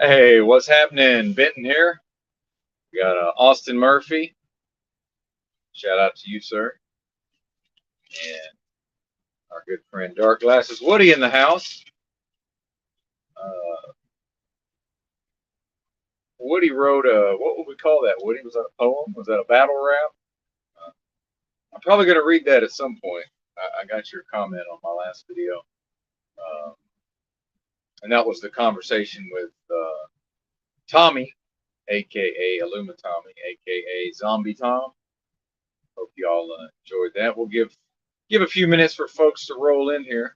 Hey, what's happening? Benton here. We got Austin Murphy. Shout out to you, sir. And our good friend Dark Glasses Woody in the house. Uh, Woody wrote what would we call that? Woody, was that a poem? Was that a battle rap? Uh, I'm probably going to read that at some point. I got your comment on my last video. Um, and that was the conversation with Tommy, aka Illuma Tommy, aka Zombie Tom. Hope y'all enjoyed that. We'll give a few minutes for folks to roll in here.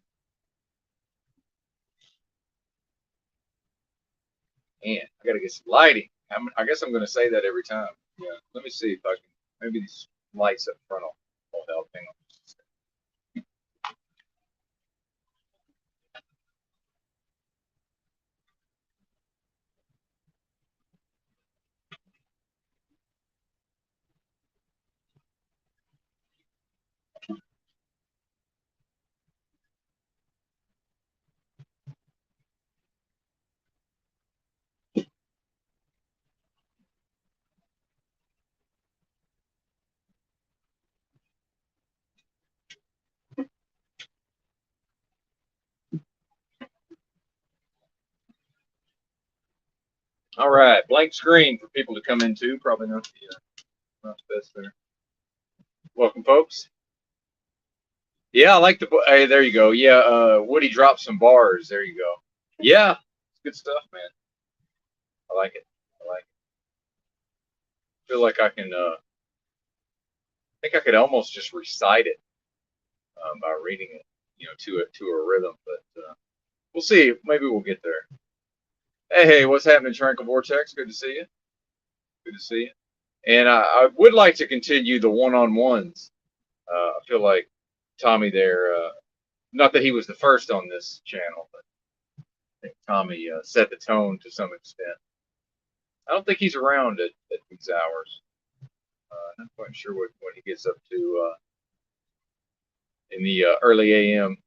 Man, I gotta get some lighting. I guess I'm gonna say that every time. Yeah. Let me see if I can. Maybe these lights up front will help. Hang on. All right, blank screen for people to come into. Probably not the best there. Welcome, folks. Yeah, I like the. Hey, there you go. Yeah, Woody dropped some bars. There you go. Yeah, it's good stuff, man. I like it. I like it. Feel like I can. I think I could almost just recite it by reading it, to a rhythm. But we'll see. Maybe we'll get there. Hey, what's happening, Tranquil Vortex? Good to see you. Good to see you. And I would like to continue the one-on-ones. I feel like Tommy there, not that he was the first on this channel, but I think Tommy set the tone to some extent. I don't think he's around at these hours. I'm not quite sure what he gets up to in the early AM.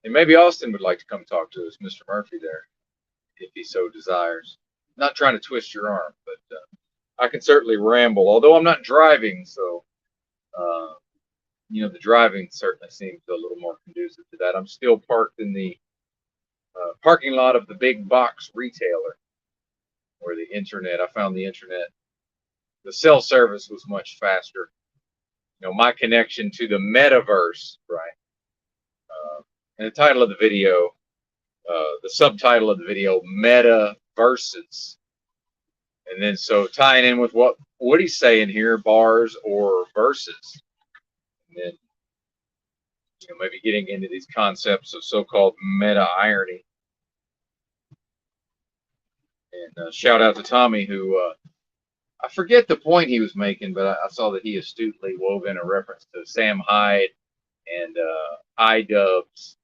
And maybe Austin would like to come talk to us, Mr. Murphy there, if he so desires. Not trying to twist your arm, but I can certainly ramble, although I'm not driving, so uh, the driving certainly seems a little more conducive to that. I'm still parked in the parking lot of the big box retailer, where I found the internet, the cell service was much faster. My connection to the metaverse, right? And the title of the video, the subtitle of the video, metaverses. And then so tying in with what he's saying here, bars or verses. And then maybe getting into these concepts of so-called meta irony. And shout out to Tommy, who I forget the point he was making, but I saw that he astutely wove in a reference to Sam Hyde and iDubbbz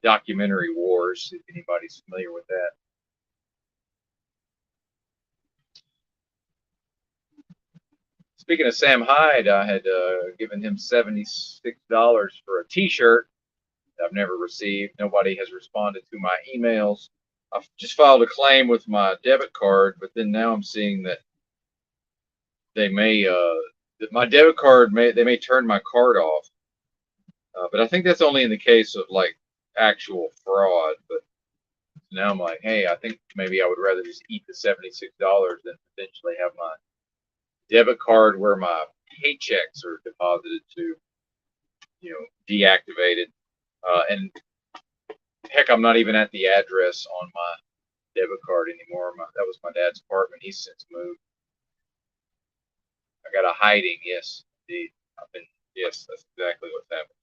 documentary Wars, if anybody's familiar with that. Speaking of Sam Hyde, I had given him $76 for a T-shirt I've never received. Nobody has responded to my emails. I've just filed a claim with my debit card, but then now I'm seeing that they may that my debit card may turn my card off. But I think that's only in the case of like actual fraud. But now I'm like, hey, I think maybe I would rather just eat the $76 than potentially have my debit card where my paychecks are deposited to, deactivated. And heck, I'm not even at the address on my debit card anymore. That was my dad's apartment. He's since moved. I got a hiding, yes, indeed. Yes, that's exactly what's happened.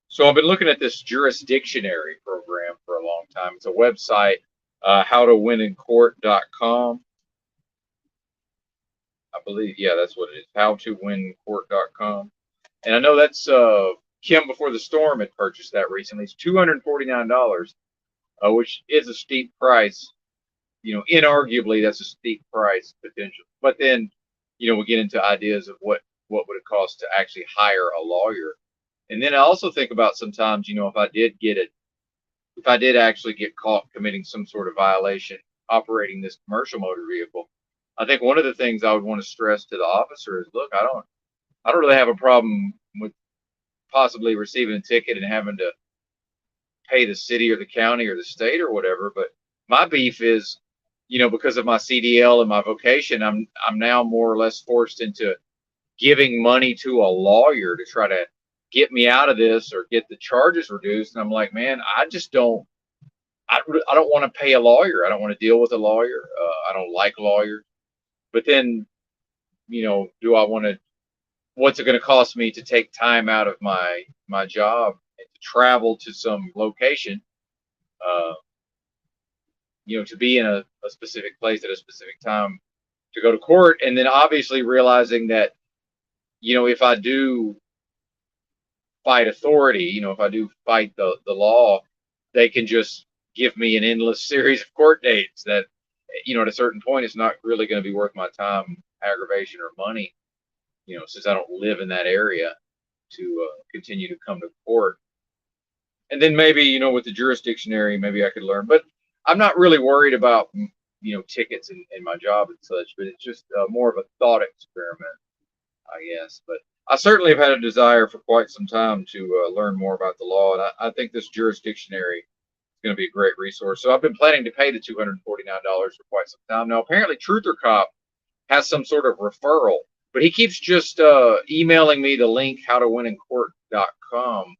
So I've been looking at this jurisdictionary program for a long time. It's a website, howtowinincourt.com. I believe, yeah, that's what it is, howtowincourt.com. And I know that's Kim Before the Storm had purchased that recently. It's $249, which is a steep price. Inarguably, that's a steep price potential. But then, we get into ideas of what would it cost to actually hire a lawyer And then I also think about sometimes, if I did actually get caught committing some sort of violation operating this commercial motor vehicle, I think one of the things I would want to stress to the officer is, look, I don't really have a problem with possibly receiving a ticket and having to pay the city or the county or the state or whatever. But my beef is, because of my CDL and my vocation, I'm now more or less forced into giving money to a lawyer to try to get me out of this or get the charges reduced. And I'm like, man, I don't want to pay a lawyer. I don't want to deal with a lawyer. I don't like lawyers. But then, do I want to? What's it going to cost me to take time out of my job and to travel to some location? Uh, to be in a specific place at a specific time to go to court, and then obviously realizing that, if I do fight authority, if I do fight the law, they can just give me an endless series of court dates that, at a certain point, it's not really going to be worth my time, aggravation, or money, since I don't live in that area to continue to come to court. And then maybe, with the jurisdictionary, maybe I could learn. But I'm not really worried about, tickets in my job and such, but it's just more of a thought experiment, I guess. But I certainly have had a desire for quite some time to learn more about the law, and I think this jurisdictionary is going to be a great resource. So I've been planning to pay the $249 for quite some time. Now, apparently, Truther Cop has some sort of referral, but he keeps just emailing me the link howtowinIncourt.com.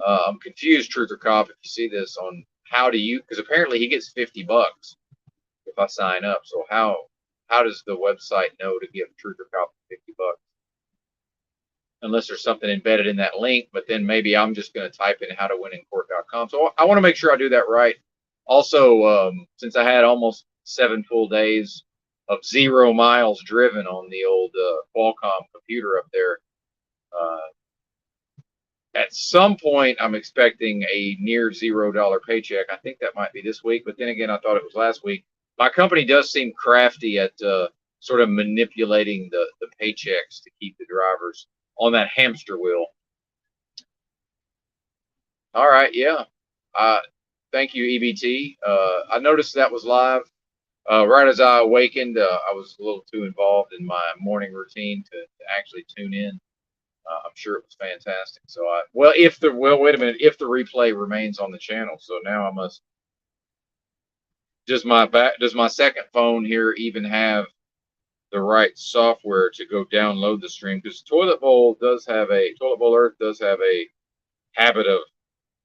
I'm confused, Truther Cop, if you see this, on how to use, because apparently he gets $50 if I sign up. So how does the website know to give Truther Cop $50? Unless there's something embedded in that link, but then maybe I'm just going to type in howtowinIncourt.com. So I want to make sure I do that right. Also, since I had almost 7 full days of 0 miles driven on the old Qualcomm computer up there, at some point I'm expecting a near $0 paycheck. I think that might be this week, but then again, I thought it was last week. My company does seem crafty at sort of manipulating the paychecks to keep the drivers on that hamster wheel. All right, yeah. Thank you, EBT. I noticed that was live. Right as I awakened, I was a little too involved in my morning routine to actually tune in. I'm sure it was fantastic. So wait a minute, if the replay remains on the channel, so now I must. Does my second phone here even have the right software to go download the stream? Because Toilet Bowl Earth does have a habit of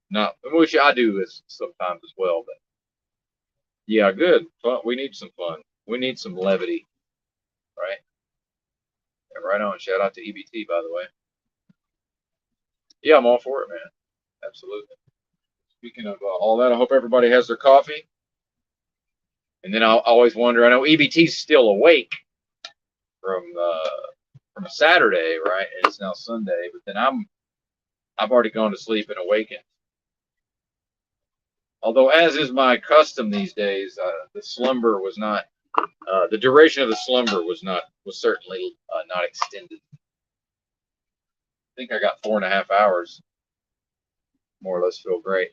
not, which I do is sometimes as well. But yeah, good fun. We need some fun. We need some levity, right? Yeah, right on. Shout out to EBT, by the way. Yeah, I'm all for it, man. Absolutely. Speaking of all that, I hope everybody has their coffee. And then I always wonder. I know EBT's still awake from Saturday, right? And it's now Sunday, but then I've already gone to sleep and awakened. Although, as is my custom these days, the slumber was not. The duration of the slumber was certainly not extended. I think I got 4.5 hours. More or less feel great.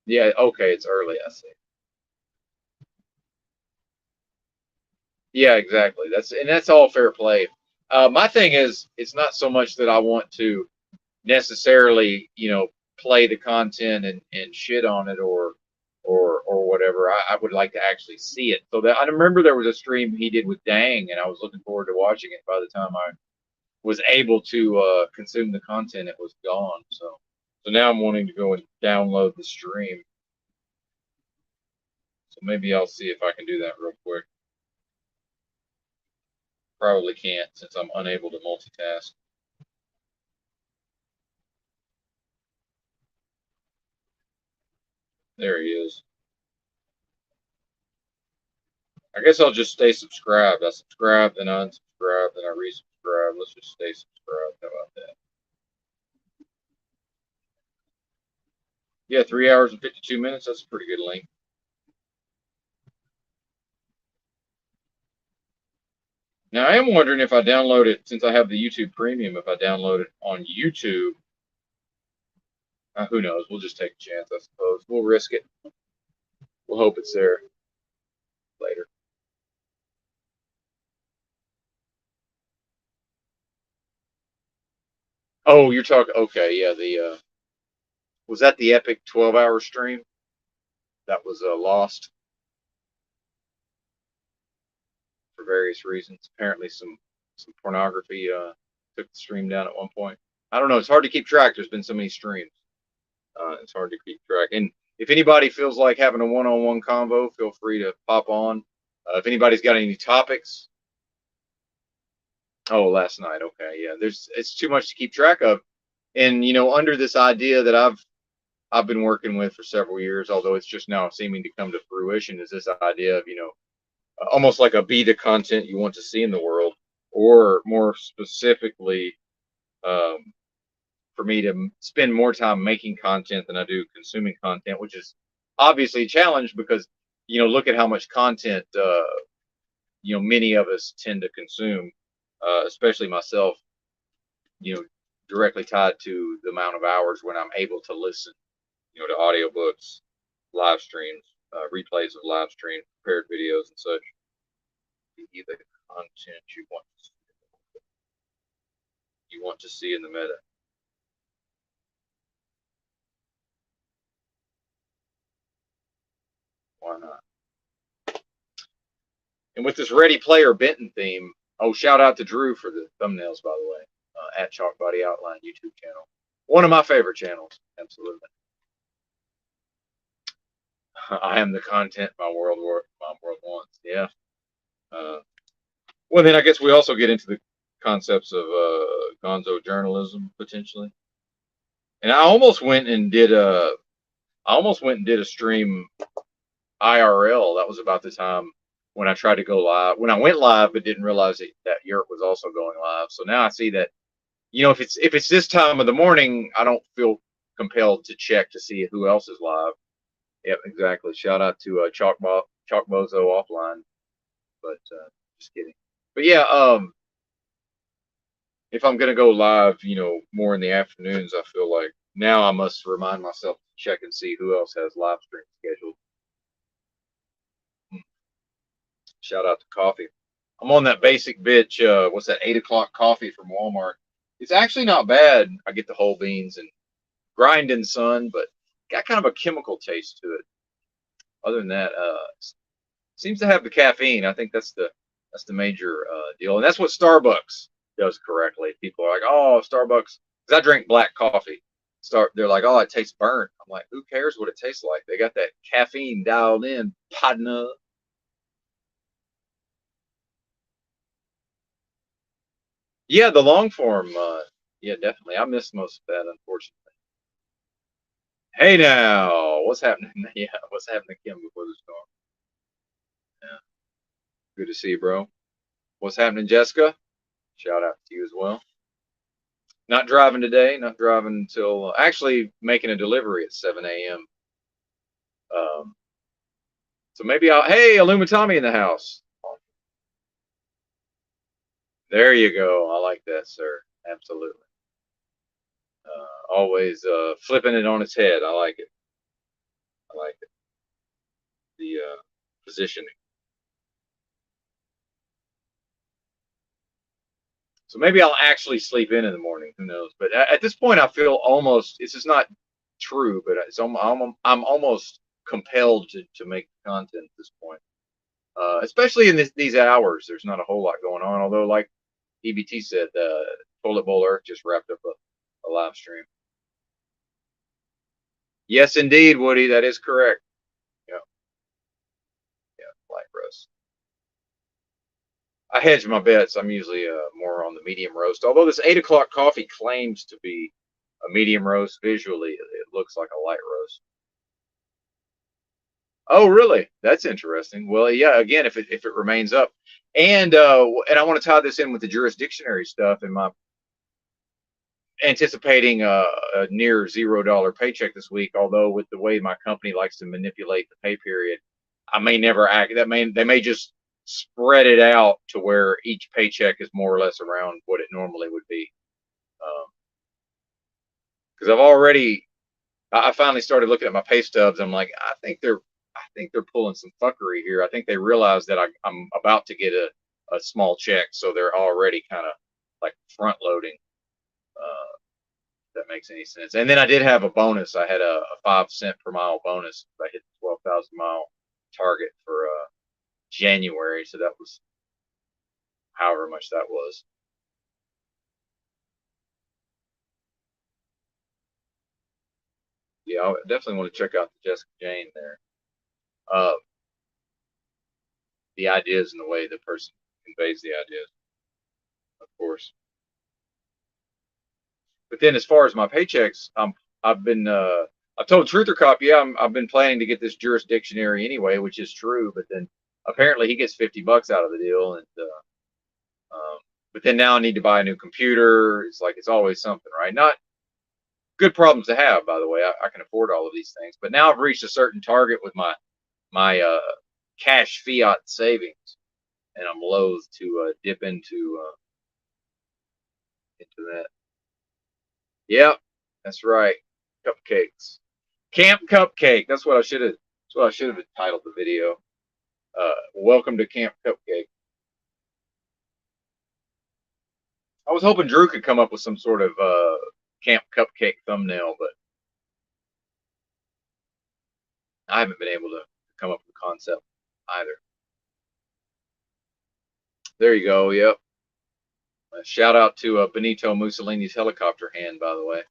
Yeah, okay, it's early, I see. Yeah, exactly. That's all fair play. My thing is, it's not so much that I want to necessarily, play the content and shit on it or whatever. I would like to actually see it. So that I remember there was a stream he did with Dang, and I was looking forward to watching it. By the time I was able to consume the content, it was gone. So now I'm wanting to go and download the stream. So maybe I'll see if I can do that real quick. Probably can't since I'm unable to multitask. There he is. I guess I'll just stay subscribed. I subscribe, then I unsubscribe, then I resubscribe. Let's just stay subscribed. How about that? Yeah, 3 hours and 52 minutes. That's a pretty good length. Now, I am wondering if I download it, since I have the YouTube Premium, if I download it on YouTube, Who knows? We'll just take a chance, I suppose. We'll risk it. We'll hope it's there later. Oh, you're talking. Okay, yeah. The was that the epic 12-hour stream that was lost for various reasons? Apparently, some pornography took the stream down at one point. I don't know. It's hard to keep track. There's been so many streams. It's hard to keep track. And if anybody feels like having a one-on-one convo, feel free to pop on. If anybody's got any topics. Oh, last night. Okay, yeah. It's too much to keep track of. And under this idea that I've been working with for several years, although it's just now seeming to come to fruition, is this idea of almost like a be the content you want to see in the world, or more specifically, um, for me to spend more time making content than I do consuming content, which is obviously a challenge because look at how much content many of us tend to consume, especially myself. You know, directly tied to the amount of hours when I'm able to listen, to audiobooks, live streams, replays of live streams, prepared videos, and such. Be the content you want to see in the meta. Why not? And with this Ready Player Benton theme, oh, shout out to Drew for the thumbnails, by the way, at Chalk Body Outline YouTube channel. One of my favorite channels, absolutely. I am the content my world wants. Yeah. Well, then I guess we also get into the concepts of gonzo journalism potentially. And I almost went and did a stream IRL. That was about the time when I tried to go live. When I went live, but didn't realize that Europe was also going live. So now I see that, if it's this time of the morning, I don't feel compelled to check to see who else is live. Yep, exactly. Shout out to Chalk Bozo offline, but just kidding. But yeah, if I'm gonna go live, more in the afternoons, I feel like now I must remind myself to check and see who else has live stream scheduled. Shout out to coffee. I'm on that basic bitch. What's that? 8 o'clock coffee from Walmart. It's actually not bad. I get the whole beans and grinding sun, but got kind of a chemical taste to it. Other than that, seems to have the caffeine. I think that's the major deal, and that's what Starbucks does correctly. People are like, "Oh, Starbucks," because I drink black coffee. They're like, "Oh, it tastes burnt." I'm like, "Who cares what it tastes like? They got that caffeine dialed in, partner." Yeah, the long form. Yeah, definitely. I missed most of that, unfortunately. Hey now, what's happening? Yeah, what's happening, Kim, before the storm? Yeah, good to see you, bro. What's happening, Jessica? Shout out to you as well. Not driving today. Not driving until actually making a delivery at 7 a.m. Um, so maybe I'll. Hey, Illumitami in the house. There you go. I like that, sir. Absolutely. Always flipping it on its head. I like it. I like it. The positioning. So maybe I'll actually sleep in the morning. Who knows? But at this point, I feel almost. This is not true, but I'm almost compelled to make content at this point. Especially in these hours, there's not a whole lot going on. Although, like EBT said, Toilet Bowl Earth just wrapped up a live stream. Yes, indeed, Woody, that is correct. Yeah, yeah, light roast. I hedge my bets. I'm usually more on the medium roast. Although this 8 o'clock coffee claims to be a medium roast, visually it looks like a light roast. Oh, really? That's interesting. Well, yeah. Again, if it remains up, and I want to tie this in with the jurisdictionary stuff and my anticipating a near $0 paycheck this week. Although with the way my company likes to manipulate the pay period, I may never act. They may just spread it out to where each paycheck is more or less around what it normally would be. Because I've already I finally started looking at my pay stubs. I'm like, I think they're pulling some fuckery here. I think they realize that I'm about to get a small check, so they're already kind of like front loading. Uh, if that makes any sense. And then I did have a bonus. I had a 5 cent per mile bonus. I hit the 12,000 mile target for January, so that was however much that was. Yeah, I definitely want to check out the Jessica Jane there. Uh, the ideas and the way the person conveys the ideas, of course. But then as far as my paychecks, I've been I told Truther Cop, yeah, I've been planning to get this jurisdictionary anyway, which is true. But then apparently he gets $50 out of the deal, and but then now I need to buy a new computer. It's like it's always something, right? Not good problems to have, by the way. I can afford all of these things, but now I've reached a certain target with my cash fiat savings, and I'm loath to dip into that. Yep, that's right. Cupcakes. Camp Cupcake. That's what I should have. That's what I should have entitled the video. Welcome to Camp Cupcake. I was hoping Drew could come up with some sort of Camp Cupcake thumbnail, but I haven't been able to come up with a concept either. There you go. Yep. Shout out to Benito Mussolini's helicopter hand, by the way.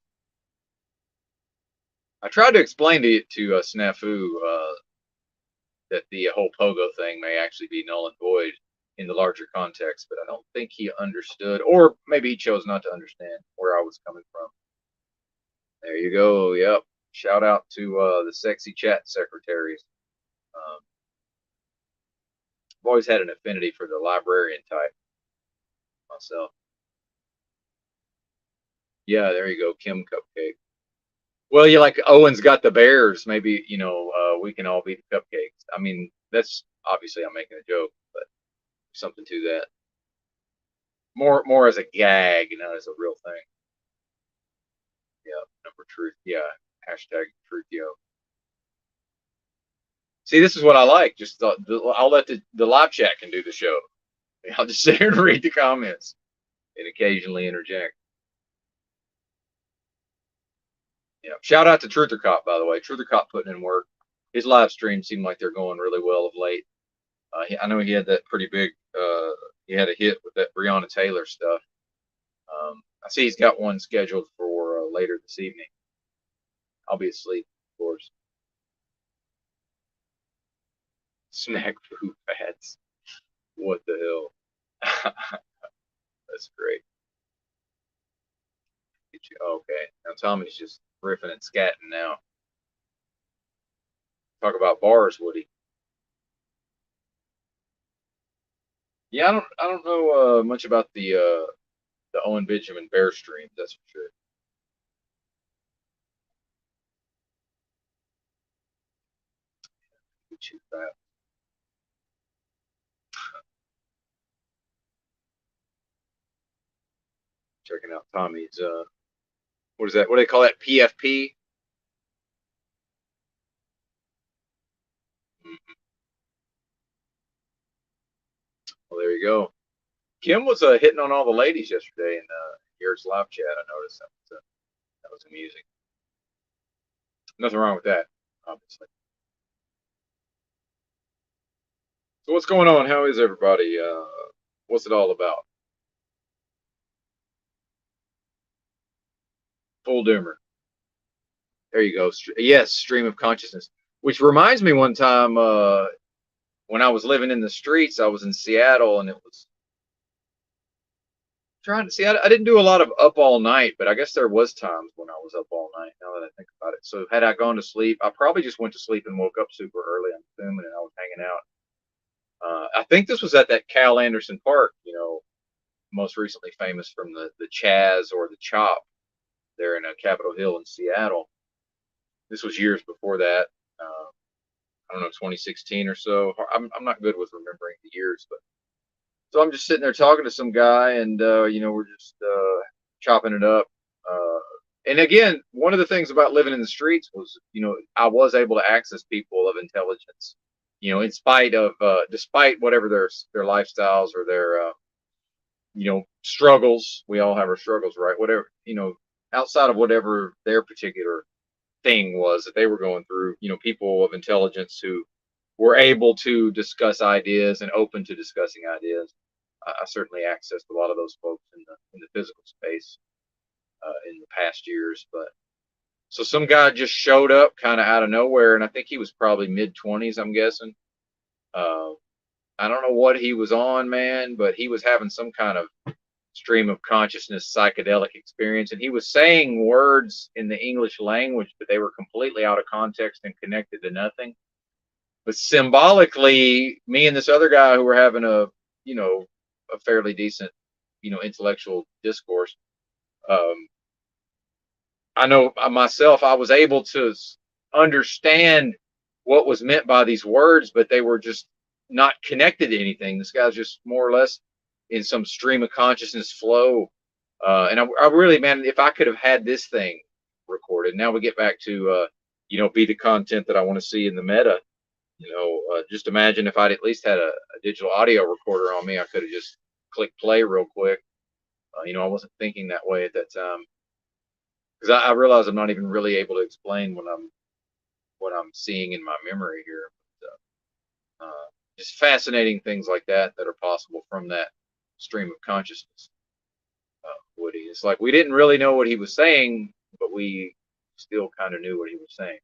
I tried to explain to Snafu that the whole pogo thing may actually be null and void in the larger context, but I don't think he understood, or maybe he chose not to understand where I was coming from. There you go. Yep. Shout out to the sexy chat secretaries. I've always had an affinity for the librarian type myself. Yeah, there you go, Kim Cupcake. Well, you like Owen's got the bears. Maybe we can all be the cupcakes. I mean, that's obviously I'm making a joke, but something to that. More as a gag, not as a real thing. Yeah, number truth. Yeah, hashtag truth yo. See, this is what I like. Just I'll let the live chat can do the show. I'll just sit here and read the comments and occasionally interject. Yeah. Shout out to Truther Cop, by the way. Truther Cop putting in work. His live streams seem like they're going really well of late. I know he had that pretty big. He had a hit with that Breonna Taylor stuff. I see he's got one scheduled for later this evening. I'll be asleep, of course. Snack food pads. What the hell? That's great. Okay, now Tommy's just riffing and scatting now. Talk about bars, Woody. Yeah, I don't know much about the Owen Benjamin Bear streams. That's for sure. Chew that. Checking out Tommy's. What is that? What do they call that? PFP. Mm-hmm. Well, there you go. Kim was hitting on all the ladies yesterday in Garrett's live chat. I noticed that was amusing. Nothing wrong with that, obviously. So what's going on? How is everybody? What's it all about? Full doomer. There you go. Yes, stream of consciousness. Which reminds me, one time when I was living in the streets, I was in Seattle, and it was trying to see. I didn't do a lot of up all night, but I guess there was times when I was up all night. Now that I think about it, so had I gone to sleep, I probably just went to sleep and woke up super early. I'm assuming, and I was hanging out. I think this was at that Cal Anderson Park, most recently famous from the Chaz or the Chop there in Capitol Hill in Seattle. This was years before that. I don't know, 2016 or so. I'm not good with remembering the years, but so I'm just sitting there talking to some guy, and we're just chopping it up. And again, one of the things about living in the streets was, I was able to access people of intelligence, in spite of, despite whatever their lifestyles or their, struggles. We all have our struggles, right? Whatever, outside of whatever their particular thing was that they were going through, people of intelligence who were able to discuss ideas and open to discussing ideas. I certainly accessed a lot of those folks in the physical space in the past years. But so some guy just showed up kind of out of nowhere, and I think he was probably mid-20s, I'm guessing. Uh, I don't know what he was on, man, but he was having some kind of stream of consciousness psychedelic experience, and he was saying words in the English language, but they were completely out of context and connected to nothing. But symbolically, me and this other guy who were having a fairly decent, intellectual discourse, um, I know myself, I was able to understand what was meant by these words, but they were just not connected to anything. This guy's just more or less in some stream of consciousness flow. And I really, man, if I could have had this thing recorded, now we get back to, be the content that I want to see in the meta. Just imagine if I'd at least had a digital audio recorder on me, I could have just clicked play real quick. I wasn't thinking that way at that time. Because I realize I'm not even really able to explain what I'm seeing in my memory here. But, just fascinating things like that are possible from that stream of consciousness. Woody, it's like we didn't really know what he was saying, but we still kind of knew what he was saying.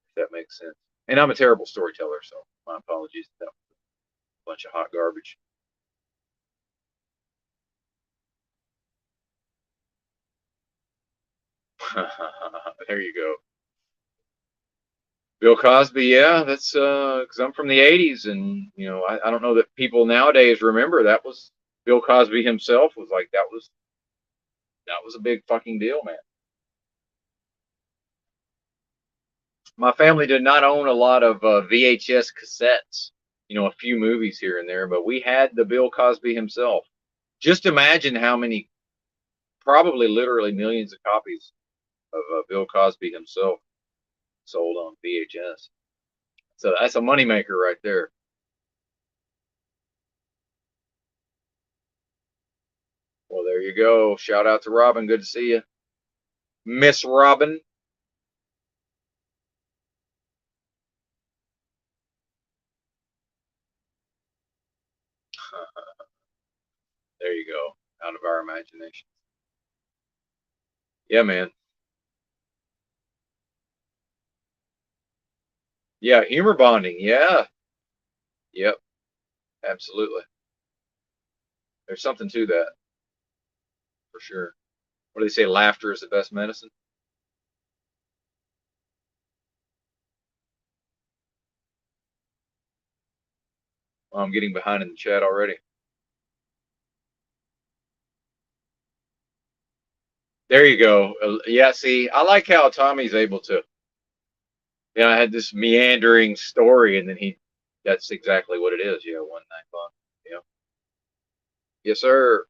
If that makes sense. And I'm a terrible storyteller, so my apologies. That was a bunch of hot garbage. There you go. Bill Cosby, yeah, that's because I'm from the '80s, and I don't know that people nowadays remember that was Bill Cosby himself was like that was a big fucking deal, man. My family did not own a lot of VHS cassettes, a few movies here and there, but we had the Bill Cosby himself. Just imagine how many, probably literally millions of copies of Bill Cosby himself sold on VHS. So that's a moneymaker right there. Well, there you go. Shout out to Robin. Good to see you, Miss Robin. There you go. Out of our imagination. Yeah, man. Yeah, humor bonding. Yeah. Yep. Absolutely. There's something to that for sure. What do they say? Laughter is the best medicine. Oh, I'm getting behind in the chat already. There you go. Yeah, see, I like how Tommy's able to. I had this meandering story, and then that's exactly what it is. Yeah, one night long. Yeah. Yes, sir.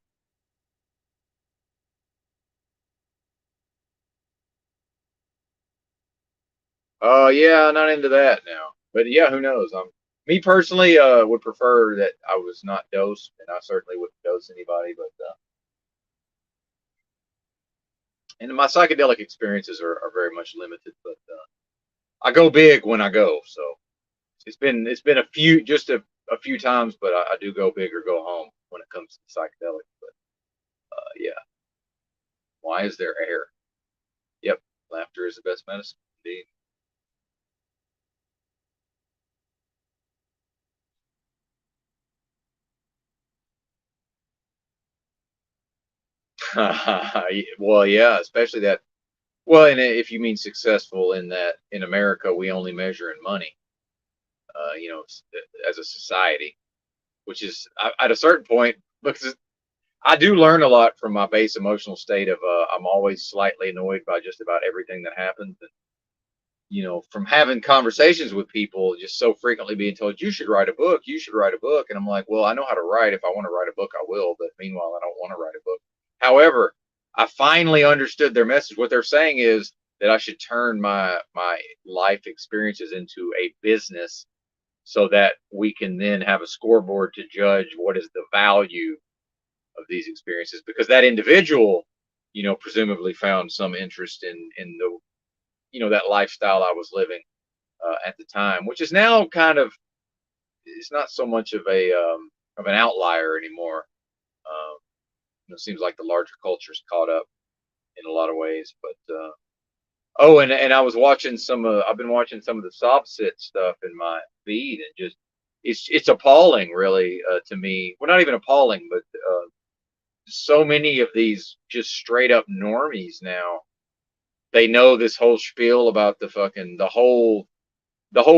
Yeah, not into that now. But yeah, who knows? Me personally, would prefer that I was not dosed, and I certainly wouldn't dose anybody. But and my psychedelic experiences are very much limited. But I go big when I go, so it's been a few times, but I do go big or go home when it comes to psychedelic. But yeah, why is there air? Yep, laughter is the best medicine. Indeed. Well, yeah, especially that. Well, and if you mean successful in that in America, we only measure in money, as a society, which is at a certain point, because I do learn a lot from my base emotional state of I'm always slightly annoyed by just about everything that happens. And, from having conversations with people, just so frequently being told, you should write a book, you should write a book. And I'm like, well, I know how to write. If I want to write a book, I will. But meanwhile, I don't want to write a book. However, I finally understood their message. What they're saying is that I should turn my life experiences into a business so that we can then have a scoreboard to judge what is the value of these experiences, because that individual, presumably found some interest in the, that lifestyle I was living at the time, which is now kind of, it's not so much of an outlier anymore. It seems like the larger culture's caught up in a lot of ways. But oh, and I was watching I've been watching some of the sob sit stuff in my feed, and just it's appalling, really, to me. Well, not even appalling, but so many of these just straight up normies now. They know this whole spiel about the whole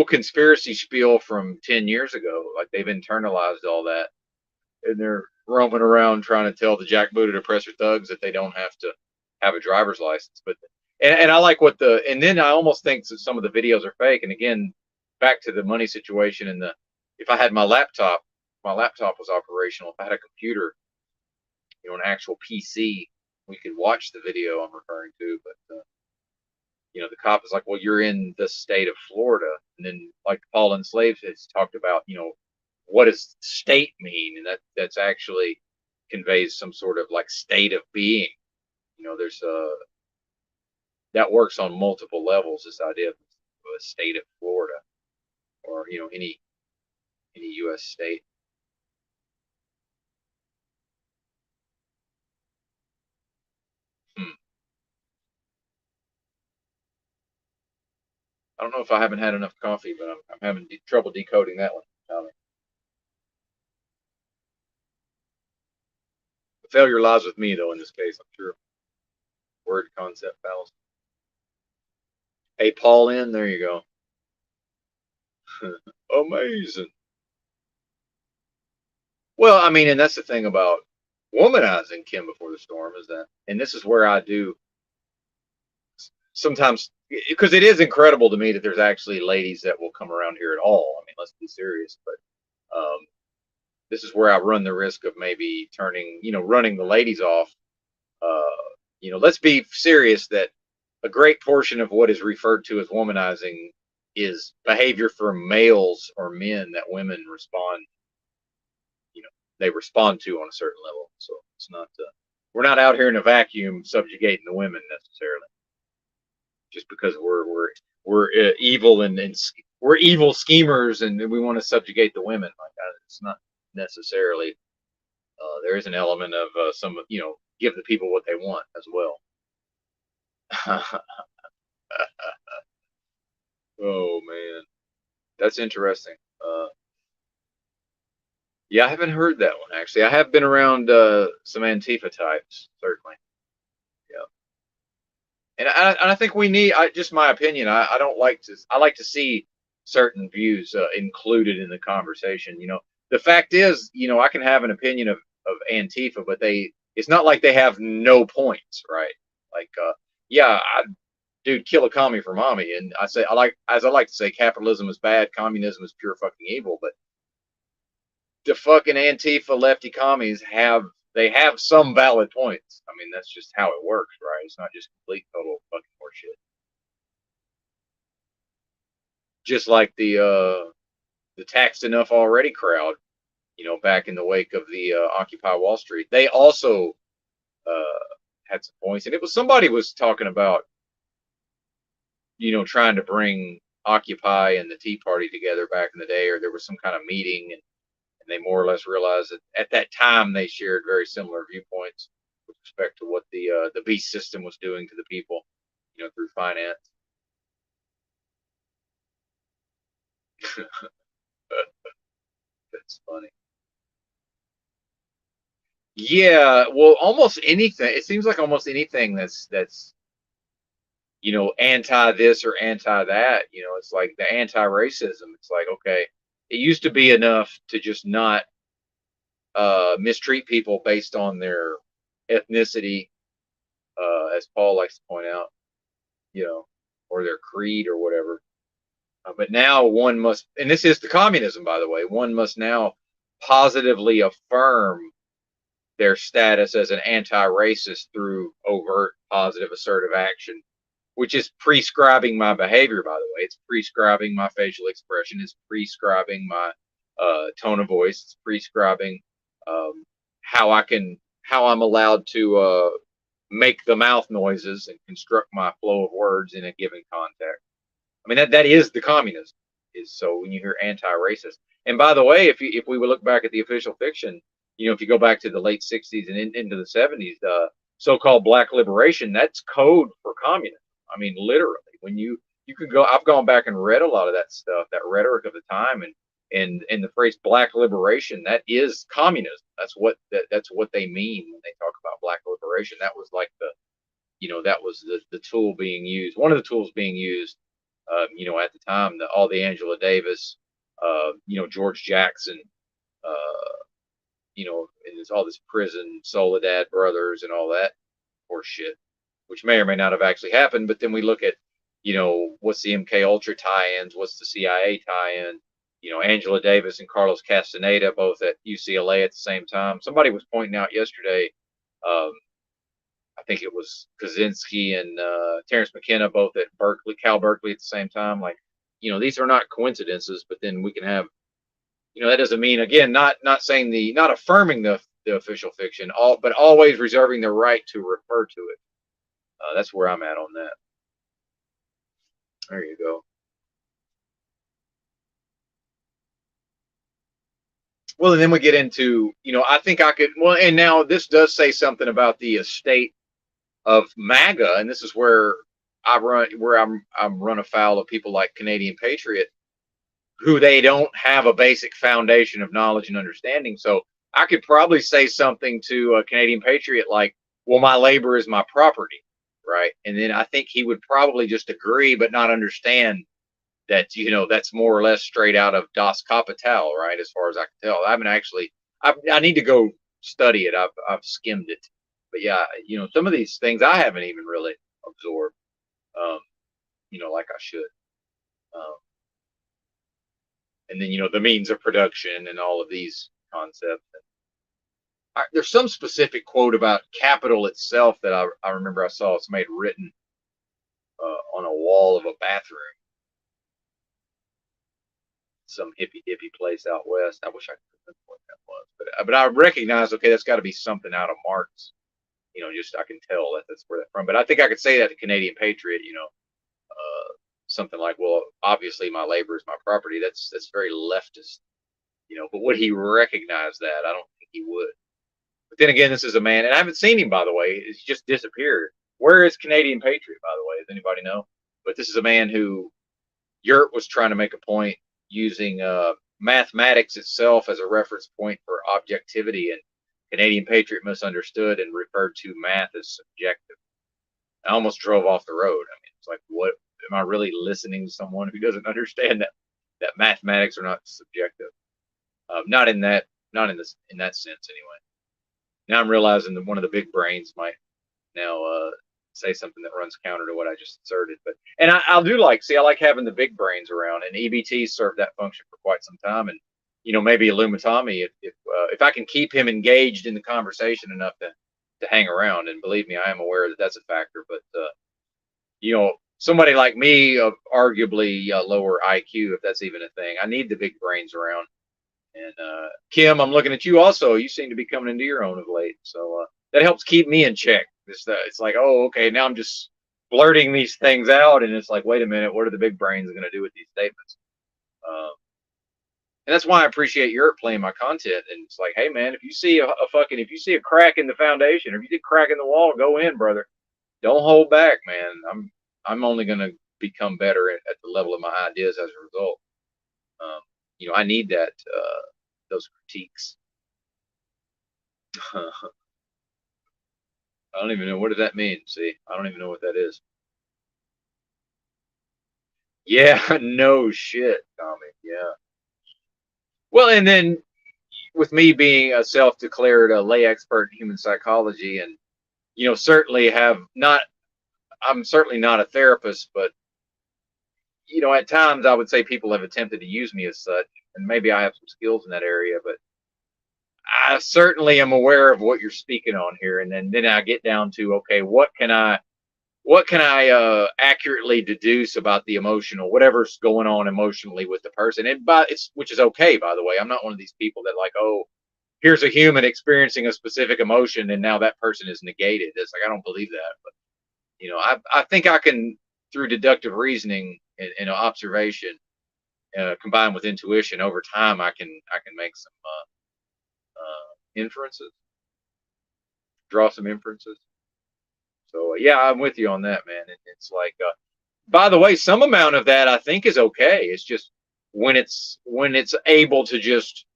conspiracy spiel from 10 years ago. Like, they've internalized all that, and they're roaming around trying to tell the jackbooted oppressor thugs that they don't have to have a driver's license. But and I like and then I almost think that some of the videos are fake. And again, back to the money situation, and if I had my laptop was operational. If I had a computer, an actual PC, we could watch the video I'm referring to. But the cop is like, well, you're in the state of Florida. And then, like Paul Enslaved has talked about, what does state mean? And that's actually conveys some sort of like state of being. There's that works on multiple levels, this idea of a state of Florida, or any US state. I don't know if I haven't had enough coffee, but I'm having trouble decoding that one, Tommy. The failure lies with me, though, in this case, I'm sure. Word concept fallacy. Hey, Paul, there you go. Amazing. Well, I mean, and that's the thing about womanizing Kim Before the Storm, is that, and this is where I do sometimes, because it is incredible to me that there's actually ladies that will come around here at all. I mean, let's be serious. But this is where I run the risk of maybe running the ladies off. Let's be serious that a great portion of what is referred to as womanizing is behavior from males or men that women they respond to on a certain level. So it's not, we're not out here in a vacuum subjugating the women necessarily, just because we're evil, and we're evil schemers, and we want to subjugate the women. Like, it's not necessarily. There is an element of some, give the people what they want as well. Oh man, that's interesting. Yeah, I haven't heard that one actually. I have been around some Antifa types, certainly. Yeah, and I think we need. Just my opinion. I don't like to. I like to see certain views included in the conversation. The fact is, I can have an opinion of Antifa, but it's not like they have no points, right? Like, yeah, dude, kill a commie for mommy. And I like to say, capitalism is bad, communism is pure fucking evil. But the fucking Antifa lefty commies have some valid points. I mean, that's just how it works, right? It's not just complete total fucking horseshit. Just like the taxed enough already crowd, back in the wake of the Occupy Wall Street, they also had some points. And it was somebody was talking about, trying to bring Occupy and the Tea Party together back in the day, or there was some kind of meeting, and they more or less realized that at that time they shared very similar viewpoints with respect to what the beast system was doing to the people, through finance. That's funny. Yeah, well, almost anything. It seems like almost anything that's anti this or anti that. It's like the anti-racism. It's like, okay, it used to be enough to just not mistreat people based on their ethnicity, as Paul likes to point out, or their creed or whatever. But now one must, and this is the communism, by the way, one must now positively affirm their status as an anti-racist through overt, positive, assertive action, which is prescribing my behavior, by the way. It's prescribing my facial expression. It's prescribing my tone of voice. It's prescribing um, how I'm allowed to make the mouth noises and construct my flow of words in a given context. I mean, that is the communism. Is so when you hear anti-racist. And by the way, if we would look back at the official fiction, if you go back to the late '60s and into the '70s, so-called Black liberation, that's code for communism. I mean, literally, when you could go, I've gone back and read a lot of that stuff, that rhetoric of the time, and the phrase Black liberation, that is communism. That's what they mean when they talk about Black liberation. That was like that was the tool being used, one of the tools being used, at the time, all the Angela Davis, George Jackson, and there's all this prison Soledad brothers and all that horse shit, which may or may not have actually happened. But then we look at, what's the MK Ultra tie-ins, what's the CIA tie-in, Angela Davis and Carlos Castaneda, both at UCLA at the same time. Somebody was pointing out yesterday, I think it was Kaczynski and Terrence McKenna, both at Cal Berkeley at the same time. Like, these are not coincidences, but then we can have, that doesn't mean, again, not saying not affirming the official fiction, but always reserving the right to refer to it. That's where I'm at on that. There you go. Well, and then we get into, I think I could, well, and now this does say something about the estate of MAGA, and this is where I'm run afoul of people like Canadian Patriot, who they don't have a basic foundation of knowledge and understanding. So I could probably say something to a Canadian Patriot like, well, my labor is my property, right? And then I think he would probably just agree, but not understand that, that's more or less straight out of Das Kapital, right? As far as I can tell. I haven't actually, I need to go study it. I've skimmed it. But yeah, some of these things I haven't even really absorbed, like I should. And then, the means of production and all of these concepts. There's some specific quote about capital itself that I remember I saw somebody written on a wall of a bathroom. Some hippie place out west. I wish I could remember what that was. But I recognize, okay, that's got to be something out of Marx. Just I can tell that's where that's from. But I think I could say that to Canadian Patriot, something like, well, obviously my labor is my property. That's very leftist, but would he recognize that? I don't think he would. But then again, this is a man, and I haven't seen him, by the way. He's just disappeared. Where is Canadian Patriot, by the way? Does anybody know? But this is a man who Yurt was trying to make a point using mathematics itself as a reference point for objectivity, and Canadian Patriot misunderstood and referred to math as subjective. I almost drove off the road. I mean, it's like, what? Am I really listening to someone who doesn't understand that mathematics are not subjective? Not in that sense, anyway. Now I'm realizing that one of the big brains might now say something that runs counter to what I just asserted. And I like having the big brains around, and EBT served that function for quite some time. And maybe Illumitami, if I can keep him engaged in the conversation enough to hang around, and believe me, I am aware that that's a factor. But somebody like me of arguably lower IQ, if that's even a thing, I need the big brains around. And Kim, I'm looking at you also. You seem to be coming into your own of late, so that helps keep me in check. It's like, oh, okay, now I'm just blurting these things out, and it's like, wait a minute, what are the big brains going to do with these statements? And that's why I appreciate Europe playing my content. And it's like, hey man, if you see if you see a crack in the foundation, or if you see a crack in the wall, go in, brother. Don't hold back, man. I'm only going to become better at the level of my ideas as a result. I need those critiques. I don't even know, what does that mean? See, I don't even know what that is. Yeah, no shit, Tommy. Yeah. Well, and then with me being a self-declared lay expert in human psychology, and certainly I'm certainly not a therapist, but at times I would say people have attempted to use me as such, and maybe I have some skills in that area, but I certainly am aware of what you're speaking on here, and then I get down to, okay, what can I accurately deduce about the emotional, whatever's going on emotionally with the person, and which is okay, by the way. I'm not one of these people that like, oh, here's a human experiencing a specific emotion, and now that person is negated. It's like I don't believe that, but I think I can, through deductive reasoning and observation, combined with intuition, over time, I can make some inferences, draw some inferences. So yeah, I'm with you on that, man. It's like, by the way, some amount of that I think is okay. It's just when it's able to just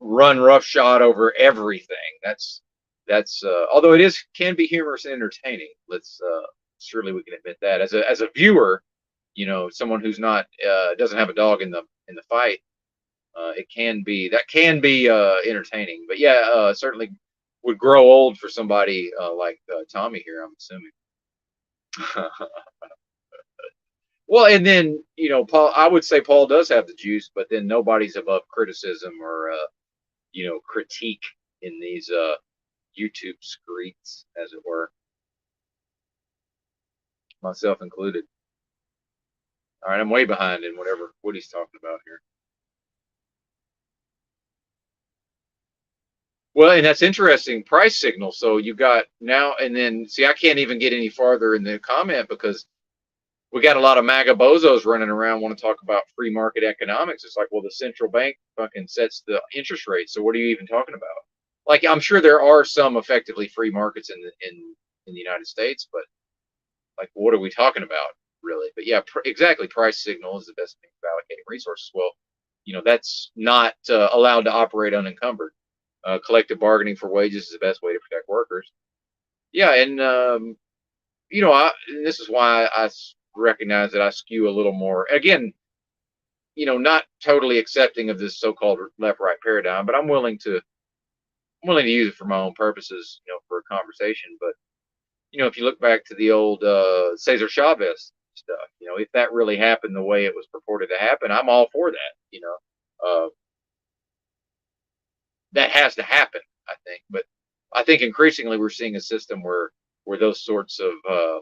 run roughshod over everything. That's although it can be humorous and entertaining. Let's surely we can admit that as a viewer, someone who's not doesn't have a dog in the fight. It can be entertaining, but yeah, certainly would grow old for somebody like Tommy here, I'm assuming. Well, and then Paul, I would say Paul does have the juice, but then nobody's above criticism or critique in these YouTube streets, as it were, myself included. All right, I'm way behind in whatever Woody's talking about here. Well, and that's interesting. Price signal. So you got now, and then see, I can't even get any farther in the comment because we got a lot of MAGA bozos running around want to talk about free market economics. It's like, well, the central bank fucking sets the interest rate. So what are you even talking about? Like, I'm sure there are some effectively free markets in the United States, but like, what are we talking about really? But yeah, exactly. Price signal is the best thing of allocating resources. Well, that's not allowed to operate unencumbered. Collective bargaining for wages is the best way to protect workers. Yeah, and and this is why I recognize that I skew a little more. Again, not totally accepting of this so-called left-right paradigm, but I'm willing to use it for my own purposes, for a conversation. But if you look back to the old Cesar Chavez stuff, if that really happened the way it was purported to happen, I'm all for that. That has to happen, I think. But I think increasingly we're seeing a system where those sorts of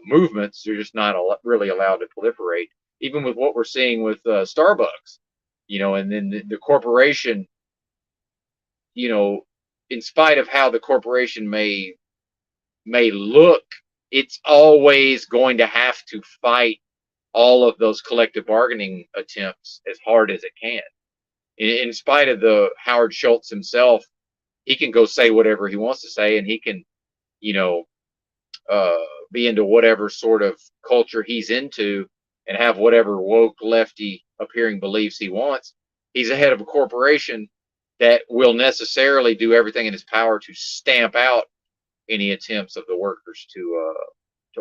movements are just not really allowed to proliferate. Even with what we're seeing with Starbucks, and then the corporation, in spite of how the corporation may look, it's always going to have to fight all of those collective bargaining attempts as hard as it can. In spite of the Howard Schultz himself, he can go say whatever he wants to say, and he can, be into whatever sort of culture he's into and have whatever woke lefty appearing beliefs he wants. He's the head of a corporation that will necessarily do everything in his power to stamp out any attempts of the workers to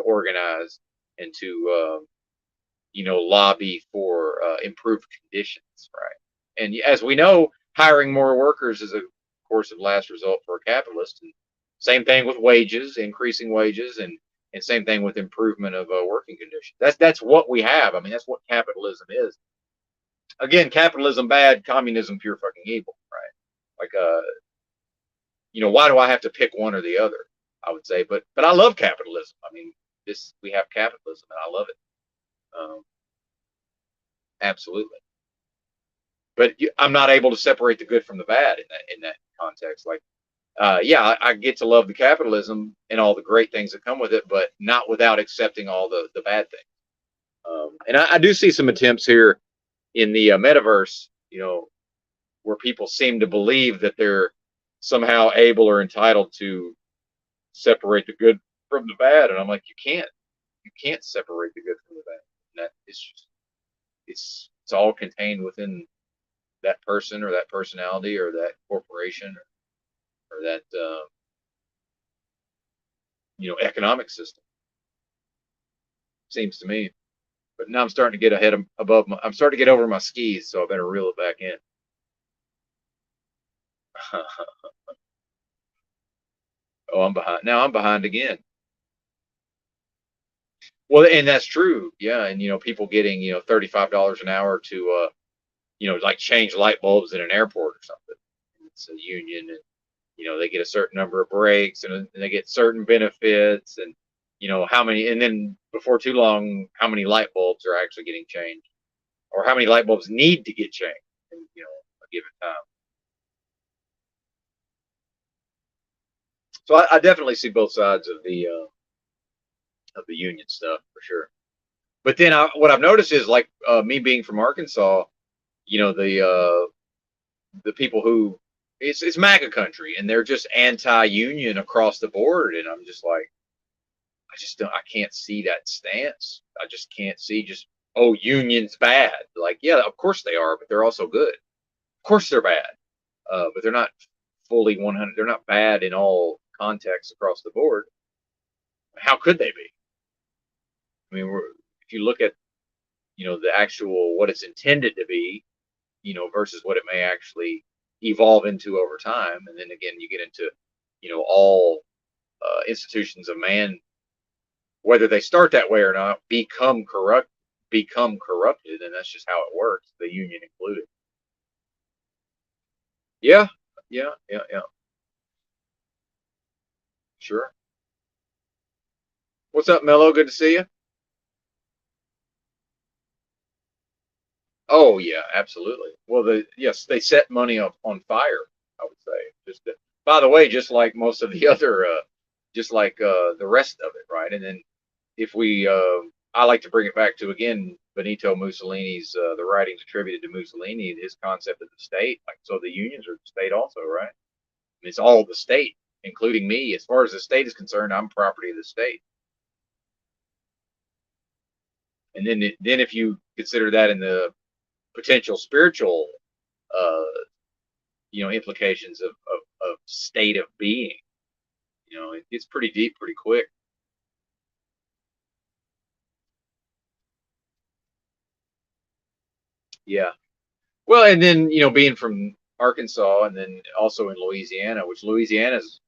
organize and to lobby for improved conditions, right? And as we know, hiring more workers is a course of last result for a capitalist. And same thing with wages, increasing wages, and same thing with improvement of working conditions. That's what we have. I mean, that's what capitalism is. Again, capitalism bad, communism pure fucking evil, right? Like, why do I have to pick one or the other? I would say, but I love capitalism. I mean, we have capitalism, and I love it. Absolutely. But I'm not able to separate the good from the bad in that context. Like, yeah, I get to love the capitalism and all the great things that come with it, but not without accepting all the bad things. And I do see some attempts here in the metaverse, where people seem to believe that they're somehow able or entitled to separate the good from the bad, and I'm like, you can't separate the good from the bad. And that is just, it's all contained within that person or that personality or that corporation or that economic system, seems to me. But now I'm starting to get I'm starting to get over my skis, so I better reel it back in. Oh, I'm behind. Now I'm behind again. Well, and that's true. Yeah. And, people getting, $35 an hour to, like change light bulbs in an airport or something. It's a union. And, they get a certain number of breaks and they get certain benefits and, how many, and then before too long, how many light bulbs are actually getting changed or how many light bulbs need to get changed in, a given time. So I definitely see both sides of the union stuff for sure. But then what I've noticed is like me being from Arkansas, the people who it's MAGA country and they're just anti-union across the board, and I'm just like, I can't see that stance. I just can't see unions bad. Like, yeah, of course they are, but they're also good. Of course they're bad, but they're not fully 100. They're not bad in all contexts across the board. How could they be? I mean, if you look at the actual what it's intended to be, versus what it may actually evolve into over time, and then again you get into all institutions of man, whether they start that way or not, become corrupted, and that's just how it works, the union included. Yeah, yeah, yeah, yeah. Sure. What's up, Mello? Good to see you. Oh yeah, absolutely. Well, yes, they set money up on fire. I would say. By the way, just like most of the other, just like the rest of it, right? And then if I like to bring it back to again Benito Mussolini's the writings attributed to Mussolini, his concept of the state. Like, so the unions are the state also, right? And it's all the state, including me. As far as the state is concerned, I'm property of the state. And then if you consider that in the potential spiritual uh, implications of state of being, it gets pretty deep pretty quick. Yeah. Well, and then, being from Arkansas and then also in Louisiana, which Louisiana's,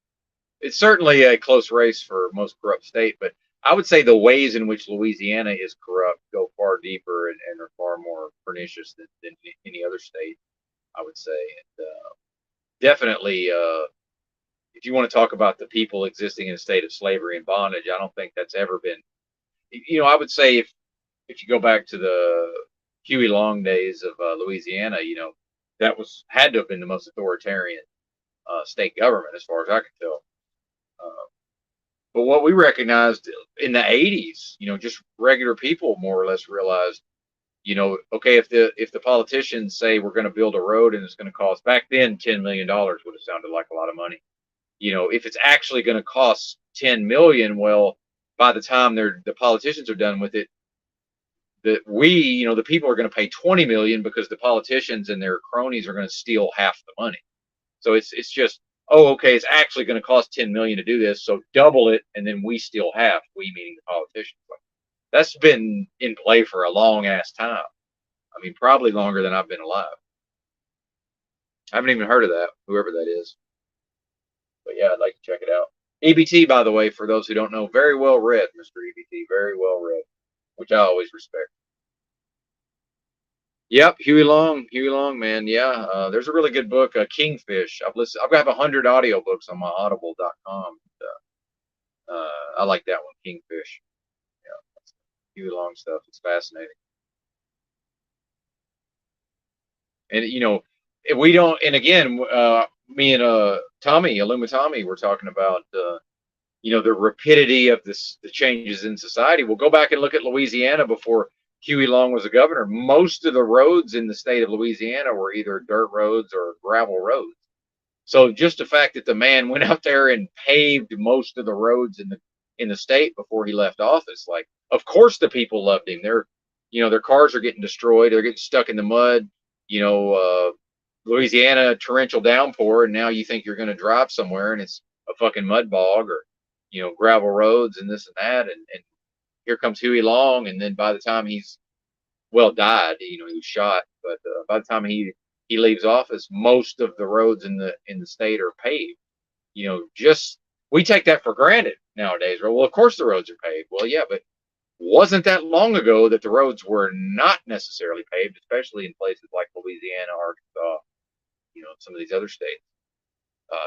it's certainly a close race for most corrupt state, but I would say the ways in which Louisiana is corrupt go far deeper and are far more pernicious than any other state, I would say. And definitely, if you want to talk about the people existing in a state of slavery and bondage, I don't think that's ever been. I would say if you go back to the Huey Long days of Louisiana, that had to have been the most authoritarian state government as far as I could tell. Uh, but what we recognized in the 80s, just regular people more or less realized, okay, if the politicians say we're going to build a road and it's going to cost, back then $10 million would have sounded like a lot of money. If it's actually going to cost 10 million, well, by the time the politicians are done with it, that the people are going to pay 20 million because the politicians and their cronies are going to steal half the money. So it's just, oh, okay, it's actually going to cost 10 million to do this, so double it, and then we steal half. We meaning the politicians. That's been in play for a long ass time. I mean, probably longer than I've been alive. I haven't even heard of that, whoever that is. But yeah, I'd like to check it out. EBT, by the way, for those who don't know, very well read, Mr. EBT, very well read, which I always respect. Yep, Huey Long, man. Yeah, there's a really good book, Kingfish. I've got 100 audiobooks on my Audible.com. I like that one, Kingfish. Yeah, Huey Long stuff. It's fascinating. And if we don't, and again, me and Tommy, Tommy, we're talking about the rapidity of the changes in society. We'll go back and look at Louisiana before Huey Long was a governor. Most of the roads in the state of Louisiana were either dirt roads or gravel roads. So just the fact that the man went out there and paved most of the roads in the state before he left office, like, of course the people loved him. Their cars are getting destroyed. They're getting stuck in the mud. Louisiana torrential downpour, and now you think you're going to drive somewhere and it's a fucking mud bog or gravel roads and this and that, and here comes Huey Long, and then by the time he's died, he was shot, but by the time he leaves office, most of the roads in the state are paved. Just we take that for granted nowadays. Well, of course the roads are paved. Well, yeah, but wasn't that long ago that the roads were not necessarily paved, especially in places like Louisiana, Arkansas, some of these other states.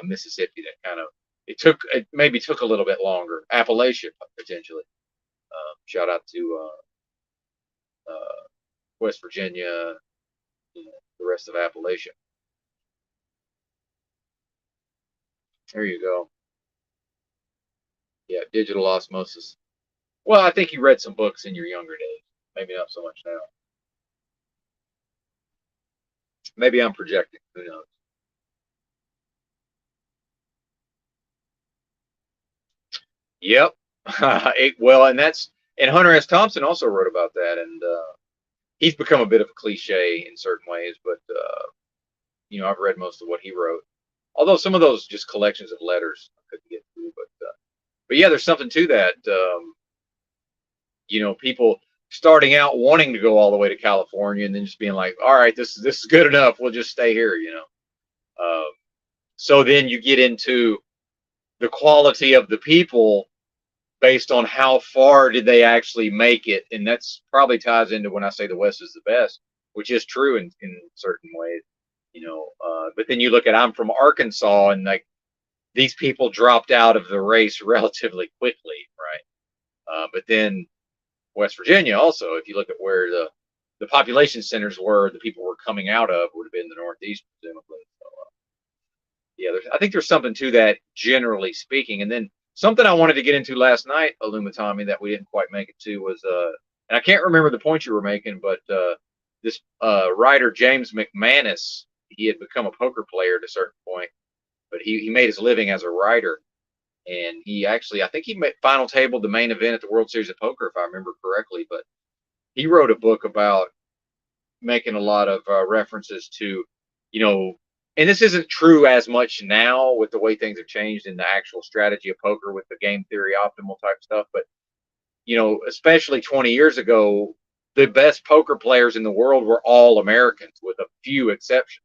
Mississippi that kind of it maybe took a little bit longer. Appalachia potentially. Shout out to West Virginia, the rest of Appalachia. There you go. Yeah, digital osmosis. Well, I think you read some books in your younger days. Maybe not so much now. Maybe I'm projecting. Who knows? Yep. Well, and Hunter S. Thompson also wrote about that, and he's become a bit of a cliche in certain ways, but I've read most of what he wrote. Although some of those just collections of letters I couldn't get through, but yeah, there's something to that. People starting out wanting to go all the way to California and then just being like, all right, this is good enough. We'll just stay here. So then you get into the quality of the people based on how far did they actually make it, and that's probably ties into when I say the West is the best, which is true in certain ways. But then you look at, I'm from Arkansas, and like these people dropped out of the race relatively quickly, right? But then West Virginia also, if you look at where the population centers were, the people were coming out of would have been the Northeast, presumably. So, yeah, I think there's something to that, generally speaking. And then something I wanted to get into last night, Illumitami, that we didn't quite make it to was, and I can't remember the point you were making, but this writer, James McManus, he had become a poker player at a certain point, but he made his living as a writer. And he actually, I think he final tabled the main event at the World Series of Poker, if I remember correctly. But he wrote a book about making a lot of references to, and this isn't true as much now with the way things have changed in the actual strategy of poker with the game theory optimal type stuff. But, especially 20 years ago, the best poker players in the world were all Americans with a few exceptions.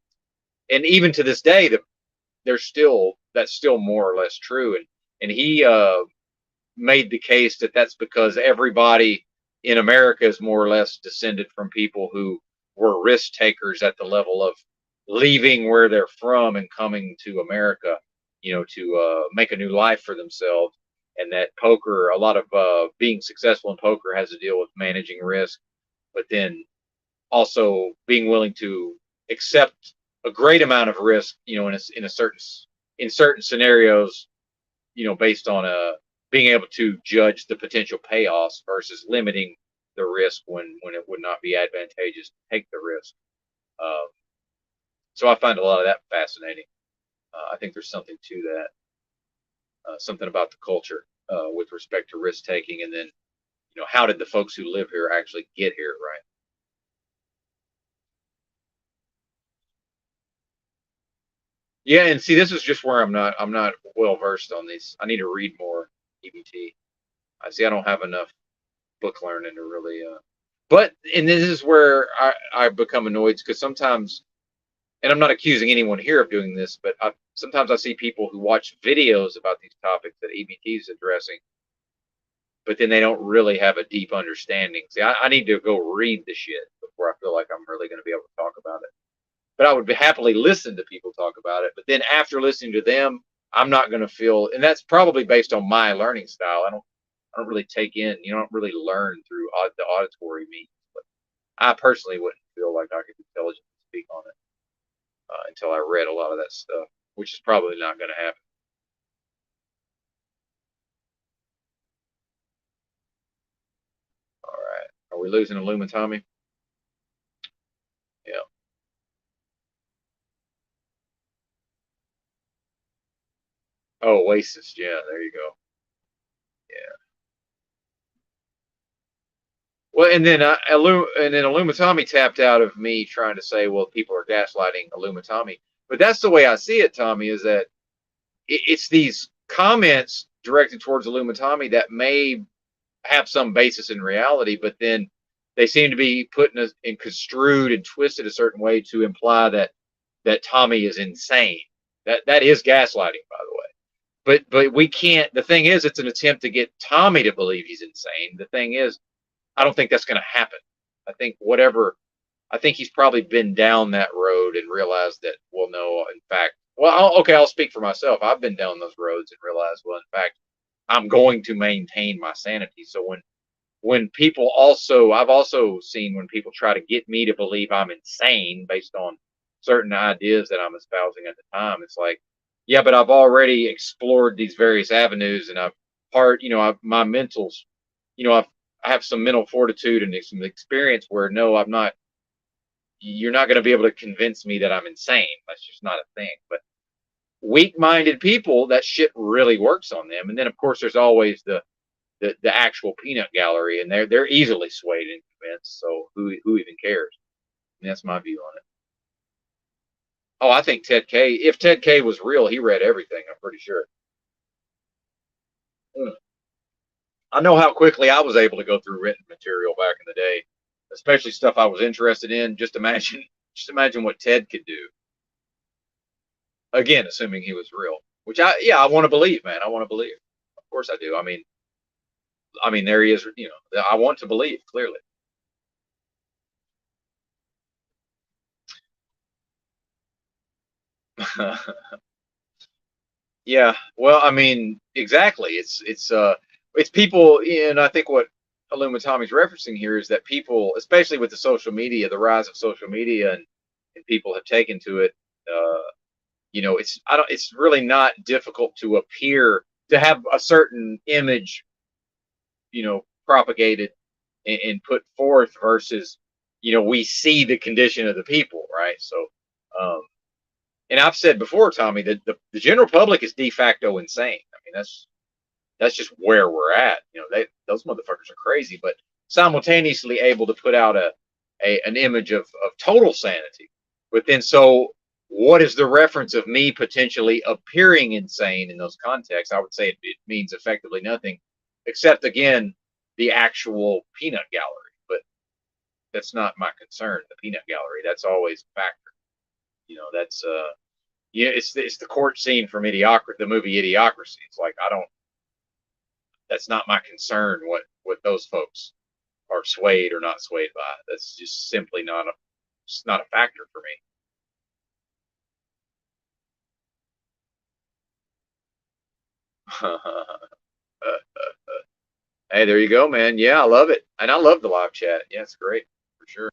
And even to this day, that's still more or less true. And he made the case that that's because everybody in America is more or less descended from people who were risk takers at the level of leaving where they're from and coming to America, to make a new life for themselves. And that poker, a lot of being successful in poker has to deal with managing risk, but then also being willing to accept a great amount of risk, in certain scenarios, based on being able to judge the potential payoffs versus limiting the risk when it would not be advantageous to take the risk. So I find a lot of that fascinating. I think there's something to that, something about the culture with respect to risk taking, and then how did the folks who live here actually get here, right? Yeah, and see, this is just where I'm not well versed on these. I need to read more EBT. I see I don't have enough book learning to really. But and this is where I become annoyed because sometimes, and I'm not accusing anyone here of doing this, but sometimes I see people who watch videos about these topics that EBT is addressing, but then they don't really have a deep understanding. See, I need to go read the shit before I feel like I'm really going to be able to talk about it. But I would happily listen to people talk about it. But then after listening to them, I'm not going to feel, and that's probably based on my learning style. I don't really take in, you don't really learn through the auditory means. But I personally wouldn't feel like I could intelligently speak on it until I read a lot of that stuff, which is probably not going to happen. All right. Are we losing Illumitami? Yeah. Oh, Oasis. Yeah, there you go. Yeah. Well, and then Illumitami tapped out of me trying to say, well, people are gaslighting Illumitami. But that's the way I see it, Tommy, is that it's these comments directed towards Illumitami that may have some basis in reality, but then they seem to be put in construed and twisted a certain way to imply that Tommy is insane. That is gaslighting, by the way. But we can't. The thing is, it's an attempt to get Tommy to believe he's insane. The thing is, I don't think that's going to happen. I think he's probably been down that road and realized that, well, no, in fact, Well, okay, I'll speak for myself. I've been down those roads and realized, well, in fact, I'm going to maintain my sanity. So when people also, I've also seen when people try to get me to believe I'm insane based on certain ideas that I'm espousing at the time, it's like, yeah, but I've already explored these various avenues, and my mentals, I have some mental fortitude and some experience where no, I'm not. You're not going to be able to convince me that I'm insane. That's just not a thing. But weak-minded people, that shit really works on them. And then, of course, there's always the actual peanut gallery, and they're easily swayed and convinced. So who even cares? And that's my view on it. Oh, I think Ted K. If Ted K. was real, he read everything. I'm pretty sure. Hmm. I know how quickly I was able to go through written material back in the day, especially stuff I was interested in. Just imagine what Ted could do. Again, assuming he was real, which I want to believe, man. I want to believe. Of course I do. I mean, there he is. I want to believe clearly. Yeah. Well, I mean, exactly. It's people, and I think what Illuma Tommy's referencing here is that people, especially with the social media, the rise of social media, and people have taken to it. Uh, it's really not difficult to appear to have a certain image, propagated and put forth versus, we see the condition of the people, right? So, um, and I've said before, Tommy, that the general public is de facto insane. I mean, that's just where we're at. Those motherfuckers are crazy, but simultaneously able to put out an image of total sanity. But then, so what is the reference of me potentially appearing insane in those contexts? I would say it means effectively nothing, except again the actual peanut gallery. But that's not my concern. The peanut gallery, that's always a factor. That's yeah, it's the court scene from Idiocracy, the movie Idiocracy. It's like I don't. That's not my concern. What those folks are swayed or not swayed by. That's just simply it's not a factor for me. Hey, there you go, man. Yeah, I love it, and I love the live chat. Yeah, it's great for sure.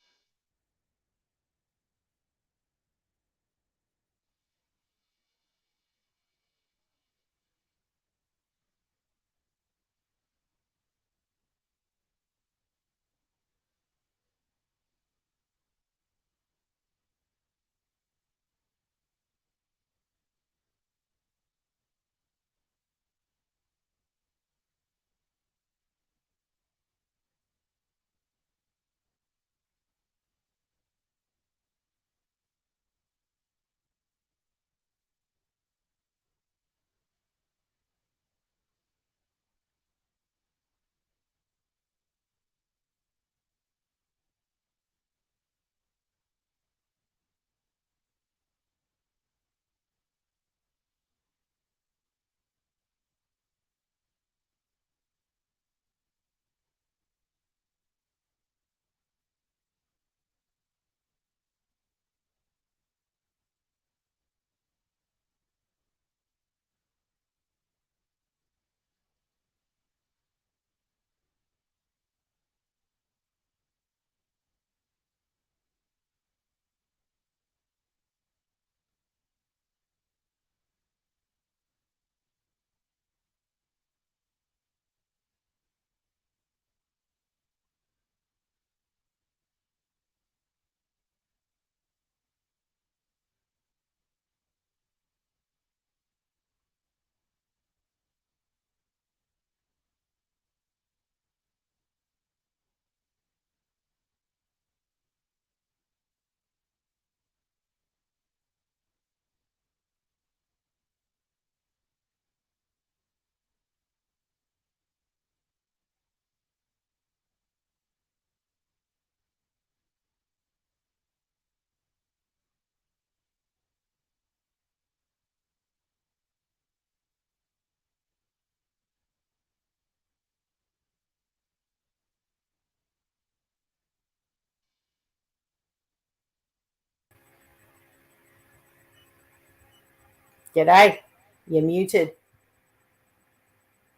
G'day. You're muted.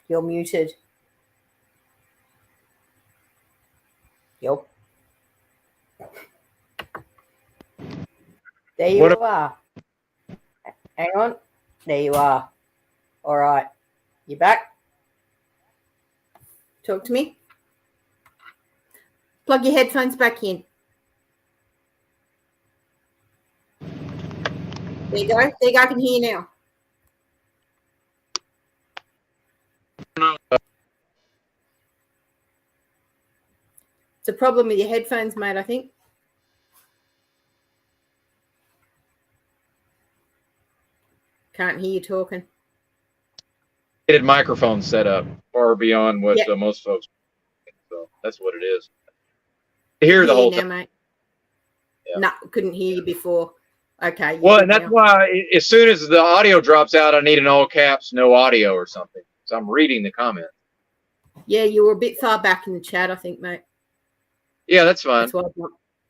You're muted. Yep. There you are. Hang on. There you are. All right. You back? Talk to me. Plug your headphones back in. There you go. There you go. I can hear you now. It's a problem with your headphones, mate, I think. Can't hear you talking. Microphone setup far beyond what most folks. So that's what it is. I hear the whole time, mate. Yeah. No, couldn't hear you before. Okay. Well, and that's why as soon as the audio drops out, I need an all caps, no audio or something. So I'm reading the comments. Yeah, you were a bit far back in the chat, I think, mate. Yeah, that's fine.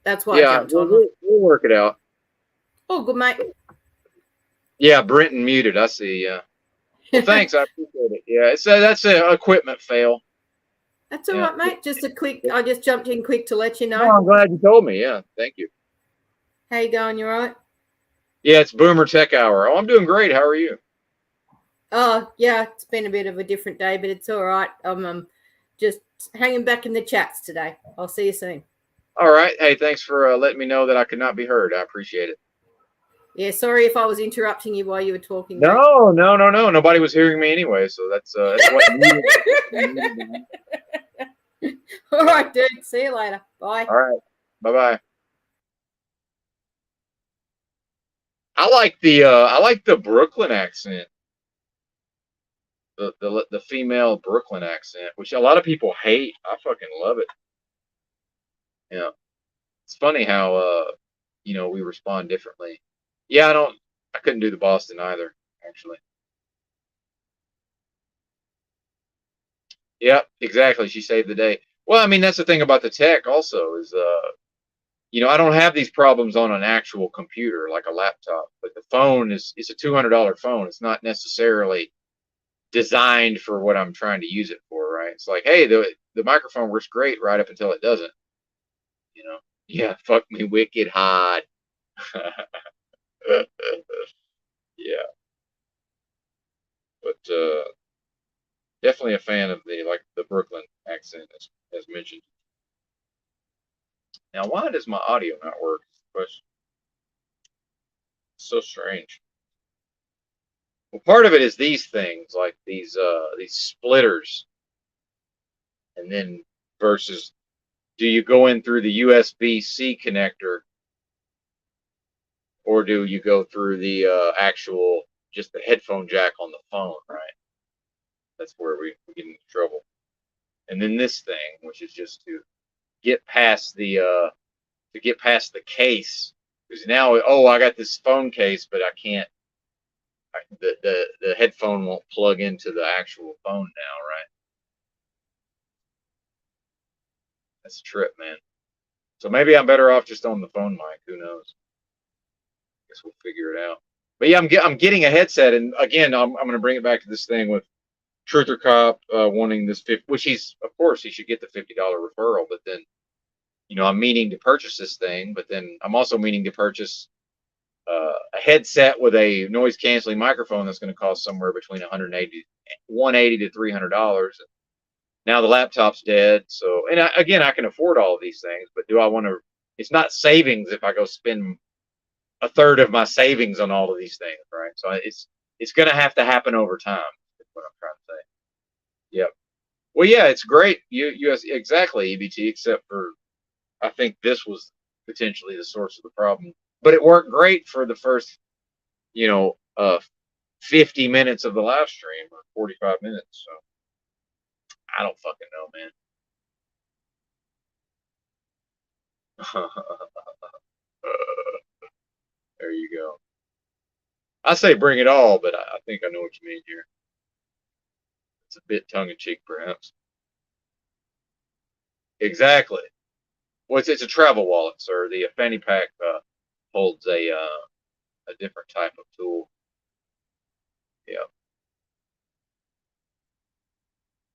That's why I jumped on. We'll work it out. Oh, good, mate. Yeah, Brenton muted. I see. Yeah. Well, thanks. I appreciate it. Yeah, that's an equipment fail. That's all right, mate. Just a quick. I just jumped in quick to let you know. Oh, I'm glad you told me. Yeah, thank you. How you going? You all right? Yeah, it's Boomer Tech Hour. Oh, I'm doing great. How are you? Oh, yeah, it's been a bit of a different day, but it's all right. I'm just hanging back in the chats today. I'll see you soon. All right. Hey, thanks for letting me know that I could not be heard. I appreciate it. Yeah, sorry if I was interrupting you while you were talking. No. Nobody was hearing me anyway, so that's what. All right, dude. See you later. Bye. All right. Bye-bye. I like the Brooklyn accent. The female Brooklyn accent, which a lot of people hate. I fucking love it. Yeah. It's funny how we respond differently. Yeah, I couldn't do the Boston either, actually. Yeah, exactly. She saved the day. Well, I mean, that's the thing about the tech also is I don't have these problems on an actual computer like a laptop, but the phone is a $200 phone. It's not necessarily designed for what I'm trying to use it for, right? It's like, hey, the microphone works great right up until it doesn't. Yeah, fuck me wicked hard. Yeah. But definitely a fan of the Brooklyn accent as mentioned. Now, why does my audio not work? Is the question. It's so strange. Well, part of it is these things, like these splitters, and then versus, do you go in through the USB-C connector, or do you go through the actual just the headphone jack on the phone, right? That's where we get into trouble. And then this thing, which is just to get past the case, because now I got this phone case, but I can't. The headphone won't plug into the actual phone now, right? That's a trip, man. So maybe I'm better off just on the phone mic. Who knows? Guess we'll figure it out. But yeah, I'm getting a headset, and again, I'm going to bring it back to this thing with Truther Cop wanting this which he should get the $50 referral. But then, I'm meaning to purchase this thing, but then I'm also meaning to purchase a headset with a noise canceling microphone that's going to cost somewhere between $180 to $300. Now the laptop's dead, so I can afford all of these things, but do I want to? It's not savings if I go spend a third of my savings on all of these things, right? So it's going to have to happen over time. That's what I'm trying to say. Yep. Well, yeah, it's great. Exactly, EBT, except for I think this was potentially the source of the problem. But it worked great for the first, 50 minutes of the live stream, or 45 minutes. So I don't fucking know, man. There you go. I say bring it all, but I think I know what you mean here. It's a bit tongue-in-cheek, perhaps. Exactly. Well, it's a travel wallet, sir. The fanny pack holds a different type of tool. Yeah.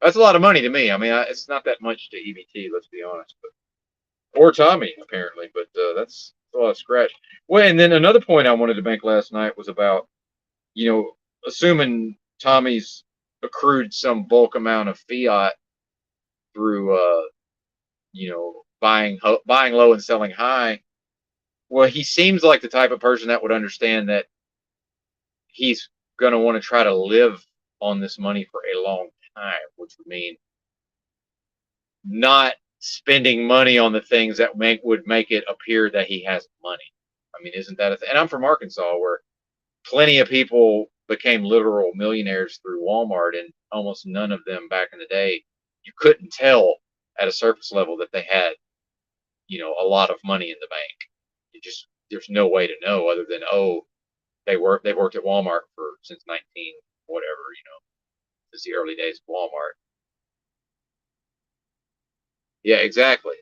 That's a lot of money to me. I mean, it's not that much to EBT, let's be honest. But, or Tommy, apparently. But that's a lot of scratch. Well, and then another point I wanted to make last night was about, assuming Tommy's accrued some bulk amount of fiat through, buying low and selling high. Well, he seems like the type of person that would understand that he's going to want to try to live on this money for a long time, which would mean not spending money on the things that would make it appear that he has money. I mean, isn't that a thing? And I'm from Arkansas, where plenty of people became literal millionaires through Walmart, and almost none of them back in the day, you couldn't tell at a surface level that they had, a lot of money in the bank. There's no way to know other than, they've worked at Walmart since 19 whatever, since the early days of Walmart. Yeah, exactly.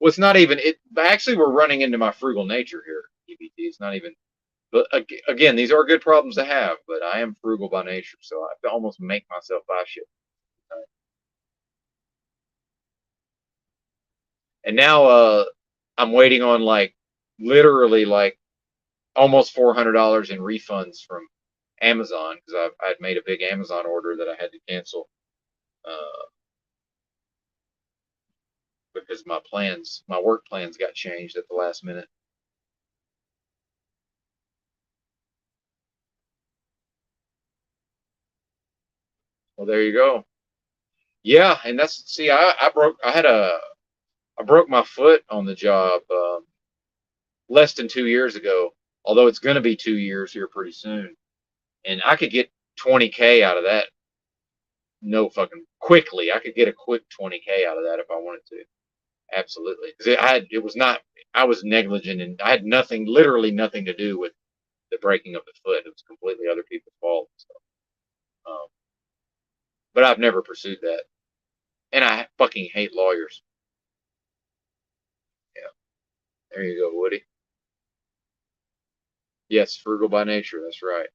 Well, it's not even it. Actually, we're running into my frugal nature here. EBT. It's not even. But again, these are good problems to have. But I am frugal by nature, so I have to almost make myself buy shit. And now, I'm waiting on literally almost $400 in refunds from Amazon, because I had made a big Amazon order that I had to cancel because my work plans got changed at the last minute. Well, there you go. Yeah, and I broke my foot on the job less than 2 years ago. Although it's going to be 2 years here pretty soon, and I could get 20K out of that. No fucking quickly. I could get a quick 20K out of that if I wanted to. Absolutely, because I was negligent, and I had literally nothing to do with the breaking of the foot. It was completely other people's fault. So, but I've never pursued that, and I fucking hate lawyers. Yeah, there you go, Woody. Yes, frugal by nature. That's right.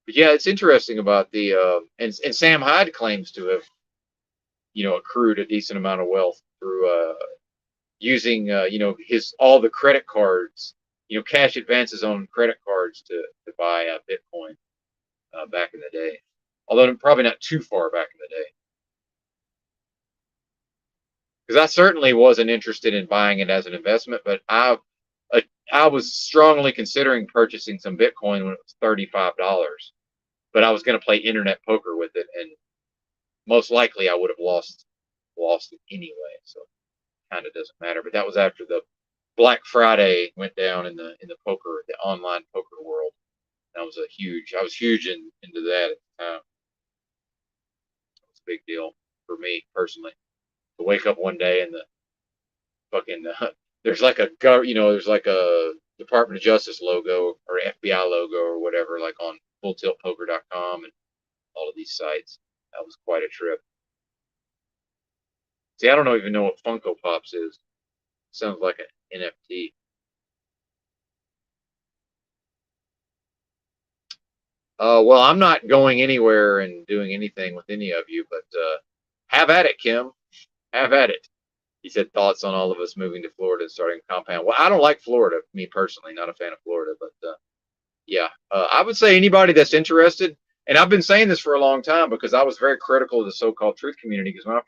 But yeah, it's interesting about the and Sam Hyde claims to have accrued a decent amount of wealth through using his all the credit cards, cash advances on credit cards to buy Bitcoin back in the day. Although probably not too far back in the day, because I certainly wasn't interested in buying it as an investment, but I was strongly considering purchasing some Bitcoin when it was $35, but I was going to play internet poker with it, and most likely I would have lost it anyway. So kind of doesn't matter. But that was after the Black Friday went down in the online poker world. I was huge into that at the time. It was a big deal for me personally to wake up one day and the fucking there's like a Department of Justice logo or FBI logo or whatever, like on fulltiltpoker.com and all of these sites. That was quite a trip. See, I don't even know what Funko Pops is. Sounds like an NFT. Well, I'm not going anywhere and doing anything with any of you, but have at it, Kim. Have at it. He said thoughts on all of us moving to Florida and starting a compound. Well, I don't like Florida, me personally, not a fan of Florida, but yeah, I would say anybody that's interested, and I've been saying this for a long time because I was very critical of the so-called truth community, because when I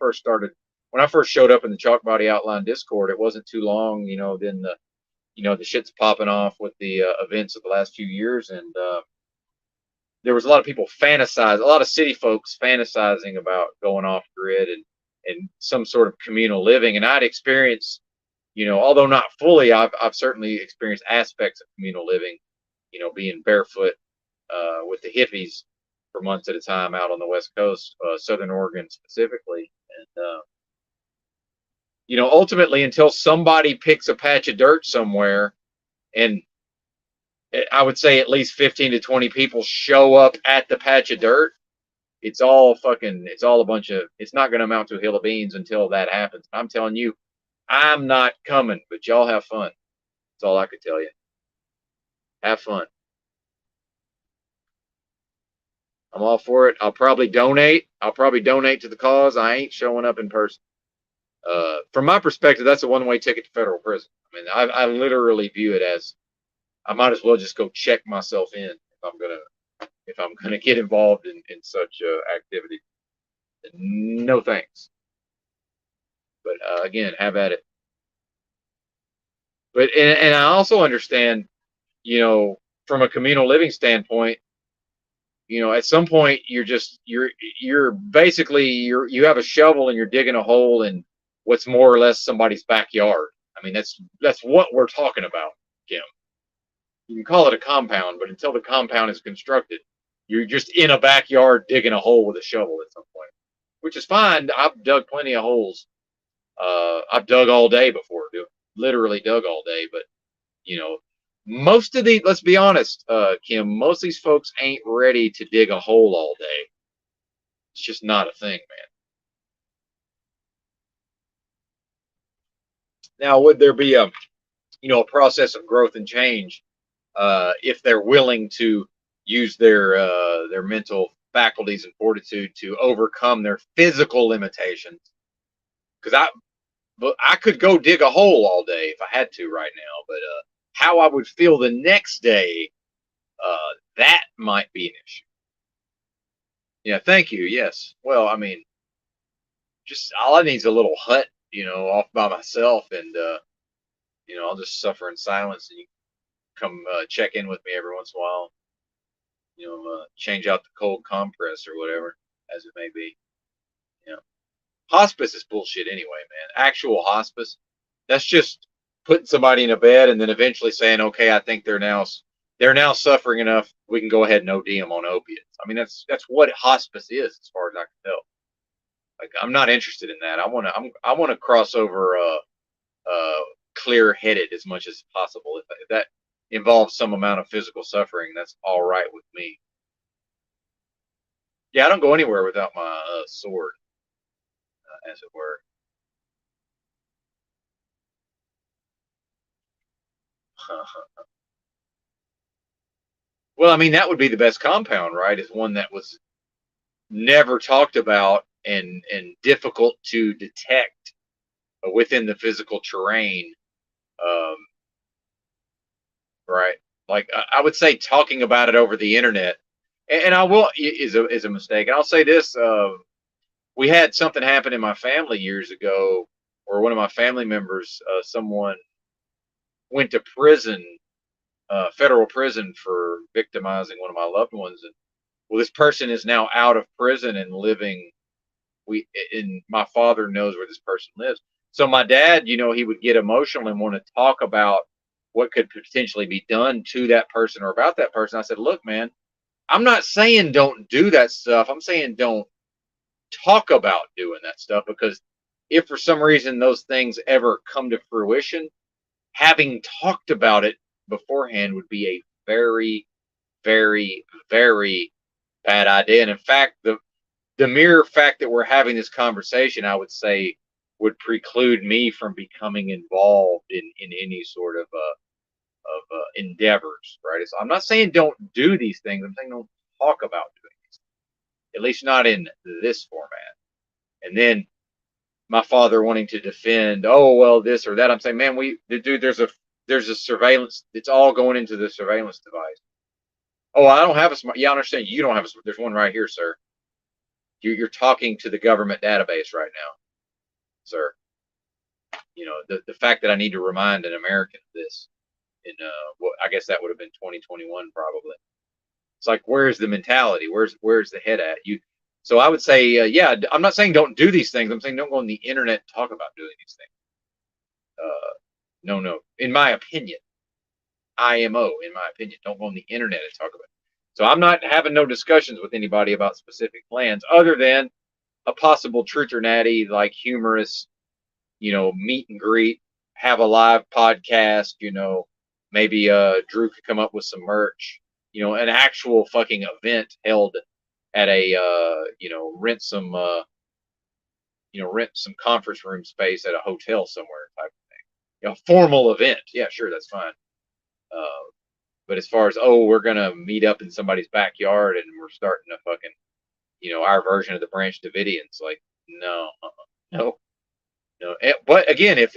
first showed up in the Chalk Body Outline Discord, it wasn't too long, then the shit's popping off with the events of the last few years, and there was a lot of people a lot of city folks fantasizing about going off grid and some sort of communal living. And I'd experienced, although not fully, I've certainly experienced aspects of communal living, being barefoot with the hippies for months at a time out on the West Coast, Southern Oregon specifically. And, ultimately, until somebody picks a patch of dirt somewhere, and I would say at least 15 to 20 people show up at the patch of dirt, it's all a bunch of, it's not going to amount to a hill of beans until that happens. I'm telling you, I'm not coming, but y'all have fun. That's all I could tell you. Have fun. I'm all for it. I'll probably donate. I'll probably donate to the cause. I ain't showing up in person. From my perspective, that's a one-way ticket to federal prison. I mean, literally view it as I might as well just go check myself in if I'm gonna get involved in such activity. No thanks. But again, have at it. But and I also understand, from a communal living standpoint, at some point you're basically you have a shovel and you're digging a hole in what's more or less somebody's backyard. I mean, that's what we're talking about, Kim. You can call it a compound, but until the compound is constructed, you're just in a backyard digging a hole with a shovel at some point, which is fine. I've dug plenty of holes. I've dug all day before, literally dug all day, but most of the, let's be honest, Kim, most of these folks ain't ready to dig a hole all day. It's just not a thing, man. Now, would there be a process of growth and change if they're willing to use their mental faculties and fortitude to overcome their physical limitations? Because I could go dig a hole all day if I had to right now, but how I would feel the next day, that might be an issue. Yeah, thank you. Yes. Well, I mean, just all I need is a little hut, off by myself, and I'll just suffer in silence, and you come check in with me every once in a while. Change out the cold compress or whatever, as it may be. Hospice is bullshit anyway, man. Actual hospice, that's just putting somebody in a bed and then eventually saying, okay, I think they're now suffering enough. We can go ahead and OD them on opiates. I mean, that's what hospice is, as far as I can tell. Like, I'm not interested in that. I want to cross over clear-headed as much as possible. If that involves some amount of physical suffering, that's all right with me. Yeah, I don't go anywhere without my sword, as it were. Well, I mean, that would be the best compound, right? Is one that was never talked about and difficult to detect within the physical terrain, right? Like, I would say talking about it over the internet, and I will, is a mistake. And I'll say this: we had something happen in my family years ago, where one of my family members, someone went to prison, federal prison, for victimizing one of my loved ones, and well, this person is now out of prison and living. My father knows where this person lives. So my dad, he would get emotional and want to talk about what could potentially be done to that person or about that person. I said, look, man, I'm not saying don't do that stuff. I'm saying don't talk about doing that stuff, because if for some reason those things ever come to fruition, having talked about it beforehand would be a very, very, very bad idea. And in fact, the mere fact that we're having this conversation, I would say, would preclude me from becoming involved in any sort of endeavors, right? So I'm not saying don't do these things. I'm saying don't talk about doing these, at least not in this format. And then my father wanting to defend, oh well, this or that. I'm saying, man, dude, there's a surveillance. It's all going into the surveillance device. Oh, I don't have a smart. Yeah, I understand. You don't have a smart. There's one right here, sir. You're talking to the government database right now, sir. The fact that I need to remind an American of this in I guess that would have been 2021 probably. It's like, where's the mentality? Where's the head at? So I would say, yeah, I'm not saying don't do these things. I'm saying don't go on the internet and talk about doing these things. No. In my opinion, IMO. In my opinion, don't go on the internet and talk about it. So I'm not having no discussions with anybody about specific plans, other than a possible truth or natty, like humorous, meet and greet, have a live podcast, maybe Drew could come up with some merch, an actual fucking event held at a rent some conference room space at a hotel somewhere type of thing. Formal event. Yeah, sure, that's fine. But as far as, oh, we're gonna meet up in somebody's backyard and we're starting a fucking, our version of the Branch Davidians, like, no, no, no. But again, if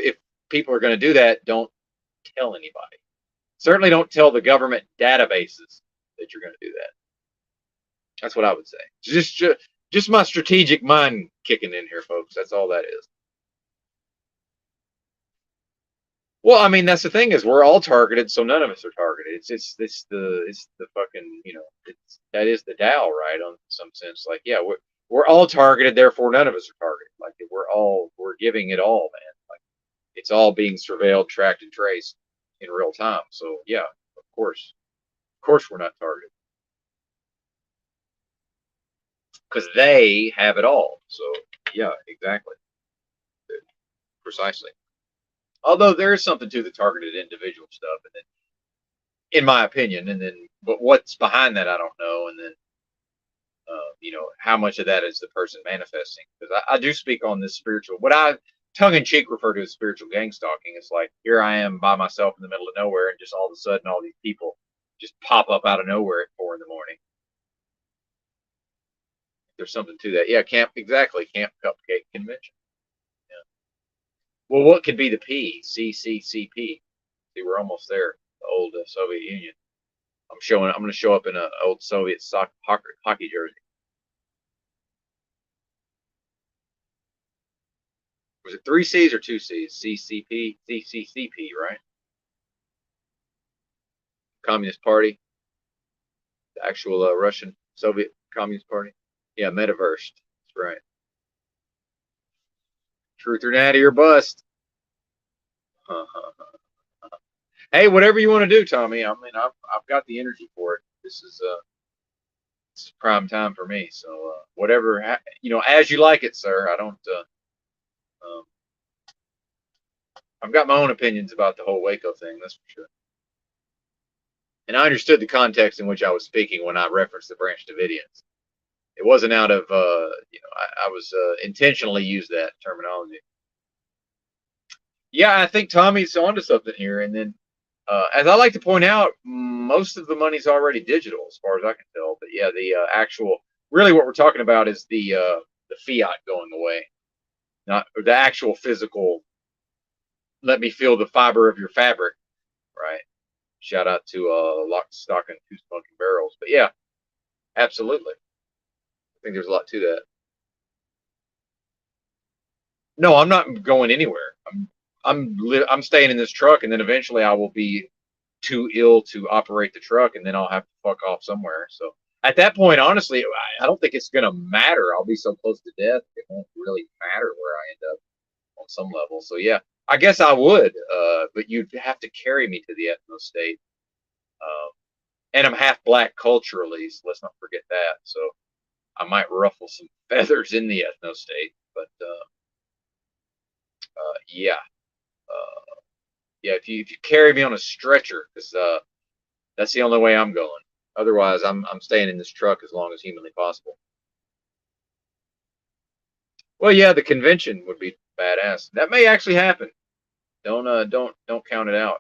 people are gonna do that, don't tell anybody. Certainly don't tell the government databases that you're gonna do that. That's what I would say. Just my strategic mind kicking in here, folks. That's all that is. Well, I mean, that's the thing, is we're all targeted, so none of us are targeted. It's the fucking, that is the Tao, right? On some sense, like, yeah, we're all targeted, therefore none of us are targeted. Like, we're giving it all, man. Like, it's all being surveilled, tracked, and traced in real time. So yeah, of course we're not targeted, because they have it all. So yeah, exactly, precisely. Although there is something to the targeted individual stuff, and then, in my opinion, but what's behind that, I don't know. And then, how much of that is the person manifesting? Because I do speak on this spiritual, what I tongue in cheek refer to as spiritual gang stalking. It's like, here I am by myself in the middle of nowhere, and just all of a sudden, all these people just pop up out of nowhere at 4 a.m. There's something to that. Yeah, Camp Cupcake Convention. Yeah. Well, what could be the P? CCCP. See, we're almost there. The old Soviet Union. I'm going to show up in an old Soviet hockey jersey. Was it 3 C's or 2 C's? CCP, right? Communist Party, the actual Russian Soviet Communist Party. Yeah, metaversed. That's right. Truth or natty or bust. Hey, whatever you want to do, Tommy. I mean, I've got the energy for it. This is prime time for me. So whatever, as you like it, sir. I don't. I've got my own opinions about the whole Waco thing. That's for sure. And I understood the context in which I was speaking when I referenced the Branch Davidians. It wasn't out of, I was intentionally used that terminology. Yeah, I think Tommy's onto something here. And then, as I like to point out, most of the money's already digital, as far as I can tell. But yeah, the actual, really, what we're talking about is the fiat going away, not the actual physical. Let me feel the fiber of your fabric, right? Shout out to Lock, Stock, and Two Smoking Barrels. But yeah, absolutely. I think there's a lot to that. No, I'm not going anywhere. I'm staying in this truck, and then eventually I will be too ill to operate the truck, and then I'll have to fuck off somewhere. So at that point, honestly, I don't think it's gonna matter. I'll be so close to death, it won't really matter where I end up on some level. So yeah, I guess I would, but you'd have to carry me to the ethno state. And I'm half black culturally, so let's not forget that. So I might ruffle some feathers in the ethno state, but yeah, yeah. If you carry me on a stretcher, because that's the only way I'm going. Otherwise, I'm staying in this truck as long as humanly possible. Well, yeah, the convention would be badass. That may actually happen. Don't count it out.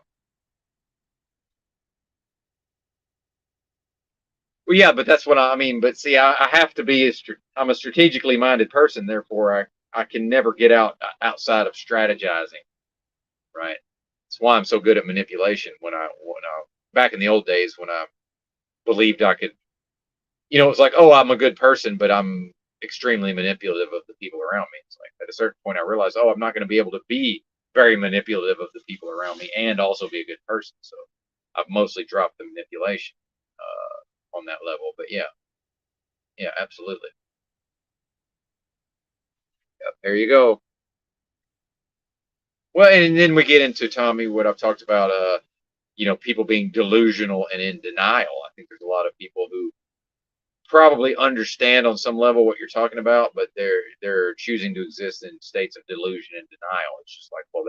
Well, yeah, but that's what I mean. But see, I have to be I'm a strategically minded person. Therefore, I can never get outside of strategizing. Right. That's why I'm so good at manipulation. When I back in the old days when I believed I could, it's like, oh, I'm a good person, but I'm extremely manipulative of the people around me. It's like at a certain point I realized, oh, I'm not going to be able to be very manipulative of the people around me and also be a good person. So I've mostly dropped the manipulation on that level. But yeah, absolutely. Yep, there you go. Well, and then we get into, Tommy, what I've talked about, people being delusional and in denial. I think there's a lot of people who probably understand on some level what you're talking about, but they're choosing to exist in states of delusion and denial. It's just like, well,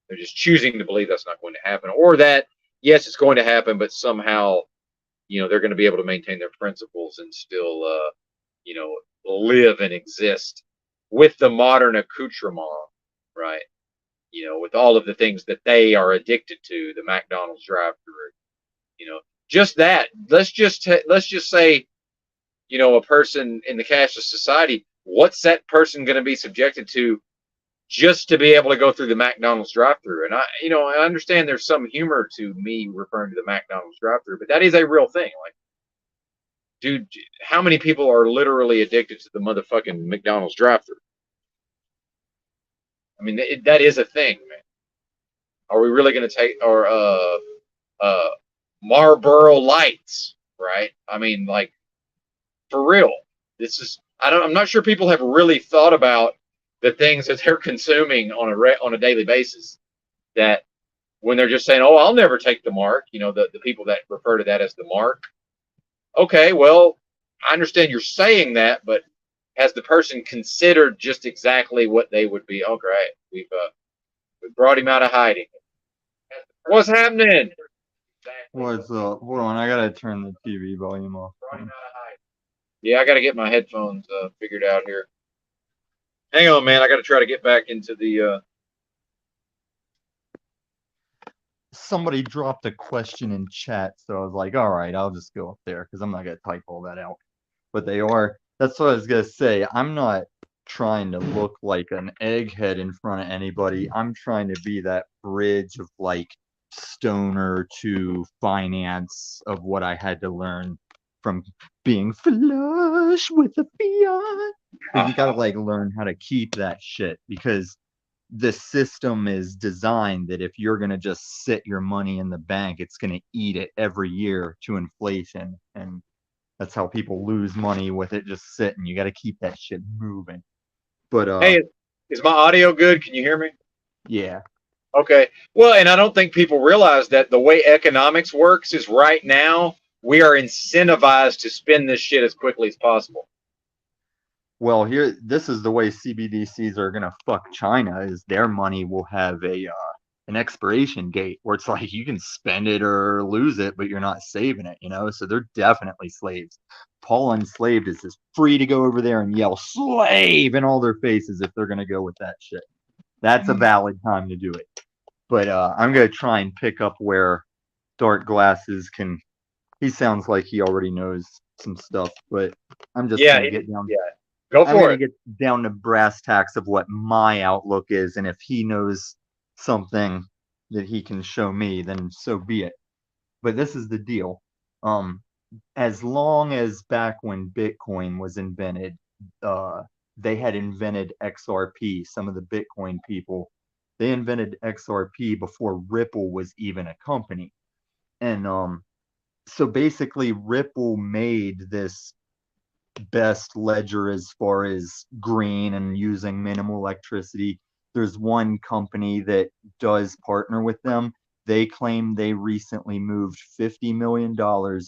they're just choosing to believe that's not going to happen, or that yes, it's going to happen, but somehow, they're going to be able to maintain their principles and still, live and exist with the modern accoutrement, right? With all of the things that they are addicted to, the McDonald's drive-through, You know, just that. Let's just say, you know, a person in the cashless society, what's that person going to be subjected to just to be able to go through the McDonald's drive-through? And I understand there's some humor to me referring to the McDonald's drive-through, but that is a real thing. Like, dude, how many people are literally addicted to the motherfucking McDonald's drive-through? I mean, that is a thing, man. Are we really going to take our Marlboro Lights, right? I mean, like, for real. I'm not sure people have really thought about the things that they're consuming on a daily basis. That when they're just saying, "Oh, I'll never take the mark," you know, the people that refer to that as the mark. Okay, well, I understand you're saying that, but has the person considered just exactly what they would be? Oh, great, we brought him out of hiding. What's happening? What's up? Hold on, I gotta turn the TV volume off. Yeah, I got to get my headphones figured out here. Hang on, man. I got to try to get back into the. Somebody dropped a question in chat, so I was like, all right, I'll just go up there because I'm not gonna type all that out. But they are. That's what I was gonna say. I'm not trying to look like an egghead in front of anybody. I'm trying to be that bridge of like stoner to finance of what I had to learn from being flush with the fiat. Because you gotta like learn how to keep that shit because the system is designed that if you're gonna just sit your money in the bank, it's gonna eat it every year to inflation. And that's how people lose money with it just sitting. You gotta keep that shit moving. But Hey, is my audio good? Can you hear me? yeah. Okay. Well, and I don't think people realize that the way economics works is right now we are incentivized to spend this shit as quickly as possible. Well, here, this is the way CBDCs are gonna fuck China. Is their money will have an expiration date where it's like you can spend it or lose it, but you're not saving it. You know, so they're definitely slaves. Paul Unslaved is just free to go over there and yell "slave" in all their faces if they're gonna go with that shit. That's a valid time to do it. But I'm gonna try and pick up where Dark Glasses can. He sounds like he already knows some stuff, but I'm just gonna get down. Yeah, go I'm for gonna it. get down to brass tacks of what my outlook is, and if he knows something that he can show me, then so be it. But this is the deal. Um, as long as back when Bitcoin was invented, they had invented XRP. Some of the Bitcoin people, they invented XRP before Ripple was even a company. And so basically Ripple made this best ledger as far as green and using minimal electricity. There's one company that does partner with them. They claim they recently moved $50 million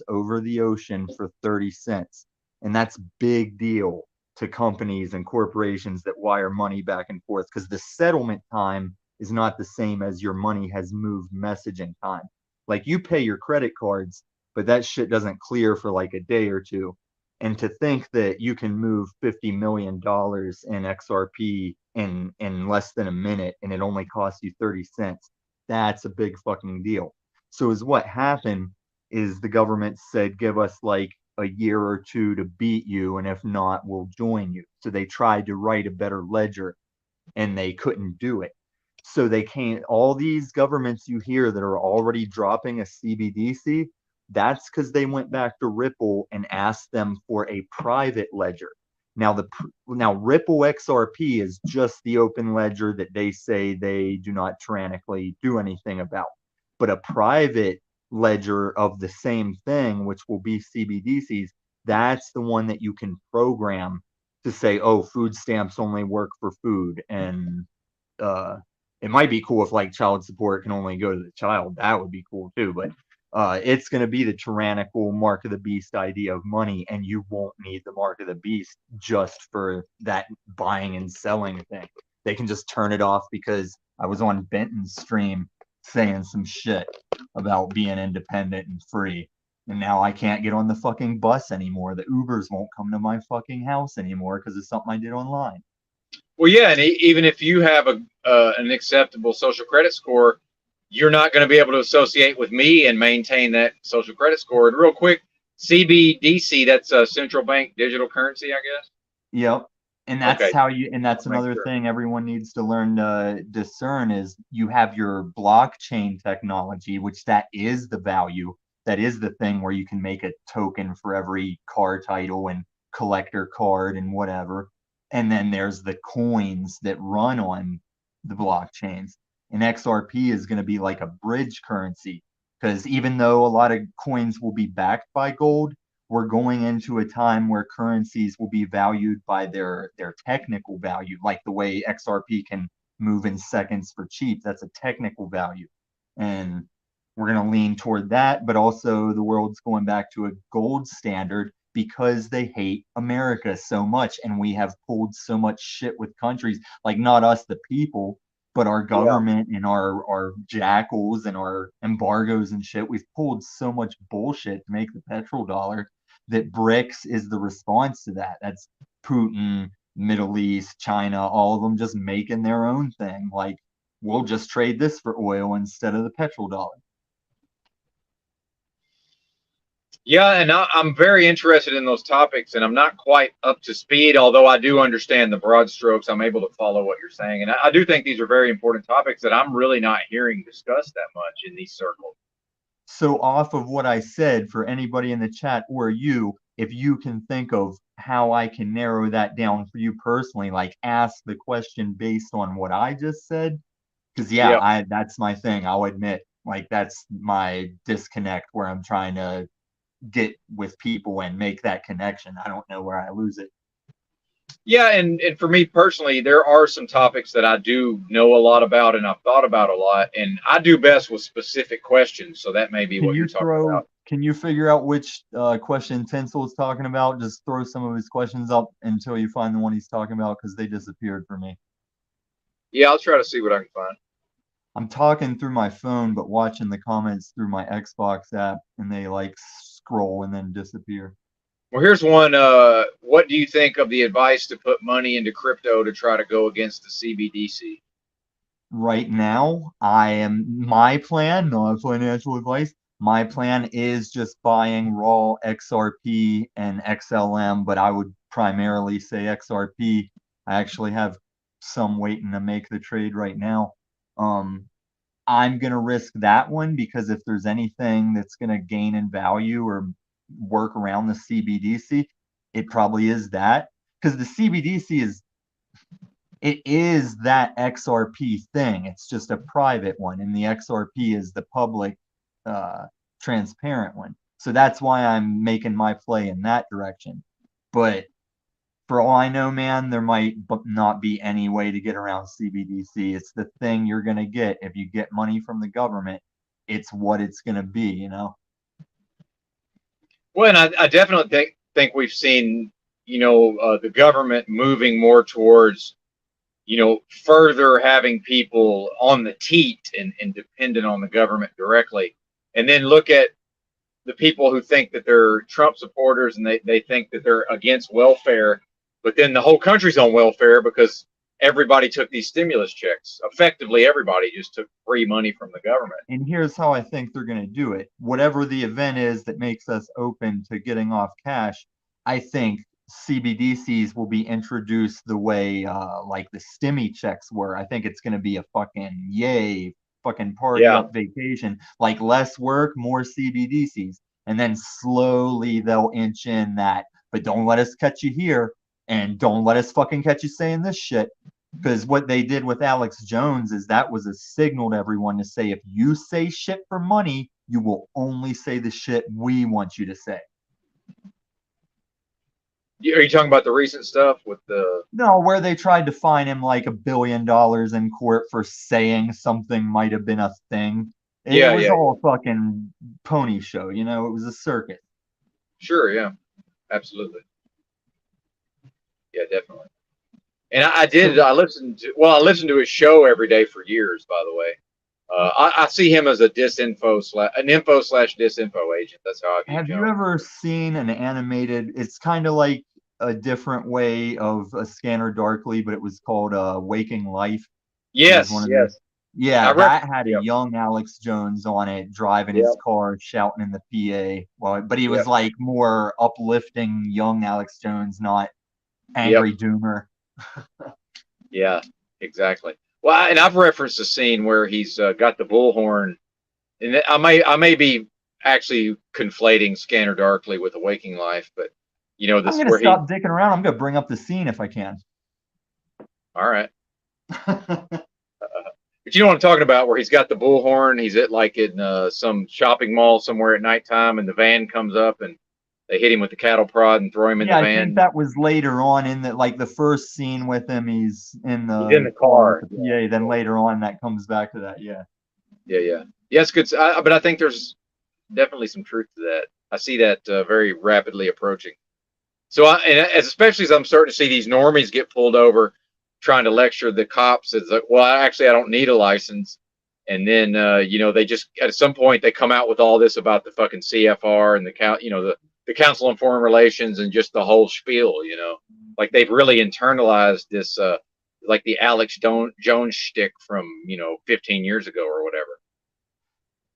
over the ocean for 30 cents. And that's big deal to companies and corporations that wire money back and forth because the settlement time is not the same as your money has moved messaging time. Like you pay your credit cards, but that shit doesn't clear for like a day or two. And to think that you can move $50 million in XRP in less than a minute and it only costs you 30 cents, that's a big fucking deal. So is what happened is the government said, give us like a year or two to beat you, and if not, we'll join you. So they tried to write a better ledger and they couldn't do it. So they can't, all these governments you hear that are already dropping a CBDC, that's because they went back to Ripple and asked them for a private ledger. Now Ripple XRP is just the open ledger that they say they do not tyrannically do anything about. But a private ledger of the same thing, which will be CBDCs, that's the one that you can program to say, oh, food stamps only work for food. And it might be cool if like child support can only go to the child. That would be cool too. But it's going to be the tyrannical mark of the beast idea of money, and you won't need the mark of the beast just for that buying and selling thing. They can just turn it off because I was on Benton's stream saying some shit about being independent and free. And now I can't get on the fucking bus anymore. The Ubers won't come to my fucking house anymore because of something I did online. Well, yeah, and even if you have an acceptable social credit score, you're not going to be able to associate with me and maintain that social credit score. And real quick, CBDC, that's a central bank digital currency, I guess. Yep. And that's Okay. how you, and that's I'll make another sure. thing everyone needs to learn to discern is you have your blockchain technology, which that is the value. That is the thing where you can make a token for every car title and collector card and whatever. And then there's the coins that run on the blockchains. And XRP is going to be like a bridge currency because even though a lot of coins will be backed by gold, we're going into a time where currencies will be valued by their technical value, like the way XRP can move in seconds for cheap. That's a technical value. And we're going to lean toward that, but also the world's going back to a gold standard because they hate America so much. And we have pulled so much shit with countries, like not us, the people, but our government and our jackals and our embargoes and shit. We've pulled so much bullshit to make the petrodollar that BRICS is the response to that. That's Putin, Middle East, China, all of them just making their own thing. Like, we'll just trade this for oil instead of the petrodollar. Yeah, and I'm very interested in those topics, and I'm not quite up to speed, although I do understand the broad strokes. I'm able to follow what you're saying, and I do think these are very important topics that I'm really not hearing discussed that much in these circles. So, off of what I said, for anybody in the chat or you, if you can think of how I can narrow that down for you personally, like ask the question based on what I just said. Because Yep. that's my thing. I'll admit, like that's my disconnect where I'm trying to get with people and make that connection. I don't know where I lose it. Yeah, and for me personally, there are some topics that I do know a lot about and I've thought about a lot, and I do best with specific questions. So that may be what you're talking about. Can you figure out which question Tinsel is talking about? Just throw some of his questions up until you find the one he's talking about because they disappeared for me. Yeah, I'll try to see what I can find. I'm talking through my phone, but watching the comments through my Xbox app, and they like scroll and then disappear. Well, here's one. What do you think of the advice to put money into crypto to try to go against the CBDC? Right now, my plan, not financial advice. My plan is just buying raw XRP and XLM, but I would primarily say XRP. I actually have some waiting to make the trade right now. I'm gonna risk that one because if there's anything that's gonna gain in value or work around the CBDC, it probably is that. Because the CBDC is that XRP thing. It's just a private one, and the XRP is the public, transparent one. So that's why I'm making my play in that direction. But for all I know, man, there might not be any way to get around CBDC. It's the thing you're going to get. If you get money from the government, it's what it's going to be, you know? Well, and I definitely think we've seen, the government moving more towards, further having people on the teat and dependent on the government directly. And then look at the people who think that they're Trump supporters and they think that they're against welfare, but then the whole country's on welfare because everybody took these stimulus checks. Effectively, everybody just took free money from the government. And here's how I think they're going to do it. Whatever the event is that makes us open to getting off cash, I think CBDCs will be introduced the way like the stimmy checks were. I think it's going to be a fucking yay, fucking party up vacation. Like less work, more CBDCs. And then slowly they'll inch in that, but don't let us catch you here. And don't let us fucking catch you saying this shit. Because what they did with Alex Jones is that was a signal to everyone to say, if you say shit for money, you will only say the shit we want you to say. Are you talking about the recent stuff with the? No, where they tried to fine him like $1 billion in court for saying something might have been a thing. It was all a fucking pony show, you know, it was a circus. Sure, yeah, absolutely. Yeah, definitely. And I listened to his show every day for years, by the way. I see him as an info/disinfo agent. That's how I view Have Jones. you ever seen an animated, it's kind of like a different way of a Scanner Darkly, but it was called Waking Life. Yes, yes. Yeah, I ref- that had a Yep. young Alex Jones on it, driving his Yep. car, shouting in the PA. Well, but he was Yep. like more uplifting young Alex Jones, not Yep. angry doomer. Yeah. Exactly. Well, and I've referenced a scene where he's got the bullhorn, and I may be actually conflating Scanner Darkly with A Waking Life, but I'm this gonna where he. stop dicking around. I'm gonna bring up the scene if I can. All right. But you know what I'm talking about, where he's got the bullhorn. He's at like in some shopping mall somewhere at nighttime, and the van comes up, and they hit him with the cattle prod and throw him in the Yeah, I think van. that was later on in the first scene with him. He's in He's in the the car with car. the PA. Then later on, that comes back to that. Yeah. Yeah. Yes, good. But I think there's definitely some truth to that. I see that very rapidly approaching. So, especially as I'm starting to see these normies get pulled over, trying to lecture the cops, it's like, well, actually, I don't need a license. And then, they just at some point they come out with all this about the fucking CFR and the Council on Foreign Relations and just the whole spiel. Like they've really internalized this, like the Alex Jones shtick from 15 years ago or whatever.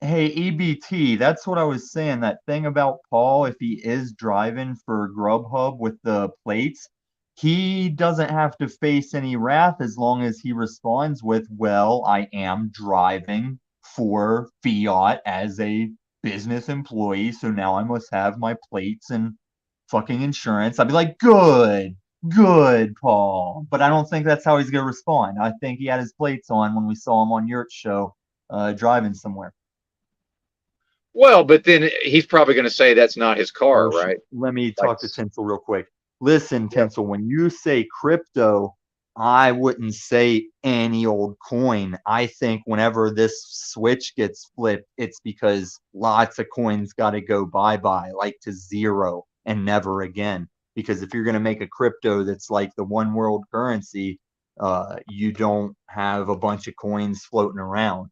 Hey, EBT, that's what I was saying. That thing about Paul, if he is driving for Grubhub with the plates, he doesn't have to face any wrath as long as he responds with, well, I am driving for Fiat as a business employee, so now I must have my plates and fucking insurance. I'd be like, good, Paul. But I don't think that's how he's gonna respond. I think he had his plates on when we saw him on Yurt Show, driving somewhere. Well, but then he's probably going to say that's not his car, Oh, right? let me Like, talk to Tinsel real quick. Listen, yep. Tinsel, when you say crypto, I wouldn't say any old coin. I think whenever this switch gets flipped, it's because lots of coins got to go bye-bye, like to zero and never again. Because if you're going to make a crypto that's like the one world currency, you don't have a bunch of coins floating around.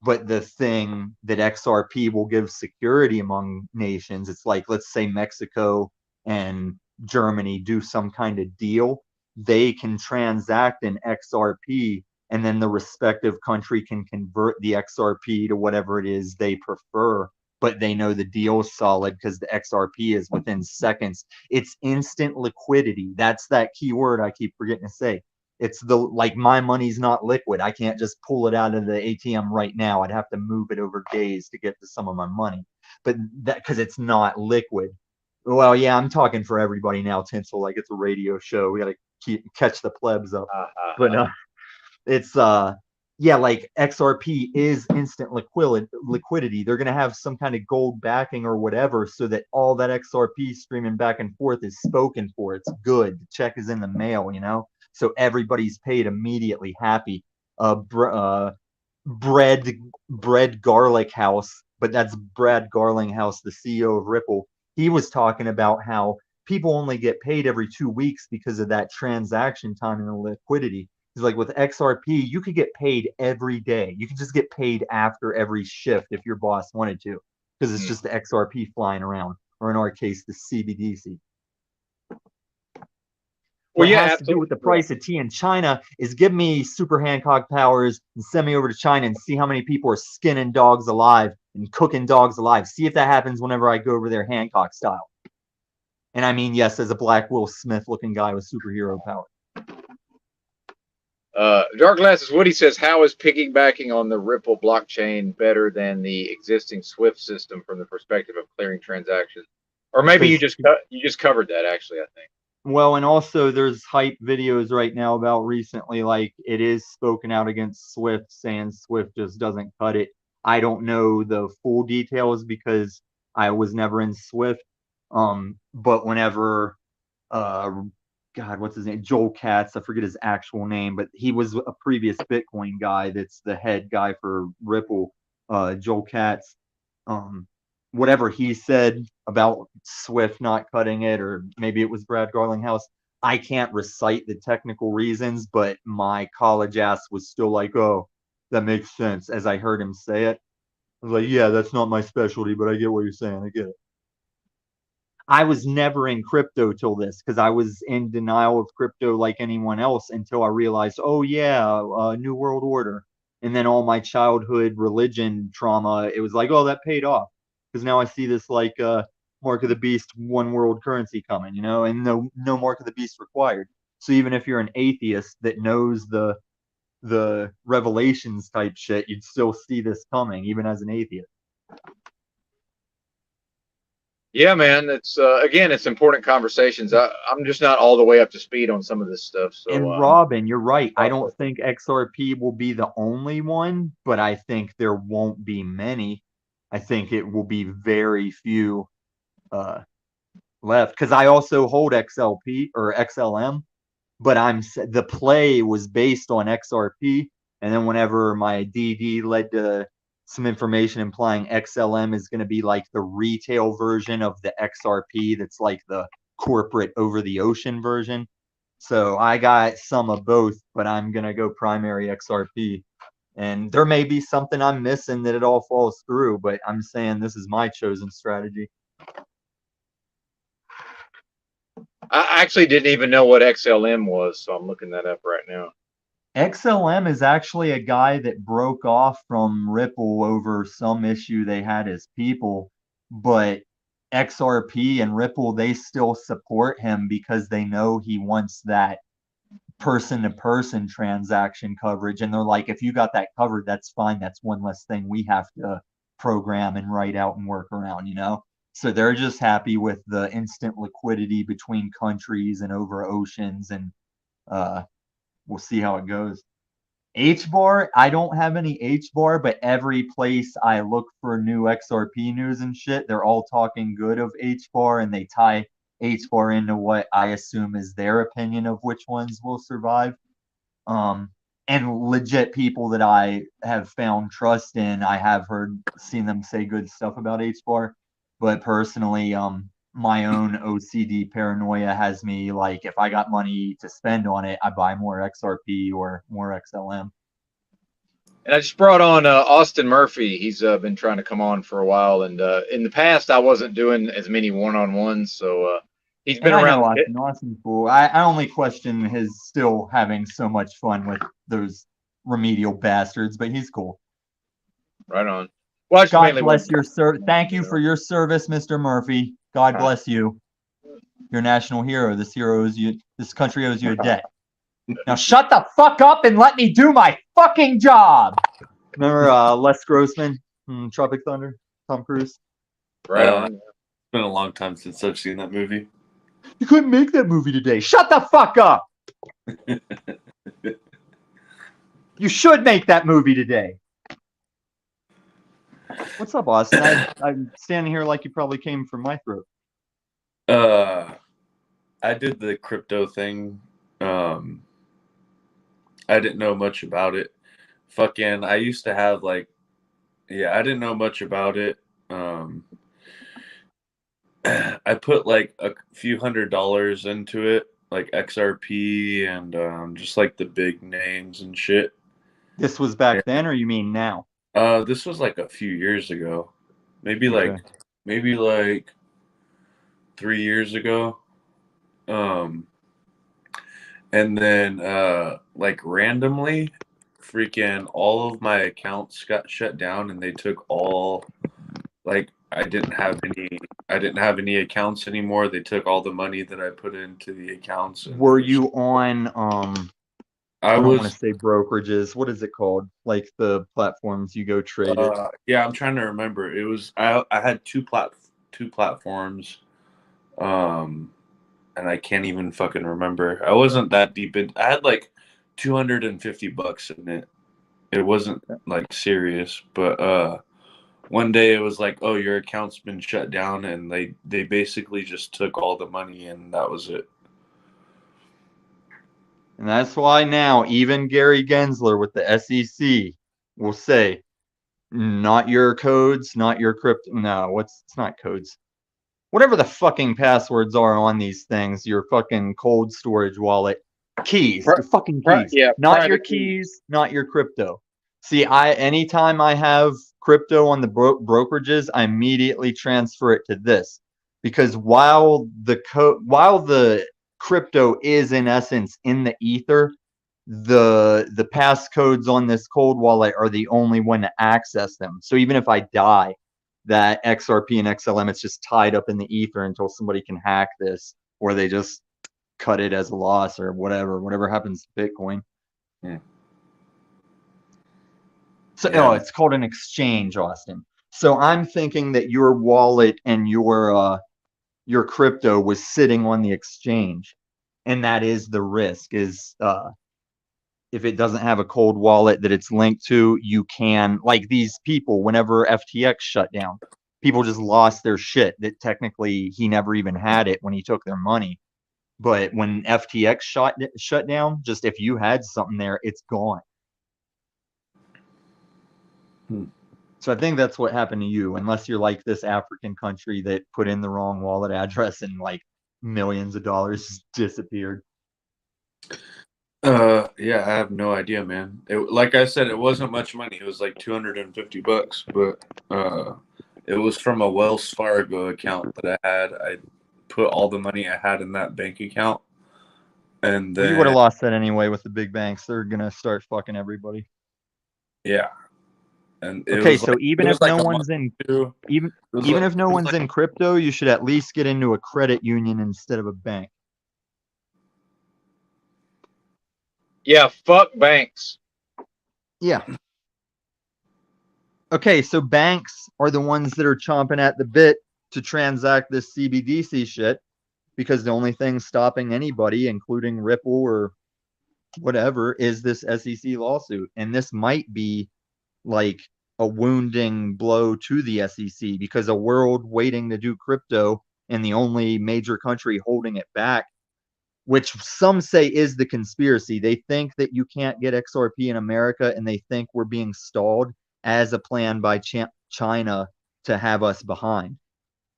But the thing that XRP will give security among nations, it's like, let's say Mexico and Germany do some kind of deal, they can transact in XRP, and then the respective country can convert the XRP to whatever it is they prefer. But they know the deal's solid because the XRP is within seconds. It's instant liquidity. That's that key word I keep forgetting to say. It's like my money's not liquid. I can't just pull it out of the ATM right now. I'd have to move it over days to get to some of my money. But that because it's not liquid. Well, yeah, I'm talking for everybody now, Tinsel. Like it's a radio show. We got to catch the plebs up. But it's yeah, like XRP is instant liquidity. They're gonna have some kind of gold backing or whatever, so that all that XRP streaming back and forth is spoken for. It's good. The check is in the mail. So everybody's paid immediately, happy. Bread Garlic House, but that's Brad Garlinghouse, the CEO of Ripple. He was talking about how people only get paid every 2 weeks because of that transaction time and the liquidity. He's like, with XRP, you could get paid every day. You could just get paid after every shift if your boss wanted to, because it's just the XRP flying around, or in our case, the CBDC. Well, What yeah, has to do with the price of tea in China is give me super Hancock powers and send me over to China and see how many people are skinning dogs alive and cooking dogs alive. See if that happens whenever I go over there Hancock style. And I mean, yes, as a black Will Smith looking guy with superhero power. Dark Glasses Woody says, how is piggybacking on the Ripple blockchain better than the existing Swift system from the perspective of clearing transactions? Or maybe you just covered that, actually, I think. Well, and also there's hype videos right now about recently, like it is spoken out against Swift, saying Swift just doesn't cut it. I don't know the full details because I was never in Swift. But whenever God, what's his name? Joel Katz, I forget his actual name, but he was a previous Bitcoin guy that's the head guy for Ripple, Joel Katz. Whatever he said about Swift not cutting it, or maybe it was Brad Garlinghouse. I can't recite the technical reasons, but my college ass was still like, oh, that makes sense. As I heard him say it, I was like, yeah, that's not my specialty, but I get what you're saying. I get it. I was never in crypto till this because I was in denial of crypto like anyone else until I realized, oh yeah, New World Order. And then all my childhood religion trauma, it was like, oh, that paid off. Because now I see this like Mark of the Beast one world currency coming, and no Mark of the Beast required. So even if you're an atheist that knows the revelations type shit, you'd still see this coming, even as an atheist. Yeah, man. It's again, it's important conversations. I'm just not all the way up to speed on some of this stuff. So, And Robin, you're right. I don't think XRP will be the only one, but I think there won't be many. I think it will be very few left. Because I also hold XLP or XLM, but the play was based on XRP. And then whenever my DD led to some information implying XLM is going to be like the retail version of the XRP, that's like the corporate over the ocean version. So I got some of both, but I'm going to go primary XRP. And there may be something I'm missing that it all falls through, but I'm saying this is my chosen strategy. I actually didn't even know what XLM was, so I'm looking that up right now. XLM is actually a guy that broke off from Ripple over some issue they had as people, but XRP and Ripple, they still support him because they know he wants that person-to-person transaction coverage. And they're like, if you got that covered, that's fine. That's one less thing we have to program and write out and work around, So they're just happy with the instant liquidity between countries and over oceans, and we'll see how it goes. HBAR, I don't have any HBAR, but every place I look for new XRP news and shit, they're all talking good of HBAR, and they tie HBAR into what I assume is their opinion of which ones will survive. And legit people that I have found trust in, I have seen them say good stuff about HBAR, but personally, my own OCD paranoia has me like, if I got money to spend on it, I buy more XRP or more XLM. And I just brought on Austin Murphy. He's been trying to come on for a while, and in the past I wasn't doing as many one-on-ones, so he's been around. Austin's cool. I only question his still having so much fun with those remedial bastards, but he's cool. Right on. Well, God bless your Thank you for your service, Mr. Murphy. God bless you. You're a national hero. This country owes you a debt. Now shut the fuck up and let me do my fucking job. Remember Les Grossman from Tropic Thunder? Tom Cruise? Right on. It's been a long time since I've seen that movie. You couldn't make that movie today. Shut the fuck up. You should make that movie today. What's up, Austin? I'm standing here like you probably came from my throat. I did the crypto thing. I didn't know much about it. I used to have I didn't know much about it. I put like a few $100s into it, like XRP and just like the big names and shit. This was back then, or you mean now? This was like a few years ago. Maybe like 3 years ago. And then like randomly freaking all of my accounts got shut down, and they took all, like, I didn't have any accounts anymore. They took all the money that I put into the accounts. Were you on I don't want to say brokerages. What is it called? Like the platforms you go trade it. Yeah, I'm trying to remember. It was I had two platforms, and I can't even fucking remember. I wasn't that deep in. I had like $250 in it. It wasn't like serious, but one day it was like, oh, your account's been shut down, and they basically just took all the money, and that was it. And that's why now even Gary Gensler with the SEC will say, not your codes, not your crypto. No, it's not codes. Whatever the fucking passwords are on these things, your fucking cold storage wallet, keys, your fucking keys. Not your keys, not your crypto. See, anytime I have crypto on the brokerages, I immediately transfer it to this, because while the crypto is in essence in the ether, the passcodes on this cold wallet are the only one to access them. So even if I die, that XRP and XLM, it's just tied up in the ether until somebody can hack this, or they just cut it as a loss or whatever happens to Bitcoin. Yeah. So Yeah. no, it's called an exchange, Austin. So I'm thinking that your wallet and your crypto was sitting on the exchange, and that is the risk. Is if it doesn't have a cold wallet that it's linked to, you can, like these people, whenever FTX shut down, people just lost their shit that technically he never even had it when he took their money. But when FTX shut down, just if you had something there, it's gone. So I think that's what happened to you, unless you're like this African country that put in the wrong wallet address and like millions of dollars just disappeared. Yeah, I have no idea, man. Like I said, it wasn't much money. It was like $250, but it was from a Wells Fargo account that I had. I put all the money I had in that bank account, and Well, you would have then lost that anyway with the big banks. They're gonna start fucking everybody. yeah, and it Okay, was so like even it if was like no a one's month in or two. even It was even like, if no it was one's like in crypto, you should at least get into a credit union instead of a bank. Yeah, fuck banks. Yeah. Okay, so banks are the ones that are chomping at the bit to transact this CBDC shit, because the only thing stopping anybody, including Ripple or whatever, is this SEC lawsuit. And this might be like a wounding blow to the SEC, because a world waiting to do crypto and the only major country holding it back, which some say is the conspiracy. They think that you can't get XRP in America, and they think we're being stalled as a plan by China to have us behind.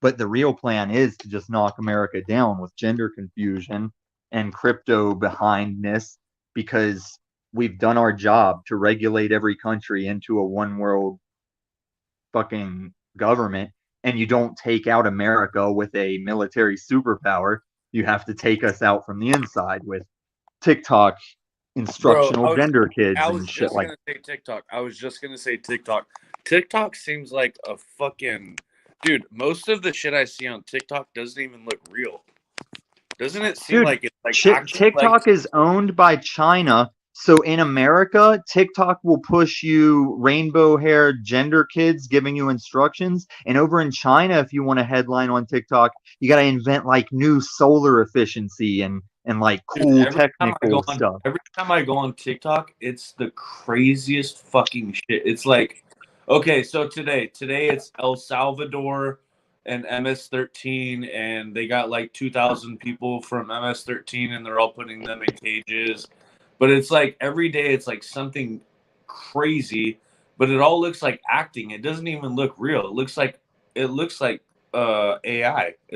But the real plan is to just knock America down with gender confusion and crypto behindness, because we've done our job to regulate every country into a one world fucking government. And you don't take out America with a military superpower. You have to take us out from the inside with TikTok bro. instructional gender kids I was and shit just like gonna say TikTok. I was just gonna say TikTok. TikTok seems like a fucking dude. Most of the shit I see on TikTok doesn't even look real. Doesn't it seem Dude, like it's like actually like TikTok is owned by China. So in America, TikTok will push you rainbow haired gender kids giving you instructions. And over in China, if you want a headline on TikTok, you got to invent like new solar efficiency and like dude, cool technical stuff. every time I go on TikTok, it's the craziest fucking shit. It's like, okay, so today it's El Salvador and MS-13, and they got like 2,000 people from MS-13, and they're all putting them in cages. But it's like every day it's like something crazy, but it all looks like acting. It doesn't even look real. It looks like AI. It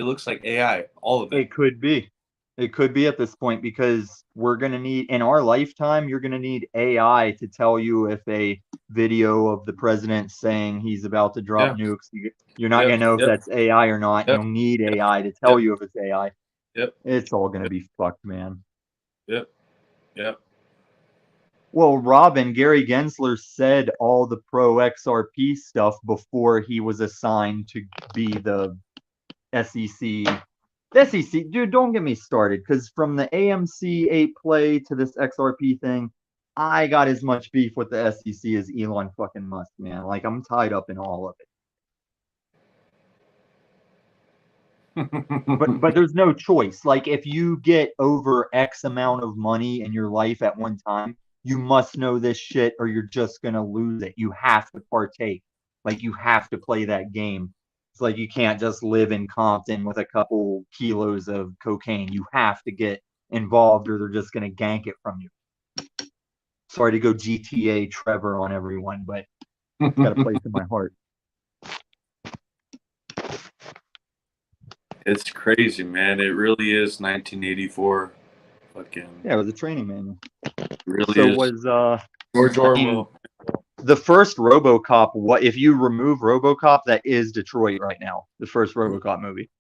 looks like AI, all of it. It could be. It could be at this point, because we're going to need, in our lifetime, you're going to need AI to tell you if a video of the president saying he's about to drop Yeah. nukes, you're not Yep. going to know if Yep. that's AI or not. Yep. You'll need Yep. AI to tell you if it's AI. Yep. It's all going to be fucked, man. Yep. Yep. Well, Robin, Gary Gensler said all the pro XRP stuff before he was assigned to be the SEC. The SEC, dude, don't get me started, because from the AMC 8 play to this XRP thing, I got as much beef with the SEC as Elon fucking Musk, man. Like, I'm tied up in all of it. But there's no choice. Like, if you get over X amount of money in your life at one time, you must know this shit or you're just gonna lose it. You have to partake. Like, you have to play that game. It's like you can't just live in Compton with a couple kilos of cocaine. You have to get involved or they're just gonna gank it from you. Sorry to go GTA Trevor on everyone, but it's got a place in my heart. It's crazy, man. It really is 1984. Fucking Yeah, it was a training manual. really So is. was George I mean, Orwell. the first RoboCop, what if you remove RoboCop, that is Detroit right now, the first RoboCop movie.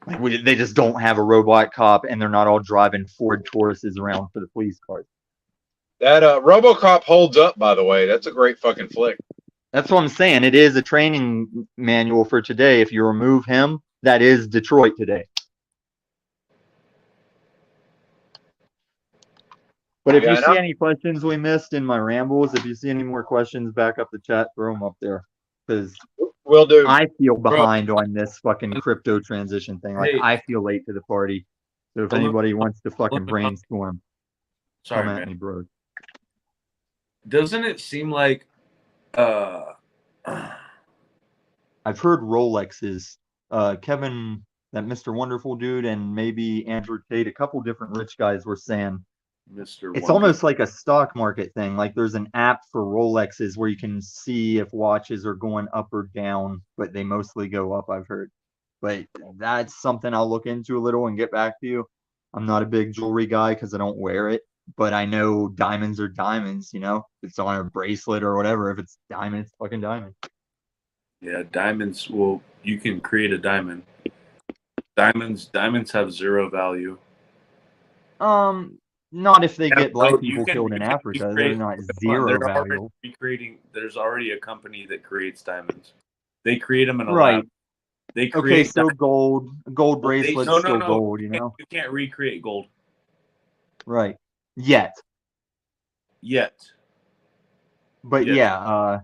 Like they just don't have a robot cop, and they're not all driving Ford Tauruses around for the police cars. That RoboCop holds up, by the way. That's a great fucking flick. That's what I'm saying. It is a training manual for today. If you remove him, that is Detroit today. But if Yeah, you and see I'm- any questions we missed in my rambles, if you see any more questions, back up the chat, throw them up there. Because Will do. I feel behind on this fucking crypto transition thing. Like, Hey. I feel late to the party. So if anybody wants to fucking brainstorm, Sorry, come at man. me, bro. Doesn't it seem like I've heard Rolexes. Kevin, that Mr. Wonderful dude, and maybe Andrew Tate, a couple different rich guys were saying Mr. it's Wonder? almost like a stock market thing. Like there's an app for Rolexes where you can see if watches are going up or down, but they mostly go up, I've heard. But that's something I'll look into a little and get back to you. I'm not a big jewelry guy because I don't wear it, but I know diamonds are diamonds, you know? It's on a bracelet or whatever. If it's diamond, it's fucking diamond. Yeah, diamonds. Well, you can create a diamond. Diamonds have zero value. Not if they get black No, people killed in Africa. They're not Come on, zero they're already value. recreating. There's already a company that creates diamonds. They create them in a Right. lab. They Okay, create. so gold Well, bracelet's no, still no. gold, you know? You can't recreate gold Right. Yet. yet. But Yes. yeah,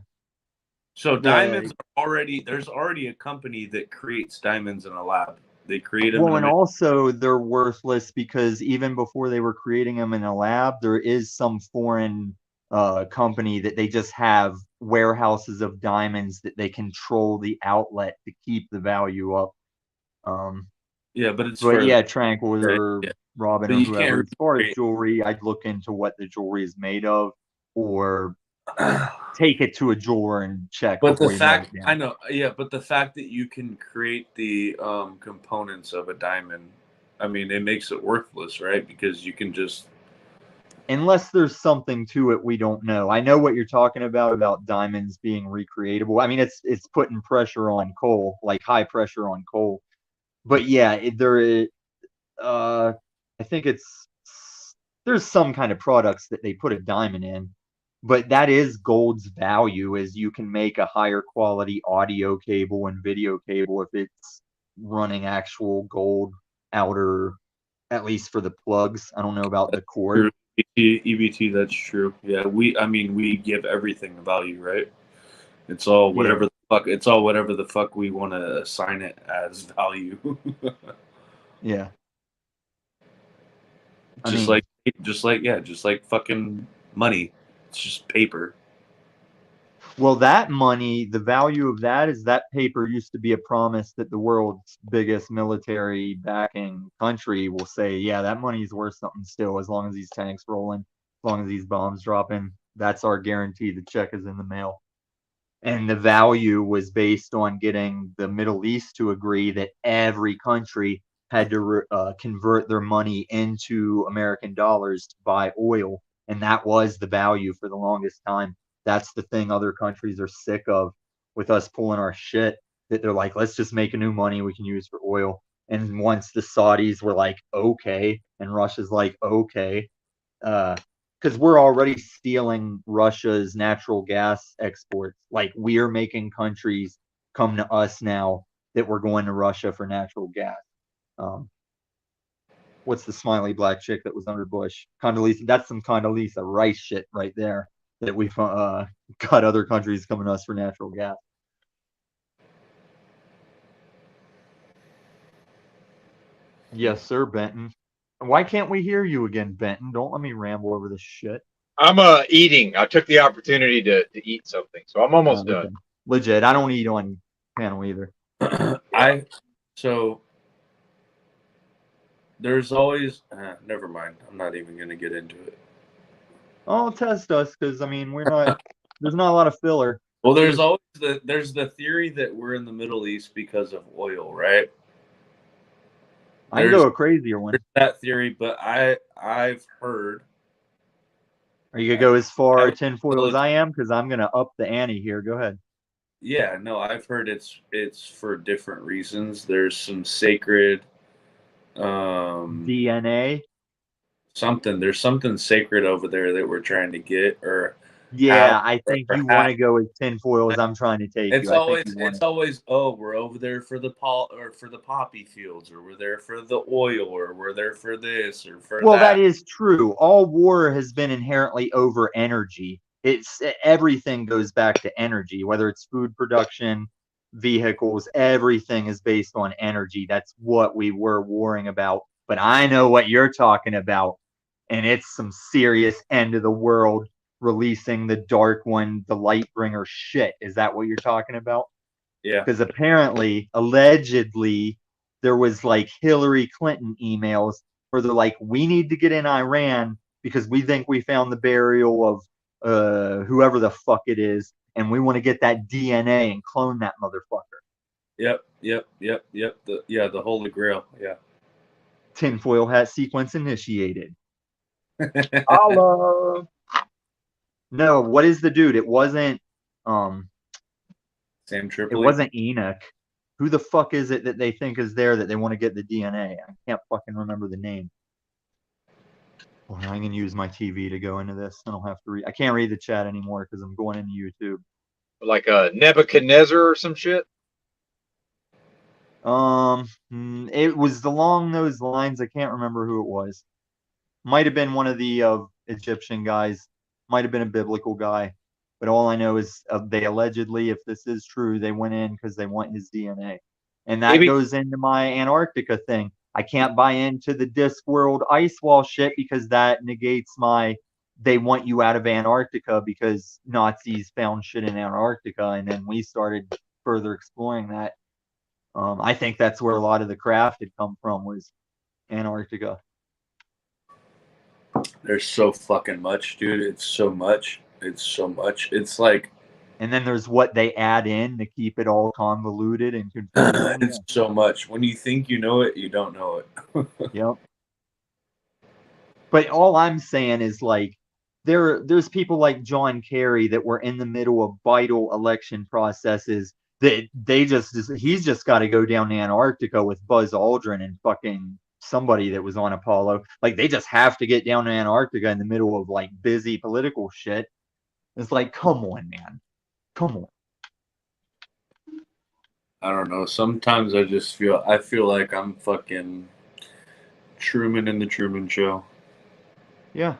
So the diamonds are already. There's already a company that creates diamonds in a lab. They create them. well, and also they're worthless because even before they were creating them in a lab, there is some foreign company that they just have warehouses of diamonds that they control the outlet to keep the value up. Yeah, but it's But for. yeah, Tranquil or Yeah. Robin But or you whoever. can't As far as recreate- jewelry, I'd look into what the jewelry is made of, or take it to a jeweler and check But the before you melt fact, it down. I know, yeah, but the fact that you can create the components of a diamond, I mean, it makes it worthless, right? Because you can just. Unless there's something to it we don't know. I know what you're talking about diamonds being recreatable. I mean, it's putting pressure on coal, like high pressure on coal. But yeah, I think there's some kind of products that they put a diamond in, but that is gold's value, is you can make a higher quality audio cable and video cable if it's running actual gold outer, at least for the plugs. I don't know about the cord. EBT, that's true. Yeah, we give everything a value, right? It's all whatever the fuck. It's all whatever the fuck we want to assign it as value. Yeah. just like fucking money. It's just paper. Well, that money, the value of that is that paper used to be a promise that the world's biggest military backing country will say, yeah, that money is worth something still, as long as these tanks rolling, as long as these bombs dropping. That's our guarantee the check is in the mail. And the value was based on getting the Middle East to agree that every country had to convert their money into American dollars to buy oil. And that was the value for the longest time. That's the thing other countries are sick of with us pulling our shit, that they're like, let's just make a new money we can use for oil. And once the Saudis were like, okay, and Russia's like, okay, because we're already stealing Russia's natural gas exports. Like we're making countries come to us now that we're going to Russia for natural gas. What's the smiley black chick that was under Bush? Condoleezza. That's some Condoleezza Rice shit right there that we've got other countries coming to us for natural gas. Yes, sir, Benton. Why can't we hear you again, Benton? Don't let me ramble over this shit. I'm eating. I took the opportunity to eat something, so I'm almost Okay. done. Legit. I don't eat on panel either. So there's always never mind. I'm not even gonna get into it. Oh, test us, because I mean we're not. There's not a lot of filler. Well, there's always the theory that we're in the Middle East because of oil, right? I can go a crazier one. There's that theory, but I've heard. Are you gonna go as far tinfoil as I am? Because I'm gonna up the ante here. Go ahead. Yeah, no, I've heard it's for different reasons. There's some sacred DNA. something. There's something sacred over there that we're trying to get, or Yeah, I think you want have. to go as tinfoil as I'm trying to take you. I think you want It's always, oh, we're over there for the poppy fields, or we're there for the oil, or we're there for this or for Well, that that. is true. All war has been inherently over energy. It's everything goes back to energy, whether it's food production, vehicles, everything is based on energy. That's what we were warring about. But I know what you're talking about, and it's some serious end of the world releasing the Dark One, the Lightbringer shit. Is that what you're talking about? Yeah. Because apparently, allegedly, there was like Hillary Clinton emails where they're like, we need to get in Iran because we think we found the burial of whoever the fuck it is, and we want to get that DNA and clone that motherfucker. Yep. The Holy Grail. Yeah. Tinfoil hat sequence initiated. Allah. No, what is the dude? It wasn't Sam it Tripoli. wasn't Enoch. Who the fuck is it that they think is there that they want to get the DNA? I can't fucking remember the name. Well, I'm gonna use my TV to go into this. I don't have to read. I can't read the chat anymore because I'm going into YouTube. Like a Nebuchadnezzar or some shit. It was along those lines. I can't remember who it was. Might have been one of the Egyptian guys. Might have been a biblical guy. But all I know is they allegedly, if this is true, they went in because they want his DNA. And that Maybe. goes into my Antarctica thing. I can't buy into the Discworld ice wall shit because that negates my they want you out of Antarctica because Nazis found shit in Antarctica, and then we started further exploring that. I think that's where a lot of the craft had come from, was Antarctica. There's so fucking much, dude. It's so much. It's like, and then there's what they add in to keep it all convoluted and confusing. it's so much. When you think you know it, you don't know it. Yep. But all I'm saying is, like, there's people like John Kerry that were in the middle of vital election processes that he's just got to go down to Antarctica with Buzz Aldrin and fucking somebody that was on Apollo. Like, they just have to get down to Antarctica in the middle of like busy political shit. It's like, come on, man. Come on. I don't know. Sometimes I feel like I'm fucking Truman in the Truman Show. Yeah.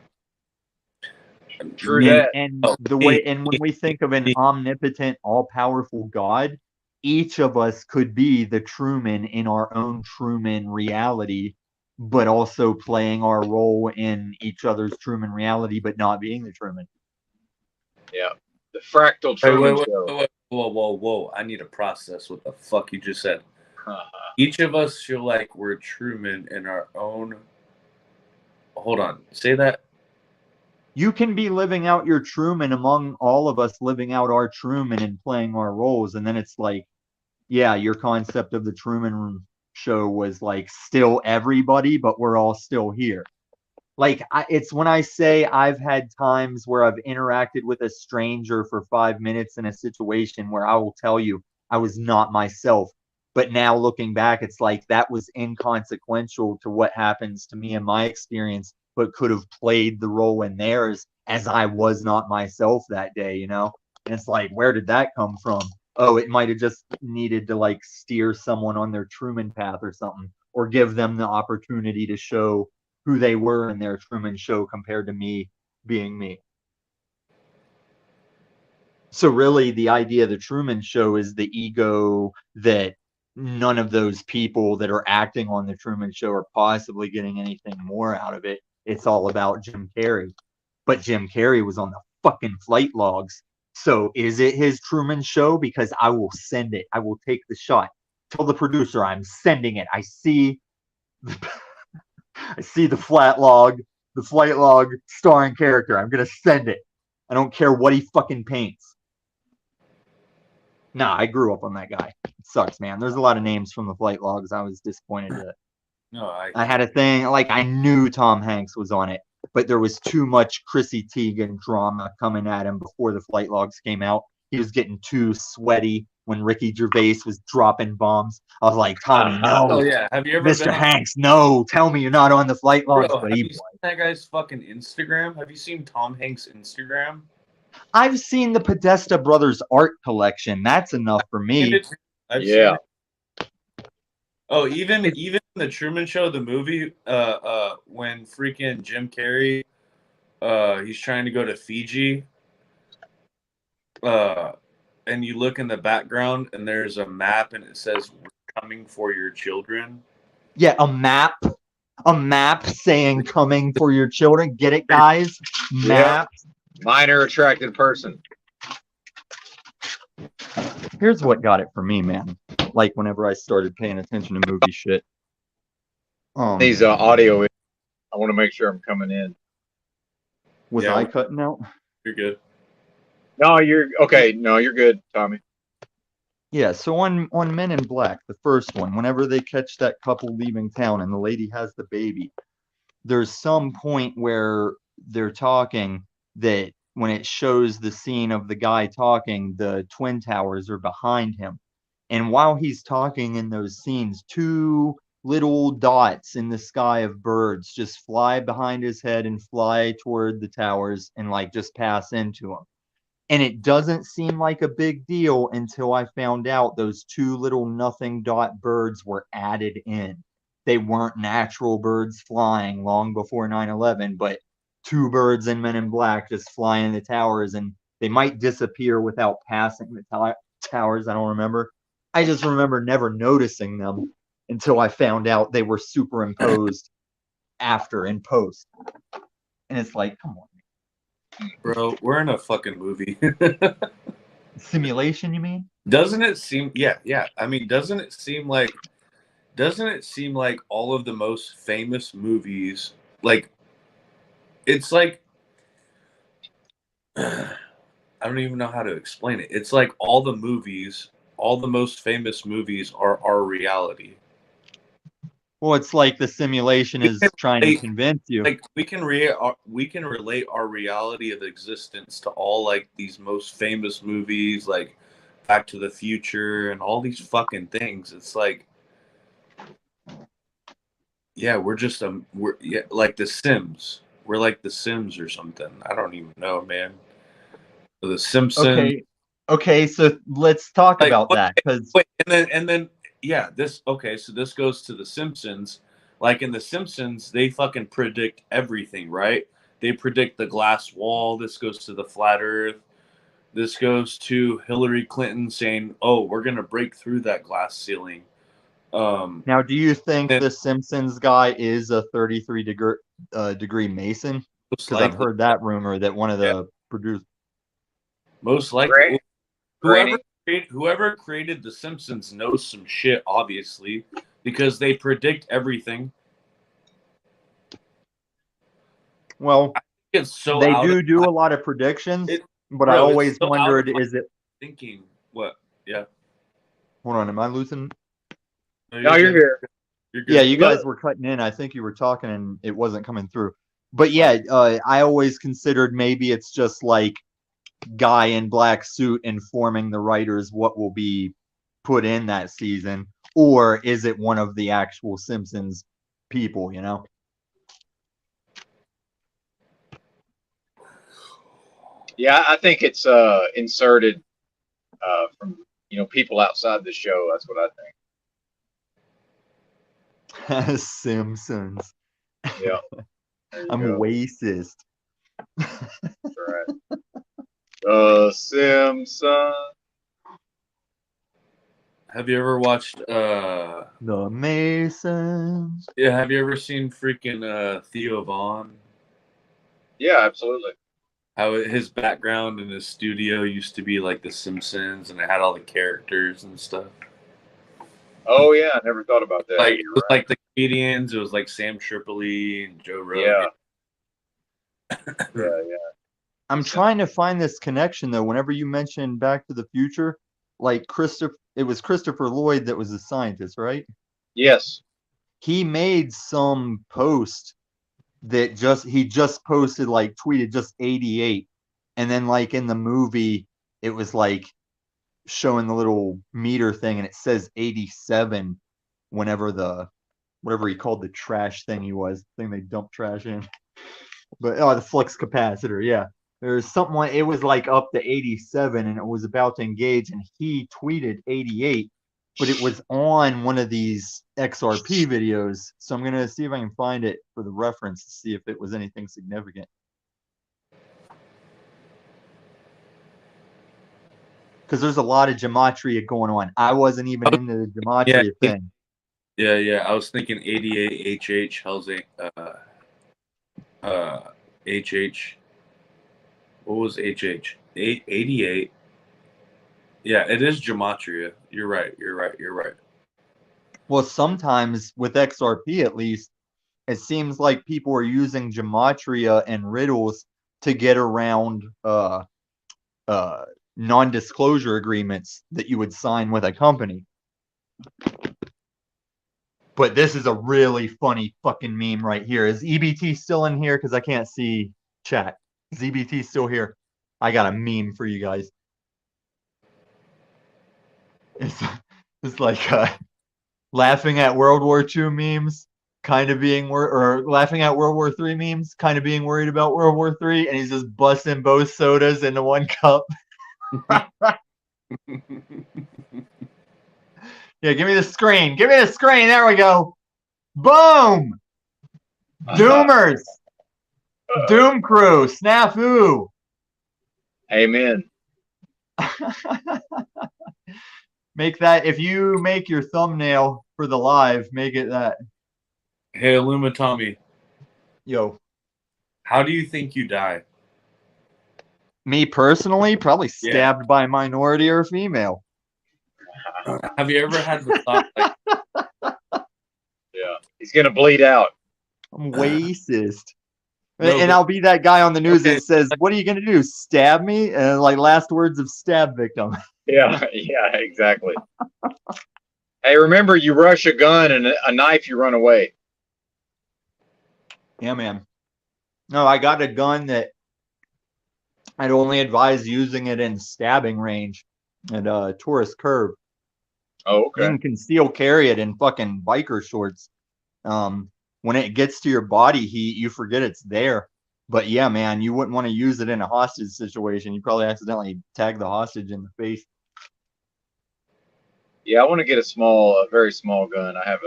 True that. And the way, and when we think of an omnipotent, all-powerful God, each of us could be the Truman in our own Truman reality, but also playing our role in each other's Truman reality, but not being the Truman. Yeah. The fractal Truman Show. Whoa. I need to process what the fuck you just said. Each of us feel like we're Truman in our own... Hold on. Say that. You can be living out your Truman among all of us living out our Truman and playing our roles. And then it's like, yeah, your concept of the Truman Show was like still everybody, but we're all still here. Like, it's when I say I've had times where I've interacted with a stranger for 5 minutes in a situation where I will tell you I was not myself. But now looking back, it's like that was inconsequential to what happens to me in my experience, but could have played the role in theirs, as I was not myself that day, you know? And it's like, where did that come from? Oh, it might have just needed to like steer someone on their Truman path or something, or give them the opportunity to show who they were in their Truman Show compared to me being me. So really, the idea of the Truman Show is the ego that none of those people that are acting on the Truman Show are possibly getting anything more out of it. It's all about Jim Carrey. But Jim Carrey was on the fucking flight logs. So is it his Truman Show? Because I will send it. I will take the shot. Tell the producer I'm sending it. I see the flight log starring character. I'm going to send it. I don't care what he fucking paints. Nah, I grew up on that guy. It sucks, man. There's a lot of names from the flight logs I was disappointed that. No, I had a thing, like, I knew Tom Hanks was on it, but there was too much Chrissy Teigen drama coming at him before the flight logs came out. He was getting too sweaty when Ricky Gervais was dropping bombs. I was like, Tommy, no. Oh yeah. Have you ever Mr. been Hanks, no. Tell me you're not on the flight logs. Bro, But have he you seen that guy's fucking Instagram? Have you seen Tom Hanks' Instagram? I've seen the Podesta Brothers art collection. That's enough for me. I've Yeah. seen it. Oh, even the Truman Show, the movie, when freaking Jim Carrey, he's trying to go to Fiji, and you look in the background and there's a map and it says "We're coming for your children." Yeah, a map saying coming for your children. Get it, guys? Map. Minor attracted person. Here's what got it for me, man. Like whenever I started paying attention to movie shit. These audio. I want to make sure I'm coming in. Was Yeah. I cutting out? You're good. No, you're okay. No, you're good, Tommy. Yeah, so on Men in Black, the first one, whenever they catch that couple leaving town and the lady has the baby, there's some point where they're talking that when it shows the scene of the guy talking, the Twin Towers are behind him. And while he's talking in those scenes, two little dots in the sky of birds just fly behind his head and fly toward the towers and like just pass into him. And it doesn't seem like a big deal until I found out those two little nothing dot birds were added in. They weren't natural birds flying long before 9/11, but two birds in Men in Black just fly in the towers, and they might disappear without passing the towers. I don't remember. I just remember never noticing them until I found out they were superimposed after in post. And it's like, come on. Bro, we're in a fucking movie. Simulation, you mean? Doesn't it seem yeah. I mean, doesn't it seem like all of the most famous movies, like it's like I don't even know how to explain it. It's like all the most famous movies are our reality. Well, it's like the simulation is trying to convince you. Like we can relate our reality of existence to all like these most famous movies, like Back to the Future and all these fucking things. It's like, yeah, we're like the Sims. We're like the Sims or something. I don't even know, man. The Simpsons. Okay, so let's talk about that because and then yeah, so this goes to the Simpsons. Like in the Simpsons, they fucking predict everything, right? They predict the glass wall. This goes to the flat earth. This goes to Hillary Clinton saying, "Oh, we're going to break through that glass ceiling." Now, do you think the Simpsons guy is a 33-degree Mason? Because I've heard that rumor that one of the producers. Most likely, whoever created the Simpsons knows some shit, obviously, because they predict everything. Well, it's so they do a lot of predictions, but I always wondered, is it thinking what? Yeah. Hold on, am I losing? No, you're here. You're good. Yeah, you guys were cutting in. I think you were talking and it wasn't coming through. But yeah, I always considered maybe it's just like guy in black suit informing the writers what will be put in that season, or is it one of the actual Simpsons people, you know? Yeah, I think it's inserted from people outside the show. That's what I think. Simpsons. Yeah. I'm racist. That's right. The Simpsons. Have you ever watched The Masons? Yeah, have you ever seen freaking Theo Vaughn? Yeah, absolutely. How his background in his studio used to be like The Simpsons, and it had all the characters and stuff. Oh yeah, I never thought about that. Like it was like the comedians. It was like Sam Tripoli and Joe Rogan. Yeah. I'm trying to find this connection though. Whenever you mentioned Back to the Future, like it was Christopher Lloyd that was the scientist, right? Yes. He made some post that he just posted, like tweeted just 88, and then like in the movie it was like showing the little meter thing, and it says 87 whenever whatever he called the trash thing the thing they dump trash in. But the flux capacitor, yeah. There's something like it was like up to 87 and it was about to engage, and he tweeted 88, but it was on one of these XRP videos. So I'm gonna see if I can find it for the reference to see if it was anything significant. Because there's a lot of gematria going on. I wasn't even into the gematria thing. Yeah. I was thinking 88 HH. How's it? HH. What was HH? 88. Yeah, it is gematria. You're right. Well, sometimes with XRP at least, it seems like people are using gematria and riddles to get around non-disclosure agreements that you would sign with a company. But this is a really funny fucking meme right here. Is EBT still in here? Because I can't see chat. Is EBT still here? I got a meme for you guys. It's like laughing at World War II memes, kind of being or laughing at World War III memes, kind of being worried about World War III, and he's just busting both sodas into one cup. Yeah, give me the screen. Give me the screen. There we go. Boom. Doomers. Doom crew. Snafu. Amen. Make that, if you make your thumbnail for the live, make it that. Hey, Illuma Tommy. Yo. How do you think you die? Me personally, probably stabbed by a minority or a female. Have you ever had the thought like, yeah, he's gonna bleed out. I'm racist. No, and but- I'll be that guy on the news Okay. that says, "What are you gonna do? Stab me?" And like last words of stab victim. Yeah, exactly. Hey, remember, you rush a gun and a knife, you run away. Yeah, man. No, I got a gun that I'd only advise using it in stabbing range at Tourist Curve. Oh, You okay. can conceal carry it in fucking biker shorts. When it gets to your body heat, you forget it's there. But yeah, man, you wouldn't want to use it in a hostage situation. You probably accidentally tag the hostage in the face. Yeah, I want to get a very small gun. I have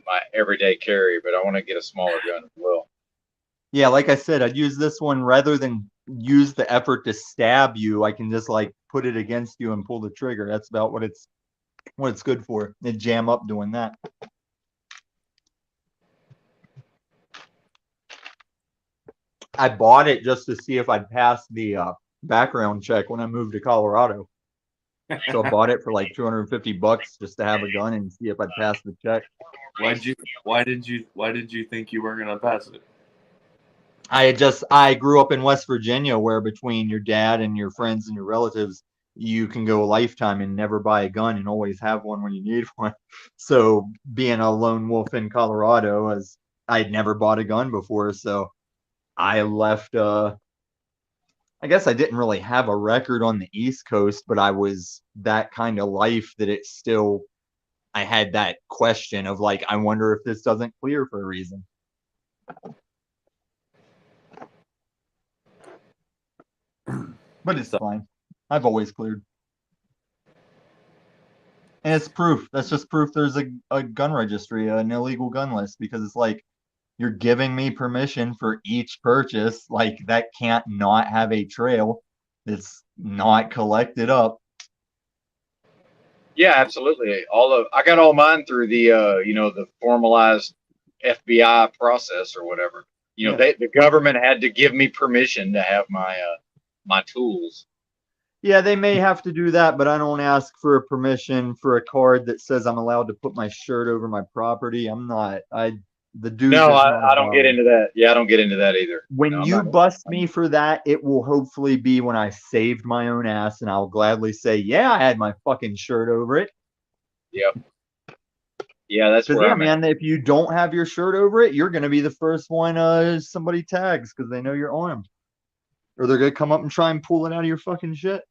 my everyday carry, but I want to get a smaller gun as well. Yeah, like I said, I'd use this one rather than use the effort to stab you. I can just like put it against you and pull the trigger. That's about what it's good for. It jam up doing that. I bought it just to see if I'd pass the background check when I moved to Colorado. So I bought it for like $250 just to have a gun and see if I'd pass the check. why did you think you were gonna pass it? I grew up in West Virginia, where between your dad and your friends and your relatives, you can go a lifetime and never buy a gun and always have one when you need one. So being a lone wolf in Colorado, as I'd never bought a gun before, so I left. I guess I didn't really have a record on the East Coast, but I was that kind of life that it still. I had that question of like, I wonder if this doesn't clear for a reason. But it's fine. I've always cleared. And it's proof. That's just proof there's a gun registry, an illegal gun list, because it's like you're giving me permission for each purchase. Like that can't not have a trail that's not collected up. Yeah, absolutely. I got all mine through the the formalized FBI process or whatever. Yeah. The government had to give me permission to have my tools. Yeah, they may have to do that, but I don't ask for a permission for a card that says I'm allowed to put my shirt over my property. I'm not. The dude. No, I don't get into that. Yeah, I don't get into that either. When No, you bust me for that, it will hopefully be when I saved my own ass, and I'll gladly say, yeah, I had my fucking shirt over it. Yep. Yeah, that's Because where yeah, I'm at. man, if you don't have your shirt over it, you're gonna be the first one somebody tags because they know you're on them, or they're gonna come up and try and pull it out of your fucking shit.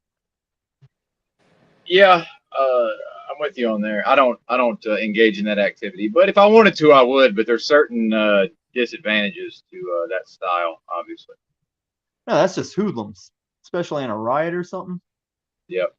Yeah, I'm with you on there. I don't engage in that activity, but if I wanted to, I would. But there's certain disadvantages to that style, obviously. No, that's just hoodlums, especially in a riot or something. Yep.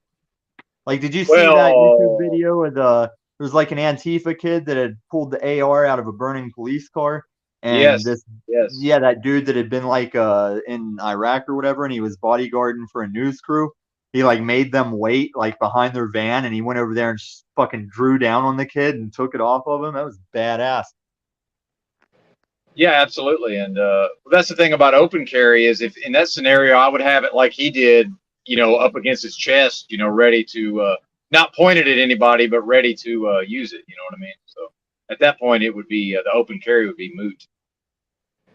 Like, did you see that YouTube Well, video of there was like an Antifa kid that had pulled the AR out of a burning police car, and yes, this, yes. yeah, that dude that had been like in Iraq or whatever, and he was bodyguarding for a news crew. He like made them wait like behind their van, and he went over there and just fucking drew down on the kid and took it off of him. That was badass. Yeah, absolutely. And that's the thing about open carry is if in that scenario, I would have it like he did, up against his chest, ready to not pointed at anybody, but ready to use it. You know what I mean? So at that point, it would be the open carry would be moot.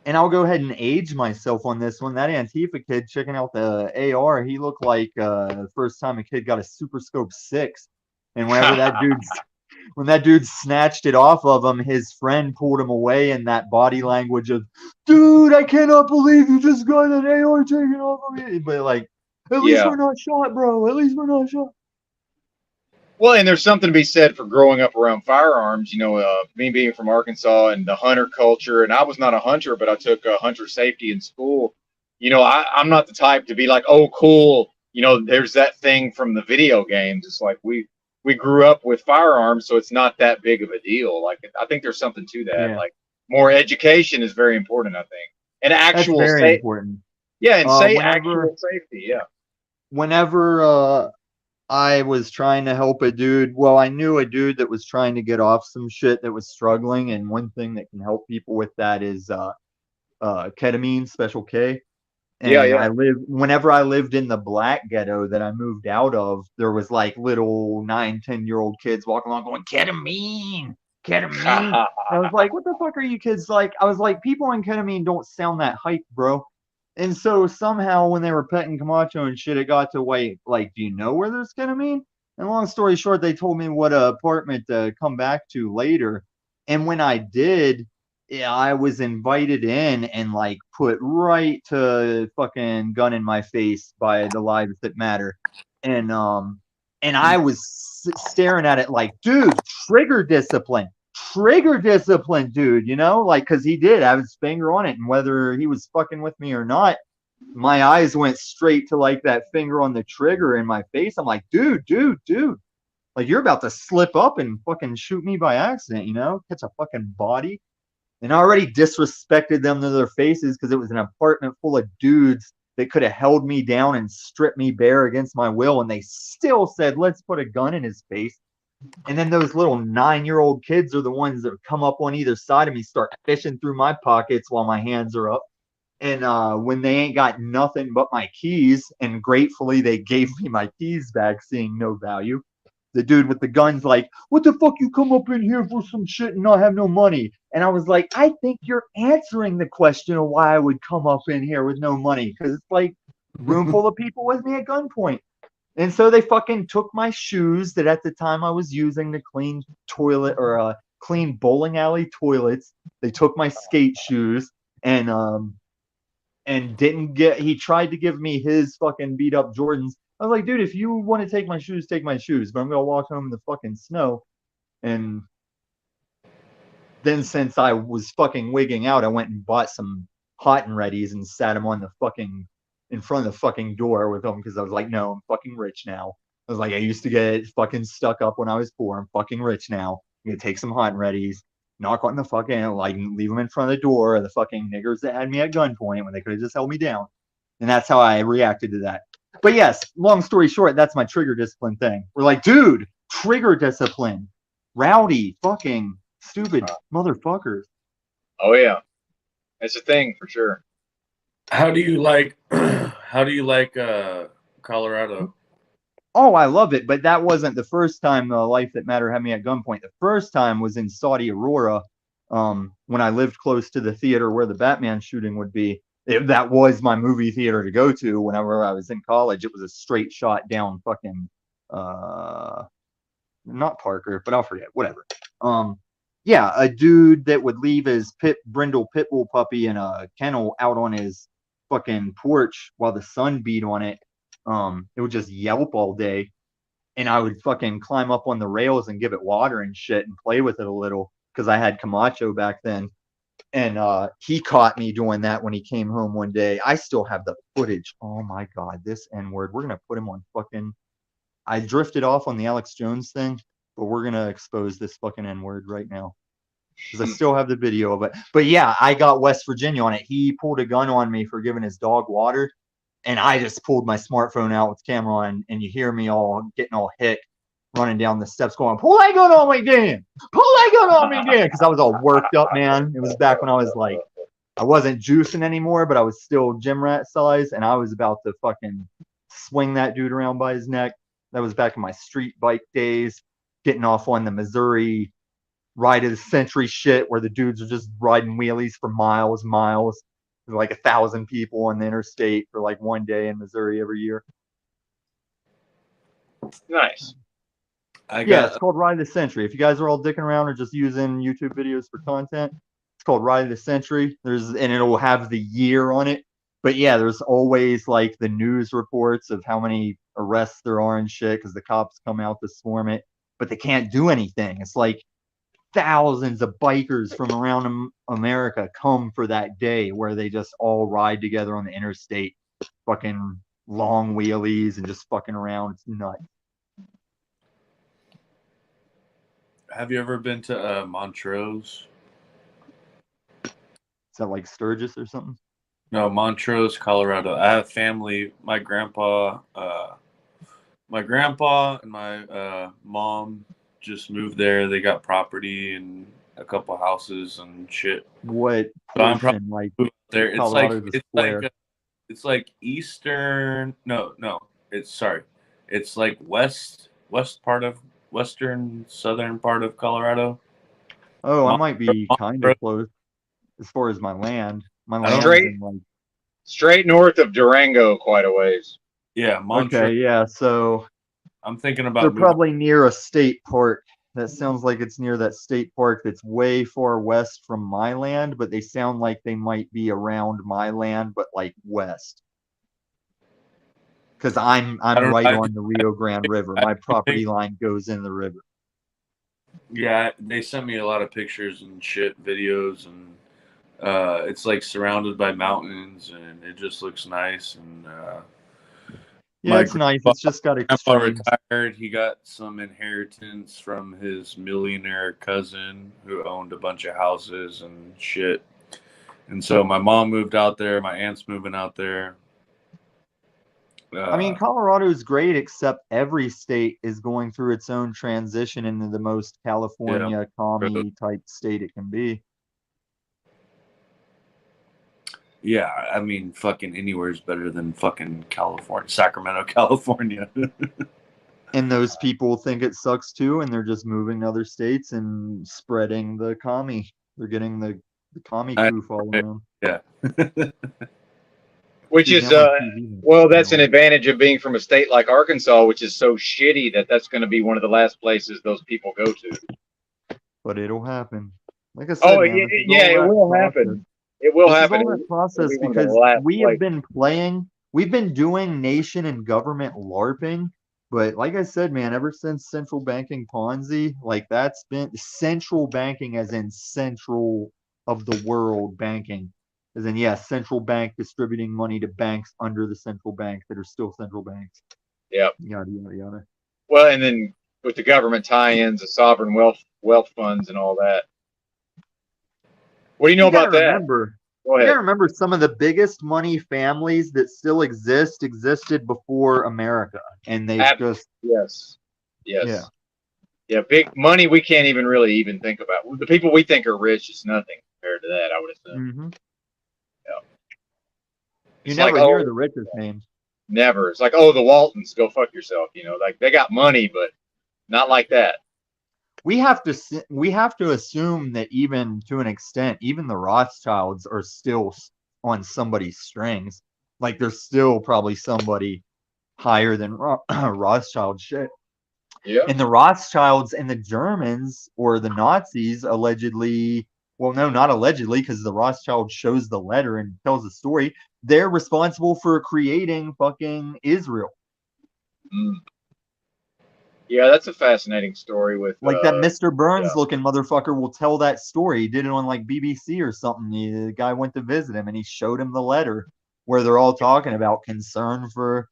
And I'll go ahead and age myself on this one. That Antifa kid checking out the AR, he looked like the first time a kid got a Super Scope 6. And when that dude snatched it off of him, his friend pulled him away in that body language of, dude, I cannot believe you just got an AR taken off of me. But like, at least Yeah. we're not shot, bro. At least we're not shot. Well, and there's something to be said for growing up around firearms. Me being from Arkansas and the hunter culture, and I was not a hunter, but I took hunter safety in school. I'm not the type to be like, oh, cool. There's that thing from the video games. It's like we grew up with firearms, so it's not that big of a deal. Like I think there's something to that. Yeah, Like more education is very important. I think, and that's actual very safe. important. Yeah, and say Whenever actual safety. Yeah. whenever I was trying to help a dude. Well, I knew a dude that was trying to get off some shit that was struggling, and one thing that can help people with that is ketamine, Special K. Yeah. And Yeah. whenever I lived in the black ghetto that I moved out of, there was like little 9, 10-year-old kids walking along going, ketamine, ketamine. And I was like, what the fuck are you kids like? I was like, people on ketamine don't sound that hype, bro. And so somehow when they were petting Camacho and shit, it got to wait, like, do you know where there's ketamine? And long story short, they told me what apartment to come back to later. And when I did, yeah, I was invited in and like put right to fucking gun in my face by the lives that matter. And I was staring at it like, dude, trigger discipline, dude, like, because he did have his finger on it, and whether he was fucking with me or not, my eyes went straight to like that finger on the trigger in my face. I'm like, dude, like you're about to slip up and fucking shoot me by accident, catch a fucking body. And I already disrespected them to their faces because it was an apartment full of dudes that could have held me down and stripped me bare against my will, and they still said, let's put a gun in his face. And then those little 9-year-old kids are the ones that come up on either side of me, start fishing through my pockets while my hands are up. And when they ain't got nothing but my keys, and gratefully they gave me my keys back, seeing no value, the dude with the gun's like, what the fuck you come up in here for some shit and not have no money? And I was like, I think you're answering the question of why I would come up in here with no money, because it's like room full of people with me at gunpoint. And so they fucking took my shoes that at the time I was using to clean toilet or clean bowling alley toilets. They took my skate shoes and didn't get. He tried to give me his fucking beat up Jordans. I was like, dude, if you want to take my shoes, take my shoes. But I'm gonna walk home in the fucking snow. And then since I was fucking wigging out, I went and bought some hot and readies and sat them on the fucking in front of the fucking door with them because I was like, no, I'm fucking rich now. I was like, I used to get fucking stuck up when I was poor. I'm fucking rich now. I'm gonna take some hot and readies, knock on the fucking, like, leave them in front of the door of the fucking niggers that had me at gunpoint when they could have just held me down. And that's how I reacted to that. But yes, long story short, that's my trigger discipline thing. We're like, dude, trigger discipline. Rowdy, fucking stupid motherfuckers. Oh yeah, it's a thing for sure. How do you like Colorado? Oh, I love it, but that wasn't the first time Life That Matter had me at gunpoint. The first time was in Saudi Aurora, when I lived close to the theater where the Batman shooting would be. That was my movie theater to go to whenever I was in college. It was a straight shot down fucking not Parker, but I'll forget, whatever. Yeah, a dude that would leave his brindle pit bull puppy in a kennel out on his fucking porch while the sun beat on it. It would just yelp all day. and I would fucking climb up on the rails and give it water and shit and play with it a little because I had Camacho back then. And he caught me doing that when he came home one day. I still have the footage. Oh my God, this N-word. We're gonna put him on fucking. I drifted off on the Alex Jones thing, but we're gonna expose this fucking N-word right now because I still have the video of it. But yeah, I got West Virginia on it. He pulled a gun on me for giving his dog water, and I just pulled my smartphone out with camera on, and you hear me all getting all hick, running down the steps going, pull that gun on me, Dan! Pull that gun on me, Dan! Because I was all worked up, man. It was back when I was like, I wasn't juicing anymore, but I was still gym rat size, and I was about to fucking swing that dude around by his neck. That was back in my street bike days, getting off on the Missouri ride of the century shit where the dudes are just riding wheelies for miles. There's like 1,000 people on the interstate for like one day in Missouri every year. Nice. Yeah, it's called Ride of the Century. If you guys are all dicking around or just using YouTube videos for content, it's called Ride of the Century. And it'll have the year on it. But yeah, there's always like the news reports of how many arrests there are and shit because the cops come out to swarm it, but they can't do anything. It's like thousands of bikers from around America come for that day where they just all ride together on the interstate, fucking long wheelies and just fucking around. It's nuts. Have you ever been to Montrose? Is that like Sturgis or something? No, Montrose, Colorado. I have family. My grandpa and my mom just moved there. They got property and a couple houses and shit. What So I'm portion, probably like there. Colorado the square? It's like eastern. No, it's like west part of southern part of Colorado. Oh, I might be kind Montrose. of close as far as my land. My I don't- land is in like Straight north of Durango, quite a ways. Yeah, Montrose. okay, yeah. So I'm thinking about they're moving. probably near a state park. That sounds like it's near that state park that's way far west from my land, but they sound like they might be around my land, but like west. Because I'm don't- right I- on the Rio Grande River. I My property think- line goes in the river. Yeah, they sent me a lot of pictures and shit, videos, and it's like surrounded by mountains, and it just looks nice. And Yeah, my it's nice. It's just got grandpa extremes. retired. He got some inheritance from his millionaire cousin who owned a bunch of houses and shit. And so my mom moved out there. My aunt's moving out there. I mean, Colorado is great, except every state is going through its own transition into the most California commie type state it can be. Yeah, I mean, fucking anywhere is better than fucking California, Sacramento, California. And those people think it sucks too, and they're just moving to other states and spreading the commie. They're getting the commie crew following them. Yeah. Which See, is, now my TV well, that's an advantage of being from a state like Arkansas, which is so shitty that that's going to be one of the last places those people go to. But it'll happen. Like I said, Oh, man, yeah, this is yeah, all it that will process. happen. It will This is happen. all that process It'll be one of the because last we have places. been playing, we've been doing nation and government LARPing. But like I said, man, ever since central banking Ponzi, like that's been central banking as in central of the world banking. As in, yes, central bank distributing money to banks under the central bank that are still central banks. Yep. Yada, yada, yada. Well, and then with the government tie-ins, the sovereign wealth funds, and all that. What do you know about that? Remember, Go you ahead. gotta remember some of the biggest money families that still existed before America. And they've just, Yes. yeah. Yeah, big money we can't even really even think about. The people we think are rich is nothing compared to that, I would assume. Mm-hmm. Yeah. You It's never like, hear oh, the richest names. never. It's like, oh, the Waltons, go fuck yourself. You know, like they got money, but not like that. We have to assume that even to an extent, even the Rothschilds are still on somebody's strings. Like there's still probably somebody higher than Rothschild shit. Yeah. And the Rothschilds and the Germans or the Nazis allegedly, well, no, not allegedly, because the Rothschild shows the letter and tells the story. They're responsible for creating fucking Israel. Mm. Yeah, that's a fascinating story with Like that Mr. Burns yeah. looking motherfucker will tell that story. He did it on like BBC or something. The guy went to visit him and he showed him the letter where they're all talking about concern for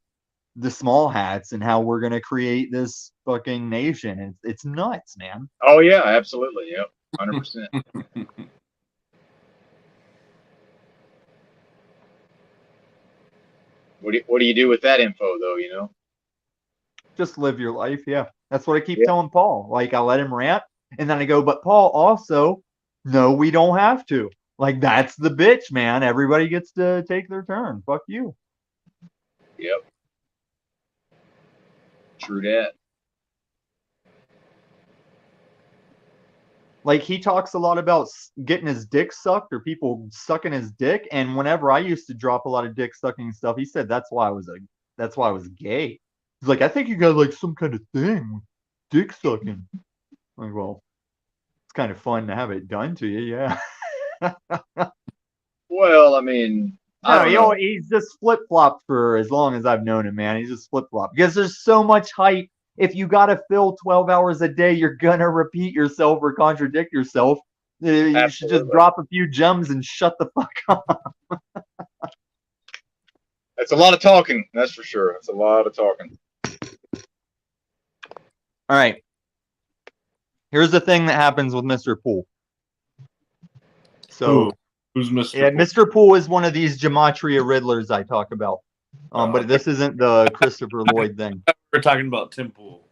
the small hats and how we're gonna create this fucking nation. It's nuts, man. Oh yeah, absolutely. Yep. 100%. What do you do with that info though, you know? Just live your life. Yeah. That's what I keep Yeah. telling Paul. Like I let him rant and then I go, but Paul also, no, we don't have to. Like that's the bitch, man. Everybody gets to take their turn. Fuck you. Yep. True that. Like he talks a lot about getting his dick sucked or people sucking his dick. And whenever I used to drop a lot of dick sucking stuff, he said that's why I was gay. He's like, I think you got like some kind of thing with dick sucking. I'm like, well, it's kind of fun to have it done to you, yeah. Well, I mean, I No, don't know. he's just flip flopped for as long as I've known him, man. He's just flip flopped because there's so much hype. If you got to fill 12 hours a day, you're gonna repeat yourself or contradict yourself. You should just Absolutely. drop a few gems and shut the fuck up. It's a lot of talking, that's for sure. It's a lot of talking. All right. Here's the thing that happens with Mr. Poole. So, Who's Mr. yeah, Poole? Mr. Poole is one of these gematria riddlers I talk about. But Okay. this isn't the Christopher Lloyd thing. We're talking about Tim Pool.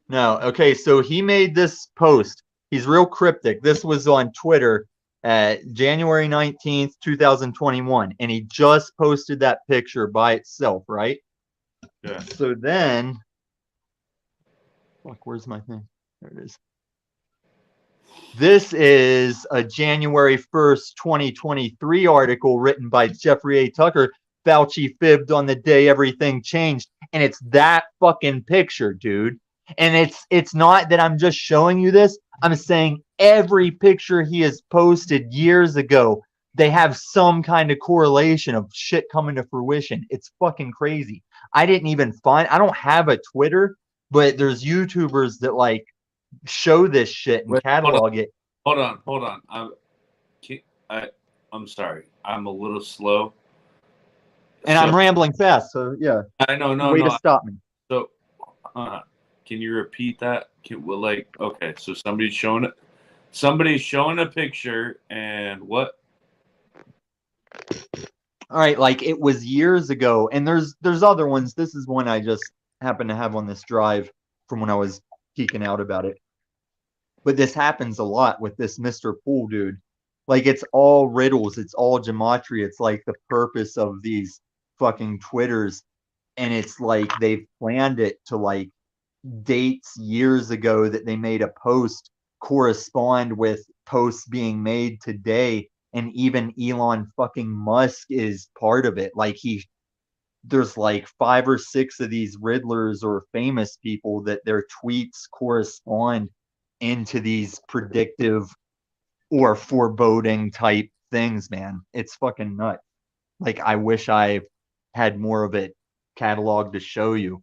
No. Okay, so he made this post. He's real cryptic. This was on Twitter at January 19th, 2021. And he just posted that picture by itself, right? Yeah. So then, fuck, where's my thing? There it is. This is a January 1st, 2023 article written by Jeffrey A. Tucker. Fauci fibbed on the day everything changed. And it's that fucking picture, dude. And it's not that I'm just showing you this. I'm saying every picture he has posted years ago, they have some kind of correlation of shit coming to fruition. It's fucking crazy. I don't have a Twitter, but there's YouTubers that like show this shit and Wait, catalog it. Hold on. I'm sorry. I'm a little slow. And I'm rambling fast, so yeah. I know, Way to stop me. So, can you repeat that? Okay, so somebody's showing a picture, and what? All right, like it was years ago, and there's other ones. This is one I just happened to have on this drive from when I was geeking out about it. But this happens a lot with this Mr. Poole dude. Like it's all riddles, it's all gematria. It's like the purpose of these fucking Twitters, and it's like they've planned it to like dates years ago that they made a post correspond with posts being made today, and even Elon fucking Musk is part of it. Like there's like 5 or 6 of these riddlers or famous people that their tweets correspond into these predictive or foreboding type things, man. It's fucking nuts. Like I wish I had more of it cataloged to show you.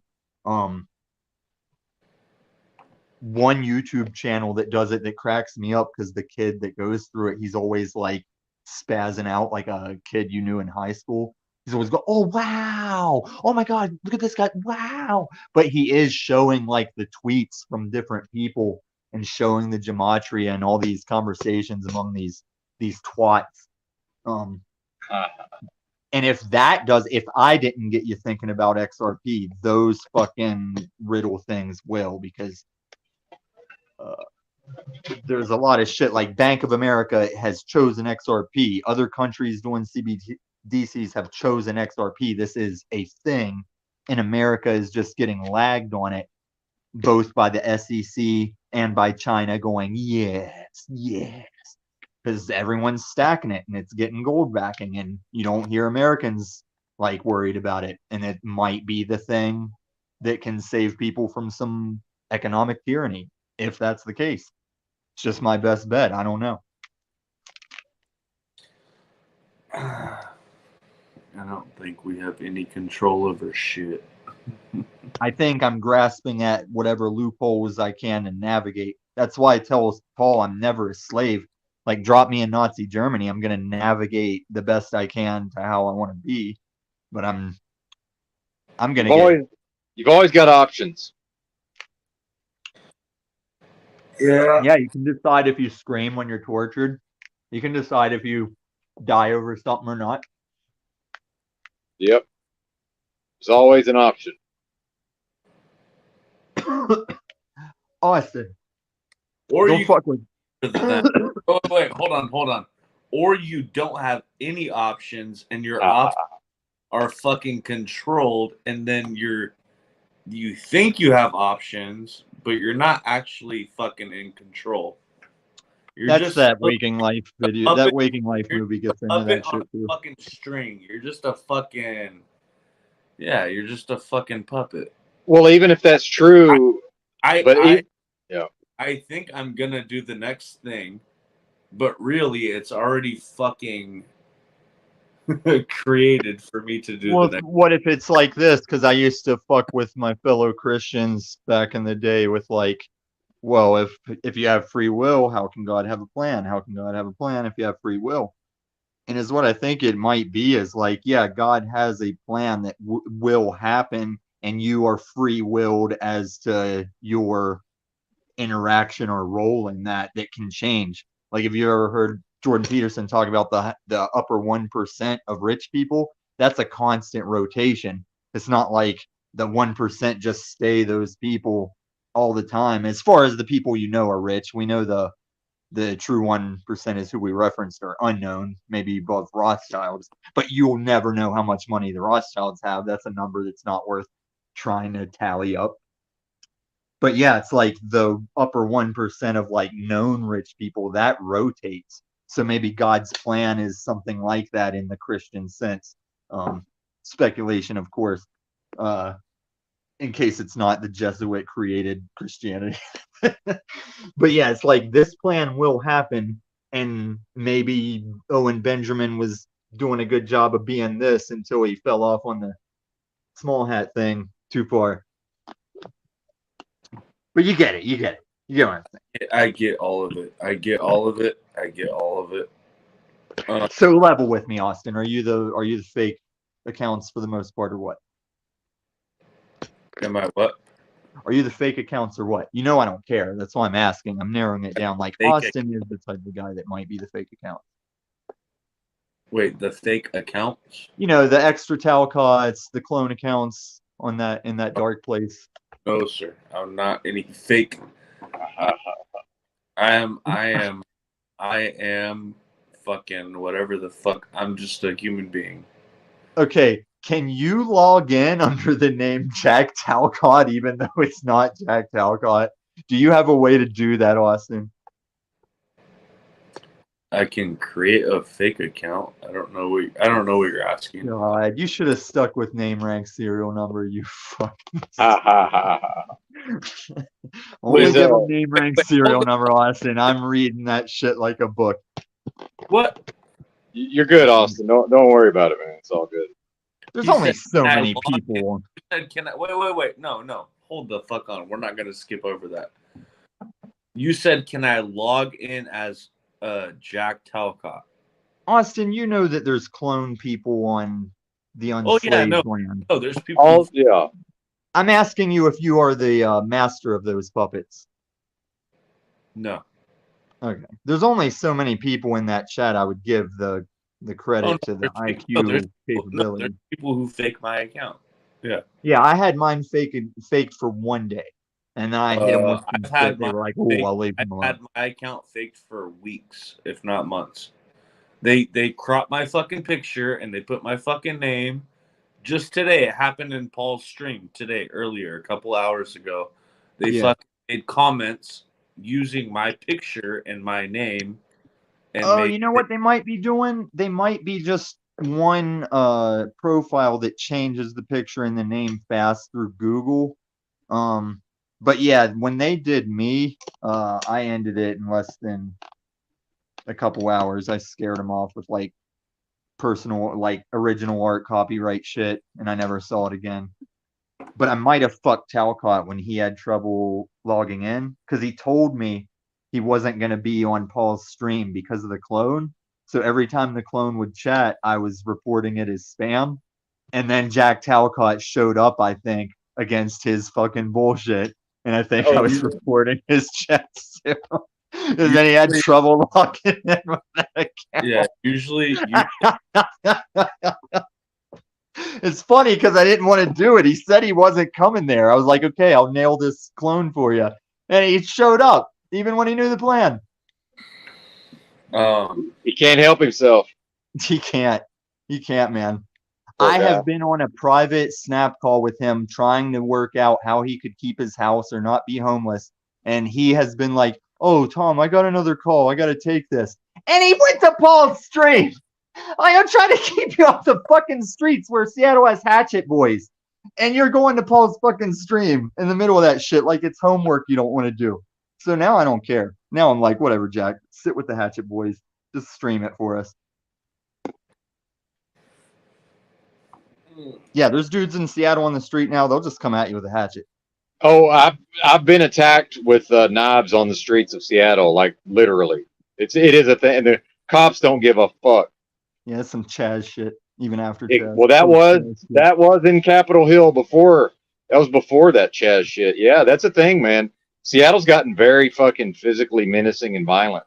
One YouTube channel that does it that cracks me up because the kid that goes through it, he's always like spazzing out like a kid you knew in high school. He's always go, oh wow, oh my god, look at this guy, wow. But he is showing like the tweets from different people and showing the gematria and all these conversations among these twats. And if I didn't get you thinking about XRP, those fucking riddle things will, because there's a lot of shit. Like Bank of America has chosen XRP. Other countries doing CBDCs have chosen XRP. This is a thing, and America is just getting lagged on it, both by the SEC and by China going, yes, because everyone's stacking it and it's getting gold backing, and you don't hear Americans like worried about it. And it might be the thing that can save people from some economic tyranny, if that's the case. It's just my best bet. I don't know. I don't think we have any control over shit. I think I'm grasping at whatever loopholes I can to navigate. That's why I tell Paul I'm never a slave. Like, drop me in Nazi Germany, I'm gonna navigate the best I can to how I want to be. But I'm gonna get. You've always got options. Yeah. Yeah, you can decide if you scream when you're tortured. You can decide if you die over something or not. Yep. There's always an option. Austin, Or don't you fuck with. oh, wait, hold on. Or you don't have any options and your options are fucking controlled, and then you think you have options, but you're not actually fucking in control. You're That's just that Waking Life video. That puppet. Waking Life You're movie a gets into puppet that on shit a too. fucking string. You're just a fucking you're just a fucking puppet. Well, even if that's true, but I think I'm gonna do the next thing, but really it's already fucking created for me to do the Well, next. what if it's like this? Because I used to fuck with my fellow Christians back in the day with like, well, if you have free will, how can God have a plan? How can God have a plan if you have free will? And is what I think it might be is like, yeah, God has a plan that will happen, and you are free willed as to your interaction or role in that can change. Like, if you ever heard Jordan Peterson talk about the upper 1% of rich people, that's a constant rotation. It's not like the 1% just stay those people all the time. As far as the people you know are rich, we know the true 1% is who we referenced are unknown, maybe above Rothschilds, but you'll never know how much money the Rothschilds have. That's a number that's not worth trying to tally up. But yeah, it's like the upper 1% of like known rich people that rotates. So maybe God's plan is something like that in the Christian sense. Speculation, of course, in case it's not the Jesuit created Christianity. But yeah, it's like this plan will happen, and maybe Owen Benjamin was doing a good job of being this until he fell off on the small hat thing too far. But you get it. You get what I'm saying. I get all of it. I get all of it. So level with me, Austin. Are you the fake accounts for the most part, or what? Am I what? Are you the fake accounts or what? You know I don't care. That's why I'm asking. I'm narrowing it down. Like, Fake Austin is the type of guy that might be the fake account. Wait, the fake accounts? You know, the extra Talcots, the clone accounts in that dark place. No, sir. I'm not any fake. I am fucking whatever the fuck. I'm just a human being. Okay, can you log in under the name Jack Talcott even though it's not Jack Talcott? Do you have a way to do that, Austin? I can create a fake account. I don't know what you're asking. God, you should have stuck with name, rank, serial number. You fucking. Only give them name, rank, serial number, Austin. I'm reading that shit like a book. What? You're good, Austin. Don't worry about it, man. It's all good. There's He only said, so "Can I many log people. You said, "Can I?" Wait. No. Hold the fuck on. We're not gonna skip over that. You said, "Can I log in as Jack Talcott?" Austin, you know that there's clone people on the Oh yeah, unslaved no. land. No, there's people. Yeah. I'm asking you if you are the master of those puppets. No. Okay. There's only so many people in that chat I would give the credit to the IQ capability. There's people who fake my account. Yeah. Yeah, I had mine faked for one day, and then I hit them with some shit. They were like, "Oh, I'll leave them I've alone." had my account faked for weeks, if not months. They cropped my fucking picture and they put my fucking name. Just today, it happened in Paul's stream today, earlier, a couple hours ago. They fucking made comments using my picture and my name. And you know what they might be doing? They might be just one profile that changes the picture and the name fast through Google. But yeah, when they did me, I ended it in less than a couple hours. I scared them off with like personal, like original art copyright shit, and I never saw it again. but I might have fucked Talcott when he had trouble logging in because he told me he wasn't going to be on Paul's stream because of the clone. So every time the clone would chat, I was reporting it as spam. And then Jack Talcott showed up, I think, against his fucking bullshit. And I think I was reporting his chats too. And then he had trouble logging in with that account. Yeah, usually It's funny because I didn't want to do it. He said he wasn't coming there. I was like, okay, I'll nail this clone for you. And he showed up, even when he knew the plan. He can't help himself. He can't. He can't, man. Poor I guy. have been on a private snap call with him trying to work out how he could keep his house or not be homeless. And he has been like, oh, Tom, I got another call. I got to take this. And he went to Paul's stream. I am trying to keep you off the fucking streets where Seattle has Hatchet Boys. And you're going to Paul's fucking stream in the middle of that shit like it's homework you don't want to do. So now I don't care. Now I'm like, whatever, Jack. Sit with the Hatchet Boys. Just stream it for us. Yeah, there's dudes in Seattle on the street now. They'll just come at you with a hatchet. Oh, I've been attacked with knives on the streets of Seattle, like literally. It is a thing, and the cops don't give a fuck. Yeah, it's some Chaz shit. Even after Chaz. Well, that was in Capitol Hill before. That was before that Chaz shit. Yeah, that's a thing, man. Seattle's gotten very fucking physically menacing and violent.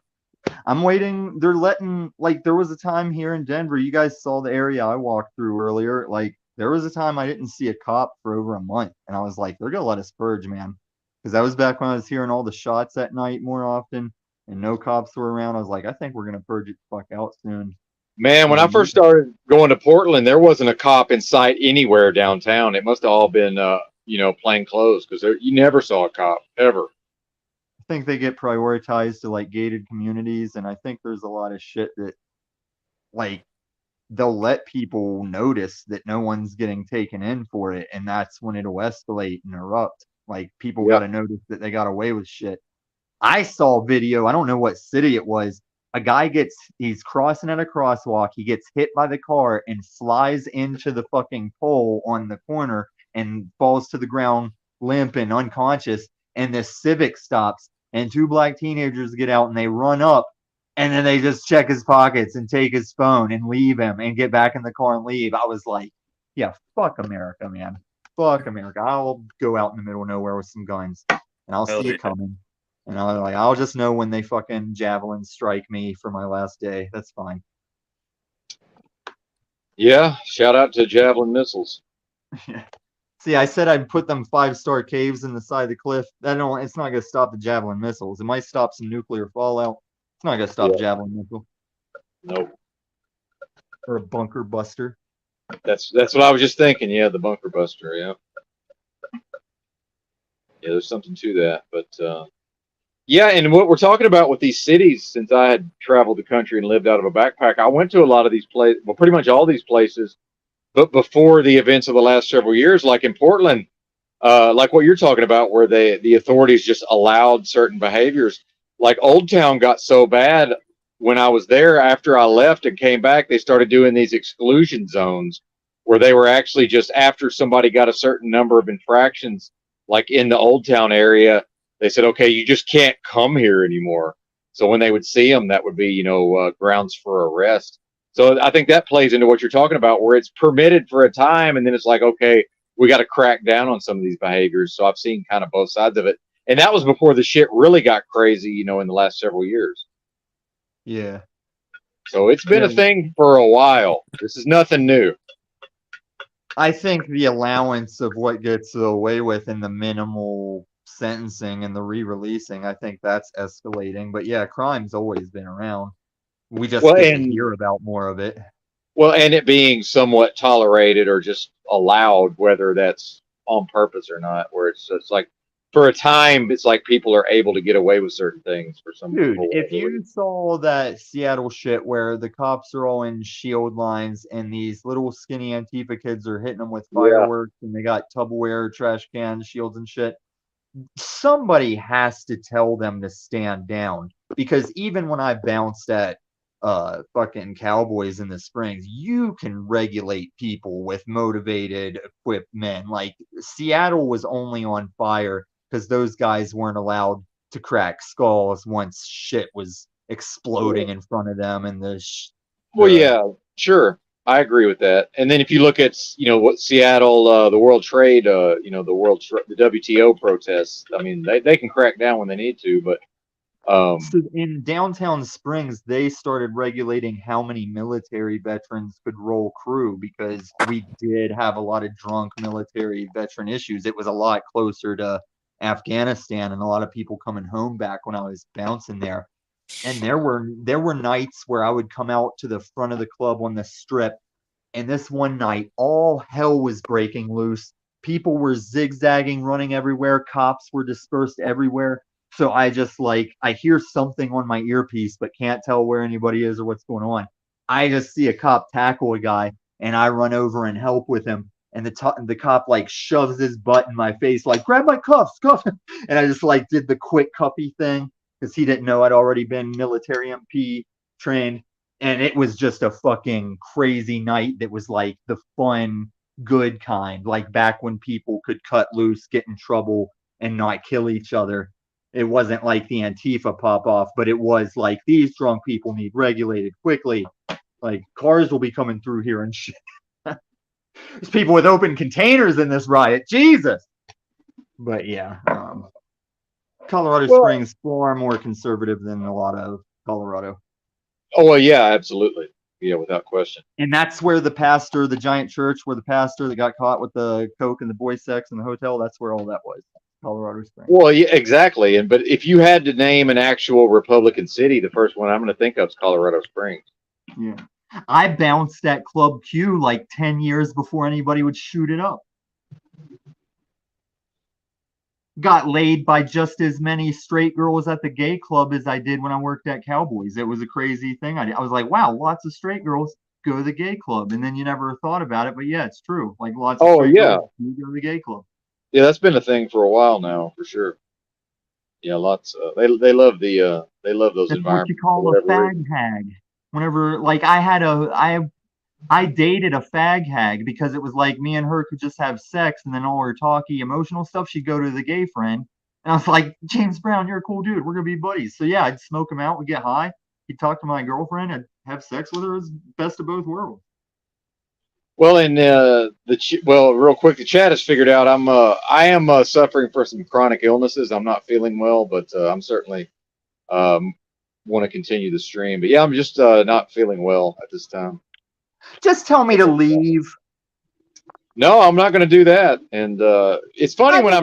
I'm waiting. They're letting, like, there was a time here in Denver. You guys saw the area I walked through earlier. Like, there was a time I didn't see a cop for over a month. And I was like, they're going to let us purge, man. Because that was back when I was hearing all the shots at night more often and no cops were around. I was like, I think we're going to purge it the fuck out soon. Man, when I first started going to Portland, there wasn't a cop in sight anywhere downtown. It must have all been, plain clothes because you never saw a cop ever. I think they get prioritized to like gated communities, and I think there's a lot of shit that like they'll let people notice that no one's getting taken in for it, and that's when it'll escalate and erupt. Like people got to notice that they got away with shit. I saw video, I don't know what city it was. A guy he's crossing at a crosswalk, he gets hit by the car and flies into the fucking pole on the corner and falls to the ground limp and unconscious, and the Civic stops and two black teenagers get out and they run up and then they just check his pockets and take his phone and leave him and get back in the car and leave. I was like, yeah, fuck America, man. Fuck America. I'll go out in the middle of nowhere with some guns and I'll see it coming. And I'll just know when they fucking javelin strike me for my last day. That's fine. Yeah, shout out to javelin missiles. See, I said I'd put them 5-star caves in the side of the cliff. It's not going to stop the javelin missiles. It might stop some nuclear fallout. It's not going to stop javelin missile. Nope. Or a bunker buster. That's what I was just thinking. Yeah, the bunker buster. Yeah. Yeah, there's something to that, but. Yeah, and what we're talking about with these cities, since I had traveled the country and lived out of a backpack, I went to a lot of these places, well, pretty much all these places, but before the events of the last several years, like in Portland, like what you're talking about, where the authorities just allowed certain behaviors. Like Old Town got so bad when I was there, after I left and came back, they started doing these exclusion zones where they were actually just after somebody got a certain number of infractions, like in the Old Town area, they said, okay, you just can't come here anymore. So when they would see them, that would be, grounds for arrest. So I think that plays into what you're talking about, where it's permitted for a time, and then it's like, okay, we got to crack down on some of these behaviors. So I've seen kind of both sides of it. And that was before the shit really got crazy, in the last several years. Yeah. So it's been a thing for a while. This is nothing new. I think the allowance of what gets away with in the minimal sentencing and the re-releasing, I think that's escalating. But yeah, crime's always been around. We just get to hear about more of it. Well, and it being somewhat tolerated or just allowed, whether that's on purpose or not, where it's like for a time, it's like people are able to get away with certain things for some Dude, people. if you saw that Seattle shit where the cops are all in shield lines and these little skinny Antifa kids are hitting them with fireworks and they got Tupperware, trash cans, shields and shit, somebody has to tell them to stand down. Because even when I bounced at fucking cowboys in the Springs, you can regulate people with motivated, equipped men. Like Seattle was only on fire because those guys weren't allowed to crack skulls once shit was exploding in front of them, and Well, yeah, sure. I agree with that. And then if you look at, what Seattle, the World Trade, the WTO protests, I mean, they can crack down when they need to, but So in downtown Springs, they started regulating how many military veterans could roll crew because we did have a lot of drunk military veteran issues. It was a lot closer to Afghanistan and a lot of people coming home back when I was bouncing there. And there were nights where I would come out to the front of the club on the strip, and this one night, all hell was breaking loose. People were zigzagging, running everywhere. Cops were dispersed everywhere. So I just I hear something on my earpiece, but can't tell where anybody is or what's going on. I just see a cop tackle a guy, and I run over and help with him. And the cop shoves his butt in my face, grab my cuffs, cuff. And I just did the quick cuffy thing because he didn't know I'd already been military MP trained. And it was just a fucking crazy night that was the fun, good kind, back when people could cut loose, get in trouble, and not kill each other. It wasn't like the Antifa pop off, but it was these drunk people need regulated quickly. Cars will be coming through here and shit. There's people with open containers in this riot. Jesus. But yeah, Colorado Springs far more conservative than a lot of Colorado. Oh, well, yeah, absolutely. Yeah, without question. And that's where the giant church, where the pastor that got caught with the coke and the boy sex in the hotel, that's where all that was. Colorado Springs. Well, yeah, exactly. But if you had to name an actual Republican city, the first one I'm going to think of is Colorado Springs. Yeah. I bounced at Club Q 10 years before anybody would shoot it up. Got laid by just as many straight girls at the gay club as I did when I worked at Cowboys. It was a crazy thing. I was like, wow, lots of straight girls go to the gay club. And then you never thought about it. But yeah, it's true. Lots of straight girls go to the gay club. Yeah, that's been a thing for a while now, for sure. Yeah, lots. They love those that's environments. What you call a fag hag. Whenever I dated a fag hag because it was me and her could just have sex, and then all her talky emotional stuff, she'd go to the gay friend. And I was like, James Brown, you're a cool dude. We're gonna be buddies. So yeah, I'd smoke him out, we'd get high. He'd talk to my girlfriend, I'd have sex with her. It was best of both worlds. Well, and real quick, the chat has figured out I am suffering for some chronic illnesses. I'm not feeling well, but I'm certainly want to continue the stream. But yeah, I'm just not feeling well at this time. Just tell me to leave. No, I'm not going to do that. And it's funny when I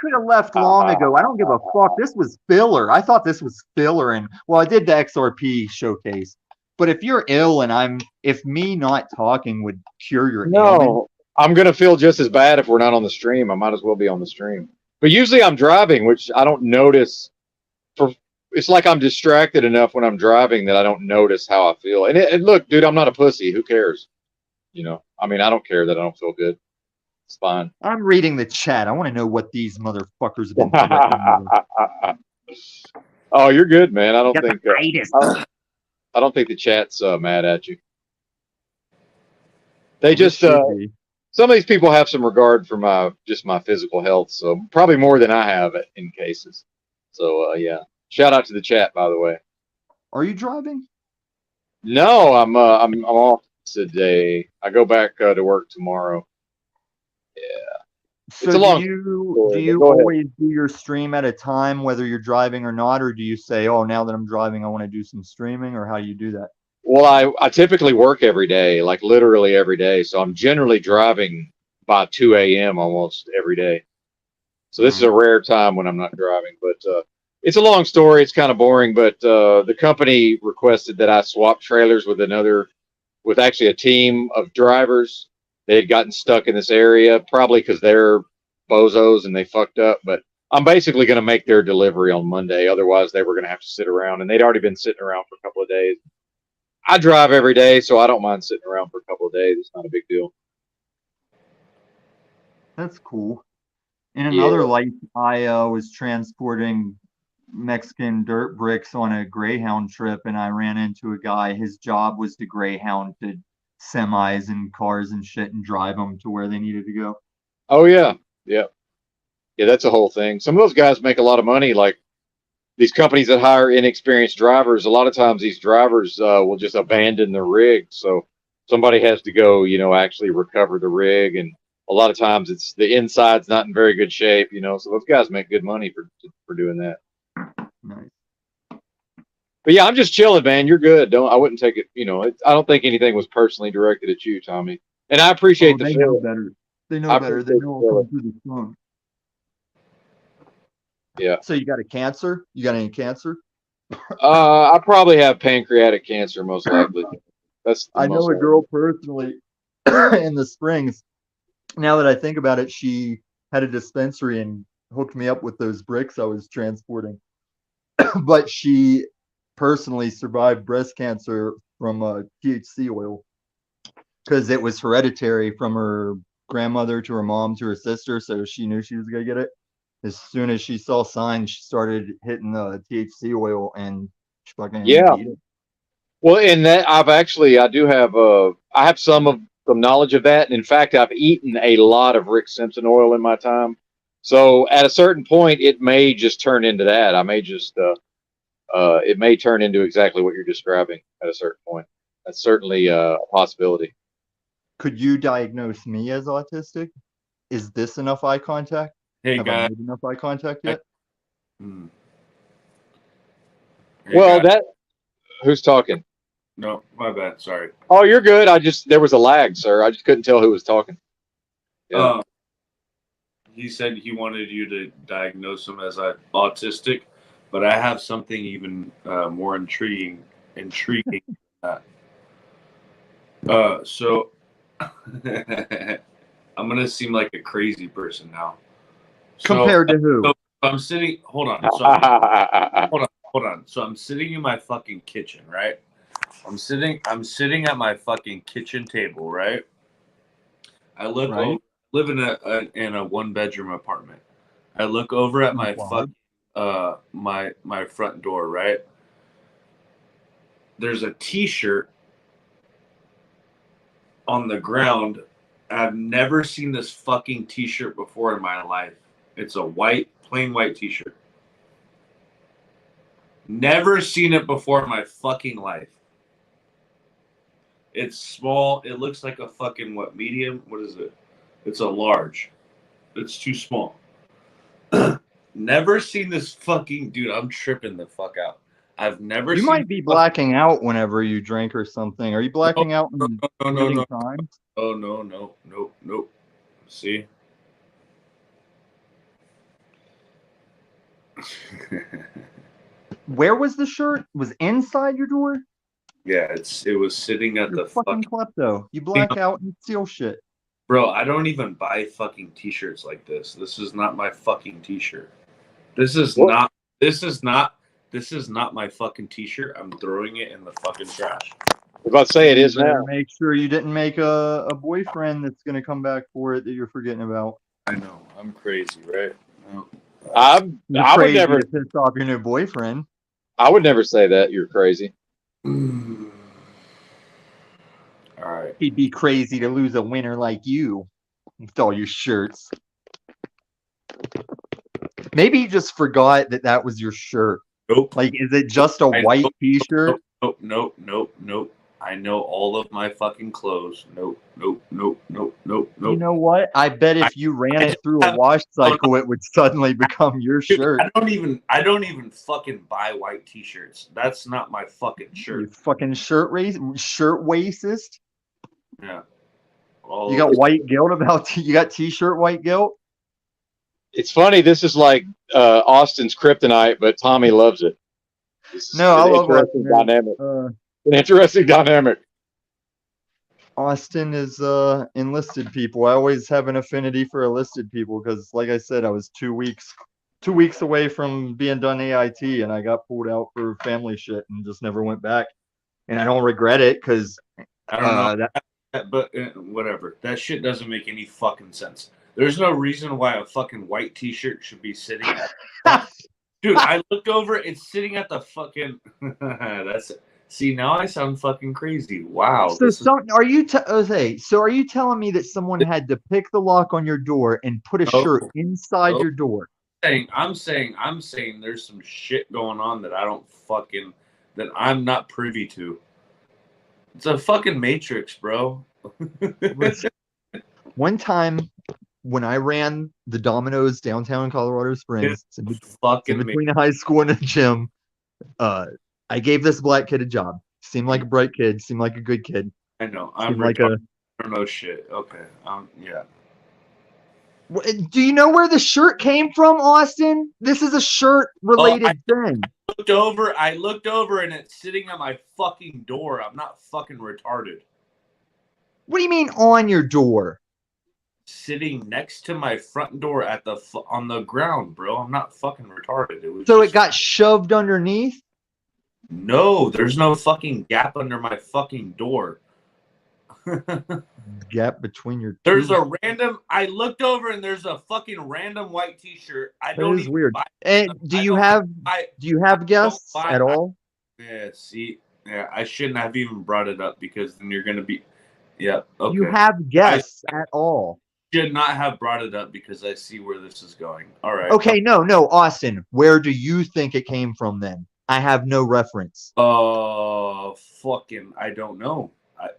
could have left long ago. I don't give a fuck. This was filler. I thought this was filler, and I did the XRP showcase. But if you're ill and if me not talking would cure your ailment, I'm going to feel just as bad if we're not on the stream. I might as well be on the stream. But usually I'm driving, which I don't notice. It's like I'm distracted enough when I'm driving that I don't notice how I feel. And look, dude, I'm not a pussy. Who cares? I mean, I don't care that I don't feel good. It's fine. I'm reading the chat. I want to know what these motherfuckers have been threatening. Oh, you're good, man. I don't think the chat's mad at you. They just some of these people have some regard for my physical health, so probably more than I have in cases. So yeah, shout out to the chat, by the way. Are you driving? No, I'm off today. I go back to work tomorrow. Yeah. So do you always do your stream at a time, whether you're driving or not, or do you say, oh, now that I'm driving, I want to do some streaming, or how do you do that? Well, I typically work every day, literally every day. So I'm generally driving by 2 a.m. almost every day. So this is a rare time when I'm not driving, but it's a long story. It's kind of boring, but the company requested that I swap trailers with actually a team of drivers. They had gotten stuck in this area, probably because they're bozos and they fucked up. But I'm basically going to make their delivery on Monday. Otherwise, they were going to have to sit around. And they'd already been sitting around for a couple of days. I drive every day, so I don't mind sitting around for a couple of days. It's not a big deal. That's cool. In another life, I was transporting Mexican dirt bricks on a Greyhound trip, and I ran into a guy. His job was to Greyhound to semis and cars and shit and drive them to where they needed to go. Oh yeah, yeah, yeah. That's a whole thing. Some of those guys make a lot of money. Like these companies that hire inexperienced drivers. A lot of times these drivers will just abandon the rig, so somebody has to go, actually recover the rig, and a lot of times it's the inside's not in very good shape, So those guys make good money for doing that. Nice. But yeah, I'm just chilling, man. You're good. I wouldn't take it. I don't think anything was personally directed at you, Tommy. And I appreciate Oh, the they know feeling. better. They I know better. They appreciate know the I'll feeling. come through the phone. Yeah. So you got a cancer? You got any cancer? I probably have pancreatic cancer, most likely. That's the I most know a likely. girl personally in the Springs. Now that I think about it, she had a dispensary and hooked me up with those bricks I was transporting. But she personally survived breast cancer from THC oil because it was hereditary from her grandmother to her mom to her sister. So she knew she was going to get it. As soon as she saw signs, she started hitting the THC oil and she fucking Yeah. beat it. Well, in that I have some knowledge of that, and in fact, I've eaten a lot of Rick Simpson oil in my time. So at a certain point, it may just turn into that. I may just it may turn into exactly what you're describing at a certain point. That's certainly a possibility. Could you diagnose me as autistic? Is this enough eye contact? Hey Have I guys. made enough eye contact yet? Hmm. Hey, Well, guys. who's talking? No, my bad. Sorry. Oh, you're good. There was a lag, sir. I just couldn't tell who was talking. Yeah. He said he wanted you to diagnose him as autistic, but I have something even more intriguing. Intriguing. Than that. So I'm gonna seem like a crazy person now. Compared to who? So I'm sitting. Hold on. Hold on. So I'm sitting in my fucking kitchen, right? I'm sitting at my fucking kitchen table, right? I look Right. over. Live in a 1-bedroom apartment. I look over at my Wow. my front door, right? There's a T-shirt on the ground. I've never seen this fucking T-shirt before in my life. It's a plain white T-shirt. Never seen it before in my fucking life. It's small. It looks like a fucking medium? What is it? It's a large. It's too small. Never seen this fucking dude. I'm tripping the fuck out. I've never You seen. might be blacking out whenever you drink or something. Are you blacking out in No. times? Oh no. See? Where was the shirt? Was inside your door? Yeah, it was sitting at You're the fucking klepto. You black out and steal shit. Bro, I don't even buy fucking T-shirts like this. This is not my fucking T-shirt. This is What? not my fucking T-shirt. I'm throwing it in the fucking trash. I was about to say it is You better now. make sure you didn't make a boyfriend that's gonna come back for it that you're forgetting about. I know. I'm crazy, right? No. You're I would crazy never. to piss off your new boyfriend. I would never say that. You're crazy. All right. He'd be crazy to lose a winner like you with all your shirts. Maybe you just forgot that was your shirt. Nope. Like, is it just a white T-shirt? Nope. I know all of my fucking clothes. Nope. You know what? I bet if you ran it through a wash cycle, it would suddenly become your shirt. I don't even fucking buy white T-shirts. That's not my fucking You shirt. fucking shirt waistist. Yeah. You got white guilt about you got T-shirt white guilt. It's funny. This is like Austin's kryptonite, but Tommy loves it. No, I love interesting Austin. dynamic. An interesting dynamic. Austin is enlisted people. I always have an affinity for enlisted people because, like I said, I was 2 weeks away from being done AIT, and I got pulled out for family shit and just never went back. And I don't regret it because I don't know, but whatever. That shit doesn't make any fucking sense. There's no reason why a fucking white T-shirt should be sitting at. Dude, I looked over. It's sitting at the fucking. See, now I sound fucking crazy. Wow. So are you Jose, so are you telling me that someone had to pick the lock on your door and put a shirt inside your door? I'm saying there's some shit going on that that I'm not privy to. It's a fucking matrix, bro. One time when I ran the Domino's downtown Colorado Springs, it's in between a high school and a gym, I gave this black kid a job. Seemed like a bright kid, seemed like a good kid. I know. I don't know shit. Okay. Yeah. Do you know where the shirt came from, Austin? This is a shirt related thing. I looked over and it's sitting on my fucking door. I'm not fucking retarded. What do you mean on your door? Sitting next to my front door on the ground, bro. I'm not fucking retarded. It got shoved underneath? No, there's no fucking gap under my fucking door. Gap between your There's a random. I looked over and there's a fucking random white T-shirt. That is weird. And do you have guests at all? Yeah. See. Yeah. I shouldn't have even brought it up because then you're gonna be. Yeah. Okay. You have guests at all? Should not have brought it up because I see where this is going. All right. Okay. No. Austin, where do you think it came from then? I have no reference. Fucking. I don't know.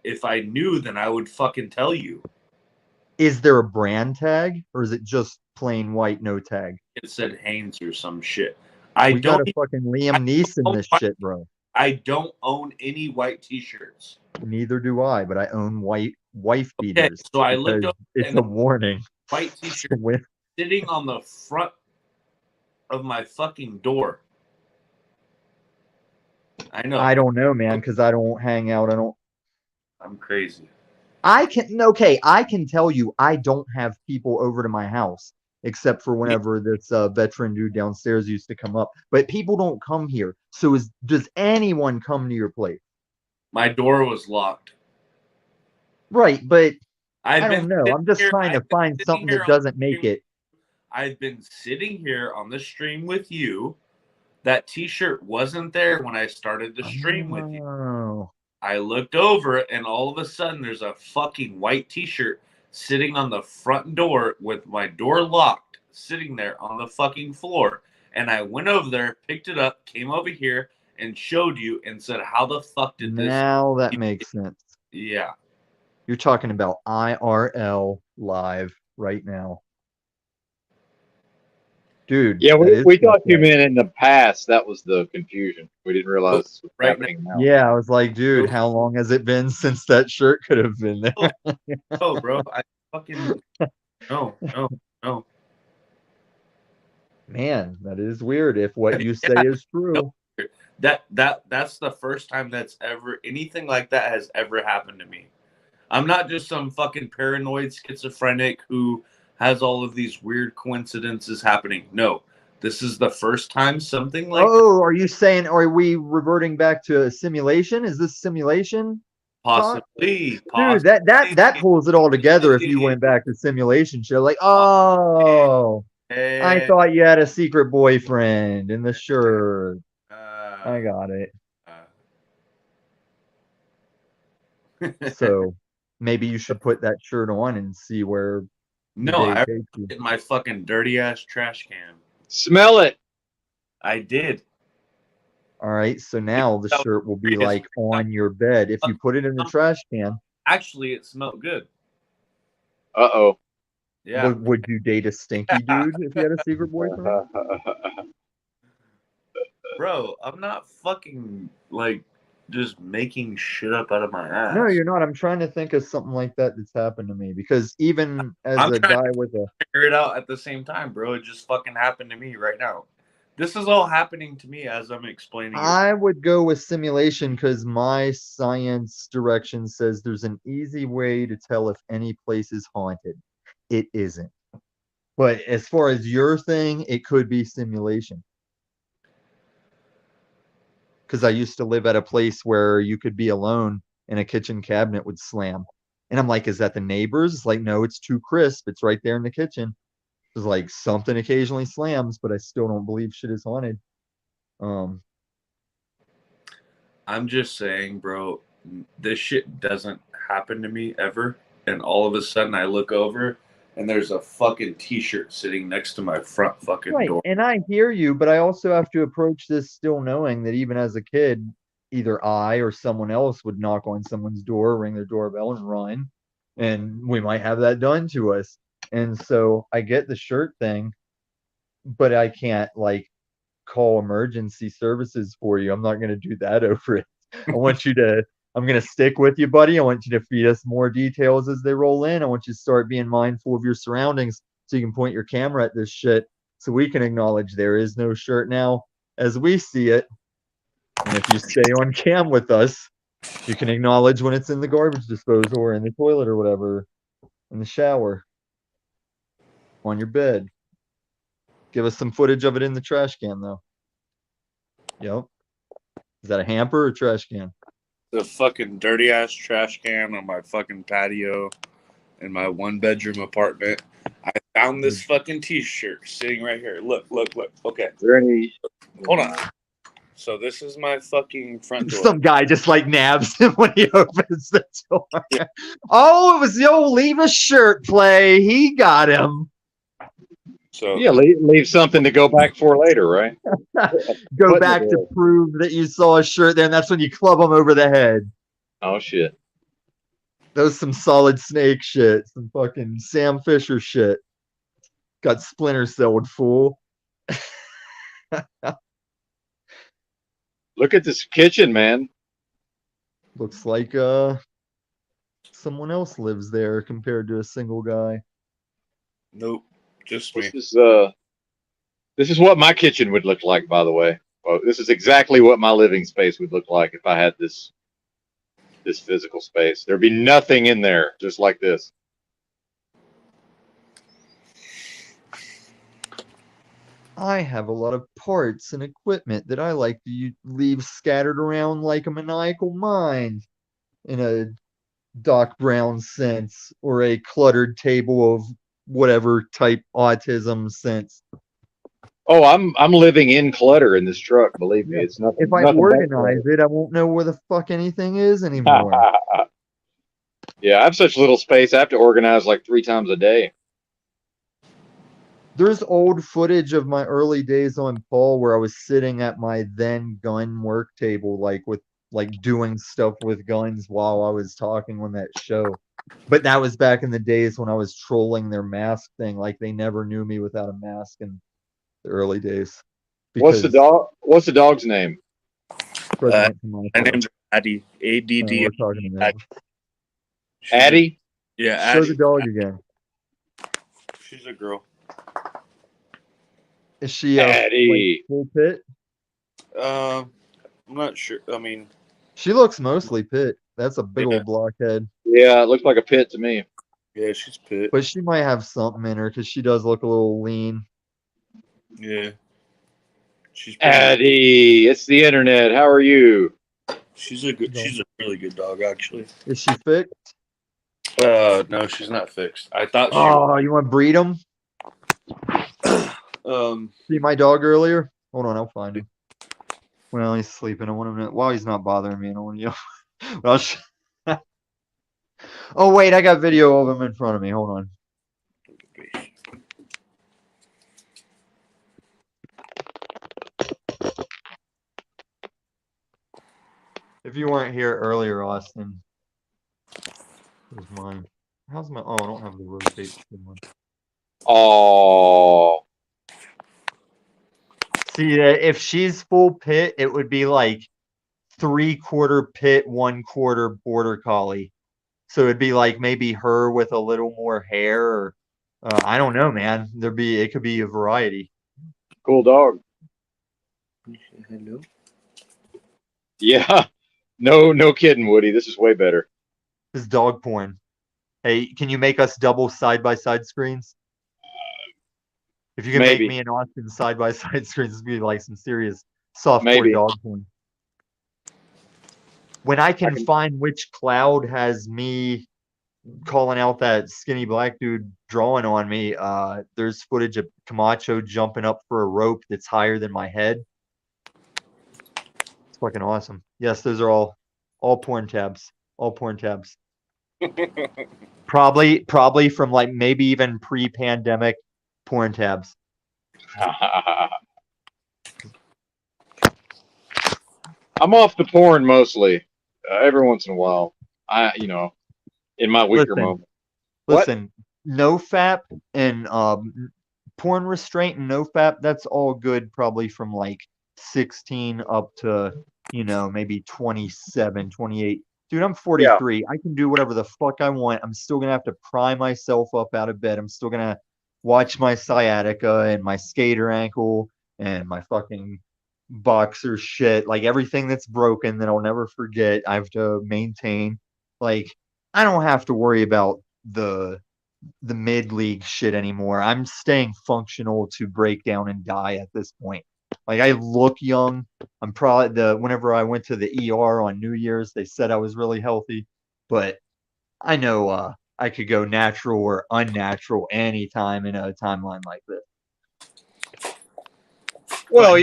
If I knew, then I would fucking tell you. Is there a brand tag, or is it just plain white, no tag? It said Hanes or some shit. We got a fucking Liam Neeson this shit, bro. I don't own any white T-shirts. Neither do I, but I own white wife beaters. Okay, so I looked up. It's a warning. White T-shirt sitting on the front of my fucking door. I know. I don't know, man, because I don't hang out. I'm crazy. I can tell you I don't have people over to my house except for whenever this veteran dude downstairs used to come up. But people don't come here. So does anyone come to your place? My door was locked. Right, but I I've don't know. I'm just trying to find something that doesn't make it. I've been sitting here on the stream with you. That T-shirt wasn't there when I started the stream with you. I looked over and all of a sudden there's a fucking white T-shirt sitting on the front door with my door locked, sitting there on the fucking floor. And I went over there, picked it up, came over here and showed you and said, how the fuck did this? Now that makes sense. Yeah. You're talking about IRL live right now. Dude. Yeah, we talked to you, man, in the past. That was the confusion. We didn't realize this was happening now. Yeah, I was like, dude, how long has it been since that shirt could have been there? Oh, bro, I fucking no. Man, that is weird. If what you say is true, that's the first time that's ever anything like that has ever happened to me. I'm not just some fucking paranoid schizophrenic who has all of these weird coincidences happening. No, this is the first time something like are you saying, are we reverting back to a simulation? Is this simulation? Possibly. Dude, that pulls it all together if you went back to simulation show. Like, I thought you had a secret boyfriend in the shirt. I got it. So maybe you should put that shirt on and see where. No, I put in my fucking dirty ass trash can. Smell it. I did. All right, so now the shirt will be like on your bed if you put it in the trash can. Actually, it smelled good. Uh-oh. Yeah. Would you date a stinky dude if you had a secret boyfriend? Bro, I'm not fucking like just making shit up out of my ass. No, you're not. I'm trying to think of something like that that's happened to me because even as a guy with a figure it out at the same time, bro. It just fucking happened to me right now. This is all happening to me as I'm explaining. I would go with simulation because my science direction says there's an easy way to tell if any place is haunted. It isn't. But as far as your thing, it could be simulation. Because I used to live at a place where you could be alone and a kitchen cabinet would slam. And I'm like, is that the neighbors? It's like, no, it's too crisp. It's right there in the kitchen. There's like something occasionally slams, but I still don't believe shit is haunted. I'm just saying, bro, this shit doesn't happen to me ever. And all of a sudden I look over and there's a fucking t-shirt sitting next to my front fucking Right, door. and I hear you, but I also have to approach this still knowing that even as a kid, either I or someone else would knock on someone's door, ring their doorbell, and run, and we might have that done to us. And so I get the shirt thing, but I can't like call emergency services for you. I'm not going to do that over it. I'm going to stick with you, buddy. I want you to feed us more details as they roll in. I want you to start being mindful of your surroundings so you can point your camera at this shit so we can acknowledge there is no shirt now as we see it. And if you stay on cam with us, you can acknowledge when it's in the garbage disposal or in the toilet or whatever, in the shower, on your bed. Give us some footage of it in the trash can, though. Yep. Is that a hamper or trash can? The fucking dirty ass trash can on my fucking patio in my 1-bedroom apartment. I found this fucking t-shirt sitting right here. Look. Okay. Is there any? Hold on. So this is my fucking front door. Some guy just like nabs him when he opens the door. Yeah. Oh, it was the old leave a shirt play. He got him. So Yeah, leave something to go back for later, right? Go What back the to hell? prove that you saw a shirt there, and that's when you club him over the head. Oh shit! That was some solid Snake shit. Some fucking Sam Fisher shit. Got Splinter Celled, fool. Look at this kitchen, man. Looks like someone else lives there compared to a single guy. nope, just me. This is what my kitchen would look like, by the way. Well, this is exactly what my living space would look like if I had this physical space. There'd be nothing in there, just like this. I have a lot of parts and equipment that I like to leave scattered around like a maniacal mind in a Doc Brown sense or a cluttered table of whatever type autism sense. Oh, I'm living in clutter in this truck. Believe me, it's nothing. If I nothing but organize it, I won't know where the fuck anything is anymore. clutter. Yeah, I have such little space. I have to organize like 3 times a day. There's old footage of my early days on Paul where I was sitting at my then gun work table, like doing stuff with guns while I was talking on that show. But that was back in the days when I was trolling their mask thing. Like they never knew me without a mask in the early days. What's the dog? What's the dog's name? My name's Addie. ADD. We're talking about. Addie. Yeah, Show Addie. the dog again. She's a girl. Is she Addie. like full pit? I'm not sure. I mean, She looks mostly pit. That's a big Yeah. old blockhead. Yeah, it looks like a pit to me. yeah, she's pit. But she might have something in her because she does look a little lean. Yeah, she's Addie, it's the internet. How are you? She's a really good dog, actually. Is she fixed? No, she's not fixed. I thought she. Oh, you want to breed them? Um, See my dog earlier? Hold on, I'll find him. Well, he's sleeping. I want him to. While he's not bothering me, I don't want to yell. Oh wait, I got video of him in front of me. Hold on. If you weren't here earlier, Austin, here's mine. How's my? Oh, I don't have the rotate one. Oh, See, if she's full pit, it would be like 3/4 pit, 1/4 border collie. So it'd be like maybe her with a little more hair, or I don't know, man. It could be a variety. cool dog. Hello. Yeah, no kidding, Woody. This is way better. This is dog porn. Hey, can you make us double side-by-side screens? If you can Maybe. make me and Austin side-by-side screens, this would be like some serious softcore Maybe. dog porn. When I can find which cloud has me calling out that skinny black dude drawing on me. There's footage of Camacho jumping up for a rope that's higher than my head. It's fucking awesome. Yes, those are all porn tabs. All porn tabs. Probably from like maybe even pre-pandemic porn tabs. I'm off the porn mostly. Every once in a while, in my weaker moment. What? Listen, NoFap and porn restraint and NoFap, that's all good probably from like 16 up to, maybe 27, 28. Dude, I'm 43. I can do whatever the fuck I want. I'm still going to have to pry myself up out of bed. I'm still going to watch my sciatica and my skater ankle and my fucking boxer shit. Like everything that's broken that I'll never forget, I have to maintain. Like, I don't have to worry about the mid-league shit anymore. I'm staying functional to break down and die at this point. Like, I look young. I'm probably whenever I went to the ER on New Year's, they said I was really healthy, but I know I could go natural or unnatural anytime in a timeline like this. Well,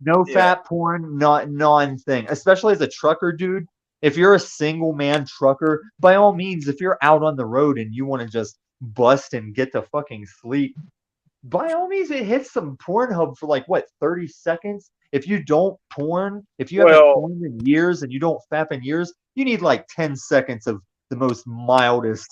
no fat porn, not non-thing, especially as a trucker, dude. If you're a single man trucker, by all means, if you're out on the road and you want to just bust and get to fucking sleep, by all means, it hits some Pornhub for like, what, 30 seconds? If you haven't porned in years and you don't fap in years, you need like 10 seconds of the most mildest.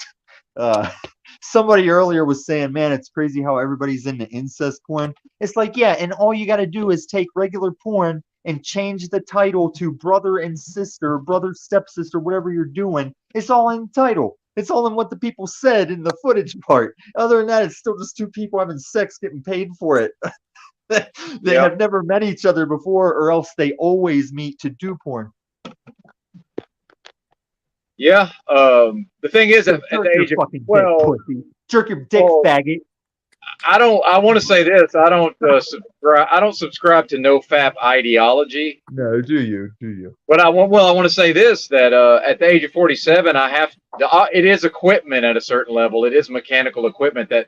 Somebody earlier was saying, man, it's crazy how everybody's into incest porn. It's like, yeah, and all you got to do is take regular porn and change the title to brother and sister, brother, stepsister, whatever you're doing. It's all in the title. It's all in what the people said in the footage part. Other than that, it's still just two people having sex getting paid for it. They have never met each other before, or else they always meet to do porn. Yeah. The thing is, at the age of 12, jerk your dick, faggot. I want to say this. I don't subscribe to NoFap ideology. No, do you? But I want to say this, that at the age of 47, it is equipment at a certain level. It is mechanical equipment that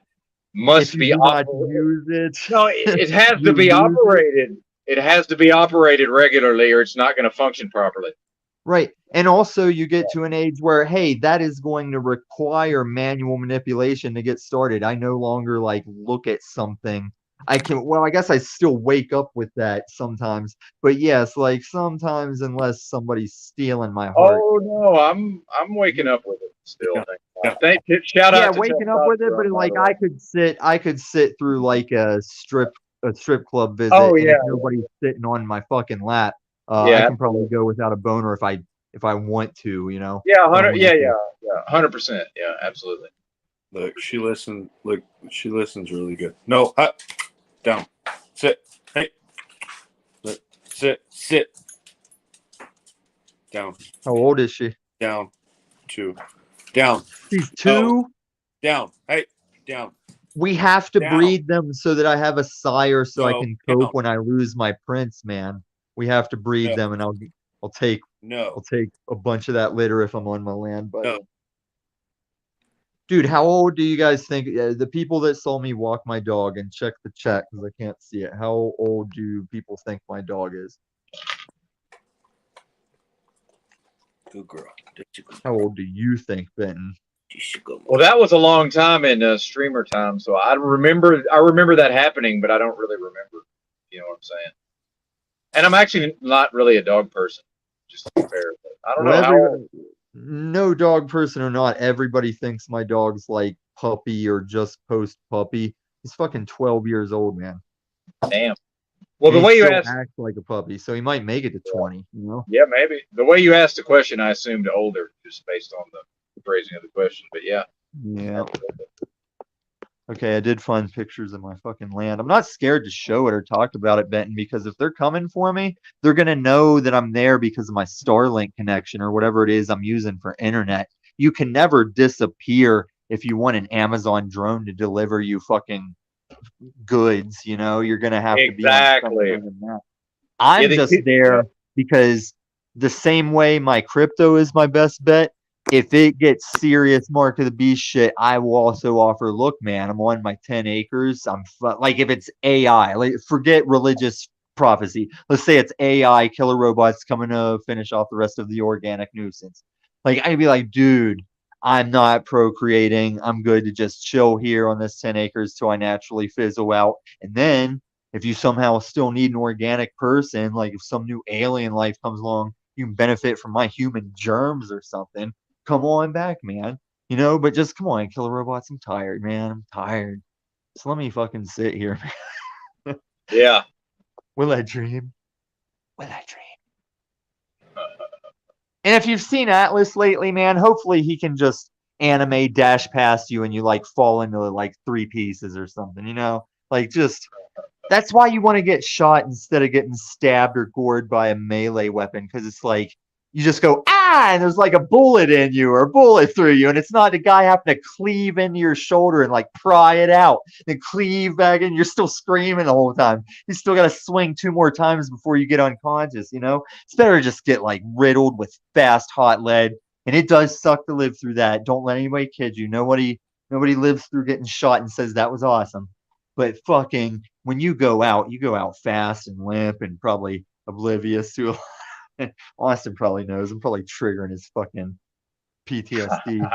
must be operated. No, it has to be operated. It has to be operated regularly, or it's not going to function properly. Right. And also you get to an age where, hey, that is going to require manual manipulation to get started. I no longer like look at something. I guess I still wake up with that sometimes. But yes, like sometimes unless somebody's stealing my heart. Oh no, I'm waking up with it still. Shout out to waking up with it, but like I could sit through like a strip club visit, and if nobody's sitting on my fucking lap. I can probably go without a boner if I want to, Yeah, 100%. Yeah, absolutely. Look, she listens really good. No, down, sit, hey, look, sit, down. How old is she? Down, 2, down. She's 2. Down, hey, down. We have to breed them so that I have a sire, so I can cope when I lose my prince, man. We have to breed them, and I'll take a bunch of that litter if I'm on my land. But dude, how old do you guys think the people that saw me walk my dog and check the chat because I can't see it? How old do people think my dog is? Good girl. How old do you think, Benton? Well, that was a long time in streamer time, so I remember that happening, but I don't really remember. You know what I'm saying? And I'm actually not really a dog person, just to be fair. But I don't know. No dog person or not, everybody thinks my dog's like puppy or just post puppy. He's fucking 12 years old, man. Damn. Well, the way you asked, acts like a puppy, so he might make it to 20. You know? Yeah, maybe. The way you asked the question, I assumed older, just based on the phrasing of the question. But yeah. Yeah. Okay, I did find pictures of my fucking land. I'm not scared to show it or talk about it, Benton, because if they're coming for me, they're going to know that I'm there because of my Starlink connection or whatever it is I'm using for internet. You can never disappear if you want an Amazon drone to deliver you fucking goods, you're going to have to be on something than that. I'm just there because the same way my crypto is my best bet, if it gets serious Mark of the Beast shit, I will also offer, look, man, I'm on my 10 acres. Like, if it's AI, like, forget religious prophecy. Let's say it's AI killer robots coming to finish off the rest of the organic nuisance. Like, I'd be like, dude, I'm not procreating. I'm good to just chill here on this 10 acres till I naturally fizzle out. And then if you somehow still need an organic person, like if some new alien life comes along, you can benefit from my human germs or something. Come on back, man. You know, but just come on, killer robots. I'm tired, man. I'm tired. Just let me fucking sit here, man. Yeah. Will I dream? Will I dream? And if you've seen Atlas lately, man, hopefully he can just anime dash past you and you like fall into like 3 pieces or something, you know? Like, just that's why you want to get shot instead of getting stabbed or gored by a melee weapon, because it's like you just go and there's like a bullet in you or a bullet through you, and it's not the guy having to cleave into your shoulder and like pry it out and cleave back in. You're still screaming the whole time. You still got to swing 2 more times before you get unconscious. You know, it's better to just get like riddled with fast hot lead, and it does suck to live through that. Don't let anybody kid you. Nobody lives through getting shot and says that was awesome. But fucking when you go out fast and limp and probably oblivious to a Austin probably knows. I'm probably triggering his fucking PTSD.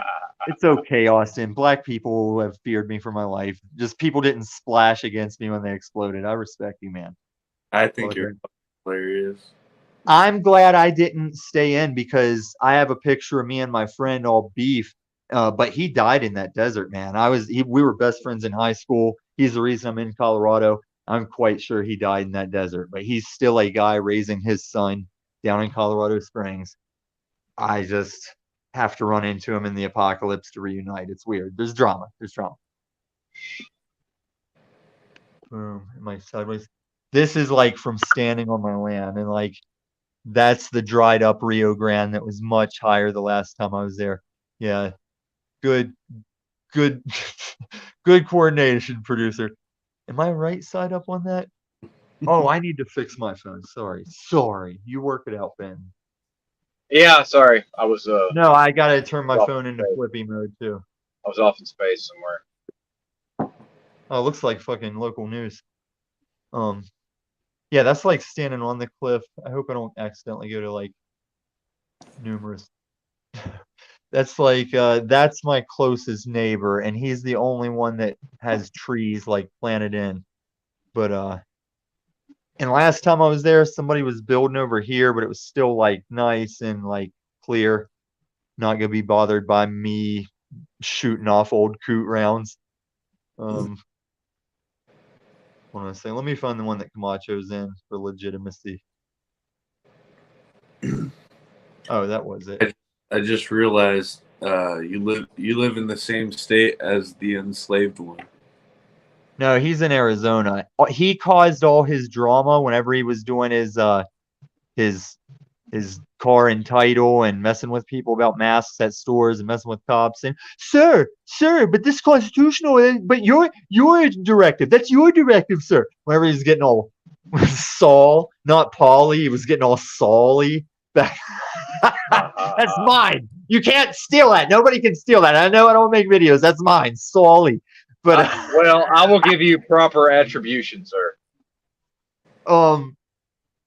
It's okay, Austin. Black people have feared me for my life. Just people didn't splash against me when they exploded. I respect you, man. I think you're hilarious. I'm glad I didn't stay in because I have a picture of me and my friend all beef. But he died in that desert, man. We were best friends in high school. He's the reason I'm in Colorado. I'm quite sure he died in that desert, but he's still a guy raising his son down in Colorado Springs. I just have to run into him in the apocalypse to reunite. It's weird. There's drama. Boom. Am I sideways? This is like from standing on my land, and like that's the dried up Rio Grande that was much higher the last time I was there. Yeah. Good good good coordination, producer. Am I right side up on that? Oh, I need to fix my phone. Sorry. You work it out, Ben. Yeah, sorry. I was No, I gotta turn my off phone into in space. flippy mode too. I was off in space somewhere. Oh, it looks like fucking local news. Yeah, that's like standing on the cliff. I hope I don't accidentally go to like numerous. That's like that's my closest neighbor, and he's the only one that has trees like planted in. But and last time I was there, somebody was building over here, but it was still like nice and like clear. Not gonna be bothered by me shooting off old coot rounds. What want to say? Let me find the one that Camacho's in for legitimacy. Oh, that was it. I just realized you live in the same state as the enslaved one. No, he's in Arizona. He caused all his drama whenever he was doing his car and title and messing with people about masks at stores and messing with cops and sir, but this constitutional, but your directive, that's your directive, sir. Whenever he's getting all Saul, not Paulie, he was getting all Saul-y back. That's mine. You can't steal that. Nobody can steal that. I know I don't make videos. That's mine, Saul-y. But well, I will give you proper attribution, sir.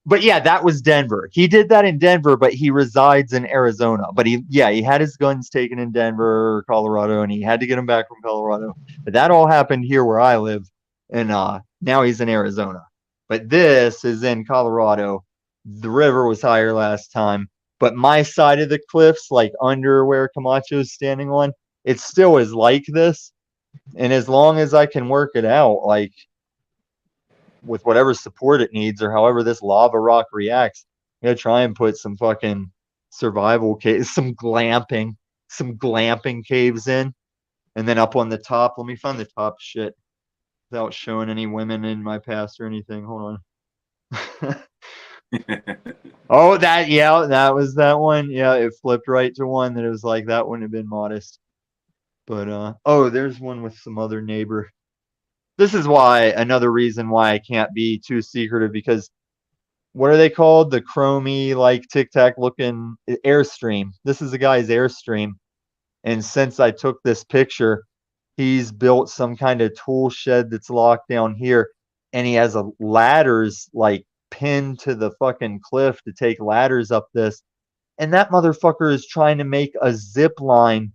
But yeah, that was Denver. He did that in Denver, but he resides in Arizona. But he had his guns taken in Denver, Colorado, and he had to get them back from Colorado. But that all happened here where I live, and now he's in Arizona. But this is in Colorado. The river was higher last time, but my side of the cliffs, like under where Camacho's standing on, it still is like this. And as long as I can work it out, like with whatever support it needs or however this lava rock reacts, I'm gonna try and put some fucking survival caves, some glamping caves in. And then up on the top, let me find the top shit without showing any women in my past or anything. Hold on. Oh, that was that one. Yeah, it flipped right to one that it was like that wouldn't have been modest. But oh, there's one with some other neighbor. This is why another reason why I can't be too secretive, because what are they called? The chromey, like Tic Tac looking Airstream. This is the guy's Airstream. And since I took this picture, he's built some kind of tool shed that's locked down here. And he has a ladders like pinned to the fucking cliff to take ladders up this. And that motherfucker is trying to make a zip line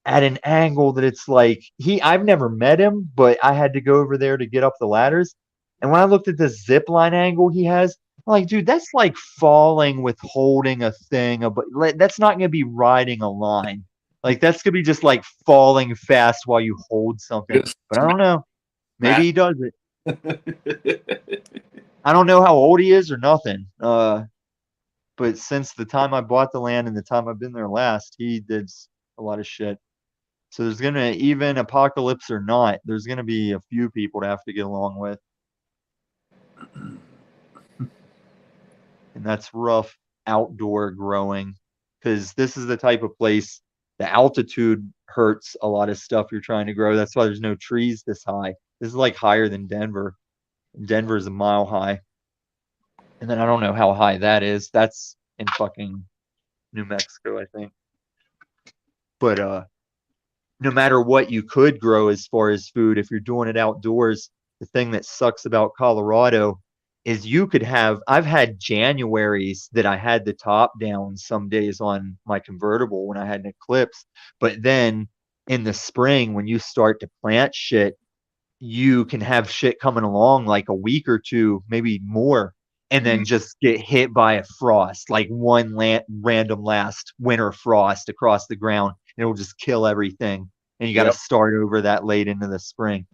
at an angle that it's like I've never met him, but I had to go over there to get up the ladders. And when I looked at this zip line angle he has, I'm like, dude, that's like falling with holding a thing, but that's not gonna be riding a line. Like that's gonna be just like falling fast while you hold something. But I don't know. Maybe he does it. I don't know how old he is or nothing. But since the time I bought the land and the time I've been there last, he did a lot of shit. So there's gonna, even apocalypse or not, there's gonna be a few people to have to get along with. And that's rough outdoor growing, because this is the type of place the altitude hurts a lot of stuff you're trying to grow. That's why there's no trees this high. This is like higher than Denver. Denver is a mile high. And then I don't know how high that is. That's in fucking New Mexico, I think. But no matter what you could grow as far as food, if you're doing it outdoors, the thing that sucks about Colorado is you could have, I've had Januaries that I had the top down some days on my convertible when I had an eclipse. But then in the spring, when you start to plant shit, you can have shit coming along like a week or two, maybe more, and then just get hit by a frost, like one random last winter frost across the ground, and it'll just kill everything. And you got to start over that late into the spring.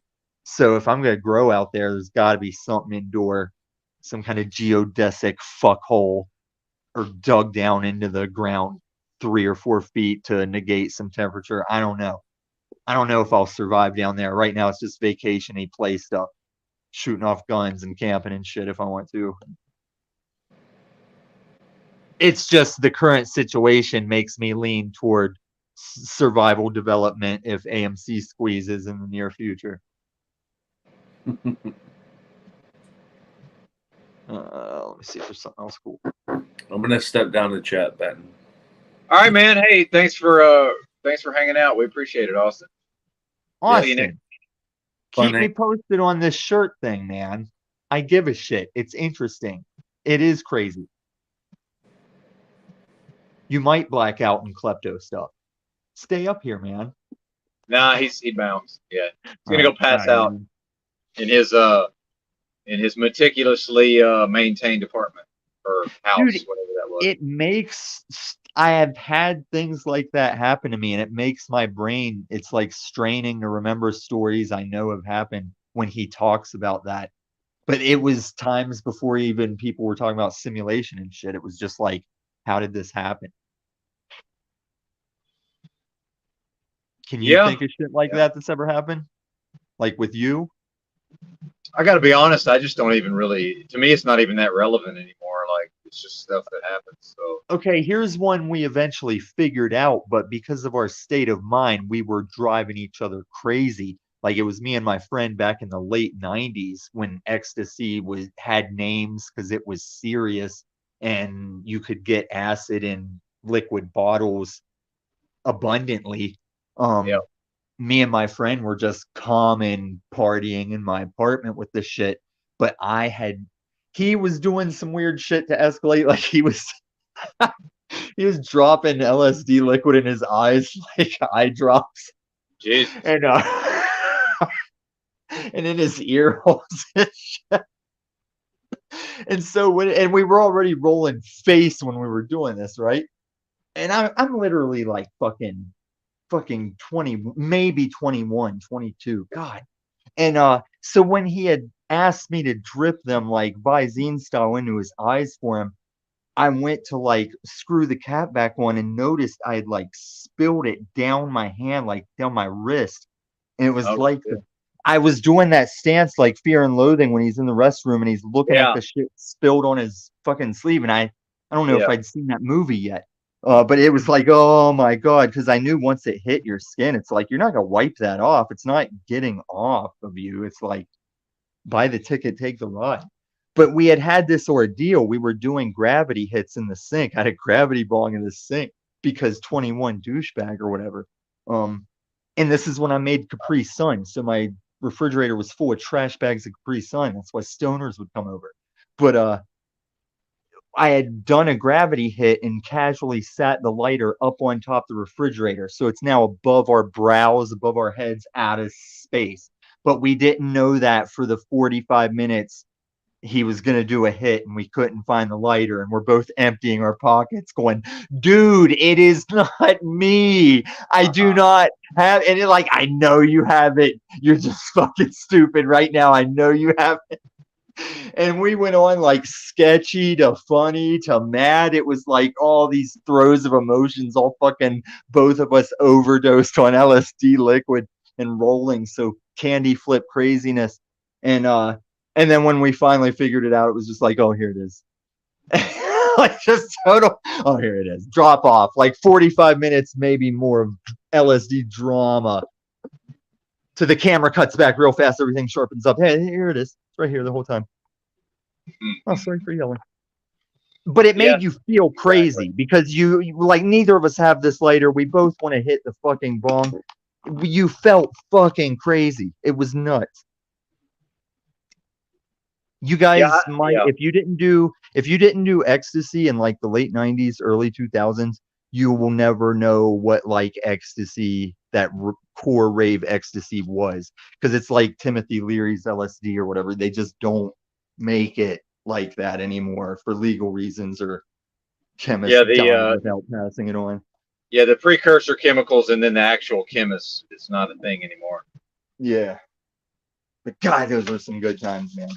So if I'm going to grow out there, there's got to be something indoor, some kind of geodesic fuckhole, or dug down into the ground 3 or 4 feet to negate some temperature. I don't know. I don't know if I'll survive down there. Right now, it's just vacation-y play stuff, shooting off guns and camping and shit if I want to. It's just the current situation makes me lean toward survival development if AMC squeezes in the near future. Let me see if there's something else cool. I'm gonna step down the chat, Benton. All right, man. Hey, thanks for hanging out. We appreciate it, Austin. Austin, keep Funny. me posted on this shirt thing, man. I give a shit. It's interesting. It is crazy. You might black out in klepto stuff. Stay up here, man. Nah, he bounced. Yeah, he's gonna go pass out in his meticulously maintained apartment or house, Dude, whatever that was. It makes, I have had things like that happen to me, and it makes my brain, it's like straining to remember stories I know have happened when he talks about that. But it was times before even people were talking about simulation and shit. It was just like, how did this happen? Can you think of shit like that that's ever happened? Like with you? I got to be honest, I just don't even really, to me, it's not even that relevant anymore. Like, it's just stuff that happens. So, okay, here's one we eventually figured out, but because of our state of mind, we were driving each other crazy. Like, it was me and my friend back in the late 90s when ecstasy had names because it was serious, and you could get acid in liquid bottles abundantly. Me and my friend were just calm and partying in my apartment with this shit, but he was doing some weird shit to escalate. Like he was dropping LSD liquid in his eyes, like eye drops. Jeez. And and in his ear holes and shit. And so we were already rolling face when we were doing this, right? And I'm literally like fucking 20, maybe 21, 22. God. And so when he had asked me to drip them like Visine style into his eyes for him, I went to like screw the cap back on and noticed I had like spilled it down my hand, like down my wrist. And it was I was doing that stance like Fear and Loathing when he's in the restroom and he's looking at the shit spilled on his fucking sleeve. And I don't know if I'd seen that movie yet. But it was like, oh my God, because I knew once it hit your skin, it's like, you're not going to wipe that off. It's not getting off of you. It's like, buy the ticket, take the ride. But we had this ordeal. We were doing gravity hits in the sink. I had a gravity bong in the sink because 21 douchebag or whatever. And this is when I made Capri Sun. So my refrigerator was full of trash bags of Capri Sun. That's why stoners would come over. But I had done a gravity hit and casually sat the lighter up on top of the refrigerator. So it's now above our brows, above our heads, out of space. But we didn't know that for the 45 minutes he was going to do a hit and we couldn't find the lighter. And we're both emptying our pockets going, dude, it is not me. I do not have it. Like, I know you have it. You're just fucking stupid right now. I know you have it. And we went on like sketchy to funny to mad. It was like all these throes of emotions, all fucking both of us overdosed on LSD liquid and rolling. So candy flip craziness. And then when we finally figured it out, it was just like, oh, here it is. Like just total, oh, here it is. Drop off. Like 45 minutes, maybe more of LSD drama. So the camera cuts back real fast. Everything sharpens up. Hey, here it is. It's right here the whole time. Oh, sorry for yelling. But it made you feel crazy because you like neither of us have this lighter. We both want to hit the fucking bong. You felt fucking crazy. It was nuts. You guys might if you didn't do ecstasy in like the late 90s, early 2000s, you will never know what like ecstasy, that core rave ecstasy was, because it's like Timothy Leary's LSD or whatever. They just don't make it like that anymore for legal reasons, or chemists die without passing it on. Yeah, the precursor chemicals and then the actual chemist is not a thing anymore. Yeah. But God, those were some good times, man.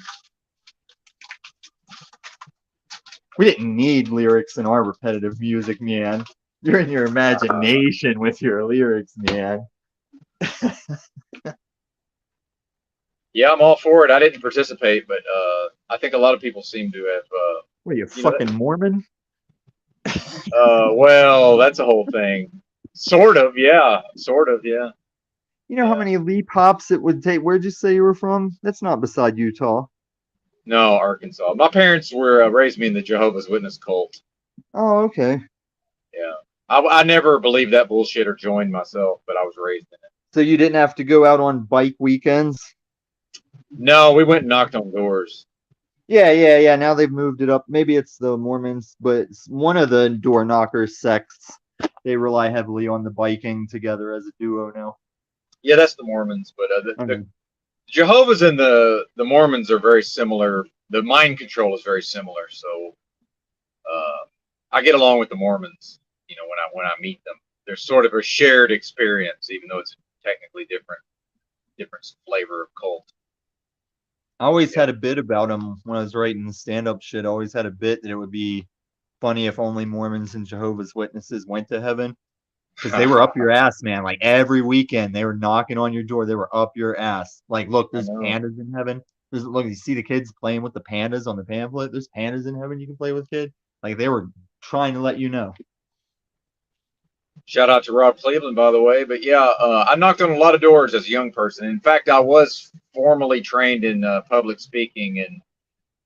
We didn't need lyrics in our repetitive music, man. You're in your imagination with your lyrics, man. Yeah, I'm all for it. I didn't participate, but I think a lot of people seem to have. What are you, fucking Mormon? Well, that's a whole thing. Sort of, yeah. Sort of, yeah. You know how many leap hops it would take? Where'd you say you were from? That's not beside Utah. No, Arkansas. My parents were raised me in the Jehovah's Witness cult. Oh, okay. Yeah. I never believed that bullshit or joined myself, but I was raised in it. So you didn't have to go out on bike weekends? No, we went and knocked on doors. Yeah. Now they've moved it up. Maybe it's the Mormons, but it's one of the door knocker sects. They rely heavily on the biking together as a duo now. Yeah, that's the Mormons, but the Jehovah's and the Mormons are very similar. The mind control is very similar, so I get along with the Mormons. You know, when I meet them, there's sort of a shared experience, even though it's technically different flavor of cult. I always had a bit about them when I was writing the stand-up shit. I always had a bit that it would be funny if only Mormons and Jehovah's Witnesses went to heaven, because they were up your ass, man. Like every weekend, they were knocking on your door. They were up your ass. Like, look, there's pandas in heaven. Look, you see the kids playing with the pandas on the pamphlet. There's pandas in heaven you can play with, kid. Like, they were trying to let you know. Shout out to Rob Cleveland, by the way. But yeah, I knocked on a lot of doors as a young person. In fact, I was formally trained in public speaking, and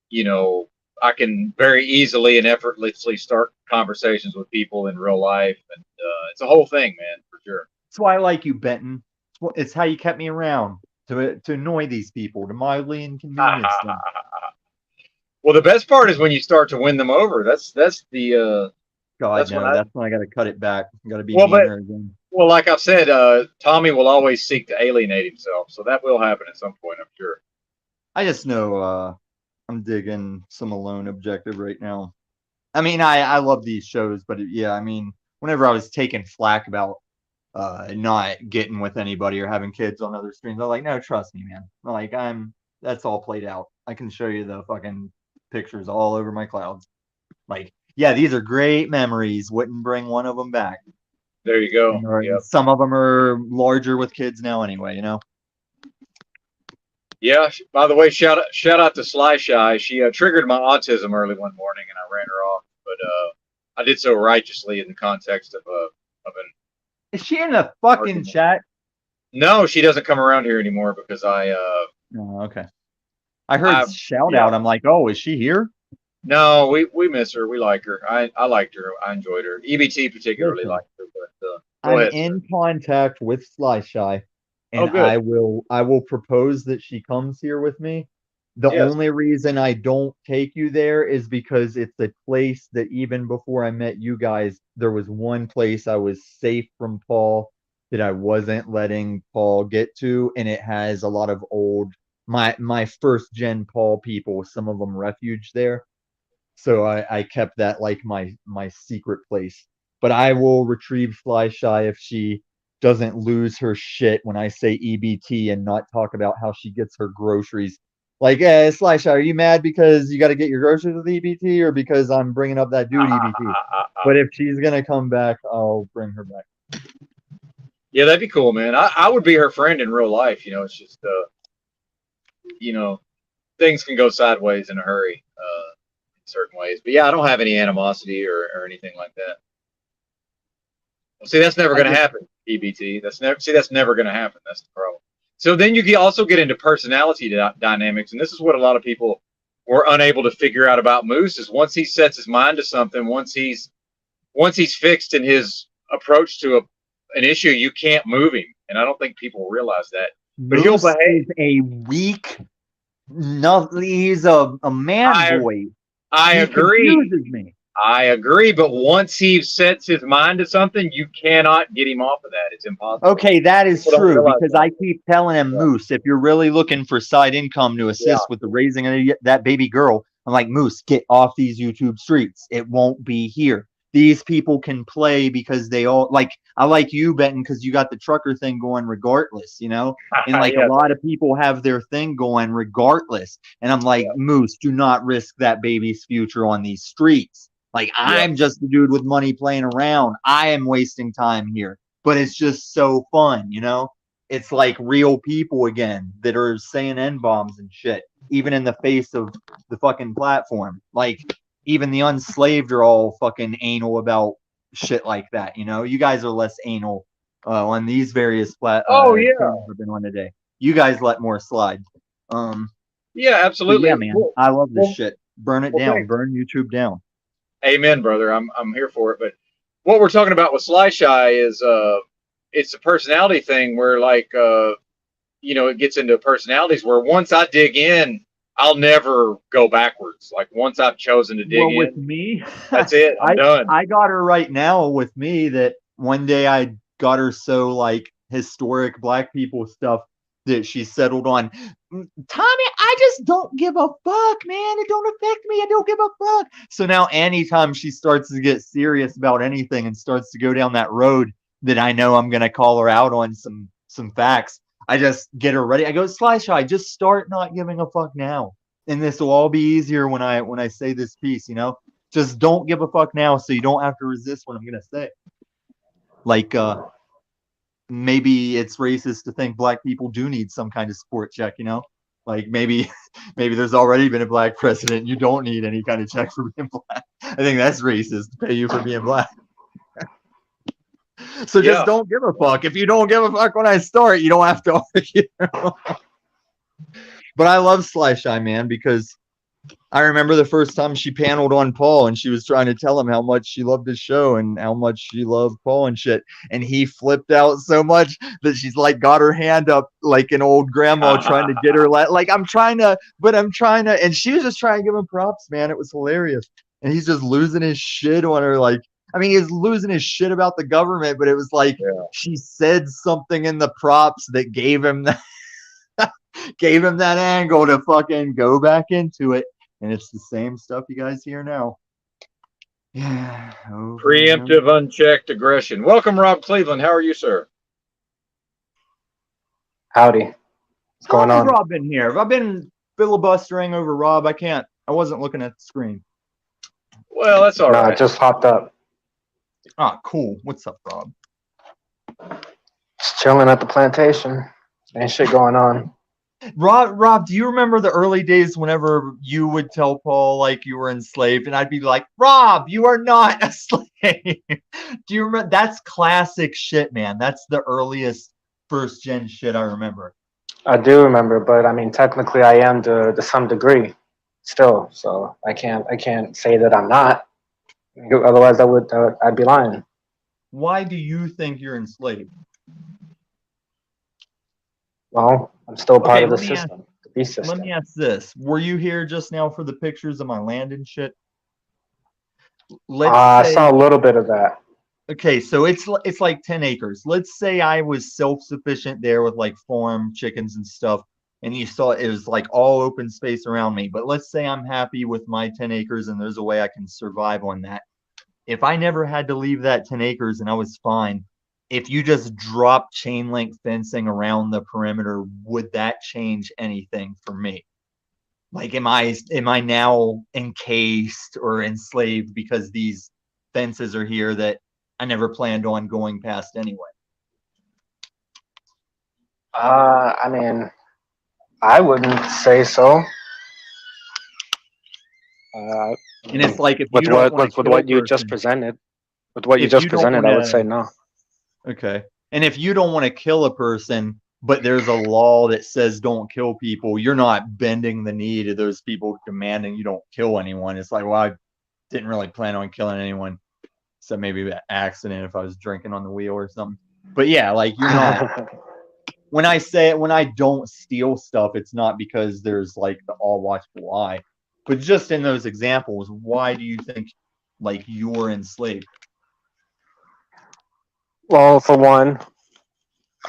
you know, I can very easily and effortlessly start conversations with people in real life, and it's a whole thing, man, for sure. That's why I like you, Benton. It's how you kept me around, to annoy these people, to mildly inconvenience them. Well, the best part is when you start to win them over. That's the God, that's no, that's when I got to cut it back. Got to be well, meaner again. Well, like I've said, Tommy will always seek to alienate himself, so that will happen at some point, I'm sure. I just know I'm digging some Alone Objective right now. I mean, I love these shows, but yeah, I mean, whenever I was taking flack about not getting with anybody or having kids on other streams, I was like, no, trust me, man. Like, that's all played out. I can show you the fucking pictures all over my clouds. Like, yeah, these are great memories. Wouldn't bring one of them back. There you go. Yep. Some of them are larger with kids now anyway, you know? Yeah, by the way, shout out to Sly Shy. She triggered my autism early one morning, and I ran her off. But I did so righteously in the context of an. Is she in the fucking chat? No, she doesn't come around here anymore because I. Oh, okay. I heard shout out. I'm like, oh, is she here? No, we miss her. We like her. I liked her. I enjoyed her. EBT particularly Listen, liked her. But go I'm ahead, in sir. contact with Sly Shy, Oh, and good. I will propose that she comes here with me. The Yes. only reason I don't take you there is because it's a place that even before I met you guys, there was one place I was safe from Paul that I wasn't letting Paul get to, and it has a lot of old my first gen Paul people, some of them refuge there. So I kept that like my secret place. But I will retrieve Fly Shy if she doesn't lose her shit when I say EBT and not talk about how she gets her groceries. Like, Sly Shy, are you mad because you got to get your groceries with EBT or because I'm bringing up that dude EBT? But if she's gonna come back, I'll bring her back. Yeah, that'd be cool, man. I would be her friend in real life. It's just things can go sideways in a hurry in certain ways. But yeah, I don't have any animosity or anything like that. Well, see, that's never I going to just happen, EBT. That's never going to happen. That's the problem. So then you also get into personality dynamics, and this is what a lot of people were unable to figure out about Moose. Is once he sets his mind to something, once he's fixed in his approach to an issue, you can't move him. And I don't think people realize that. But he'll Moose behave. is a weak. No, he's a man boy. I He agree. confuses me. I agree, but once he sets his mind to something, you cannot get him off of that. It's impossible. Okay, that is People don't true realize because that. I keep telling him, Yeah. Moose, if you're really looking for side income to assist with the raising of that baby girl, I'm like, Moose, get off these YouTube streets. It won't be here. These people can play because they all like. I like you, Benton, because you got the trucker thing going regardless, and like Yeah. a lot of people have their thing going regardless. And I'm like, Moose, do not risk that baby's future on these streets. Like, I'm just the dude with money playing around. I am wasting time here. But it's just so fun, It's like real people again that are saying N-bombs and shit, even in the face of the fucking platform. Like, even the unslaved are all fucking anal about shit like that, You guys are less anal on these various things I've been on today. You guys let more slide. Yeah, absolutely. Yeah, man. I love this shit. Burn it down. Thanks. Burn YouTube down. Amen, brother. I'm here for it. But what we're talking about with Sly Shy is it's a personality thing where it gets into personalities where once I dig in, I'll never go backwards. Like once I've chosen to dig with in, me, that's it. I'm done. I got her right now with me that one day I got her so like historic black people stuff that she settled on. Tommy, I just don't give a fuck, man. It don't affect me. I don't give a fuck. So now anytime she starts to get serious about anything and starts to go down that road that I know I'm gonna call her out on some facts, I just get her ready. I go, Sly Shy, just start not giving a fuck now. And this will all be easier when I say this piece, Just don't give a fuck now so you don't have to resist what I'm gonna say. Like maybe it's racist to think black people do need some kind of support check, Like maybe there's already been a black president. You don't need any kind of check for being black. I think that's racist to pay you for being black. So just don't give a fuck. If you don't give a fuck when I start, you don't have to argue. But I love Sly Shy, man, because I remember the first time she paneled on Paul and she was trying to tell him how much she loved his show and how much she loved Paul and shit. And he flipped out so much that she's like got her hand up like an old grandma trying to get her I'm trying to, and she was just trying to give him props, man. It was hilarious. And he's just losing his shit on her. He's losing his shit about the government, but it was like she said something in the props that gave him that angle to fucking go back into it. And it's the same stuff you guys hear now. Yeah. Preemptive, unchecked aggression. Welcome, Rob Cleveland. How are you, sir? Howdy. What's going on? Rob been here? Have I been filibustering over Rob? I wasn't looking at the screen. Well, that's all right. No, it just popped up. Ah, cool. What's up, Rob? Just chilling at the plantation. Ain't shit going on. Rob, do you remember the early days whenever you would tell Paul like you were enslaved and I'd be like, Rob, you are not a slave? Do you remember? That's classic shit, man. That's the earliest first gen shit I remember. I do remember, but I mean, technically, I am to some degree still. So I can't say that I'm not. Otherwise, I'd be lying. Why do you think you're enslaved? Well, I'm still part Okay, of the let me ask. system, the beast Let system. me ask this: were you here just now for the pictures of my land and shit? Let's I say, saw a little bit of that. okay, so it's like 10 acres. Let's say I was self-sufficient there with like farm chickens and stuff, and you saw it was like all open space around me. But let's say I'm happy with my 10 acres and there's a way I can survive on that. If I never had to leave that 10 acres and I was fine, if you just drop chain link fencing around the perimeter, would that change anything for me? Like, am I now encased or enslaved because these fences are here that I never planned on going past anyway? I mean, I wouldn't say so. Uh, And it's like if with you don't want to with kill a what you just person, presented, with what you if just you don't presented, want I would to, say no. okay. And if you don't want to kill a person, but there's a law that says don't kill people, you're not bending the knee to those people demanding you don't kill anyone. It's like, well, I didn't really plan on killing anyone. So maybe an accident if I was drinking on the wheel or something. But yeah, like you're not. When I don't steal stuff, it's not because there's like the all watchful eye. But just in those examples, why do you think like you're enslaved? Well, for one,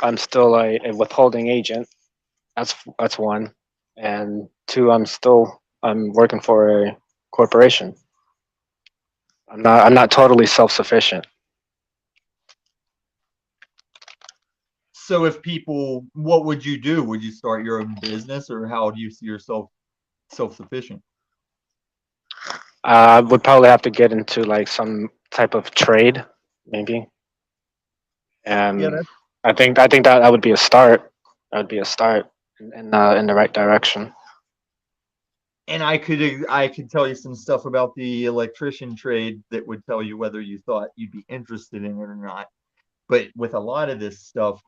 I'm still a withholding agent. That's one, and two, I'm working for a corporation. I'm not totally self sufficient. So if people, what would you do? Would you start your own business, or how do you see yourself self-sufficient? I would probably have to get into like some type of trade, maybe, Yeah, and that's, I think that would be a start. That would be a start in the right direction. and I could tell you some stuff about the electrician trade that would tell you whether you thought you'd be interested in it or not. But with a lot of this stuff,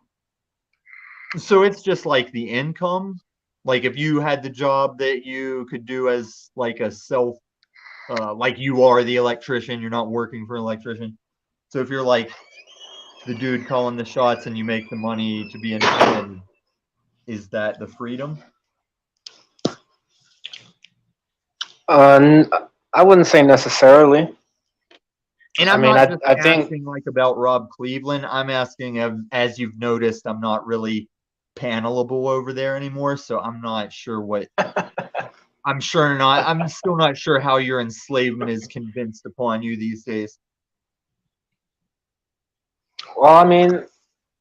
so it's just like the income. Like if you had the job that you could do as like a self, like you are the electrician, you're not working for an electrician. So if you're like the dude calling the shots and you make the money to be independent, is that the freedom? Uh, I wouldn't say necessarily. And I I'm mean, not just I think asking like about Rob Cleveland. I'm asking, as you've noticed, I'm not really panelable over there anymore. So I'm not sure what, I'm still not sure how your enslavement is convinced upon you these days. well, I mean,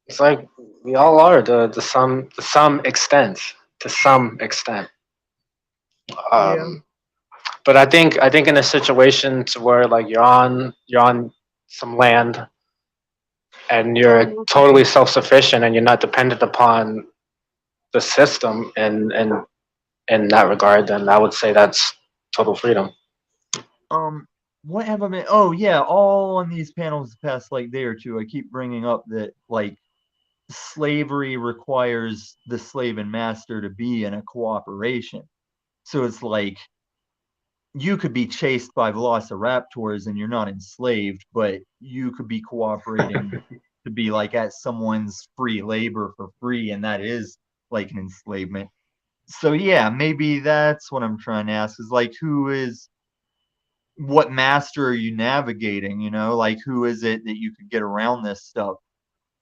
it's like we all are to some extent, to some extent. Yeah. Um, but I think in a situation to where like you're on some land and you're Oh, totally self sufficient and you're not dependent upon the system and in that regard, then I would say that's total freedom. um, what have I been? Oh yeah, all on these panels the past like day or two, I keep bringing up that like slavery requires the slave and master to be in a cooperation. So it's like you could be chased by velociraptors and you're not enslaved, but you could be cooperating to be like at someone's free labor for free, and that is like an enslavement. So yeah, maybe that's what I'm trying to ask is like what master are you navigating, like who is it that you could get around this stuff?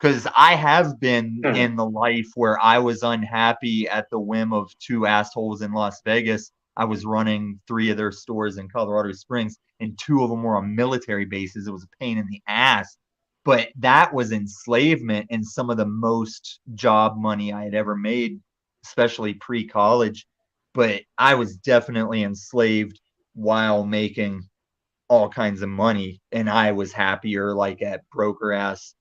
Because I have been Mhm. in the life where I was unhappy at the whim of two assholes in Las Vegas. I was running 3 of their stores in Colorado Springs, and 2 of them were on military bases. It was a pain in the ass. But that was enslavement and some of the most job money I had ever made, especially pre-college. But I was definitely enslaved while making all kinds of money, and I was happier like at broker ass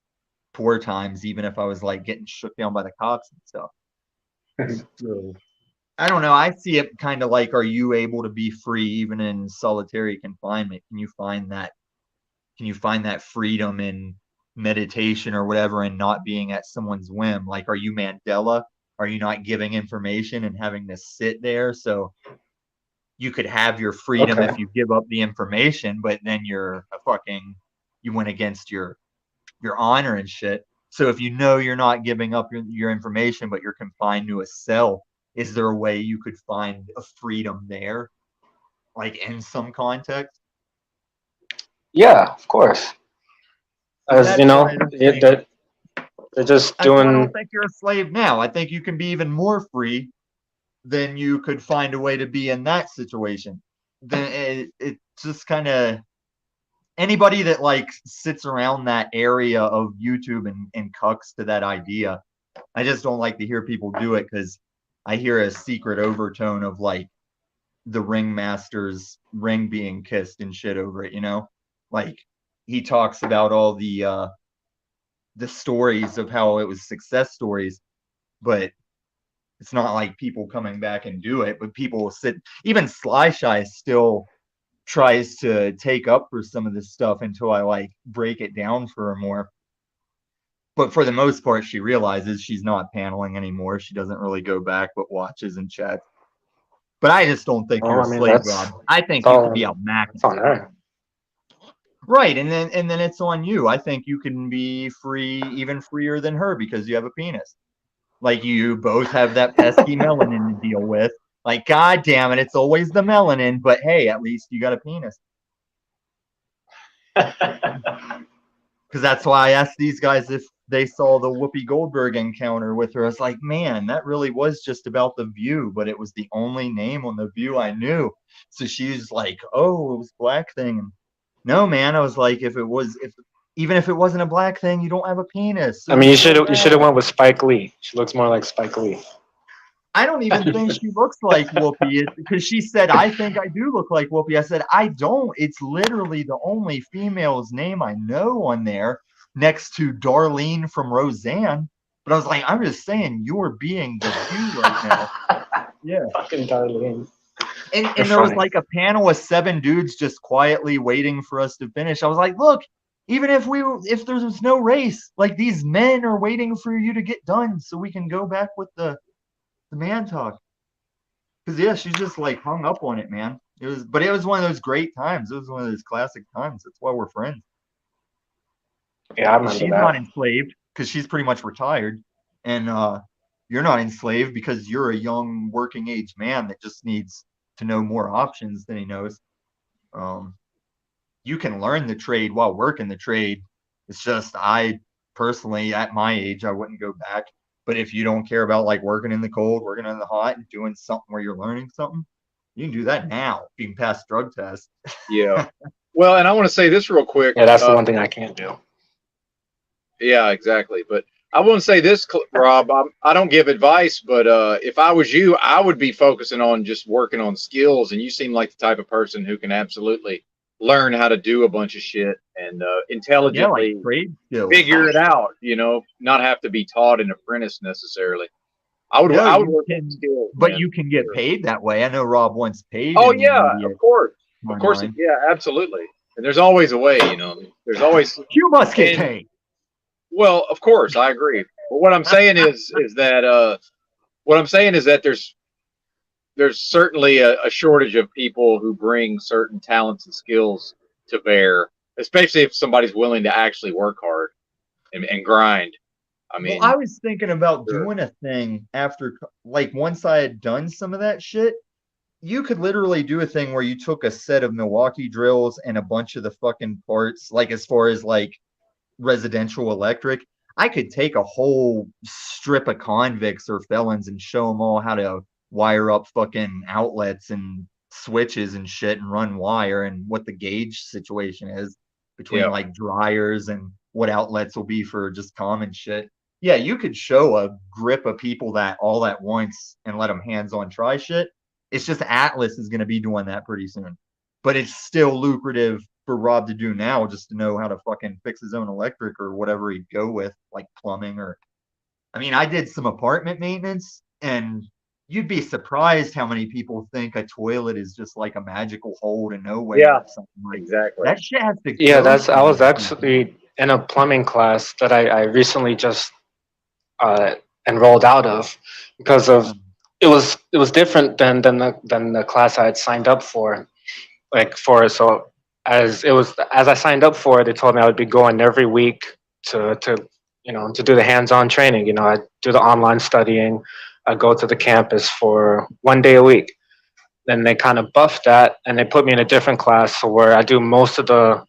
poor times, even if I was like getting shook down by the cops and stuff. So I don't know. I see it kind of like, are you able to be free even in solitary confinement? Can you find that freedom in meditation or whatever and not being at someone's whim? Like, are you Mandela? Are you not giving information and having to sit there? So you could have your freedom Okay. if you give up the information, but then you went against your honor and shit. So if you know you're not giving up your information, but you're confined to a cell, is there a way you could find a freedom there, like in some context? Yeah, of course. As That's you know, why I don't think, they're just that's why I doing. don't think you're a slave now. I think you can be even more free than you could find a way to be in that situation. Then it just kind of, anybody that like sits around that area of YouTube and cucks to that idea, I just don't like to hear people do it because I hear a secret overtone of like the ringmaster's ring being kissed and shit over it, you know? Like he talks about all the stories of how it was success stories, but it's not like people coming back and do it, but people will sit, even Sly Shy still tries to take up for some of this stuff until I like break it down for her more. But for the most part, she realizes she's not paneling anymore. She doesn't really go back, but watches and chats. But I just don't think Well, you're a I mean, slave, that's Rob. I think it's you all could be a Mac. it's on her. Right, and then it's on you. I think you can be free, even freer than her because you have a penis. Like you both have that pesky melanin to deal with. Like, god damn it, it's always the melanin, but hey, at least you got a penis. Because that's why I asked these guys if they saw the Whoopi Goldberg encounter with her. I was like, man, that really was just about The View, but it was the only name on The View I knew. So she's like, oh, it was Black Thing. And no, man, I was like, even if it wasn't a black thing, you don't have a penis. So I mean, you slow should have down. went with Spike Lee. She looks more like Spike Lee. I don't even think she looks like Whoopi because she said, I think I do look like Whoopi. I said, I don't. It's literally the only female's name I know on there next to Darlene from Roseanne. But I was like, I'm just saying you're being the View right now. Yeah. Fucking Darlene. And You're there was funny. like a panel of 7 dudes just quietly waiting for us to finish. I was like, look, even if there was no race, like these men are waiting for you to get done so we can go back with the man talk. Because yeah, she's just like hung up on it, man. But it was one of those great times. It was one of those classic times. That's why we're friends. Yeah, I remember She's that. not enslaved because she's pretty much retired, and you're not enslaved because you're a young working age man that just needs to know more options than he knows. You can learn the trade while working the trade. It's just I personally, at my age, I wouldn't go back. But if you don't care about like working in the cold, working in the hot, and doing something where you're learning something, you can do that now. You can pass drug tests. Yeah. Well, and I want to say this real quick. Yeah, that's the one thing I can't do. Yeah, exactly. But I want to say this, Rob. I don't give advice, but if I was you, I would be focusing on just working on skills. And you seem like the type of person who can absolutely learn how to do a bunch of shit and intelligently Yeah, like trade skills. figure it out. You know, not have to be taught an apprentice necessarily. I would. No, I would you work can, on skills, but man. you can get Sure. paid that way. I know Rob once paid. Oh in the yeah, immediate of course. Of course, timeline. yeah, absolutely. And there's always a way, you know. There's always. You must get And- paid. Well, of course, I agree. But what I'm saying is that there's certainly a shortage of people who bring certain talents and skills to bear, especially if somebody's willing to actually work hard and grind. I mean, Well, I was thinking about Sure. doing a thing after, like, once I had done some of that shit, you could literally do a thing where you took a set of Milwaukee drills and a bunch of the fucking parts, like, as far as, like, residential electric. I could take a whole strip of convicts or felons and show them all how to wire up fucking outlets and switches and shit and run wire and what the gauge situation is between Yeah. like dryers and what outlets will be for just common shit. Yeah, you could show a grip of people that all at once and let them hands-on try shit. It's just Atlas is going to be doing that pretty soon. But it's still lucrative for Rob to do now, just to know how to fucking fix his own electric or whatever he'd go with, like plumbing or. I mean, I did some apartment maintenance, and you'd be surprised how many people think a toilet is just like a magical hole to nowhere. Yeah, or something like exactly. that. Shit has to. Yeah, go I was somewhere. actually in a plumbing class that I recently just enrolled out of because of it was different than the class I had signed up for. So as I signed up for it, they told me I would be going every week to to do the hands-on training. I do the online studying. I go to the campus for 1 day a week. Then they kind of buffed that and they put me in a different class where I do most of the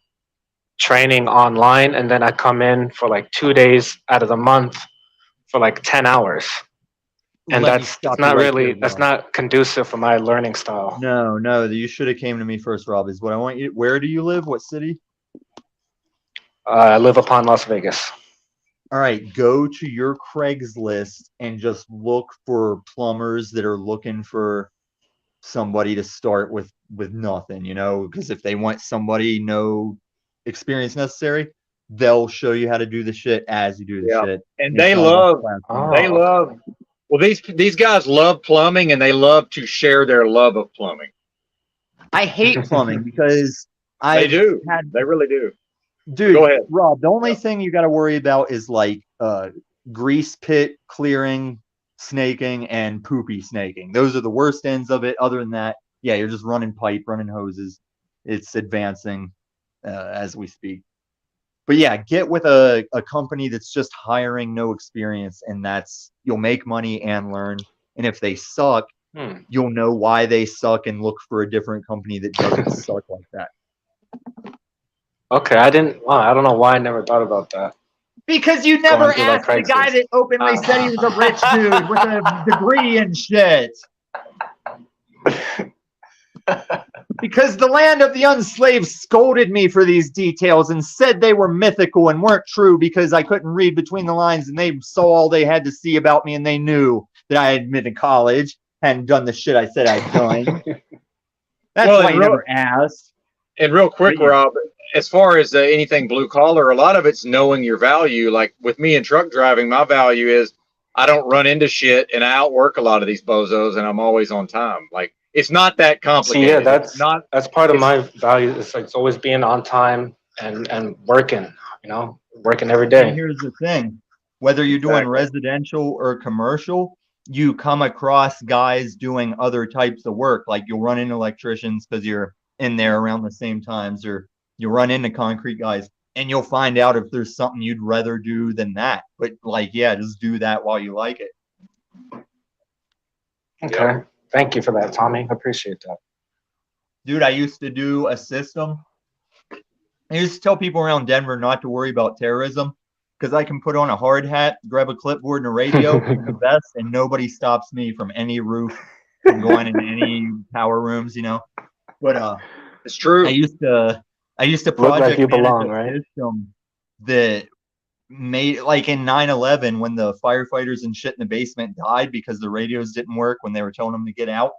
training online, and then I come in for like 2 days out of the month for like 10 hours. And Let me that's stop you not right really there, that's Rob. not conducive for my learning style. No, you should have came to me first, Rob. Is what I want you. Where do you live? What city? I live upon Las Vegas. All right, go to your Craigslist and just look for plumbers that are looking for somebody to start with nothing, because if they want somebody no experience necessary, they'll show you how to do the shit as you do the Yeah. shit. And It's they not about the love, platform. they Oh, love. Well, these guys love plumbing, and they love to share their love of plumbing. I hate plumbing because They I've do. had They really do. Dude, Go ahead. Rob, the only Yeah. thing you got to worry about is like grease pit clearing, snaking, and poopy snaking. Those are the worst ends of it. Other than that, yeah, you're just running pipe, running hoses. It's advancing as we speak. But yeah, get with a company that's just hiring no experience, and you'll make money and learn. And if they suck, you'll know why they suck and look for a different company that doesn't suck like that. Okay, I don't know why I never thought about that. Because you never Going through, like, asked the guy Craigslist. that openly said he was a rich dude with a degree and shit. Because the land of the unslaved scolded me for these details and said they were mythical and weren't true because I couldn't read between the lines, and they saw all they had to see about me, and they knew that I had been to college, hadn't done the shit I said I'd done. That's Well, why you never asked. And real quick, But yeah. Rob, as far as anything blue collar, a lot of it's knowing your value. Like with me in truck driving, my value is I don't run into shit and I outwork a lot of these bozos, and I'm always on time. Like it's not that See, complicated. yeah, It's that's part of it's- my value. It's always being on time and working. Working every day. And here's the thing, whether you're doing Exactly. residential or commercial, you come across guys doing other types of work. Like you'll run into electricians because you're in there around the same times, or you'll run into concrete guys, and you'll find out if there's something you'd rather do than that. But like, yeah, just do that while you like it. Okay, thank you for that, Tommy. I appreciate that. Dude, I used to do a system. I used to tell people around Denver not to worry about terrorism because I can put on a hard hat, grab a clipboard and a radio and a vest, and nobody stops me from any roof, from going into any power rooms, But it's true. I used to Look project like you manage belong, a right? system that made, like in 9/11 when the firefighters and shit in the basement died because the radios didn't work when they were telling them to get out.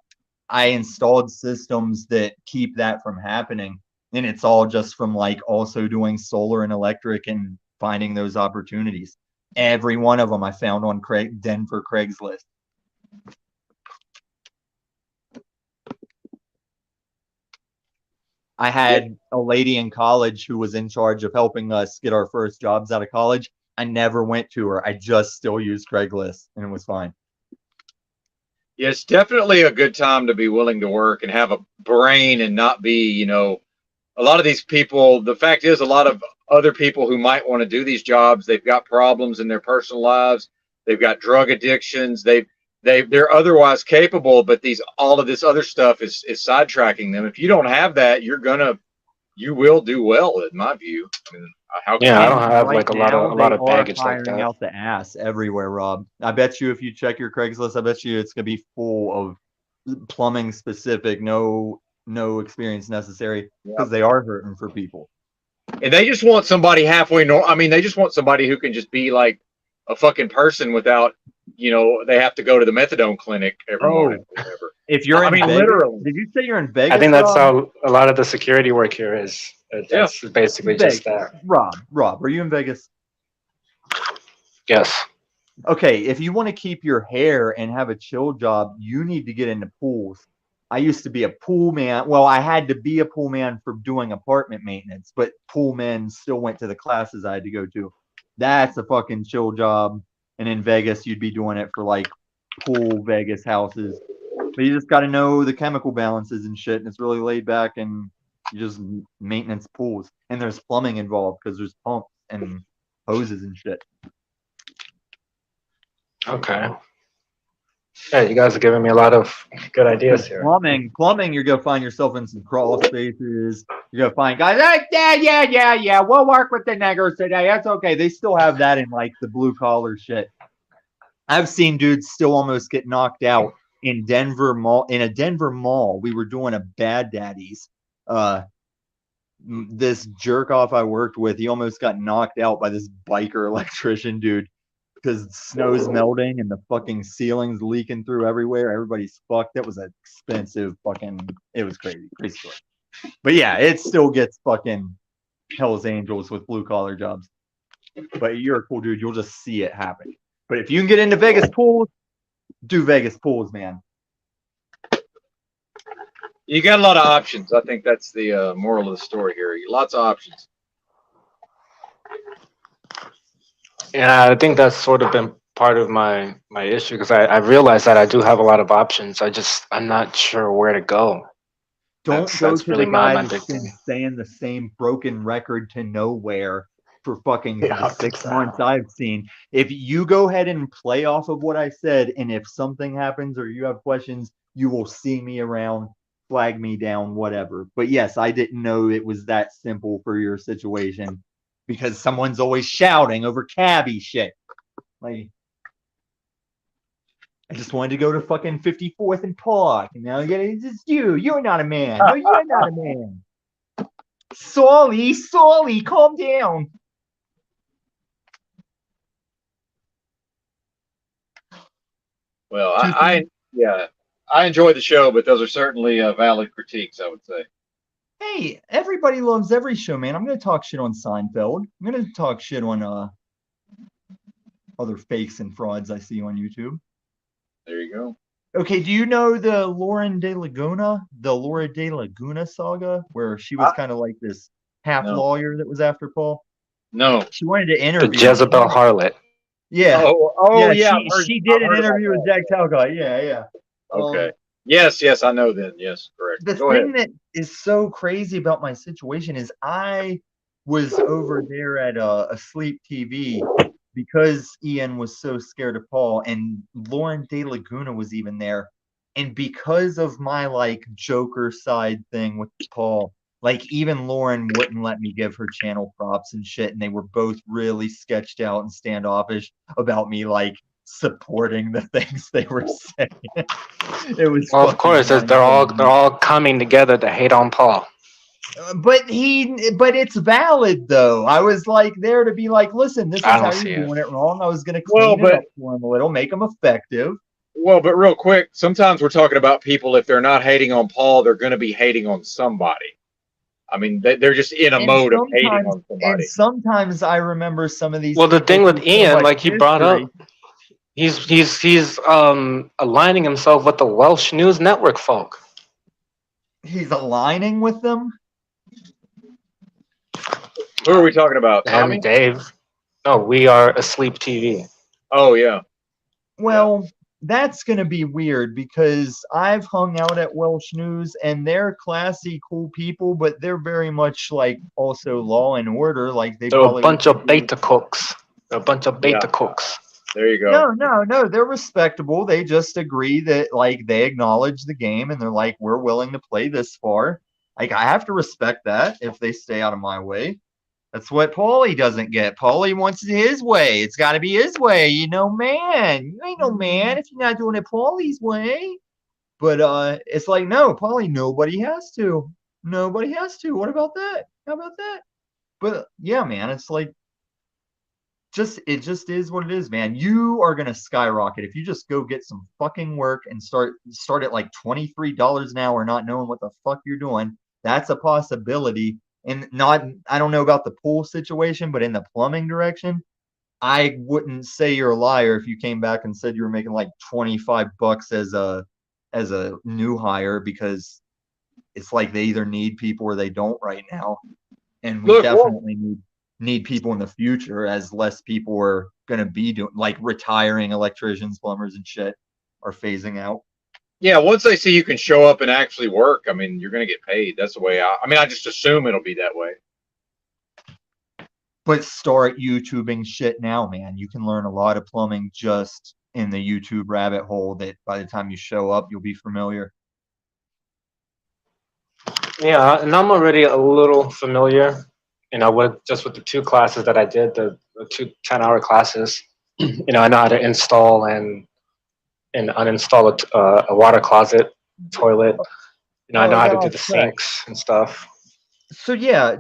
I installed systems that keep that from happening. And it's all just from like also doing solar and electric and finding those opportunities. Every one of them I found on Denver Craigslist. I had a lady in college who was in charge of helping us get our first jobs out of college. I never went to her. I just still used Craigslist, and it was fine. Yeah, it's definitely a good time to be willing to work and have a brain and not be, a lot of these people, the fact is a lot of other people who might want to do these jobs, they've got problems in their personal lives. They've got drug addictions. They're otherwise capable, but all of this other stuff is sidetracking them. If you don't have that, you will do well, in my view. I mean, how can Yeah, I you? don't have Right like a now, lot they of are baggage like hiring that. out the ass everywhere, Rob. I bet you if you check your Craigslist, I bet you it's gonna be full of plumbing specific, no experience necessary, because they are hurting for people. And they just want somebody halfway normal. I mean, they just want somebody who can just be like a fucking person without, they have to go to the methadone clinic every morning or whatever. If you're I in mean, Vegas, literally. did you say you're in Vegas? I think that's Rob? how a lot of the security work here is. That's basically Vegas. just that. Rob, are you in Vegas? Yes. Okay, if you want to keep your hair and have a chill job, you need to get into pools. I used to be a pool man. Well, I had to be a pool man for doing apartment maintenance, but pool men still went to the classes I had to go to. That's a fucking chill job. And in Vegas, you'd be doing it for like pool Vegas houses. But you just got to know the chemical balances and shit. And it's really laid back and you just maintenance pools. And there's plumbing involved because there's pumps and hoses and shit. Okay. Yeah, you guys are giving me a lot of good ideas here. Plumbing, you're gonna find yourself in some crawl spaces. You're gonna find guys like, yeah. We'll work with the niggers today. That's okay. They still have that in like the blue collar shit. I've seen dudes still almost get knocked out in Denver mall. In a Denver mall, we were doing a Bad Daddies. This jerk off I worked with, he almost got knocked out by this biker electrician dude. Because snow's melting and the fucking ceiling's leaking through everywhere. Everybody's fucked. That was an expensive fucking. It was crazy story. But yeah, it still gets fucking Hell's Angels with blue collar jobs. But you're a cool dude. You'll just see it happen. But if you can get into Vegas pools, do Vegas pools, man. You got a lot of options. I think that's the moral of the story here. Lots of options. Yeah, I think that's sort of been part of my issue because I realize that I do have a lot of options. I'm not sure where to go. Don't go that's to really the my guy big that's been thing. saying the same broken record to nowhere for fucking Yeah, the 6 months I've seen. If you go ahead and play off of what I said, and if something happens or you have questions, you will see me around, flag me down, whatever. But yes, I didn't know it was that simple for your situation because someone's always shouting over cabbie shit. Like, I just wanted to go to fucking 54th and Park. And now it's just you. You're not a man. No, you're not a man. Sully, calm down. Well, I enjoyed the show, but those are certainly valid critiques, I would say. Hey, everybody loves every show, man. I'm going to talk shit on Seinfeld. I'm going to talk shit on other fakes and frauds I see on YouTube. There you go. Okay, do you know the Laura de Laguna saga, where she was kind of like this half lawyer that was after Paul? No. She wanted to interview The Jezebel harlot. Yeah. Yeah. She did an interview with Jack Talcott. Yeah. Okay. Yes, I know then. Yes, correct. The thing that is so crazy about my situation is I was over there at Asleep TV because Ian was so scared of Paul, and Lauren De Laguna was even there. And because of my like Joker side thing with Paul, like even Lauren wouldn't let me give her channel props and shit, and they were both really sketched out and standoffish about me like supporting the things they were saying. It was of course, they're all coming together to hate on Paul. But it's valid though. I was like there to be like, listen, this is how you're doing it wrong. I was gonna clean it up for him a little, make them effective. Well, but real quick, sometimes we're talking about people, if they're not hating on Paul, they're going to be hating on somebody. I mean, they're just in a mode of hating on somebody. And sometimes I remember some of these. Well, the thing with Ian, like he brought up, he's aligning himself with the Welsh News Network folk. He's aligning with them. Who are we talking about? Tommy? Dave. No, we are Asleep TV. Oh yeah. Well, that's going to be weird because I've hung out at Welsh News and they're classy, cool people, but they're very much like also law and order. Like they're a bunch of beta cooks. They're a bunch of beta cooks. There you go. No, they're respectable. They just agree that like they acknowledge the game and they're like, we're willing to play this far. Like I have to respect that if they stay out of my way. That's what Paulie doesn't get. Paulie wants it his way. It's got to be his way. You know, man. You ain't no man if you're not doing it Paulie's way. But it's like, no, Paulie, nobody has to. Nobody has to. What about that? How about that? But yeah, man, it's like, it just is what it is, man. You are going to skyrocket if you just go get some fucking work and start at like $23 an hour, not knowing what the fuck you're doing. That's a possibility. And I don't know about the pool situation, but in the plumbing direction, I wouldn't say you're a liar if you came back and said you were making like $25 as a new hire, because it's like they either need people or they don't right now. And we definitely need people in the future, as less people are gonna be doing, like, retiring electricians, plumbers, and shit are phasing out. Yeah, once they see you can show up and actually work, I mean, you're going to get paid. That's the way I mean, I just assume it'll be that way. But start YouTubing shit now, man. You can learn a lot of plumbing just in the YouTube rabbit hole that by the time you show up, you'll be familiar. Yeah, and I'm already a little familiar, with the 2 classes that I did, the 2 10-hour classes. I know how to install and uninstall a water closet, toilet. I know how to do the sinks and stuff. So yeah,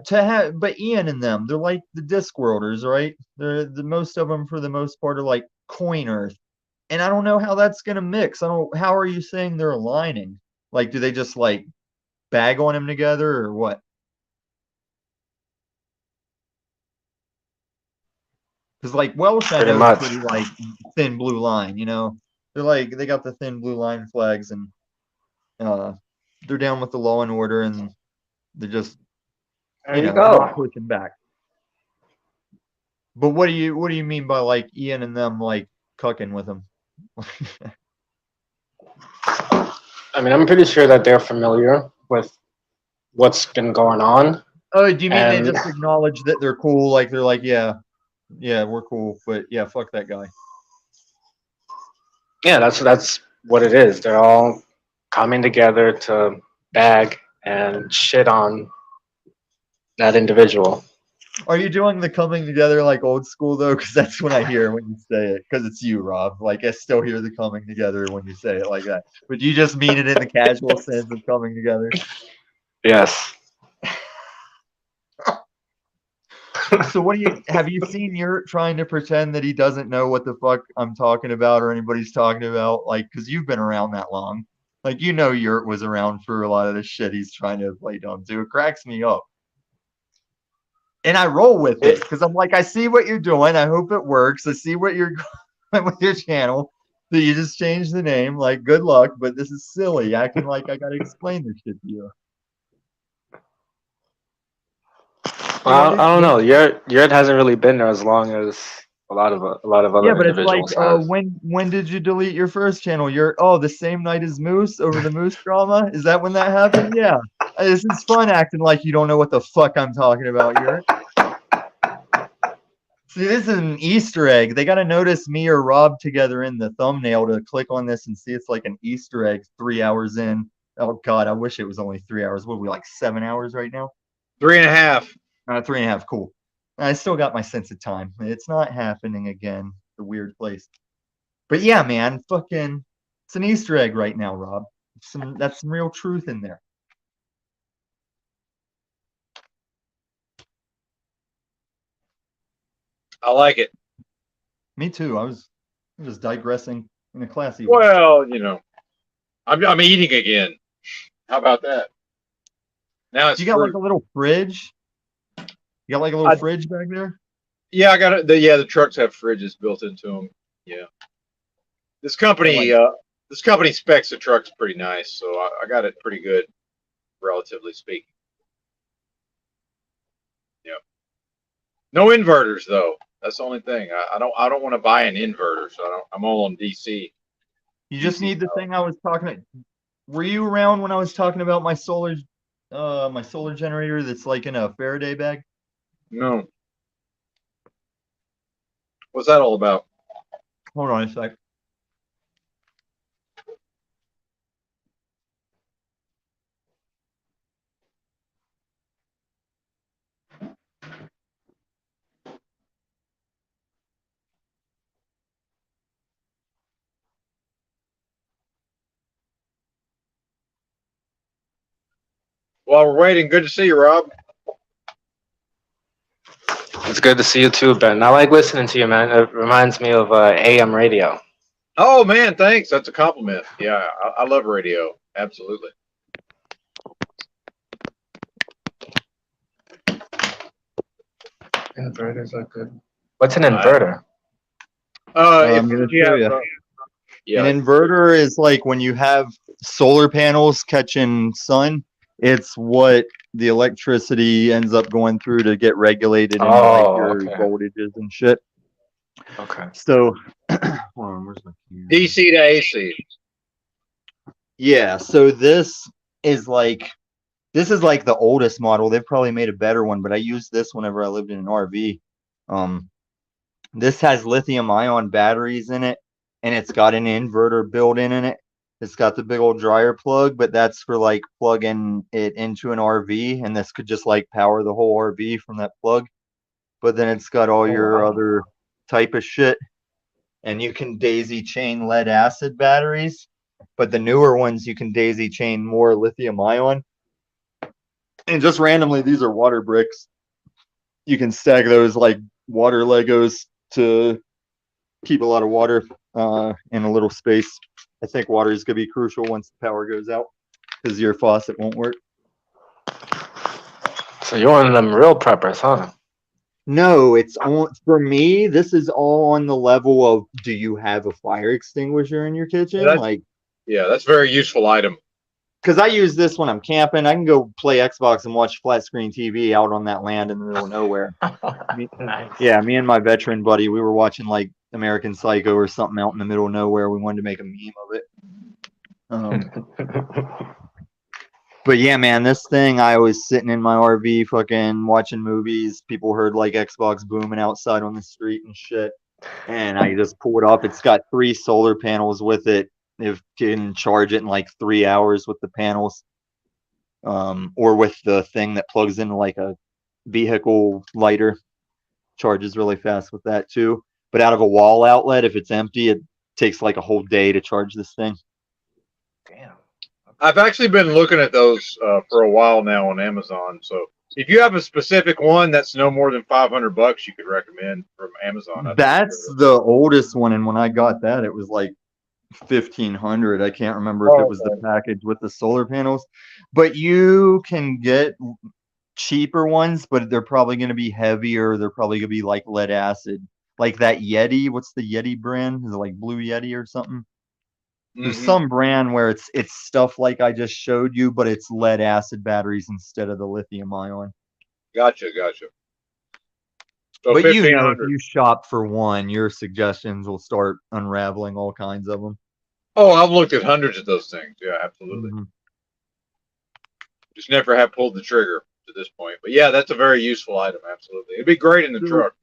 but Ian and them, they're like the Discworlders, right? They're most of them, for the most part, are like Coin Earth, and I don't know how that's gonna mix. How are you saying they're aligning? Like, do they just like bag on him together, or what? Because like Welsh, I know, is pretty like thin blue line. They got the thin blue line flags, and they're down with the law and order, and they're just there you they're go. not pushing back. But what do you mean by like Ian and them like cucking with him? I mean, I'm pretty sure that they're familiar with what's been going on. Oh, do you mean they just acknowledge that they're cool? Like they're like, yeah, we're cool, but yeah, fuck that guy. Yeah, that's what it is. They're all coming together to bag and shit on that individual. Are you doing the coming together like old school though? Because that's what I hear when you say it. Because it's you, Rob. Like I still hear the coming together when you say it like that. But you just mean it in the casual sense of coming together. Yes. So have you seen Yurt trying to pretend that he doesn't know what the fuck I'm talking about or anybody's talking about? Like, because you've been around that long. Like, Yurt was around for a lot of the shit he's trying to play dumb to. It cracks me up. And I roll with it because I'm like, I see what you're doing. I hope it works. I see what you're going with your channel. So you just changed the name. Like, good luck, but this is silly. Acting like I got to explain this shit to you. Well, I don't know. Yurt hasn't really been there as long as a lot of other Yeah, but it's like, individuals have. when did you delete your first channel? The same night as Moose over the Moose drama? Is that when that happened? Yeah. This is fun acting like you don't know what the fuck I'm talking about, Yurt. See, this is an Easter egg. They got to notice me or Rob together in the thumbnail to click on this and see it's like an Easter egg 3 hours in. Oh, God, I wish it was only 3 hours. What are we, like 7 hours right now? 3.5. 3.5, cool. I still got my sense of time. It's not happening again. The weird place. But yeah, man, fucking, it's an Easter egg right now, Rob. That's some real truth in there. I like it. Me too. I'm just digressing in a classy way. Well, I'm eating again. How about that? Now it's You got fruit. like a little fridge? You got like a little fridge back there? Yeah, I got it. The trucks have fridges built into them. Yeah. This company specs the trucks pretty nice, so I got it pretty good, relatively speaking. Yeah. No inverters though. That's the only thing. I don't want to buy an inverter, so I'm all on DC. You just need the thing I was talking about. Were you around when I was talking about my solar generator that's like in a Faraday bag? No. What's that all about? Hold on a sec. While we're waiting, good to see you, Rob. It's good to see you too, Ben. I like listening to you, man. It reminds me of AM radio. Oh man, thanks. That's a compliment. Yeah, I love radio. Absolutely. Inverters are good. What's an inverter? I'm gonna show you. Yeah. An inverter is like when you have solar panels catching sun, It's what the electricity ends up going through to get regulated into like Oh, your okay. voltages and shit. Okay. So, hold on, where's my camera? DC to AC. Yeah, so is like this is like the oldest model. They've probably made a better one, but I used this whenever I lived in an RV. This has lithium ion batteries in it, and it's got an inverter built in it. It's got the big old dryer plug, but that's for like plugging it into an RV, and this could just like power the whole RV from that plug. But then it's got all Oh, your wow. other type of shit, and you can daisy chain lead acid batteries, but the newer ones you can daisy chain more lithium ion. And just randomly, these are water bricks. You can stack those like water Legos to keep a lot of water in a little space. I think water is going to be crucial once the power goes out because your faucet won't work. So you're one of them real preppers, huh? No, it's on for me. This is all on the level of do you have a fire extinguisher in your kitchen? Yeah, Like, that's a very useful item. because I use this when I'm camping. I can go play Xbox and watch flat screen TV out on that land in the middle of nowhere. Nice. Yeah, me and my veteran buddy, we were watching like American Psycho or something out in the middle of nowhere. We wanted to make a meme of it. But yeah, man, this thing, I was sitting in my RV fucking watching movies. People heard like Xbox booming outside on the street and shit. And I just pulled up. It's got 3 solar panels with it. If you can charge it in like 3 hours with the panels. Or with the thing that plugs into like a vehicle lighter. Charges really fast with that too. But out of a wall outlet, if it's empty, it takes like a whole day to charge this thing. Damn. I've actually been looking at those for a while now on Amazon. So if you have a specific one that's no more than $500, you could recommend from Amazon. I think That's the oldest one, and when I got that, it was like 1,500. I can't remember if it was the package with the solar panels, but you can get cheaper ones, but they're probably going to be heavier. They're probably going to be like lead acid, like that Yeti. What's the Yeti brand? Is it like Blue Yeti or something? There's some brand where it's stuff like I just showed you, but it's lead acid batteries instead of the lithium ion. Gotcha. So But you know, if 1,500. you shop for one, your suggestions will start unraveling all kinds of them. Oh, I've looked at hundreds of those things. Yeah, absolutely. Just never have pulled the trigger to this point. But yeah, that's a very useful item. Absolutely. It'd be great in the truck.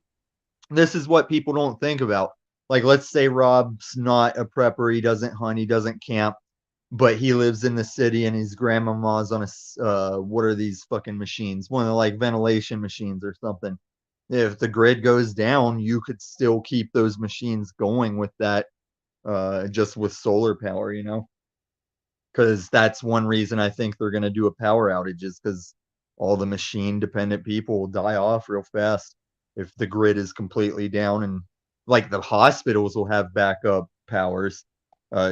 This is what people don't think about. Like, let's say Rob's not a prepper. He doesn't hunt. He doesn't camp. But he lives in the city and his grandmama's on a, what are these fucking machines? One of the like ventilation machines or something. If the grid goes down, you could still keep those machines going with that, just with solar power, you know? Because that's one reason I think they're going to do a power outage is because all the machine dependent people will die off real fast if the grid is completely down. And like the hospitals will have backup powers,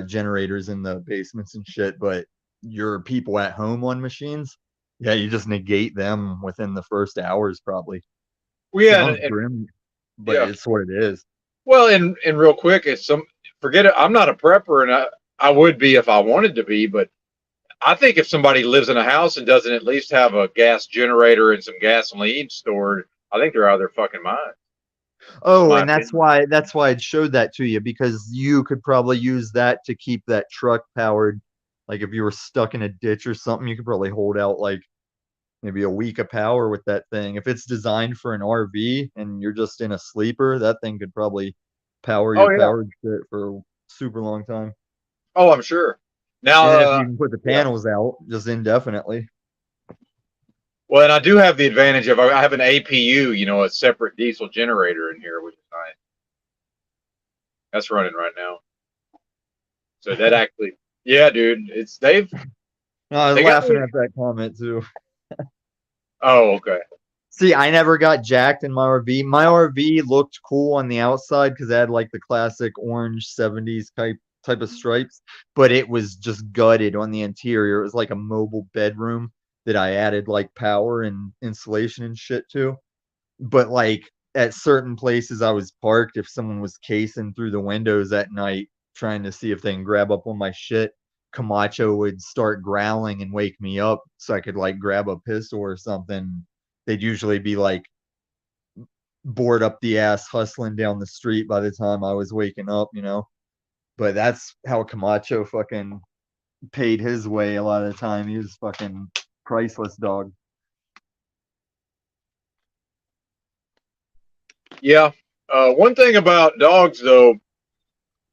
generators in the basements and shit, but your people at home on machines, yeah, you just negate them within the first hours probably. Well, yeah, Sounds grim, but yeah. it's what it is. Well, and real quick, forget it. I'm not a prepper, and I would be if I wanted to be, but I think if somebody lives in a house and doesn't at least have a gas generator and some gasoline stored, I think they're out of their fucking mind. Oh, and that's why I showed that to you, because you could probably use that to keep that truck powered. Like if you were stuck in a ditch or something, you could probably hold out like maybe a week of power with that thing. If it's designed for an RV and you're just in a sleeper, that thing could probably power your powered shit for a super long time. Oh, I'm sure. Now, and then if you can put the panels out just indefinitely. Well, and I do have the advantage of I have an APU, you know, a separate diesel generator in here, which is nice. That's running right now. So that actually, yeah, dude, No, I was laughing at that comment too. Oh, okay. See, I never got jacked in my RV. My RV looked cool on the outside because it had like the classic orange 70s type of stripes, but it was just gutted on the interior. It was like a mobile bedroom that I added like power and insulation and shit to. But like at certain places I was parked, if someone was casing through the windows at night trying to see if they can grab up on my shit, Camacho would start growling and wake me up so I could like grab a pistol or something, they'd usually be like bored up the ass hustling down the street by the time I was waking up, you know. But that's how Camacho fucking paid his way a lot of the time. He was fucking priceless dog. Yeah. One thing about dogs, though,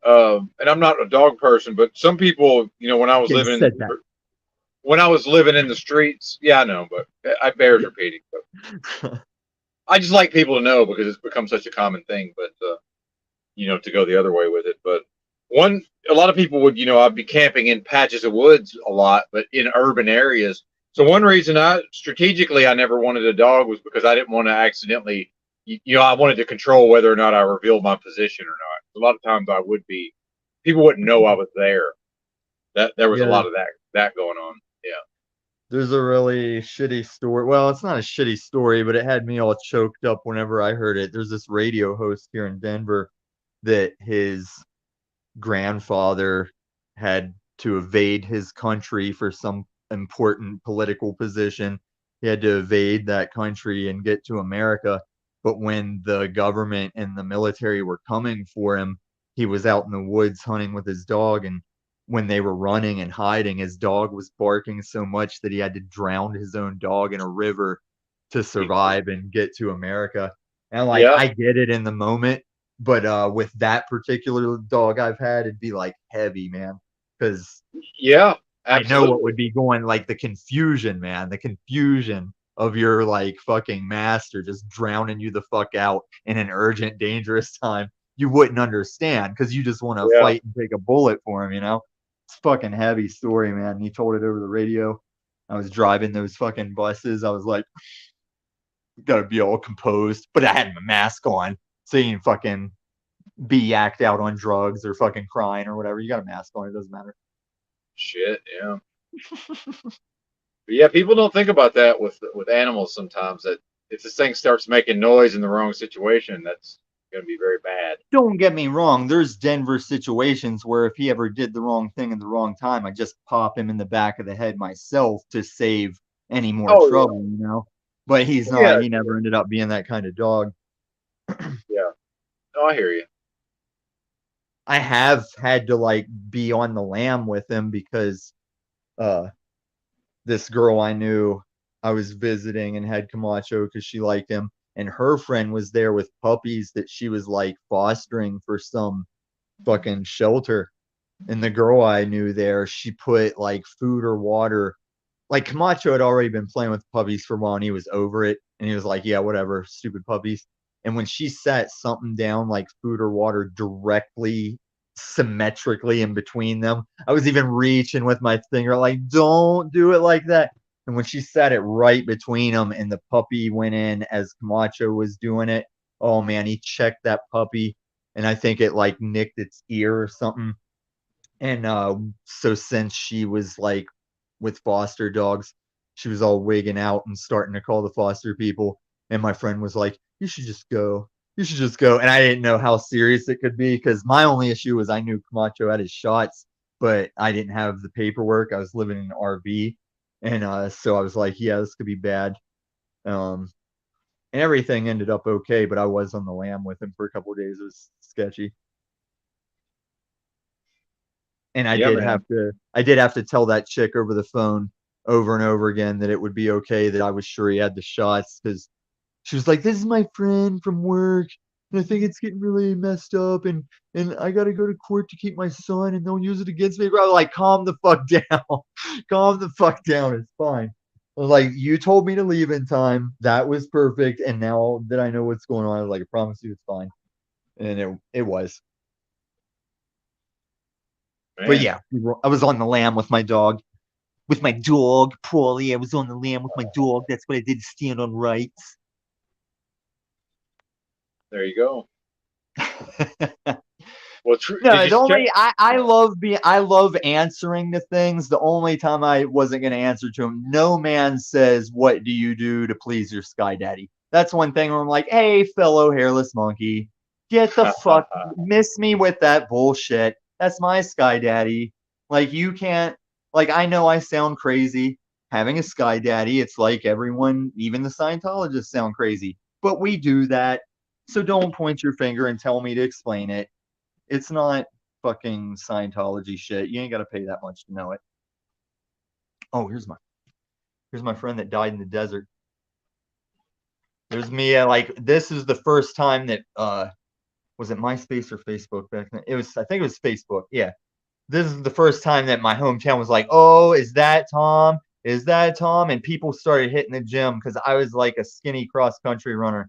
and I'm not a dog person, but some people, you know, when I was Yeah, you living said that. in the streets, yeah, I know, but I bears repeating. But I just like people to know because it's become such a common thing. But you know, to go the other way with it. But a lot of people would, you know, I'd be camping in patches of woods a lot, but in urban areas. So one reason I never wanted a dog was because I didn't want to accidentally, you know, I wanted to control whether or not I revealed my position or not. A lot of times people wouldn't know I was there. That there was a Yeah, lot of that going on. Yeah. there's a really shitty story. Well, it's not a shitty story, but it had me all choked up whenever I heard it. There's this radio host here in Denver that his grandfather had to evade his country for some important political position. He had to evade that country and get to America. But when the government and the military were coming for him, he was out in the woods hunting with his dog. And when they were running and hiding, his dog was barking so much that he had to drown his own dog in a river to survive and get to America. And like, Yeah. I get it in the moment, but with that particular dog I've had, it'd be like heavy, man, because Yeah. I know what Absolutely. would be going, like the confusion, man, the confusion of your like fucking master just drowning you the fuck out in an urgent, dangerous time. You wouldn't understand because you just want to Yeah. fight and take a bullet for him, you know? It's a fucking heavy story, man. He told it over the radio. I was driving those fucking buses. I was like, gotta be all composed, but I had my mask on, so you can fucking be yacked out on drugs or fucking crying or whatever. You got a mask on, it doesn't matter. Shit. Yeah. But yeah, people don't think about that with animals sometimes. That if this thing starts making noise in the wrong situation, that's going to be very bad. Don't get me wrong, there's Denver situations where if he ever did the wrong thing in the wrong time, I just pop him in the back of the head myself to save any more Oh trouble, you know? But he's yeah, not, he never ended up being that kind of dog. yeah. No, I hear you. I have had to like be on the lam with him because uh this girl I knew, I was visiting and had Camacho because she liked him, and her friend was there with puppies that she was like fostering for some fucking shelter. And the girl I knew there, she put like food or water. Like Camacho had already been playing with puppies for a while and he was over it. And he was like, yeah, whatever, stupid puppies. And when she set something down like food or water directly symmetrically in between them, I was even reaching with my finger, like, don't do it like that. And when she set it right between them and the puppy went in as Camacho was doing it, oh man, he checked that puppy. And I think it like nicked its ear or something. And so since she was like with foster dogs, she was all wigging out and starting to call the foster people. And my friend was like, you should just go. You should just go. And I didn't know how serious it could be because my only issue was I knew Camacho had his shots, but I didn't have the paperwork. I was living in an RV. And so I was like, yeah, this could be bad. Um, and everything ended up okay, but I was on the lam with him for a couple of days. It was sketchy. And Yeah, man. I did have to tell that chick over the phone over and over again that it would be okay that I was sure he had the shots because she was like, this is my friend from work and I think it's getting really messed up and I gotta go to court to keep my son and they'll use it against me. I was like, calm the fuck down. Calm the fuck down. It's fine. I was like, you told me to leave in time. That was perfect. And now that I know what's going on, I was like, I promise you it's fine. And it was. But Man. yeah, I was on the lam with my dog. With my dog, Paulie. I was on the lam with my dog. That's what I did, stand on rights. There you go. Well, did No, you the check? only I love answering to things. The only time I wasn't gonna answer to him, no man says, what do you do to please your sky daddy? That's one thing where I'm like, hey, fellow hairless monkey, get the fuck miss me with that bullshit. That's my sky daddy. Like you can't. Like I know I sound crazy having a sky daddy. It's like everyone, even the Scientologists, sound crazy, but we do that. So don't point your finger and tell me to explain it. It's not fucking Scientology shit. You ain't got to pay that much to know it. Oh, here's my friend that died in the desert. There's me. Like this is the first time that was it MySpace or Facebook back then? I think it was Facebook. Yeah. This is the first time that my hometown was like, "Oh, is that Tom? Is that Tom?" And people started hitting the gym because I was like a skinny cross country runner.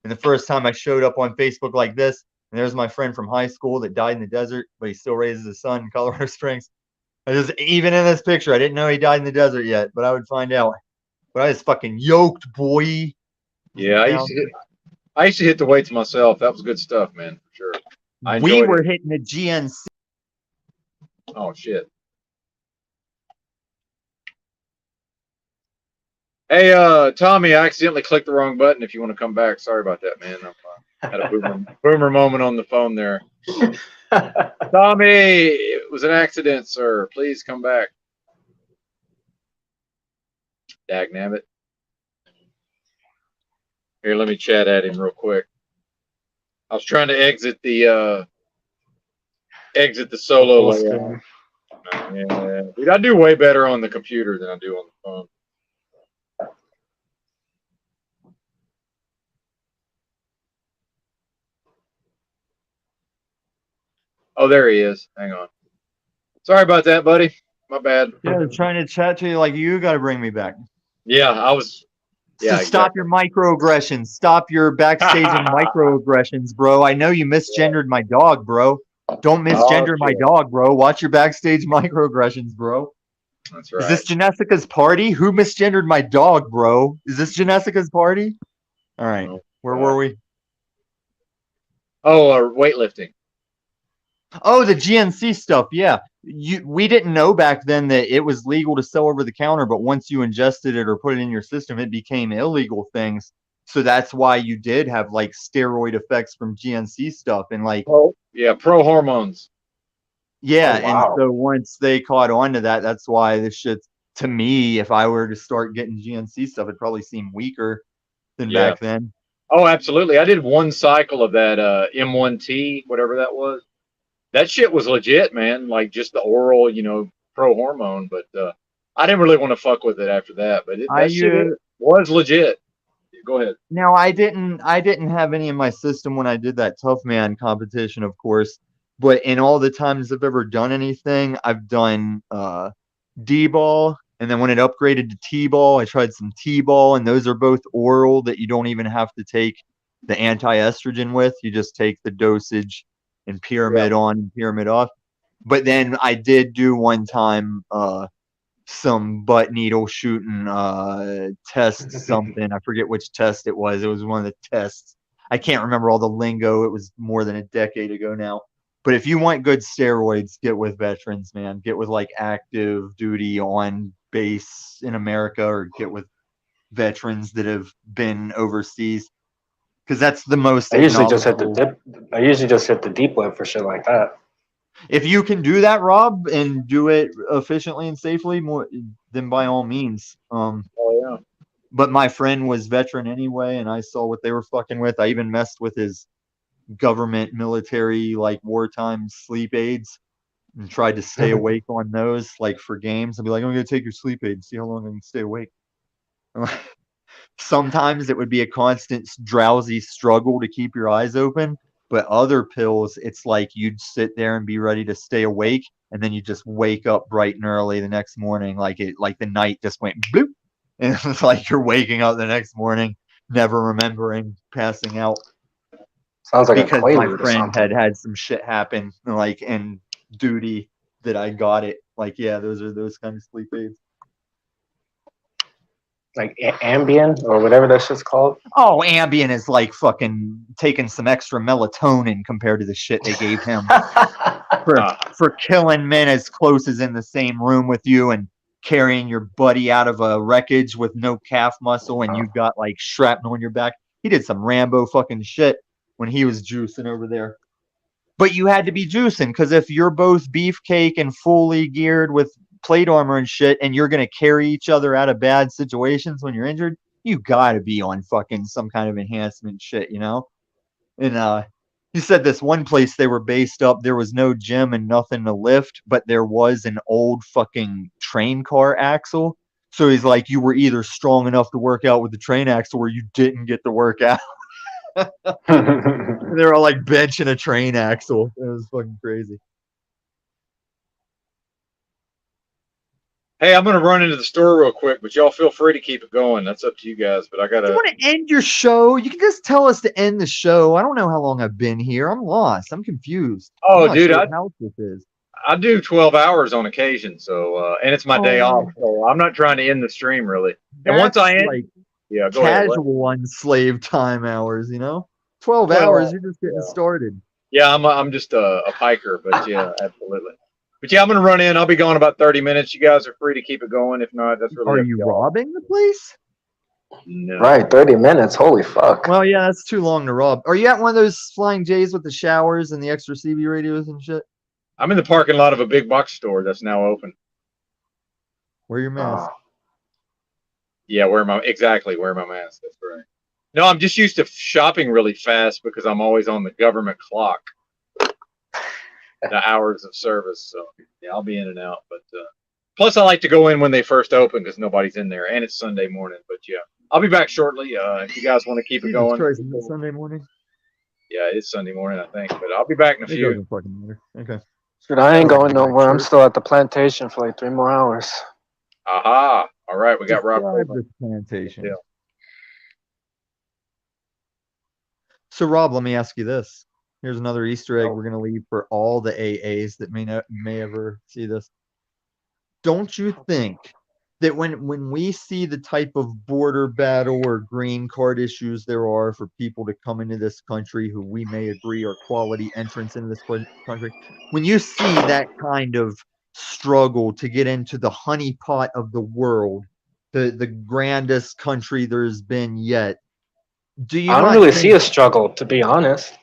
And the first time I showed up on Facebook like this, and there's my friend from high school that died in the desert, but he still raises his son in Colorado Springs. Even in this picture, I didn't know he died in the desert yet, but I would find out. But I was fucking yoked, boy. Yeah, I used to hit the weights myself. That was good stuff, man, for sure. I We enjoyed were it. hitting the GNC. Oh shit. Hey, Tommy, I accidentally clicked the wrong button. If you want to come back, sorry about that, man. I had a boomer moment on the phone there. Tommy, it was an accident, sir. Please come back. Dagnabbit. Here, let me chat at him real quick. I was trying to exit the solo Full layout. screen. Yeah, dude, I do way better on the computer than I do on the phone. Oh, there he is. Hang on. Sorry about that, buddy. My bad. Yeah, they're trying to chat to you like you got to bring me back. Yeah, I was. Yeah, So stop your microaggressions. Stop your backstaging microaggressions, bro. I know you misgendered my dog, bro. Don't misgender my dog, bro. Watch your backstage microaggressions, bro. That's right. Is this Janessica's party? Who misgendered my dog, bro? Is this Janessica's party? All right. Where were we? Oh, weightlifting. Oh, the GNC stuff. Yeah. We didn't know back then that it was legal to sell over the counter, but once you ingested it or put it in your system, it became illegal things. So that's why you did have like steroid effects from GNC stuff and like pro hormones. Yeah, Oh, wow. and so once they caught on to that, that's why this shit, to me, if I were to start getting GNC stuff, it'd probably seem weaker than back then. Oh, absolutely. I did one cycle of that M1T, whatever that was. That shit was legit, man. Like just the oral, pro hormone. But I didn't really want to fuck with it after that. But that shit was legit. Go ahead. Now I didn't have any in my system when I did that Tough Man competition, of course. But in all the times I've ever done anything, I've done D-ball, and then when it upgraded to T-ball, I tried some T-ball, and those are both oral that you don't even have to take the anti-estrogen with. You just take the dosage and pyramid on and pyramid off. But then I did do one time some butt needle shooting test something. I forget which test it was. It was one of the tests. I can't remember all the lingo. It was more than a decade ago now. But if you want good steroids, get with veterans, man. Get with like active duty on base in America, or get with veterans that have been overseas, because that's the most. I usually just hit the deep web for shit like that. If you can do that, Rob, and do it efficiently and safely, then by all means. But my friend was veteran anyway, and I saw what they were fucking with. I even messed with his government military like wartime sleep aids and tried to stay awake on those like for games. I'd be like, I'm gonna take your sleep aid, see how long I can stay awake. Sometimes it would be a constant drowsy struggle to keep your eyes open, but other pills, it's like you'd sit there and be ready to stay awake, and then you just wake up bright and early the next morning, like the night just went bloop, and it's like you're waking up the next morning never remembering passing out. Sounds like because a Quaalude my or friend something. had some shit happen, like in duty, that I got it. Like, yeah, those are those kind of sleep aids. Like Ambien or whatever that shit's called. Oh, Ambien is like fucking taking some extra melatonin compared to the shit they gave him for killing men as close as in the same room with you and carrying your buddy out of a wreckage with no calf muscle and you've got like shrapnel on your back. He did some Rambo fucking shit when he was juicing over there. but you had to be juicing, because if you're both beefcake and fully geared with plate armor and shit, and you're gonna carry each other out of bad situations when you're injured, you gotta be on fucking some kind of enhancement shit, you know? And he said this one place they were based up, there was no gym and nothing to lift, but there was an old fucking train car axle. So he's like, you were either strong enough to work out with the train axle or you didn't get to work out. They were all like benching a train axle. It was fucking crazy. Hey, I'm gonna run into the store real quick, but y'all feel free to keep it going. That's up to you guys. But I If you gotta. want to end your show, you can just tell us to end the show. I don't know how long I've been here. I'm lost. I'm confused. Oh, I'm not dude, sure what house this is. I do 12 hours on occasion, so and it's my day Oh, off, so I'm not trying to end the stream really. And once that's I end, like yeah, go ahead. What? casual unslave time hours, you know? 12 Well, hours, you're just getting yeah. started. Yeah, I'm just a piker, but yeah, absolutely. But yeah, I'm gonna run in. I'll be gone about 30 minutes. You guys are free to keep it going. If not, that's really Are up to you y'all. robbing the place? No. Right, 30 minutes. Holy fuck. Well, yeah, that's too long to rob. Are you at one of those Flying J's with the showers and the extra CB radios and shit? I'm in the parking lot of a big box store that's now open. Wear your mask. Yeah, wear my mask. That's right. No, I'm just used to shopping really fast because I'm always on the government clock. The hours of service, so yeah, I'll be in and out. But plus, I like to go in when they first open because nobody's in there, and it's Sunday morning. But yeah, I'll be back shortly. If you guys want to keep it Jesus going. Christ, is it Sunday morning? Yeah, it's Sunday morning, I think. But I'll be back in a It few. doesn't fucking matter. Okay. Dude, I ain't Oh, going my nowhere. I'm church. still at the plantation for like 3 more hours. Aha! All right, we got Rob. Describe this plantation. Yeah. So, Rob, let me ask you this. Here's another Easter egg Oh. we're going to leave for all the AAs that may ever see this. Don't you think that when we see the type of border battle or green card issues there are for people to come into this country who we may agree are quality entrants into this country, when you see that kind of struggle to get into the honeypot of the world, the grandest country there's been yet, do you I don't not really think see a struggle, to be honest.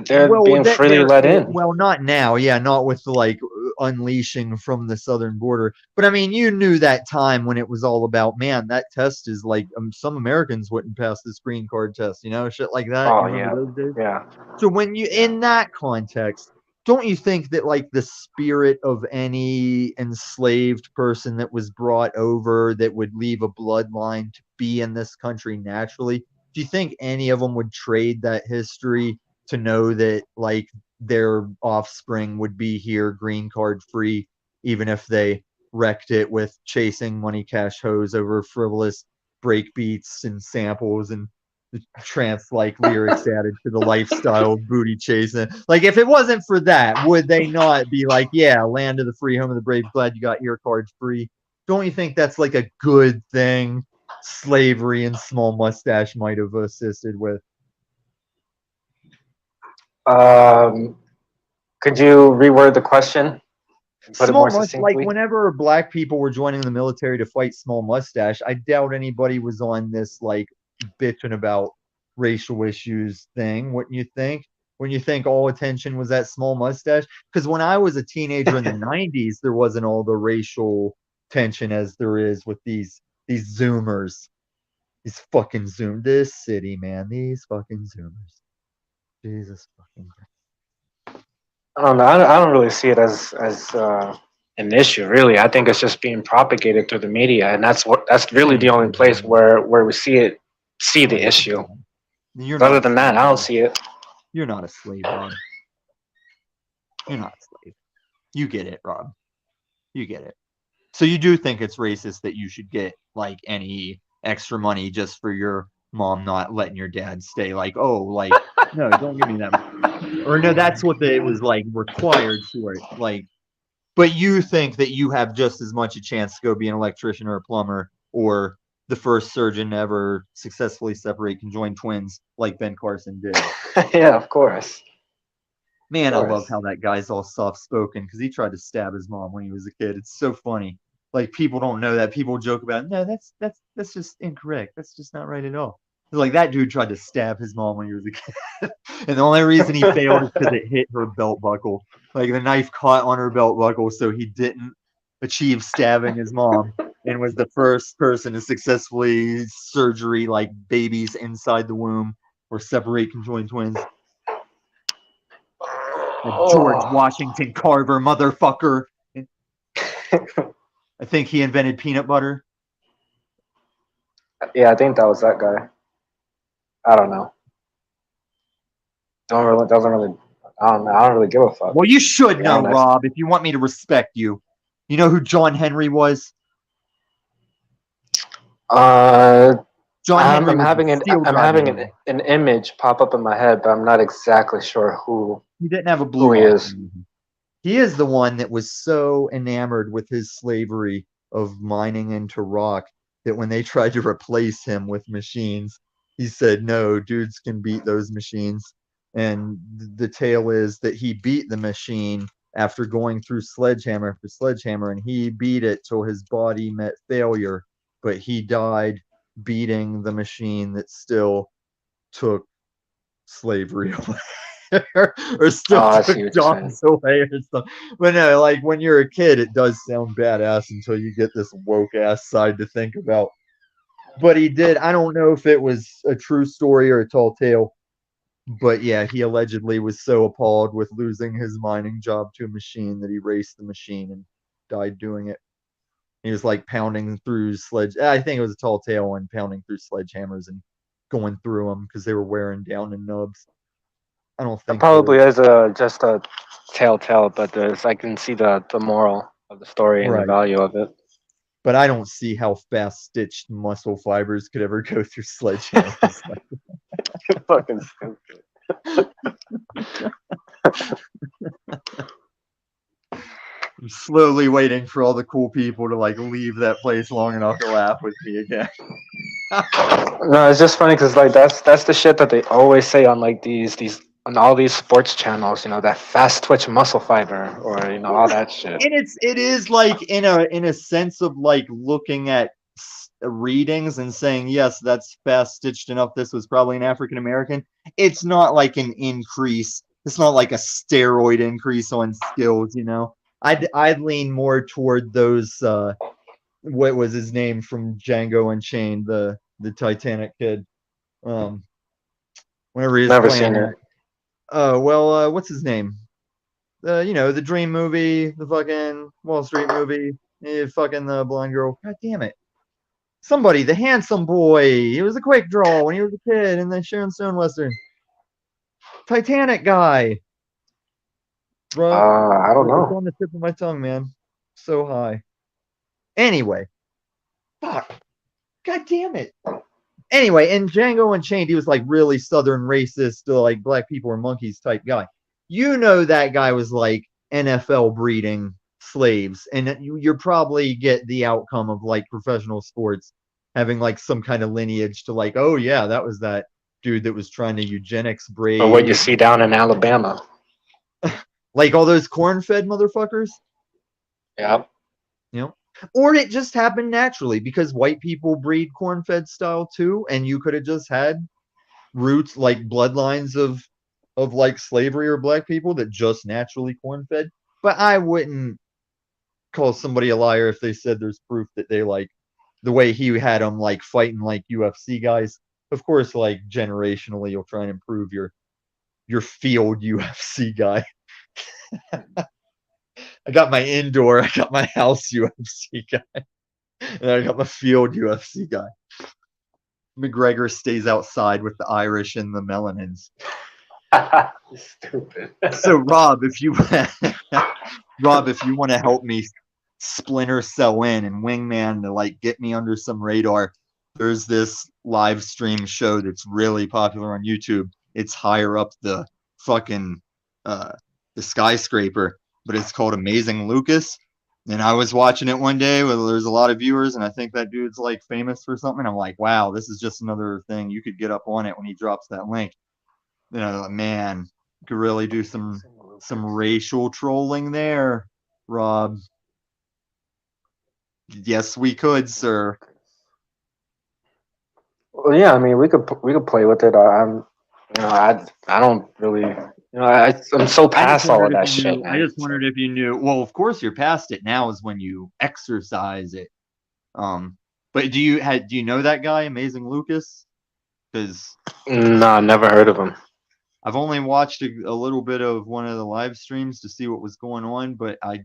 They're well, being freely let in. well, not now, yeah, not with the like unleashing from the southern border. But I mean, you knew that time when it was all about, man, that test is like some Americans wouldn't pass this green card test, you know, shit like that. Oh, You remember those days? yeah. So when you in that context, don't you think that like the spirit of any enslaved person that was brought over that would leave a bloodline to be in this country naturally, do you think any of them would trade that history to know that like their offspring would be here green card free, even if they wrecked it with chasing money cash hoes over frivolous break beats and samples and trance like lyrics added to the lifestyle of booty chasing? Like, if it wasn't for that, would they not be like, yeah, land of the free, home of the brave, glad you got your cards free? Don't you think that's like a good thing slavery and small mustache might have assisted with? Could you reword the question? Put it more Like succinctly? whenever black people were joining the military to fight small mustache, I doubt anybody was on this like bitching about racial issues thing. Wouldn't you think? When you think all attention was that small mustache? Because when I was a teenager in the 90s, there wasn't all the racial tension as there is with these Zoomers. These fucking Zoom. This city, man. These fucking Zoomers. Jesus fucking Christ. I don't know. I don't really see it as an issue, really. I think it's just being propagated through the media, and that's really the only place where we see the issue. Other than that, I don't see it. You're not a slave, Rob. You're not a slave. You get it, Rob. You get it. So you do think it's racist that you should get like any extra money just for your mom not letting your dad stay? Like, oh, like, no, don't give me that money. Or no, that's what it was like required for it. Like, but you think that you have just as much a chance to go be an electrician or a plumber or the first surgeon to ever successfully separate conjoined twins like Ben Carson did. Yeah, of course. Man, I love how that guy's all soft-spoken because he tried to stab his mom when he was a kid. It's so funny. Like, people don't know that. People joke about it. No, that's just incorrect. That's just not right at all. Like, that dude tried to stab his mom when he was a kid. And the only reason he failed is because it hit her belt buckle. Like, the knife caught on her belt buckle, so he didn't achieve stabbing his mom, and was the first person to successfully surgery like babies inside the womb or separate conjoined twins. George Washington Carver, motherfucker. I think he invented peanut butter. Yeah, I think that was that guy. I don't know. Doesn't really. I don't know. I don't really give a fuck. Well, you should to be know, honest. Rob, if you want me to respect you. You know who John Henry was? John Henry I'm was having the steel I'm driving having man. an image pop up in my head, but I'm not exactly sure who. He didn't have a Who blue he eye. is. He is the one that was so enamored with his slavery of mining into rock that when they tried to replace him with machines, he said, no, dudes can beat those machines. And the tale is that he beat the machine after going through sledgehammer after sledgehammer, and he beat it till his body met failure, but he died beating the machine that still took slavery away. Or still I took see what you're saying. jobs away or something. But no, like when you're a kid, it does sound badass until you get this woke ass side to think about. But he did. I don't know if it was a true story or a tall tale. But yeah, he allegedly was so appalled with losing his mining job to a machine that he raced the machine and died doing it. He was like pounding through I think it was a tall tale and pounding through sledgehammers and going through them because they were wearing down the nubs. I don't It think probably is just a telltale, but I can see the moral of the story and the right. value of it. But I don't see how fast stitched muscle fibers could ever go through sledgehammers. Fucking stupid. I'm slowly waiting for all the cool people to like leave that place long enough to laugh with me again. No, it's just funny because like that's the shit that they always say on like these on all these sports channels. You know, that fast twitch muscle fiber, or you know all that shit. And it is like in a sense of like looking at readings and saying, yes, that's fast stitched enough. This was probably an African American. It's not like an increase. It's not like a steroid increase on skills, you know. I'd lean more toward those what was his name from Django Unchained, the Titanic kid. Whenever he was Never playing seen that. it. What's his name? You know, the Dream movie, the fucking Wall Street movie, fucking the blonde girl. God damn it. Somebody, the handsome boy. He was a quick draw when he was a kid in the Sharon Stone Western. Titanic guy. Bro, I don't it's know. on the tip of my tongue, man. So high. Anyway. Fuck. God damn it. Anyway, in Django Unchained, he was like really southern racist, like black people are monkeys type guy. You know that guy was like NFL breeding slaves, and you're probably get the outcome of like professional sports having like some kind of lineage to like, oh yeah, that was that dude that was trying to eugenics breed. Or what you see down in Alabama. Like all those corn-fed motherfuckers. Yeah. You know, or it just happened naturally because white people breed corn-fed style too, and you could have just had roots like bloodlines of like slavery or black people that just naturally corn-fed. But I wouldn't call somebody a liar if they said there's proof that they like the way he had them like fighting like UFC guys. Of course, like generationally, you'll try and improve your field UFC guy. I got my indoor, I got my house UFC guy, and I got my field UFC guy. McGregor stays outside with the Irish and the Melanins. Stupid. So Rob, if you Rob, if you want to help me splinter cell in and wingman to like get me under some radar, there's this live stream show that's really popular on YouTube. It's higher up the fucking the skyscraper, but it's called Amazing Lucas. And I was watching it one day where there's a lot of viewers, and I think that dude's like famous for something. I'm like, wow, this is just another thing. You could get up on it when he drops that link. You know, man, could really do some racial trolling there, Rob. Yes, we could, sir. Well, yeah, I mean, we could play with it. I don't really, I'm so I just past all wondered of if that you shit, knew. I man. just wondered if you knew. Well, of course you're past it now. Is when you exercise it. But do you know that guy, Amazing Lucas? Because No, never heard of him. I've only watched a little bit of one of the live streams to see what was going on, but I've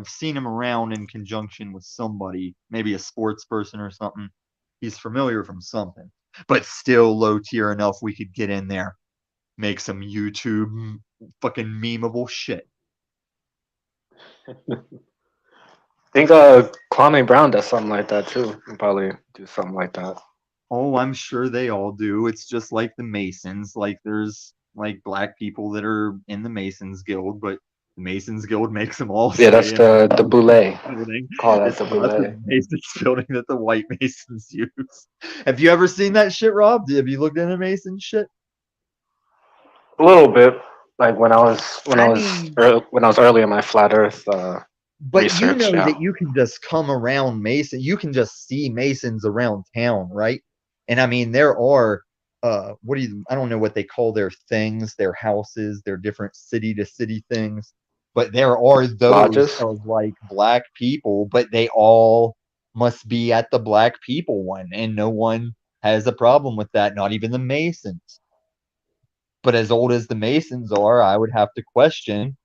seen him around in conjunction with somebody, maybe a sports person or something. He's familiar from something, but still low tier enough we could get in there, make some YouTube fucking memeable shit. I think Kwame Brown does something like that too. He'll probably do something like that. Oh, I'm sure they all do. It's just like the Masons. Like there's like black people that are in the Masons Guild, but the Masons Guild makes them all Yeah, that's stay in a the boule. building. Call that It's the not the boule. Masons building that the white Masons use. Have you ever seen that shit, Rob? Have you looked into Mason shit? A little bit, like when I was I mean, when I was early in my flat Earth but you research. know Yeah, that you can just come around Mason. You can just see Masons around town, right? And I mean, there are I don't know what they call their things, their houses, their different city to city things, but there are those lodges. of like black people, but they all must be at the black people one, and no one has a problem with that, not even the Masons. But as old as the Masons are, I would have to question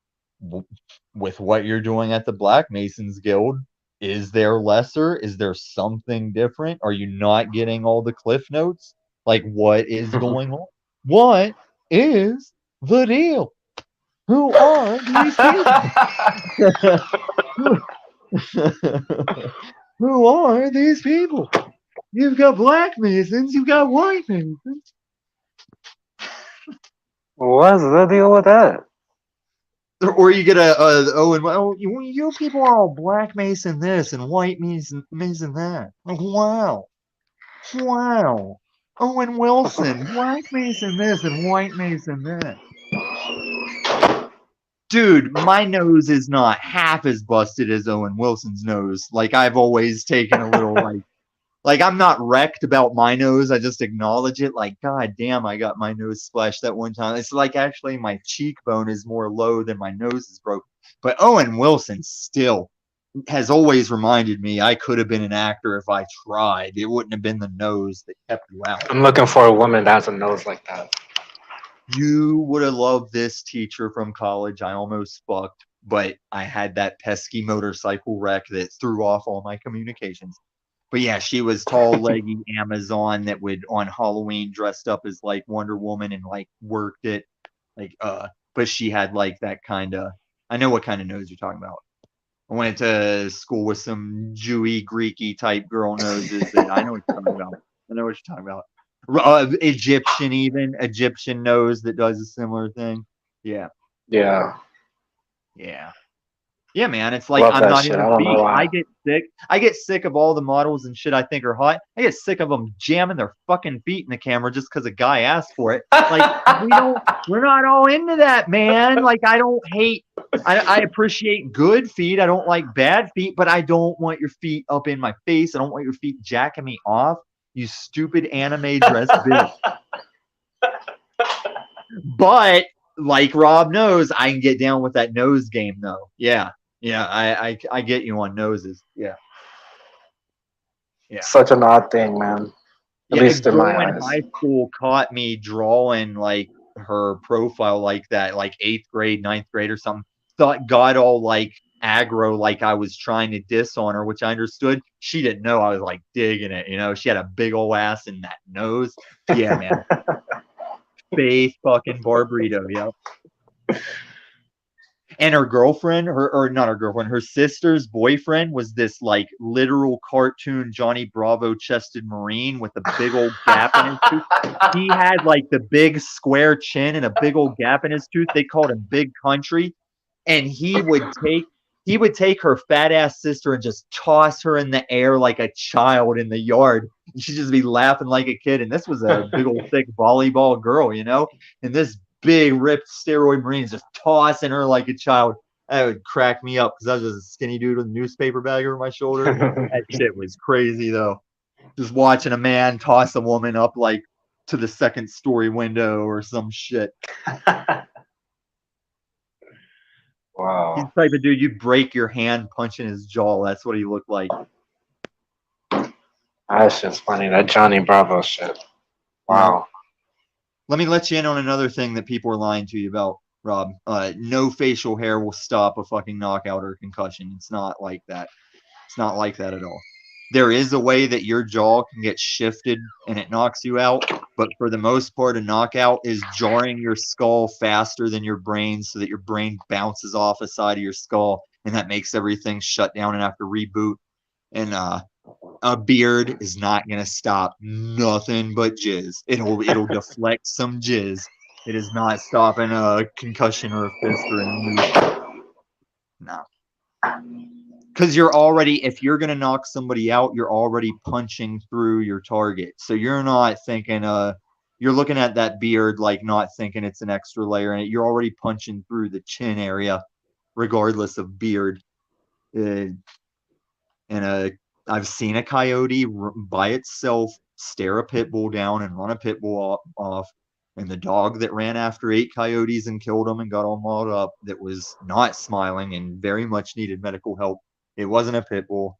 with what you're doing at the Black Masons Guild. Is there lesser? Is there something different? Are you not getting all the cliff notes? Like, what is going on? What is the deal? Who are these people? Who are these people? You've got Black Masons, you've got White Masons. What's the deal with that? Or you get you people are all Black Mason this and White Mason that. Like, wow. Owen Wilson, Black Mason this and White Mason that. Dude, my nose is not half as busted as Owen Wilson's nose. Like, I've always taken a little like I'm not wrecked about my nose. I just acknowledge it. Like, god damn, I got my nose splashed that one time. It's like actually my cheekbone is more low than my nose is broken. But Owen Wilson still has always reminded me I could have been an actor if I tried. It wouldn't have been the nose that kept you out. I'm looking for a woman that has a nose like that. You would have loved this teacher from college. I almost fucked, but I had that pesky motorcycle wreck that threw off all my communications. But yeah, she was tall, leggy Amazon that would on Halloween dressed up as like Wonder Woman and like worked it. But she had like that kind of, I know what kind of nose you're talking about. I went to school with some Jewy, Greeky type girl noses that I know what you're talking about. I know what you're talking about. Egyptian nose that does a similar thing. Yeah. Yeah, Yeah, man. It's like love I'm that not shit. even I don't know beat. why. I get sick of all the models and shit I think are hot. I get sick of them jamming their fucking feet in the camera just because a guy asked for it. Like we're not all into that, man. Like I don't hate. I appreciate good feet. I don't like bad feet, but I don't want your feet up in my face. I don't want your feet jacking me off. You stupid anime dress bitch. But like Rob knows, I can get down with that nose game though. Yeah. I get you on noses. Yeah. Such an odd thing, man. At Yeah, a least in my girl in eyes. high school caught me drawing like her profile like that, like 8th grade, 9th grade or something. Got all like aggro, like I was trying to diss on her, which I understood. She didn't know I was like digging it, you know. She had a big old ass in that nose. Yeah, man. Faith fucking Barbrito, yep. And her girlfriend, or not her girlfriend, her sister's boyfriend was this like literal cartoon Johnny Bravo chested Marine with a big old gap in his tooth. He had like the big square chin and a big old gap in his tooth. They called him Big Country. And he would take her fat ass sister and just toss her in the air like a child in the yard. And she'd just be laughing like a kid. And this was a big old thick volleyball girl, you know? And this big ripped steroid Marines just tossing her like a child. That would crack me up because I was just a skinny dude with a newspaper bag over my shoulder. That shit was crazy though. Just watching a man toss a woman up like to the second story window or some shit. He's Wow. the type of dude you'd break your hand punching his jaw. That's what he looked like. That's just funny. That Johnny Bravo shit. Wow. Let me let you in on another thing that people are lying to you about, Rob. No facial hair will stop a fucking knockout or concussion. It's not like that. It's not like that at all. There is a way that your jaw can get shifted and it knocks you out, but for the most part, a knockout is jarring your skull faster than your brain so that your brain bounces off a side of your skull, and that makes everything shut down and have to reboot. And a beard is not gonna stop nothing but jizz. It'll deflect some jizz. It is not stopping a concussion or a fist or a knee. No. Because you're already, if you're gonna knock somebody out, you're already punching through your target. So you're not thinking you're looking at that beard like not thinking it's an extra layer in it. You're already punching through the chin area, regardless of beard. I've seen a coyote by itself stare a pit bull down and run a pit bull off. And the dog that ran after 8 coyotes and killed them and got all mauled up, that was not smiling and very much needed medical help. It wasn't a pit bull.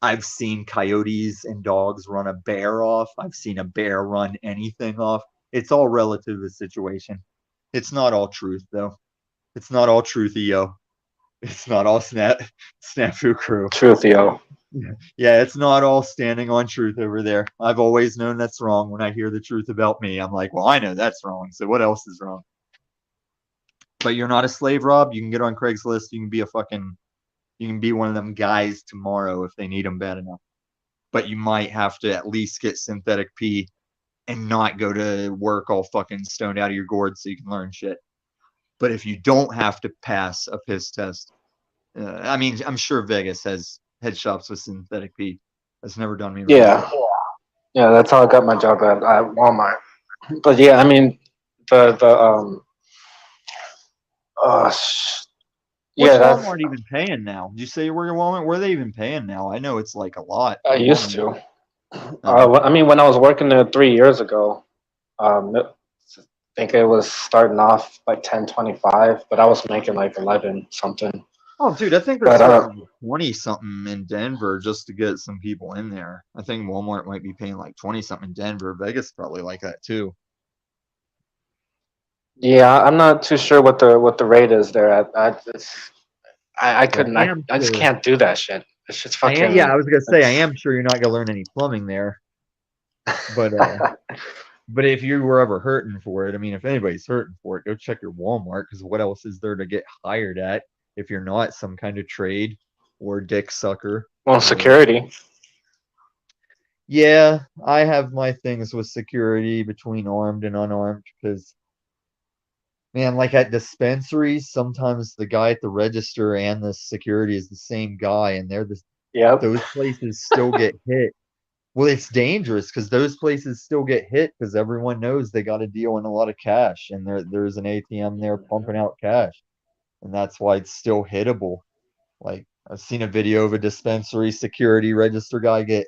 I've seen coyotes and dogs run a bear off. I've seen a bear run anything off. It's all relative to the situation. It's not all truth, though. It's not all truthy, yo. It's not all snafu crew. Truth, yo. Yeah, it's not all standing on truth over there. I've always known that's wrong. When I hear the truth about me, I'm like, well, I know that's wrong. So what else is wrong? But you're not a slave, Rob. You can get on Craigslist. You can be one of them guys tomorrow if they need them bad enough. But you might have to at least get synthetic pee and not go to work all fucking stoned out of your gourd so you can learn shit. But if you don't have to pass a piss test, I mean, I'm sure Vegas has head shops with synthetic pee. That's never done me wrong. Yeah, that's how I got my job at Walmart. But yeah, I mean, the What's yeah, that's Walmart even paying now? Did you say you work at Walmart? Where are they even paying now? I know it's like a lot. I used to. Oh. I mean, when I was working there 3 years ago, I think it was starting off like 10.25, but I was making like 11 something. Oh, dude, I think they're But starting 20 something in Denver just to get some people in there. I think Walmart might be paying like 20 something in Denver. Vegas probably like that too. yeah, I'm not too sure what the rate is there. I couldn't. I just can't do that shit. It's just fucking. Yeah, I was gonna say I am sure you're not gonna learn any plumbing there. But but if you were ever hurting for it, I mean, if anybody's hurting for it, go check your Walmart, because what else is there to get hired at if you're not some kind of trade or dick sucker? Well, security. Yeah, I have my things with security between armed and unarmed because, man, like at dispensaries, sometimes the guy at the register and the security is the same guy, and those places still get hit. Well, it's dangerous because those places still get hit because everyone knows they got to deal in a lot of cash, and there's an ATM there pumping out cash, and that's why it's still hittable. Like, I've seen a video of a dispensary security register guy get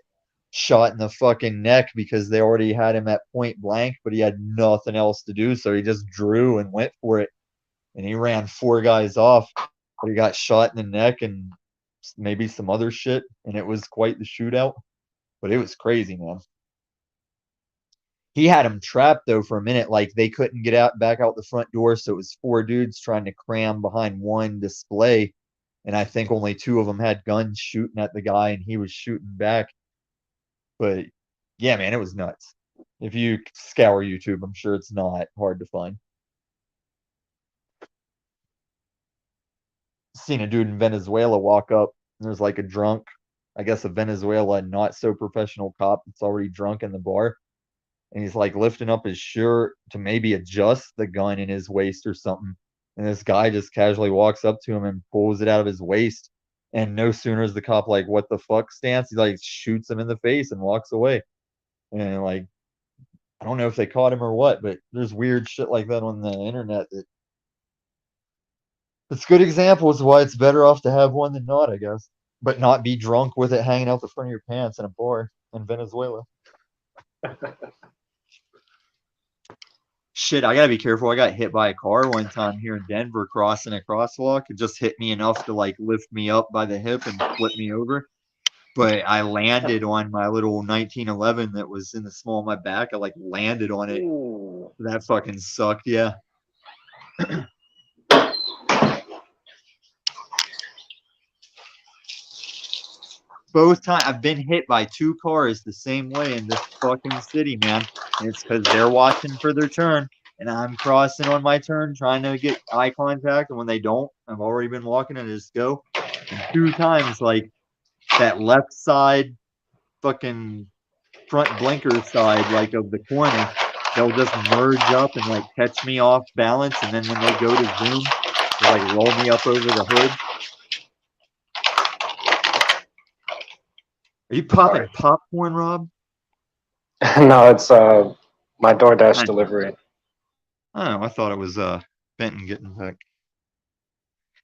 shot in the fucking neck because they already had him at point blank, but he had nothing else to do, so he just drew and went for it, and he ran 4 guys off, but he got shot in the neck and maybe some other shit, and it was quite the shootout. But it was crazy, man. He had him trapped though for a minute, like they couldn't get back out the front door, so it was 4 dudes trying to cram behind one display, and I think only 2 of them had guns shooting at the guy, and he was shooting back. But yeah, man, it was nuts. If you scour YouTube, I'm sure it's not hard to find. Seen a dude in Venezuela walk up, and there's like a drunk, I guess a Venezuela not so professional cop that's already drunk in the bar. And he's like lifting up his shirt to maybe adjust the gun in his waist or something. And this guy just casually walks up to him and pulls it out of his waist. And no sooner is the cop like, what the fuck stance? He like shoots him in the face and walks away. And like, I don't know if they caught him or what, but there's weird shit like that on the internet that it's good examples of why it's better off to have one than not, I guess. But not be drunk with it hanging out the front of your pants in a bar. in Venezuela. Shit, I gotta be careful. I got hit by a car one time here in Denver crossing a crosswalk. It just hit me enough to like lift me up by the hip and flip me over. But I landed on my little 1911 that was in the small of my back. I like landed on it. Ooh. That fucking sucked, yeah. Both times I've been hit by 2 cars the same way in this fucking city, man. And it's because they're watching for their turn, and I'm crossing on my turn, trying to get eye contact. And when they don't, I've already been walking and I just go. And 2 times, like that left side, fucking front blinker side, like of the corner, they'll just merge up and like catch me off balance. And then when they go to zoom, they like roll me up over the hood. Are you popping Sorry. popcorn, Rob? No, it's my DoorDash delivery. Oh, I thought it was Benton getting back.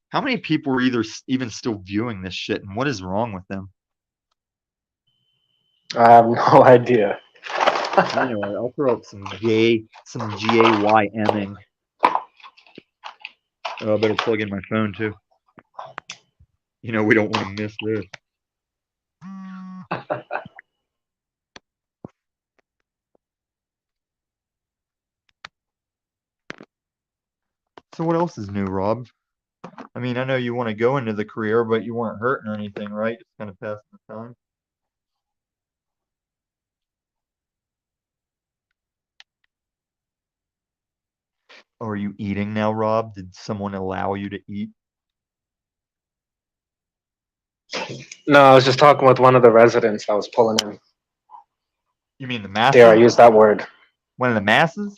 How many people are even still viewing this shit, and what is wrong with them? I have no idea. Anyway, I'll throw up some GAYMing. Oh, I better plug in my phone too. You know we don't want to miss this. So what else is new, Rob? I mean, I know you want to go into the career, but you weren't hurting or anything, right? Just kind of passing the time. Oh, are you eating now, Rob? Did someone allow you to eat? No, I was just talking with one of the residents I was pulling in. You mean the masses? There, I used that word. One of the masses?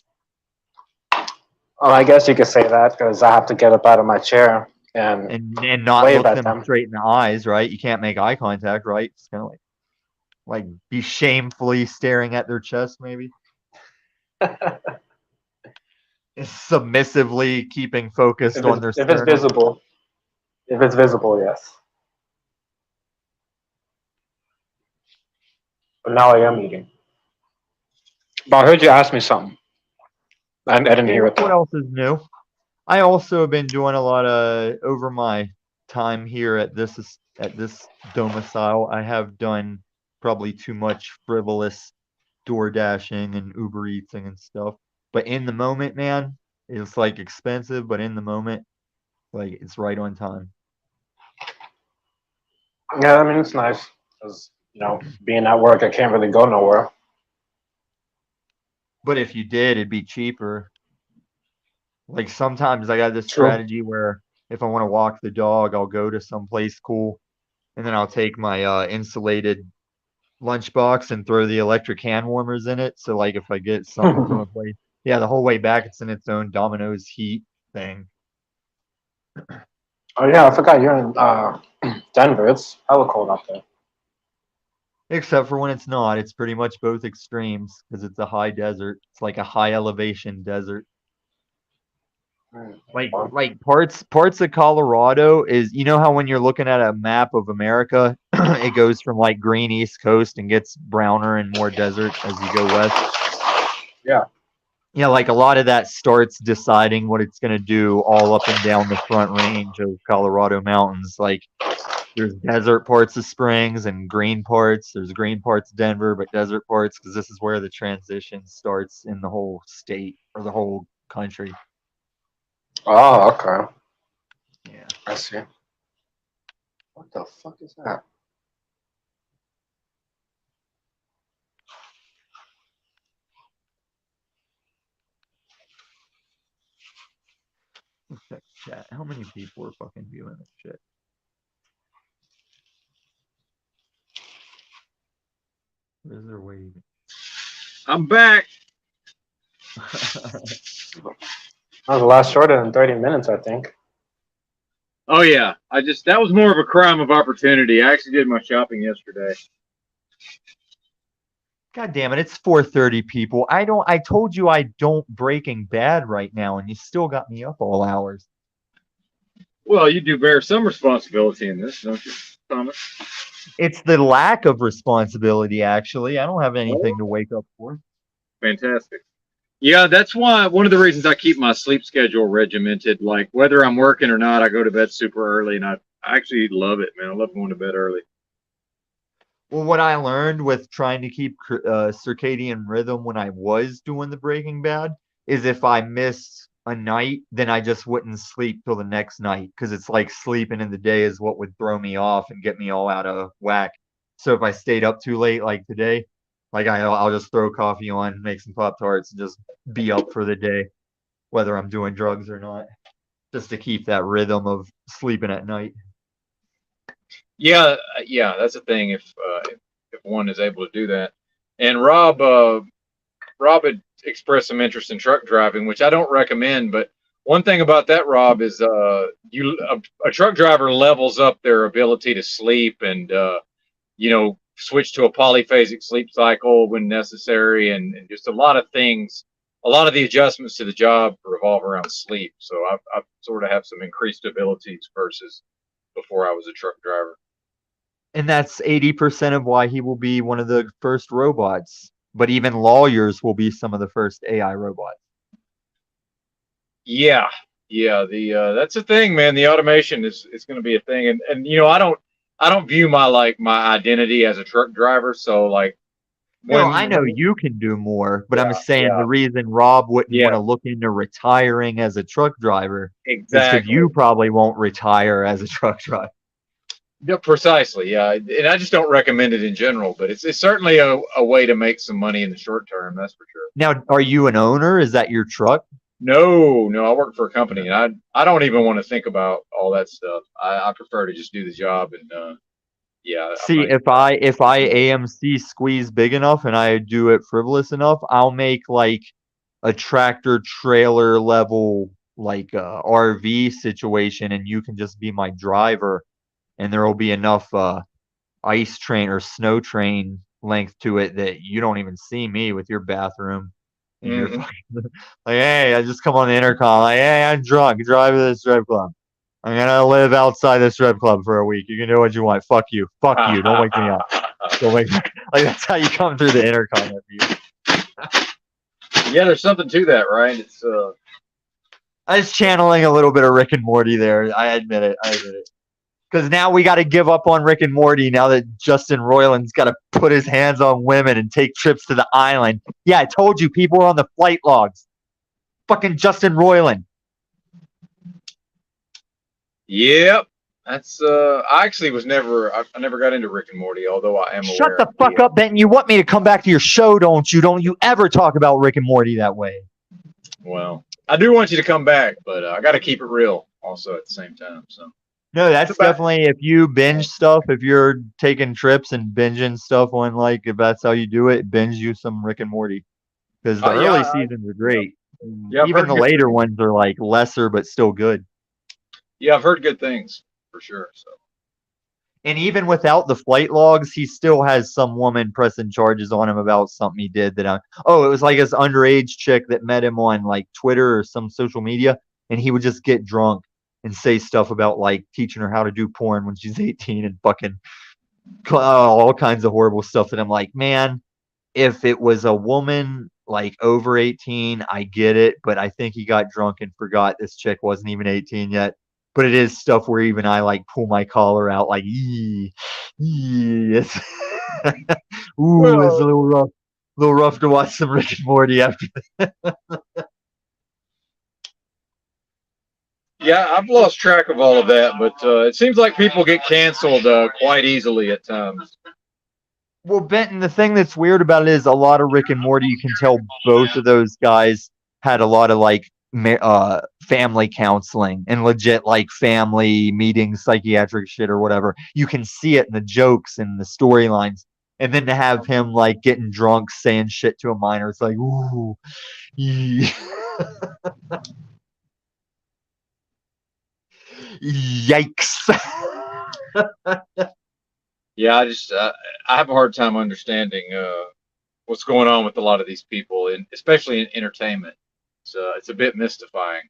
Oh, I guess you could say that because I have to get up out of my chair and And not wave look at them them. straight in the eyes, right? You can't make eye contact, right? It's kind of like be shamefully staring at their chest, maybe. Submissively keeping focused on their if it's sternum. visible. If it's visible, yes. But now I am eating. But I heard you ask me something. I didn't hear it What though. else is new? I also have been doing a lot of over my time here at this domicile. I have done probably too much frivolous door dashing and Uber Eating and stuff. But in the moment, man, it's like expensive, but in the moment, like it's right on time. Yeah, I mean it's nice because being at work, I can't really go nowhere. But if you did, it'd be cheaper. Like sometimes I got this True. strategy where if I want to walk the dog, I'll go to some place cool, and then I'll take my insulated lunchbox and throw the electric hand warmers in it. So like if I get something from a place, yeah, the whole way back it's in its own Domino's heat thing. Oh yeah, I forgot you're in Denver. It's hella cold out there. Except for when it's not, it's pretty much both extremes because it's a high desert. It's like a high elevation desert. Like parts of Colorado is, you know how when you're looking at a map of America, it goes from like green East Coast and gets browner and more desert as you go west. Yeah. Yeah, like a lot of that starts deciding what it's gonna do all up and down the front range of Colorado mountains. Like there's desert parts of Springs and green parts. There's green parts of Denver, but desert parts because this is where the transition starts in the whole state or the whole country. Oh, okay. Yeah. I see. What the fuck is that? Check chat. How many people are fucking viewing this shit? What is their way? I'm back. That was the last shorter than 30 minutes, I think. Oh yeah, that was more of a crime of opportunity. I actually did my shopping yesterday. God damn it, it's 4:30 people. I told you I don't Breaking Bad right now, and you still got me up all hours. Well, you do bear some responsibility in this, don't you? common. It's the lack of responsibility, actually. I don't have anything to wake up for. Fantastic. Yeah, that's why one of the reasons I keep my sleep schedule regimented. Like whether I'm working or not, I go to bed super early, and I actually love it, man. I love going to bed early. Well, what I learned with trying to keep circadian rhythm when I was doing the Breaking Bad is if I missed a night, then I just wouldn't sleep till the next night because it's like sleeping in the day is what would throw me off and get me all out of whack. So if I stayed up too late, like today, like I'll just throw coffee on, make some Pop-Tarts, and just be up for the day, whether I'm doing drugs or not, just to keep that rhythm of sleeping at night. Yeah, yeah, that's the thing. If one is able to do that, and Rob had expressed some interest in truck driving, which I don't recommend. But one thing about that, Rob, is a truck driver levels up their ability to sleep and switch to a polyphasic sleep cycle when necessary, and just a lot of things. A lot of the adjustments to the job revolve around sleep. So I sort of have some increased abilities versus before I was a truck driver. And that's 80% of why he will be one of the first robots. But even lawyers will be some of the first AI robots. Yeah, yeah. The that's the thing, man. The automation is going to be a thing, and I don't view my identity as a truck driver. So like No, I know when you can do more, but I'm yeah, saying yeah, the reason Rob wouldn't want yeah, to look into retiring as a truck driver is because exactly. you probably won't retire as a truck driver. Yeah, precisely. Yeah, and I just don't recommend it in general, but it's certainly a way to make some money in the short term. That's for sure. Now, are you an owner? Is that your truck? No, no, I work for a company, and I don't even want to think about all that stuff. I prefer to just do the job, and yeah, I'm See, not. if I AMC squeeze big enough and I do it frivolous enough, I'll make like a tractor trailer level like RV situation, and you can just be my driver, and there will be enough ice train or snow train length to it that you don't even see me with your bathroom and your Mhm. fucking like, hey, I just come on the intercom, like, hey, I'm drunk, drive to this strip club. I'm gonna live outside this strip club for a week. You can do what you want. Fuck you. Fuck you. Don't wake me up. Don't wake me up. Like that's how you come through the intercom at you. Yeah, there's something to that, right? It's I was channeling a little bit of Rick and Morty there. I admit it. Because now we got to give up on Rick and Morty now that Justin Roiland's got to put his hands on women and take trips to the island. Yeah, I told you people are on the flight logs. Fucking Justin Roiland. yep. That's I actually was never I never got into Rick and Morty, although I am Shut aware. the fuck up, Benton. You want me to come back to your show, don't you? Don't you ever talk about Rick and Morty that way. Well, I do want you to come back, but I got to keep it real also at the same time. So No, it's that's about definitely if you binge stuff, if you're taking trips and binging stuff on like if that's how you do it, binge you some Rick and Morty. Because the yeah, early seasons are great. yeah, I've Even heard the good later things. ones are like lesser but still good. Yeah, I've heard good things for sure. So And even without the flight logs, he still has some woman pressing charges on him about something he did that it was like this underage chick that met him on like Twitter or some social media, and he would just get drunk and say stuff about like teaching her how to do porn when she's 18 and fucking all kinds of horrible stuff that I'm like, man, if it was a woman like over 18, I get it, but I think he got drunk and forgot this chick wasn't even 18 yet. But it is stuff where even I like pull my collar out, like, it's ooh, it's well, a little rough to watch some Rick and Morty after. yeah, I've lost track of all of that, but it seems like people get canceled quite easily at times. Well, Benton, the thing that's weird about it is a lot of Rick and Morty. You can tell both of those guys had a lot of like family counseling and legit like family meetings, psychiatric shit or whatever. You can see it in the jokes and the storylines. And then to have him like getting drunk saying shit to a minor, it's like, ooh, yikes. Yeah, I have a hard time understanding what's going on with a lot of these people, and especially in entertainment. It's a bit mystifying.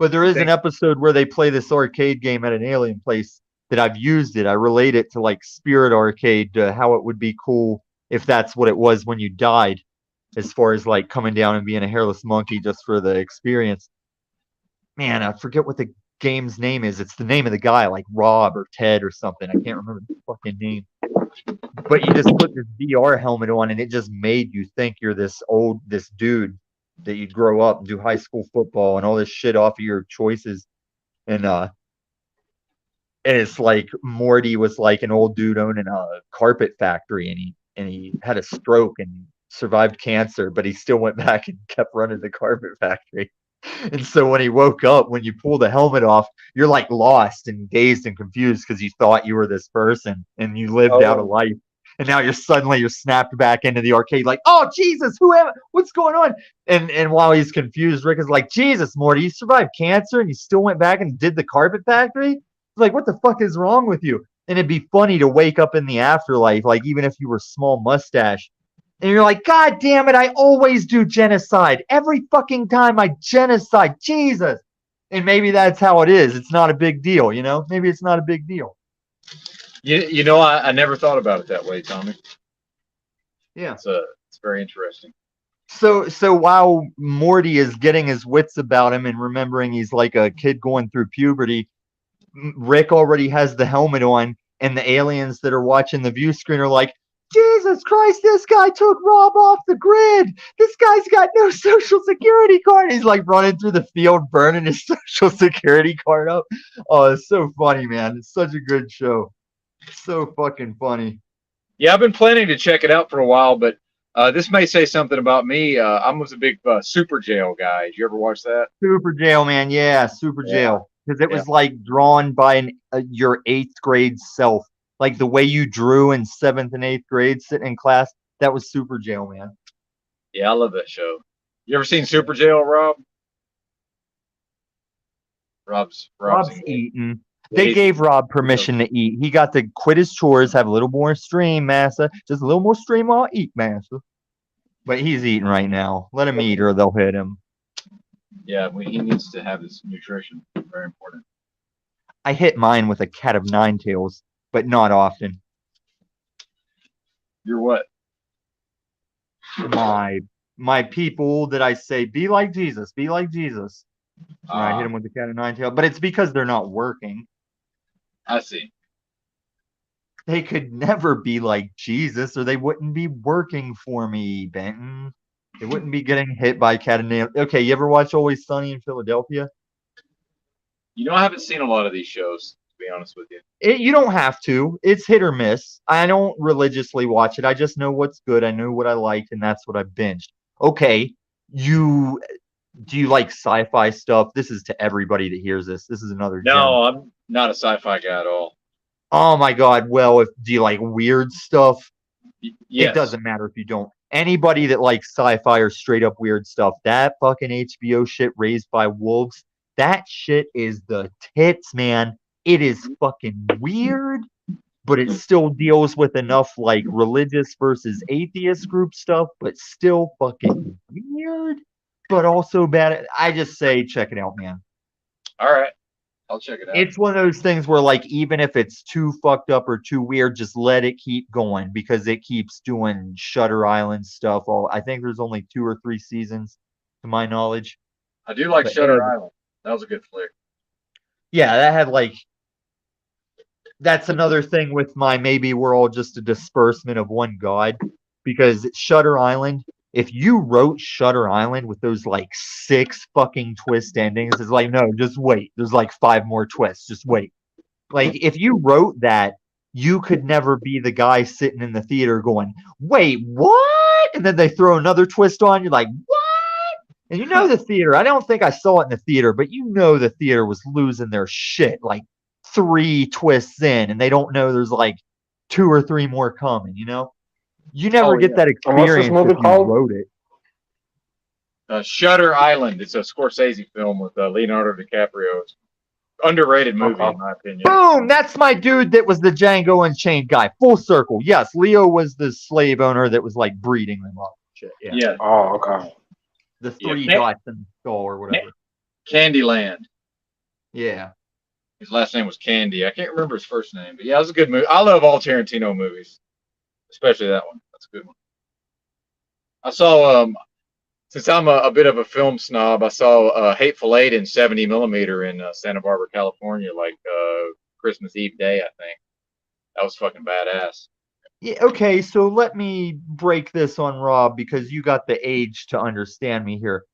But there is an episode where they play this arcade game at an alien place that I've used it. I relate it to like Spirit Arcade, how it would be cool if that's what it was when you died, as far as like coming down and being a hairless monkey just for the experience. Man, I forget what the game's name is. It's the name of the guy, like Rob or Ted or something. I can't remember the fucking name. But you just put this VR helmet on and it just made you think you're this dude that you'd grow up and do high school football and all this shit off of your choices. And it's like Morty was like an old dude owning a carpet factory and he had a stroke and survived cancer, but he still went back and kept running the carpet factory. And so when he woke up, when you pull the helmet off, you're like lost and dazed and confused because you thought you were this person and you lived out a life. And now you're snapped back into the arcade like, oh, Jesus, what's going on? And while he's confused, Rick is like, Jesus, Morty, you survived cancer and you still went back and did the carpet factory? It's like, what the fuck is wrong with you? And it'd be funny to wake up in the afterlife, like even if you were small mustache, and you're like, God damn it, I always do genocide. Every fucking time I genocide, Jesus. And maybe that's how it is. It's not a big deal, you know? Maybe it's not a big deal. You know, I never thought about it that way, Tommy. Yeah. It's very interesting. So while Morty is getting his wits about him and remembering he's like a kid going through puberty, Rick already has the helmet on, and the aliens that are watching the view screen are like, Jesus Christ, this guy took Rob off the grid. This guy's got no social security card. He's like running through the field, burning his social security card up. Oh, it's so funny, man. It's such a good show. So fucking funny. Yeah, I've been planning to check it out for a while, but this may say something about me. I was a big Super Jail guy. Did you ever watch that? Super Jail, man. Yeah, Super Jail. Because it was like drawn by your 8th grade self. Like the way you drew in 7th and 8th grade sitting in class. That was Super Jail, man. Yeah, I love that show. You ever seen Super Jail, Rob? Rob's eating. They gave Rob permission to eat. He got to quit his chores, have a little more stream, massa. Just a little more stream while eat, massa. But he's eating right now. Let him eat or they'll hit him. Yeah, he needs to have his nutrition. Very important. I hit mine with a cat of 9 tails, but not often. You're what? My people that I say, be like Jesus, be like Jesus. And I hit him with the cat of 9 tails. But it's because they're not working. I see. They could never be like Jesus or they wouldn't be working for me, Benton. They wouldn't be getting hit by cat of nail. Okay, you ever watch Always Sunny in Philadelphia? You know, I haven't seen a lot of these shows, to be honest with you. You don't have to. It's hit or miss. I don't religiously watch it. I just know what's good. I know what I liked, and that's what I binged. Okay, do you like sci-fi stuff? This is to everybody that hears this. This is another gem. No, I'm not a sci-fi guy at all. Oh my God. Well, do you like weird stuff? Yes. It doesn't matter if you don't. Anybody that likes sci-fi or straight up weird stuff, that fucking HBO shit, Raised by Wolves, that shit is the tits, man. It is fucking weird, but it still deals with enough like religious versus atheist group stuff, but still fucking weird, but also bad. I just say check it out, man. All right. I'll check it out. It's one of those things where like even if it's too fucked up or too weird, just let it keep going because it keeps doing Shutter Island stuff. I think there's only 2 or 3 seasons to my knowledge. I do like Shutter Island. That was a good flick. Yeah, that had like that's another thing with my maybe we're all just a disbursement of one God because Shutter Island, if you wrote Shutter Island with those like 6 fucking twist endings, it's like, no, just wait. There's like 5 more twists. Just wait. Like if you wrote that, you could never be the guy sitting in the theater going, wait, what? And then they throw another twist on. You're like, what? And you know the theater. I don't think I saw it in the theater, but you know the theater was losing their shit like 3 twists in, and they don't know there's like 2 or 3 more coming, you know? You never get that experience if you wrote it. Shutter Island. It's a Scorsese film with Leonardo DiCaprio. It's underrated movie, in my opinion. Boom! That's my dude that was the Django Unchained guy. Full circle. Yes, Leo was the slave owner that was like breeding them up. Shit. Yeah. Oh, okay. The 3 dots in the skull or whatever. Candyland. Yeah. His last name was Candy. I can't remember his first name, but yeah, it was a good movie. I love all Tarantino movies, especially that one. That's a good one. I saw since I'm a bit of a film snob, I saw Hateful Eight in 70 millimeter in Santa Barbara, California, like Christmas Eve day, I think. That was fucking badass. Yeah, okay, so let me break this on Rob because you got the age to understand me here.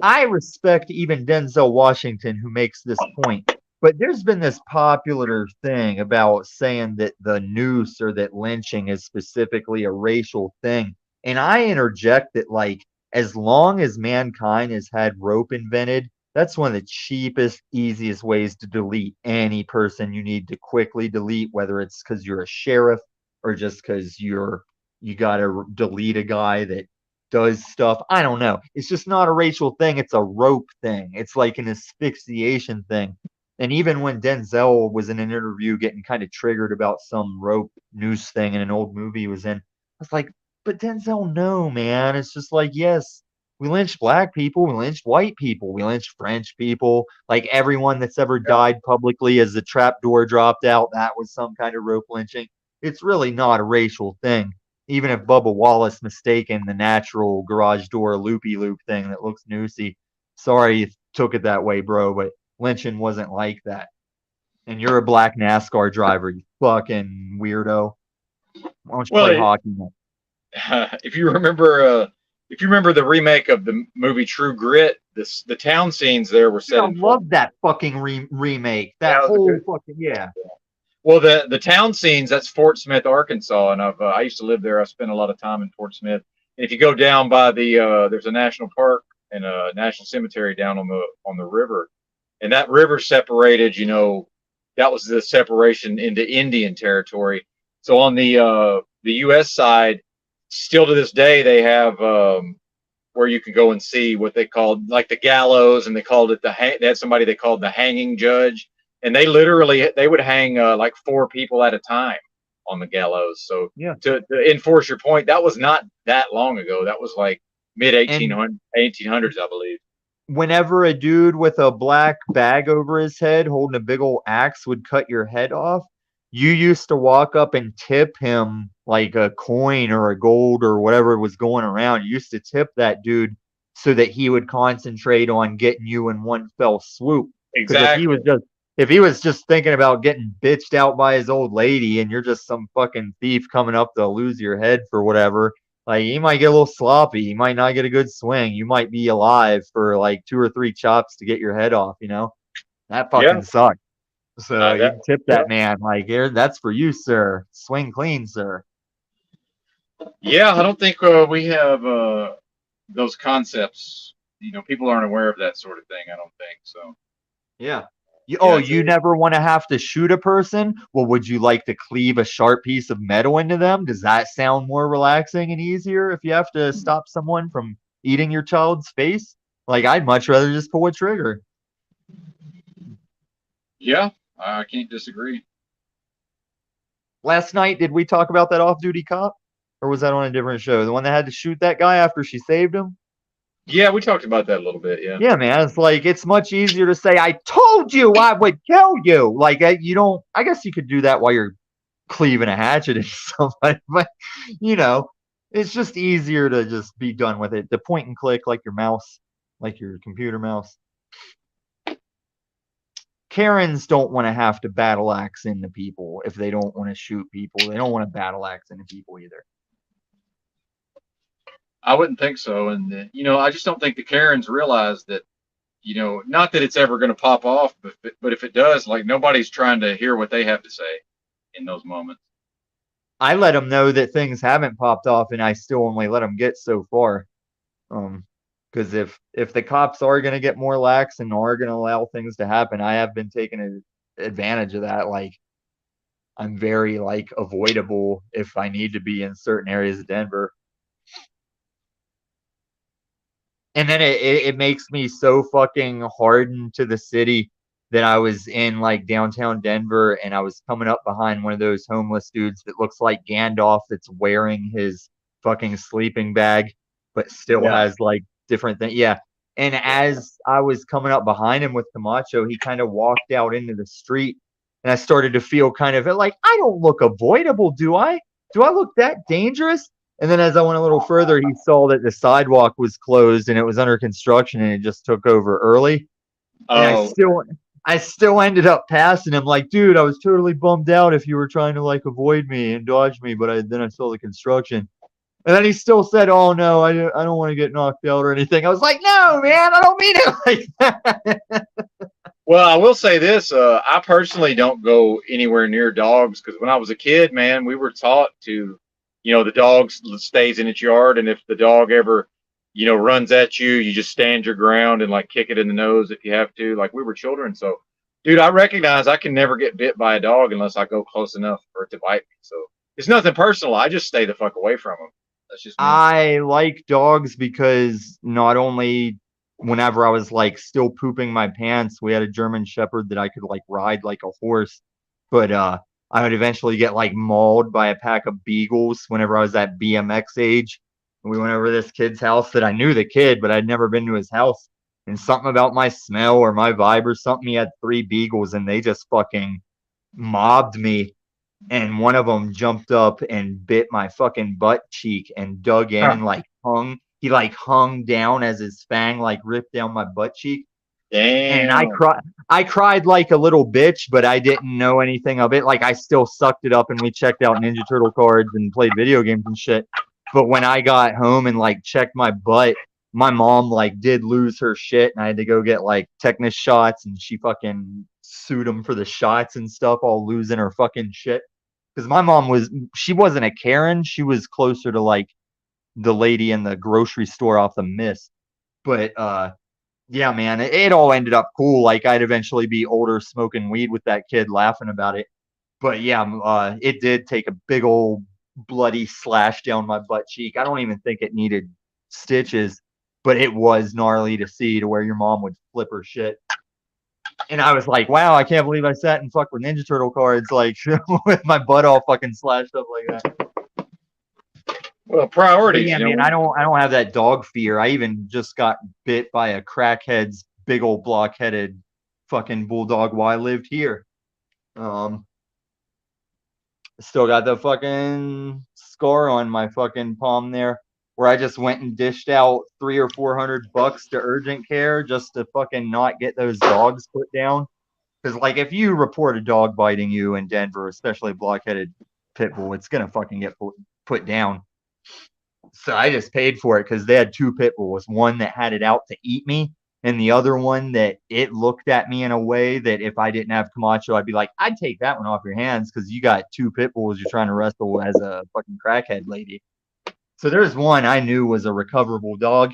I respect even Denzel Washington who makes this point, but there's been this popular thing about saying that the noose or that lynching is specifically a racial thing. And I interject that, like, as long as mankind has had rope invented, that's one of the cheapest, easiest ways to delete any person you need to quickly delete, whether it's because you're a sheriff or just because you gotta delete a guy that does stuff. I don't know. It's just not a racial thing. It's a rope thing. It's like an asphyxiation thing. And even when Denzel was in an interview getting kind of triggered about some rope noose thing in an old movie he was in, I was like, but Denzel, no, man. It's just like, yes, we lynched black people, we lynched white people, we lynched French people. Like everyone that's ever died publicly as the trap door dropped out, that was some kind of rope lynching. It's really not a racial thing. Even if Bubba Wallace mistaken the natural garage door loopy loop thing that looks noosey. Sorry you took it that way, bro, but lynching wasn't like that. And you're a black NASCAR driver, you fucking weirdo. Why don't you Well, play hockey? if you remember the remake of the movie True Grit, the town scenes there were Dude, set I in love that fucking remake. That was a whole good. fucking yeah. Well, the town scenes, that's Fort Smith, Arkansas, and I used to live there. I spent a lot of time in Fort Smith. And if you go down by there's a national park and a national cemetery down on the river, and that river separated. That was the separation into Indian territory. So on the U.S. side, still to this day, they have where you can go and see what they called like the gallows, and they called it they had somebody they called the hanging judge, and they would hang like 4 people at a time on the gallows. So Yeah. to enforce your point, that was not that long ago. That was like mid And 1800s, I believe. whenever a dude with a black bag over his head holding a big old axe would cut your head off, you used to walk up and tip him like a coin or a gold or whatever was going around. You used to tip that dude so that he would concentrate on getting you in one fell swoop. Because Exactly. if he was just thinking about getting bitched out by his old lady and you're just some fucking thief coming up to lose your head for whatever, like he might get a little sloppy. He might not get a good swing. You might be alive for like 2 or 3 chops to get your head off, That Yeah. fucking sucked. So you That can tip that man like, here, that's for you, sir. Swing clean, sir. Yeah, I don't think we have those concepts. People aren't aware of that sort of thing. I don't think so. Yeah. Yeah, You never want to have to shoot a person? Well, would you like to cleave a sharp piece of metal into them? Does that sound more relaxing and easier if you have to stop someone from eating your child's face? Like, I'd much rather just pull a trigger. yeah, I can't disagree. Last night, did we talk about that off-duty cop? Or was that on a different show? The one that had to shoot that guy after she saved him? Yeah, we talked about that a little bit. Yeah. Yeah, man. It's like, it's much easier to say, I told you I would kill you. Like, you don't, I guess you could do that while you're cleaving a hatchet into somebody, but, it's just easier to just be done with it. The point and click like your mouse, like your computer mouse. Karens don't want to have to battle axe into people if they don't want to shoot people. They don't want to battle axe into people either. I wouldn't think so. And, I just don't think the Karens realize that, not that it's ever going to pop off, but if it does, like nobody's trying to hear what they have to say in those moments. I let them know that things haven't popped off, and I still only let them get so far. Because if the cops are going to get more lax and are going to allow things to happen, I have been taking advantage of that. Like, I'm very like avoidable if I need to be in certain areas of Denver. And then it makes me so fucking hardened to the city that I was in like downtown Denver and I was coming up behind one of those homeless dudes that looks like Gandalf that's wearing his fucking sleeping bag, but still has like different things. Yeah. And as I was coming up behind him with Camacho, he kind of walked out into the street. And I started to feel kind of like, I don't look avoidable, do I? Do I look that dangerous? And then as I went a little further, he saw that the sidewalk was closed and it was under construction and it just took over early. And Oh, I still ended up passing him like, dude, I was totally bummed out if you were trying to like avoid me and dodge me, but then I saw the construction. And then he still said, "Oh no, I don't want to get knocked out or anything." I was like, "No, man, I don't mean it like that." well, I will say this. I personally don't go anywhere near dogs because when I was a kid, man, we were taught to, the dog stays in its yard, and if the dog ever, runs at you, you just stand your ground and like kick it in the nose if you have to. Like we were children, so dude, I recognize I can never get bit by a dog unless I go close enough for it to bite me. So it's nothing personal. I just stay the fuck away from them. That's just me. I like dogs because not only whenever I was like still pooping my pants, we had a German Shepherd that I could like ride like a horse, but I would eventually get like mauled by a pack of beagles whenever I was at BMX age. We went over to this kid's house that I knew the kid, but I'd never been to his house. And something about my smell or my vibe or something, he had 3 beagles and they just fucking mobbed me. And one of them jumped up and bit my fucking butt cheek and dug in and like hung down as his fang like ripped down my butt cheek. And Damn. I cried like a little bitch, but I didn't know anything of it. Like I still sucked it up and we checked out Ninja Turtle cards and played video games and shit. But when I got home and like checked my butt, my mom like did lose her shit and I had to go get like tetanus shots and she fucking sued him for the shots and stuff, all losing her fucking shit. Because my mom she wasn't a Karen, she was closer to like the lady in the grocery store off the Miss. But yeah, man, it all ended up cool. Like I'd eventually be older smoking weed with that kid laughing about it. But yeah, it did take a big old bloody slash down my butt cheek. I don't even think it needed stitches, but it was gnarly to see to where your mom would flip her shit. And I was like, wow, I can't believe I sat and fucked with Ninja Turtle cards, like with my butt all fucking slashed up like that. Well, But priorities, yeah, man, I don't have that dog fear. I even just got bit by a crackhead's big old block-headed fucking bulldog while I lived here. Still got the fucking scar on my fucking palm there, where I just went and dished out $300 or $400 to urgent care just to fucking not get those dogs put down. Because like if you report a dog biting you in Denver, especially a block-headed pit bull, it's gonna fucking get put down. So I just paid for it because they had 2 pit bulls, one that had it out to eat me, and the other one that it looked at me in a way that if I didn't have Camacho, I'd be like, I'd take that one off your hands because you got 2 pit bulls you're trying to wrestle as a fucking crackhead lady. So there's one I knew was a recoverable dog,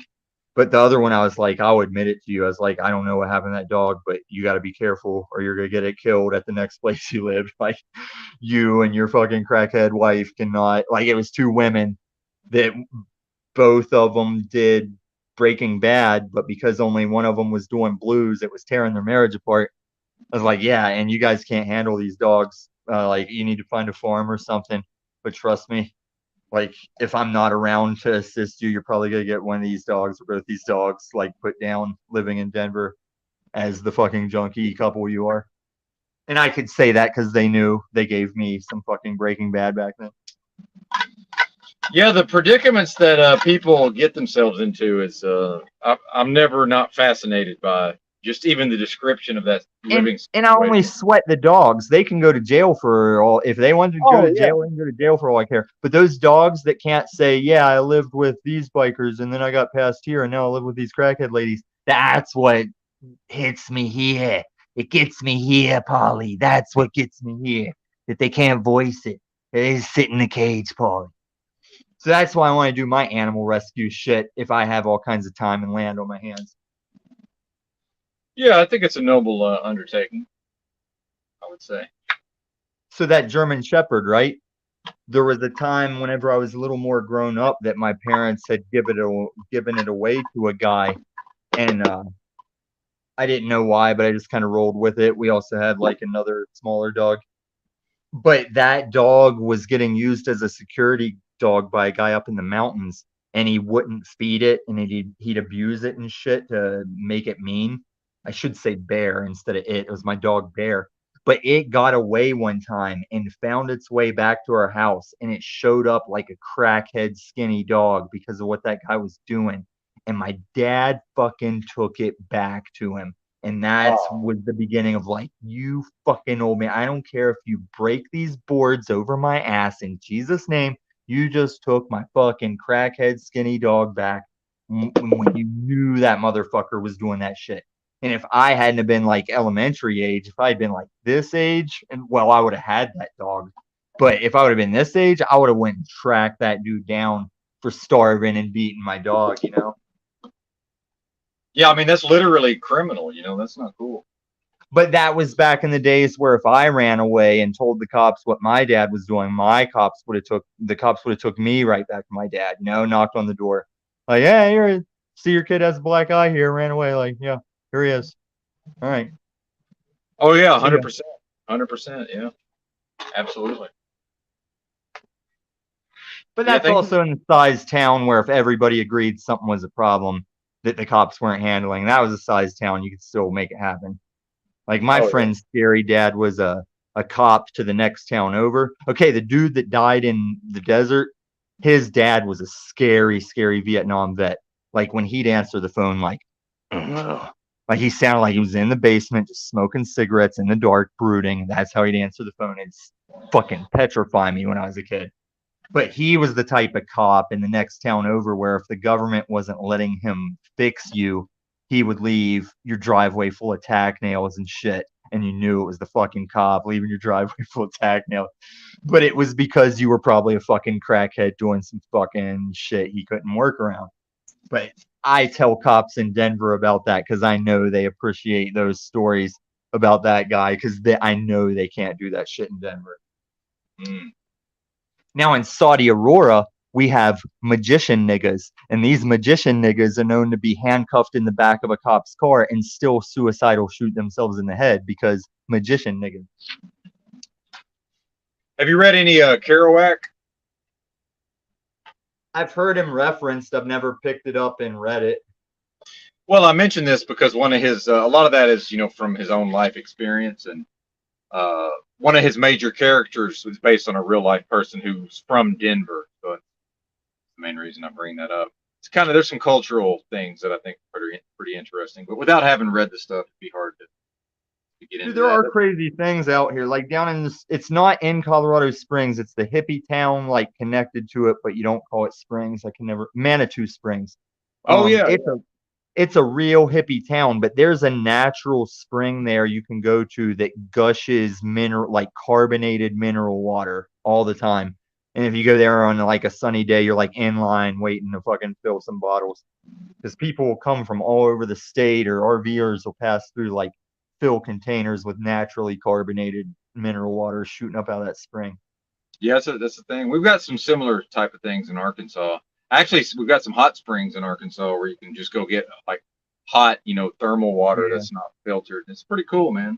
but the other one I was like, I'll admit it to you. I was like, I don't know what happened to that dog, but you got to be careful or you're going to get it killed at the next place you live. Like you and your fucking crackhead wife cannot, like it was 2 women that both of them did Breaking Bad, but because only one of them was doing blues, it was tearing their marriage apart. I was like, yeah, and you guys can't handle these dogs. Like, you need to find a farm or something. But trust me, like, if I'm not around to assist you, you're probably gonna get one of these dogs or both these dogs like put down living in Denver as the fucking junkie couple you are. And I could say that because they knew they gave me some fucking Breaking Bad back then. Yeah, the predicaments that people get themselves into is I'm never not fascinated by just even the description of that living And I only situation. sweat the dogs. They can go to jail for all. If they want to go to jail, they can go to jail for all I care. But those dogs that can't say, yeah, I lived with these bikers and then I got past here and now I live with these crackhead ladies. That's what hits me here. It gets me here, Polly. That's what gets me here. That they can't voice it. They sit in the cage, Polly. So that's why I want to do my animal rescue shit if I have all kinds of time and land on my hands. Yeah, I think it's a noble undertaking, I would say. So that German Shepherd, right? There was a time whenever I was a little more grown up that my parents had given it away to a guy, and I didn't know why, but I just kind of rolled with it. We also had like another smaller dog, but that dog was getting used as a security dog by a guy up in the mountains, and he wouldn't feed it, and he'd abuse it and shit to make it mean. I should say bear instead of it. It was my dog Bear. But it got away one time and found its way back to our house, and it showed up like a crackhead skinny dog because of what that guy was doing. And my dad fucking took it back to him. And that's was the beginning of like, you fucking old man. I don't care if you break these boards over my ass in Jesus' name. You just took my fucking crackhead skinny dog back when you knew that motherfucker was doing that shit. And if I hadn't have been like elementary age, if I had been like this age, and well, I would have had that dog. But if I would have been this age, I would have went and tracked that dude down for starving and beating my dog, you know? Yeah, I mean, that's literally criminal, that's not cool. But that was back in the days where if I ran away and told the cops what my dad was doing, the cops would have took me right back to my dad, knocked on the door. Like, yeah, here, see your kid has a black eye here, ran away. Like, yeah, here he is. All right. Oh yeah, 100%. 100%, yeah. Absolutely. But that's also in the size town where if everybody agreed something was a problem that the cops weren't handling, that was a size town, you could still make it happen. Like my friend's scary dad was a cop to the next town over. Okay, the dude that died in the desert, his dad was a scary, scary Vietnam vet. Like when he'd answer the phone, like he sounded like he was in the basement just smoking cigarettes in the dark, brooding. That's how he'd answer the phone. It's fucking petrify me when I was a kid. But he was the type of cop in the next town over where if the government wasn't letting him fix you, he would leave your driveway full of tack nails and shit. And you knew it was the fucking cop leaving your driveway full of tack nails. But it was because you were probably a fucking crackhead doing some fucking shit he couldn't work around. But I tell cops in Denver about that because I know they appreciate those stories about that guy because I know they can't do that shit in Denver. Mm. Now in Saudi Aurora, we have magician niggas, and these magician niggas are known to be handcuffed in the back of a cop's car and still suicidal shoot themselves in the head because magician niggas. Have you read any Kerouac? I've heard him referenced. I've never picked it up and read it. Well, I mentioned this because one of his, a lot of that is, from his own life experience, and one of his major characters was based on a real life person who's from Denver. So that's the main reason I bring that up. It's kind of, there's some cultural things that I think are pretty interesting, but without having read the stuff, it'd be hard to get into. Dude, there are crazy things out here. Like down in this, it's not in Colorado Springs. It's the hippie town, like connected to it, but you don't call it Springs. Manitou Springs. Oh yeah. It's a real hippie town, but there's a natural spring there you can go to that gushes like carbonated mineral water all the time. And if you go there on like a sunny day, you're like in line waiting to fucking fill some bottles. Because people will come from all over the state, or RVers will pass through like fill containers with naturally carbonated mineral water shooting up out of that spring. Yeah, that's the thing. We've got some similar type of things in Arkansas. Actually, we've got some hot springs in Arkansas where you can just go get like hot, thermal water that's not filtered. It's pretty cool, man.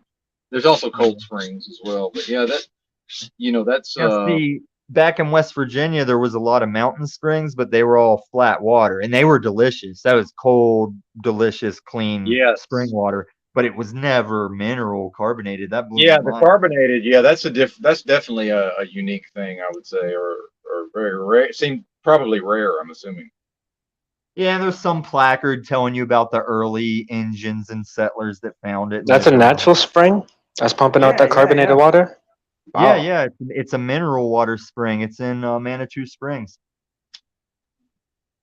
There's also cold springs as well. But yeah, that's see, back in West Virginia, there was a lot of mountain springs, but they were all flat water and they were delicious. That was cold, delicious, clean spring water, but it was never mineral carbonated. That blew my mind. Carbonated. Yeah, that's definitely a unique thing, I would say, or very rare. Seemed probably rare, I'm assuming. Yeah, and there's some placard telling you about the early Indians and settlers that found it. That's a natural spring that's pumping out that carbonated water? Wow. Yeah, it's a mineral water spring. It's in Manitou Springs.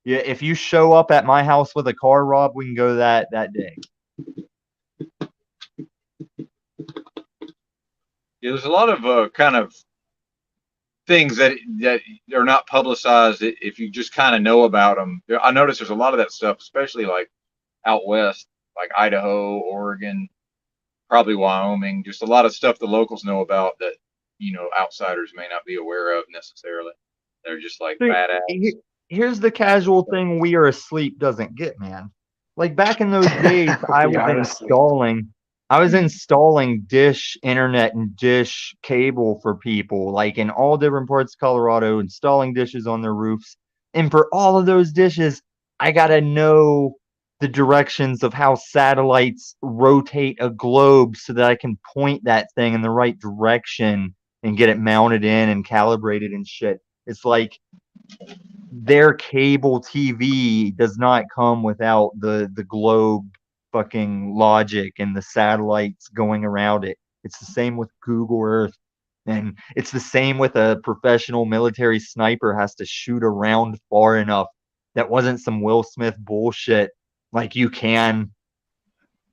Yeah, if you show up at my house with a car, Rob, we can go that day. Yeah, there's a lot of kind of things that are not publicized if you just kind of know about them. I notice there's a lot of that stuff, especially like out west, like Idaho, Oregon, probably Wyoming. Just a lot of stuff the locals know about that outsiders may not be aware of necessarily. They're just like badass. Here's the casual thing we are asleep doesn't get, man. Like back in those days, I was installing dish internet and dish cable for people, like in all different parts of Colorado, installing dishes on their roofs. And for all of those dishes, I gotta know the directions of how satellites rotate a globe so that I can point that thing in the right direction and get it mounted in and calibrated and shit. It's like their cable TV does not come without the globe fucking logic and the satellites going around it. It's the same with Google Earth. And it's the same with a professional military sniper has to shoot around far enough. That wasn't some Will Smith bullshit. Like you can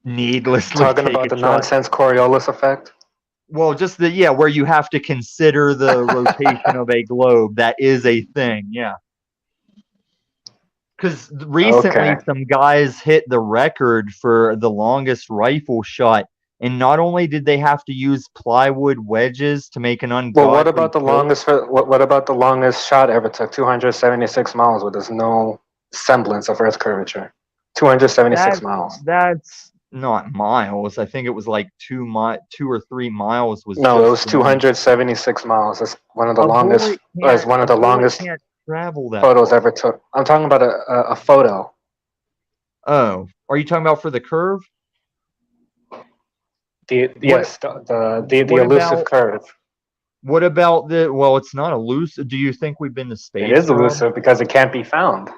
needlessly Talking take about a the shot. nonsense Coriolis effect. Well, just where you have to consider the rotation of a globe. That is a thing, yeah. Because recently Okay. some guys hit the record for the longest rifle shot, and not only did they have to use plywood wedges to make an ungodly Well, what about the tilt- longest? What about the longest shot ever took? 276 miles, where there's no semblance of Earth curvature. 276 That miles. that's not miles. I think it was like 2 or 3 miles was No, it was just the length. 276 miles. That's one of the A longest. bullet That's one of the a bullet longest can't travel that photos far. ever took. I'm talking about a photo. Oh, are you talking about for the curve? Yes, the what elusive about curve. what about the? Well, it's not elusive. Do you think we've been to It space, is Rob? elusive because it can't be found.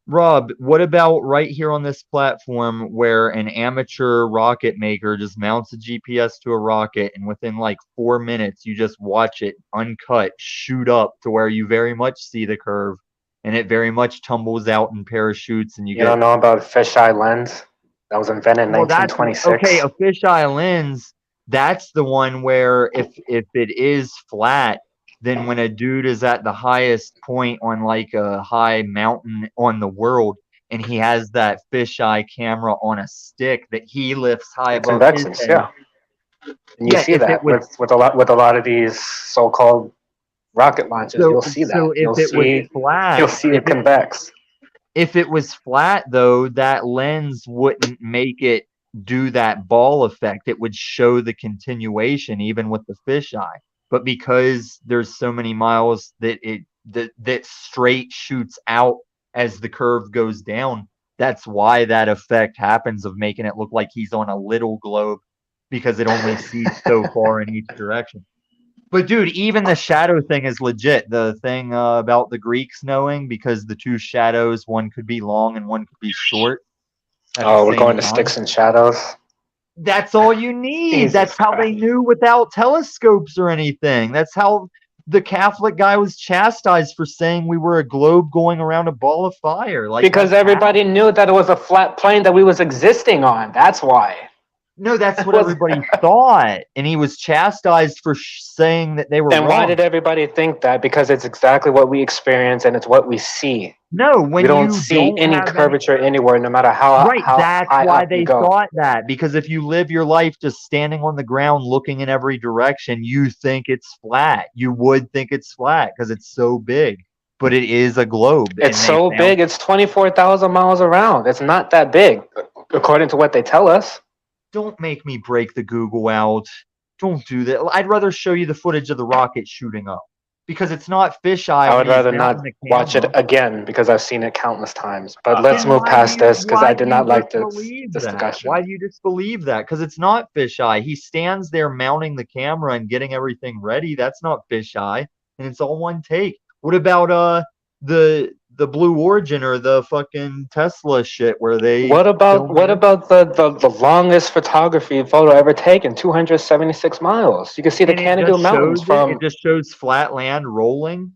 Rob, what about right here on this platform where an amateur rocket maker just mounts a GPS to a rocket and within like 4 minutes you just watch it uncut shoot up to where you very much see the curve and it very much tumbles out in parachutes and you You get don't know about fisheye lens that was invented in well that's 1926. okay, a fisheye lens, that's the one where if it is flat, then when a dude is at the highest point on like a high mountain on the world and he has that fisheye camera on a stick that he lifts high It's above his convexence, head. yeah. And you Yeah, see if it that was with a lot of these so-called rocket launches. so You'll see that. so if it was You'll flat, see it convex. if it was flat though, that lens wouldn't make it do that ball effect. It would show the continuation even with the fisheye. But because there's so many miles that that straight shoots out as the curve goes down, that's why that effect happens of making it look like he's on a little globe because it only sees so far in each direction. But dude, even the shadow thing is legit. The thing about the Greeks knowing because the two shadows, one could be long and one could be short at the Oh, we're same going to time. sticks and shadows. That's all you need. Jesus That's how they Christ. knew without telescopes or anything. That's how the Catholic guy was chastised for saying we were a globe going around a ball of fire. Like Because that's everybody how. knew that it was a flat plane that we was existing on. That's why. No, that's what was- everybody thought, and he was chastised for saying that they were Then wrong. why did everybody think that? Because it's exactly what we experience and it's what we see. No, when We don't you see don't any have curvature anywhere, no matter how right, that's high why up you they go. thought that. Because if you live your life just standing on the ground looking in every direction, you think it's flat. You would think it's flat because it's so big. But it is a globe. It's and so big, it's 24,000 miles around. It's not that big, according to what they tell us. Don't make me break the Google out. Don't do that. I'd rather show you the footage of the rocket shooting up because it's not fisheye. I would when he's rather not mounting the watch it camera. again because I've seen it countless times. But let's Then move past this because I why did do not you like this disbelieve that? discussion. Why do you disbelieve that? Because it's not fisheye. He stands there mounting the camera and getting everything ready. That's not fisheye, and it's all one take. What about the Blue Origin or the fucking Tesla shit where they What about filmed it? the longest photography photo ever taken? 276 miles. You can see the And it Canada just Mountains shows from. it just shows flat land rolling.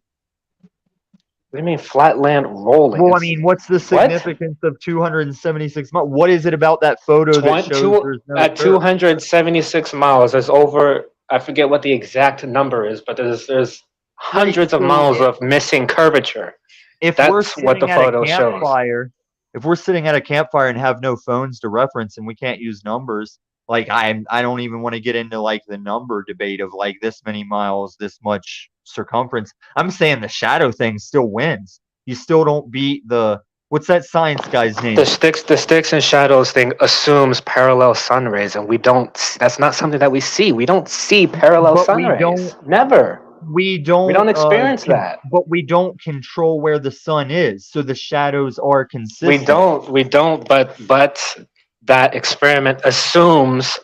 What do you mean flat land rolling? Well, I It's mean, what's the significance of 276 miles? What is it about that photo that shows there's no at curve? 276 miles. There's over. I forget what the exact number is, but there's hundreds of so miles of missing curvature. If That's we're what the sitting at a photo shows. campfire, if we're sitting at a campfire and have no phones to reference and we can't use numbers, like I don't even want to get into like the number debate of like this many miles, this much circumference. I'm saying the shadow thing still wins. You still don't beat the what's that science guy's name? The sticks and shadows thing assumes parallel sun rays, and we don't. That's not something that we see. We don't see parallel But sun we rays. don't- Never. We don't. We don't experience that. But we don't control where the sun is, so the shadows are We consistent. don't. But that experiment assumes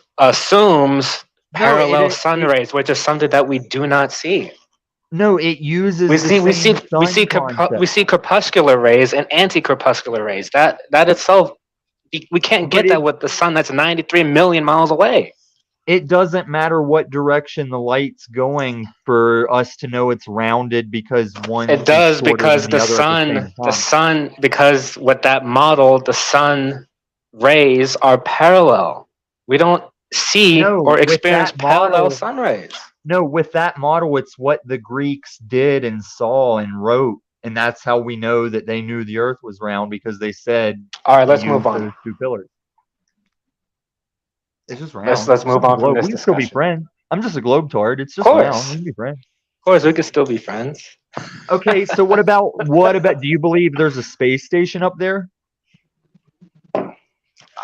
parallel sun rays, which is something that we do not see. No, it uses We the see same sun concept. we see crepuscular rays and anti-crepuscular rays. That itself, we can't But get that with the sun that's 93 million miles away. It doesn't matter what direction the light's going for us to know it's rounded because one It is does shorter because than the other at the same sun, time. because with that model, the sun rays are parallel. We don't see No, or with experience that parallel model, sun rays. no, with that model, it's what the Greeks did and saw and wrote, and that's how we know that they knew the Earth was round because they said, All right, let's use move on. those two pillars. It's just round. Let's It's move just a on from globe. this We can still be discussion. friends. I'm just a globetard. It's just Of round. course. We can be friends. Of course, we can still be friends. Okay, so what about do you believe there's a space station up there?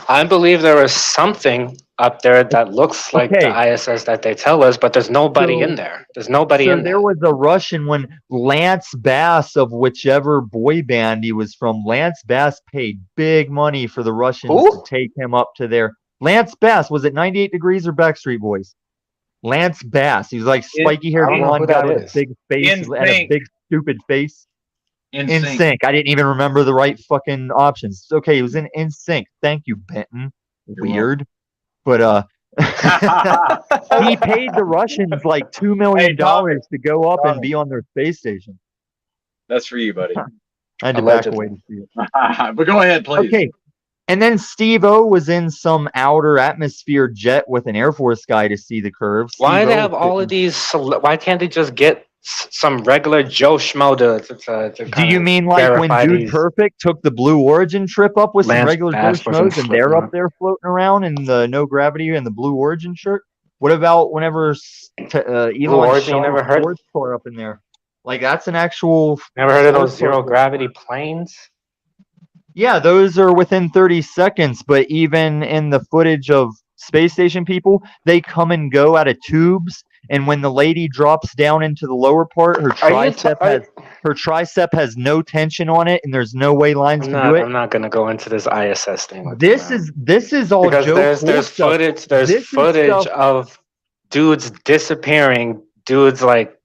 I believe there is something up there that looks like Okay. the ISS that they tell us, but there's nobody in there. There's nobody in there. There was a Russian when Lance Bass of whichever boy band he was from, Lance Bass paid big money for the Russians to take him up to there. Lance Bass, was it 98 Degrees or Backstreet Boys? Lance Bass. He was like spiky haired blonde guy with a big face and a big stupid face. In Sync. I didn't even remember the right fucking options. Okay, he was in Sync. Thank you, Benton. Weird. But he paid the Russians like $2 million to go up and be on their space station. That's for you, buddy. I had to back away to see it. But go ahead, please. Okay. And then Steve-O was in some outer atmosphere jet with an Air Force guy to see the curves. Why do they have all of these? Why can't they just get some regular Joe Schmo to do you mean like when Dude Perfect took the Blue Origin trip up with some regular Joe Schmoes and they're up there floating around in the no gravity and the Blue Origin shirt? What about whenever Elon Ford tore up in there? Like that's an actual. Never heard of those zero gravity planes? Yeah, those are within 30 seconds, but even in the footage of space station people, they come and go out of tubes. And when the lady drops down into the lower part, her tricep has no tension on it, and there's no way lines can do it. I'm not going to go into this ISS thing. This is all because there's footage. There's footage of dudes disappearing, dudes like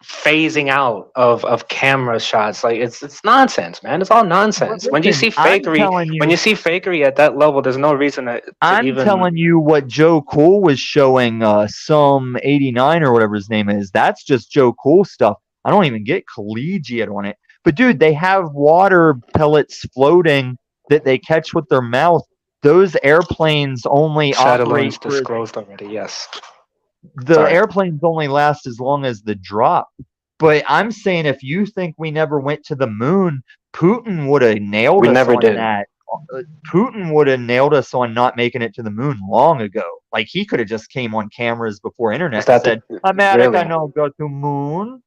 phasing out of camera shots. Like it's nonsense, man. It's all nonsense. Well, when you see fakery at that level, there's no reason to I'm telling you what Joe Cool was showing some 89 or whatever his name is. That's just Joe Cool stuff. I don't even get collegiate on it. But dude, they have water pellets floating that they catch with their mouth. Those airplanes only operate disclosed already, yes. Airplanes only last as long as the drop. But I'm saying if you think we never went to the moon, Putin would have nailed us on that. Putin would have nailed us on not making it to the moon long ago. Like he could have just came on cameras before internet and said, America no go to moon.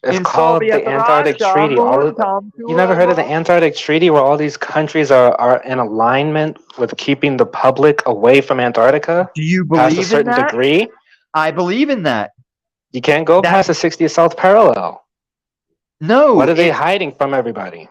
It's called the Antarctic Treaty. You never heard of the Antarctic Treaty where all these countries are in alignment with keeping the public away from Antarctica? Do you believe past a certain degree? I believe in that. You can't go past the 60th South parallel. No. What are they hiding from everybody?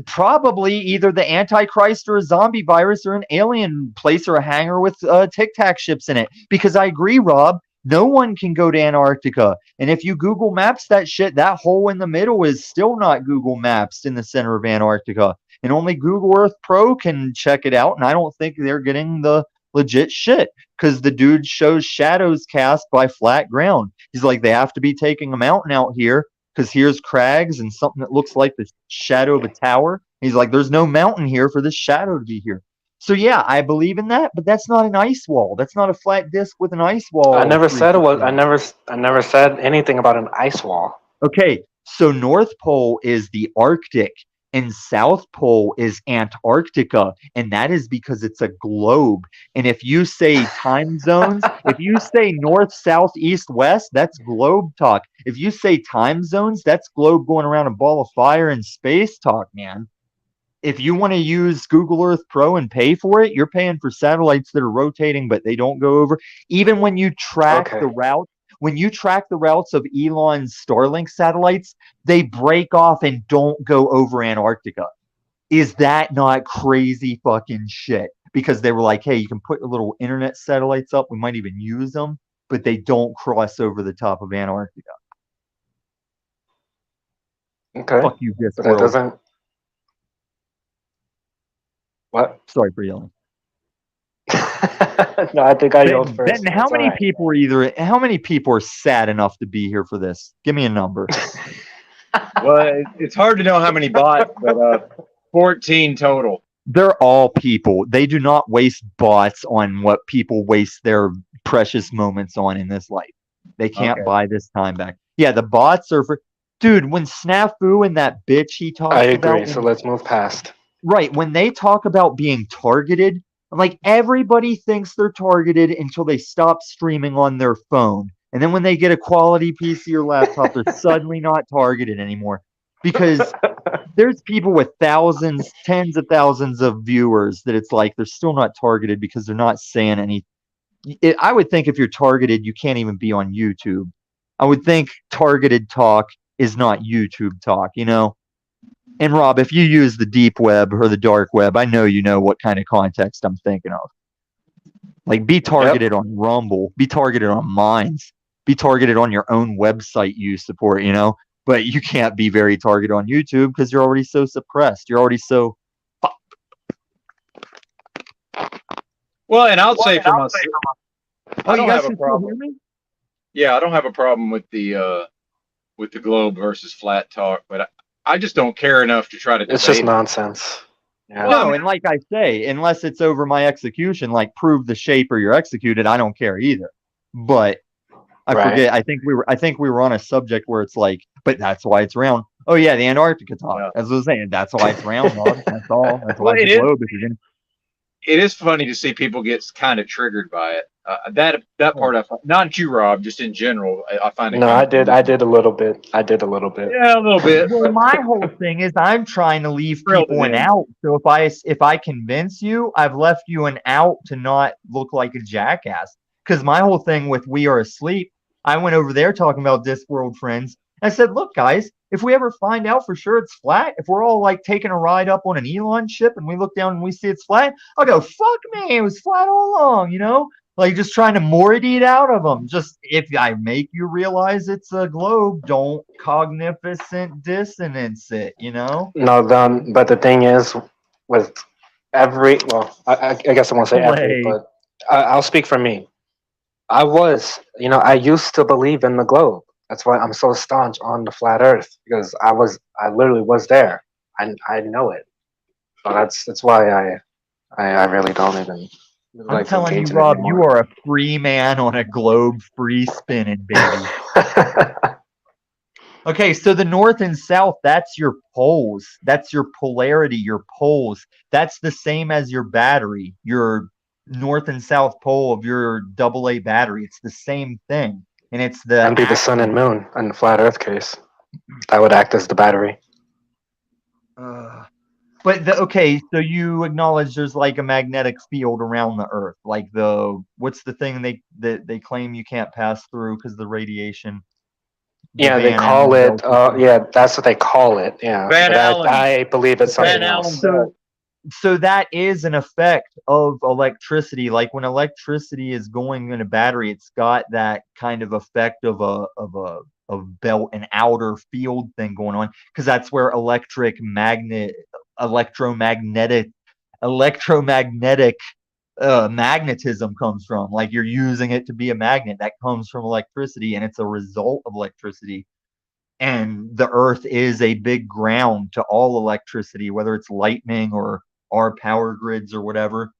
Probably either the Antichrist or a zombie virus or an alien place or a hangar with Tic Tac ships in it. Because I agree, Rob, no one can go to Antarctica. And if you Google Maps that shit, that hole in the middle is still not Google Maps in the center of Antarctica. And only Google Earth Pro can check it out. And I don't think they're getting the legit shit because the dude shows shadows cast by flat ground. He's like, they have to be taking a mountain out here because here's crags and something that looks like the shadow of a tower. He's like, there's no mountain here for this shadow to be here. So yeah, I believe in that, but that's not an ice wall. That's not a flat disc with an ice wall. I never said it was. I never said anything about an ice wall. Okay, so North Pole is the Arctic and South Pole is Antarctica, and that is because it's a globe. And if you say time zones, if you say north, south, east, west, that's globe talk. If you say time zones, that's globe going around a ball of fire in space talk, man. If you want to use Google Earth Pro and pay for it, you're paying for satellites that are rotating, but they don't go over. Even when you track the route, when you track the routes of Elon's Starlink satellites, they break off and don't go over Antarctica. Is that not crazy fucking shit? Because they were like, hey, you can put little internet satellites up. We might even use them, but they don't cross over the top of Antarctica. Okay. Fuck you, But that Discworld. doesn't. What? Sorry for yelling. No, I think I yelled first. Ben, how It's many alright. how many people are sad enough to be here for this? Give me a number. Well, it's hard to know how many bots, but 14 total. They're all people. They do not waste bots on what people waste their precious moments on in this life. They can't Okay. buy this time back. Yeah, the bots are for dude, when Snafu and that bitch he talks I about agree. So let's move past. right, when they talk about being targeted, I'm like, everybody thinks they're targeted until they stop streaming on their phone. And then when they get a quality PC or laptop, they're suddenly not targeted anymore. Because there's people with thousands, tens of thousands of viewers that it's like they're still not targeted because they're not saying any. I would think if you're targeted, you can't even be on YouTube. I would think targeted talk is not YouTube talk, you know? And Rob, if you use the deep web or the dark web, I know you know what kind of context I'm thinking of. Like, be targeted on Rumble, be targeted on Minds, be targeted on your own website you support, you know? But you can't be very targeted on YouTube because you're already so suppressed. You're already so. Well, and I'll say for myself, I don't you guys have a can still problem. hear me? Yeah, I don't have a problem with the globe versus flat talk, but I just don't care enough to try to It's debate just it. nonsense. Yeah. No, and like I say, unless it's over my execution, like prove the shape or you're executed, I don't care either. But I Right. forget. I think we were on a subject where it's like, but that's why it's round. Oh yeah, the Antarctica talk. Yeah. As I was saying, that's why it's round, Rob. That's all. That's why Well, it's it a is. globe. If you're gonna It is funny to see people get kind of triggered by it. That part, not you, Rob, just in general, I find it. No, kind I of did. funny. I did a little bit. Yeah, a little bit. Well, my whole thing is I'm trying to leave Thrilled people an in. out. So if I convince you, I've left you an out to not look like a jackass. Because my whole thing with We Are Asleep, I went over there talking about Discworld friends. I said, look, guys, if we ever find out for sure it's flat, if we're all like taking a ride up on an Elon ship and we look down and we see it's flat, I'll go, fuck me, it was flat all along, you know? Like just trying to Morty it out of them. Just if I make you realize it's a globe, don't cognificent dissonance it, you know? No, but the thing is, with I guess I won't say every, Play. but I'll speak for me. I used to believe in the globe. That's why I'm so staunch on the flat Earth because I literally was there. I know it. So that's why I really don't even. I'm Like to telling you, engage in Rob, anymore. you are a free man on a globe free spinning, baby. Okay, so the north and south, that's your poles. That's your polarity, your poles. That's the same as your battery, your north and south pole of your AA battery. It's the same thing. And it's the And be the sun and moon in the flat Earth case. That would act as the battery. Okay, so you acknowledge there's like a magnetic field around the Earth, like what's the thing they claim you can't pass through because the radiation. Yeah, they call it. Yeah, that's what they call it. Yeah, Van but Allen. I believe it's something Van Allen else. belt. So that is an effect of electricity. Like when electricity is going in a battery, it's got that kind of effect of a belt, an outer field thing going on, because that's where electromagnetic magnetism comes from. Like you're using it to be a magnet. That comes from electricity, and it's a result of electricity. And the Earth is a big ground to all electricity, whether it's lightning or our power grids or whatever.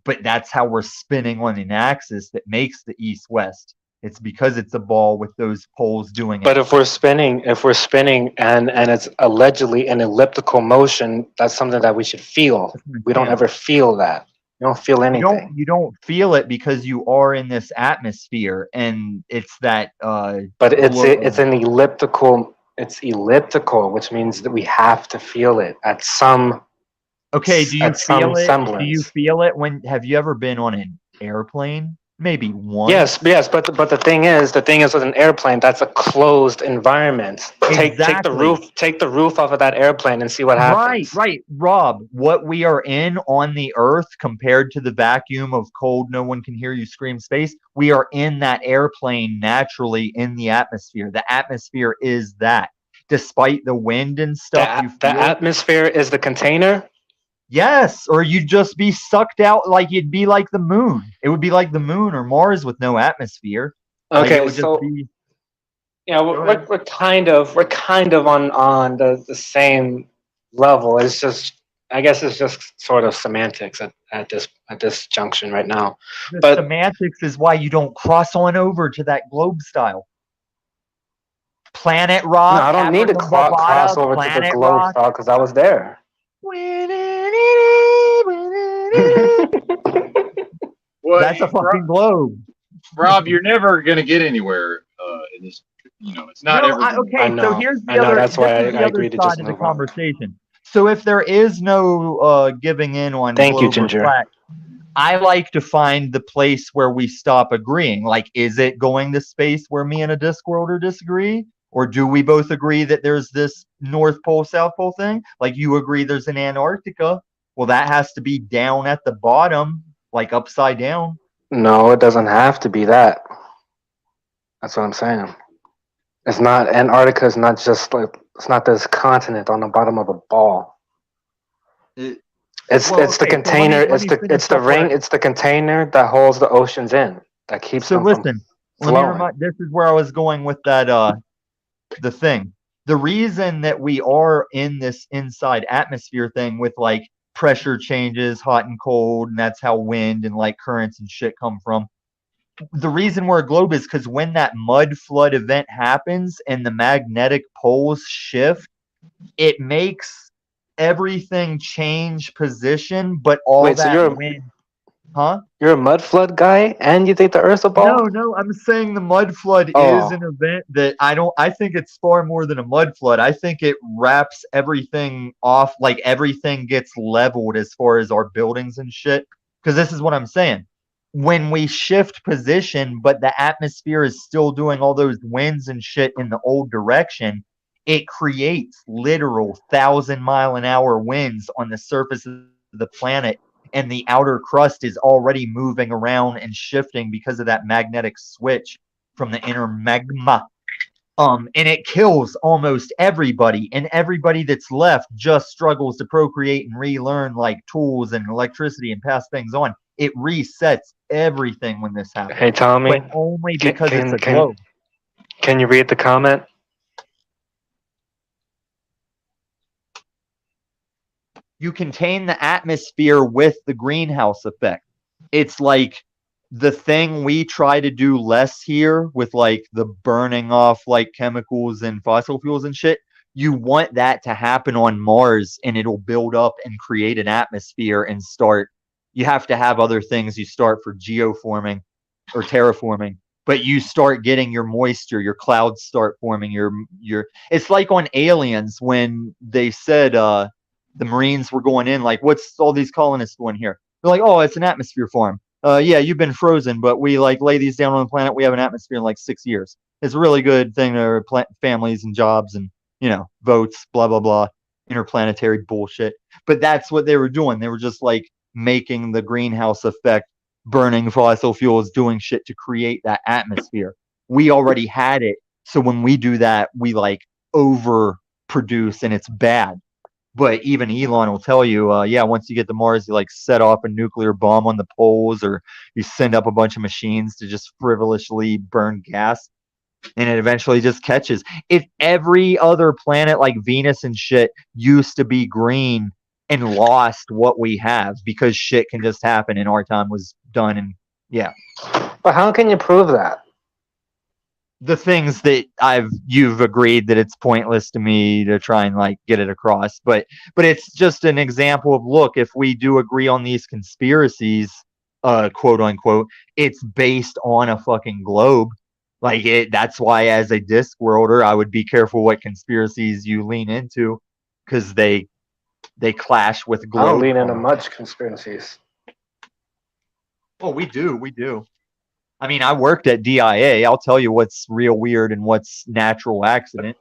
But that's how we're spinning on an axis that makes the east-west. It's because it's a ball with those poles doing it. But if we're spinning and it's allegedly an elliptical motion, that's something that we should feel. We don't ever feel that. You don't feel anything. You don't feel it because you are in this atmosphere, and it's that. But it's an elliptical. It's elliptical, which means that we have to feel it at some. Okay, do you at some feel it? semblance. Do you feel it when? Have you ever been on an airplane maybe one. Yes, but the thing is with an airplane, that's a closed environment. Take Exactly. take the roof off of that airplane and see what happens. Right. Rob, what we are in on the Earth compared to the vacuum of cold, no one can hear you scream space, we are in that airplane naturally in the atmosphere. The atmosphere is that. Despite the wind and stuff you The feel. atmosphere is the container. Yes, or you'd just be sucked out like you'd be like the moon. It would be like the moon or Mars with no atmosphere. Like it Okay, would just so be. yeah, Go ahead. we're kind of on the same level. It's just I guess it's just sort of semantics at this junction right now. The But semantics is why you don't cross on over to that globe style. Planet no, Rock, I don't need to African Bavada, cross over to the Planet globe Rock. style because I was there. Well, That's a fucking globe. Rob, you're never gonna get anywhere in this. It's not No, ever. Gonna, okay, I so know. here's I the know. other. That's This why is the I other agreed to side just of the move on. conversation. So if there is no giving in on Thank you, globe or Ginger. flat, I like to find the place where we stop agreeing. Like, is it going to space where me and a Discworlder disagree? Or do we both agree that there's this North Pole, South Pole thing? Like, you agree there's an Antarctica. Well, that has to be down at the bottom, like upside down. No, it doesn't have to be that. That's what I'm saying. It's not Antarctica. Is not just like it's not this continent on the bottom of a ball. It- It's Well, it's the okay, so let container. me finish It's the up where ring. It's the container that holds the oceans in that keeps So them from listen, let me flowing. remind. This is where I was going with that. The thing. The reason that we are in this inside atmosphere thing with like pressure changes, hot and cold, and that's how wind and like currents and shit come from. The reason we're a globe is because when that mud flood event happens and the magnetic poles shift, it makes everything change position, but all Wait, so that wind, huh? you're a mud flood guy, and you think the Earth's a ball? No, I'm saying the mud flood is Oh, an event that I think it's far more than a mud flood. I think it wraps everything off, like everything gets leveled as far as our buildings and shit. Because this is what I'm saying. When we shift position, but the atmosphere is still doing all those winds and shit in the old direction, it creates literal 1,000-mile-an-hour winds on the surface of the planet, and the outer crust is already moving around and shifting because of that magnetic switch from the inner magma. And it kills almost everybody, and everybody that's left just struggles to procreate and relearn like tools and electricity and pass things on. It resets everything when this happens, hey Tommy, but only because it's a globe. can you read the comment? You contain the atmosphere with the greenhouse effect. It's like the thing we try to do less here with like the burning off like chemicals and fossil fuels and shit. You want that to happen on Mars and it'll build up and create an atmosphere and start. You have to have other things you start for geoforming or terraforming, but you start getting your moisture, your clouds start forming, your it's like on Aliens when they said the Marines were going in, like, what's all these colonists doing here? They're like, oh, it's an atmosphere farm. Yeah, you've been frozen, but we like lay these down on the planet. We have an atmosphere in like 6 years. It's a really good thing to families and jobs and, votes, blah, blah, blah, interplanetary bullshit. But that's what they were doing. They were just like making the greenhouse effect, burning fossil fuels, doing shit to create that atmosphere. We already had it. So when we do that, we like overproduce and it's bad. But even Elon will tell you, yeah, once you get to Mars, you like set off a nuclear bomb on the poles, or you send up a bunch of machines to just frivolously burn gas, and it eventually just catches. If every other planet like Venus and shit used to be green and lost what we have because shit can just happen and our time was done, and yeah. But how can you prove that? The things that you've agreed that it's pointless to me to try and like get it across, but it's just an example of, look, if we do agree on these conspiracies, quote unquote, it's based on a fucking globe. Like that's why as a Discworlder I would be careful what conspiracies you lean into, because they clash with globe. I don't lean into much conspiracies. Oh, we do I mean, I worked at DIA. I'll tell you what's real weird and what's natural accident.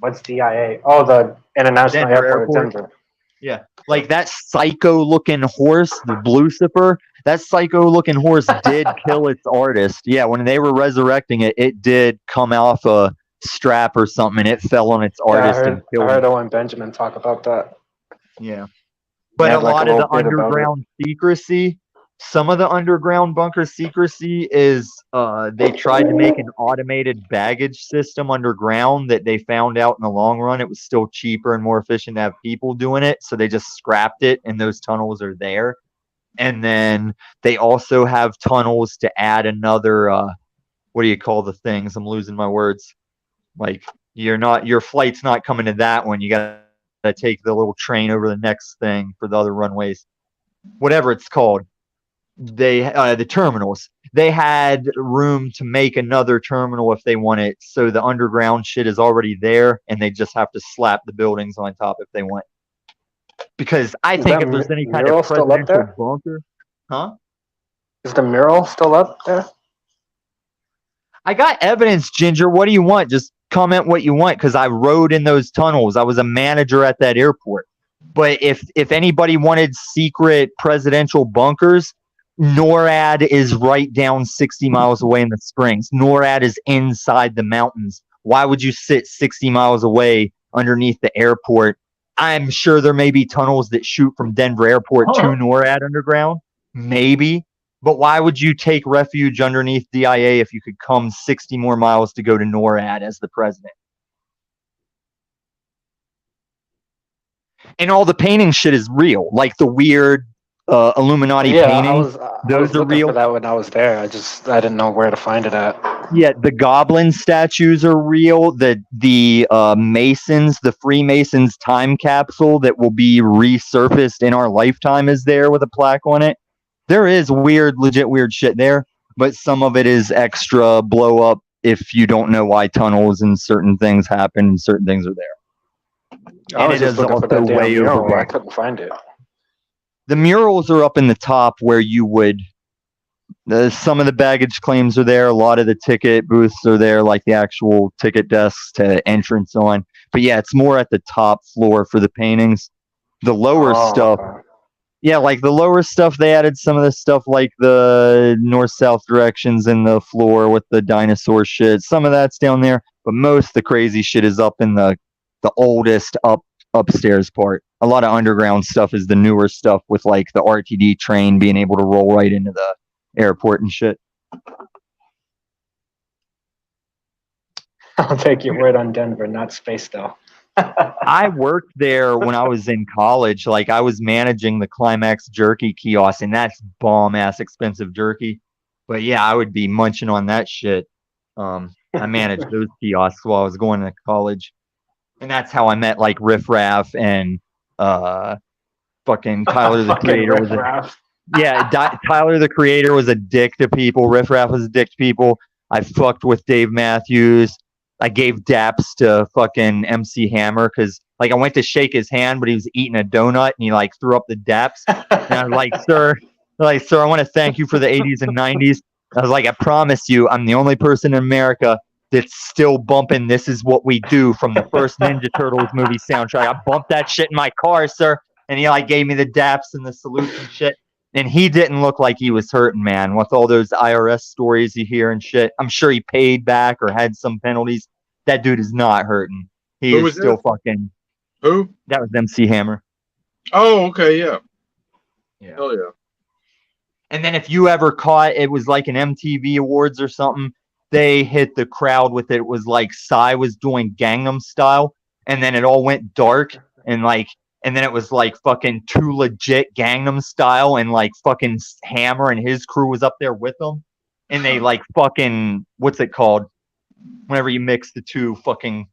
What's DIA? Oh, the International Denver Airport Airport. of Denver. Yeah. Like that psycho looking horse, the Lucifer, that psycho looking horse did kill its artist. Yeah, when they were resurrecting it, it did come off a strap or something and it fell on its Yeah, artist and I killed heard it. Owen Benjamin talk about that. Yeah. He But a had like a lot of little the bit about it. underground secrecy, some of the underground bunker secrecy is they tried to make an automated baggage system underground that they found out in the long run it was still cheaper and more efficient to have people doing it. So they just scrapped it and those tunnels are there. And then they also have tunnels to add another what do you call the things? I'm losing my words. Like your flight's not coming to that one. You gotta take the little train over the next thing for the other runways. Whatever it's called. They the terminals. They had room to make another terminal if they want it. So the underground shit is already there and they just have to slap the buildings on top if they want. Because I Is think that if there's any kind mural of still up presidential there? bunker, huh? Is the mural still up there? I got evidence, Ginger. What do you want? Just comment what you want because I rode in those tunnels. I was a manager at that airport. But if anybody wanted secret presidential bunkers, NORAD is right down 60 miles away in the Springs. NORAD is inside the mountains. Why would you sit 60 miles away underneath the airport? I'm sure there may be tunnels that shoot from Denver Airport to NORAD underground. Maybe. But why would you take refuge underneath DIA if you could come 60 more miles to go to NORAD as the president? And all the painting shit is real, like the weird Illuminati paintings. I Those was are looking real. for that when I was there. I didn't know where to find it at. Yeah, the goblin statues are real. The Masons, the Freemasons time capsule that will be resurfaced in our lifetime is there with a plaque on it. There is legit weird shit there, but some of it is extra blow up if you don't know why tunnels and certain things happen and certain things are there. I And was it just is looking for also that damn way mural. I overgrown. couldn't find it. The murals are up in the top where you would. Some of the baggage claims are there. A lot of the ticket booths are there, like the actual ticket desks to entrance on. But yeah, it's more at the top floor for the paintings. The lower stuff, Okay. yeah, like the lower stuff, they added some of the stuff like the north-south directions in the floor with the dinosaur shit. Some of that's down there, but most of the crazy shit is up in the oldest upstairs part. A lot of underground stuff is the newer stuff with like the RTD train being able to roll right into the airport and shit. I'll take your word on Denver, not space though. I worked there when I was in college. Like I was managing the Climax jerky kiosk, and that's bomb ass expensive jerky. But yeah, I would be munching on that shit. I managed those kiosks while I was going to college, and that's how I met like Riff Raff and fucking Tyler the Creator was Tyler the Creator was a dick to people. Riff Raff was a dick to people. I fucked with Dave Matthews. I gave daps to fucking MC Hammer because like I went to shake his hand, but he was eating a donut and he like threw up the daps. And I was like, sir, I want to thank you for the 80s and 90s. I was like, I promise you, I'm the only person in America that's still bumping This Is What We Do from the first Ninja Turtles movie soundtrack. I bumped that shit in my car, sir. And he like gave me the daps and the salutes and shit. And he didn't look like he was hurting, man, with all those IRS stories you hear and shit. I'm sure he paid back or had some penalties. That dude is not hurting. He Who is still fucking. Who? That was MC Hammer. Oh, okay, yeah. Yeah. Hell yeah. And then if you ever caught, it was like an MTV Awards or something. They hit the crowd with it. It was like Psy was doing Gangnam Style, and then it all went dark and like. And then it was like fucking Too Legit Gangnam Style, and like fucking Hammer and his crew was up there with them. And they like fucking, what's it called? Whenever you mix the two fucking,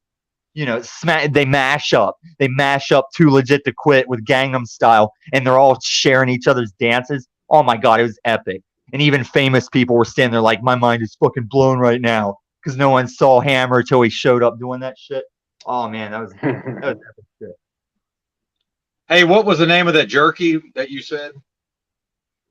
they mash up. They mash up Too Legit to Quit with Gangnam Style, and they're all sharing each other's dances. Oh my God, it was epic. And even famous people were standing there like, my mind is fucking blown right now because no one saw Hammer until he showed up doing that shit. Oh man, that was epic shit. Hey, what was the name of that jerky that you said?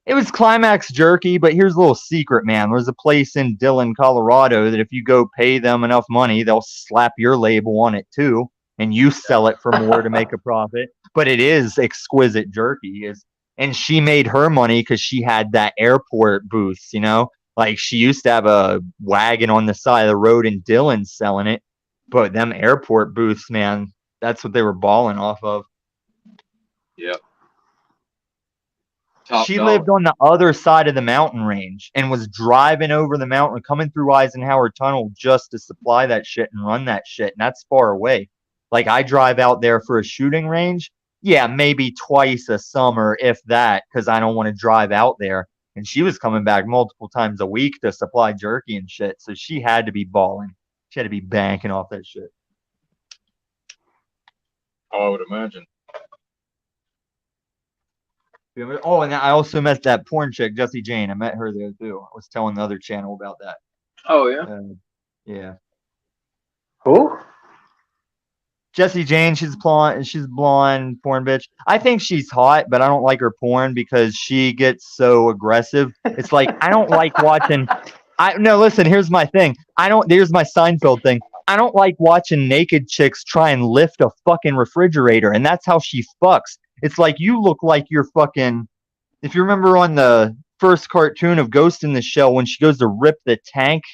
It was Climax Jerky, but here's a little secret, man. There's a place in Dillon, Colorado that if you go pay them enough money, they'll slap your label on it too, and you sell it for more to make a profit. But it is exquisite jerky. And she made her money because she had that airport booths, you know? Like she used to have a wagon on the side of the road in Dillon selling it. But them airport booths, man, that's what they were balling off of. Yep. Top She dollar. lived on the other side of the mountain range and was driving over the mountain, coming through Eisenhower Tunnel just to supply that shit and run that shit. And that's far away. Like I drive out there for a shooting range. Yeah, maybe twice a summer, if that, because I don't want to drive out there. And she was coming back multiple times a week to supply jerky and shit. So she had to be balling. She had to be banking off that shit. Oh, I would imagine. Oh, and I also met that porn chick, Jessie Jane. I met her there too. I was telling the other channel about that. Oh yeah. Yeah. Who? Jessie Jane, she's a blonde porn bitch. I think she's hot, but I don't like her porn because she gets so aggressive. It's like I don't like watching. No, listen. Here's my thing. Here's my Seinfeld thing. I don't like watching naked chicks try and lift a fucking refrigerator, and that's how she fucks. It's like you look like you're fucking. If you remember on the first cartoon of Ghost in the Shell, when she goes to rip the tank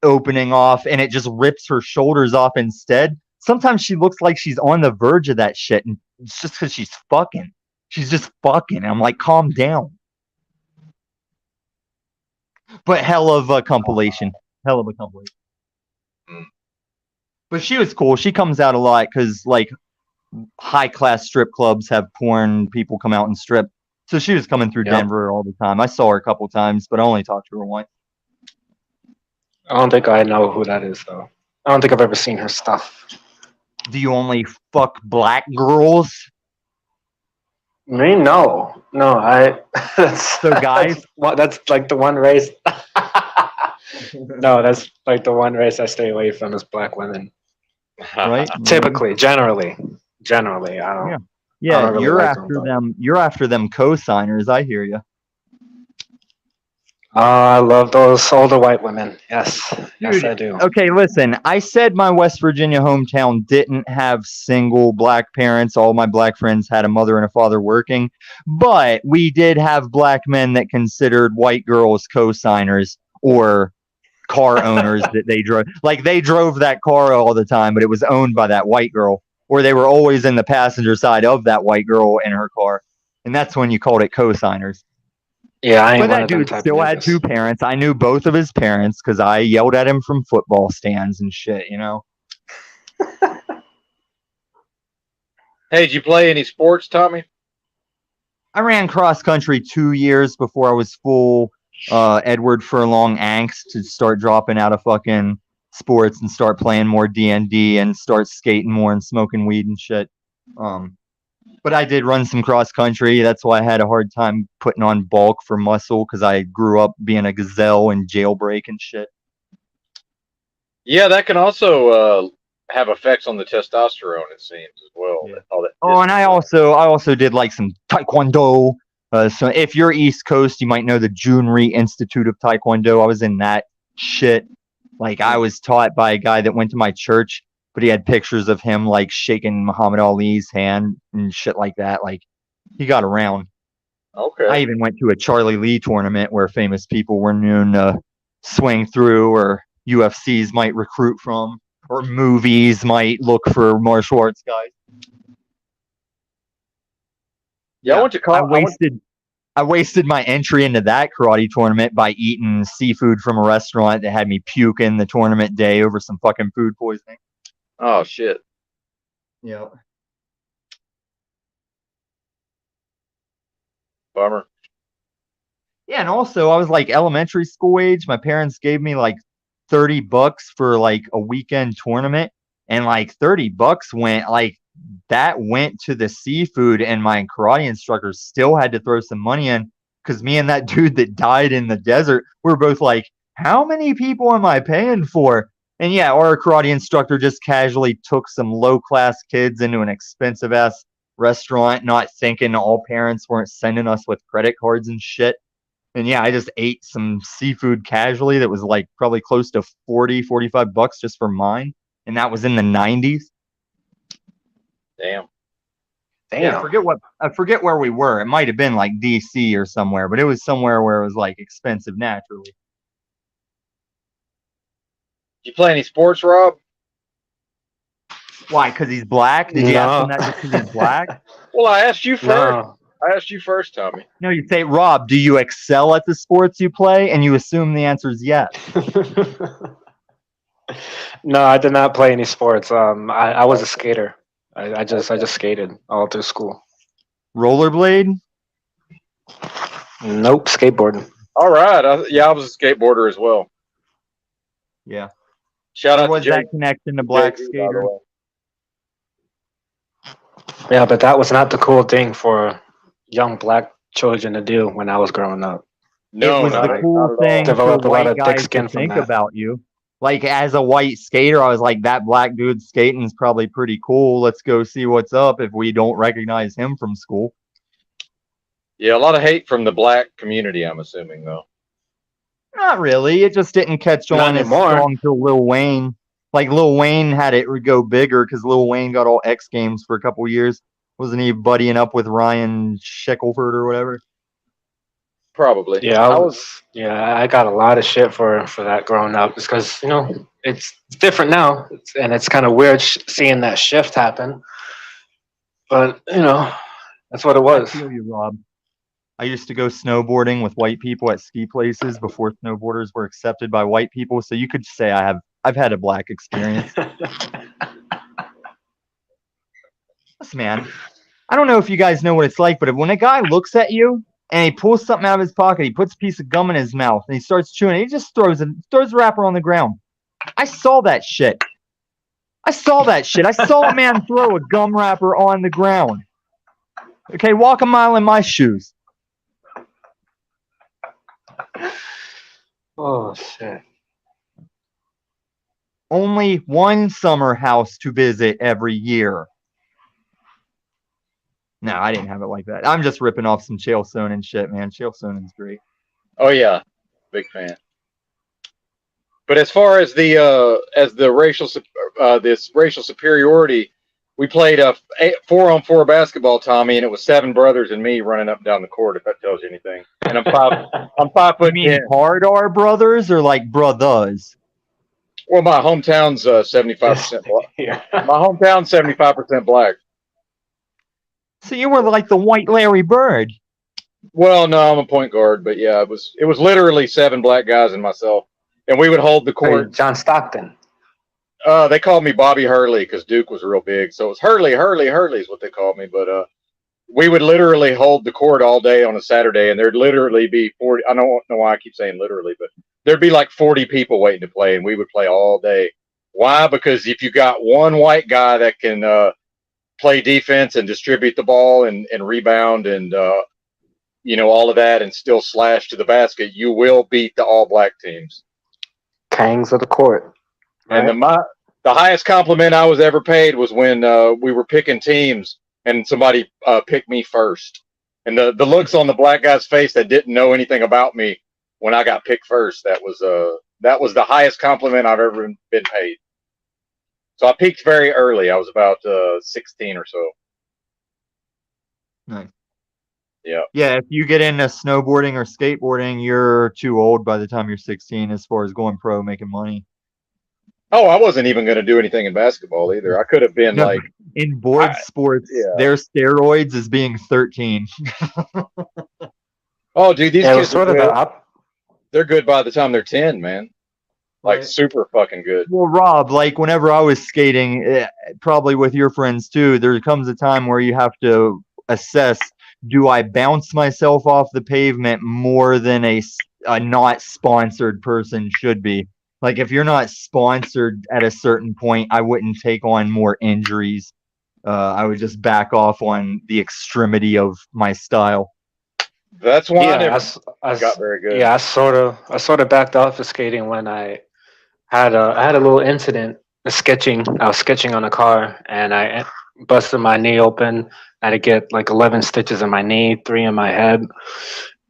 opening off, and it just rips her shoulders off instead. Sometimes she looks like she's on the verge of that shit, and it's just because she's fucking. She's just fucking. And I'm like, calm down. But hell of a compilation. Hell of a compilation. But she was cool. She comes out a lot because, like, high-class strip clubs have porn people come out and strip. So she was coming through Denver all the time. I saw her a couple times, but I only talked to her once. I don't think I know who that is, though. I don't think I've ever seen her stuff. Do you only fuck black girls? Me? No. That's, So guys? That's like the one race. No, that's like the one race I stay away from is black women. Right? Typically, generally, I don't. Yeah. I Yeah, don't really you're like after them, them. You're after them co-signers. I hear you. I love those older white women. Yes, yes, I do. Okay, listen. I said my West Virginia hometown didn't have single black parents. All my black friends had a mother and a father working, but we did have black men that considered white girls co-signers or car owners that they drove. Like they drove that car all the time, but it was owned by that white girl, or they were always in the passenger side of that white girl in her car, and that's when you called it co-signers. Yeah, I ain't But one that of them dude type still of had niggas. two parents. I knew both of his parents because I yelled at him from football stands and shit, you know? Hey, did you play any sports, Tommy? I ran cross country 2 years before I was full Edward Furlong angst to start dropping out of fucking sports and start playing more D&D and start skating more and smoking weed and shit. But I did run some cross country. That's why I had a hard time putting on bulk for muscle because I grew up being a gazelle and jailbreak and shit. Yeah, that can also have effects on the testosterone. It seems as well. Yeah. All that Oh, and I also did like some taekwondo. So if you're East Coast, you might know the Junri Institute of Taekwondo. I was in that shit. Like I was taught by a guy that went to my church, but he had pictures of him like shaking Muhammad Ali's hand and shit like that. Like he got around. Okay. I even went to a Charlie Lee tournament where famous people were known to swing through, or UFCs might recruit from, or movies might look for martial arts guys. Yeah, I went to I wasted my entry into that karate tournament by eating seafood from a restaurant that had me puking the tournament day over some fucking food poisoning. Oh shit. Yeah. Bummer. Yeah, and also I was like elementary school age. My parents gave me like $30 for like a weekend tournament, and like $30 went to the seafood, and my karate instructor still had to throw some money in because me and that dude that died in the desert, we're both like, how many people am I paying for? And yeah, our karate instructor just casually took some low-class kids into an expensive-ass restaurant, not thinking all parents weren't sending us with credit cards and shit. And yeah, I just ate some seafood casually that was like probably close to 40, $45 just for mine. And that was in the 90s. Damn. Yeah, I forget where we were. It might have been like DC or somewhere, but it was somewhere where it was like expensive naturally. You play any sports, Rob? Why? Because he's black? Did you ask him that just because he's black? Well, I asked you first. No. I asked you first, Tommy. No, you say, Rob, do you excel at the sports you play? And you assume the answer is yes. No, I did not play any sports. I was a skater. I just skated all through school. Rollerblade? Nope, skateboarding. All right. I was a skateboarder as well. Yeah. Shout There out to was Jay. that connection to black JG, by the skater. way. Yeah, but that was not the cool thing for young black children to do when I was growing up. No, It was not the at cool all. thing for Developed a lot white of thick guys to skin from think that. about you. Like, as a white skater, I was like, that black dude skating is probably pretty cool. Let's go see what's up if we don't recognize him from school. Yeah, a lot of hate from the black community, I'm assuming, though. Not really. It just didn't catch Not on as anymore. strong till Lil Wayne. Like, Lil Wayne had it go bigger because Lil Wayne got all X Games for a couple years. Wasn't he buddying up with Ryan Shackelford or whatever? Probably. Yeah, I got a lot of shit for that growing up. It's because it's different now, and it's kind of weird seeing that shift happen. But that's what it I was. feel you, Rob. I used to go snowboarding with white people at ski places before snowboarders were accepted by white people. So you could say I've had a black experience. Listen, man, I don't know if you guys know what it's like, but when a guy looks at you and he pulls something out of his pocket, he puts a piece of gum in his mouth and he starts chewing it, he just throws the wrapper on the ground. I saw that shit. I saw a man throw a gum wrapper on the ground. Okay, walk a mile in my shoes. Oh shit! Only one summer house to visit every year. No, I didn't have it like that. I'm just ripping off some Chael Sonnen shit, man. Chael Sonnen's great. Oh yeah, big fan. But as far as the racial superiority, we played a 4-on-4 basketball, Tommy, and it was 7 brothers and me running up and down the court. If that tells you anything. And I'm 5 You foot mean 10. hard R brothers or like brothers? Well, my hometown's 75% black. Yeah. My hometown's 75% black. So you were like the white Larry Bird. Well, no, I'm a point guard, but yeah, it was literally 7 black guys and myself, and we would hold the court. John Stockton. They called me Bobby Hurley because Duke was real big, so it was Hurley is what they called me. But we would literally hold the court all day on a Saturday, and there'd literally be 40. I don't know why I keep saying literally, but there'd be like 40 people waiting to play, and we would play all day. Why? Because if you got one white guy that can play defense and distribute the ball and rebound and all of that and still slash to the basket, you will beat the all black teams. Kangs of the court. Right? And the highest compliment I was ever paid was when we were picking teams and somebody picked me first. And the looks on the black guy's face that didn't know anything about me when I got picked first, that was the highest compliment I've ever been paid. So I peaked very early. I was about 16 or so. Nice. Yeah. Yeah, if you get into snowboarding or skateboarding, you're too old by the time you're 16 as far as going pro, making money. Oh, I wasn't even going to do anything in basketball either. I could have been No, like in board sports, yeah. their steroids is being 13. Oh, dude, these Yeah, it was kids sort are of good. They're good by the time they're 10, man. Like Right. super fucking good. Well, Rob, like whenever I was skating, probably with your friends too, there comes a time where you have to assess, do I bounce myself off the pavement more than a not sponsored person should be? Like if you're not sponsored at a certain point, I wouldn't take on more injuries. I would just back off on the extremity of my style. That's why I Yeah, never I got very good. Yeah, I sort of backed off of skating when I had a little incident. I was sketching on a car and I busted my knee open. I had to get like 11 stitches in my knee, 3 in my head,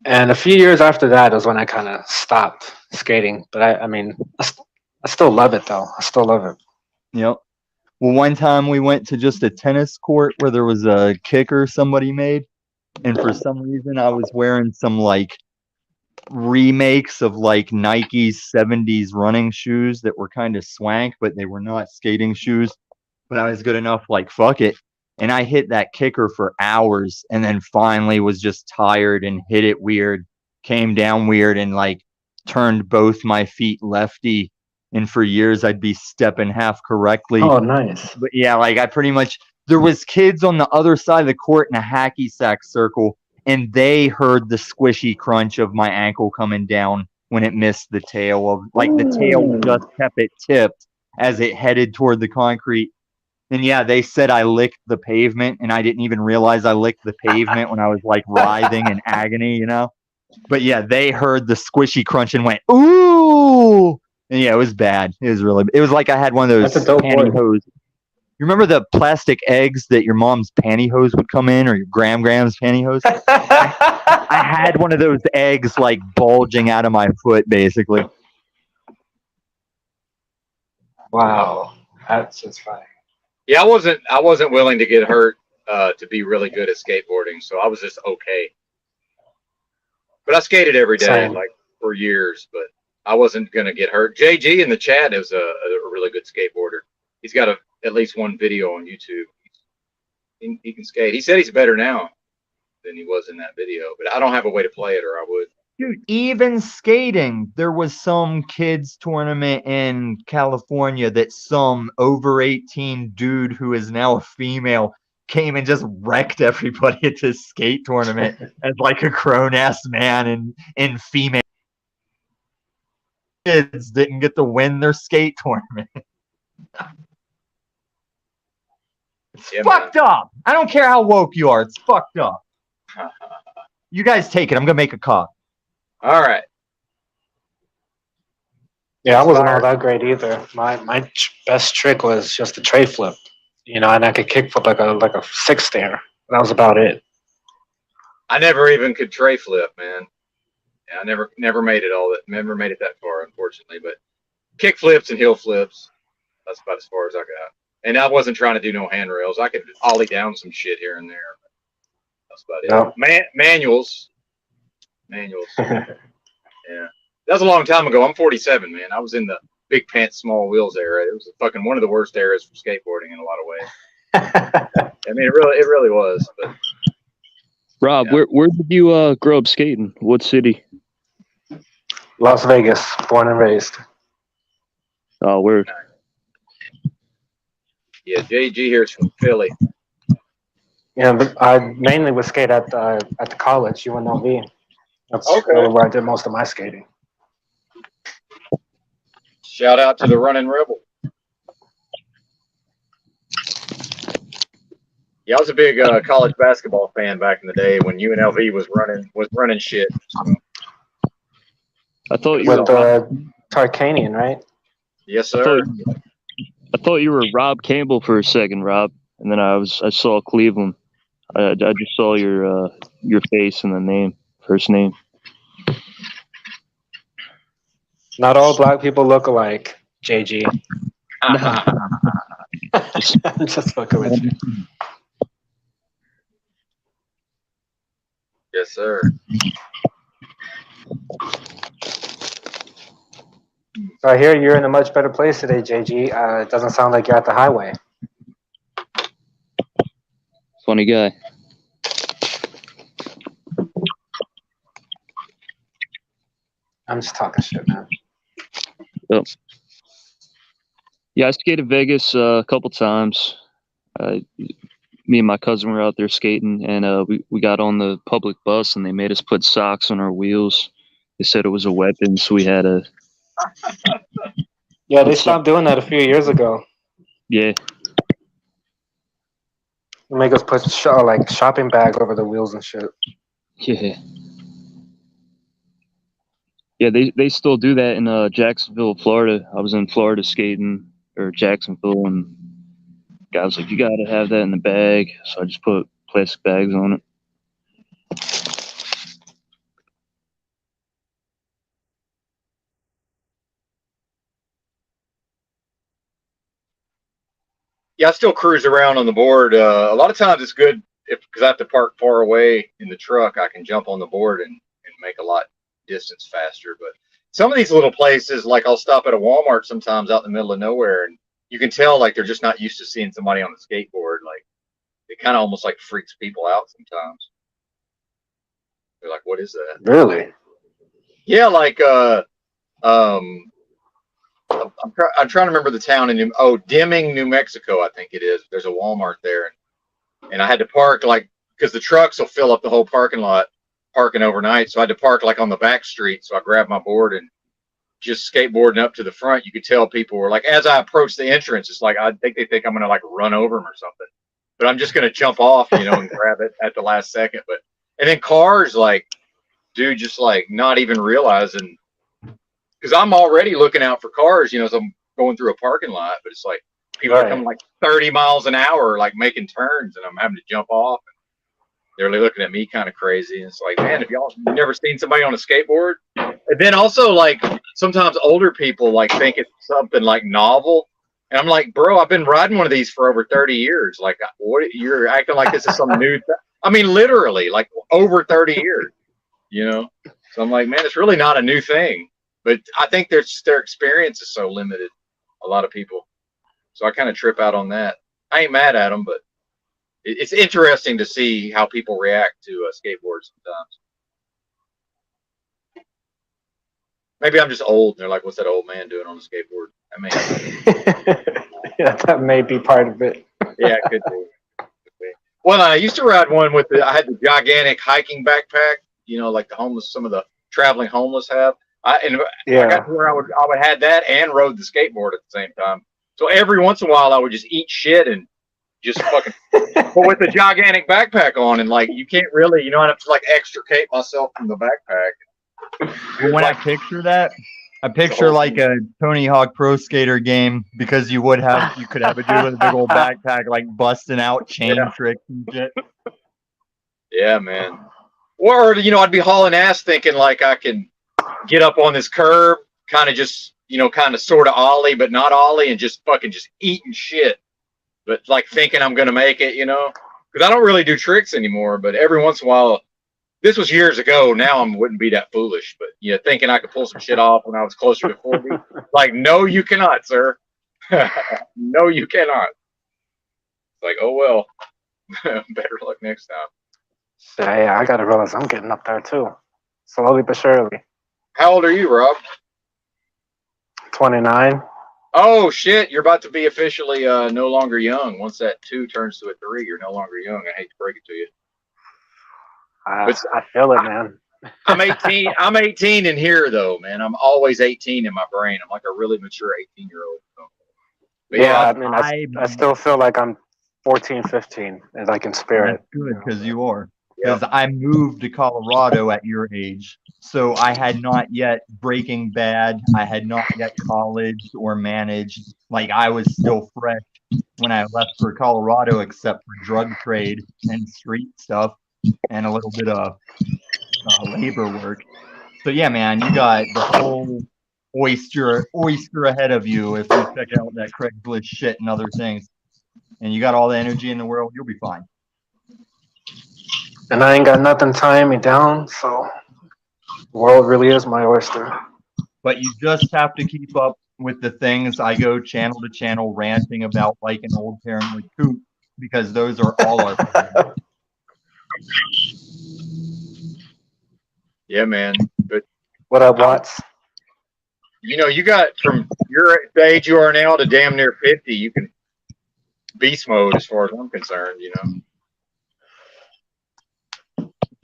And a few years after that is when I kind of stopped skating. But I mean, I still love it though. I still love it. Yep. Well, one time we went to just a tennis court where there was a kicker somebody made, and for some reason I was wearing some like remakes of like Nike's 70s running shoes that were kind of swank, but they were not skating shoes. But I was good enough, like, fuck it. And I hit that kicker for hours and then finally was just tired and hit it weird, came down weird, and like turned both my feet lefty. And for years I'd be stepping half correctly. Oh, nice. But yeah, like I pretty much, there was kids on the other side of the court in a hacky sack circle, and they heard the squishy crunch of my ankle coming down when it missed the tail of, like, the tail just kept it tipped as it headed toward the concrete. And yeah, they said I licked the pavement, and I didn't even realize I licked the pavement when I was like writhing in agony, you know? But yeah, they heard the squishy crunch and went, ooh! And yeah, it was bad. It was like I had one of those That's a dope word. pantyhose. You remember the plastic eggs that your mom's pantyhose would come in, or your Gram's pantyhose? I had one of those eggs like bulging out of my foot, basically. Wow, that's just fine. Yeah, I wasn't willing to get hurt to be really good at skateboarding, so I was just okay. But I skated every day, Same. like for years, but I wasn't gonna get hurt. JG in the chat is a really good skateboarder. He's got at least one video on YouTube. He can skate. He said he's better now than he was in that video, but I don't have a way to play it, or I would. Dude, even skating, there was some kids tournament in California that some over 18 dude who is now a female came and just wrecked everybody at this skate tournament as like a grown-ass man, and female kids didn't get to win their skate tournament. It's Yeah, fucked up. I don't care how woke you are. It's fucked up. You guys take it. I'm going to make a call. All right. Yeah, I wasn't all that great either. My best trick was just a tray flip, you know, and I could kick flip like a six there. That was about it. I never even could tray flip, man. Yeah, I never made it that far, unfortunately. But kick flips and heel flips, that's about as far as I got. And I wasn't trying to do no handrails. I could ollie down some shit here and there. That's about it. Manuals. Yeah. That was a long time ago. I'm 47, man. I was in the big pants, small wheels era. It was fucking one of the worst eras for skateboarding in a lot of ways. I mean, it really was. But Rob, yeah. where did you grow up skating? What city? Las Vegas, born and raised. Oh, where? Yeah, JG here is from Philly. Yeah, but I mainly would skate at the college, UNLV. That's Okay. really where I did most of my skating. Shout out to the Running Rebel. Yeah, I was a big college basketball fan back in the day when UNLV was running shit. So. I thought you With were. Tarkanian, right? Yes, sir. I thought you were Rob Campbell for a second, Rob, and then I saw Cleveland. I just saw your face and the name, first name. Not all black people look alike, JG. I'm just fucking with you. Yes, sir. So I hear you're in a much better place today, JG. It doesn't sound like you're at the highway. Funny guy. I'm just talking shit, man. Yep. Yeah, I skated Vegas a couple times. Me and my cousin were out there skating, and we got on the public bus, and they made us put socks on our wheels. They said it was a weapon, so we had a. Yeah, they stopped doing that a few years ago. Yeah. They make us put like shopping bag over the wheels and shit. Yeah. Yeah, they still do that in Jacksonville, Florida. I was in Florida skating, or Jacksonville, and guy was like, "You got to have that in the bag." So I just put plastic bags on it. I still cruise around on the board. A lot of times it's good because I have to park far away in the truck. I can jump on the board and make a lot distance faster. But some of these little places, like I'll stop at a Walmart sometimes out in the middle of nowhere, and you can tell like they're just not used to seeing somebody on a skateboard. Like it kind of almost like freaks people out sometimes. They're like, "What is that?" Really? Yeah, like I'm trying to remember the town in Deming, New Mexico, I think it is. There's a Walmart there, and I had to park like because the trucks will fill up the whole parking lot parking overnight, so I had to park like on the back street. So I grabbed my board and just skateboarding up to the front. You could tell people were like, as I approached the entrance, it's like I think they think I'm gonna like run over them or something, but I'm just gonna jump off, and grab it at the last second. But and then cars like, dude, just like not even realizing. Because I'm already looking out for cars, as I'm going through a parking lot, but it's like people are coming like 30 miles an hour, like making turns, and I'm having to jump off. And they're looking at me kind of crazy. And it's like, man, if you've never seen somebody on a skateboard, and then also like sometimes older people like think it's something like novel, and I'm like, bro, I've been riding one of these for over 30 years. Like, what? You're acting like this is some new thing. I mean, literally, like over 30 years. So I'm like, man, it's really not a new thing. But I think their experience is so limited, a lot of people. So I kind of trip out on that. I ain't mad at them, but it's interesting to see how people react to skateboards sometimes. Maybe I'm just old, and they're like, what's that old man doing on a skateboard? I mean, yeah, that may be part of it. Yeah, it could be. Well, I used to ride one I had the gigantic hiking backpack, like some of the traveling homeless have. I got to where I would have that and rode the skateboard at the same time. So every once in a while I would just eat shit and just fucking but with the gigantic backpack on, and like you can't really, I have to like extricate myself from the backpack. When I picture that, I picture like a Tony Hawk Pro Skater game, because you could have a dude with a big old backpack like busting out chain tricks and shit. Yeah, man. Or I'd be hauling ass thinking like I can get up on this curb, kind of just, kind of sort of ollie, but not ollie, and just fucking just eating shit. But like thinking I'm going to make it, because I don't really do tricks anymore. But every once in a while, this was years ago. Now I wouldn't be that foolish. But thinking I could pull some shit off when I was closer to 40. Like, no, you cannot, sir. No, you cannot. It's like, oh, well, better luck next time. Yeah, I got to realize I'm getting up there too. Slowly but surely. How old are you, Rob? 29. Oh, shit. You're about to be officially no longer young. Once that 2 turns to a 3, you're no longer young. I hate to break it to you. I feel it, man. I'm 18. I'm 18 in here, though, man. I'm always 18 in my brain. I'm like a really mature 18-year-old. So. Yeah, I mean, I still feel like I'm 14, 15, and like in spirit. That's good, because you are. Because I moved to Colorado at your age, so I had not yet Breaking Bad. I had not yet college or managed. Like, I was still fresh when I left for Colorado, except for drug trade and street stuff and a little bit of labor work. So yeah, man, you got the whole oyster ahead of you if you check out that Craigslist shit and other things, and you got all the energy in the world. You'll be fine. And I ain't got nothing tying me down, so the world really is my oyster. But you just have to keep up with the things I go channel to channel ranting about, like an old paranoid coot, because those are all our problems. Yeah, man. But what up, Watts? You got from the age you are now to damn near 50, you can beast mode as far as I'm concerned,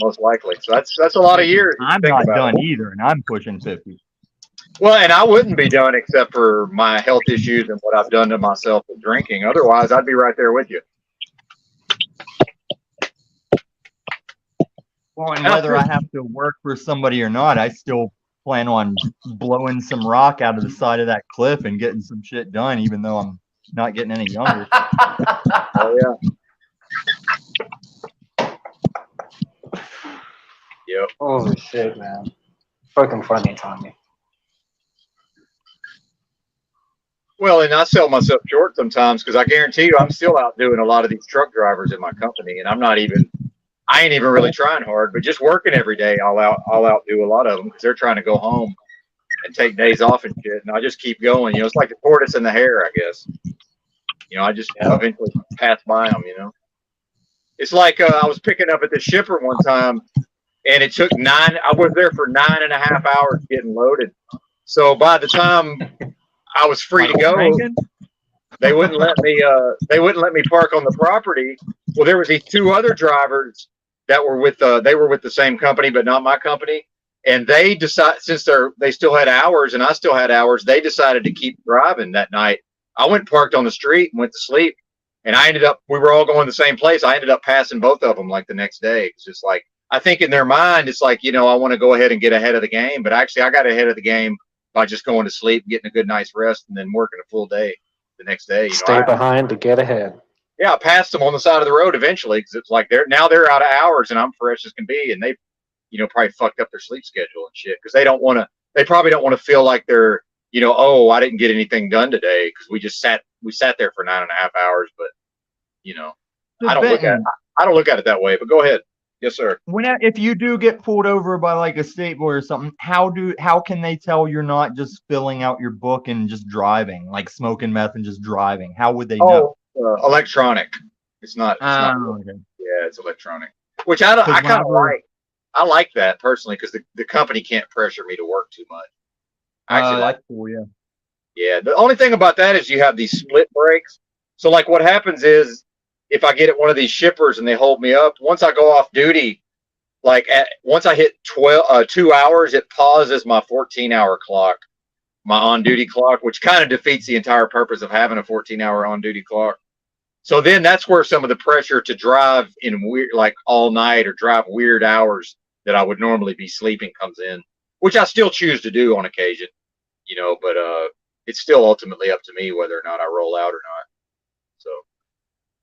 Most likely. So that's a lot of years. I'm not done either, and I'm pushing 50. Well, and I wouldn't be done except for my health issues and what I've done to myself with drinking. Otherwise, I'd be right there with you. Well, and whether I have to work for somebody or not, I still plan on blowing some rock out of the side of that cliff and getting some shit done, even though I'm not getting any younger. Oh, yeah. Yep. Holy shit, man. Fucking funny, Tommy. Well, and I sell myself short sometimes because I guarantee you I'm still out doing a lot of these truck drivers in my company, and I ain't even really trying hard, but just working every day, I'll outdo a lot of them because they're trying to go home and take days off and shit, and I just keep going. You know, it's like the tortoise and the hare, I guess. You know, I just eventually pass by them. You know, it's like I was picking up at the shipper one time, and it took I was there for 9.5 hours getting loaded. So by the time I was free to go, they wouldn't let me. They wouldn't let me park on the property. Well, there was these two other drivers that were with. They were with the same company, but not my company. And they decided, since they still had hours and I still had hours, they decided to keep driving that night. I went and parked on the street and went to sleep. And we were all going the same place. I ended up passing both of them like the next day. It's just like, I think in their mind, it's like, you know, I want to go ahead and get ahead of the game. But actually, I got ahead of the game by just going to sleep, getting a good night's rest, and then working a full day the next day. You know, Stay behind to get ahead. Yeah, I passed them on the side of the road eventually because it's like they're out of hours and I'm fresh as can be. And they, you know, probably fucked up their sleep schedule and shit because they probably don't want to feel like they're, you know, oh, I didn't get anything done today because we sat there for 9.5 hours. But, you know, I don't look at it that way, but go ahead. Yes, sir. If you do get pulled over by like a state board or something, how can they tell you're not just filling out your book and just driving, like smoking meth and just driving? How would they know? Electronic. It's not. Okay. Yeah, it's electronic. Which I kind of like. I like that personally because the company can't pressure me to work too much. I actually like. Cool, yeah. Yeah. The only thing about that is you have these split breaks. So like what happens is if I get at one of these shippers and they hold me up, once I go off duty, once I hit 2 hours, it pauses my 14-hour clock, my on-duty clock, which kind of defeats the entire purpose of having a 14-hour on-duty clock. So then that's where some of the pressure to drive in weird, like all night or drive weird hours that I would normally be sleeping comes in, which I still choose to do on occasion, you know, but it's still ultimately up to me whether or not I roll out or not. So,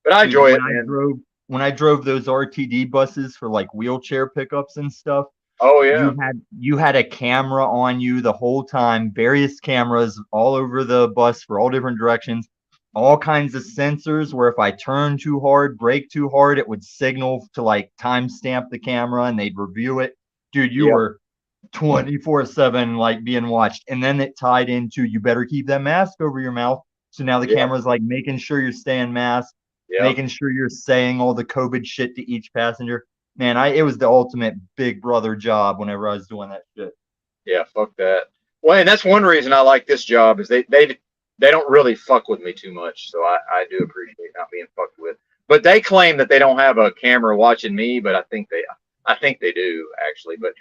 but I enjoy it, man. When I drove those RTD buses for like wheelchair pickups and stuff. Oh yeah. You had a camera on you the whole time, various cameras all over the bus for all different directions, all kinds of sensors where if I turned too hard, brake too hard, it would signal to like timestamp the camera and they'd review it. Dude, you were 24/7 like being watched. And then it tied into you better keep that mask over your mouth. So now the camera's like making sure you're staying masked, making sure you're saying all the COVID shit to each passenger. Man, it was the ultimate big brother job whenever I was doing that shit. Yeah, fuck that. Well, and that's one reason I like this job is they don't really fuck with me too much. So I do appreciate not being fucked with. But they claim that they don't have a camera watching me, but I think they do actually. But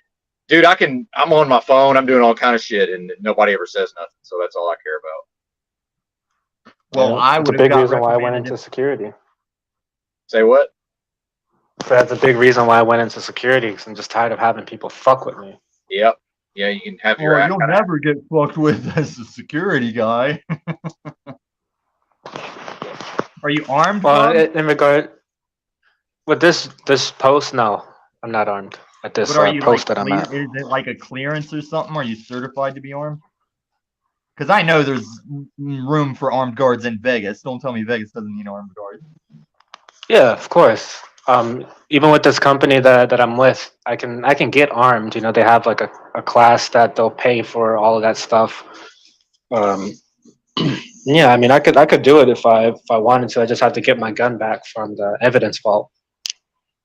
dude, I'm on my phone, I'm doing all kind of shit and nobody ever says nothing. So that's all I care about. Well, that's a big reason why I went into security. Say what? So that's a big reason why I went into security because I'm just tired of having people fuck with me. Yep. Yeah, you can have your. You'll never get fucked with as a security guy. Are you armed? Well, in regard with this post, no, I'm not armed at this post that I'm at. Is it like a clearance or something? Are you certified to be armed? Because I know there's room for armed guards in Vegas. Don't tell me Vegas doesn't need armed guards. Yeah, of course. Even with this company that I'm with, I can get armed. You know, they have like a class that they'll pay for all of that stuff. Yeah, I mean, I could do it if I wanted to. I just have to get my gun back from the evidence vault.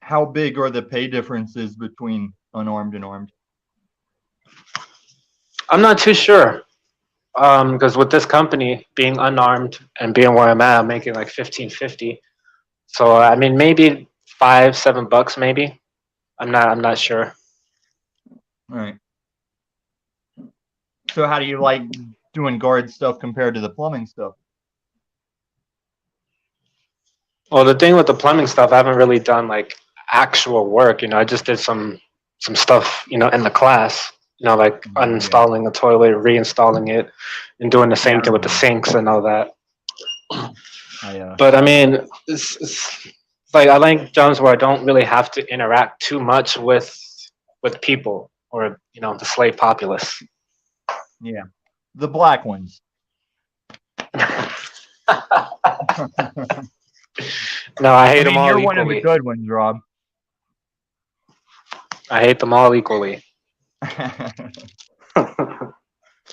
How big are the pay differences between unarmed and armed? I'm not too sure. Because with this company being unarmed and being where I'm at, I'm making like $15.50. So I mean, maybe $5-7 maybe. I'm not sure. All right. So how do you like doing guard stuff compared to the plumbing stuff? Well, the thing with the plumbing stuff, I haven't really done like actual work. You know, I just did some stuff, you know, in the class. You know, like uninstalling a toilet, reinstalling it, and doing the same thing with the sinks and all that. But I mean, it's like I like jobs where I don't really have to interact too much with people or, you know, the slave populace. Yeah, the black ones. No, I hate them mean, all you're one of the equally. good ones, Rob. I hate them all equally.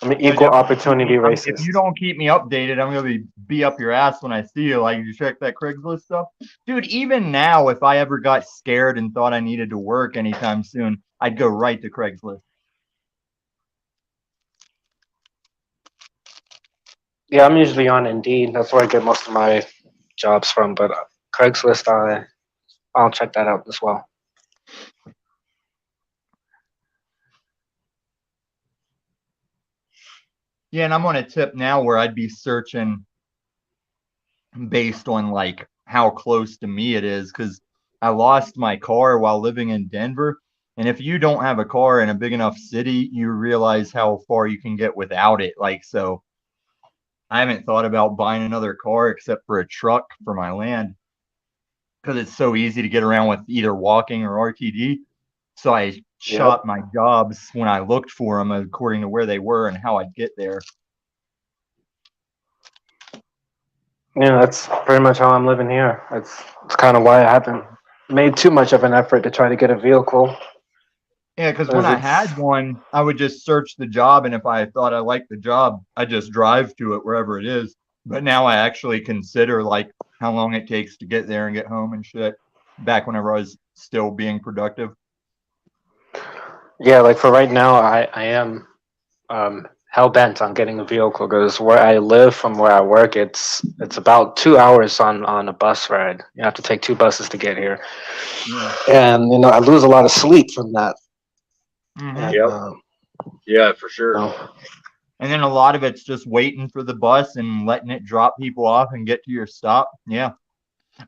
I'm an equal opportunity If racist. you don't keep me updated, I'm gonna be up your ass when I see you. Like, you check that Craigslist stuff, dude. Even now, if I ever got scared and thought I needed to work anytime soon, I'd go right to Craigslist. Yeah, I'm usually on Indeed. That's where I get most of my jobs from. But Craigslist, I'll check that out as well. Yeah, and I'm on a tip now where I'd be searching based on like how close to me it is, because I lost my car while living in Denver. And if you don't have a car in a big enough city, you realize how far you can get without it. Like, so I haven't thought about buying another car except for a truck for my land, because it's so easy to get around with either walking or RTD. So I shot my jobs when I looked for them according to where they were and how I'd get there. Yeah, that's pretty much how I'm living here. It's kind of why I haven't made too much of an effort to try to get a vehicle. Yeah, because when I had one, I would just search the job, and if I thought I liked the job, I just drive to it wherever it is. But now I actually consider like how long it takes to get there and get home and shit. Back whenever I was still being productive. Yeah, like for right now, I am hell bent on getting a vehicle because where I live from where I work, it's about 2 hours on a bus ride. You have to take 2 buses to get here, and I lose a lot of sleep from that. Mm-hmm. Yeah, for sure. And then a lot of it's just waiting for the bus and letting it drop people off and get to your stop. Yeah.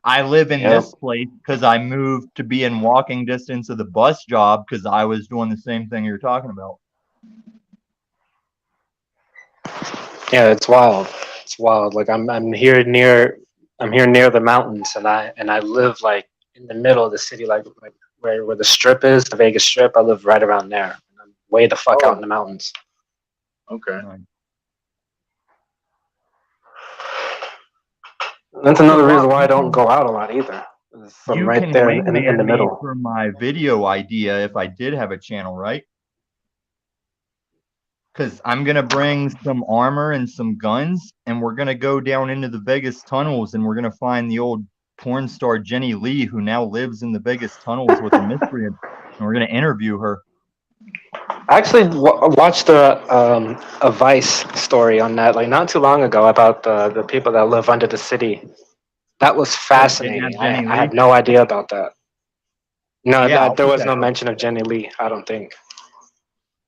I live in this place because I moved to be in walking distance of the bus job because I was doing the same thing you're talking about. Yeah, it's wild. It's wild. Like I'm here near the mountains, and I live like in the middle of the city, like where the strip is, the Vegas Strip. I live right around there. I'm way the fuck out in the mountains. Okay. That's another reason why I don't go out a lot either. I'm You right can there in the wingman me middle. for my video idea if I did have a channel, right? Because I'm going to bring some armor and some guns, and we're going to go down into the Vegas tunnels, and we're going to find the old porn star Jenny Lee, who now lives in the Vegas tunnels with a miscreant, and we're going to interview her. I actually watched a Vice story on that, like not too long ago, about the people that live under the city. That was fascinating. I had no idea about that. No, Yeah, there was no mention of Jenny Lee, I don't think.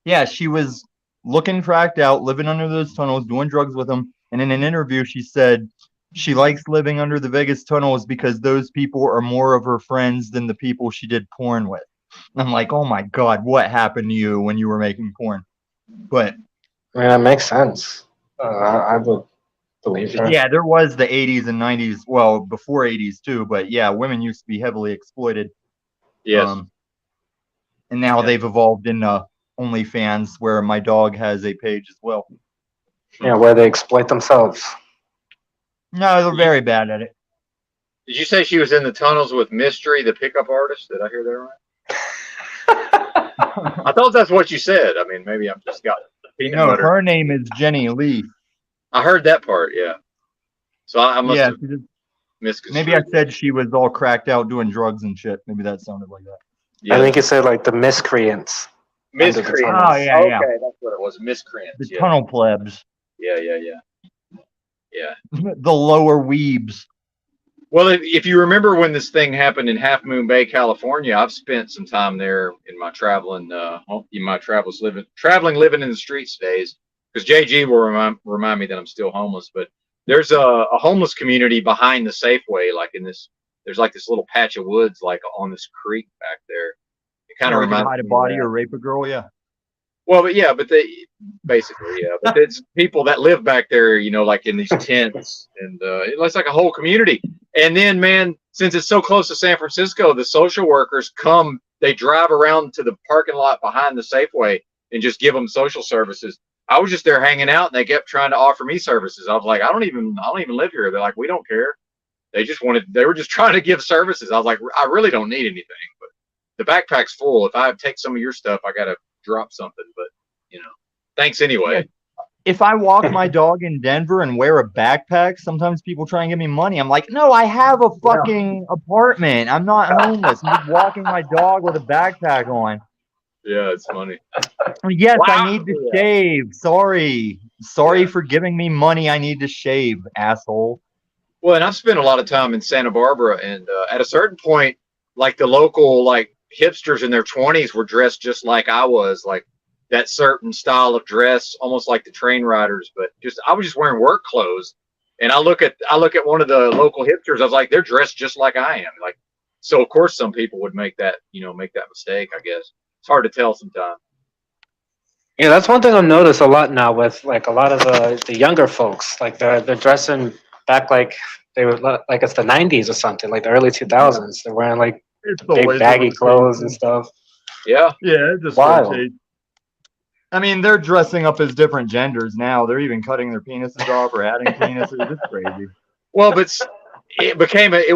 Yeah, she was looking cracked out, living under those tunnels, doing drugs with them. And in an interview, she said she likes living under the Vegas tunnels because those people are more of her friends than the people she did porn with. I'm like, oh my God, what happened to you when you were making porn? But I mean, that makes sense. I would believe her. Yeah, there was the 80s and 90s, well, before 80s too, but yeah, women used to be heavily exploited. Yes. And now they've evolved into OnlyFans, where my dog has a page as well. Yeah, where they exploit themselves. No, they're very bad at it. Did you say she was in the tunnels with Mystery, the pickup artist? Did I hear that right? I thought that's what you said. I mean, maybe I've just got peanut butter. Her name is Jenny Lee. I heard that part, yeah. So I must have misconstrued. Maybe I said she was all cracked out doing drugs and shit. Maybe that sounded like that. Yeah. I think you said like the miscreants. Miscreants. Oh, yeah, okay, that's what it was. Miscreants. The tunnel plebs. Yeah. The lower weebs. Well, if you remember when this thing happened in Half Moon Bay, California, I've spent some time there in my traveling living in the streets days. Because JG will remind me that I'm still homeless. But there's a homeless community behind the Safeway, like there's like this little patch of woods, like on this creek back there. It kind of reminds me. Hide a body or rape a girl, yeah. Well, but but it's people that live back there, like in these tents, and it looks like a whole community. And then, man, since it's so close to San Francisco, the social workers they drive around to the parking lot behind the Safeway and just give them social services. I was just there hanging out, and they kept trying to offer me services. I was like, I don't even live here. They're like, we don't care. They were just trying to give services. I was like, I really don't need anything, but the backpack's full. If I take some of your stuff, I got to drop something, but thanks anyway. If I walk my dog in Denver and wear a backpack, sometimes people try and give me money. I'm like, no, I have a fucking apartment. I'm not homeless. I'm just walking my dog with a backpack on. Yeah, it's funny. Yes, Wow. I need to shave. Sorry for giving me money. I need to shave, asshole. Well, and I've spent a lot of time in Santa Barbara, and at a certain point, like the local hipsters in their 20s were dressed just like I was, like that certain style of dress, almost like the train riders. But I was just wearing work clothes, and I look at one of the local hipsters. I was like, they're dressed just like I am. Like, so of course some people would make that mistake. I guess it's hard to tell sometimes. Yeah, that's one thing I've noticed a lot now with like a lot of the younger folks. Like they're dressing back like they were like it's the 90s or something, like the early 2000s. They're wearing like big baggy clothes and stuff. Yeah, it just Wild. rotates. I mean, they're dressing up as different genders now. They're even cutting their penises off or adding penises. It's crazy. Well, but it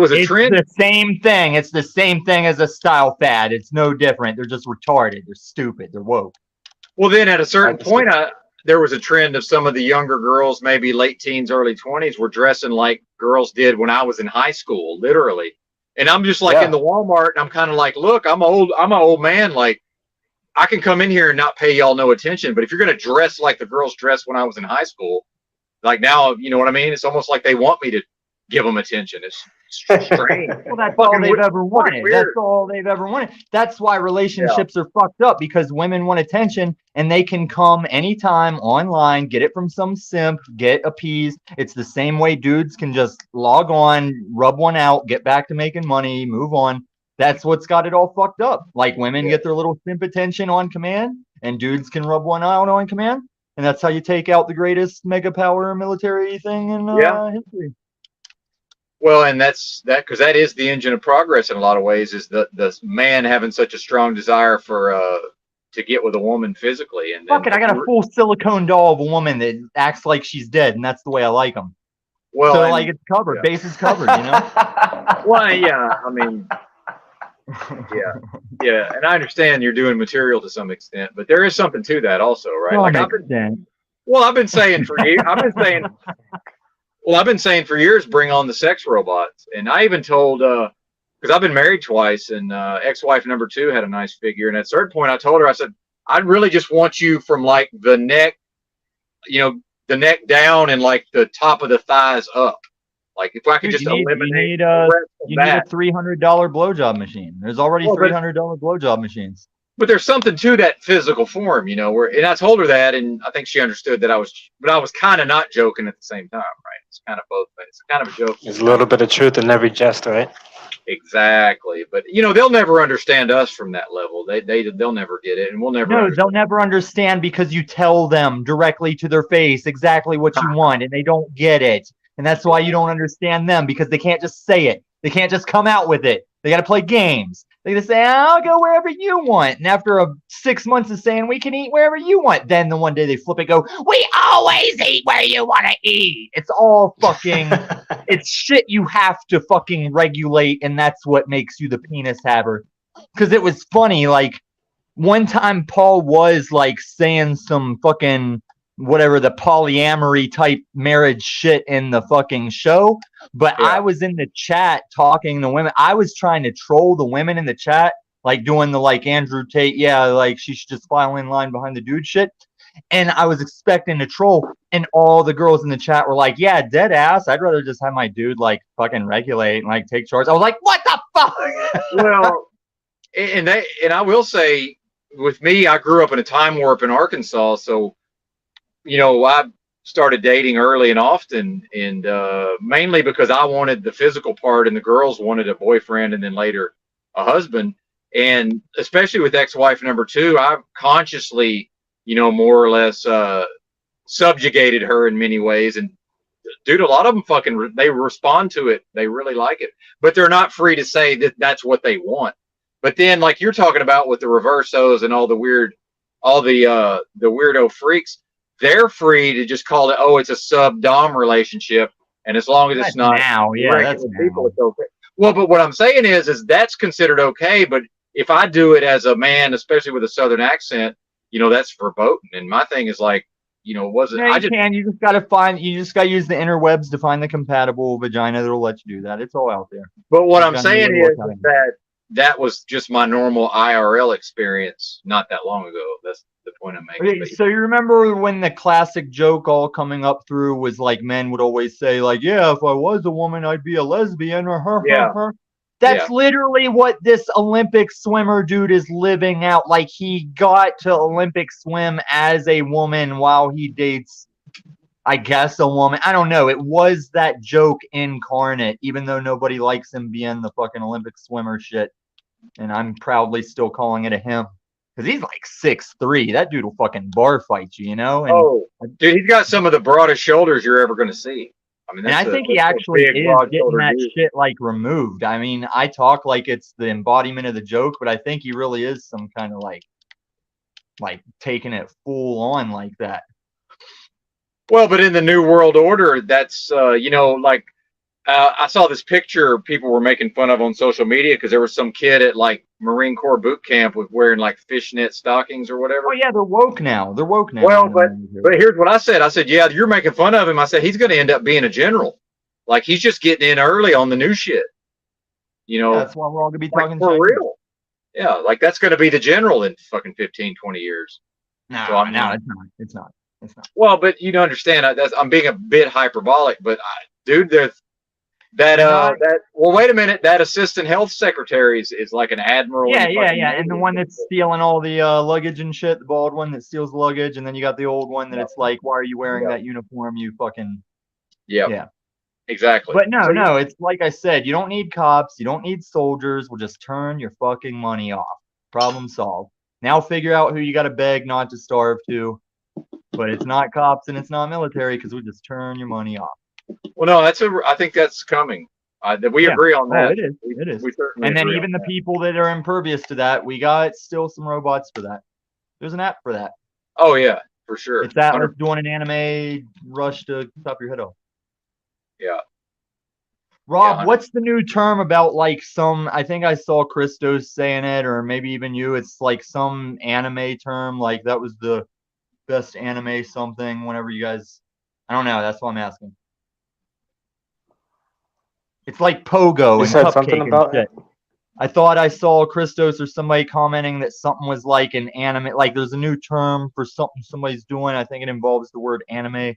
was a trend. It's the same thing. It's the same thing as a style fad. It's no different. They're just retarded. They're stupid. They're woke. Well, then at a certain point, there was a trend of some of the younger girls, maybe late teens, early 20s, were dressing like girls did when I was in high school, literally. And I'm just like in the Walmart, and I'm kind of like, look, I'm an old man. Like, I can come in here and not pay y'all no attention. But if you're going to dress like the girls dressed when I was in high school, like now, you know what I mean? It's almost like they want me to give them attention. It's strange. Well, that's all they've ever wanted. That's all they've ever wanted. That's why relationships are fucked up, because women want attention and they can come anytime online, get it from some simp, get appeased. It's the same way dudes can just log on, rub one out, get back to making money, move on. That's what's got it all fucked up. Like, women get their little simp attention on command, and dudes can rub one out on command. And that's how you take out the greatest mega power military thing in history. Well, and that's because that is the engine of progress in a lot of ways, is the man having such a strong desire for to get with a woman physically. And fuck it, I got a full silicone doll of a woman that acts like she's dead, and that's the way I like them. Well, so like it's covered, base is covered, you know. Well, yeah, I mean, yeah, and I understand you're doing material to some extent, but there is something to that also, right? Well, like I've been saying for years, I've been saying for years, bring on the sex robots. And I even told, because I've been married twice, and ex-wife number 2 had a nice figure. And at a certain point, I told her, I said, I really just want you from like the neck, the neck down and like the top of the thighs up. Like if I could just eliminate you need a $300 blowjob machine. There's already $300 blowjob machines. But there's something to that physical form, and I told her that, and I think she understood that I was kind of not joking at the same time, right? It's kind of both, but it's kind of a joke. There's a little bit of truth in every jest, right? Exactly. But, they'll never understand us from that level. They'll never get it, and we'll never. No, they'll never understand because you tell them directly to their face exactly what you want, and they don't get it. And that's why you don't understand them, because they can't just say it. They can't just come out with it. They got to play games. They just say, I'll go wherever you want. And after 6 months of saying, we can eat wherever you want, then the one day they flip it, go, we always eat where you want to eat. It's all fucking, it's shit you have to fucking regulate. And that's what makes you the penis haver. Because it was funny, like, one time Paul was like saying some fucking whatever, the polyamory type marriage shit in the fucking show, but I was in the chat talking to women. I was trying to troll the women in the chat, like doing the like Andrew Tate, like she should just file in line behind the dude shit. And I was expecting to troll, and all the girls in the chat were like, yeah, dead ass, I'd rather just have my dude like fucking regulate and like take charge. I was like, what the fuck? Well, and I will say, with me, I grew up in a time warp in Arkansas, so I started dating early and often, and mainly because I wanted the physical part, and the girls wanted a boyfriend, and then later a husband. And especially with ex-wife number 2, I've consciously, more or less subjugated her in many ways. And dude, a lot of them they respond to it. They really like it, but they're not free to say that that's what they want. But then, like you're talking about with the reversos and all the weirdo freaks, they're free to just call it, oh, it's a sub-dom relationship, and as long as it's That's not now, yeah, that's regular people, now. it's okay. Well, but what I'm saying is that's considered okay. But if I do it as a man, especially with a Southern accent, that's verboten. And my thing is like, was it? No, you can. You just gotta use the interwebs to find the compatible vagina that'll let you do that. It's all out there. But what You I'm gotta know saying where to is look at it. that was just my normal IRL experience not that long ago. That's the point I'm making. Okay, But so you remember when the classic joke all coming up through was like men would always say like, yeah, if I was a woman, I'd be a lesbian or her. Yeah. That's literally what this Olympic swimmer dude is living out. Like he got to Olympic swim as a woman while he dates, I guess, a woman. I don't know. It was that joke incarnate, even though nobody likes him being the fucking Olympic swimmer shit. And I'm proudly still calling it a him. Because he's like 6'3". That dude will fucking bar fight you, And, dude, he's got some of the broadest shoulders you're ever going to see. I mean, and I think he that's a actually big, is getting broad-shouldered that dude. shit like removed. I mean, I talk like it's the embodiment of the joke, but I think he really is some kind of like taking it full on like that. Well, but in the New World Order, that's I saw this picture people were making fun of on social media because there was some kid at like Marine Corps boot camp with wearing like fishnet stockings or whatever. Oh yeah, they're woke now. They're woke now. Well, but here's what I said. I said, yeah, you're making fun of him. I said he's going to end up being a general. Like he's just getting in early on the new shit. That's why we're all gonna be talking for Chinese. real. Yeah, like that's going to be the general in fucking 15, 20 years. No, So, I mean, no, it's not. Well, but you understand, I'm being a bit hyperbolic, but dude, well, wait a minute, that assistant health secretary is like an admiral. Yeah, in the yeah, fucking yeah. Navy. And the one that's stealing all the luggage and shit, the bald one that steals luggage, and then you got the old one that it's like, why are you wearing that uniform? You fucking yeah. Exactly. But no, it's like I said, you don't need cops, you don't need soldiers. We'll just turn your fucking money off. Problem solved. Now figure out who you got to beg not to starve to. But it's not cops and it's not military because we just turn your money off. Well, no, I think that's coming. We agree on that. Oh, it is. It is. We certainly and then agree even on the that. people that are impervious to that, we got still some robots for that. There's an app for that. Oh yeah, for sure. It's Atlas doing an anime rush to top your head off. Yeah. Rob, Yeah, what's the new term about like some, I think I saw Christos saying it, or maybe even you, it's like some anime term, like that was the best anime something whenever you guys, I don't know, that's what I'm asking. It's like Pogo You and said Cupcake something about and shit. I thought I saw Christos or somebody commenting that something was like an anime, like there's a new term for something somebody's doing. I think it involves the word anime.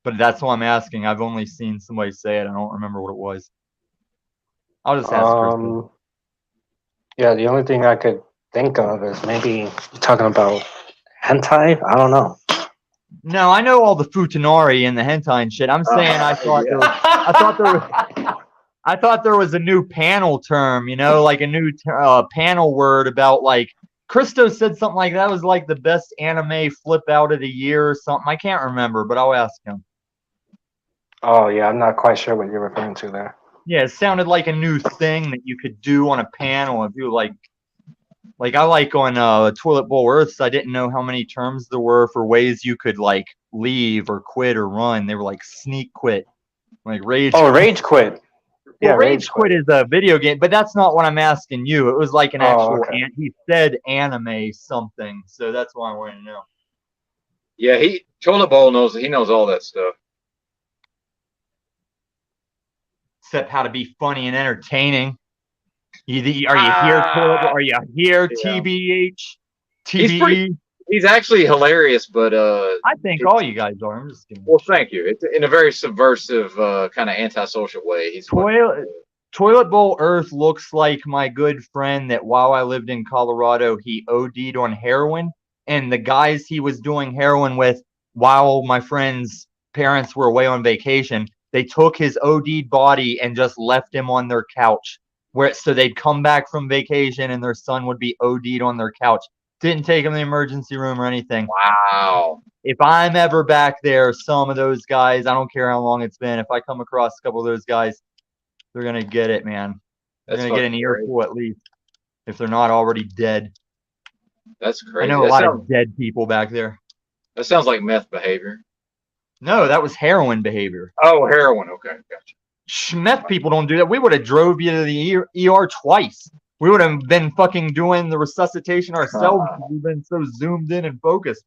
But that's what I'm asking. I've only seen somebody say it. I don't remember what it was. I'll just ask Christos. Yeah, the only thing I could think of is maybe talking about hentai. I don't know. No, I know all the futanari and the hentai and shit. I'm saying I thought there was a new panel term, like a new panel word about like Christos said something like that was like the best anime flip out of the year or something. I can't remember, but I'll ask him. Oh yeah, I'm not quite sure what you're referring to there. Yeah, it sounded like a new thing that you could do on a panel if you like I like on Toilet Bowl Earths, I didn't know how many terms there were for ways you could like leave or quit or run. They were like sneak quit, like rage. Oh, rage quit. Yeah, rage quit is a video game, but that's not what I'm asking you. It was like an actual. Okay. He said anime something, so that's why I wanted to know. Yeah, Toilet Bowl knows all that stuff. Except how to be funny and entertaining. Are you here, Toilet Bowl? Are you here, TBH? TBE? He's actually hilarious, but I think all you guys are. I'm just kidding. Well, thank you. It's in a very subversive, kind of antisocial way. He's Toilet Bowl Earth looks like my good friend that while I lived in Colorado, he OD'd on heroin, and the guys he was doing heroin with while my friend's parents were away on vacation, they took his OD'd body and just left him on their couch. So they'd come back from vacation and their son would be OD'd on their couch. Didn't take him to the emergency room or anything. Wow. If I'm ever back there, some of those guys, I don't care how long it's been, if I come across a couple of those guys, they're going to get it, man. They're going to get an earful at least, if they're not already dead. That's crazy. I know a lot of dead people back there. That sounds like meth behavior. No, that was heroin behavior. Oh, heroin. Okay, gotcha. Meth people don't do that. We would have drove you to the ER twice. We would have been fucking doing the resuscitation ourselves. We've been so zoomed in and focused.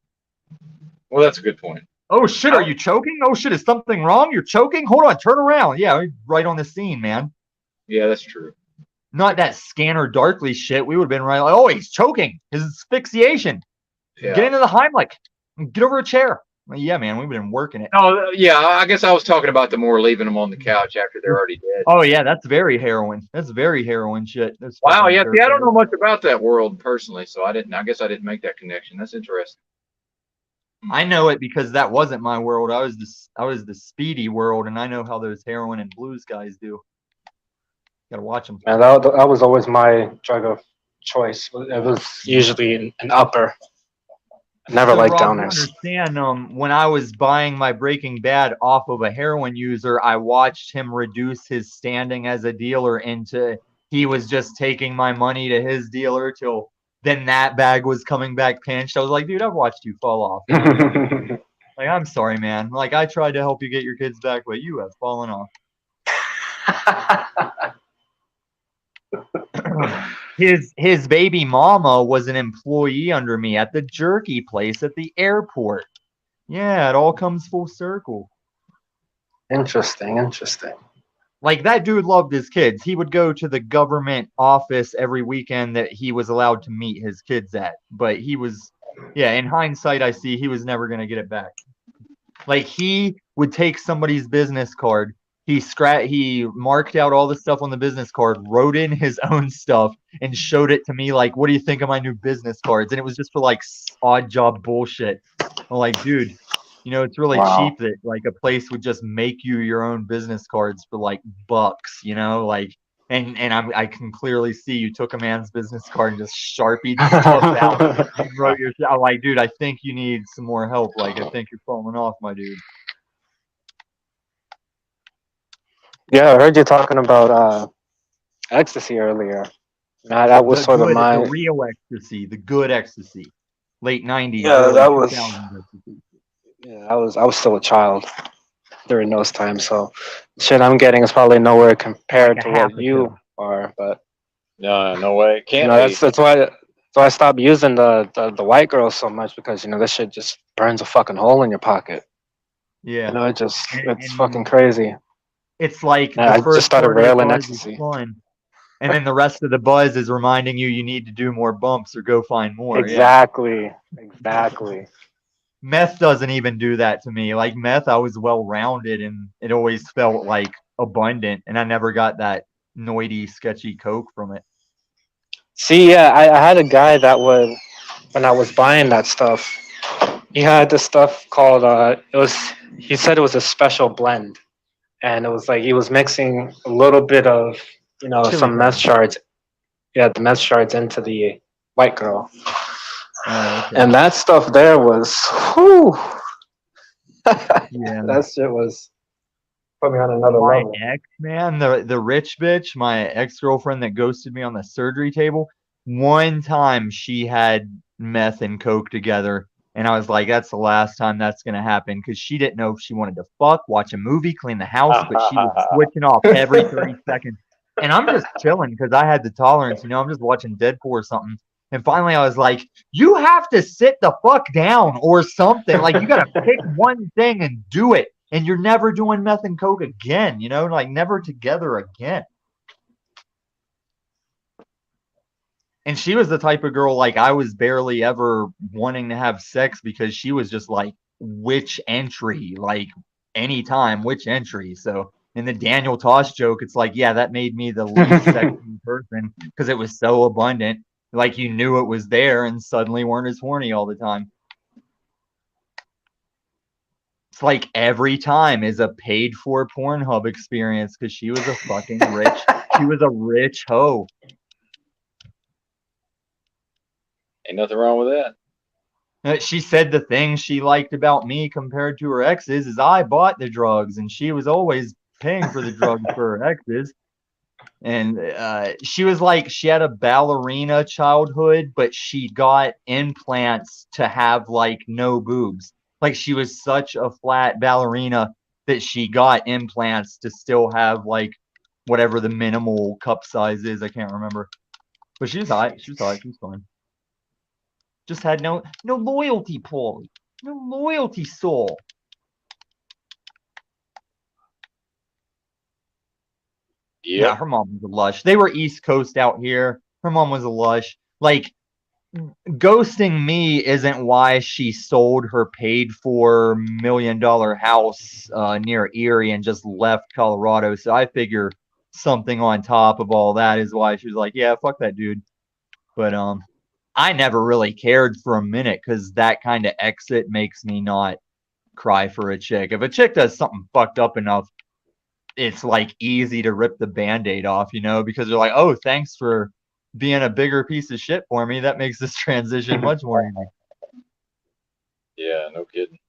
Well, that's a good point. Oh shit, are you choking? Oh shit, is something wrong? You're choking? Hold on, turn around. Yeah, right on the scene, man. Yeah, that's true. Not that Scanner Darkly shit. We would have been right like, oh, he's choking. His asphyxiation. Yeah. Get into the Heimlich. Get over a chair. Well, yeah, man, we've been working it. Oh, yeah. I guess I was talking about the more leaving them on the couch after they're already dead. Oh yeah, that's very heroin. That's very heroin shit. That's Wow. fucking Yeah. See, I don't terrible. know much about that world personally, so I guess I didn't make that connection. That's interesting. I know it because that wasn't my world. I was the speedy world, and I know how those heroin and blues guys do. Gotta watch them. And that was always my drug of choice. It was usually an upper. I never liked Rob, you downers. understand, when I was buying my Breaking Bad off of a heroin user, I watched him reduce his standing as a dealer into he was just taking my money to his dealer till then that bag was coming back pinched. I was like, dude, I've watched you fall off. Like, I'm sorry, man. Like, I tried to help you get your kids back, but you have fallen off. His baby mama was an employee under me at the jerky place at the airport. Yeah, it all comes full circle. Interesting. Like, that dude loved his kids. He would go to the government office every weekend that he was allowed to meet his kids at. But he was, yeah, in hindsight, I see he was never going to get it back. Like, he would take somebody's business card. He marked out all the stuff on the business card, wrote in his own stuff, and showed it to me like, what do you think of my new business cards? And it was just for like odd job bullshit. I'm like, dude, you know, it's really cheap that like a place would just make you your own business cards for like bucks, you know, like, and I can clearly see you took a man's business card and just sharpied stuff out and wrote your. I'm like, dude, I think you need some more help. Like, I think you're falling off, my dude. Yeah, I heard you talking about ecstasy earlier. That was sort of my the real ecstasy, the good ecstasy, late '90s. Yeah, early that was. 2000s ecstasy. Yeah, I was still a child during those times, so shit I'm getting is probably nowhere compared Like a to half what a you pill. are. But No way. Can't you know, be. that's why I stopped using the white girls so much, because you know this shit just burns a fucking hole in your pocket. Yeah. You know, it's And fucking crazy. it's like Yeah, I the just first started part of the railing buzz is ecstasy. fun, and then the rest of the buzz is reminding you need to do more bumps or go find more. Exactly. Meth doesn't even do that to me. Like meth, I was well rounded, and it always felt like abundant, and I never got that noidy, sketchy coke from it. See, yeah, I had a guy that would, when I was buying that stuff, he had this stuff called he said it was a special blend, and it was like he was mixing a little bit of, you know, Chili some meth pepper. shards, the meth shards into the white girl, Okay. and that stuff there was, whew, Yeah. that shit was put me on another My level. ex, man, the rich bitch, my ex-girlfriend that ghosted me on the surgery table, one time she had meth and coke together, and I was like, that's the last time that's gonna happen, because she didn't know if she wanted to fuck, watch a movie, clean the house, but she was switching off every 30 seconds. And I'm just chilling because I had the tolerance, you know, I'm just watching Deadpool or something. And finally I was like, you have to sit the fuck down or something. Like, you gotta pick one thing and do it. And you're never doing meth and coke again, you know, like never together again. And she was the type of girl, like, I was barely ever wanting to have sex because she was just like, which entry? Like, anytime, which entry? So in the Daniel Tosh joke, it's like, yeah, that made me the least sexy person because it was so abundant. Like, you knew it was there and suddenly weren't as horny all the time. It's like every time is a paid for Pornhub experience because she was a fucking she was a rich hoe. Ain't nothing wrong with that. She said the thing she liked about me compared to her exes is I bought the drugs and she was always paying for the drugs for her exes. And she was like, she had a ballerina childhood, but she got implants to have like no boobs. Like she was such a flat ballerina that she got implants to still have like whatever the minimal cup size is. I can't remember. But she was hot. She was hot. She was fine. Just had no loyalty, Paulie. No loyalty, soul. Yeah, her mom was a lush. They were East Coast out here. Her mom was a lush. Like, ghosting me isn't why she sold her paid-for $1 million house near Erie and just left Colorado. So I figure something on top of all that is why she was like, yeah, fuck that dude. But I never really cared for a minute because that kind of exit makes me not cry for a chick. If a chick does something fucked up enough, it's like easy to rip the Band-Aid off, you know, because they're like, oh, thanks for being a bigger piece of shit for me. That makes this transition much more easy. Yeah, no kidding.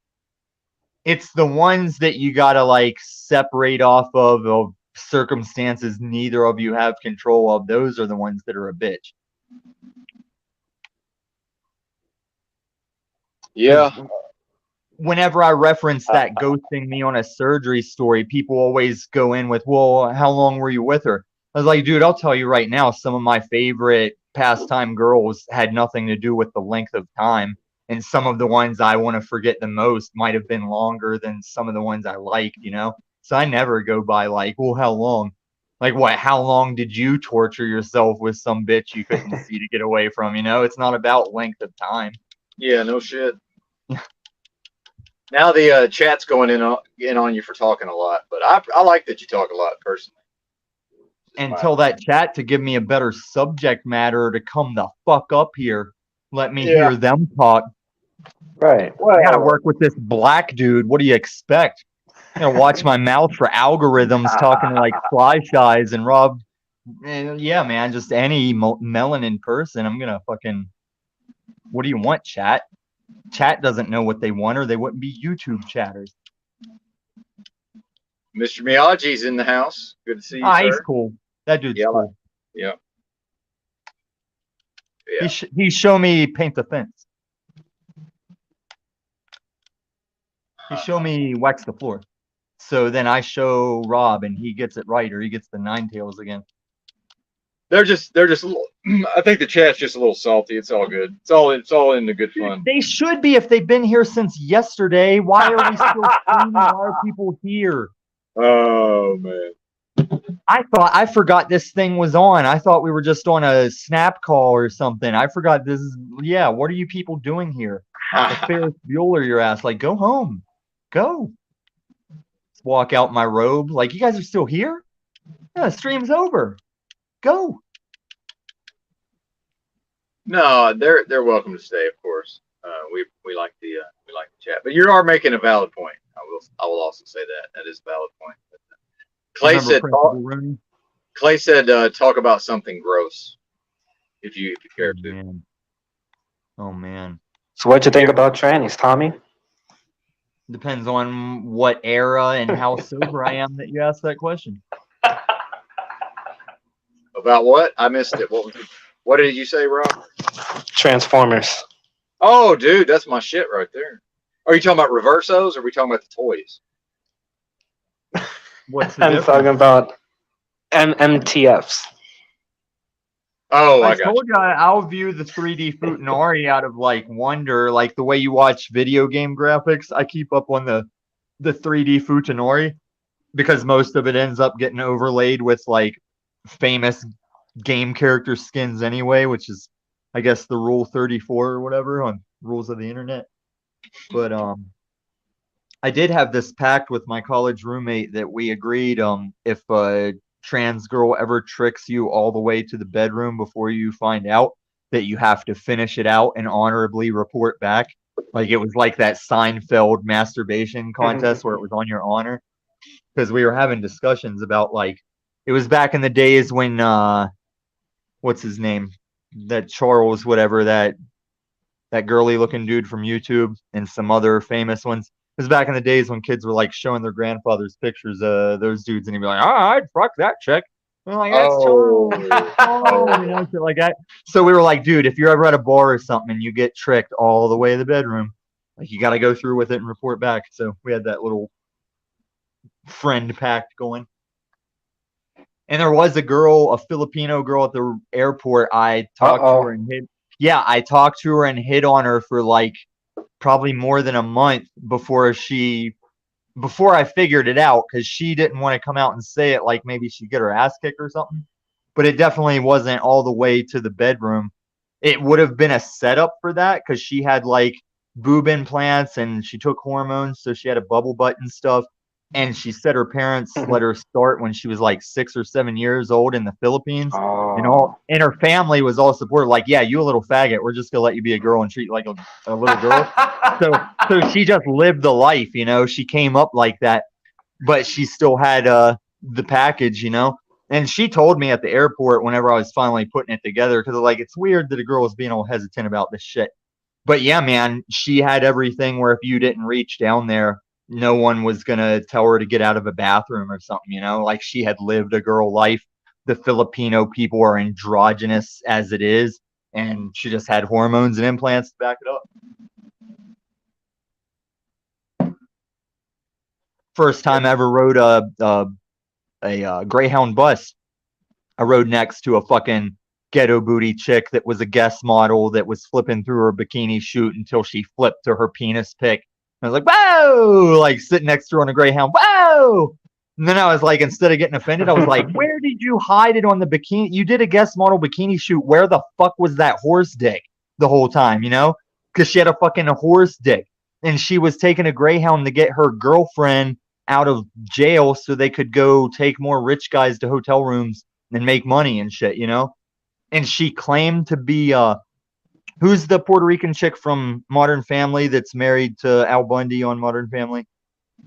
It's the ones that you gotta like separate off of circumstances neither of you have control of. Those are the ones that are a bitch. Yeah. Whenever I reference that ghosting me on a surgery story, people always go in with, well, how long were you with her? I was like, dude, I'll tell you right now, some of my favorite pastime girls had nothing to do with the length of time. And some of the ones I want to forget the most might have been longer than some of the ones I liked, you know? So I never go by like, well, how long? Like what? How long did you torture yourself with some bitch you couldn't see to get away from? You know, it's not about length of time. Yeah, no shit. Now the chat's going in on you for talking a lot, but I like that you talk a lot personally. And tell that chat to give me a better subject matter to come the fuck up here. Let me hear them talk. Right. I gotta work with this black dude. What do you expect? I gotta watch my mouth for algorithms talking like Fly Shies and Rob. Yeah, man, just any melanin person. I'm gonna fucking. What do you want, chat? Chat doesn't know what they want, or they wouldn't be YouTube chatters. Mr. Miyagi's in the house. Good to see you, sir. He's cool. That dude's cool. Yeah. He showed me paint the fence. He showed me wax the floor. So then I show Rob, and he gets it right, or he gets the 9 tails again. They're just a little. I think the chat's just a little salty. It's all good. It's all in the good fun. They should be if they've been here since yesterday. Why are we still streaming? Why are people here? Oh man. I forgot this thing was on. I thought we were just on a snap call or something. I forgot this is. Yeah, what are you people doing here? Ferris Bueller, your ass. Like, go home. Go. Just walk out my robe. Like, you guys are still here? Yeah, the stream's over. Go. No, they're welcome to stay, of course. We like the chat, but you are making a valid point. I will also say that is a valid point. Clay said talk about something gross if you care to. Man. Oh man. So what'd you think about trannies, Tommy? Depends on what era and how sober I am that you asked that question. About what? I missed it. What did you say, Rob? Transformers. Oh, dude, that's my shit right there. Are you talking about Reversos, or are we talking about the toys? What's the I'm difference? talking about MTFs. Oh, I told you I'll view the 3D Futanari out of like wonder, like the way you watch video game graphics. I keep up on the 3D Futanari because most of it ends up getting overlaid with like famous game character skins anyway, which is I guess the rule 34 or whatever on rules of the internet. But I did have this pact with my college roommate that we agreed if a trans girl ever tricks you all the way to the bedroom before you find out, that you have to finish it out and honorably report back. Like it was like that Seinfeld masturbation contest where it was on your honor. Because we were having discussions about like it was back in the days when what's his name? That Charles whatever, that girly looking dude from YouTube and some other famous ones. It was back in the days when kids were like showing their grandfathers pictures of those dudes, and he'd be like, I'd fuck that chick. And I'm like, that's Charles. You know, shit like that. So we were like, dude, if you're ever at a bar or something and you get tricked all the way to the bedroom, Like you got to go through with it and report back. So we had that little friend pact going. And there was a girl, a Filipino girl at the airport. I talked to her and hid. Yeah, I talked to her and hit on her for like probably more than a month before I figured it out, because she didn't want to come out and say it, like maybe she'd get her ass kicked or something. But it definitely wasn't all the way to the bedroom. It would have been a setup for that, because she had like boob implants and she took hormones, so she had a bubble butt and stuff. And she said her parents let her start when she was like 6 or 7 years old in the Philippines. And her family was all supportive, like, yeah, you a little faggot, we're just gonna let you be a girl and treat you like a little girl. So she just lived the life, you know. She came up like that, but she still had the package, you know. And she told me at the airport whenever I was finally putting it together, because like, it's weird that a girl was being all hesitant about this shit. But yeah, man, she had everything where if you didn't reach down there, no one was gonna tell her to get out of a bathroom or something, you know. Like, she had lived a girl life. The Filipino people are androgynous as it is, and she just had hormones and implants to back it up. First time I ever rode a Greyhound bus. I rode next to a fucking ghetto booty chick that was a guest model that was flipping through her bikini shoot until she flipped to her penis pic. I was like, whoa! Like, sitting next to her on a Greyhound, whoa! And then I was like, instead of getting offended, I was like, where did you hide it on the bikini? You did a guest model bikini shoot. Where the fuck was that horse dick the whole time, you know? Because she had a fucking horse dick. And she was taking a Greyhound to get her girlfriend out of jail so they could go take more rich guys to hotel rooms and make money and shit, you know? And she claimed to be who's the Puerto Rican chick from Modern Family that's married to Al Bundy on Modern Family?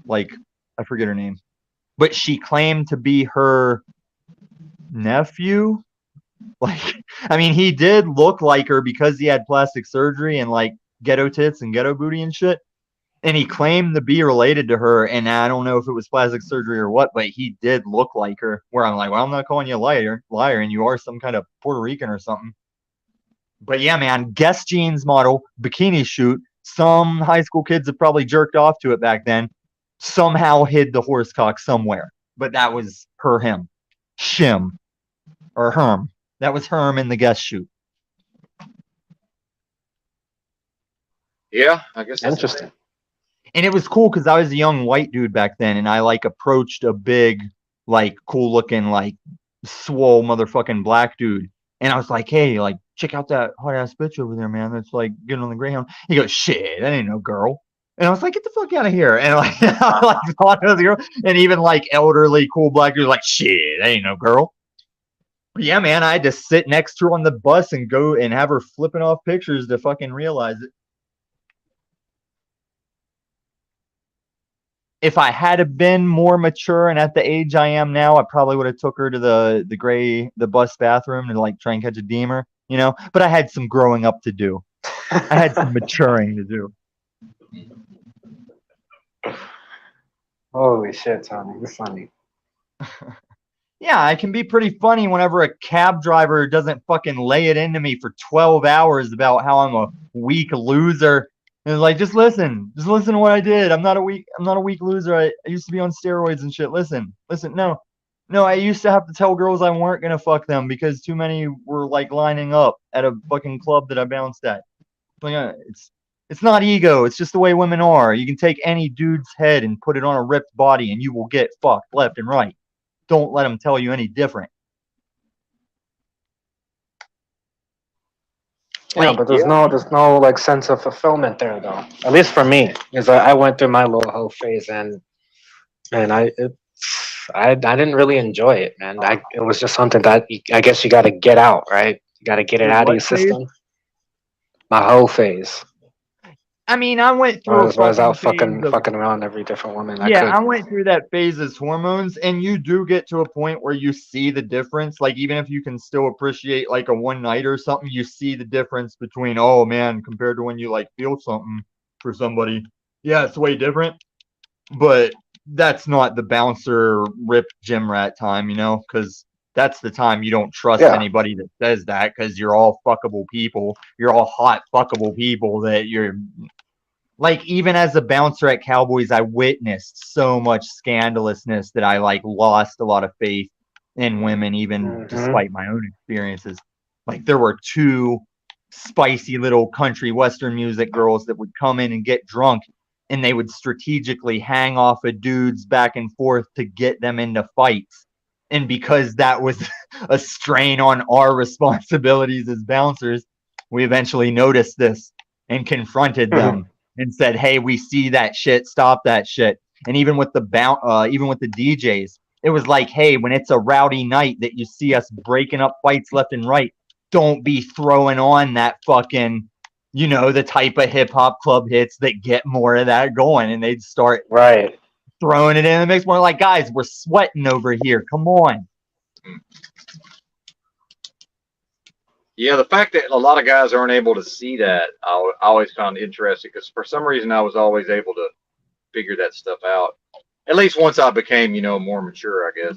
Like, I forget her name. But she claimed to be her nephew. Like, I mean, he did look like her because he had plastic surgery and like ghetto tits and ghetto booty and shit. And he claimed to be related to her, and I don't know if it was plastic surgery or what, but he did look like her. Where I'm like, well, I'm not calling you a liar, and you are some kind of Puerto Rican or something. But yeah, man, Guess Jeans model, bikini shoot. Some high school kids have probably jerked off to it back then. Somehow hid the horse cock somewhere. But that was him. Shim. Or Herm. That was Herm in the Guess shoot. Yeah, I guess that's Interesting. And it was cool because I was a young white dude back then, and I like approached a big, like, cool looking, like, swole motherfucking black dude. And I was like, hey, like, check out that hot ass bitch over there, man. That's like getting on the Greyhound. He goes, shit, that ain't no girl. And I was like, get the fuck out of here. And like, I like thought it was a girl. And even like elderly, cool black dude, like, shit, that ain't no girl. But yeah, man, I had to sit next to her on the bus and go and have her flipping off pictures to fucking realize it. If I had been more mature and at the age I am now, I probably would have took her to the bus bathroom to like try and catch a deemer, you know. But I had some growing up to do. I had some maturing to do. Holy shit, Tony, you're funny. Yeah, I can be pretty funny whenever a cab driver doesn't fucking lay it into me for 12 hours about how I'm a weak loser. And it's like, just listen to what I did. I'm not a weak loser. I used to be on steroids and shit. Listen. No, I used to have to tell girls I weren't gonna fuck them because too many were like lining up at a fucking club that I bounced at. Like, it's not ego. It's just the way women are. You can take any dude's head and put it on a ripped body, and you will get fucked left and right. Don't let them tell you any different. Yeah, but there's no like sense of fulfillment there though. At least for me, because I went through my little hoe phase and I didn't really enjoy it, man. It was just something that I guess you got to get out, right? You got to get it out of your system. My hoe phase. I mean, I went through. I was out fucking around every different woman. I went through that phase as hormones, and you do get to a point where you see the difference. Like, even if you can still appreciate like a one night or something, you see the difference between, oh man, compared to when you like feel something for somebody. Yeah, it's way different. But that's not the bouncer ripped gym rat time, you know, because that's the time you don't trust anybody that says that, because you're all fuckable people. You're all hot fuckable people that you're like even as a bouncer at Cowboys, I witnessed so much scandalousness that I like lost a lot of faith in women, even despite my own experiences. Like there were two spicy little country western music girls that would come in and get drunk, and they would strategically hang off of dudes back and forth to get them into fights. And because that was a strain on our responsibilities as bouncers, we eventually noticed this and confronted them and said, "Hey, we see that shit. Stop that shit." And even with the DJs, it was like, "Hey, when it's a rowdy night that you see us breaking up fights left and right, don't be throwing on that fucking, you know, the type of hip hop club hits that get more of that going." And they'd start throwing it in the mix more like, "Guys, we're sweating over here. Come on." Yeah, the fact that a lot of guys aren't able to see that, I always found interesting because for some reason I was always able to figure that stuff out. At least once I became, more mature, I guess.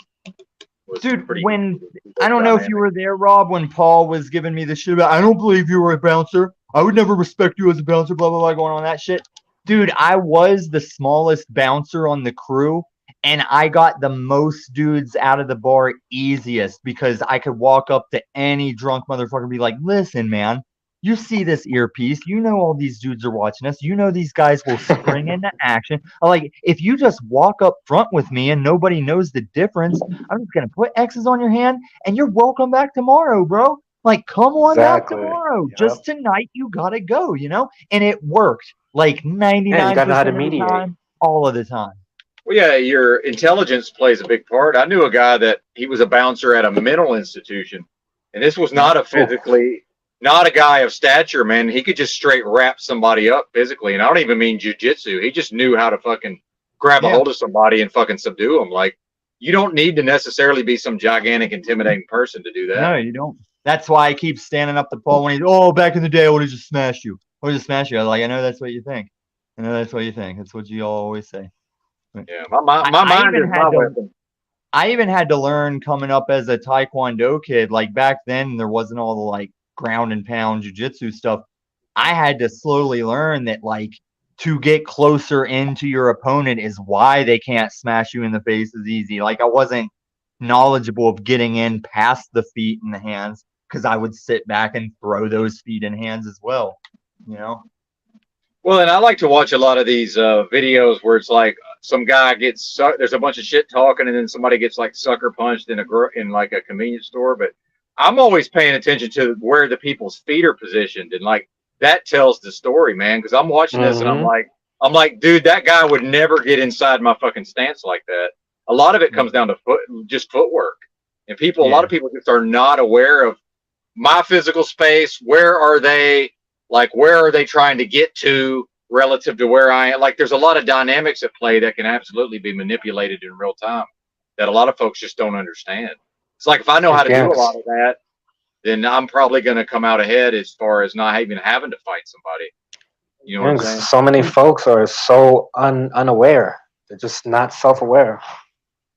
Dude, when I don't know if you were there, Rob, when Paul was giving me the shit about, "I don't believe you were a bouncer. I would never respect you as a bouncer," blah, blah, blah, going on that shit. Dude, I was the smallest bouncer on the crew, and I got the most dudes out of the bar easiest because I could walk up to any drunk motherfucker and be like, "Listen, man, you see this earpiece. You know all these dudes are watching us. You know these guys will spring into action. Like, if you just walk up front with me and nobody knows the difference, I'm just going to put X's on your hand, and you're welcome back tomorrow, bro. Like, come on back tomorrow. Yep. Just tonight, you got to go, you know?" And it worked like 99% Yeah, you gotta know how to of the mediate. time, all of the time. Well, yeah, your intelligence plays a big part. I knew a guy that he was a bouncer at a mental institution, and this was not not a guy of stature, man. He could just straight wrap somebody up physically, and I don't even mean jujitsu. He just knew how to fucking grab a hold of somebody and fucking subdue them. Like, you don't need to necessarily be some gigantic, intimidating person to do that. No, you don't. That's why I keep standing up to Paul when he's, "Oh, back in the day, I would have just smashed you. I would have just smashed you." I was like, "I know that's what you think. I know that's what you think. That's what you all always say." Yeah, my mind is my weapon. I even had to learn coming up as a Taekwondo kid. Like back then, there wasn't all the like ground and pound jujitsu stuff. I had to slowly learn that like to get closer into your opponent is why they can't smash you in the face as easy. Like I wasn't knowledgeable of getting in past the feet and the hands because I would sit back and throw those feet and hands as well, you know? Well, and I like to watch a lot of these videos where it's like some guy gets there's a bunch of shit talking, and then somebody gets like sucker punched in like a convenience store. But I'm always paying attention to where the people's feet are positioned, and like that tells the story, man. Because I'm watching this, and I'm like, dude, that guy would never get inside my fucking stance like that. A lot of it comes down to just footwork, and a lot of people just are not aware of my physical space. Where are they? Like, where are they trying to get to relative to where I am? Like, there's a lot of dynamics at play that can absolutely be manipulated in real time that a lot of folks just don't understand. It's like, if I know how to do a lot of that, then I'm probably going to come out ahead as far as not even having to fight somebody. You know what I'm saying? So many folks are so unaware. They're just not self-aware.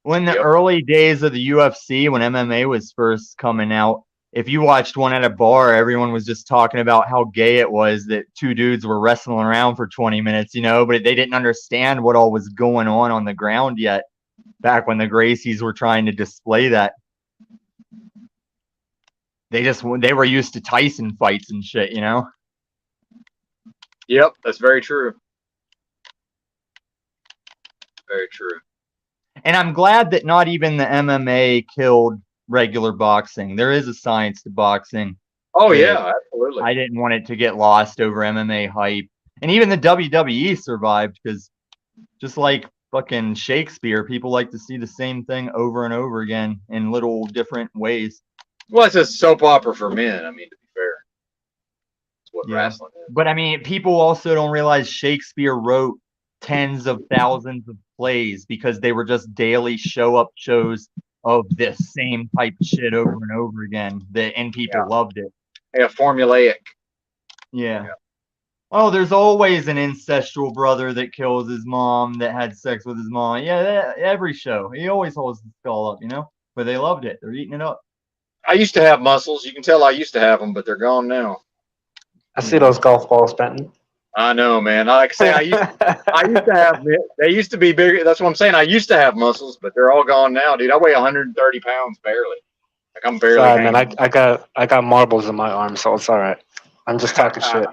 When the early days of the UFC, when MMA was first coming out, if you watched one at a bar, everyone was just talking about how gay it was that two dudes were wrestling around for 20 minutes, you know, but they didn't understand what all was going on the ground yet back when the Gracies were trying to display that. They were used to Tyson fights and shit, you know? Yep, that's very true. Very true. And I'm glad that not even the MMA killed regular boxing. There is a science to boxing. Oh yeah, absolutely. I didn't want it to get lost over MMA hype. And even the WWE survived because just like fucking Shakespeare, people like to see the same thing over and over again in little different ways. Well, it's a soap opera for men, I mean, to be fair. That's what wrestling is. But I mean, people also don't realize Shakespeare wrote tens of thousands of plays because they were just daily show-up shows of this same type of shit over and over again, and people loved it. Yeah, formulaic. Yeah. Oh, there's always an incestual brother that kills his mom that had sex with his mom. Yeah, every show. He always holds the skull up, you know? But they loved it. They're eating it up. I used to have muscles. You can tell I used to have them, but they're gone now. I see those golf balls, Benton. I know, man. Like I say, I used to have. They used to be bigger. That's what I'm saying. I used to have muscles, but they're all gone now, dude. I weigh 130 pounds barely. Like I'm barely Sorry, man. hanging. I got marbles in my arm, so it's all right. I'm just talking shit.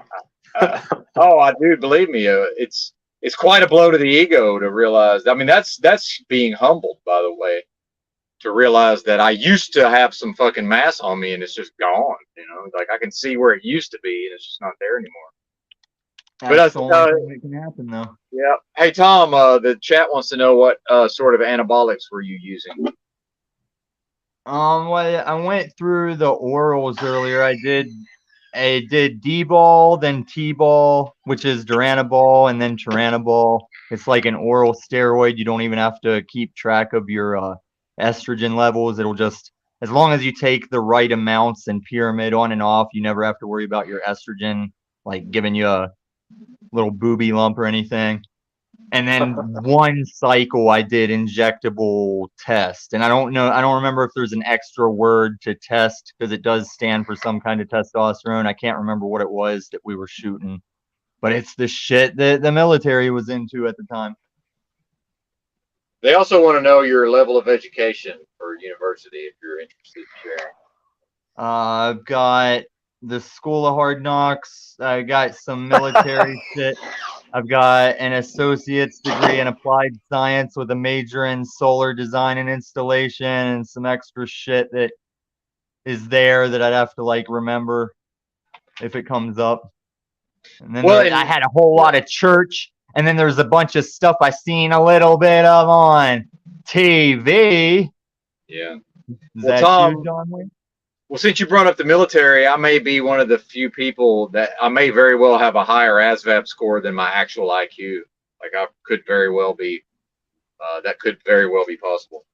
Oh, I do. Believe me, it's quite a blow to the ego to realize. I mean, that's being humbled, by the way, to realize that I used to have some fucking mass on me and it's just gone. You know, like I can see where it used to be and it's just not there anymore. That's the only thing that can happen, though. Yeah. Hey, Tom, the chat wants to know what sort of anabolics were you using? Well, I went through the orals earlier. I did D-ball, then T-ball, which is Duranabol, and then Turanabol. It's like an oral steroid. You don't even have to keep track of your estrogen levels. It'll just, as long as you take the right amounts and pyramid on and off, you never have to worry about your estrogen, like giving you a little booby lump or anything. And then one cycle I did injectable test. And I don't remember if there's an extra word to test because it does stand for some kind of testosterone. I can't remember what it was that we were shooting. But it's the shit that the military was into at the time. They also want to know your level of education for university if you're interested in sharing. I've got the School of Hard Knocks. I got some military shit. I've got an associate's degree in applied science with a major in solar design and installation and some extra shit that is there that I'd have to like remember if it comes up. And then I had a whole lot of church, and then there's a bunch of stuff I seen a little bit of on TV. Yeah. Is that you, John Wayne? Well, since you brought up the military, I may be one of the few people that I may very well have a higher ASVAB score than my actual IQ. Like I could very well be, that could very well be possible.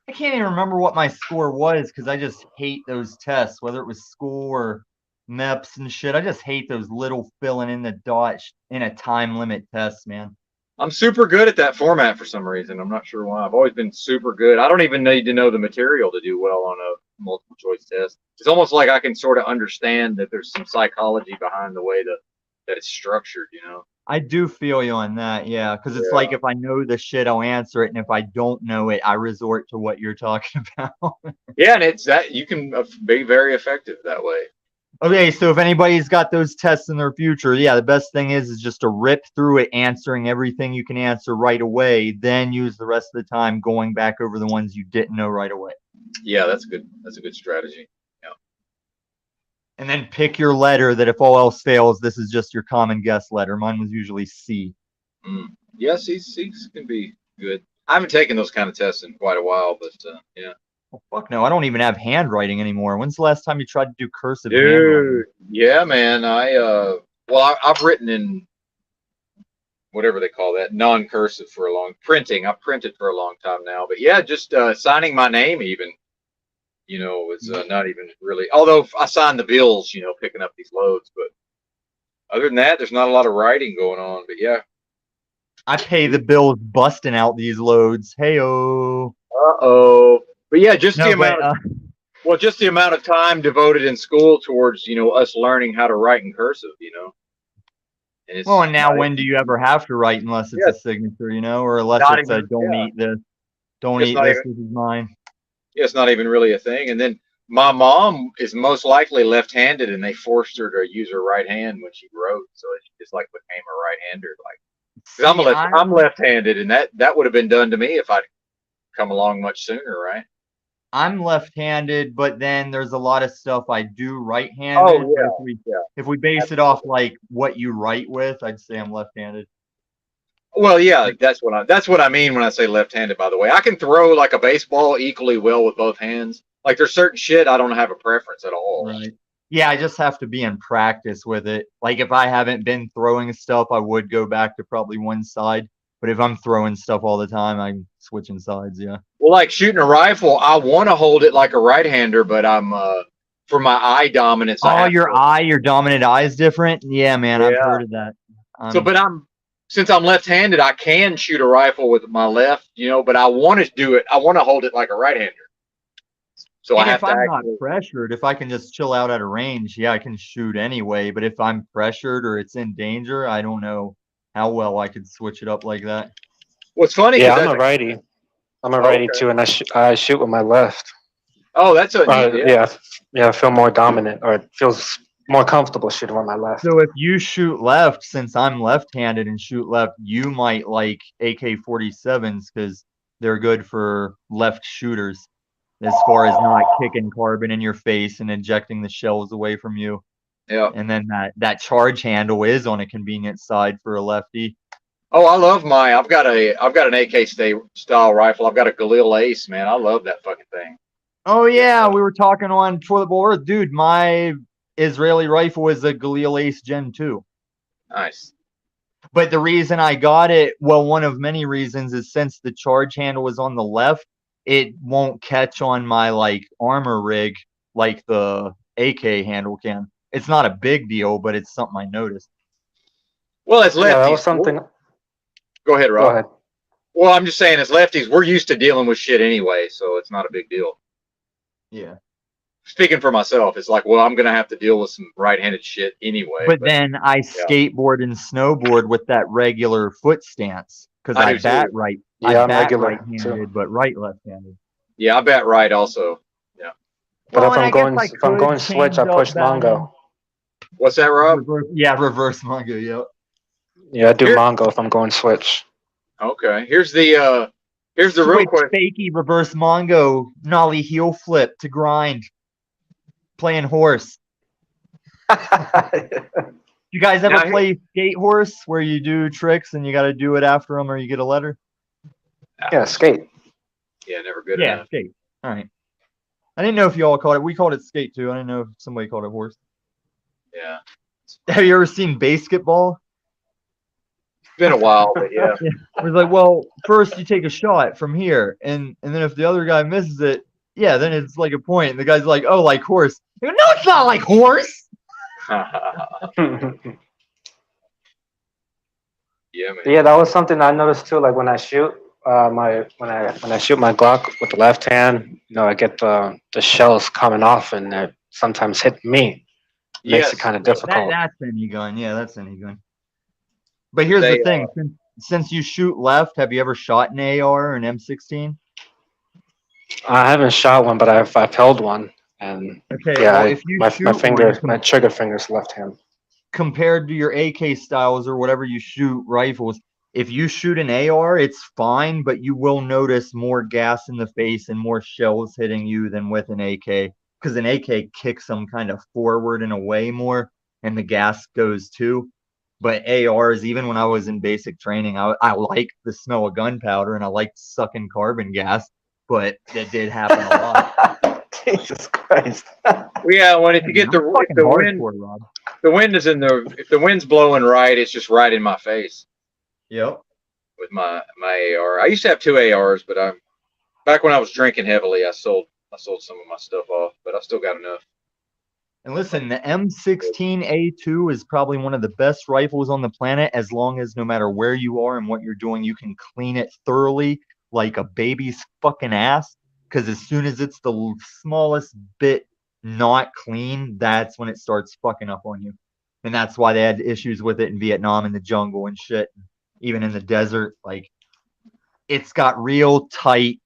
I can't even remember what my score was because I just hate those tests, whether it was school or MEPS and shit. I just hate those little filling in the dots in a time limit tests, man. I'm super good at that format for some reason. I'm not sure why. I've always been super good. I don't even need to know the material to do well on a multiple choice test. It's almost like I can sort of understand that there's some psychology behind the way that it's structured, you know? I do feel you on that, yeah, because it's like if I know the shit, I'll answer it, and if I don't know it, I resort to what you're talking about. Yeah, and it's that you can be very effective that way. Okay, so if anybody's got those tests in their future, yeah, the best thing is just to rip through it, answering everything you can answer right away, then use the rest of the time going back over the ones you didn't know right away. Yeah, that's good. That's a good strategy. Yeah. And then pick your letter that if all else fails, this is just your common guess letter. Mine was usually C. Yeah, C's can be good. I haven't taken those kind of tests in quite a while, but yeah. Well, fuck no, I don't even have handwriting anymore. When's the last time you tried to do cursive Dude, handwriting? yeah, man. I've written in whatever they call that, non-cursive for a long printing. I've printed for a long time now, but yeah, just signing my name even, you know, was not even really. Although I signed the bills, you know, picking up these loads, but other than that, there's not a lot of writing going on. But yeah. I pay the bills busting out these loads. Hey-oh. Uh-oh. But yeah, just the amount of time devoted in school towards, you know, us learning how to write in cursive, you know. And now when do you ever have to write unless it's a signature, you know, or unless it's a don't eat this. Don't eat this, this is mine. Yeah, it's not even really a thing. And then my mom is most likely left-handed, and they forced her to use her right hand when she wrote, so she just like became a right-hander. Like, because I'm left-handed, and that would have been done to me if I'd come along much sooner, right? I'm left-handed, but then there's a lot of stuff I do right-handed. Oh, yeah. If we base it off like what you write with, I'd say I'm left-handed. Well, yeah, that's what I mean when I say left-handed, by the way. I can throw like a baseball equally well with both hands. Like there's certain shit I don't have a preference at all. Right. Yeah, I just have to be in practice with it. Like if I haven't been throwing stuff, I would go back to probably one side. But if I'm throwing stuff all the time, I'm switching sides, yeah. Well, like shooting a rifle, I want to hold it like a right-hander, but I'm for my eye dominance. Your dominant eye is different? Yeah, man, I've heard of that. Since I'm left-handed, I can shoot a rifle with my left, you know, but I want to do it. I want to hold it like a right-hander. So I And have if to I'm not actually. pressured, if I can just chill out at a range, yeah, I can shoot anyway. But if I'm pressured or it's in danger, I don't know how well I could switch it up like that. What's funny Yeah, because I'm that's a righty. I'm a oh, righty okay. too, and I shoot with my left. Oh, that's neat. Yeah. Yeah, I feel more dominant, or it feels more comfortable shooting with my left. So if you shoot left, since I'm left-handed and shoot left, you might like AK-47s because they're good for left shooters as far as not kicking carbon in your face and ejecting the shells away from you. Yeah. And then that charge handle is on a convenient side for a lefty. Oh, I love mine. I've got an AK style rifle. I've got a Galil Ace, man. I love that fucking thing. Oh yeah, we were talking on Toilet Bowl Earth. Dude, my Israeli rifle is a Galil Ace Gen 2. Nice. But the reason I got it, well, one of many reasons is since the charge handle is on the left, it won't catch on my like armor rig like the AK handle can. It's not a big deal, but it's something I noticed. Well, as lefties, Yeah, that was something. Go ahead, Rob. Go ahead. Well, I'm just saying, as lefties, we're used to dealing with shit anyway, so it's not a big deal. Yeah. Speaking for myself, it's like, well, I'm gonna have to deal with some right-handed shit anyway. But then I skateboard and snowboard with that regular foot stance because I I do bat too. right. Yeah, I I'm bat regular, right-handed, but right left-handed. Yeah, I bat right also. But Well, if and I I'm guess going I if I'm could going switch, I change up push batting. Mongo. What's that, Rob? Reverse manga. Yep. Yeah, I do Here- Mongo if I'm going switch. Okay. Here's the real Switch question. fakey reverse mongo nollie heel flip to grind. Playing horse. You guys ever Now, here- play skate horse where you do tricks and you got to do it after them or you get a letter? Yeah, skate. Yeah, never good Yeah, enough. skate. All right. I didn't know if you all called it. We called it skate too. I didn't know if somebody called it horse. Yeah. Have you ever seen basketball? It's been a while, but yeah. Yeah. It was like, well, first you take a shot from here, and then if the other guy misses it, yeah, then it's like a point. And the guy's like, oh, like horse. I go, no, it's not like horse. Yeah, man. Yeah, that was something I noticed too. Like when I shoot when I shoot my Glock with the left hand, I get the shells coming off and they sometimes hit me. Makes Yes. it kind of difficult. That's any gun. Yeah, that's any gun. But here's They, the thing: since you shoot left, have you ever shot an AR or an M16? I haven't shot one, but I've held one, and Okay, yeah, well, if you my shoot finger, one, my trigger finger's left hand. compared to your AK styles or whatever you shoot rifles, if you shoot an AR, it's fine, but you will notice more gas in the face and more shells hitting you than with an AK, because an AK kicks them kind of forward and away more, and the gas goes too. But ARs, even when I was in basic training, I liked the smell of gunpowder and I liked sucking carbon gas, but that did happen a lot. Jesus Christ. Yeah, when if you get I'm the fucking hardcore, Rob. the wind is if the wind's blowing right, it's just right in my face Yep. with my AR. I used to have two ARs, but back when I was drinking heavily, I sold some of my stuff off, but I still got enough. And listen, the M16A2 is probably one of the best rifles on the planet, as long as no matter where you are and what you're doing, you can clean it thoroughly like a baby's fucking ass. Because as soon as it's the smallest bit not clean, that's when it starts fucking up on you. And that's why they had issues with it in Vietnam in the jungle and shit. Even in the desert, like, it's got real tight,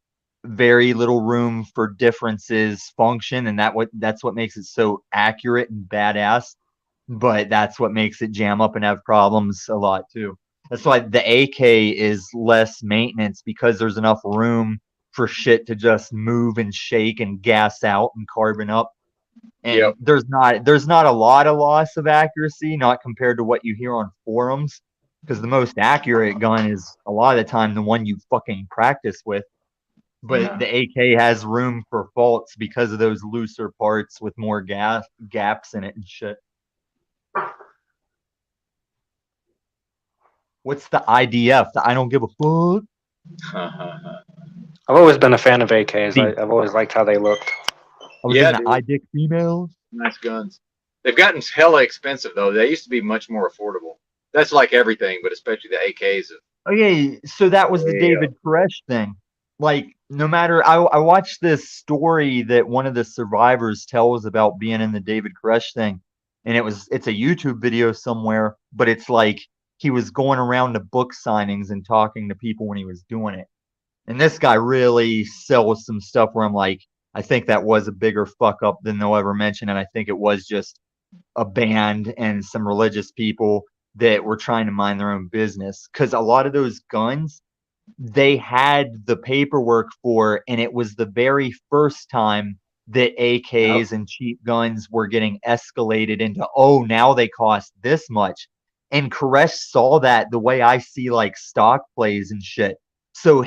very little room for differences function, and that's what makes it so accurate and badass. But that's what makes it jam up and have problems a lot too. That's why the AK is less maintenance, because there's enough room for shit to just move and shake and gas out and carbon up. And Yep. there's not a lot of loss of accuracy, not compared to what you hear on forums, because the most accurate gun is a lot of the time the one you fucking practice with. But the AK has room for faults because of those looser parts with more gaps in it and shit. What's the IDF? The I don't give a fuck. I've always been a fan of AKs. I've always liked how they looked. I was Yeah, in the dude. I dick females. Nice guns. They've gotten hella expensive though. They used to be much more affordable. That's like everything, but especially the AKs. Okay, so that was the Yeah. David Koresh thing. Like, no matter, I watched this story that one of the survivors tells about being in the David Koresh thing, and it's a YouTube video somewhere, but it's like he was going around to book signings and talking to people when he was doing it. And this guy really sells some stuff where I'm like, I think that was a bigger fuck up than they'll ever mention, and I think it was just a band and some religious people that were trying to mind their own business. Because a lot of those guns, they had the paperwork for, and it was the very first time that AKs and cheap guns were getting escalated into, oh, now they cost this much. And Koresh saw that the way I see like stock plays and shit. So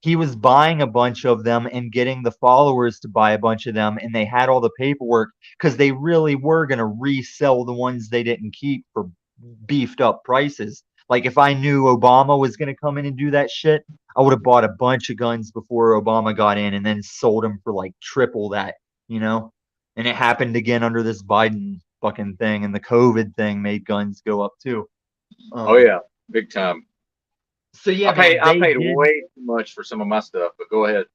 he was buying a bunch of them and getting the followers to buy a bunch of them, and they had all the paperwork because they really were going to resell the ones they didn't keep for beefed up prices. Like if I knew Obama was going to come in and do that shit, I would have bought a bunch of guns before Obama got in and then sold them for like triple that, you know? And it happened again under this Biden fucking thing, and the COVID thing made guns go up too. Oh yeah, big time. So yeah, I paid way too much for some of my stuff, but go ahead.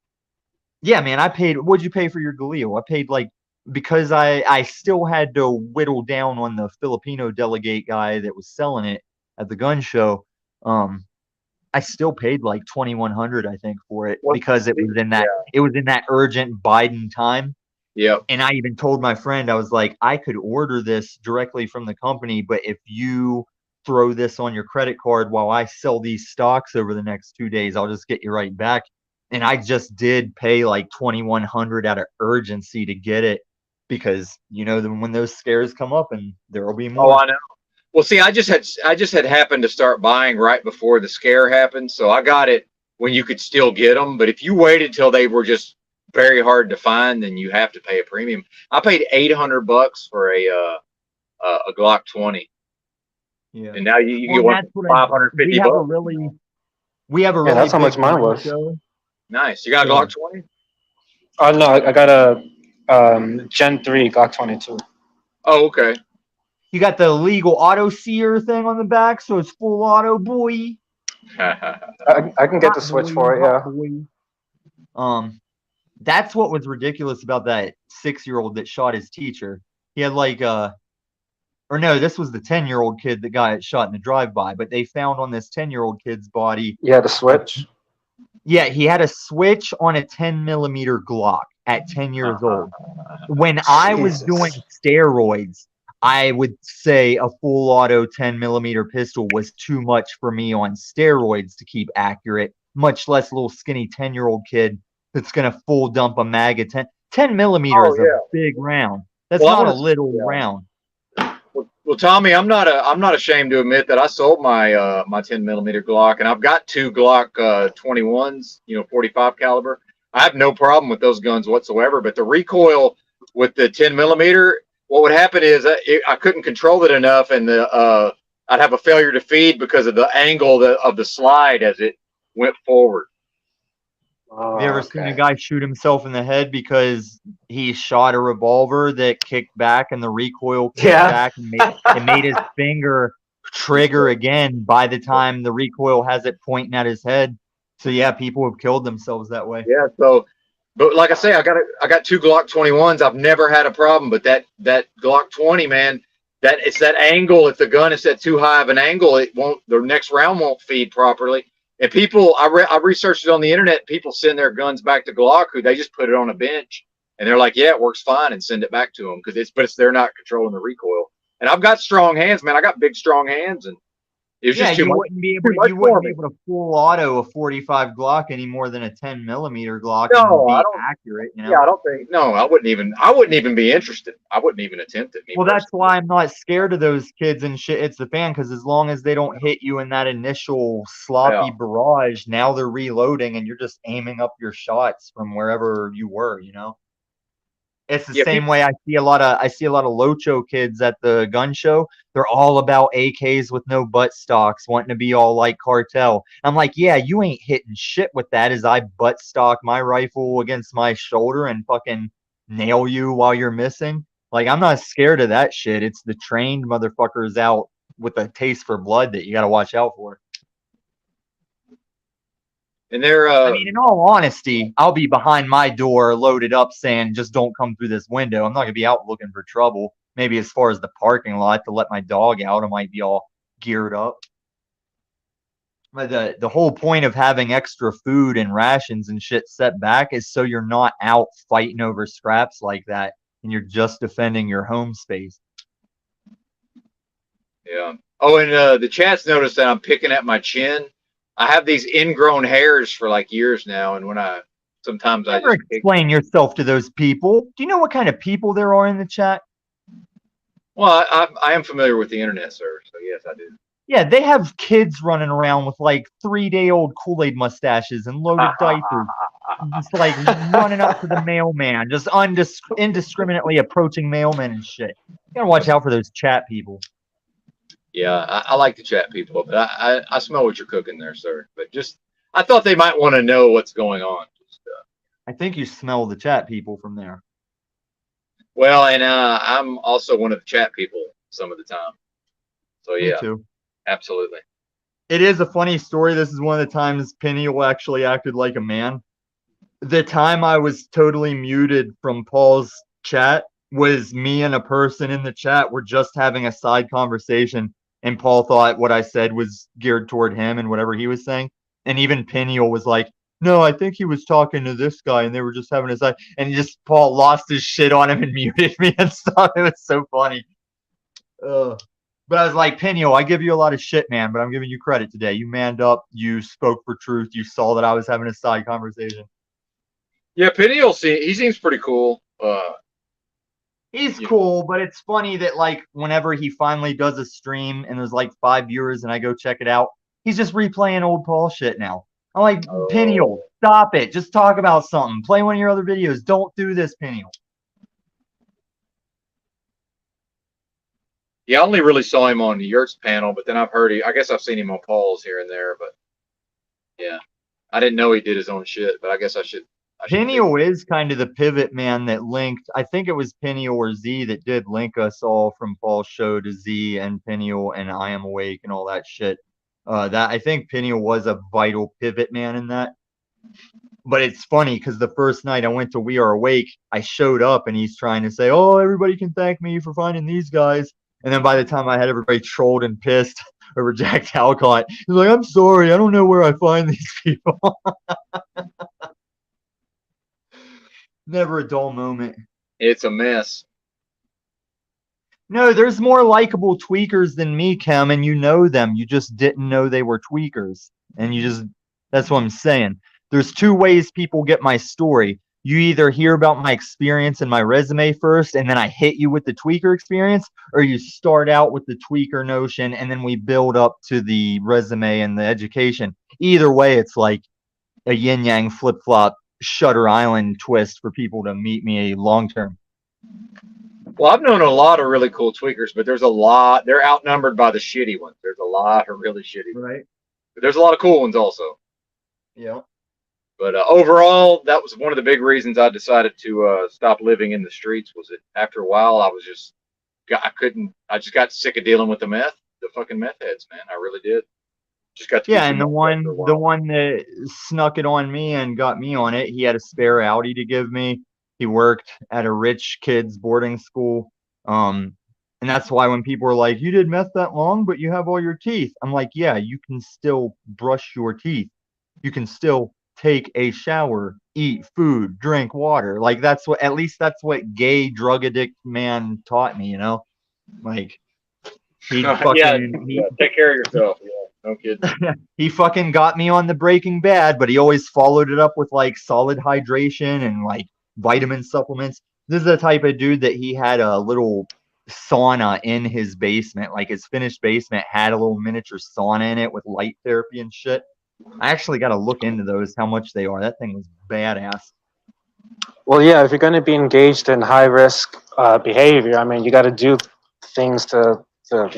Yeah, man, I paid. What'd you pay for your Galil? I paid like, because I still had to whittle down on the Filipino delegate guy that was selling it at the gun show. I still paid like 2,100, I think, for it because it was in that urgent Biden time. Yeah. And I even told my friend, I was like, I could order this directly from the company, but if you throw this on your credit card while I sell these stocks over the next 2 days, I'll just get you right back. And I just did pay like 2,100 out of urgency to get it because, you know, when those scares come up, and there will be more. Oh, I know. Well, see, I just had happened to start buying right before the scare happened, so I got it when you could still get them. But if you waited till they were just very hard to find, then you have to pay a premium. I paid $800 for a Glock 20. Yeah. And now you get one for $550. We have a really that's how much big mine gun was. show. Nice. You got a Glock 20? Oh no, I got a Gen 3 Glock 22. Oh, okay. You got the legal auto sear thing on the back, so it's full auto, boy. I can get the switch for it, yeah. That's what was ridiculous about that 6-year-old that shot his teacher. He had like or no, this was the 10-year-old kid that got shot in the drive-by, but they found on this 10-year-old kid's body. Yeah, the switch. Yeah, he had a switch on a 10mm Glock at 10 years old. When I was doing steroids, I would say a full auto 10mm pistol was too much for me on steroids to keep accurate, much less a little skinny 10-year-old kid that's going to full dump a mag at 10mm is a big round. That's not a little round. Well, Tommy, I'm not ashamed to admit that I sold my my 10mm Glock, and I've got two Glock 21s, 45 caliber. I have no problem with those guns whatsoever, but the recoil with the 10mm, what would happen is I couldn't control it enough, and I'd have a failure to feed because of the angle of the slide as it went forward. Have you ever seen a guy shoot himself in the head because he shot a revolver that kicked back and the recoil kicked back and made his finger trigger again by the time the recoil has it pointing at his head? So yeah, people have killed themselves that way. Yeah. So, but like I say, I got two Glock 21s. I've never had a problem, but that Glock 20, man, it's that angle. If the gun is at too high of an angle, the next round won't feed properly. And people, I researched it on the internet. People send their guns back to Glock, who they just put it on a bench, and they're like, "Yeah, it works fine," and send it back to them because they're not controlling the recoil. And I've got strong hands, man. I got big, strong hands, and it was just too much. You wouldn't be able to full auto a 45 Glock any more than a 10mm Glock. No, and I be don't. Accurate, you know? Yeah, I don't think. No, I wouldn't even be interested. I wouldn't even attempt it. Well, that's why I'm not scared of those kids and shit. It's the fan, because as long as they don't hit you in that initial sloppy barrage, now they're reloading and you're just aiming up your shots from wherever you were. You know, it's the same way I see a lot of Locho kids at the gun show. They're all about AKs with no butt stocks, wanting to be all like Cartel. I'm like, yeah, you ain't hitting shit with that as I butt stock my rifle against my shoulder and fucking nail you while you're missing. Like, I'm not scared of that shit. It's the trained motherfuckers out with a taste for blood that you got to watch out for. And they're I mean, in all honesty, I'll be behind my door loaded up saying, just don't come through this window. I'm not going to be out looking for trouble. Maybe as far as the parking lot to let my dog out, I might be all geared up. But the whole point of having extra food and rations and shit set back is so you're not out fighting over scraps like that, and you're just defending your home space. yeah. Oh, and the chat's noticed that I'm picking at my chin. I have these ingrown hairs for like years now, and when I sometimes I Never just pick. explain yourself to those people. Do you know what kind of people there are in the chat? Well, I am familiar with the internet, sir. So yes, I do. Yeah, they have kids running around with like 3-day-old Kool-Aid mustaches and loaded diapers, just like running up to the mailman, just indiscriminately approaching mailmen and shit. You gotta watch out for those chat people. Yeah, I like to chat people, but I smell what you're cooking there, sir. But just I thought they might want to know what's going on. Just, I think you smell the chat people from there. well, and I'm also one of the chat people some of the time. So Me yeah, too. absolutely. It is a funny story. This is one of the times Peniel actually acted like a man. The time I was totally muted from Paul's chat was me and a person in the chat were just having a side conversation, and Paul thought what I said was geared toward him and whatever he was saying. And even Peniel was like, no, I think he was talking to this guy and they were just having a side. And just Paul lost his shit on him and muted me and stuff. It was so funny. But I was like, Peniel, I give you a lot of shit, man, but I'm giving you credit today. You manned up. You spoke for truth. You saw that I was having a side conversation. Yeah, Peniel, he seems pretty cool. He's Yeah. cool, but it's funny that like whenever he finally does a stream and there's like 5 viewers and I go check it out, he's just replaying old Paul shit now. I'm like, Peniel, stop it. Just talk about something. Play one of your other videos. Don't do this, Peniel. Yeah, I only really saw him on Yurt's panel, but then I guess I've seen him on Paul's here and there, but yeah. I didn't know he did his own shit, but I guess I should Peniel is kind of the pivot man that linked. I think it was Peniel or Z that did link us all from Paul's show to Z and Peniel and I Am Awake and all that shit. That I think Peniel was a vital pivot man in that. But it's funny because the first night I went to We Are Awake, I showed up and he's trying to say, "Oh, everybody can thank me for finding these guys." And then by the time I had everybody trolled and pissed over Jack Talcott, he's like, "I'm sorry, I don't know where I find these people." Never a dull moment. It's a mess. No, there's more likable tweakers than me, Kem, and you know them. You just didn't know they were tweakers. And that's what I'm saying. There's 2 ways people get my story. You either hear about my experience and my resume first, and then I hit you with the tweaker experience, or you start out with the tweaker notion, and then we build up to the resume and the education. Either way, it's like a yin-yang flip-flop Shutter Island twist for people to meet me long term. Well, I've known a lot of really cool tweakers, but there's a lot. They're outnumbered by the shitty ones. There's a lot of really shitty ones. Right. But there's a lot of cool ones also. Yeah. But overall, that was one of the big reasons I decided to stop living in the streets. Was that after a while, I just got sick of dealing with the fucking meth heads, man. I really did. Just got to Yeah, and the one that snuck it on me and got me on it, he had a spare Audi to give me. He worked at a rich kids boarding school. And that's why when people are like, "You did meth that long, but you have all your teeth." I'm like, yeah, you can still brush your teeth. You can still take a shower, eat food, drink water. Like at least that's what gay drug addict man taught me, you know? Like he fucking take care of yourself. Yeah, no kidding. he fucking got me on the Breaking Bad, but he always followed it up with like solid hydration and like vitamin supplements. This is the type of dude that he had a little sauna in his basement. Like his finished basement had a little miniature sauna in it with light therapy and shit. I actually got to look into those, how much they are. That thing was badass. Well, yeah, if you're going to be engaged in high risk behavior, I mean, you got to do things to help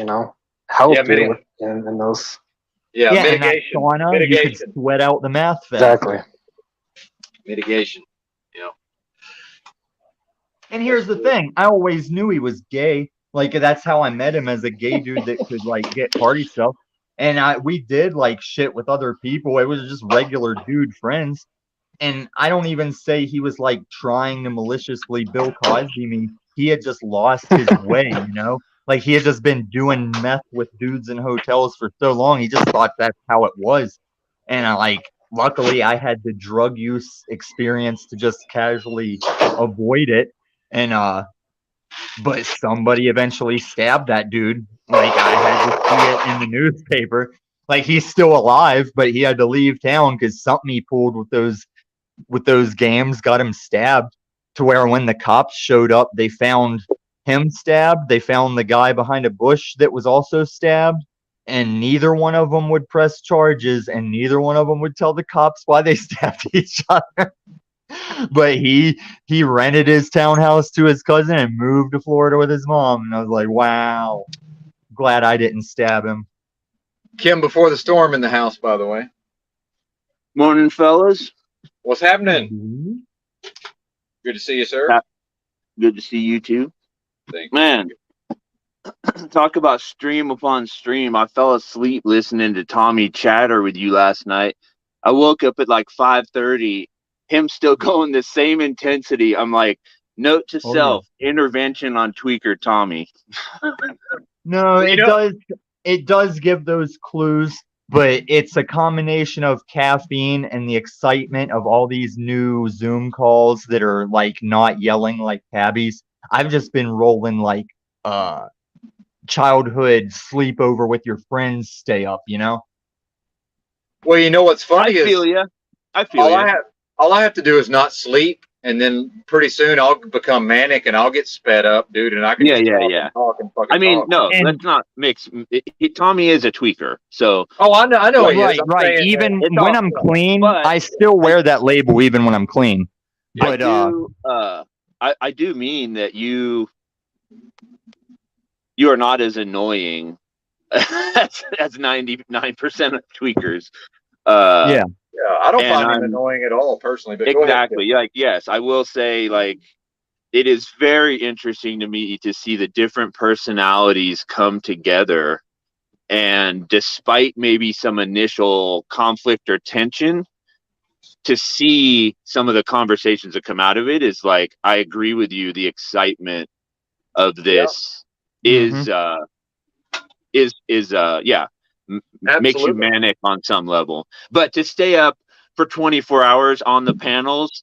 you in those. Yeah, Yeah, mitigation. in that sauna, you could sweat out the math fast. Exactly. Mitigation. And here's the thing. I always knew he was gay. Like, that's how I met him, as a gay dude that could, like, get party stuff. And we did like shit with other people. It was just regular dude friends. And I don't even say he was like trying to maliciously Bill Cosby me. He had just lost his way, you know? Like he had just been doing meth with dudes in hotels for so long. He just thought that's how it was. And luckily I had the drug use experience to just casually avoid it. And but somebody eventually stabbed that dude. Like I had to see it in the newspaper. Like he's still alive, but he had to leave town because something he pulled with those games got him stabbed. To where when the cops showed up, they found him stabbed. They found the guy behind a bush that was also stabbed, and neither one of them would press charges, and neither one of them would tell the cops why they stabbed each other. But he rented his townhouse to his cousin and moved to Florida with his mom. And I was like, wow, glad I didn't stab him. Kim before the storm in the house, by the way. Morning, fellas. What's happening? Good to see you, sir. Good to see you too. Thank Man, talk about stream upon stream. I fell asleep listening to Tommy chatter with you last night. I woke up at like 5:30. Him still going the same intensity. I'm like, note to self, intervention on Tweaker Tommy. No, it does give those clues, but it's a combination of caffeine and the excitement of all these new Zoom calls that are like not yelling like cabbies. I've just been rolling like childhood sleepover with your friends stay up, you know? Well, you know what's funny I feel is you. I feel you. all I have to do is not sleep, and then pretty soon I'll become manic and I'll get sped up, dude, and I can just talk and fucking I mean, talk. no, let's not mix. Tommy is a tweaker, so. Oh, I know he Right, is. I'm right. saying Even it's when all- I'm clean, but I still wear that label even when I'm clean. But I do mean that you are not as annoying as 99% of tweakers. yeah. yeah, I don't and find him I'm- annoying at all personally. But go ahead, Exactly. Like, yes, I will say, like, it is very interesting to me to see the different personalities come together. And despite maybe some initial conflict or tension, to see some of the conversations that come out of it is like, I agree with you. The excitement of this makes you manic on some level. But to stay up for 24 hours on the panels,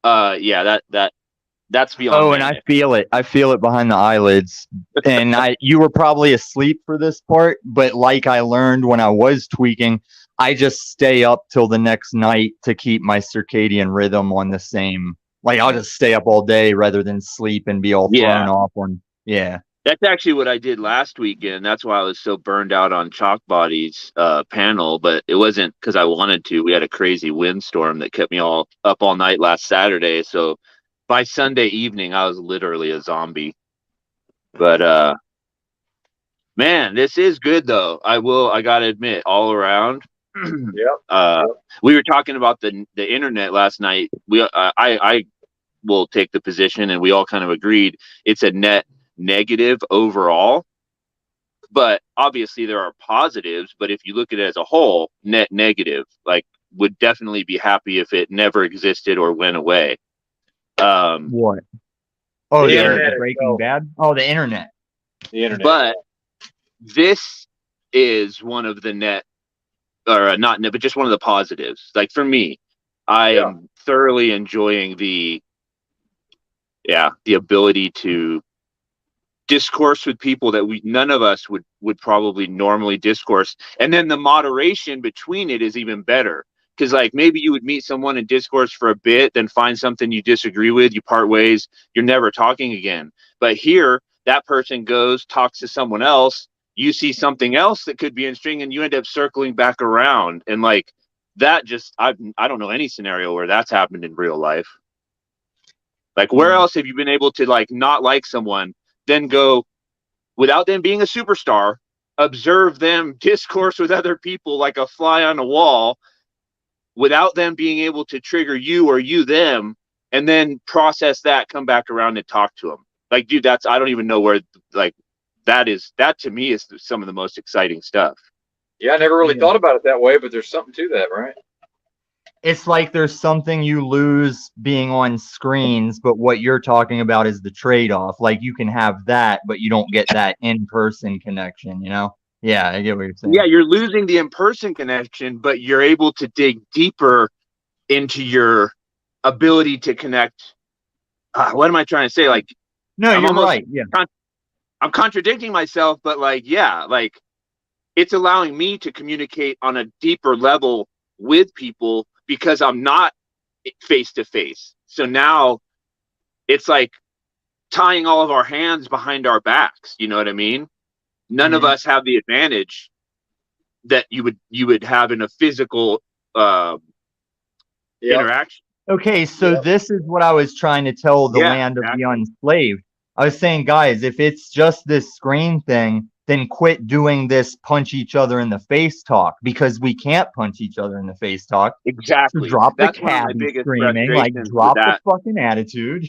that's beyond. Oh, and I feel it. I feel it behind the eyelids. And you were probably asleep for this part, but like I learned when I was tweaking, I just stay up till the next night to keep my circadian rhythm on the same. Like I'll just stay up all day rather than sleep and be all thrown off on. Yeah. That's actually what I did last weekend. That's why I was so burned out on Chalk Body's panel, but it wasn't because I wanted to. We had a crazy windstorm that kept me all up all night last Saturday. So by Sunday evening, I was literally a zombie. But man, this is good though. I gotta admit, all around. We were talking about the internet last night. I will take the position, and we all kind of agreed it's a net negative overall, but obviously there are positives. But if you look at it as a whole, net negative, like, would definitely be happy if it never existed or went away. What? Oh, The the internet Breaking itself. Bad. Oh, the internet. The internet. But this is one of the net, or not net, but just one of the positives. Like for me, I am thoroughly enjoying the ability to discourse with people that none of us would probably normally discourse, and then the moderation between it is even better, because like maybe you would meet someone and discourse for a bit, then find something you disagree with, you part ways, you're never talking again. But here, that person goes, talks to someone else, you see something else that could be interesting, and you end up circling back around. And like that, just I don't know any scenario where that's happened in real life. Like, where else have you been able to like not like someone, then go, without them being a superstar, observe them discourse with other people like a fly on a wall, without them being able to trigger you or you them, and then process that, come back around and talk to them? Like, dude, I don't even know where, like, that to me is some of the most exciting stuff. Yeah, I never really Yeah. thought about it that way, but there's something to that, right? It's like there's something you lose being on screens, but what you're talking about is the trade-off. Like you can have that, but you don't get that in-person connection, you know? Yeah, I get what you're saying. Yeah, you're losing the in-person connection, but you're able to dig deeper into your ability to connect. What am I trying to say? Like, No, I'm you're almost right. Yeah. I'm contradicting myself, but like, yeah, like it's allowing me to communicate on a deeper level with people because I'm not face to face. So now it's like tying all of our hands behind our backs. You know what I mean? None of us have the advantage that you would have in a physical interaction. Okay, so this is what I was trying to tell the Yeah, land of the exactly. unslaved. I was saying, guys, if it's just this screen thing, then quit doing this punch each other in the face talk because we can't punch each other in the face talk. So Exactly. drop the That's one of my cabbie biggest screaming, like frustrations with drop the that. fucking attitude.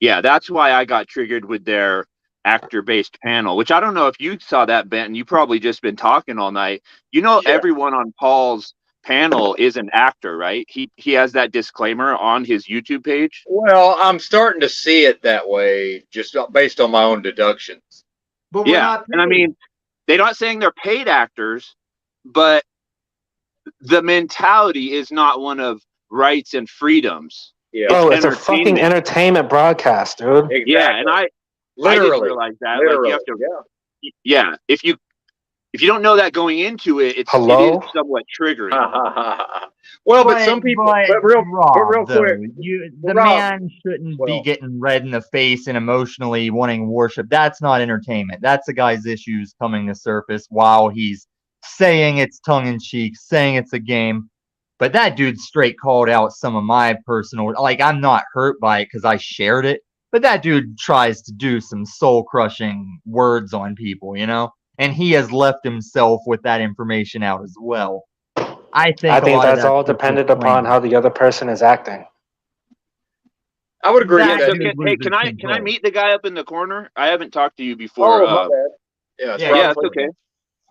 Yeah, that's why I got triggered with their actor-based panel, which I don't know if you saw that, Benton. You probably just been talking all night. You know, everyone on Paul's panel is an actor, right? He has that disclaimer on his YouTube page. Well, I'm starting to see it that way, just based on my own deductions. But we're Yeah, not and I mean, they're not saying they're paid actors, but the mentality is not one of rights and freedoms. Yeah. Bro, it's a fucking entertainment broadcast, dude. Exactly. Yeah, and I Literally. didn't realize that. Literally. Like you have to, yeah. If you don't know that going into it, it is somewhat triggering. Well, but some people, but real Rob, quick, the man shouldn't be getting red in the face and emotionally wanting worship. That's not entertainment. That's a guy's issues coming to surface while he's saying it's tongue in cheek, saying it's a game. But that dude straight called out some of my personal, like I'm not hurt by it because I shared it. But that dude tries to do some soul crushing words on people, you know? And he has left himself with that information out as well. I think that's all dependent upon how the other person is acting. I would agree Yeah, with so that. hey, can I meet the guy up in the corner? I haven't talked to you before. Oh, my bad. Yeah, it's okay.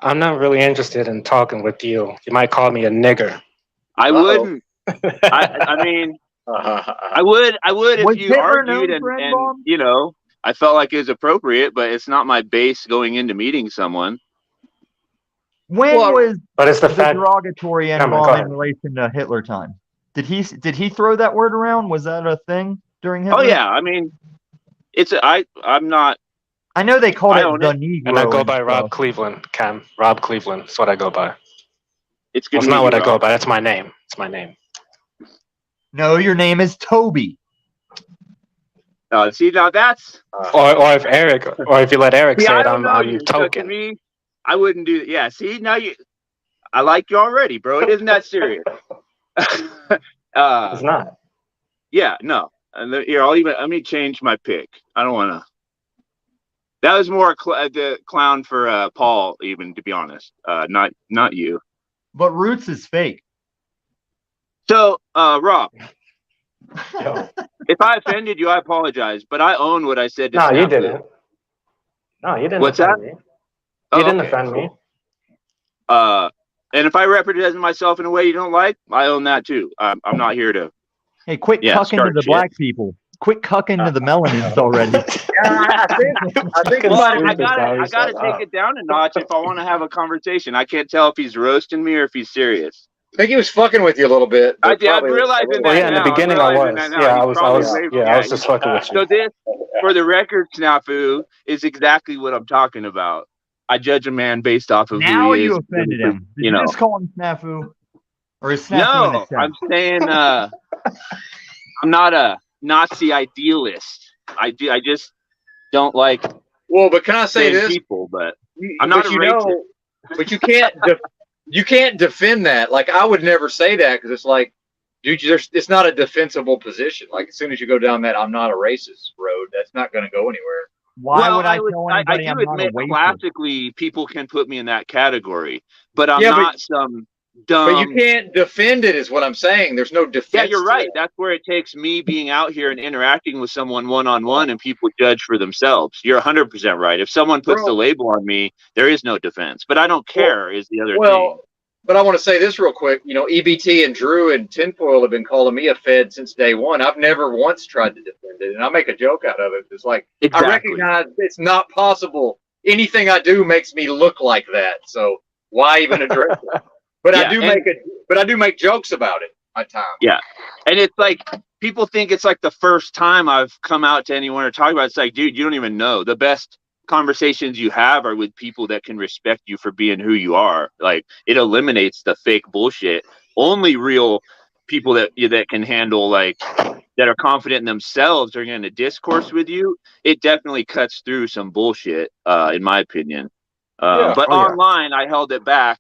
I'm not really interested in talking with you. You might call me a nigger. I wouldn't. I mean, I would if you argued and you know, I felt like it was appropriate, but it's not my base going into meeting someone. When was but it's the derogatory N-bomb in relation to Hitler time? Did he throw that word around? Was that a thing during Hitler? Oh yeah, I mean, I'm not. I know they called it the Negro. And I go by Rob Cleveland, Cam. Rob Cleveland. That's what I go by. It's good. Well, it's not what I go by. That's my name. It's my name. No, your name is Toby. See, now that's or if you let Eric say it, I'm Token. So to me, I wouldn't do. Yeah, see, now I like you already, bro. It isn't that serious. It's not. Yeah, no. Here, let me change my pick. I don't want to. That was more the clown for Paul, even, to be honest. Not you. But Roots is fake. So, Rob, if I offended you, I apologize. But I own what I said to you didn't. No, you didn't. What's that? Me. You didn't offend me. And if I represent myself in a way you don't like, I own that too. I'm not here to. Hey, quit cucking to the black people. Quit cucking to the melanins already. I think I gotta take it down a notch if I want to have a conversation. I can't tell if he's roasting me or if he's serious. I think he was fucking with you a little bit. I'm realizing that. Well, yeah, in the beginning I was. I was just fucking with you. So this, for the record, Snafu, is exactly what I'm talking about. I judge a man based off of now who he is. You offended him. Did you just call him Snafu? Or is Snafu No, I'm saying I'm not a Nazi idealist. I just don't like. Well, but can I say this? People, but I'm not a racist. But you can't. You can't defend that. Like, I would never say that because it's like, dude, it's not a defensible position. Like, as soon as you go down that I'm not a racist road, that's not going to go anywhere. Why would I tell anybody I do admit, classically, people can put me in that category, but I'm not some But you dumb. can't defend it, is what I'm saying. There's no defense. Yeah, you're to right. it. That's where it takes me being out here and interacting with someone one-on-one, and people judge for themselves. You're 100% right. If someone puts the Bro. label on me, there is no defense. But I don't care is the other thing. Well, but I want to say this real quick. You know, EBT and Drew and Tinfoil have been calling me a Fed since day one. I've never once tried to defend it, and I make a joke out of it. It's like Exactly. I recognize it's not possible. Anything I do makes me look like that. So why even address it? But Yeah, I do make jokes about it. My time. Yeah. And it's like people think it's like the first time I've come out to anyone or talk about it. It's like, dude, you don't even know. The best conversations you have are with people that can respect you for being who you are. Like, it eliminates the fake bullshit. Only real people that can handle, like, that are confident in themselves are going to discourse with you. It definitely cuts through some bullshit, in my opinion. But online, I held it back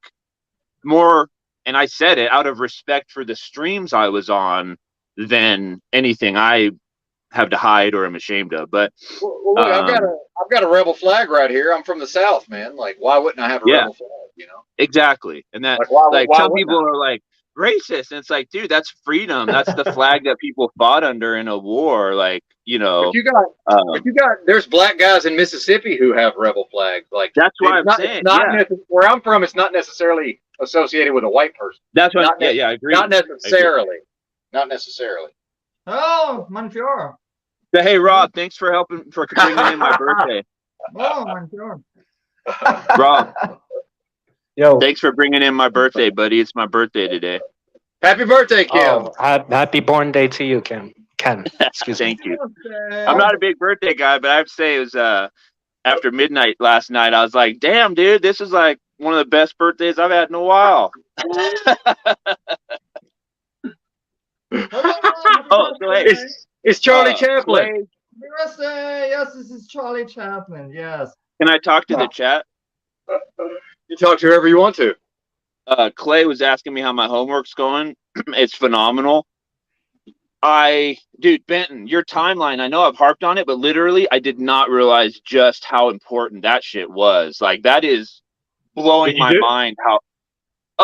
more. And I said it out of respect for the streams I was on than anything I have to hide or am ashamed of. But well, look, I've got a rebel flag right here. I'm from the South, man. Like, why wouldn't I have a rebel flag? You know, exactly. And that, why some wouldn't people I? are like racist, and it's like, dude, that's freedom. That's the flag that people fought under in a war. Like, you know, But you got there's black guys in Mississippi who have rebel flags. Like, that's why I'm saying. It's not where I'm from. It's not necessarily associated with a white person. That's what. I agree. Not necessarily. Not necessarily. Oh, Monfiora. But hey, Rob, thanks for bringing in my birthday. Oh, Monfiora. Rob, Yo, thanks for bringing in my birthday, buddy. It's my birthday today. Happy birthday, Kim. oh, happy born day to you, Ken. Excuse me. Thank you. I'm not a big birthday guy, but I have to say it was after midnight last night. I was like, damn, dude, this is like one of the best birthdays I've had in a while. Oh, so hey, It's Charlie Chaplin. Clay, birthday. Yes, this is Charlie Chaplin. Yes. can I talk to the chat? You talk to whoever you want to. Clay was asking me how my homework's going. It's phenomenal. Dude, Benton, your timeline, I know I've harped on it, but literally I did not realize just how important that shit was. Like, that is blowing my mind.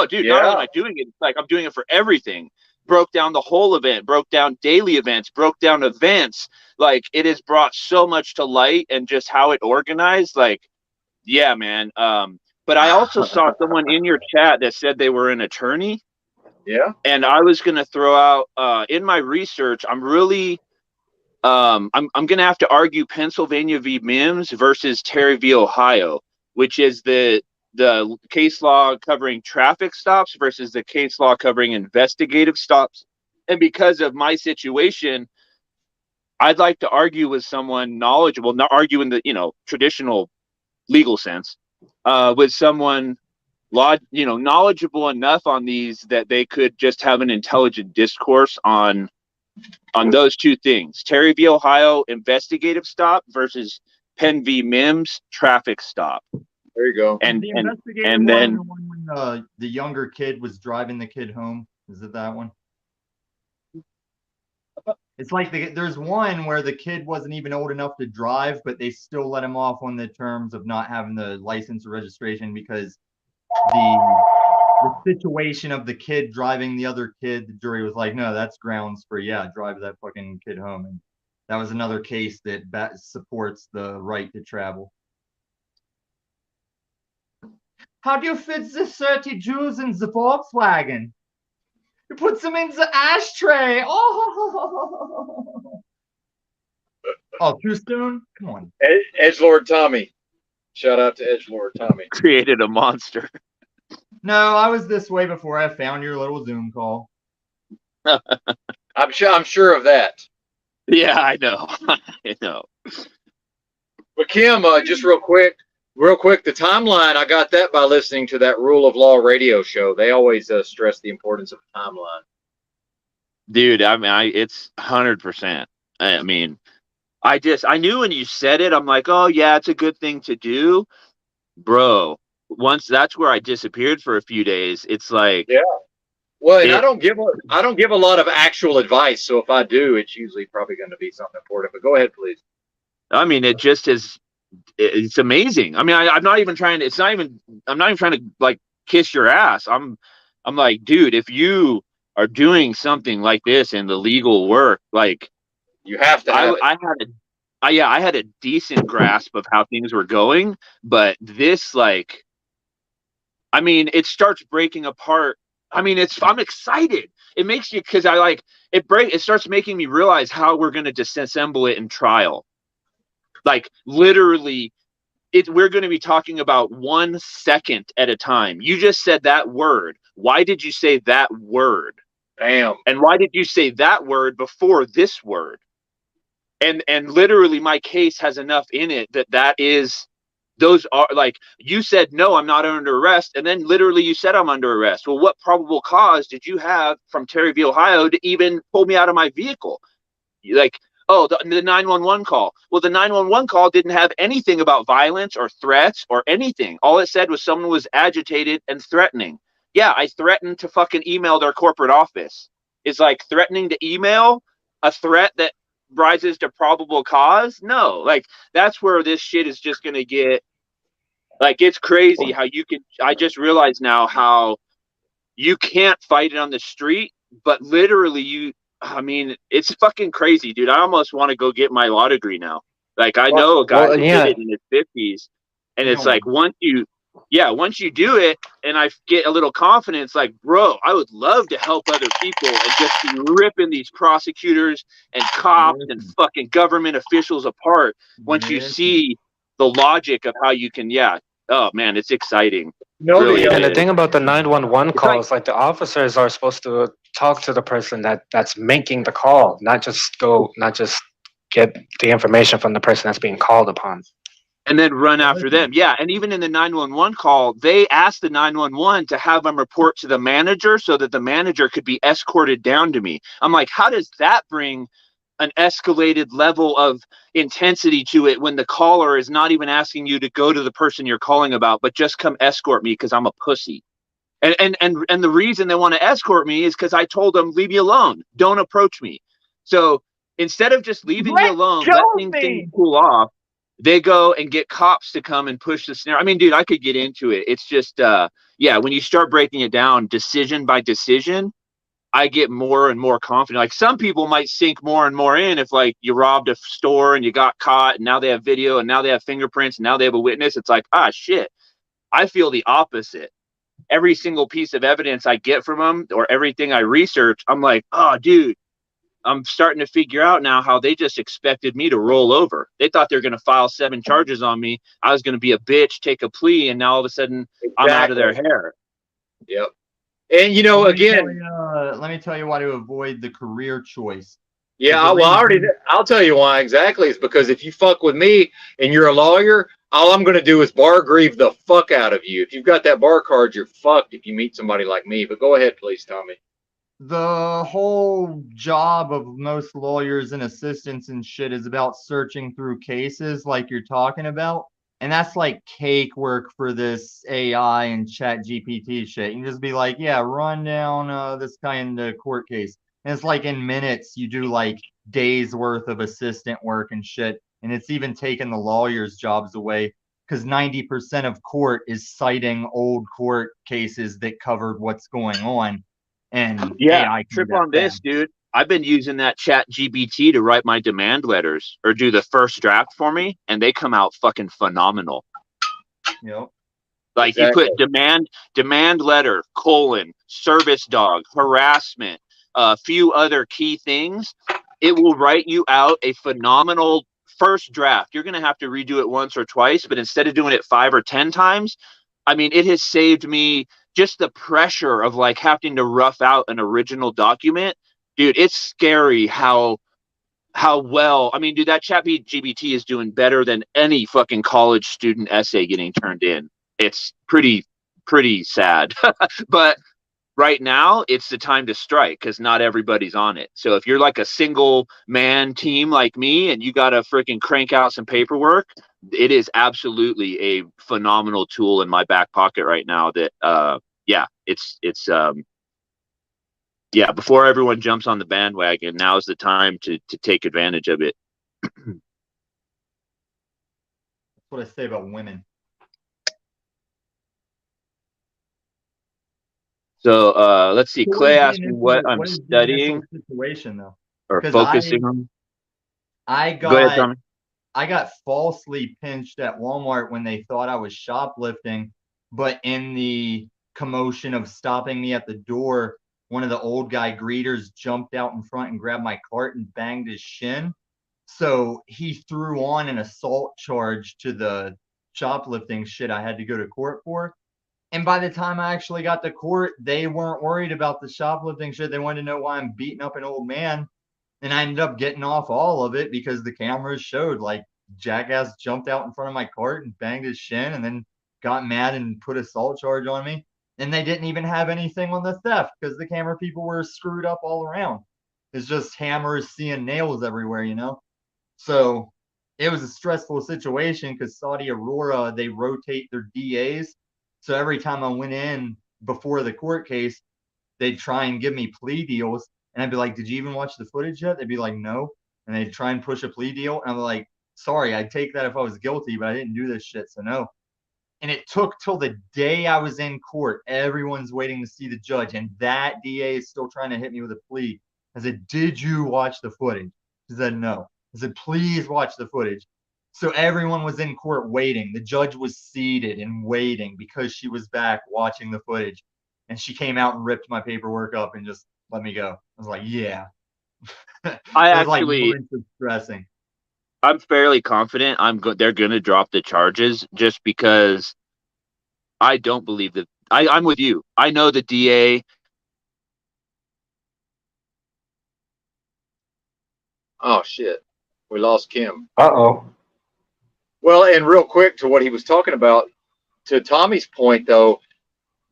Dude, not only am I doing it, it's like I'm doing it for everything. Broke down the whole event, broke down daily events, broke down events. Like, it has brought so much to light, and just how it organized. Like, yeah, man. But I also saw someone in your chat that said they were an attorney. Yeah. And I was going to throw out in my research, I'm really I'm going to have to argue Pennsylvania v. Mims versus Terry v. Ohio, which is the case law covering traffic stops versus the case law covering investigative stops. And because of my situation, I'd like to argue with someone knowledgeable, not argue in the, traditional legal sense, with someone knowledgeable enough on these that they could just have an intelligent discourse on those two things. Terry v. Ohio, investigative stop versus Penn v. Mims, traffic stop. There you go. And The investigative and one, then the one when the younger kid was driving the kid home. Is it that one? It's like there's one where the kid wasn't even old enough to drive, but they still let him off on the terms of not having the license or registration because the situation of the kid driving the other kid, the jury was like, no, that's grounds for, drive that fucking kid home. And that was another case that supports the right to travel. How do you fit the 30 Jews in the Volkswagen? You put them in the ashtray. Oh, too soon? Come on. Edgelord Tommy. Shout out to Edgelord Tommy. created a monster. No, I was this way before I found your little Zoom call. I'm sure of that. Yeah, I know. I know. But Kim, just real quick, the timeline, I got that by listening to that Rule of Law radio show. They always stress the importance of the timeline. Dude, I mean, it's 100%. I mean, I knew when you said it, I'm like, oh yeah, it's a good thing to do. Bro, once that's where I disappeared for a few days, it's like, yeah. Well, and I don't give a lot of actual advice. So if I do, it's usually probably going to be something important. But go ahead, please. I mean, it just is. It's amazing. I mean, I'm not even trying to. I'm not even trying to like kiss your ass. I'm like, dude, if you are doing something like this in the legal work, like You have to have it. I had a decent grasp of how things were going, but this, like, I mean, it starts breaking apart. I mean, I'm excited. It makes you, because it starts making me realize how we're going to disassemble it in trial. Like, literally, we're going to be talking about 1 second at a time. You just said that word. Why did you say that word? Damn. And why did you say that word before this word? And literally, my case has enough in it that is, those are, like, you said, no, I'm not under arrest, and then literally you said I'm under arrest. Well, what probable cause did you have from Terryville, Ohio, to even pull me out of my vehicle? Like, oh, the 911 call. Well, the 911 call didn't have anything about violence or threats or anything. All it said was someone was agitated and threatening. Yeah, I threatened to fucking email their corporate office. Is, like, threatening to email a threat that rises to probable cause? No. Like, that's where this shit is just going to get, like, it's crazy how you can, I just realized now how you can't fight it on the street, but literally I mean, it's fucking crazy, dude. I almost want to go get my law degree now. Like, I know a guy Well, who did it in his 50s, and You it's don't like, once you do it, and I get a little confidence, like, bro, I would love to help other people and just be ripping these prosecutors and cops and fucking government officials apart once you see the logic of how you can, oh man, it's exciting. No, Really And the is. thing about the 911 It's like, calls, like the officers are supposed to talk to the person that's making the call, not just get the information from the person that's being called upon. and then run after them. Yeah, and even in the 911 call, they asked the 911 to have them report to the manager so that the manager could be escorted down to me. I'm like, how does that bring an escalated level of intensity to it when the caller is not even asking you to go to the person you're calling about, but just come escort me because I'm a pussy? And the reason they want to escort me is because I told them, leave me alone, don't approach me. So instead of just leaving me alone, letting things cool off, they go and get cops to come and push the snare. I mean, dude, I could get into it. It's just, when you start breaking it down decision by decision, I get more and more confident. Like, some people might sink more and more in if, like, you robbed a store and you got caught and now they have video and now they have fingerprints and now they have a witness. It's like, shit. I feel the opposite. Every single piece of evidence I get from them or everything I research, I'm like, oh, dude, I'm starting to figure out now how they just expected me to roll over. They thought they were going to file 7 charges on me. I was going to be a bitch, take a plea, and now all of a sudden I'm out of their hair. Yep. And, you know, again, let me tell you why to avoid the career choice. yeah, I'll tell you why exactly. It's because if you fuck with me and you're a lawyer, all I'm going to do is bar grieve the fuck out of you. If you've got that bar card, you're fucked if you meet somebody like me. But go ahead, please, Tommy. The whole job of most lawyers and assistants and shit is about searching through cases like you're talking about. And that's like cake work for this AI and chat GPT shit. You can just be like, yeah, run down this kind of court case. And it's like in minutes, you do like days worth of assistant work and shit. And it's even taken the lawyers' jobs away because 90% of court is citing old court cases that covered what's going on. And Yeah, AI can trip do that on this, dude. I've been using that chat GPT to write my demand letters or do the first draft for me, and they come out fucking phenomenal. Yep. Like, Exactly. you put demand letter, service dog, harassment, a few other key things. It will write you out a phenomenal first draft. You're going to have to redo it once or twice, but instead of doing it 5 or 10 times, I mean, it has saved me just the pressure of, like, having to rough out an original document. Dude, it's scary how well, I mean, dude, that chat GPT is doing better than any fucking college student essay getting turned in. It's pretty sad. But right now, it's the time to strike because not everybody's on it. So if you're like a single man team like me and you got to freaking crank out some paperwork, it is absolutely a phenomenal tool in my back pocket right now that, before everyone jumps on the bandwagon, now's the time to take advantage of it. That's what I say about women. So let's see. So Clay asked me what I'm what is the studying initial situation though? or Because focusing on. I Go ahead, got Tommy. I got falsely pinched at Walmart when they thought I was shoplifting, but in the commotion of stopping me at the door, one of the old guy greeters jumped out in front and grabbed my cart and banged his shin. So he threw on an assault charge to the shoplifting shit I had to go to court for. And by the time I actually got to court, they weren't worried about the shoplifting shit. They wanted to know why I'm beating up an old man. And I ended up getting off all of it because the cameras showed like jackass jumped out in front of my cart and banged his shin and then got mad and put assault charge on me. And they didn't even have anything on the theft because the camera people were screwed up all around. It's just hammers seeing nails everywhere, you know? So it was a stressful situation because Saudi Aurora, they rotate their DAs. So every time I went in before the court case, they'd try and give me plea deals. And I'd be like, did you even watch the footage yet? They'd be like, no. And they'd try and push a plea deal. And I'm like, sorry, I'd take that if I was guilty, but I didn't do this shit. So no. And it took till the day I was in court. Everyone's waiting to see the judge. And that DA is still trying to hit me with a plea. I said, did you watch the footage? She said, no. I said, please watch the footage. So everyone was in court waiting. The judge was seated and waiting because she was back watching the footage. And she came out and ripped my paperwork up and just let me go. I was like, yeah. I It was like actually, months of stressing. I'm fairly confident they're going to drop the charges just because I don't believe that. I'm with you. I know the DA. Oh shit, we lost Kim. Uh-oh. Well, and real quick to what he was talking about, to Tommy's point though,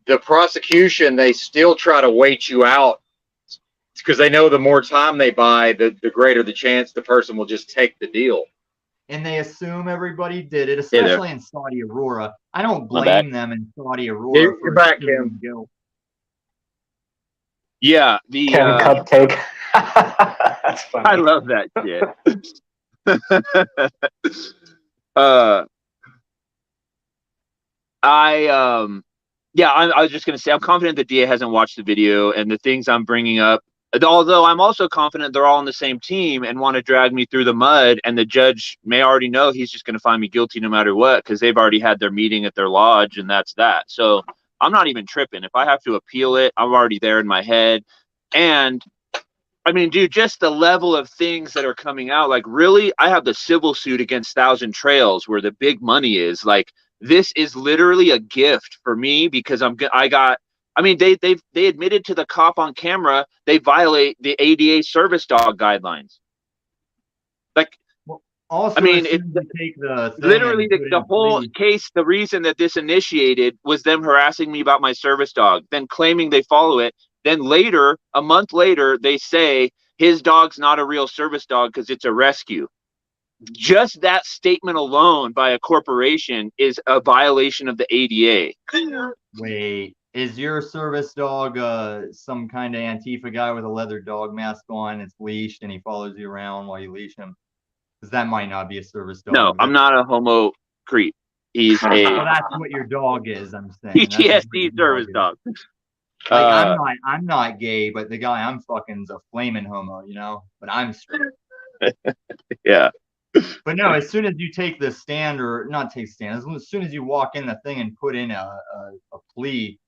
the prosecution, they still try to wait you out because they know the more time they buy, the greater the chance the person will just take the deal. And they assume everybody did it, Hey there. especially in Saudi Aurora. I don't My bad. blame them in Saudi Aurora You're for back, assuming Kim. guilt. Yeah, Kim Cupcake. That's funny. I love that shit. I was just gonna say I'm confident the DA hasn't watched the video and the things I'm bringing up. Although I'm also confident they're all on the same team and want to drag me through the mud, and the judge may already know he's just going to find me guilty no matter what because they've already had their meeting at their lodge, and that's that. So I'm not even tripping. If I have to appeal it, I'm already there in my head. And I mean, dude, just the level of things that are coming out. Like, really, I have the civil suit against Thousand Trails where the big money is. Like, this is literally a gift for me because they admitted to the cop on camera they violate the ADA service dog guidelines. Like, Also, I mean, as soon as you take the thing literally and put it the in whole plea, case, the reason that this initiated was them harassing me about my service dog, then claiming they follow it. Then later, a month later, they say his dog's not a real service dog because it's a rescue. Just that statement alone by a corporation is a violation of the ADA. wait, is your service dog some kind of Antifa guy with a leather dog mask on? It's leashed and he follows you around while you leash him? Because that might not be a service dog. No, I'm not a homo creep. He's Well, a that's what your dog is. I'm saying. That's what PTSD your service is. dog. Like I'm not gay, but the guy I'm fucking's a flaming homo, you know. But I'm straight. Yeah. But no, as soon as you take the stand, or not take stand, as soon as you walk in the thing and put in a plea,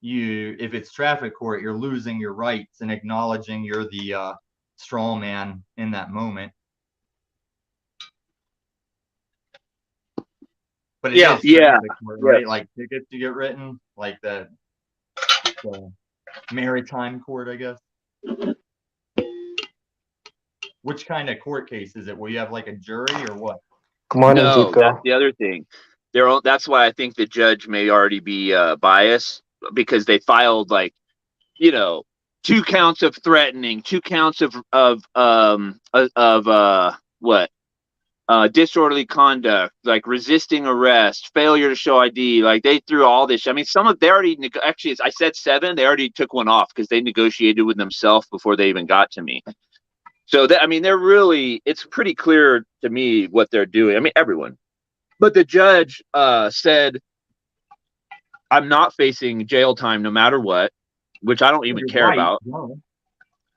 if it's traffic court, you're losing your rights and acknowledging you're the straw man in that moment. But it is traffic court, right? Like tickets you get written, like the maritime court, I guess. Which kind of court case is it? Will you have like a jury or what? Good morning, No, Chico. that's the other thing. That's why I think the judge may already be biased because they filed 2 counts of threatening, 2 counts of disorderly conduct, like resisting arrest, failure to show ID. Like they threw all this. I mean, actually, I said 7. They already took 1 off because they negotiated with themselves before they even got to me. So it's pretty clear to me what they're doing. I mean, everyone. But the judge said, I'm not facing jail time no matter what. which I don't even You're care right, about. no.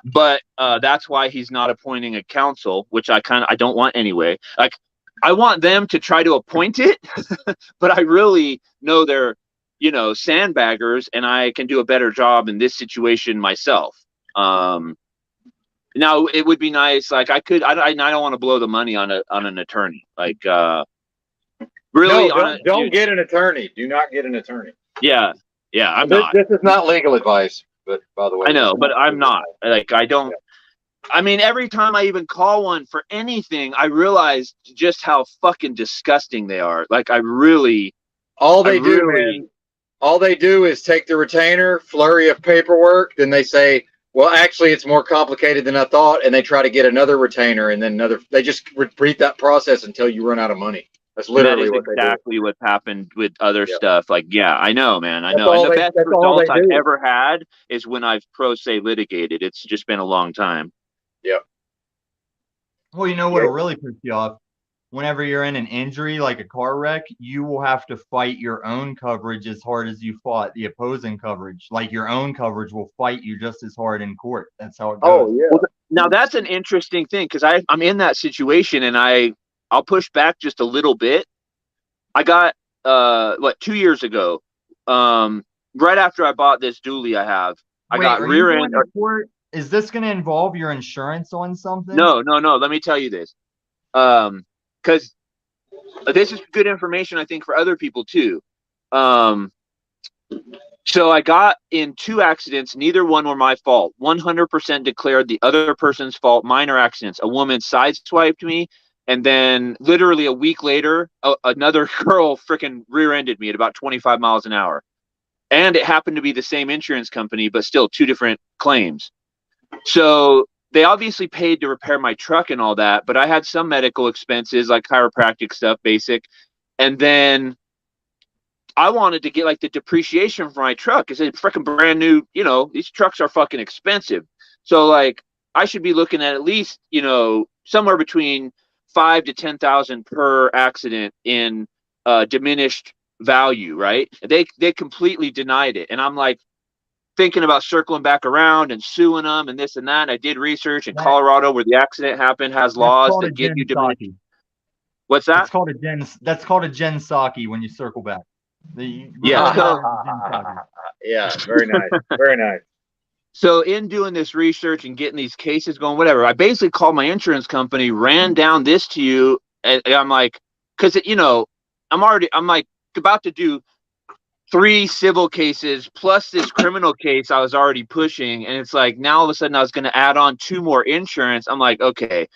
But that's why he's not appointing a council, which I don't want anyway. Like, I want them to try to appoint it, but I really know they're, sandbaggers, and I can do a better job in this situation myself. Now it would be nice, like I don't want to blow the money on an attorney. Like, really, No, don't get an attorney. Do not get an attorney. Yeah, I'm this, not. This is not legal advice, but by the way, I know, but I'm not. Like, I don't. Yeah. I mean, every time I even call one for anything, I realize just how fucking disgusting they are. Like, all they do is take the retainer, flurry of paperwork, then they say, well, actually, it's more complicated than I thought, and they try to get another retainer, and then they just repeat that process until you run out of money. That's literally what they do. Exactly what happened with other stuff. Like, yeah, I know, man. I That's know. all And the they- best that's all results they I've do. ever had is when I've pro se litigated. It's just been a long time. Well, you know what'll really piss you off? Whenever you're in an injury, like a car wreck, you will have to fight your own coverage as hard as you fought the opposing coverage. Like, your own coverage will fight you just as hard in court. That's how it goes. Oh, yeah. Well, now that's an interesting thing, because I'm in that situation, and I'll push back just a little bit. I got 2 years ago, right after I bought this dually I have, I got rear end. Is this going to involve your insurance on something? No. Let me tell you this, because this is good information, I think, for other people too. So I got in 2 accidents. Neither one were my fault. 100% declared the other person's fault. Minor accidents. A woman sideswiped me, and then literally a week later, another girl freaking rear-ended me at about 25 miles an hour. And it happened to be the same insurance company, but still 2 different claims. So they obviously paid to repair my truck and all that, but I had some medical expenses, like chiropractic stuff, basic. And then I wanted to get like the depreciation for my truck. It's a freaking brand new, these trucks are fucking expensive. So like, I should be looking at least, somewhere between 5,000 to 10,000 per accident in diminished value, right? They completely denied it. And I'm like, thinking about circling back around and suing them and this and that. And I did research in Colorado, where the accident happened, has laws that give you diminished. What's that? That's called a Gensaki when you circle back. Yeah. Yeah, very nice. Very nice. So in doing this research and getting these cases going, whatever, I basically called my insurance company, ran down this to you, and I'm like, because I'm like about to do 3 civil cases plus this criminal case I was already pushing. And it's like, now all of a sudden I was going to add on 2 more insurance. I'm like, okay.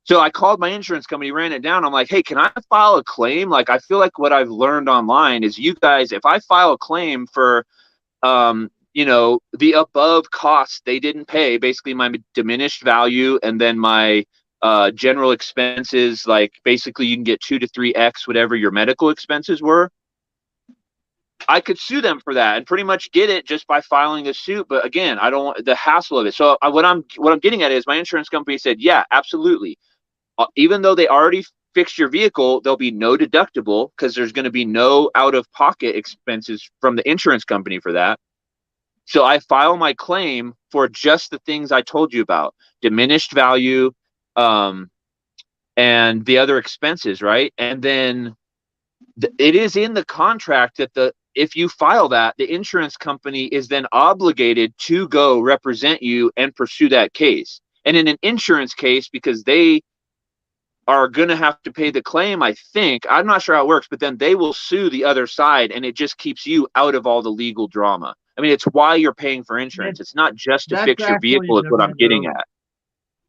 So I called my insurance company, ran it down. I'm like, hey, can I file a claim? Like, I feel like what I've learned online is you guys, if I file a claim for, the above costs they didn't pay, basically my diminished value, and then my general expenses, like basically you can get 2 to 3x whatever your medical expenses were. I could sue them for that and pretty much get it just by filing a suit. But again, I don't want the hassle of it. So what I'm getting at is my insurance company said, yeah, absolutely. Even though they already fixed your vehicle, there'll be no deductible because there's going to be no out-of-pocket expenses from the insurance company for that. So I file my claim for just the things I told you about, diminished value, and the other expenses, right? And then it is in the contract that if you file that, the insurance company is then obligated to go represent you and pursue that case. And in an insurance case, because they are going to have to pay the claim, I think, I'm not sure how it works, but then they will sue the other side, and it just keeps you out of all the legal drama. I mean, it's why you're paying for insurance. It's not just to fix your vehicle, is what I'm getting at.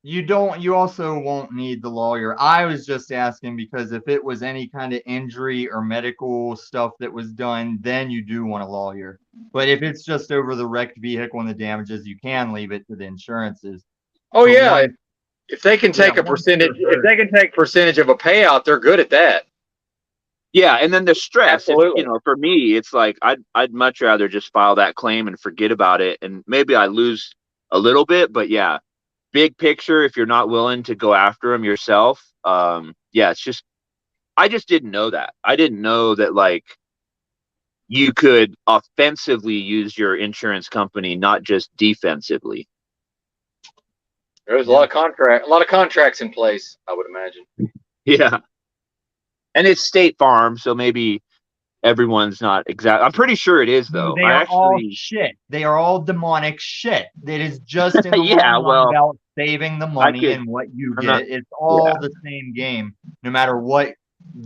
You also won't need the lawyer. I was just asking because if it was any kind of injury or medical stuff that was done, then you do want a lawyer. But if it's just over the wrecked vehicle and the damages, you can leave it to the insurances. Oh, yeah. If they can take a percentage, if they can take percentage of a payout, they're good at that. Yeah, and then the stress. Absolutely. For me, it's like I'd much rather just file that claim and forget about it, and maybe I lose a little bit, but yeah. Big picture, if you're not willing to go after them yourself, it's just, I just didn't know that. I didn't know that, like, you could offensively use your insurance company, not just defensively. There's a lot of contracts in place, I would imagine. Yeah. And it's State Farm, so maybe everyone's not exact. I'm pretty sure it is, No, though. they I are all actually, shit. They are all demonic shit. It is just in the Yeah, long run well, about saving the money could- and what you I'm get. not- It's all the same game, no matter what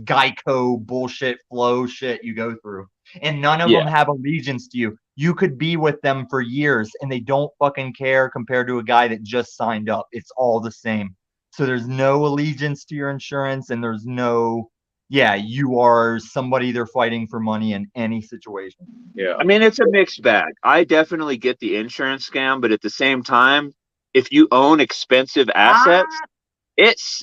Geico bullshit flow shit you go through. And none of them have allegiance to you. You could be with them for years and they don't fucking care compared to a guy that just signed up. It's all the same. So there's no allegiance to your insurance and there's no, yeah, you are somebody they're fighting for money in any situation. Yeah. I mean, it's a mixed bag. I definitely get the insurance scam, but at the same time, if you own expensive assets,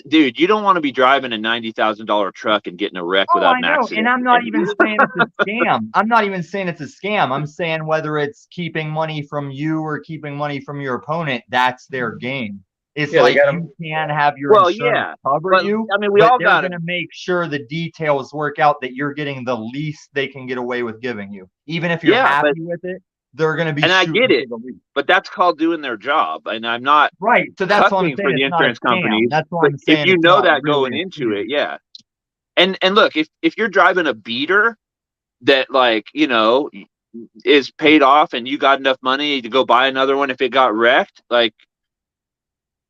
dude, you don't want to be driving a $90,000 truck and getting a wreck Oh, without I an know. accident. And I'm not even saying it's a scam. I'm not even saying it's a scam. I'm saying whether it's keeping money from you or keeping money from your opponent, that's their game. It's Yeah, they like gotta- you can have your Well, insurance yeah, cover but, you, I mean, we but all they're got it. going to make sure the details work out that you're getting the least they can get away with giving you. Even if you're Yeah, happy with it, they're going to be And I shooting get it, for the least. but that's called doing their job. And I'm not Right. So that's what I'm cussing saying. for the It's not a insurance scam. companies. That's what But I'm saying. if you It's know not that really going a into scam. it, yeah. And look, if you're driving a beater that, like, you know, is paid off and you got enough money to go buy another one if it got wrecked, like,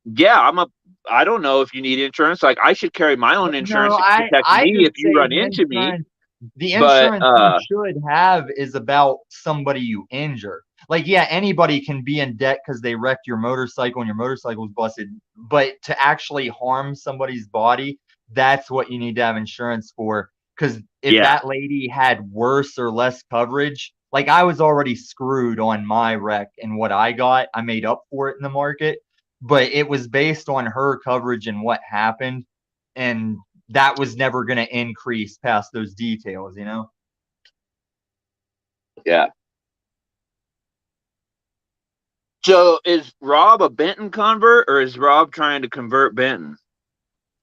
yeah, I don't know if you need insurance. Like, I should carry my own insurance No, to protect I me just if you say run the into me. insurance, the But insurance you should have is about somebody you injure. Like, yeah, anybody can be in debt because they wrecked your motorcycle and your motorcycle's busted. But to actually harm somebody's body, that's what you need to have insurance for. Because if Yeah. that lady had worse or less coverage, like I was already screwed on my wreck and what I got, I made up for it in the market. But it was based on her coverage and what happened. And that was never going to increase past those details, you know? yeah. So is Rob a Benton convert or is Rob trying to convert Benton?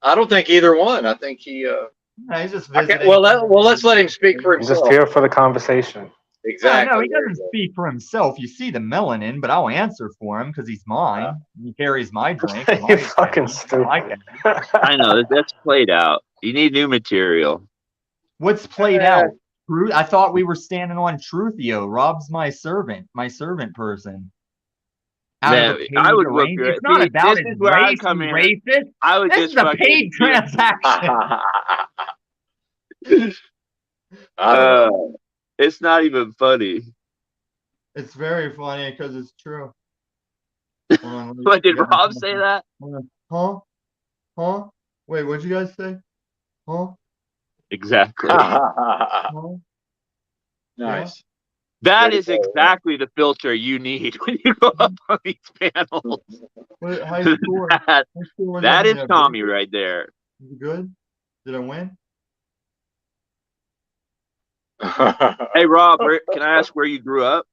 I don't think either one. I think he. No, he's just Okay, visiting. well, let's let him speak for I'm just himself. here for the conversation. Exactly. No, he There you doesn't go. speak for himself. You see the melanin, but I'll answer for him because he's mine. He carries my drink. and You're my fucking channel, my stupid. channel. I know that's played out. You need new material. What's played out? Truth? I thought we were standing on Truthio. Rob's my servant person. Out of Man, a paid I would whoop arrangement. your. It's not See, about this his is where I race. come You in. racist. I would This just is a fucking paid transaction. I don't know. It's not even funny. It's very funny because it's true. Hold on, let me But did get my Rob say phone. that? Hold on. Huh? Wait, what'd you guys say? Huh? Exactly. Huh? Nice. That There is you go. exactly the filter you need when you go up on these panels. What, high score. that High score was that on is the- Tommy right there. Is it good? Did I win? Hey Rob, can I ask where you grew up?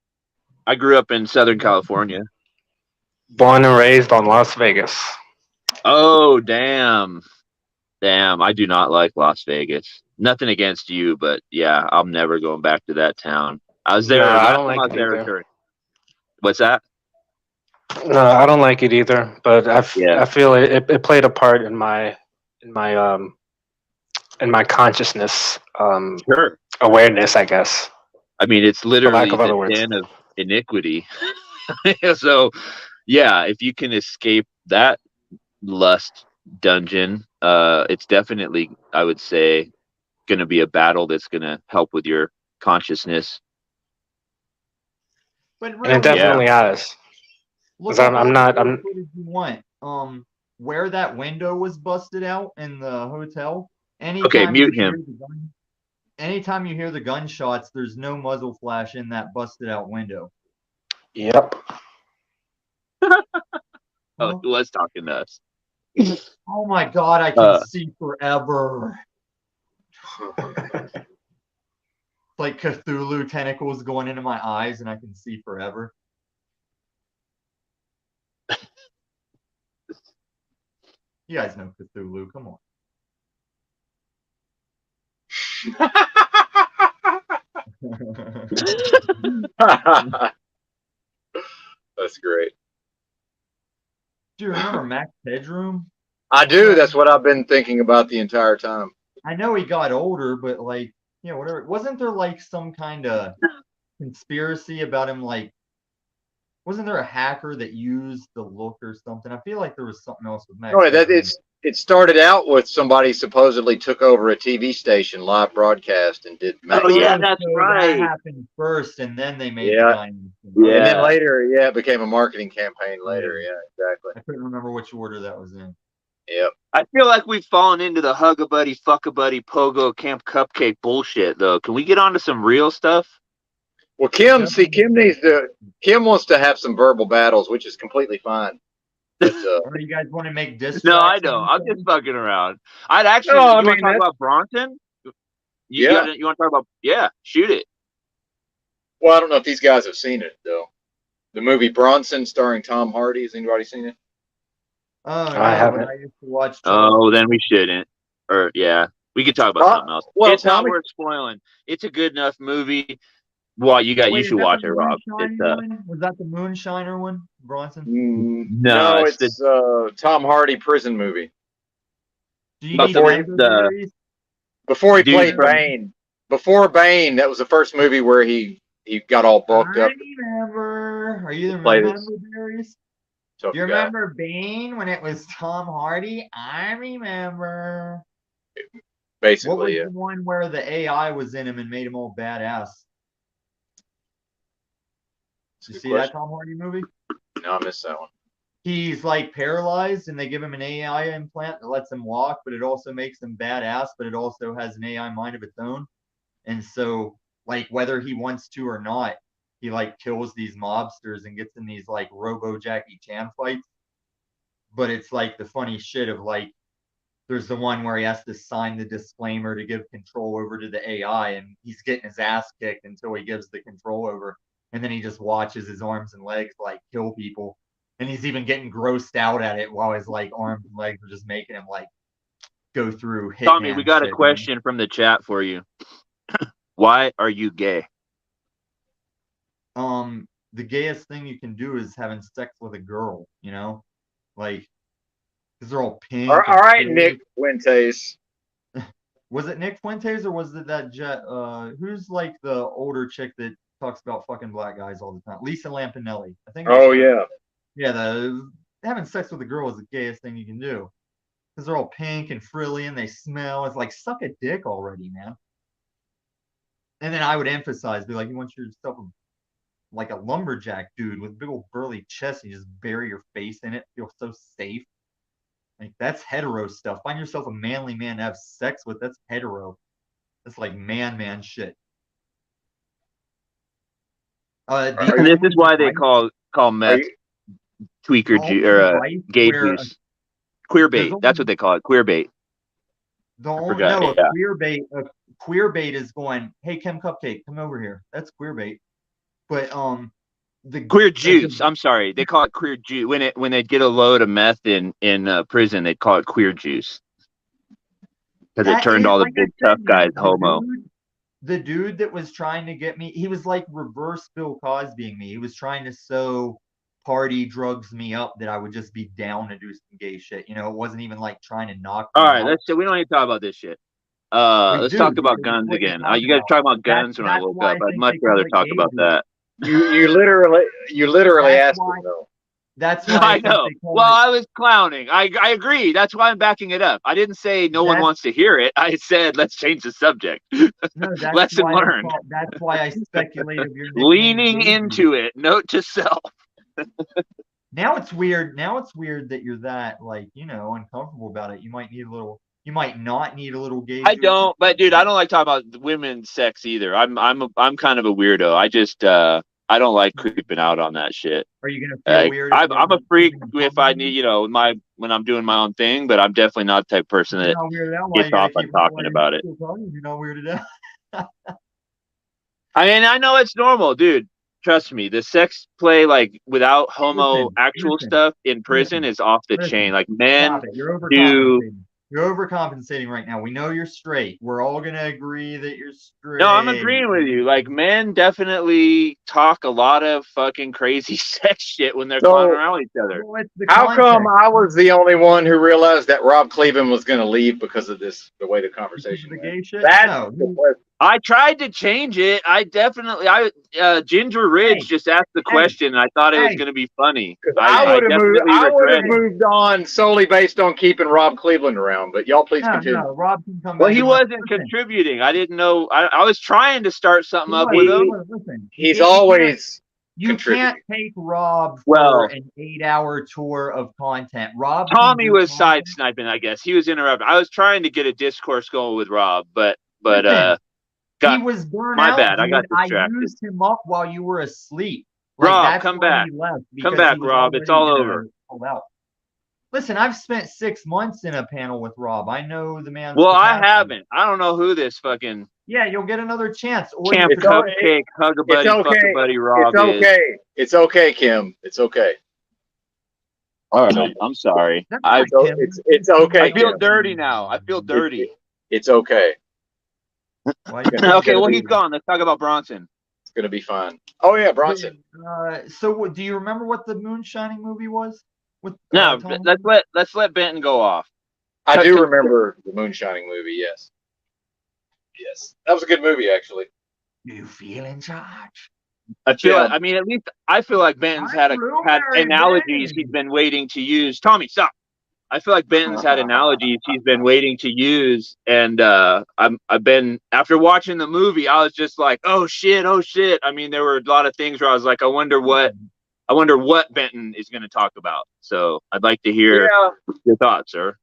I grew up in Southern California. Born and raised on Las Vegas. Oh, damn. Damn, I do not like Las Vegas. Nothing against you, but yeah, I'm never going back to that town. I was there. No, I last don't time like I was it there either. during- What's that? No, I don't like it either. But Yeah. I feel it played a part in my consciousness Sure. awareness, I guess. I mean, it's For literally lack of other the words. den of iniquity. So, yeah, if you can escape that lust dungeon, it's definitely, I would say, going to be a battle that's going to help with your consciousness. But And really, it definitely has. look 'Cause at I'm all not- the I'm- footage you want. Where that window was busted out in the hotel. Okay, mute him. Anytime you hear the gunshots, there's no muzzle flash in that busted out window. Yep. Oh, he was talking to us. Oh my god, I can see forever. Like Cthulhu tentacles going into my eyes and I can see forever. You guys know Cthulhu, come on. That's great. Do you remember Max Headroom? I do. That's what I've been thinking about the entire time. I know he got older, but like, you know, whatever. Wasn't there like some kind of conspiracy about him? Like, wasn't there a hacker that used the look or something? I feel like there was something else with Max. No, that Headroom. it started out with somebody supposedly took over a TV station live broadcast and did. Oh, yeah, that's so right. That happened first, and then they made Yeah. the guy. Yeah. And then later, yeah, it became a marketing campaign later. Yeah, exactly. I couldn't remember which order that was in. Yep. I feel like we've fallen into the hug a buddy, fuck a buddy, pogo, camp cupcake bullshit, though. Can we get on to some real stuff? Well, Kim wants to have some verbal battles, which is completely fine. But, Or you guys want to make diss No, I tracks don't. and I'm everything? just fucking around. I'd actually. No, I you want mean, to talk about Bronson? You want to talk about? Yeah, shoot it. well, I don't know if these guys have seen it though. The movie Bronson, starring Tom Hardy. Has anybody seen it? Oh, I no, haven't. but I used to watch. Oh, then we shouldn't. Or yeah, we could talk about something else. well, It's not Tommy- worth spoiling. It's a good enough movie. Well, you Wait, should watch it, Rob. Moonshine one? Was that the Moonshiner one, Bronson? No, it's Tom Hardy prison movie. Do you But need for member the- berries? Before he Dude, played from- Bane. Before Bane, that was the first movie where he got all bulked I up. remember. Are you the Play member this. berries? Tough Do you guy. remember Bane when it was Tom Hardy? I remember. What was Basically, yeah. the one where the AI was in him and made him all badass? That's a Did you good see question. that Tom Hardy movie? No, I missed that one. He's like paralyzed and they give him an AI implant that lets him walk, but it also makes him badass, but it also has an AI mind of its own. And so, like, whether he wants to or not, he like kills these mobsters and gets in these like Robo Jackie Chan fights. But it's like the funny shit of like, there's the one where he has to sign the disclaimer to give control over to the AI, and he's getting his ass kicked until he gives the control over. And then he just watches his arms and legs like kill people. And he's even getting grossed out at it while his like arms and legs are just making him like go through Hitman. Tommy, we got shit, a question from the chat for you. Why are you gay? The gayest thing you can do is having sex with a girl, you know? Like, because they're all pink. All and right, pretty. Nick Fuentes. Was it Nick Fuentes or was it that jet? Who's like the older chick that talks about fucking black guys all the time? Lisa Lampanelli. I think. Oh, yeah. Yeah, having sex with a girl is the gayest thing you can do. Because they're all pink and frilly and they smell. It's like, suck a dick already, man. And then I would emphasize, be like, you want yourself like a lumberjack dude with a big old burly chest, and you just bury your face in it, feel so safe. Like, that's hetero stuff. Find yourself a manly man to have sex with. That's hetero. That's like man shit. This is why they call meth tweaker gay juice. Queer bait. That's what they call it. Queer bait. Queer bait is going, hey, Kim Cupcake, come over here. That's queer bait. But the queer juice. I'm sorry, they call it queer juice. When they get a load of meth in prison, they call it queer juice because it turned all the big tough guys homo. The dude that was trying to get me, he was like reverse Bill Cosbying me. He was trying to sow party drugs me up that I would just be down to do some gay shit. You know, it wasn't even like trying to knock me All right, out. we don't need to talk about this shit. Let's talk about guns again. You guys talk about guns when I woke up. I'd much rather talk about that. You literally asked him though. That's why I know. Well, I was clowning. I agree. That's why I'm backing it up. I didn't say no one wants to hear it. I said let's change the subject. No, lesson learned. That's why I speculated your leaning into it. Note to self. Now it's weird. Now it's weird that you're that like, you know, uncomfortable about it. You might not need a little gay. I don't, but dude, I don't like talking about women's sex either. I'm kind of a weirdo. I just I don't like creeping out on that shit. Are you gonna feel weird? I'm a freak if I need, you know, when I'm doing my own thing, but I'm definitely not the type of person that gets off on talking about it. You're not weirded out. I mean, I know it's normal, dude. Trust me, the sex play like without homo actual stuff in prison is off the chain. Like men do You're overcompensating right now. We know you're straight. We're all gonna agree that you're straight. No, I'm agreeing with you. Like, men definitely talk a lot of fucking crazy sex shit when they're So- clowning around with each other. Well, it's the How come context. I was the only one who realized that Rob Cleveland was going to leave because of this, the way the Because of conversation the went? gay shit? That's No, the question. I tried to change it. Ginger Ridge Hey, just asked the hey, question, and I thought it was hey. going to be funny. I would have moved. definitely I would regret have it. moved on solely based on keeping Rob Cleveland around. But y'all, please No, continue. no, Rob can come Well, back. he and wasn't listen. contributing. I didn't know. I was trying to start something up He with was, him. listen, He's you can't- always You can't contributing. take Rob Well- for an 8-hour tour of content. Rob can Tommy do was content. side sniping, I guess. He was interrupting. I was trying to get a discourse going with Rob, but Listen, got he was burnt my out. bad. I got Dude. I distracted. used him up while you were asleep. Like, Rob, that's come why back. he left, Come because back, he was Rob. It's already, all over. pulled out. Listen, I've spent 6 months in a panel with Rob. I know the man's Well, I capacity. haven't. I don't know who this fucking Yeah, you'll get another chance. Or camp you could- cupcake, hug a buddy, It's fuck okay. a buddy Rob It's is. okay. It's okay, Kim. It's okay. All right. I'm sorry. That's I not Kim. It's okay. I feel Kim. dirty now. I feel dirty. It's okay. Why you- Okay, well, he's gone. Let's talk about Bronson. It's gonna be fine. Oh yeah, Bronson. So do you remember what the Moonshining movie was? With No, Tom let's let Benton go off. I do remember the Moonshining movie. Yes. Yes, that was a good movie, actually. You feel in charge. I feel. Yeah. I mean, at least I feel like Benton's I'm had Blueberry analogies Benton. he's been waiting to use. Tommy, stop. I feel like Benton's had analogies he's been waiting to use, and I've been after watching the movie, I was just like, oh shit. I mean, there were a lot of things where I was like, I wonder what Benton is going to talk about. So I'd like to hear your thoughts, sir.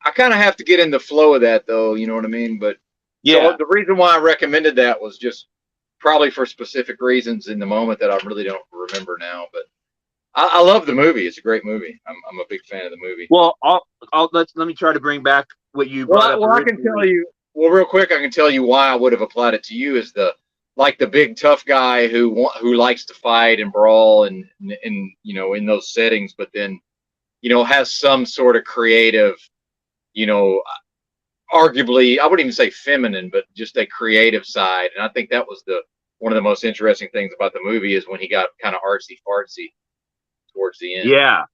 I kind of have to get in the flow of that, though. You know what I mean? But Yeah. so the reason why I recommended that was just probably for specific reasons in the moment that I really don't remember now. But I love the movie. It's a great movie. I'm a big fan of the movie. Well, let me try to bring back what you brought up. Well, I can tell you. Well, real quick, I can tell you why I would have applied it to you is the big tough guy who likes to fight and brawl and you know, in those settings, but then, you know, has some sort of creative, you know, arguably I wouldn't even say feminine, but just a creative side. And I think that was one of the most interesting things about the movie is when he got kind of artsy fartsy towards the end. Yeah,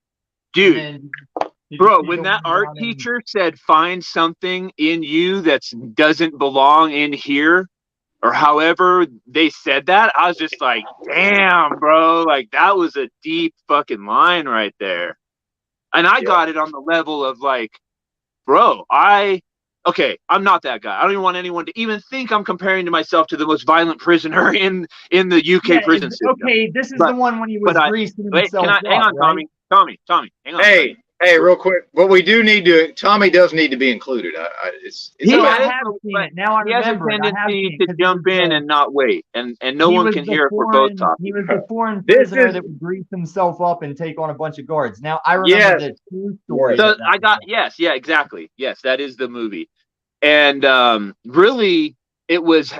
dude. And did you Bro, see when the that one art down in- teacher said find something in you that doesn't belong in here, or however they said that, I was just like, damn, bro, like that was a deep fucking line right there. And I got it on the level of like, bro, I'm not that guy. I don't even want anyone to even think I'm comparing to myself to the most violent prisoner in the UK prison system. Okay, this is But- the one when he was but I- greasing Wait, himself hang on, up, right? Tommy, hang on. Hey, real quick. What we do need to, Tommy does need to be included. It's He No, okay. I has- have seen but it. Now I He has a remember it. I have tendency seen it to 'cause he jump was in the- and not wait, and no he one was can the hear if we're both foreign- talking. He was the foreign This prisoner is- that would grease himself up and take on a bunch of guards. Now I remember Yes. the true story. So that was about. yeah, exactly. Yes, that is the movie. And really, it was,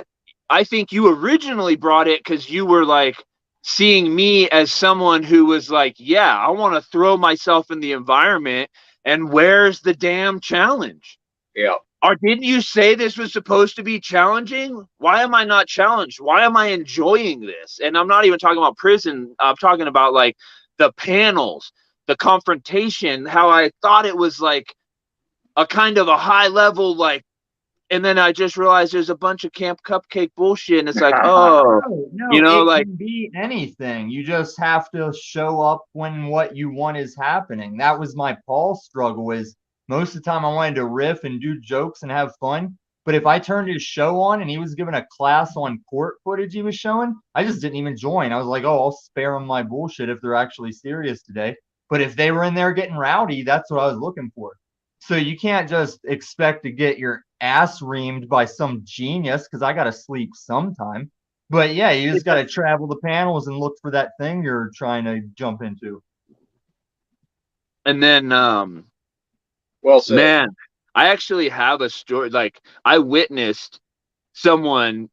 I think you originally brought it because you were like seeing me as someone who was like, yeah, I want to throw myself in the environment, and where's the damn challenge? Yeah. Or didn't you say this was supposed to be challenging? Why am I not challenged? Why am I enjoying this? And I'm not even talking about prison. I'm talking about like the panels, the confrontation, how I thought it was like a kind of a high level, like, and then I just realized there's a bunch of camp cupcake bullshit. And it's like, oh, No, you know, it like- can be anything. You just have to show up when what you want is happening. That was my Paul struggle. Is most of the time I wanted to riff and do jokes and have fun. But if I turned his show on and he was giving a class on court footage he was showing, I just didn't even join. I was like, oh, I'll spare them my bullshit if they're actually serious today. But if they were in there getting rowdy, that's what I was looking for. So you can't just expect to get your ass reamed by some genius, because I got to sleep sometime. But yeah, you just got to travel the panels and look for that thing you're trying to jump into. and then, Well said. man, I actually have a story. Like, I witnessed someone,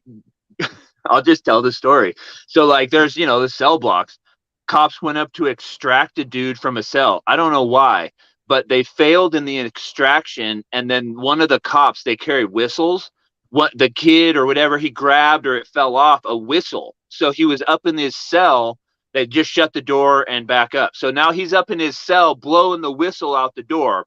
I'll just tell the story. So, like, there's, the cell blocks. Cops went up to extract a dude from a cell. I don't know why, but they failed in the extraction. And then one of the cops, they carry whistles. What the kid or whatever he grabbed or it fell off a whistle. So he was up in his cell. They just shut the door and back up. So now he's up in his cell blowing the whistle out the door,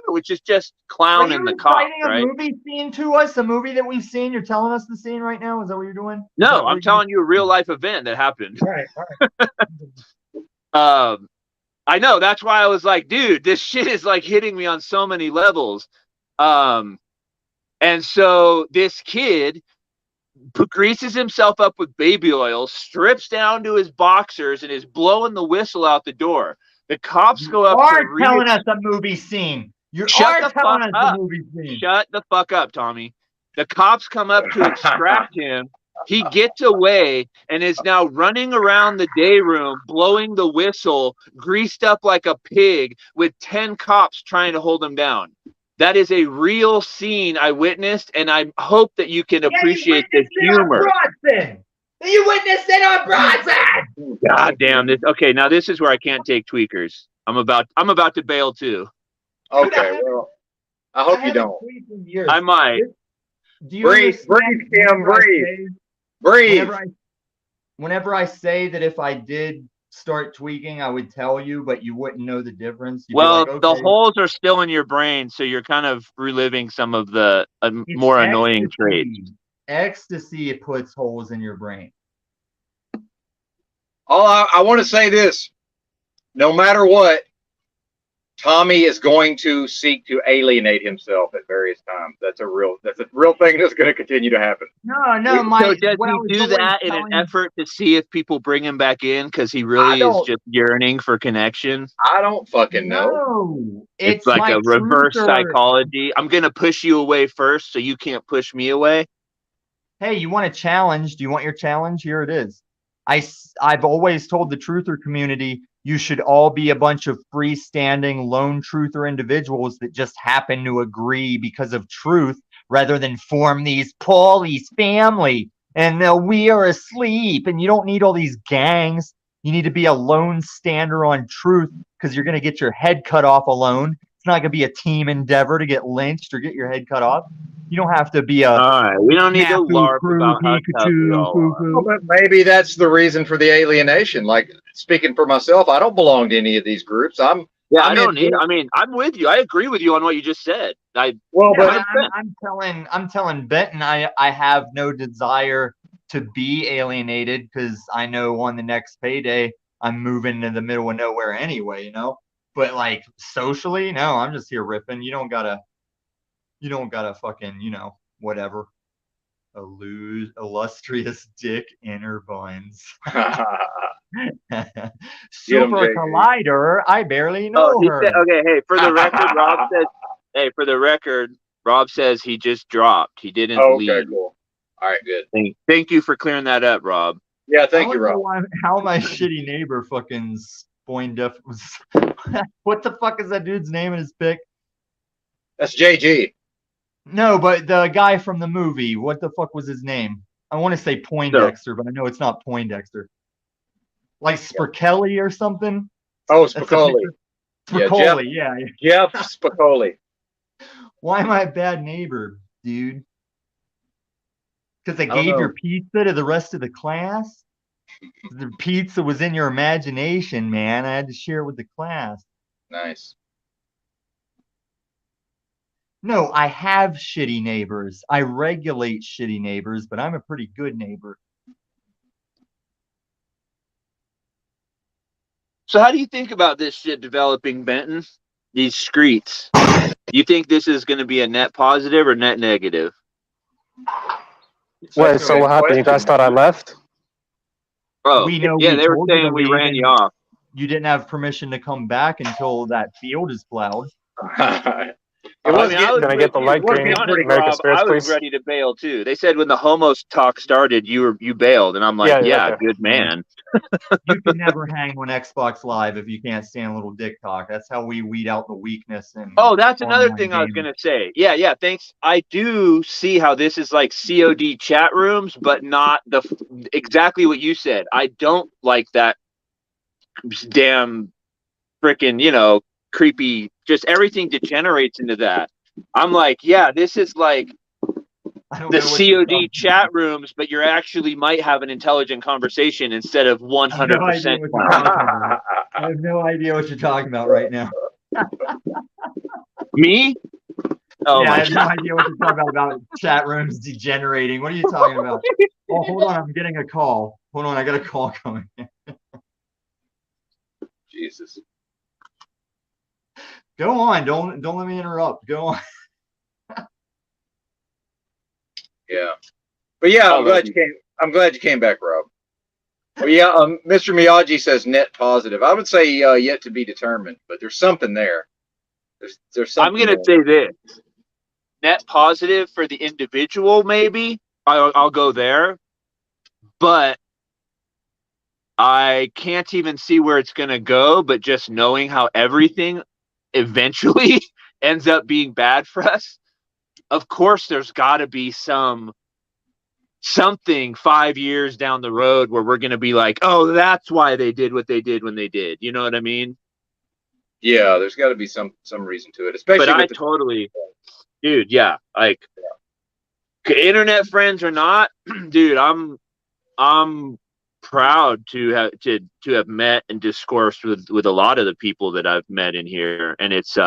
which is just clowning the cop, Are you right? reciting a movie scene to us? A movie that we've seen? You're telling us the scene right now? Is that what you're doing? Is that No, what I'm telling you a real life event that happened. All right. I know. That's why I was like, dude, this shit is like hitting me on so many levels. And so this kid greases himself up with baby oil, strips down to his boxers, and is blowing the whistle out the door. The cops go up to telling us a movie scene. You Shut are the telling fuck us up. a movie scene. Shut the fuck up, Tommy. The cops come up to extract him. He gets away and is now running around the day room, blowing the whistle, greased up like a pig, with 10 cops trying to hold him down. That is a real scene I witnessed, and I hope that you can appreciate the humor. You witnessed it on Bronson. God damn this. Okay, now this is where I can't take tweakers. I'm about to bail too. Okay, well, I hope you don't. I might. Do you Breathe, understand breathe, Cam, whenever I breathe. say- Breathe. Whenever I say that if I did start tweaking, I would tell you, but you wouldn't know the difference. You'd Well, be like, the okay, holes are still in your brain, so you're kind of reliving some of the it's more annoying traits. Ecstasy, it puts holes in your brain. I want to say this. No matter what, Tommy is going to seek to alienate himself at various times. That's a real thing that's going to continue to happen. No, So does he do that in an effort to see if people bring him back in because he really is just yearning for connection? I don't fucking know. No, It's like a reverse psychology. I'm going to push you away first so you can't push me away. Hey, you want a challenge? Do you want your challenge? Here it is. I've always told the truther community you should all be a bunch of freestanding lone truther individuals that just happen to agree because of truth rather than form these police family. And we are asleep, and you don't need all these gangs. You need to be a lone stander on truth because you're going to get your head cut off alone. It's not going to be a team endeavor to get lynched or get your head cut off. You don't have to be a All right, we don't need to snafu LARP crew, about how tough we Pikachu, all are. foo-foo. But maybe that's the reason for the alienation. Like, speaking for myself, I don't belong to any of these groups. I don't need. I mean, I'm with you. I agree with you on what you just said. I'm telling Benton I have no desire to be alienated because I know on the next payday I'm moving to the middle of nowhere anyway, you know. But like socially, no, I'm just here ripping. You don't gotta fucking, you know, whatever. Illustrious Dick Innerbuns. Super Collider, I barely know her. Okay, hey, for the record, Rob says. Hey, for the record, Rob says he just dropped. He didn't leave. Okay, cool. All right, good. Thank you for clearing that up, Rob. Yeah, thank you, Rob. How my shitty neighbor fucking spoined up was. What the fuck is that dude's name in his pic? That's JG. No, but the guy from the movie. What the fuck was his name? I want to say Poindexter, but I know it's not Poindexter. Like Spicoli or something. Oh, Spicoli. Spicoli, yeah. Jeff Spicoli. Why am I a bad neighbor, dude? Because I gave your pizza to the rest of the class? The pizza was in your imagination, man. I had to share it with the class. Nice. No, I have shitty neighbors. I regulate shitty neighbors, but I'm a pretty good neighbor. So how do you think about this shit developing, Benton? These streets. You think this is going to be a net positive or net negative? Wait, so what happened? You guys thought I left? Oh, We know yeah, we they were told you saying to we leave ran and you off. You didn't have permission to come back until that field is plowed. Can I get the light green American Spirits, I was please? ready to bail too. They said when the homos talk started, you bailed, and I'm like, yeah, okay. good man. You can never hang on Xbox Live if you can't stand a little dick talk. That's how we weed out the weakness. And Oh, that's another thing I was gonna say. Yeah, thanks. I do see how this is like COD chat rooms, but not exactly what you said. I don't like that damn freaking, creepy, just everything degenerates into that. I'm like, yeah, this is like I don't the know what you're COD talking chat rooms, but you actually might have an intelligent conversation instead of 100% I have no idea what you're talking about. I have no idea what you're talking about right now. Me? Oh Yeah, I my have no idea what you're talking about chat rooms degenerating. What are you talking about? Oh, hold on, I'm getting a call. Hold on, I got a call coming in. Jesus. Go on, don't let me interrupt. Go on. Yeah. But yeah, I I'm love glad you came. I'm glad you came back, Rob. Well, yeah, Mr. Miyagi says net positive. I would say yet to be determined, but there's something there. There's I'm something going to there. say this. Net positive for the individual, maybe. I'll go there. But I can't even see where it's going to go, but just knowing how everything eventually ends up being bad for us. Of course, there's got to be something 5 years down the road where we're going to be like, oh, that's why they did what they did when they did. You know what I mean? Yeah, there's got to be some reason to it, But especially I with the. totally, dude, yeah, like internet friends or not, dude, I'm proud to have met and discoursed with a lot of the people that I've met in here, and it's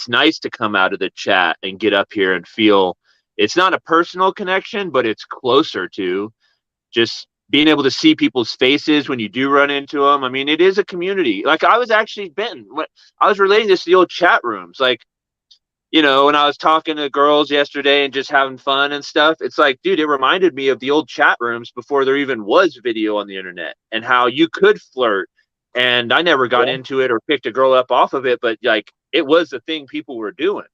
nice to come out of the chat and get up here and feel it's not a personal connection, but it's closer to just being able to see people's faces when you do run into them. I mean, it is a community. Like I was actually bitten. I was relating this to the old chat rooms, like. You know, when I was talking to girls yesterday and just having fun and stuff, it's like, dude, it reminded me of the old chat rooms before there even was video on the internet and how you could flirt. And I never got into it or picked a girl up off of it, but like it was the thing people were doing.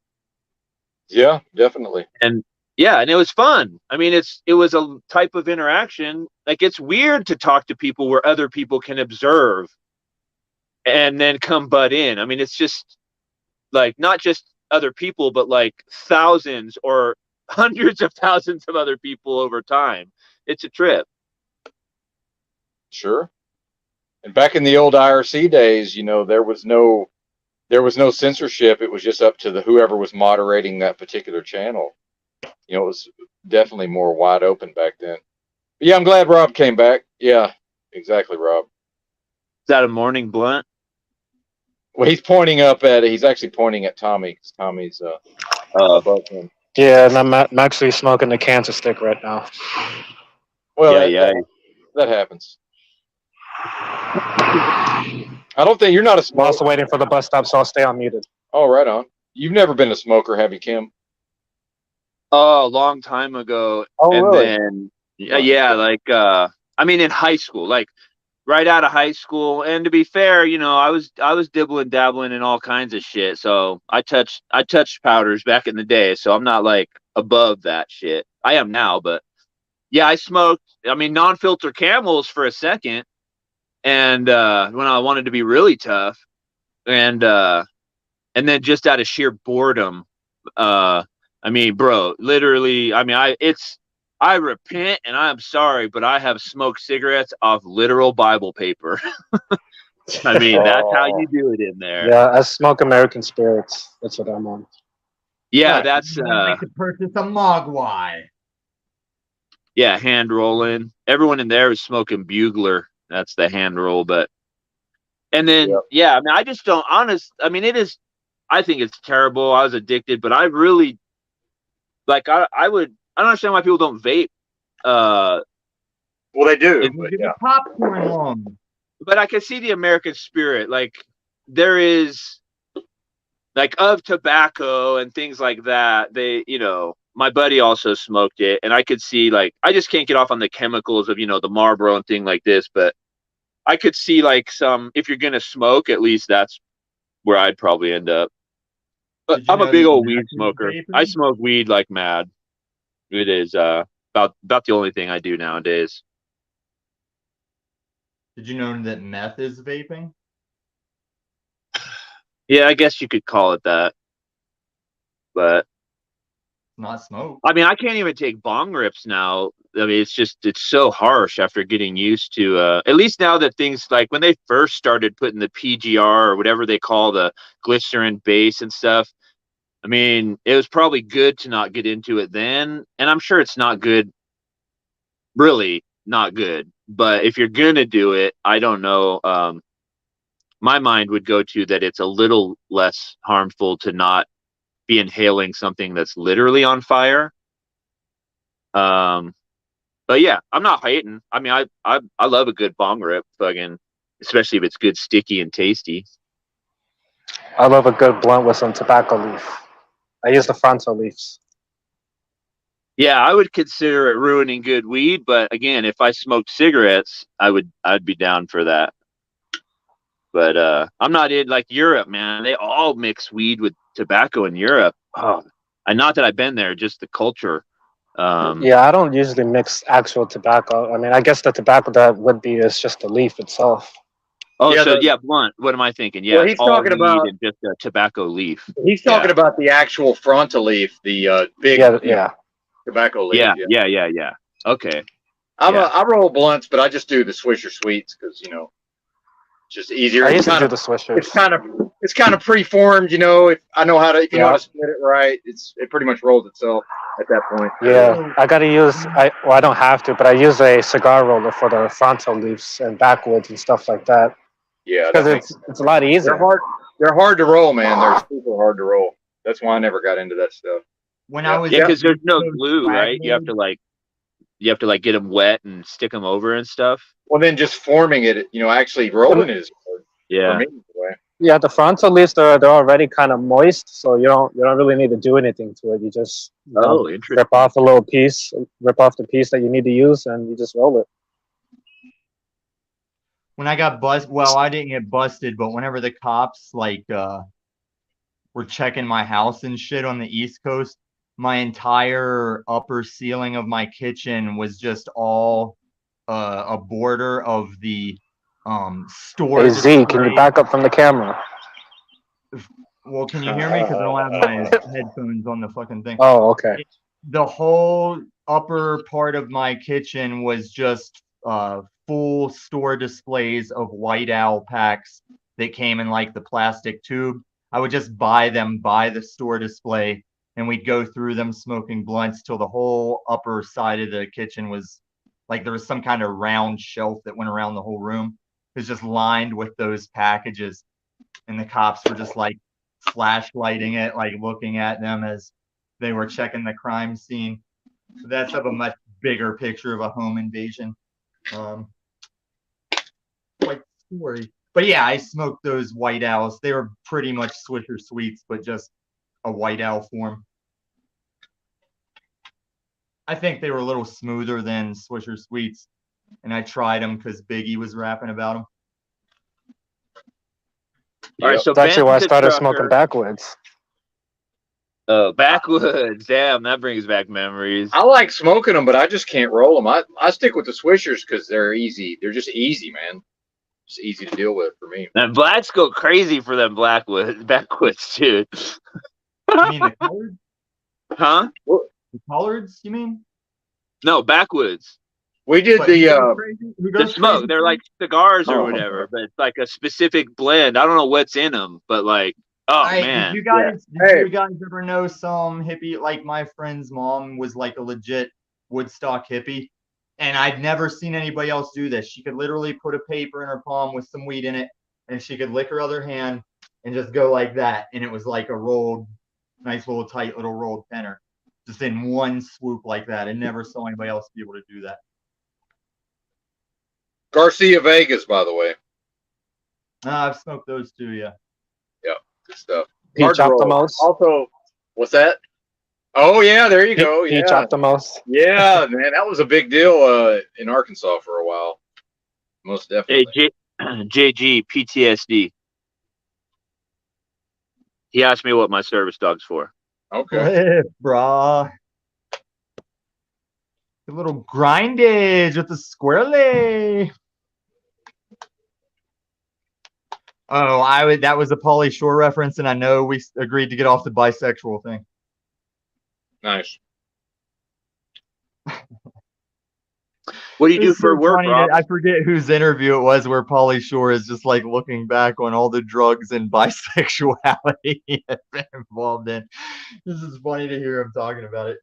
Yeah, definitely. And yeah, and it was fun. I mean, it was a type of interaction. Like it's weird to talk to people where other people can observe and then come butt in. I mean, it's just like not just other people, but like thousands or hundreds of thousands of other people over time. It's a trip. Sure. And back in the old IRC days, there was no censorship. It was just up to the whoever was moderating that particular channel. It was definitely more wide open back then. But yeah, I'm glad Rob came back. Yeah, exactly, Rob. Is that a morning blunt? Well, he's pointing up at it. He's actually pointing at Tommy because Tommy's above him. Yeah, and I'm actually smoking the cancer stick right now. Well, Yeah. that happens. I don't think you're not a I'm smoker. also waiting for the bus stop, so I'll stay unmuted. Oh, right on. You've never been a smoker, have you, Kim? Oh, a long time ago. Oh, And really? then like I mean in high school, like right out of high school. And to be fair, I was dibbling dabbling in all kinds of shit. So I touched powders back in the day, so I'm not like above that shit. I am now, but yeah, I smoked, I mean, non-filter Camels for a second. And when I wanted to be really tough, and then just out of sheer boredom, I mean, bro, literally, I mean, I repent and I'm sorry, but I have smoked cigarettes off literal Bible paper. I mean, that's how you do it in there. Yeah, I smoke American Spirits. That's what I'm on. Yeah, Right, that's you like to purchase a Mogwai. yeah, hand rolling. Everyone in there is smoking Bugler. That's the hand roll, but and then yeah, I mean, I just don't I mean, I think it's terrible. I was addicted, but I really like I don't understand why people don't vape. Well, they do. But yeah. Popcorn lung. But I can see the American spirit. Like there is like of tobacco and things like that. My buddy also smoked it, and I could see like I just can't get off on the chemicals of the Marlboro and thing like this, but I could see like if you're gonna smoke, at least that's where I'd probably end up. But I'm a big old weed smoker. I smoke weed like mad. It is about the only thing I do nowadays. Did you know that meth is vaping? Yeah, I guess you could call it that. But not smoke. I mean, I can't even take bong rips now. I mean, it's so harsh after getting used to, at least now that things like when they first started putting the PGR or whatever they call the glycerin base and stuff. I mean, it was probably good to not get into it then. And I'm sure it's not good, really not good. But if you're going to do it, I don't know. My mind would go to that it's a little less harmful to not be inhaling something that's literally on fire. But yeah, I'm not hating. I mean, I love a good bong rip, fucking, especially if it's good, sticky, and tasty. I love a good blunt with some tobacco leaf. I use the fronto leaves. Yeah, I would consider it ruining good weed, but again, if I smoked cigarettes, I'd be down for that. But I'm not in like Europe, man. They all mix weed with tobacco in Europe. Oh, and not that I've been there, just the culture. Yeah, I don't usually mix actual tobacco. I mean, I guess the tobacco that would be is just the leaf itself. Oh, Yeah, so yeah, blunt. What am I thinking? Yeah, Well, it's he's all talking weed about- and just a tobacco leaf. He's talking Yeah. about the actual frontal leaf, the big Yeah, yeah. tobacco leaf. Yeah. Okay. I roll blunts, but I just do the Swisher Sweets because it's just easier. I It's used to kind do of the swishers. it's kind of preformed. If I know how to, if you know how Yeah. to split it right, it pretty much rolls itself at that point. Yeah, I gotta use. I don't have to, but I use a cigar roller for the frontal leaves and backwoods and stuff like that Yeah, because it's a lot easier. they're hard. They're hard to roll, man. They're super hard to roll. That's why I never got into that stuff. When Yeah. I was Yeah, because there's no those glue, right? You have to like get them wet and stick them over and stuff. Well, then just forming it, actually rolling it is hard for Yeah. me anyway. Yeah, the frontal leaves they're already kind of moist, so you don't really need to do anything to it. You just Oh, interesting. rip off a little piece, rip off the piece that you need to use, and you just roll it. when I got busted, well, I didn't get busted, but whenever the cops were checking my house and shit on the East Coast, my entire upper ceiling of my kitchen was just all a border of the store. Hey Z, can you display. back up from the camera? Well, can you hear me? Because I don't have my headphones on the fucking thing. Oh, okay. The whole upper part of my kitchen was just full store displays of White Owl packs that came in like the plastic tube. I would just buy them by the store display, and we'd go through them smoking blunts till the whole upper side of the kitchen was like there was some kind of round shelf that went around the whole room. It was just lined with those packages, and the cops were just like flashlighting it, like looking at them as they were checking the crime scene. So that's of a much bigger picture of a home invasion. Quite story. But yeah, I smoked those White Owls. They were pretty much Swisher Sweets, but just a White Owl form. I think they were a little smoother than Swisher Sweets, and I tried them because Biggie was rapping about them. All right, so That's actually Ben's why I the started trucker. smoking backwoods. Oh, backwoods. Damn, that brings back memories. I like smoking them, but I just can't roll them. I stick with the Swishers because they're easy. They're just easy, man. It's easy to deal with for me. And blacks go crazy for them backwoods, dude. You mean the coloreds? Huh? The coloreds, you mean? No, backwoods. We did But who the goes crazy? Who The goes smoke. crazy They're for like cigars or Oh. whatever, but it's like a specific blend. I don't know what's in them, but like, oh Hey, man. did you Hey. guys ever know some hippie? Like my friend's mom was like a legit Woodstock hippie, and I'd never seen anybody else do this. She could literally put a paper in her palm with some weed in it, and she could lick her other hand and just go like that, and it was like a rolled, nice little tight little rolled tenor, just in one swoop like that. I never saw anybody else be able to do that. Garcia Vegas, by the way. I've smoked those too, yeah. Good stuff. Peach Hard to roll. Optimos. Also, what's that? Oh yeah, there you go. Peach Yeah, Optimos. yeah, man, that was a big deal in Arkansas for a while. Most Hey, definitely. JG, PTSD. He asked me what my service dog's for. Okay. Hey, brah. A little grindage with the squirrely. Oh, that was a Pauly Shore reference, and I know we agreed to get off the bisexual thing. Nice. What do you do It's for so work, funny Rob? I forget whose interview it was where Pauly Shore is just like looking back on all the drugs and bisexuality he had been involved in. This is funny to hear him talking about it.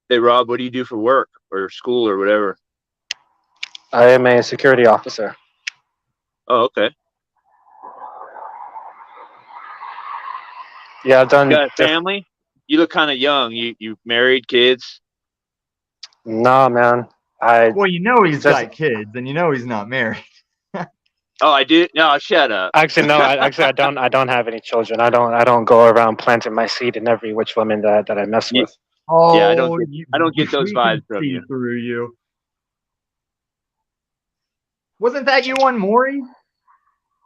Hey, Rob, what do you do for work or school or whatever? I am a security officer. Oh, okay. Yeah, I've done. You got a family? You look kind of young. You married, kids? Nah, man. I Well, you know he's just got kids, and you know he's not married. Oh, I do. No, shut up. actually no. I don't. I don't have any children. I don't go around planting my seed in every which woman that I mess Yeah, with. yeah, Oh, I don't get those we vibes can from see you. through you. Wasn't that you on Maury?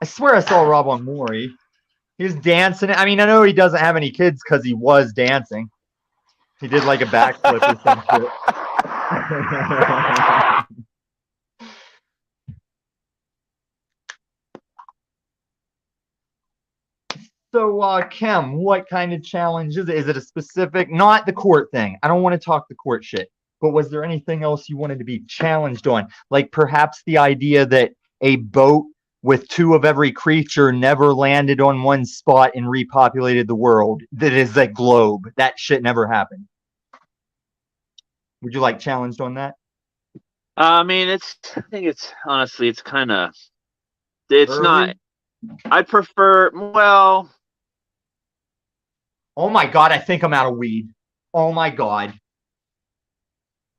I swear I saw Rob on Maury. He was dancing. I mean, I know he doesn't have any kids because he was dancing. He did like a backflip or some shit. So, Kim, what kind of challenge is it? Is it a specific, not the court thing? I don't want to talk the court shit, but was there anything else you wanted to be challenged on? Like perhaps the idea that a boat with two of every creature never landed on one spot and repopulated the world. That is a globe. That shit never happened. Would you like challenged on that? I mean, I think it's honestly, it's kind of, it's Early? not. I prefer. Well, Oh my God, I think I'm out of weed. Oh my God.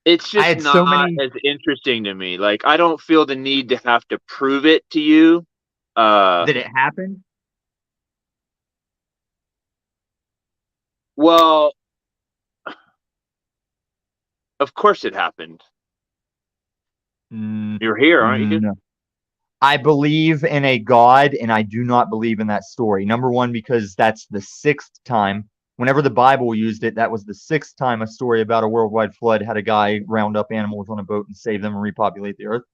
it's I just had so not many. as interesting to me. Like, I don't feel the need to have to prove it to you. That it happened? Well, of course it happened. You're here, aren't you? No. I believe in a God, and I do not believe in that story. Number one, because that's the sixth time. Whenever the Bible used it, that was the sixth time a story about a worldwide flood had a guy round up animals on a boat and save them and repopulate the earth.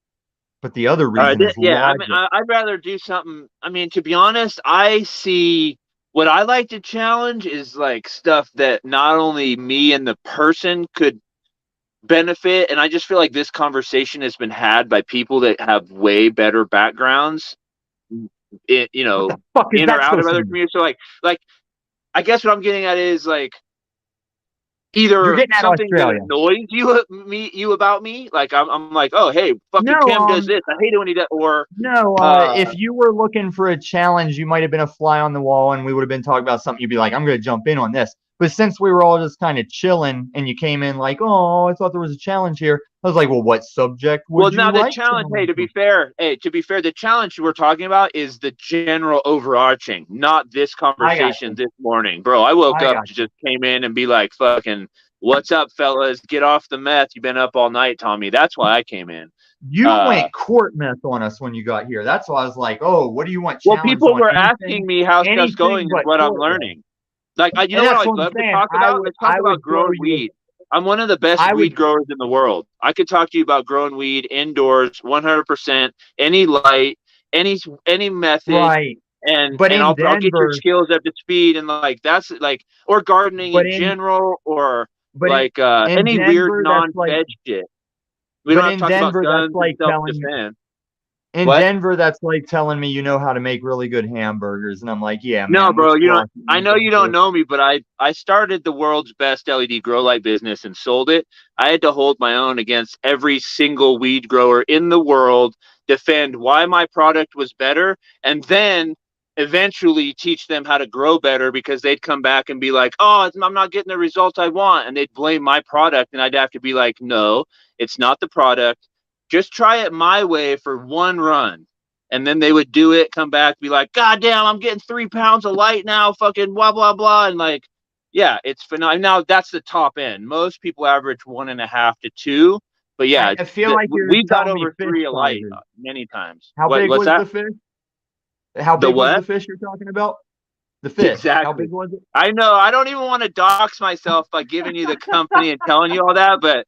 But the other reason is Yeah, I mean, logic. I'd rather do something. I mean, to be honest, I see what I like to challenge is like stuff that not only me and the person could benefit, and I just feel like this conversation has been had by people that have way better backgrounds, you What know, the fuck is in or that out of supposed to other mean? communities. So, like, I guess what I'm getting at is like You're either getting at something that Australia. annoys you about me, like I'm like, oh hey, fucking No, Kim does this. I hate it when he does, or No, if you were looking for a challenge, you might have been a fly on the wall and we would have been talking about something. You'd be like, I'm going to jump in on this. But since we were all just kind of chilling and you came in like, oh, I thought there was a challenge here. I was like, well, what subject would well, you now the like challenge. Hey, challenge to be fair, the challenge we're talking about is the general overarching, not this I got conversation you. this morning, bro. I woke I up got to you. just came in and be like, fucking, what's up, fellas? Get off the meth. You've been up all night, Tommy. That's why I came in. You went court meth on us when you got here. That's why I was like, oh, what do you want Well, challenged people on? were asking me how stuff's going Anything is but what I'm court meth. learning. Like, you And know what that's I'd what I'm love to saying. talk about? Let's talk I about would throw growing you. weed. I'm one of the best I weed would. growers in the world. I could talk to you about growing weed indoors, 100%, any light, any method, Right. But and in I'll get your Denver, skills up to speed, and like that's like, or gardening but in in general, or but like in any weird Denver, that's like. non-veg shit. We don't But have to in talk about Denver, that's guns and like telling me. self-defense. In What? Denver, that's like telling me you know how to make really good hamburgers, and I'm like, yeah, No, man. bro, Which you don't. block you I in know you don't Denver? know me, but I started the world's best LED grow light business and sold it. I had to hold my own against every single weed grower in the world, defend why my product was better, and then eventually teach them how to grow better because they'd come back and be like, "Oh, I'm not getting the results I want," and they'd blame my product, and I'd have to be like, "No, it's not the product. Just try it my way for one run." And then they would do it, come back, be like, God damn, I'm getting 3 pounds of light now, fucking blah, blah, blah. And like, yeah, it's phenomenal. Now that's the top end. Most people average 1.5 to 2. But yeah, I feel like you're we've got telling me over fish 3 a light sizes. many times. How big What's was that? the fish? How The big was what? the fish you're talking about? The fish. How Exactly. big was it? I know. I don't even want to dox myself by giving you the company and telling you all that, but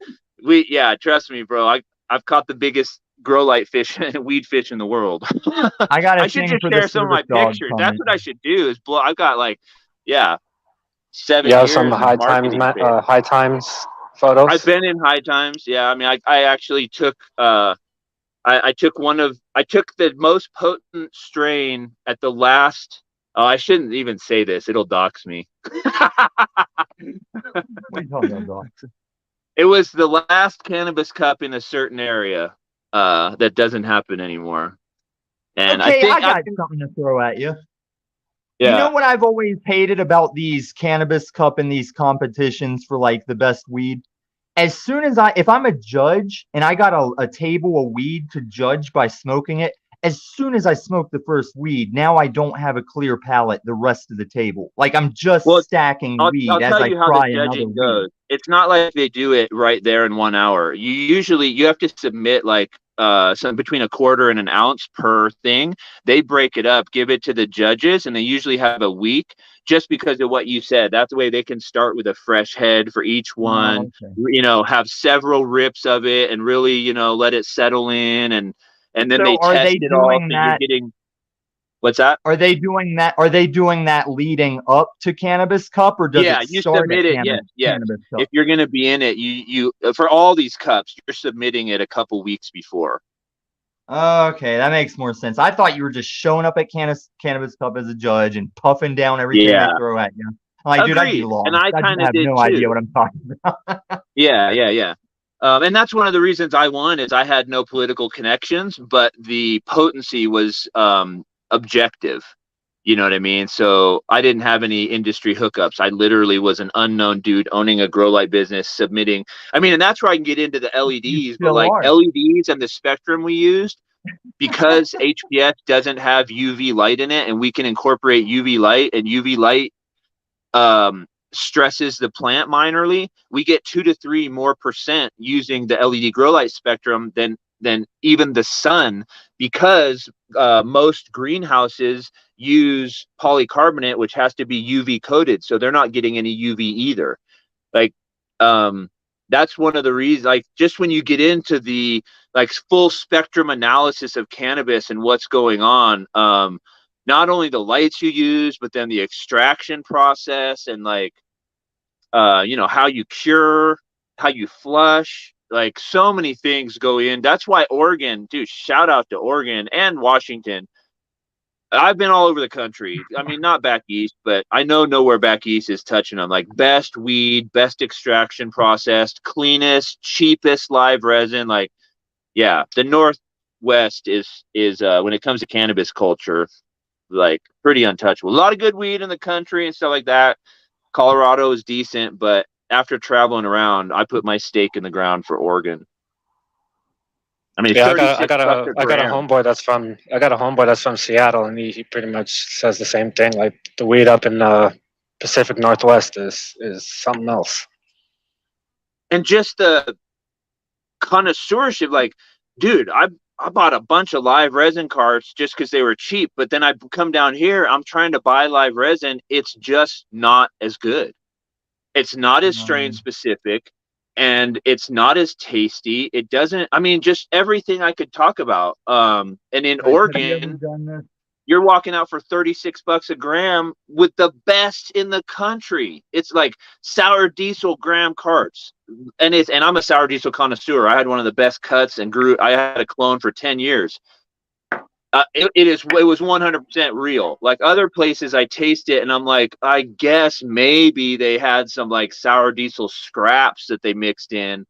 trust me, bro. I've caught the biggest grow light fish and weed fish in the world. I got I a should thing just for the share some of service my dog pictures. That's coming. what I should do is blow. I've got like Yeah, 7 You have years some in marketing space. high times photos. I've been in high times. Yeah, I mean, I actually took I took the most potent strain at the last. Oh, I shouldn't even say this. It'll dox me. What are you talking about, Doc? It was the last cannabis cup in a certain area that doesn't happen anymore. And Okay, I I got something to throw at you. yeah. You know what I've always hated about these cannabis cup and these competitions for like the best weed? As soon as if I'm a judge and I got a table of weed to judge by smoking it, as soon as I smoke the first weed, now I don't have a clear palate the rest of the table. Like I'm just Well, stacking I'll weed as tell I you how the try another judging weed. goes. It's not like they do it right there in 1 hour. You have to submit like some between a quarter and an ounce per thing. They break it up, give it to the judges, and they usually have a week just because of what you said. That's the way they can start with a fresh head for each one. Okay. You know, have several rips of it and really, you know, let it settle in and then So they are test they it all. doing So you're that? getting what's that? Are they doing that? Are they doing that leading up to Cannabis Cup, or does Yeah, it you start at submit it. Yes, yes. Cannabis Cup? If you're going to be in it, you for all these cups, you're submitting it a couple weeks before. Okay, that makes more sense. I thought you were just showing up at Cannabis Cup as a judge and puffing down everything Yeah, they throw at you. Like, dude, I'd be agreed. lost. And I I kind of have did no idea too. what I'm talking about. Yeah. And that's one of the reasons I won is I had no political connections, but the potency was objective. You know what I mean? So I didn't have any industry hookups. I literally was an unknown dude owning a grow light business, submitting. I mean, and that's where I can get into the You LEDs, but still like are. LEDs and the spectrum we used, because HPS doesn't have UV light in it, and we can incorporate UV light, and UV light stresses the plant minorly. We get 2 to 3 more % using the LED grow light spectrum than even the sun, because most greenhouses use polycarbonate, which has to be UV coated, so they're not getting any UV either. Like, that's one of the reasons. Like, just when you get into the like full spectrum analysis of cannabis and what's going on, not only the lights you use, but then the extraction process and like, you know, how you cure, how you flush, like so many things go in. That's why Oregon, dude, shout out to Oregon and Washington. I've been all over the country. I mean, not back east, but I know nowhere back east is touching them. Like best weed, best extraction processed, cleanest, cheapest live resin. Like, yeah, the Northwest is when it comes to cannabis culture, like pretty untouchable. A lot of good weed in the country and stuff like that. Colorado is decent, but after traveling around, I put my stake in the ground for Oregon. I mean, Yeah, I 36 got bucks a a I got a gram. homeboy that's from Seattle, and he pretty much says the same thing. Like the weed up in Pacific Northwest is something else. And just the connoisseurship, like, dude, I bought a bunch of live resin carts just because they were cheap, but then I come down here, I'm trying to buy live resin. It's just not as good. It's not as strain specific, and it's not as tasty. It doesn't, I mean, just everything I could talk about. And in Guys, have you ever Oregon, done this? you're walking out for 36 bucks a gram with the best in the country. It's like sour diesel gram carts. And I'm a sour diesel connoisseur. I had one of the best cuts and I had a clone for 10 years. It was 100% real. Like other places I taste it and I'm like, I guess maybe they had some like sour diesel scraps that they mixed in.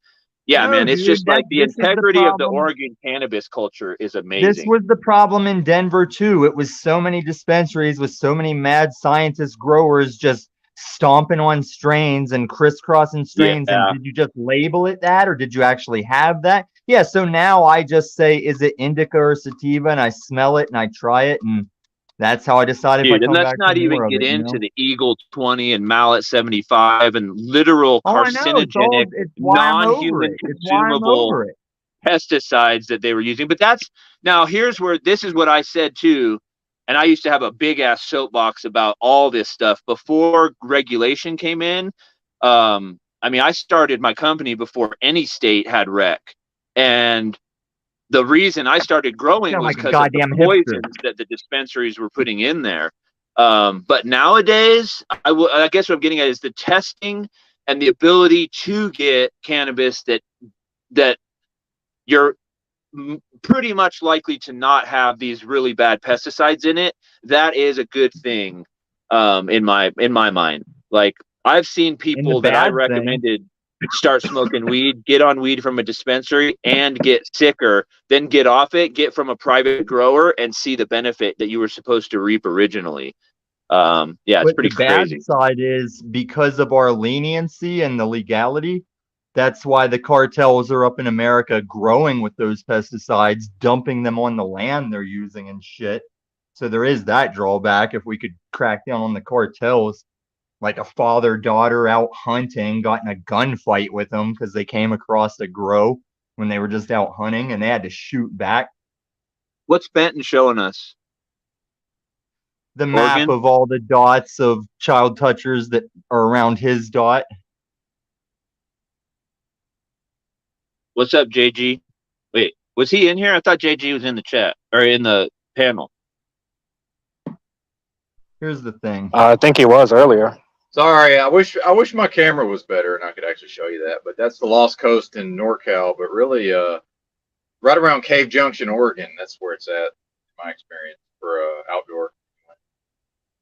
Yeah, No, man, it's dude, just like the this is the integrity of the problem. Oregon cannabis culture is This amazing. was the problem in Denver too. It was so many dispensaries with so many mad scientist growers just stomping on strains and crisscrossing strains. And Yeah. did you just label it that, or did you actually have that? Yeah. So now I just say, is it indica or sativa? And I smell it and I try it, and that's how I decide if I Dude, and come let's back for not even more of get it. into the Eagle 20 and Mallet 75 and literal Oh, I know. carcinogenic, It's why I'm over non-human it. It's why I'm consumable over it. pesticides that they were using. But here's where this is what I said too. And I used to have a big ass soapbox about all this stuff before regulation came in. I mean, I started my company before any state had rec. And the reason I started growing Sound was like a because of the goddamn hipster. poisons that the dispensaries were putting in there. But nowadays, I guess what I'm getting at is the testing and the ability to get cannabis that you're pretty much likely to not have these really bad pesticides in it. That is a good thing, in my mind. Like, I've seen And the people that I bad thing, recommended start smoking weed, get on weed from a dispensary and get sicker, then get off it, get from a private grower and see the benefit that you were supposed to reap originally. Yeah, it's but pretty the bad crazy. side is because of our leniency and the legality, that's why the cartels are up in America growing with those pesticides, dumping them on the land they're using and shit. So there is that drawback. If we could crack down on the cartels, like a father-daughter out hunting got in a gunfight with them because they came across a grow when they were just out hunting and they had to shoot back. What's Benton showing us? The map Oregon? of all the dots of child touchers that are around his dot. What's up, JG? Wait, was he in here? I thought JG was in the chat or in the panel. Here's the thing. I think he was earlier. Sorry, I wish my camera was better and I could actually show you that. But that's the Lost Coast in NorCal. But really, right around Cave Junction, Oregon. That's where it's at, in my experience, for outdoor.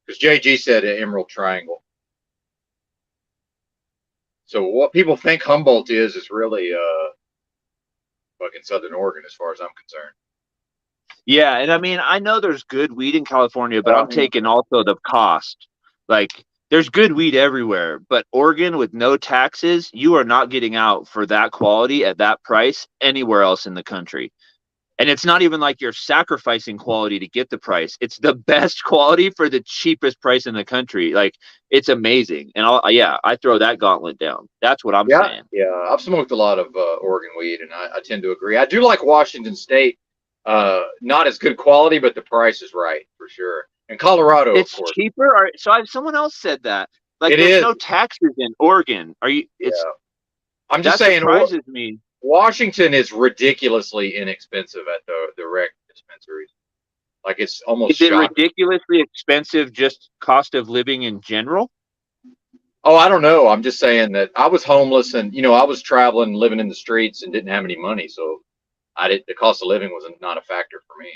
Because JG said Emerald Triangle. So what people think Humboldt is really fucking Southern Oregon, as far as I'm concerned. Yeah, and I mean, I know there's good weed in California, but I'm taking also the cost. Like, there's good weed everywhere, but Oregon with no taxes, you are not getting out for that quality at that price anywhere else in the country. And it's not even like you're sacrificing quality to get the price. It's the best quality for the cheapest price in the country. Like, it's amazing. And I throw that gauntlet down. That's what I'm saying. Yeah, I've smoked a lot of Oregon weed, and I tend to agree. I do like Washington State. Not as good quality, but the price is right for sure. And Colorado, It's of course, cheaper. Someone else said that. Like, It there's is. no taxes in Oregon. It's I'm that just saying, surprises me. Washington is ridiculously inexpensive at the rec dispensaries. Like, it's almost Is it shocking. ridiculously expensive, just cost of living in general? Oh, I don't know. I'm just saying that I was homeless, and I was traveling, living in the streets, and didn't have any money, so the cost of living was not a factor for me.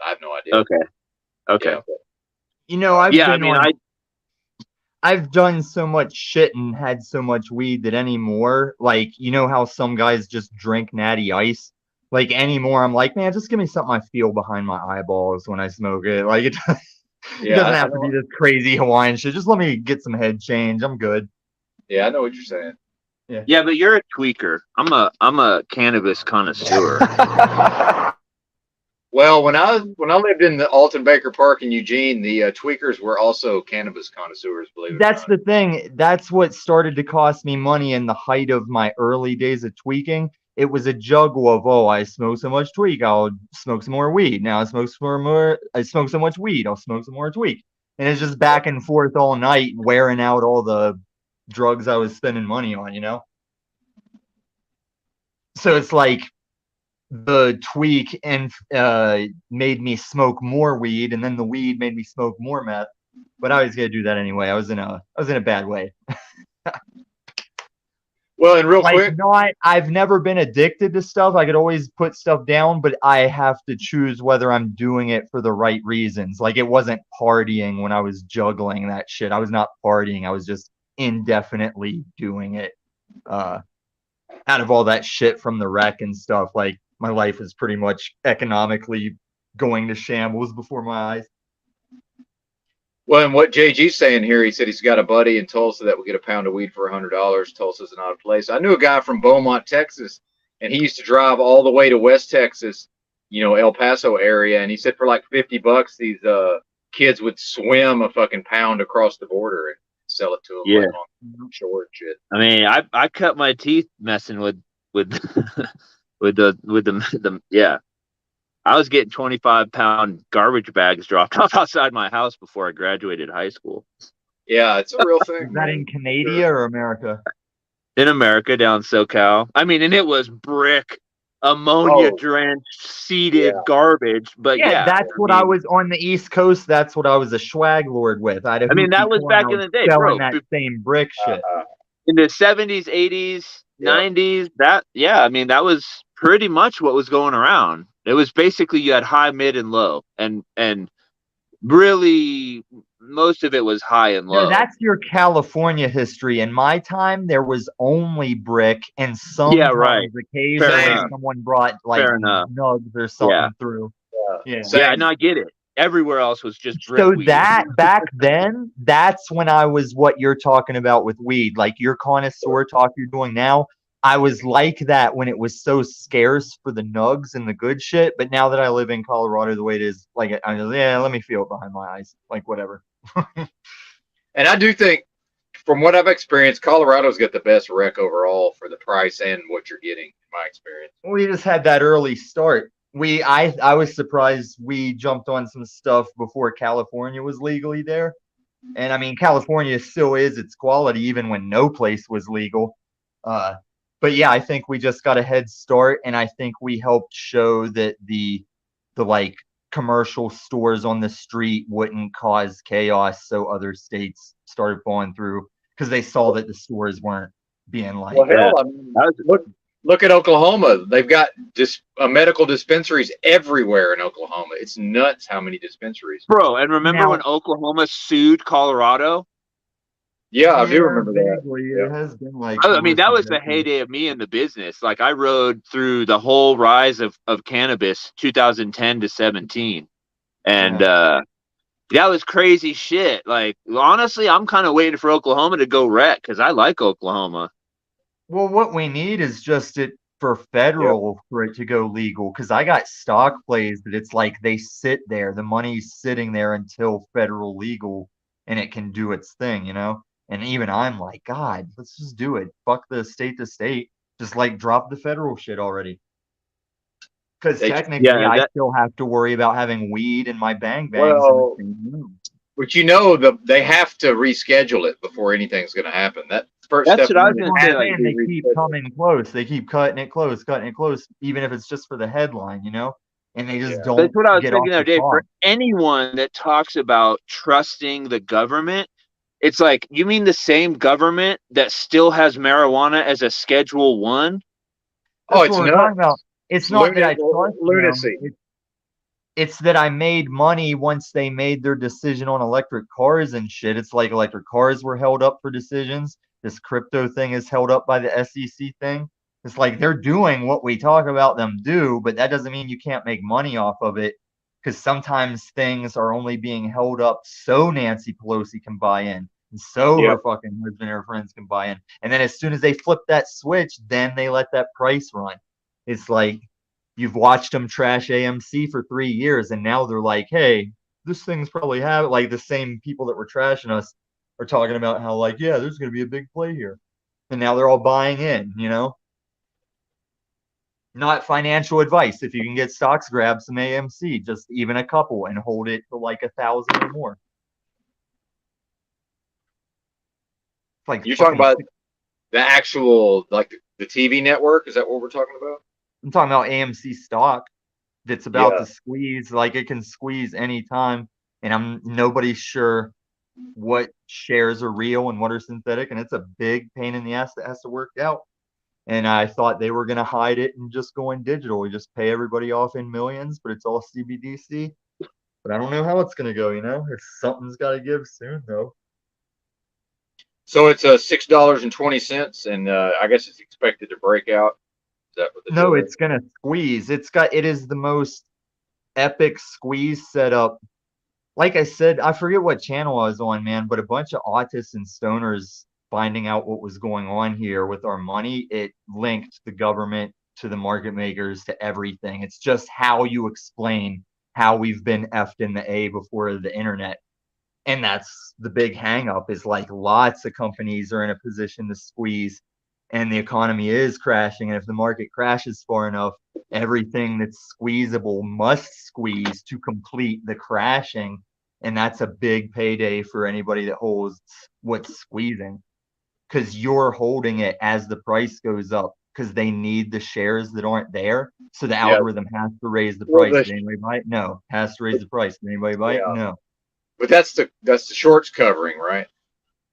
I have no idea. Okay. Yeah, I've done so much shit and had so much weed that anymore, like, how some guys just drink natty ice? Like, anymore, I'm like, man, just give me something I feel behind my eyeballs when I smoke it. Like, it doesn't have to be this crazy Hawaiian shit. Just let me get some head change. I'm good. Yeah, I know what you're saying. Yeah, but you're a tweaker. I'm a cannabis connoisseur. Well, when I lived in the Alton Baker Park in Eugene, the tweakers were also cannabis connoisseurs. Believe it or That's not. the thing. That's what started to cost me money in the height of my early days of tweaking. It was a juggle of, I smoke so much tweak, I'll smoke some more weed. Now I smoke so much weed, I'll smoke some more tweak. And it's just back and forth all night, wearing out all the drugs I was spending money on. So it's like the tweak and made me smoke more weed, and then the weed made me smoke more meth. But I was gonna do that anyway. I was in a bad way. Well, and real quick, I've never been addicted to stuff. I could always put stuff down, but I have to choose whether I'm doing it for the right reasons. Like, it wasn't partying when I was juggling that shit. I was not partying. I was just indefinitely doing it. Out of all that shit from the wreck and stuff, like, my life is pretty much economically going to shambles before my eyes. well, and what JG's saying here, he said he's got a buddy in Tulsa that will get a pound of weed for $100. Tulsa's not a place. I knew a guy from Beaumont, Texas, and he used to drive all the way to West Texas, El Paso area, and he said for like $50, these kids would swim a fucking pound across the border and sell it to them. Yeah. Like on shore and shit. I mean, I cut my teeth messing with with the yeah. I was getting 25-pound garbage bags dropped off outside my house before I graduated high school. Yeah, it's a real thing. Is that in Canada or America? In America, down SoCal. I mean, and it was brick. ammonia drenched, seeded garbage. But Yeah, that's I what I mean, was on the East Coast. That's what I was a swag lord with. I had a I mean, that hoopty was corn. back I in was the day, selling bro. that same brick shit. In the 70s, 80s, Yeah. 90s, I mean, that was pretty much what was going around. It was basically you had high, mid, and low, and really most of it was high and No, low. that's your California history. In my time, there was only brick, and sometimes, right. occasionally, Fair enough. someone brought like Fair enough. nugs or something through. Yeah. Same. Yeah, no, I get it. Everywhere else was just brick So weed. that back then, that's when I was what you're talking about with weed, like your connoisseur talk you're doing now. I was like that when it was so scarce for the nugs and the good shit. But now that I live in Colorado the way it is, like, yeah, let me feel it behind my eyes, like whatever. And I do think, from what I've experienced, Colorado's got the best rec overall for the price and what you're getting, in my experience. We just had that early start. I was surprised we jumped on some stuff before California was legally there. And I mean, California still is its quality even when no place was legal. But yeah, I think we just got a head start, and I think we helped show that the like commercial stores on the street wouldn't cause chaos, so other states started falling through because they saw that the stores weren't being like. Well, hell, I mean, look at Oklahoma. They've got medical dispensaries everywhere in Oklahoma. It's nuts how many dispensaries. Bro, and remember when Oklahoma sued Colorado? Yeah, I do remember that. Yeah. It has been like. I mean, that was the heyday of me in the business. Like, I rode through the whole rise of cannabis, 2010 to 17, and that was crazy shit. Like, honestly, I'm kind of waiting for Oklahoma to go wreck because I like Oklahoma. Well, what we need is just it for federal for it to go legal. Because I got stock plays that it's like they sit there, the money's sitting there until federal legal, and it can do its thing, you know. And even I'm like, God, let's just do it. Fuck the state to state. Just like drop the federal shit already. Because technically, I still have to worry about having weed in my bang bangs in the same room. But they have to reschedule it before anything's going to happen. That first That's step. What I was going to say. Like, they keep coming close. They keep cutting it close, even if it's just for the headline, you know. And they just don't. That's what I was thinking the other day. For anyone that talks about trusting the government, it's like, you mean the same government that still has marijuana as a Schedule 1? Oh, it's not. It's not that I trust lunacy. It's that I made money once they made their decision on electric cars and shit. It's like electric cars were held up for decisions. This crypto thing is held up by the SEC thing. It's like they're doing what we talk about them do, but that doesn't mean you can't make money off of it, because sometimes things are only being held up so Nancy Pelosi can buy in, and so her fucking husband and her friends can buy in. And then as soon as they flip that switch, then they let that price run. It's like you've watched them trash AMC for 3 years, and now they're like, hey, this thing's probably like the same people that were trashing us are talking about how, like, yeah, there's going to be a big play here. And now they're all buying in, you know? Not financial advice. If you can get stocks, grab some AMC, just even a couple, and hold it to like 1,000 or more. It's like you're talking about the actual, like the TV network. Is that what we're talking about? I'm talking about AMC stock that's about to squeeze. Like, it can squeeze anytime, and nobody's sure what shares are real and what are synthetic, and it's a big pain in the ass that has to work out. And I thought they were going to hide it and just go in digital. We just pay everybody off in millions, but it's all CBDC. But I don't know how it's going to go, you know? Something's got to give soon, though. So it's $6.20, and I guess it's expected to break out. Is that what no, it's going to squeeze. It is the most epic squeeze setup. Like I said, I forget what channel I was on, man, but a bunch of autists and stoners finding out what was going on here with our money. It linked the government to the market makers to everything. It's just how you explain how we've been effed in the A before the internet. And that's the big hang up, is like lots of companies are in a position to squeeze, and the economy is crashing. And if the market crashes far enough, everything that's squeezable must squeeze to complete the crashing. And that's a big payday for anybody that holds what's squeezing, because you're holding it as the price goes up. because they need the shares that aren't there. So the Yeah. algorithm has to raise the Well, price. Did anybody buy it? No. Has to raise the price. Did anybody buy it? Yeah. No. But that's the shorts covering, right?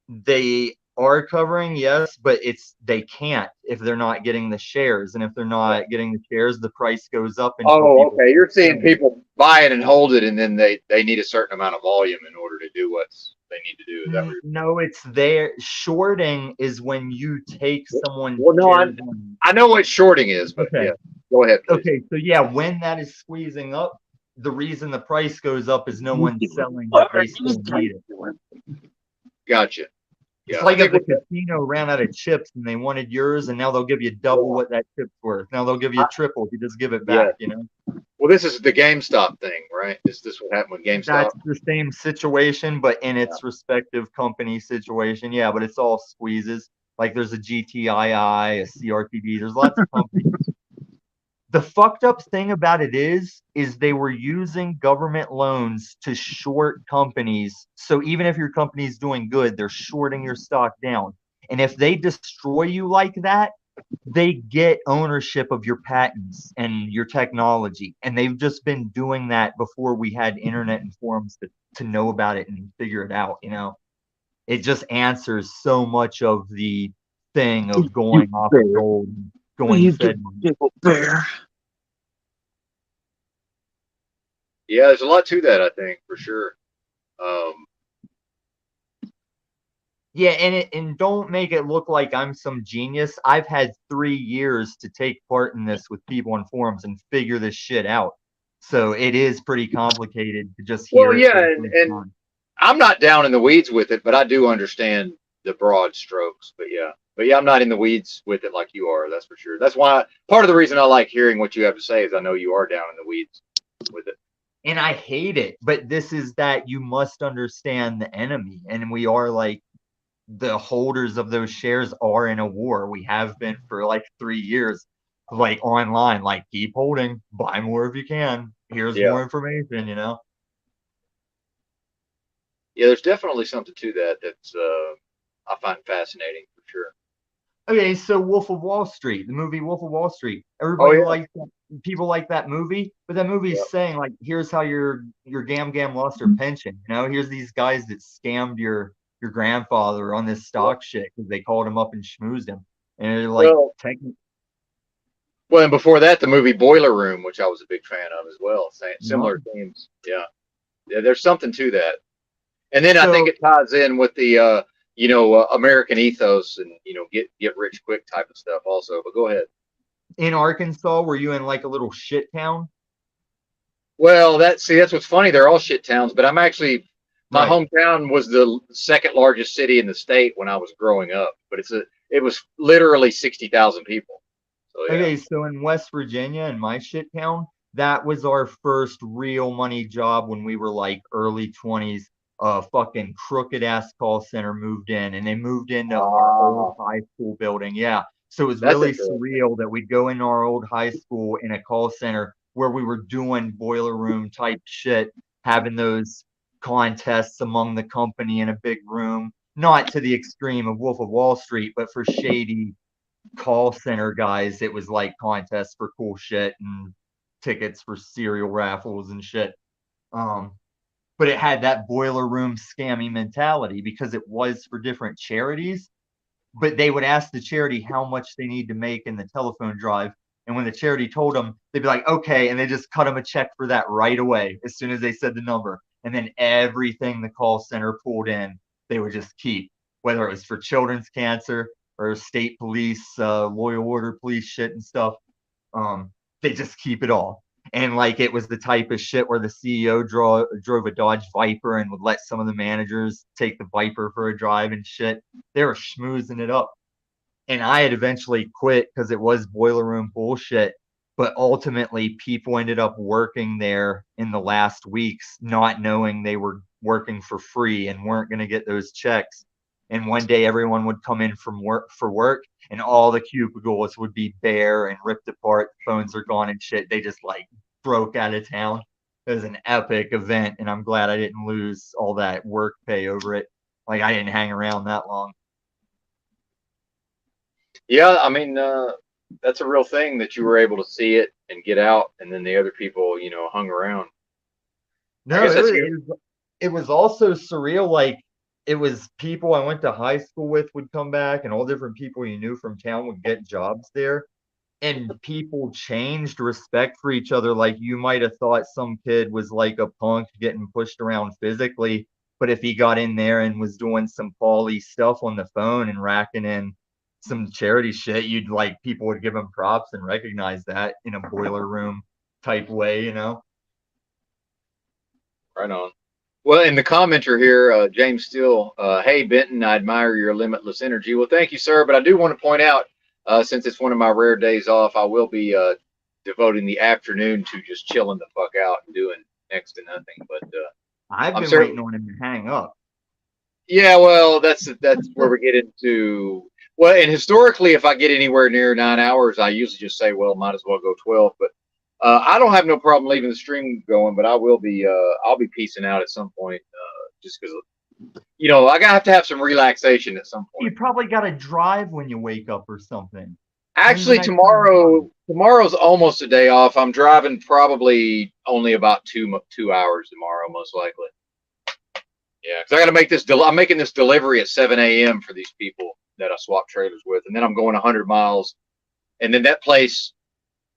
They are covering, yes, but they can't if they're not getting the shares. And if they're not getting the shares, the price goes up until Oh, people okay. You're start seeing selling. people buy it and hold it, and then they need a certain amount of volume in order to do what they need to do. Is that what you're No, it's there. Shorting is when you take someone's Well, no, shares. I know what shorting is, but Okay. yeah, go ahead, please. Okay, so yeah, when that is squeezing up, the reason the price goes up is no one's selling, but they still need it. Gotcha. It's Yeah, like I if think the casino ran out of chips and they wanted yours, and now they'll give you double what that chip's worth. Now they'll give you triple if you just give it back, you know? well, this is the GameStop thing, right? Is this what happened with GameStop? That's the same situation, but in its respective company situation. Yeah, but it's all squeezes. Like there's a GTII, a CRTD. There's lots of companies. The fucked up thing about it is they were using government loans to short companies. So even if your company's doing good, they're shorting your stock down. And if they destroy you like that, they get ownership of your patents and your technology. And they've just been doing that before we had internet and forums to know about it and figure it out, you know. It just answers so much of the thing of going off of gold, going Fed money. Yeah, there's a lot to that, I think, for sure. Yeah, and don't make it look like I'm some genius. I've had 3 years to take part in this with people on forums and figure this shit out. So it is pretty complicated to just hear Well, it. yeah, for the and first time. I'm not down in the weeds with it, but I do understand the broad strokes. But yeah, I'm not in the weeds with it like you are. That's for sure. That's why part of the reason I like hearing what you have to say is I know you are down in the weeds with it. And I hate it, but this is that you must understand the enemy, and we are like the holders of those shares are in a war. We have been for like 3 years, like online, like keep holding, buy more if you can. Here's more information, you know. Yeah, there's definitely something to that that's I find fascinating for sure. Okay, so Wolf of Wall Street, the movie Wolf of Wall Street. Everybody likes that, people like that movie, but that movie is saying like, here's how your gam lost her pension. You know, here's these guys that scammed your grandfather on this stock shit because they called him up and schmoozed him, and they're like, well, and before that, the movie Boiler Room, which I was a big fan of as well, saying similar themes. Yeah, there's something to that. And then I think it ties in with the American ethos and get rich quick type of stuff also. But go ahead. In Arkansas, were you in like a little shit town? Well, that's what's funny. They're all shit towns, but I'm actually my hometown was the second largest city in the state when I was growing up. But it was literally 60,000 people. So, yeah. Okay, so in West Virginia, in my shit town, that was our first real money job when we were like early 20s. A fucking crooked ass call center moved in, and they moved into our old high school building. Yeah. So it was really surreal that we'd go into our old high school in a call center where we were doing boiler room type shit, having those contests among the company in a big room, not to the extreme of Wolf of Wall Street, but for shady call center guys, it was like contests for cool shit and tickets for cereal raffles and shit. But it had that boiler room scammy mentality because it was for different charities. But they would ask the charity how much they need to make in the telephone drive. And when the charity told them, they'd be like, okay. And they just cut them a check for that right away as soon as they said the number. And then everything the call center pulled in, they would just keep, whether it was for children's cancer or state police, loyal order police shit and stuff. They just keep it all. And like it was the type of shit where the CEO drove a Dodge Viper and would let some of the managers take the Viper for a drive and shit. They were schmoozing it up. And I had eventually quit because it was boiler room bullshit. But ultimately, people ended up working there in the last weeks, not knowing they were working for free and weren't going to get those checks. And one day, everyone would come in from work for work, and all the cubicles would be bare and ripped apart. The phones are gone and shit. They just like broke out of town. It was an epic event, and I'm glad I didn't lose all that work pay over it. Like I didn't hang around that long. Yeah, I mean, that's a real thing that you were able to see it and get out, and then the other people, hung around. No, guess that's it was also surreal. Like it was people I went to high school with would come back, and all different people you knew from town would get jobs there. And people changed respect for each other. Like you might have thought some kid was like a punk getting pushed around physically, but if he got in there and was doing some poly stuff on the phone and racking in some charity shit, you'd like people would give him props and recognize that in a boiler room type way. right on. Well, in the commenter here, James Steele, hey Benton, I admire your limitless energy. Well, thank you, sir. But I do want to point out, since it's one of my rare days off, I will be devoting the afternoon to just chilling the fuck out and doing next to nothing. But I've I'm been certain- waiting on him to hang up. yeah, well, that's where we get into. Well, and historically, if I get anywhere near 9 hours, I usually just say, well, might as well go 12. But I don't have no problem leaving the stream going, but I will be. I'll be peacing out at some point, just because I have to have some relaxation at some You point. probably got to drive when you wake up or something. Actually, When's the next time you tomorrow's almost a day off. I'm driving probably only about 2 hours tomorrow, most likely. Yeah, because I got to make this. I'm making this delivery at 7 a.m. for these people that I swap trailers with, and then I'm going 100 miles, and then that place.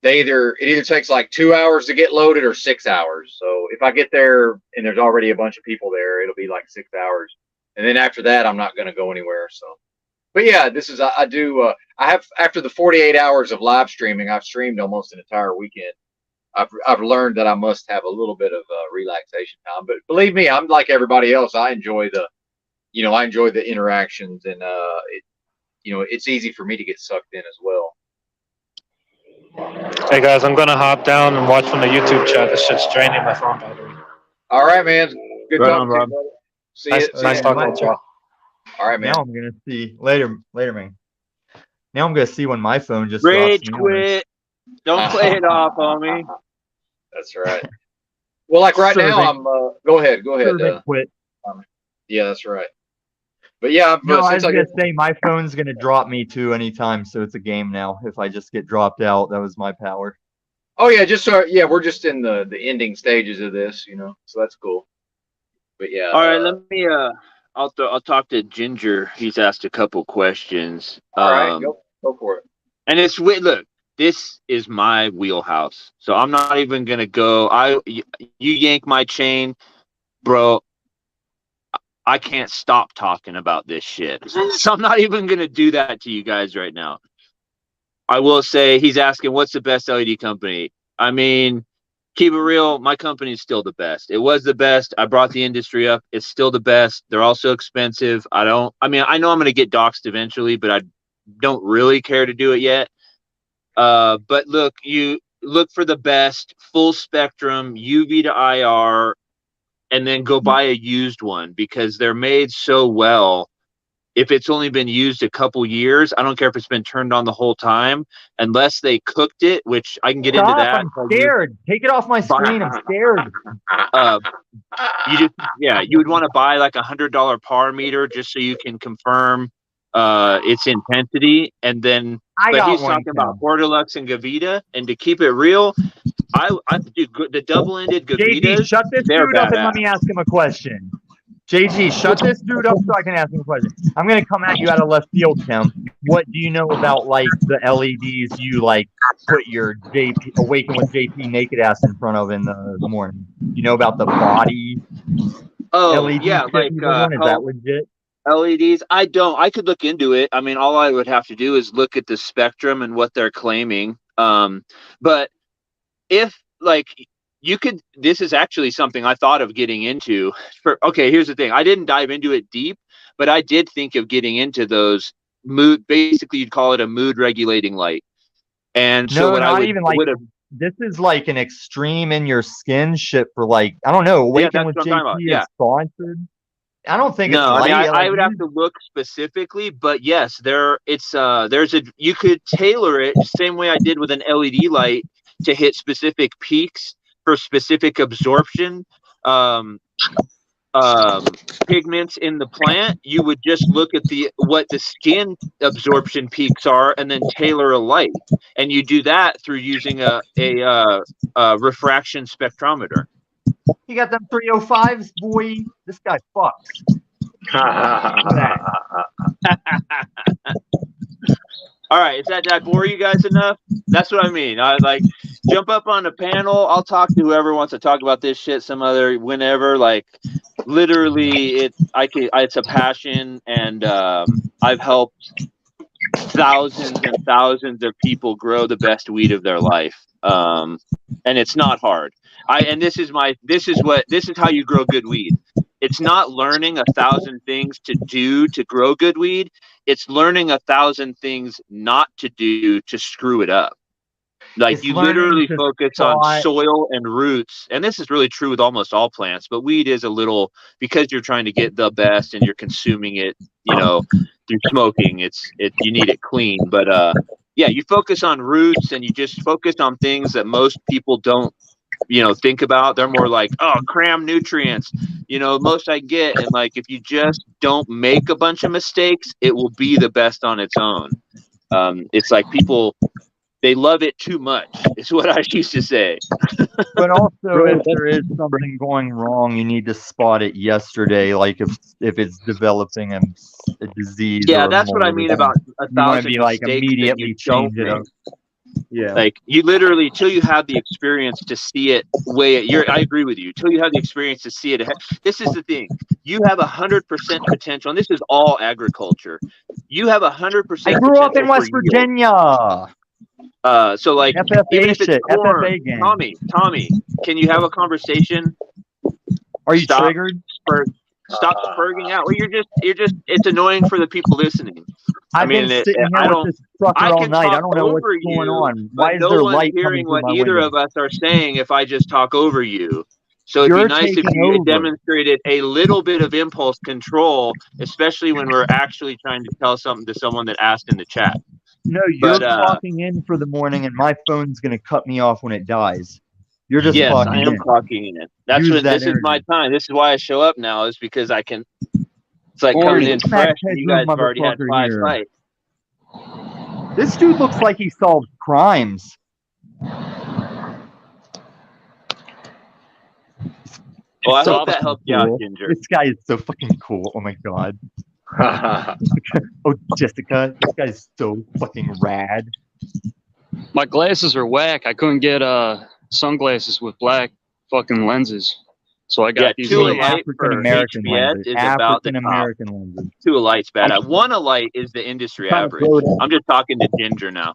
It either takes like 2 hours to get loaded or 6 hours. So if I get there and there's already a bunch of people there, it'll be like 6 hours. And then after that, I'm not going to go anywhere. So, but yeah, I have, after the 48 hours of live streaming, I've streamed almost an entire weekend. I've learned that I must have a little bit of relaxation time, but believe me, I'm like everybody else. I enjoy the interactions, and it's easy for me to get sucked in as well. Hey guys, I'm gonna hop down and watch from the YouTube chat. This shit's draining my phone battery. All right, man. Good Right talking on, to you, Rob. brother. See Nice, you. nice talking with y'all. All right, man. Now I'm gonna see later, man. Now I'm gonna see when my phone just Rage drops me on it. quit. Don't play it off, homie. That's right. Well, like right now, Servant. I'm. Go ahead. Servant quit. Yeah, that's right. But yeah, No, I was since gonna say my phone's gonna drop me too anytime, so it's a game now. If I just get dropped out, that was my power. oh yeah, we're just in the ending stages of this, so that's cool. But yeah. All right, let me. I'll talk to Ginger. He's asked a couple questions. All right, go for it. And it's look. This is my wheelhouse, so I'm not even gonna go. You yank my chain, bro. I can't stop talking about this shit. So I'm not even gonna do that to you guys right now. I will say he's asking what's the best LED company. I mean, keep it real, my company is still the best. It was the best. I brought the industry up. It's still the best. They're also expensive. I know I'm gonna get doxxed eventually, but I don't really care to do it yet. But look, you look for the best full spectrum UV to IR, and then go buy a used one because they're made so well. If it's only been used a couple years, I don't care if it's been turned on the whole time, unless they cooked it, which I can get into that. I'm scared. Take it off my screen. I'm scared. You would want to buy like $100 par meter just so you can confirm its intensity, and then. But he's talking about Portalux and Gavita, and to keep it real, I do the double-ended Gavitas. JG, shut this dude up and let me ask him a question. JG, shut this dude up so I can ask him a question. I'm gonna come at you out of left field, Tim. What do you know about like the LEDs you like put your Awaken with JP naked ass in front of in the morning? You know about the body? LED yeah, like is that legit? LEDs? I don't. I could look into it. I mean, all I would have to do is look at the spectrum and what they're claiming. But if like you could, this is actually something I thought of getting into. Here's the thing. I didn't dive into it deep, but I did think of getting into those mood. Basically, you'd call it a mood regulating light. And so what I would have. This is like an extreme in your skin shit for like, I don't know. Awaken with JP is sponsored. I don't think it's light. I would have to look specifically, but yes, you could tailor it the same way I did with an LED light to hit specific peaks for specific absorption. pigments in the plant, you would just look at what the skin absorption peaks are, and then tailor a light. And you do that through using a refraction spectrometer. You got them 305s, boy. This guy fucks. All right, did I bore you guys enough? That's what I mean. I like jump up on the panel. I'll talk to whoever wants to talk about this shit some other whenever. Like literally, it's a passion, and I've helped thousands and thousands of people grow the best weed of their life. And it's not hard. This is how you grow good weed. It's not learning 1,000 things to do to grow good weed. It's learning 1,000 things not to do to screw it up. Like It's you learning literally to focus on soil and roots. And this is really true with almost all plants, but weed is a little, because you're trying to get the best and you're consuming it, through smoking, you need it clean. But yeah, you focus on roots and you just focus on things that most people don't think about. They're more like, oh, cram nutrients, most I get. And like, if you just don't make a bunch of mistakes, it will be the best on its own. It's like people, they love it too much, is what I used to say. But also, if there is something going wrong, you need to spot it yesterday. Like if it's developing a disease. Yeah, or that's what I mean about 1,000 be like mistakes immediately that you don't change it up. make. Yeah. Like you literally, till you have the experience to see it I agree with you. Till you have the experience to see it. This is the thing. You have 100% potential, and this is all agriculture. You have 100% potential. I grew up in West Virginia. So like, FFA even if it's shit, corn, FFA game. Tommy, can you have a conversation? Are you triggered? Stop spurging out. Well, you're just. It's annoying for the people listening. I've been sitting here with this trucker all night. I don't know what's going on. Why is there light coming through my window? Neither of us are saying if I just talk over you. So it'd be nice if you demonstrated a little bit of impulse control, especially when we're actually trying to tell something to someone that asked in the chat. No, you're clocking in for the morning, and my phone's gonna cut me off when it dies. You're just yes, clocking I am in. clocking in. That's Use what that this is my time. This is why I show up now, is because I can. It's like coming in fresh, and you guys have already had 5 fights. This dude looks like he solved crimes. Well, I hope that helped you out, Ginger. This guy is so fucking cool. Oh my god. Oh, Jessica, this guy's so fucking rad. My glasses are whack. I couldn't get sunglasses with black fucking lenses. So I got these African American lenses. African American lenses. 2 a light's bad. 1 a light is the industry average. I'm just talking to Ginger now.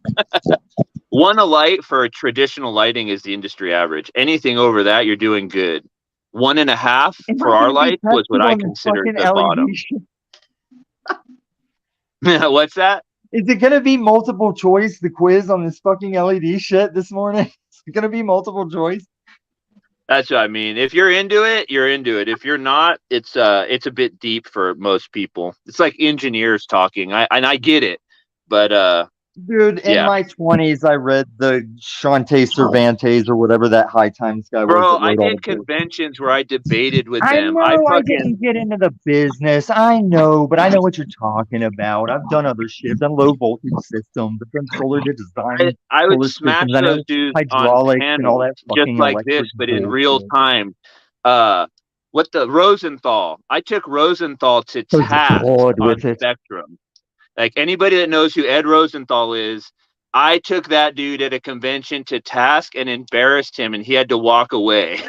1 a light for a traditional lighting is the industry average. Anything over that, you're doing good. 1.5 for our lights was what I consider the bottom. What's that? Is it gonna be multiple choice, the quiz on this fucking LED shit this morning? Is it gonna be multiple choice? That's what I mean. If you're into it, you're into it. If you're not, it's a bit deep for most people. It's like engineers talking. I get it, but dude, in my 20s, I read the Shantae Cervantes or whatever that High Times guy was. Bro, I did conventions where I debated with them. I didn't get into the business. I know, but I know what you're talking about. I've done other shit. I've done low voltage systems. I've done solar design. I would smash those dudes hydraulics on and all that just like this, but in real time. What the Rosenthal? I took Rosenthal to task on Spectrum. Like anybody that knows who Ed Rosenthal is, I took that dude at a convention to task and embarrassed him, and he had to walk away.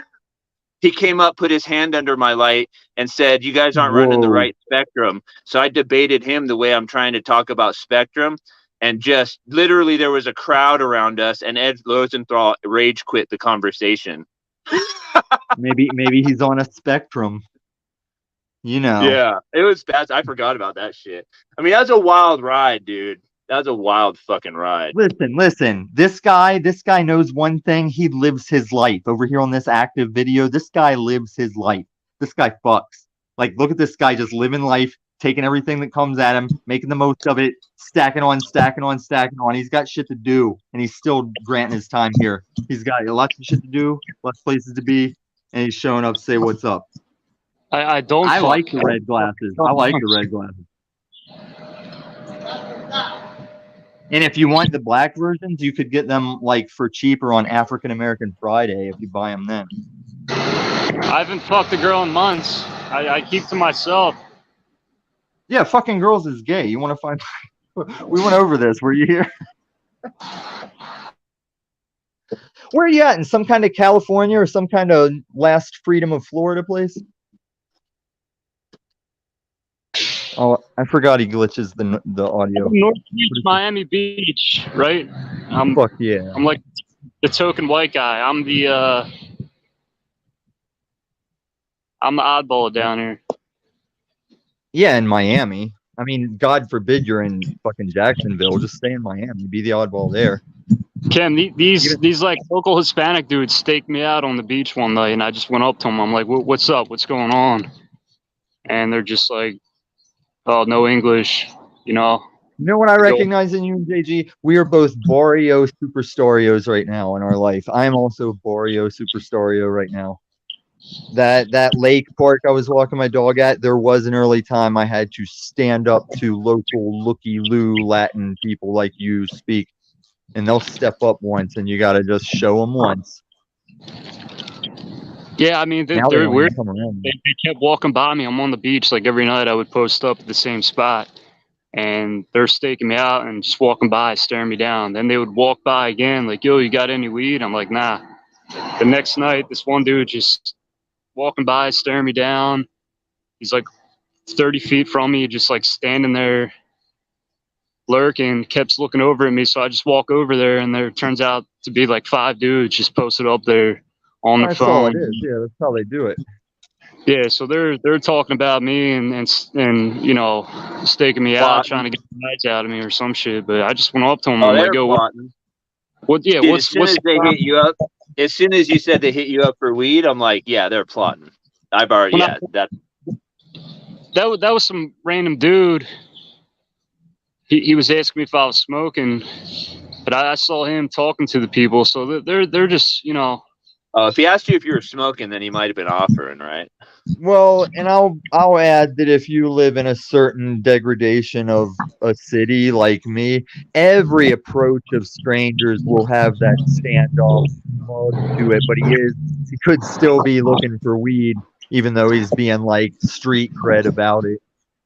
He came up, put his hand under my light, and said, "You guys aren't running the right Spectrum." So I debated him the way I'm trying to talk about Spectrum, and just literally there was a crowd around us, and Ed Rosenthal rage quit the conversation. maybe he's on a spectrum. Yeah, it was bad. I forgot about that shit. I mean, that was a wild ride, dude. That was a wild fucking ride. Listen. This guy knows one thing. He lives his life. Over here on this active video, this guy lives his life. This guy fucks. Like, look at this guy just living life, taking everything that comes at him, making the most of it, stacking on. He's got shit to do, and he's still granting his time here. He's got lots of shit to do, lots of places to be, and he's showing up to say what's up. I don't. I fuck. like the red glasses. I like the red glasses. And if you want the black versions, you could get them like for cheaper on African American Friday if you buy them then. I haven't fucked a girl in months. I keep to myself. Yeah, fucking girls is gay. You want to find? We went over this. Were you here? Where are you at? In some kind of California or some kind of last freedom of Florida place? Oh, I forgot he glitches the audio. North Beach, Miami Beach, right? Fuck yeah. I'm like the token white guy. I'm the oddball down here. Yeah, in Miami. I mean, God forbid you're in fucking Jacksonville. Just stay in Miami. Be the oddball there. Cam, these like local Hispanic dudes staked me out on the beach one night, and I just went up to them. I'm like, "What's up? What's going on?" And they're just like, "Oh, no English," you know. You know what I recognize in you and JG? We are both Barrio Superstorios right now in our life. I am also Barrio Superstorio right now. That lake park I was walking my dog at, there was an early time I had to stand up to local looky-loo Latin people like you speak, and they'll step up once, and you got to just show them once. Yeah, I mean, Now they're weird. come around. They kept walking by me. I'm on the beach like every night. I would post up at the same spot, and they're staking me out and just walking by, staring me down. Then they would walk by again, like, "Yo, you got any weed?" I'm like, "Nah." The next night, this one dude just walking by, staring me down. He's like 30 feet from me, just like standing there lurking, kept looking over at me. So I just walk over there, and there turns out to be like 5 dudes just posted up there on their That's phone. all it is. Yeah, that's how they do it. Yeah, so they're talking about me and you know, staking me out, trying to get the lights out of me or some shit. But I just went up to them. Oh, I'm they're like, "Yo, plotting. yeah, Dude, what's as soon as they hit you up, as soon as you said they hit you up for weed, I'm like, yeah, they're plotting. I've already, yeah, that was some random dude. He was asking me if I was smoking, but I saw him talking to the people, so they're just, you know. if he asked you if you were smoking, then he might have been offering, right? Well, and I'll add that if you live in a certain degradation of a city like me, every approach of strangers will have that standoff mode to it. But he could still be looking for weed, even though he's being like street cred about it,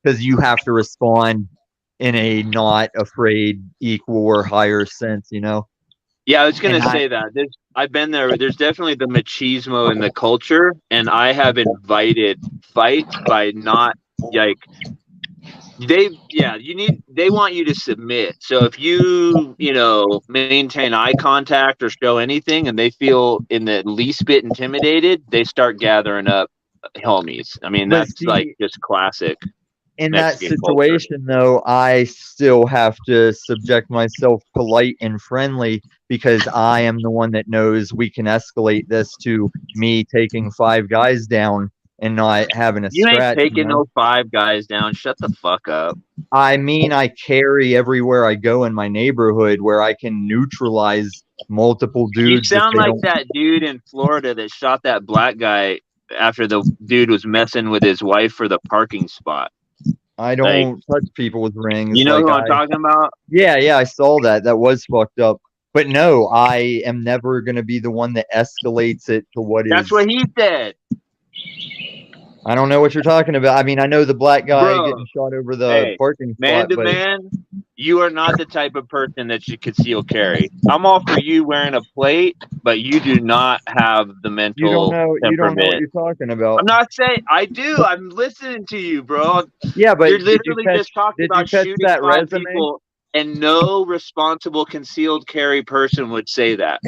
because you have to respond in a not afraid, equal or higher sense, you know. Yeah, I was gonna say that. I've been there. There's definitely the machismo in the culture, and I have invited fights by not like they want you to submit. So if you maintain eye contact or show anything, and they feel in the least bit intimidated, they start gathering up homies. I mean, that's like just classic. In Mexican that situation, though, I still have to subject myself polite and friendly because I am the one that knows we can escalate this to me taking 5 guys down and not having a scratch. You ain't taking no 5 guys down. Shut the fuck up. I mean, I carry everywhere I go in my neighborhood where I can neutralize multiple dudes. You sound like that dude in Florida that shot that black guy after the dude was messing with his wife for the parking spot. I don't touch people with rings. You know who I'm talking about? Yeah, I saw that. That was fucked up. But no, I am never going to be the one that escalates it to what is. That's what he said. I don't know what you're talking about. I mean, I know the black guy getting shot over the parking spot. Man to man, you are not the type of person that should conceal carry. I'm all for you wearing a plate, but you do not have the mental temperament. You don't know what you're talking about. I'm not saying I do. I'm listening to you, bro. Yeah, but you're literally just talking about shooting 5 people, and no responsible concealed carry person would say that.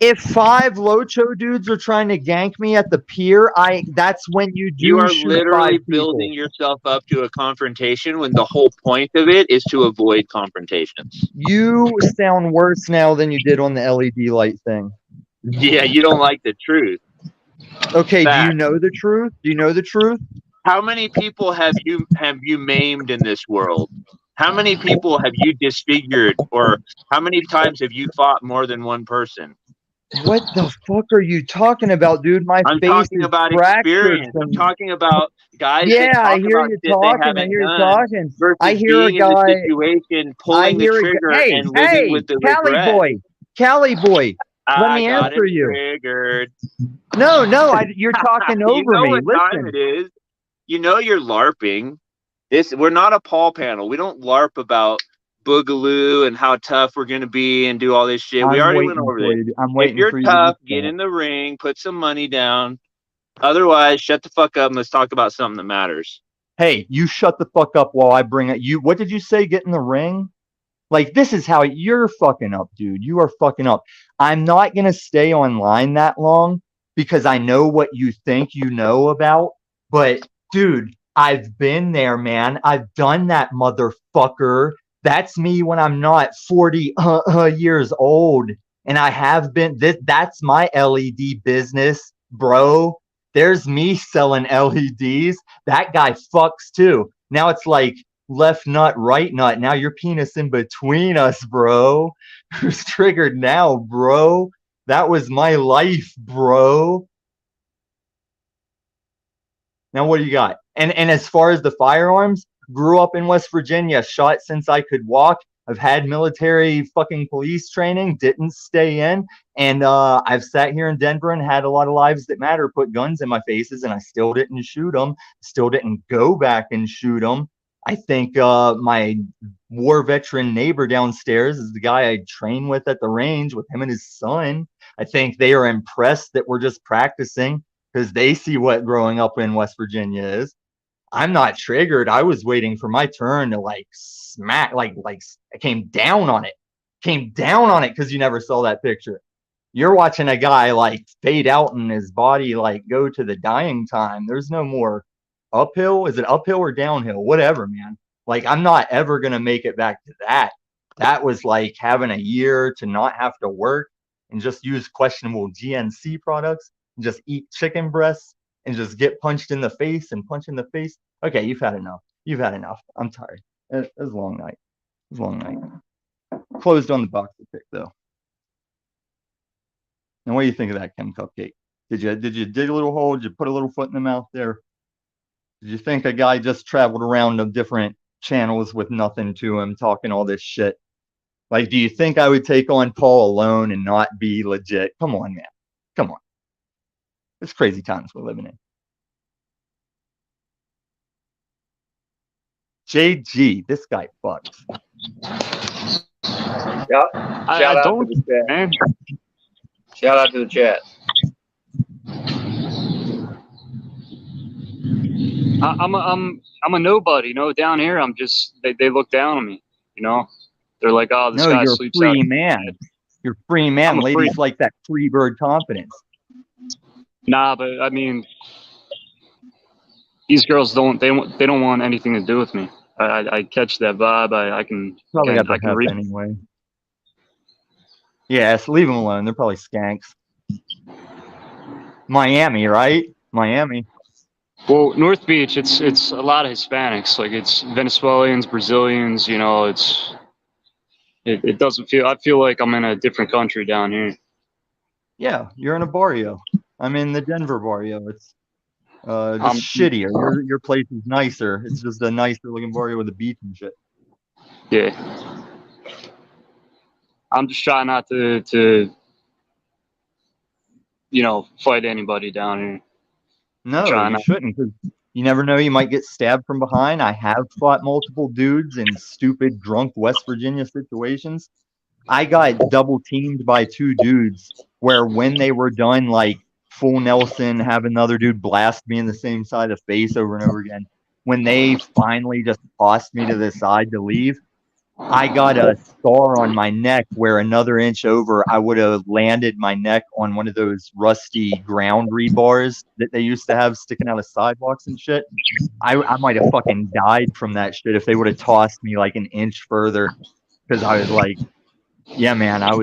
If 5 Locho dudes are trying to gank me at the pier, that's when you do. You are shoot literally 5 building yourself up to a confrontation when the whole point of it is to avoid confrontations. You sound worse now than you did on the LED light thing. Yeah, you don't like the truth. Okay, do you know the truth? Do you know the truth? How many people have you maimed in this world? How many people have you disfigured, or how many times have you fought more than one person? What the fuck are you talking about, dude? My I'm face talking is about fractured experience. I'm from. talking about guys that Yeah, I talk hear about you shit they talking. I haven't hear you done talking. I versus hear a being in the guy. situation, I pulling the hear a guy. trigger, Hey, and living with the Cali regret. boy, Cali boy. Let I me got answer him you. triggered. No, you're talking You over know me. what time Listen, it is. You know you're LARPing. We're not a Paul panel. We don't LARP about Boogaloo and how tough we're gonna be and do all this shit. We I'm already went waiting over for this. you. I'm If waiting you're for you to tough, get respond. in the ring, put some money down. Otherwise, shut the fuck up and let's talk about something that matters. Hey, you shut the fuck up while I bring it. You. What did you say? Get in the ring. Like, this is how you're fucking up, dude. You are fucking up. I'm not going to stay online that long because I know what you think you know about. But, dude, I've been there, man. I've done that, motherfucker. That's me when I'm not 40 years old. And I have been. That's my LED business, bro. There's me selling LEDs. That guy fucks too. Now it's like, left nut, right nut. Now your penis in between us, bro. Who's triggered now, bro? That was my life, bro. Now what do you got? And as far as the firearms, grew up in West Virginia, shot since I could walk. I've had military fucking police training, didn't stay in, and I've sat here in Denver and had a lot of lives that matter put guns in my faces, and I still didn't shoot them, still didn't go back and shoot them. I think my war veteran neighbor downstairs is the guy I train with at the range with him and his son. I think they are impressed that we're just practicing because they see what growing up in West Virginia is. I'm not triggered. I was waiting for my turn to like smack, like I came down on it. Came down on it because you never saw that picture. You're watching a guy like fade out and his body like go to the dying time. There's no more uphill. Is it uphill or downhill? Whatever, man. Like, I'm not ever gonna make it back to that. That was like having a year to not have to work and just use questionable GNC products and just eat chicken breasts and just get punched in the face and punch in the face. Okay, you've had enough. You've had enough. I'm tired. It was a long night. It was a long night. Closed on the boxer pick though. Now, what do you think of that, Kim Cupcake? Did you dig a little hole? Did you put a little foot in the mouth there? Did you think a guy just traveled around the different channels with nothing to him, talking all this shit? Like, do you think I would take on Paul alone and not be legit? Come on, man. Come on. It's crazy times we're living in. JG, this guy fucks. Shout I out to don't, the chat. man. Shout out to the chat. I'm a nobody, you know. Down here, I'm just they look down on me, you know. They're like, oh, this No, guy you're a sleeps out. free man. You're a free man. I'm a free- Ladies like that free bird confidence. Nah, but I mean, these girls don't want anything to do with me. I catch that vibe. I can Probably got I the can hep read. anyway. Yeah, so leave them alone. They're probably skanks. Miami, right? Miami. Well, North Beach, it's a lot of Hispanics. Like, it's Venezuelans, Brazilians. You know, it doesn't feel. I feel like I'm in a different country down here. Yeah, you're in a barrio. I'm in the Denver barrio. It's just shittier. Your place is nicer. It's just a nicer looking barrio with a beach and shit. Yeah. I'm just trying not to fight anybody down here. No, Trying you not. shouldn't, because you never know. You might get stabbed from behind. I have fought multiple dudes in stupid, drunk West Virginia situations. I got double teamed by two dudes where when they were done, like full Nelson, have another dude blast me in the same side of the face over and over again. When they finally just tossed me to the side to leave, I got a scar on my neck where another inch over, I would have landed my neck on one of those rusty ground rebars that they used to have sticking out of sidewalks and shit. I might have fucking died from that shit if they would have tossed me like an inch further, because I was like, yeah, man, I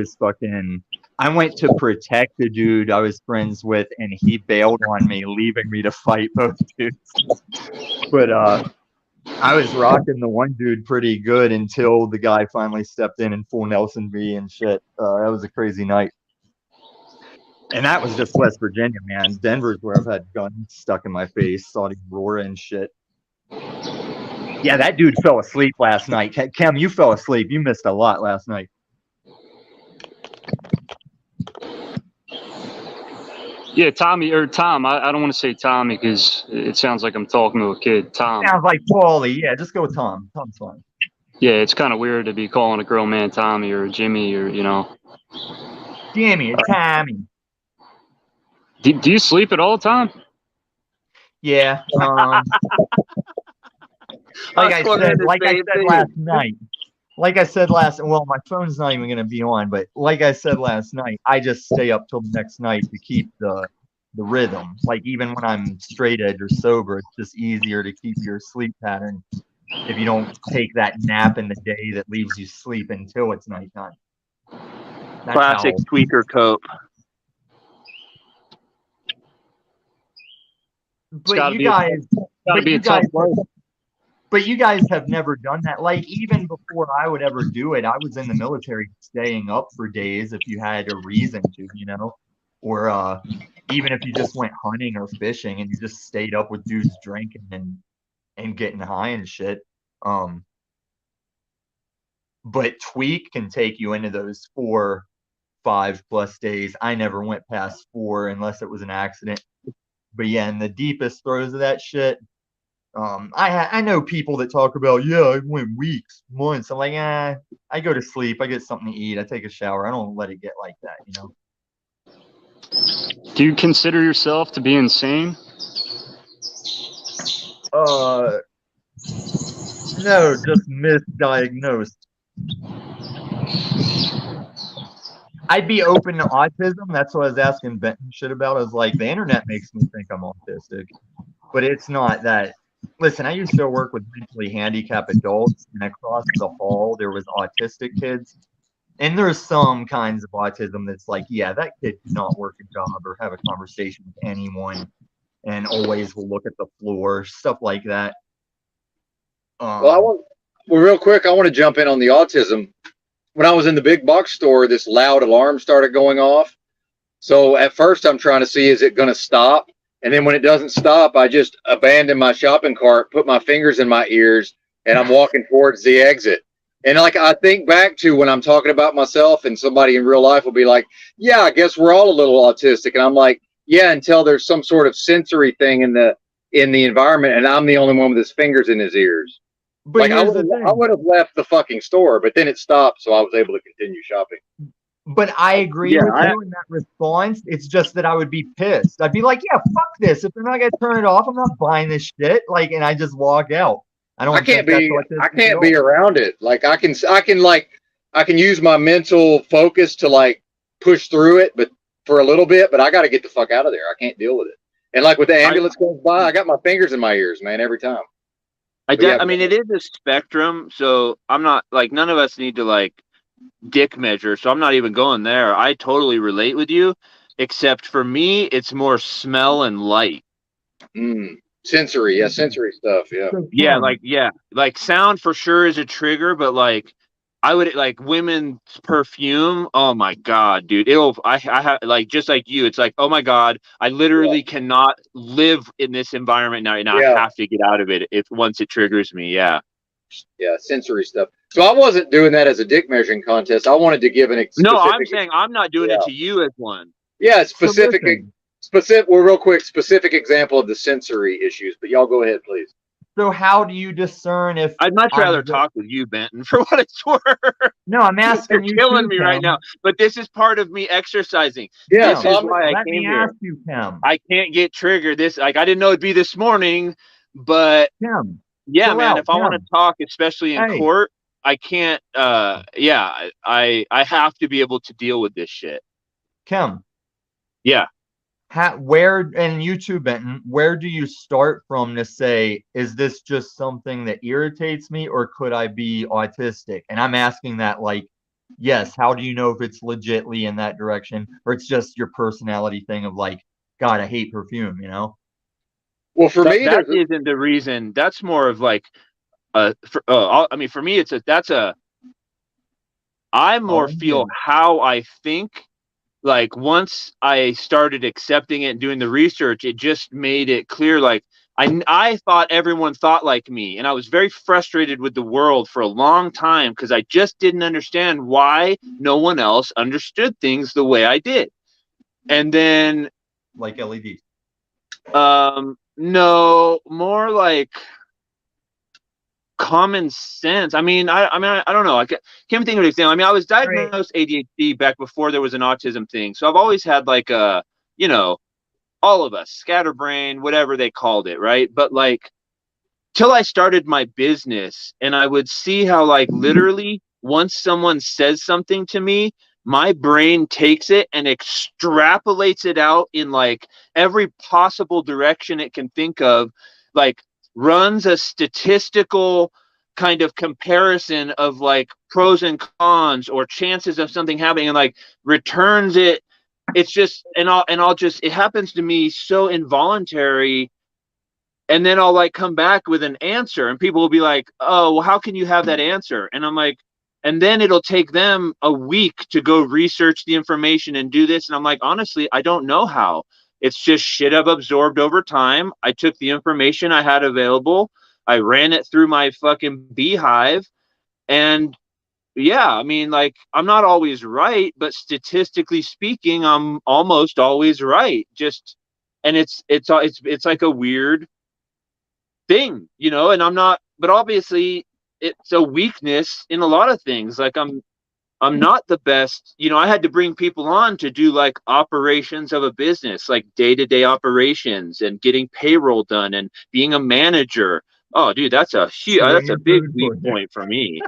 went to protect the dude I was friends with, and he bailed on me, leaving me to fight both dudes. But I was rocking the one dude pretty good until the guy finally stepped in and full Nelson V and shit. That was a crazy night. And that was just West Virginia, man. Denver's where I've had guns stuck in my face, Saudi Aurora and shit. Yeah, that dude fell asleep last night. Cam, you fell asleep. You missed a lot last night. Yeah, Tommy or Tom. I don't want to say Tommy because it sounds like I'm talking to a kid. Tom. Sounds like Paulie. Yeah, just go with Tom. Tom's fine. Yeah, it's kind of weird to be calling a grown man Tommy or Jimmy or Jimmy or Tommy. Do you sleep at all, Tom? Yeah. Like I said last night. Like I said well, my phone's not even gonna be on, but like I said last night, I just stay up till the next night to keep the rhythm. Like even when I'm straight edge or sober, it's just easier to keep your sleep pattern if you don't take that nap in the day that leaves you sleep until it's nighttime. That's Classic tweaker cope. But you guys have never done that. Like even before I would ever do it, I was in the military staying up for days if you had a reason to, or even if you just went hunting or fishing and you just stayed up with dudes drinking and getting high and shit. But tweak can take you into those 4, 5+ days. I never went past 4 unless it was an accident. But yeah, in the deepest throes of that shit, I know people that talk about, yeah, I went weeks, months. I'm like, I go to sleep, I get something to eat, I take a shower. I don't let it get like that, Do you consider yourself to be insane? No, just misdiagnosed. I'd be open to autism. That's what I was asking Benton shit about. I was like, the internet makes me think I'm autistic, but it's not that. Listen, I used to work with mentally handicapped adults, and across the hall there was autistic kids, and there's some kinds of autism that's like, yeah, that kid cannot work a job or have a conversation with anyone, and always will look at the floor, stuff like that. Well, real quick, I want to jump in on the autism. When I was in the big box store, this loud alarm started going off. So at first I'm trying to see, is it going to stop? And then when it doesn't stop, I just abandon my shopping cart, put my fingers in my ears, and I'm walking towards the exit. And like, I think back to when I'm talking about myself and somebody in real life will be like, yeah, I guess we're all a little autistic. And I'm like, yeah, until there's some sort of sensory thing in the environment. And I'm the only one with his fingers in his ears. But like I would have left the fucking store, but then it stopped, so I was able to continue shopping. But I agree with you in that response. It's just that I would be pissed. I'd be like, yeah, fuck this. If they're not gonna turn it off, I'm not buying this shit. Like, and I just walk out. I can't be around it. Like I can use my mental focus to like push through it, but for a little bit, but I got to get the fuck out of there. I can't deal with it. And like when the ambulance goes by, I got my fingers in my ears, man, every time. I mean, it is a spectrum, so I'm not like, none of us need to like dick measure, so I'm not even going there. I totally relate with you, except for me, it's more smell and light. Sensory stuff. Like sound for sure is a trigger, but like I would like women's perfume. Oh my god, dude! I have like, just like you. It's like, oh my god, I literally cannot live in this environment now, and I have to get out of it if once it triggers me. Yeah, sensory stuff. So I wasn't doing that as a dick measuring contest. I wanted to give an No, I'm saying I'm not doing it to you as one. Yeah, specific. Well, real quick, specific example of the sensory issues. But y'all go ahead, please. So how do you discern if I'd much rather talk with you, Benton, for what it's worth? No, I'm asking you. You're killing me right now. But this is part of me exercising. Yeah, this is why I came here. I can't get triggered. I didn't know it'd be this morning, but yeah, man, if I want to talk, especially in court, I can't. I have to be able to deal with this shit. Kim. Yeah. And you too, Benton, where do you start from to say, is this just something that irritates me, or could I be autistic? And I'm asking that like, yes, how do you know if it's legitly in that direction, or it's just your personality thing of like, God, I hate perfume, Well, for me, that isn't the reason. That's more of like, for me, I more feel how I think like once I started accepting it and doing the research, it just made it clear. Like I thought everyone thought like me, and I was very frustrated with the world for a long time because I just didn't understand why no one else understood things the way I did. And then, like LED. No, more like common sense. I mean, I don't know. I can't think of an example. I mean, I was diagnosed ADHD back before there was an autism thing, so I've always had like a, you know, all of us, scatterbrain, whatever they called it, right? But like, till I started my business, and I would see how like literally once someone says something to me, my brain takes it and extrapolates it out in like every possible direction it can think of, like runs a statistical kind of comparison of like pros and cons or chances of something happening, and like returns it. It's just, and I'll just, it happens to me so involuntary. And then I'll like come back with an answer, and people will be like, oh, well, how can you have that answer? And I'm like, and then it'll take them a week to go research the information and do this. And I'm like, honestly, I don't know how. It's just shit I've absorbed over time. I took the information I had available, I ran it through my fucking beehive, and yeah, I mean, like, I'm not always right, but statistically speaking, I'm almost always right. Just, and it's like a weird thing, you know, and I'm not, but obviously it's a weakness in a lot of things. Like I'm not the best, you know, I had to bring people on to do like operations of a business, like day-to-day operations and getting payroll done and being a manager. Oh, dude, that's a big weak point for me.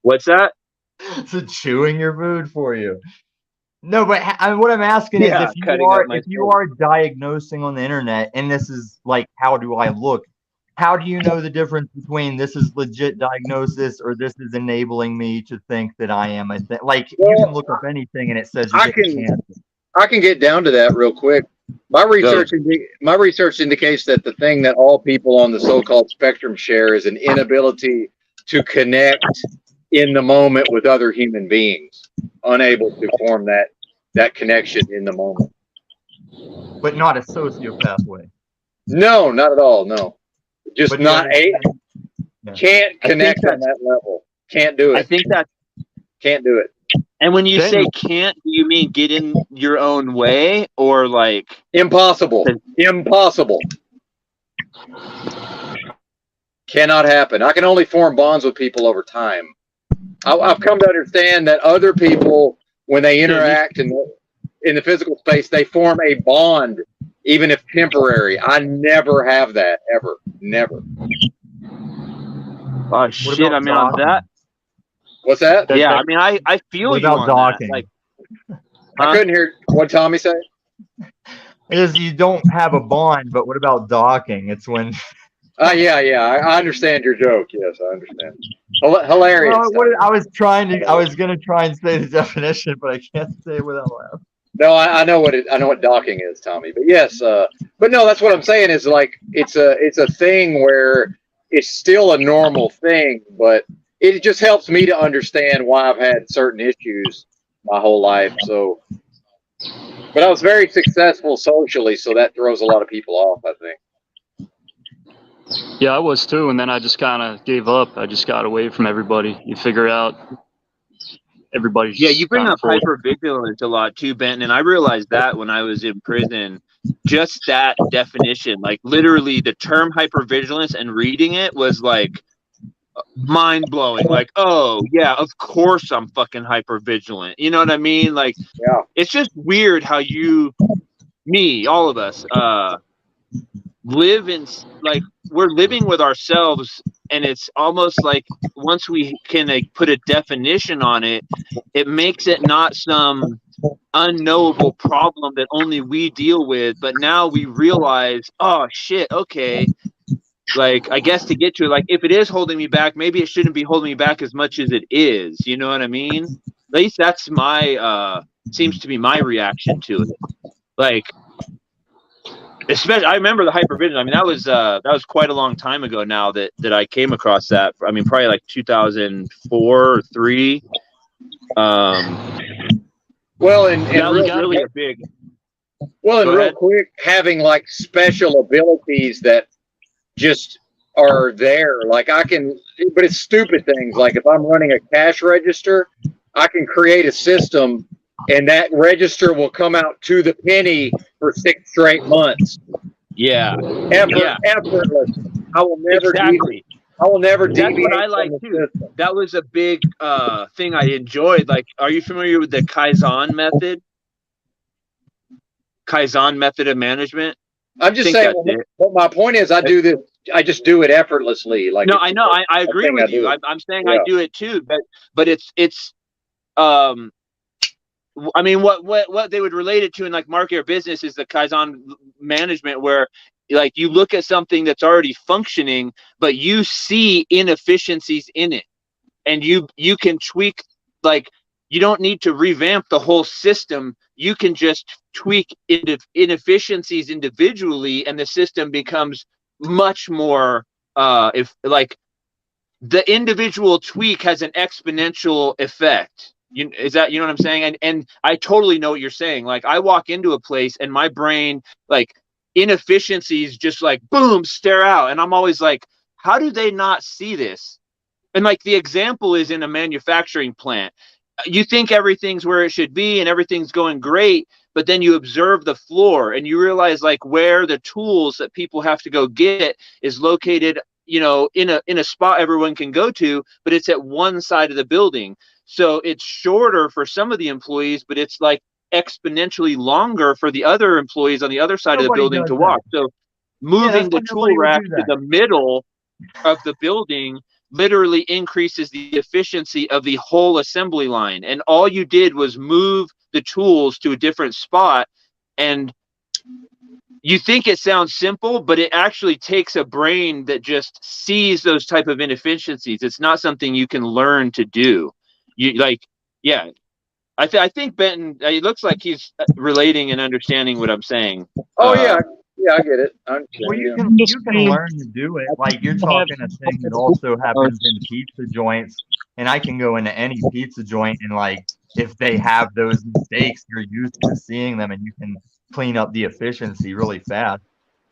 What's that? It's chewing your food for you. No, but what I'm asking is Yeah, if you are diagnosing on the internet, and this is like, how do I look? How do you know the difference between this is legit diagnosis or this is enabling me to think that I am a thing? Like, you can look up anything and it says you get cancer. I can get down to that real quick. My research indicates that the thing that all people on the so-called spectrum share is an inability to connect in the moment with other human beings, unable to form that connection in the moment. But not a sociopath way. No, not at all. No, just But not can't connect on that level. Can't do it. I think that can't do it. And when you say can't, do you mean get in your own way, or like impossible? Impossible. Cannot happen. I can only form bonds with people over time. I've come to understand that other people, when they interact in the physical space, they form a bond, even if temporary. I never have that, ever. Never. Oh, shit. I mean, on that. What's that? Yeah, I mean, I feel you on docking? that. Like, I couldn't hear what Tommy said. Is you don't have a bond, but what about docking? It's when. Yeah. I understand your joke. Yes, I understand. Hilarious. Well, I was gonna try and say the definition, but I can't say it without laughing. No, I know what docking is, Tommy. But yes, but no, that's what I'm saying is like it's a thing where it's still a normal thing, but it just helps me to understand why I've had certain issues my whole life. So, but I was very successful socially, so that throws a lot of people off, I think. Yeah, I was too, and then I just kind of gave up. I just got away from everybody. You figure out everybody's. Yeah, you bring up hypervigilance a lot too, Benton, and I realized that when I was in prison. Just that definition, like literally the term hypervigilance, and reading it was like mind blowing. Like, oh yeah, of course I'm fucking hypervigilant. You know what I mean? Like, yeah, it's just weird how all of us, live in, like, we're living with ourselves, and it's almost like once we can put a definition on it, it makes it not some unknowable problem that only we deal with. But now we realize, oh shit, okay, like, I guess to get to it, like, if it is holding me back, maybe it shouldn't be holding me back as much as it is. You know what I mean? At least that's my seems to be my reaction to it. Like, especially, I remember the hypervision. I mean, that was quite a long time ago now that I came across that. I mean, probably like 2004 or 3. Well, and That was real, really a big. well, and Go real ahead. quick, having like special abilities that just are there. Like I can, but it's stupid things. Like if I'm running a cash register, I can create a system, and that register will come out to the penny for 6 straight months. Yeah. Yeah. Effortless. I will never Exactly. I will never That's deviate what I like from the too. system. That was a big thing I enjoyed. Like, are you familiar with the Kaizen method? Kaizen method of management? I'm just think saying. that's it. But my point is, I do this. I just do it effortlessly. Like No, it's I know. I agree thing I with you. do. I'm saying Yeah. I do it too, but it's I mean, what they would relate it to in like market or business is the Kaizen management, where like you look at something that's already functioning, but you see inefficiencies in it, and you can tweak. Like, you don't need to revamp the whole system. You can just tweak inefficiencies individually, and the system becomes much more if like the individual tweak has an exponential effect. You know what I'm saying? And I totally know what you're saying. Like, I walk into a place and my brain, like, inefficiencies just like boom stare out, and I'm always like, how do they not see this? And like, the example is in a manufacturing plant. You think everything's where it should be and everything's going great, but then you observe the floor and you realize like where the tools that people have to go get is located, you know, in a spot everyone can go to, but it's at one side of the building. So it's shorter for some of the employees, but it's like exponentially longer for the other employees on the other side of the Nobody building does to that. walk. So moving the why tool nobody would rack do to that. the middle of the building literally increases the efficiency of the whole assembly line. And all you did was move the tools to a different spot. And you think it sounds simple, but it actually takes a brain that just sees those type of inefficiencies. It's not something you can learn to do. You like, yeah. I think Benton, it looks like he's relating and understanding what I'm saying. Oh yeah, I get it. I understand. Well, you Yeah. can learn to do it. Like, you're talking a thing that also happens in pizza joints, and I can go into any pizza joint and, like, if they have those mistakes, you're used to seeing them, and you can clean up the efficiency really fast.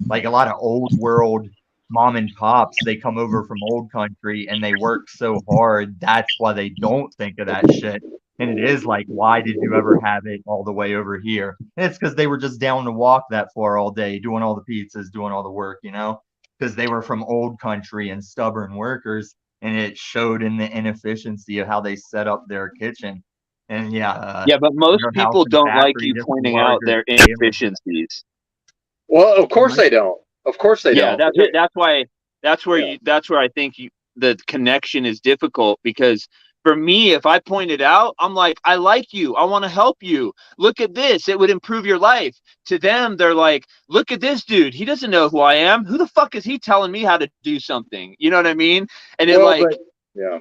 Like, a lot of old world mom and pops, they come over from old country and they work so hard. That's why they don't think of that shit. And it is like, why did you ever have it all the way over here? And it's because they were just down to walk that far all day, doing all the pizzas, doing all the work, you know, because they were from old country and stubborn workers. And it showed in the inefficiency of how they set up their kitchen. And yeah, but most warehouse people and don't like factory, you just pointing out larger their scale. inefficiencies. Well, of course they don't. Of course they Yeah, don't. that's where I think the connection is difficult, because for me, if I point it out, I'm like, I like you. I want to help you. Look at this. It would improve your life. To them, they're like, look at this dude. He doesn't know who I am. Who the fuck is he telling me how to do something? You know what I mean? And it yeah.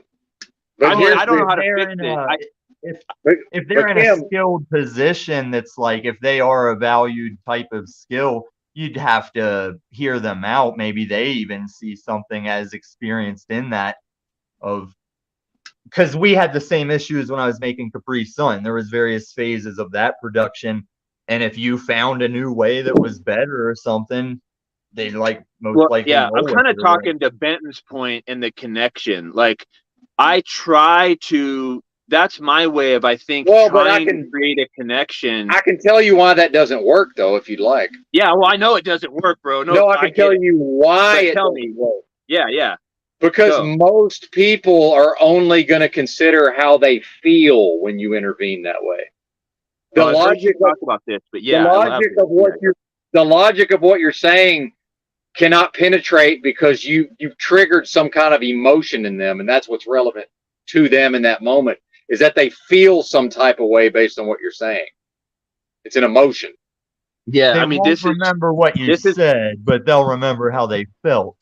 But I don't know how to they're fix in it. if they're in a skilled position that's like, if they are a valued type of skill, you'd have to hear them out. Maybe they even see something as experienced in that, of because we had the same issues when I was making Capri Sun. There was various phases of that production, and if you found a new way that was better or something, they'd like most likely. Yeah, I'm kind of talking to Benton's point and the connection. Like, I try to. That's my way of, I think, trying to create a connection. I can tell you why that doesn't work, though, if you'd like. Yeah, well, I know it doesn't work, bro. No, I can tell you why it doesn't work. Yeah. Because most people are only going to consider how they feel when you intervene that way. The logic talk about this, but yeah, the logic of what you're saying cannot penetrate, because you've triggered some kind of emotion in them, and that's what's relevant to them in that moment, is that they feel some type of way based on what you're saying. It's an emotion. Yeah, they won't remember what you said, but they'll remember how they felt.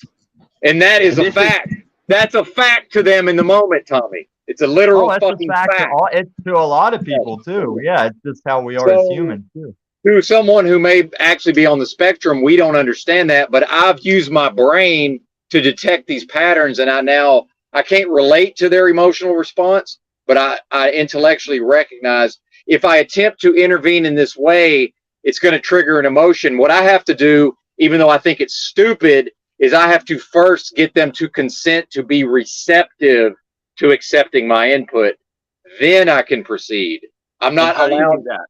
And that is a fact. That's a fact to them in the moment, Tommy. It's a literal fucking fact. It's to a lot of people too. Yeah, it's just how we are as humans too. To someone who may actually be on the spectrum, we don't understand that, but I've used my brain to detect these patterns, and I can't relate to their emotional response, but I intellectually recognize if I attempt to intervene in this way, it's going to trigger an emotion. What I have to do, even though I think it's stupid, is I have to first get them to consent to be receptive to accepting my input. Then I can proceed. I'm not How do you allowed. do that?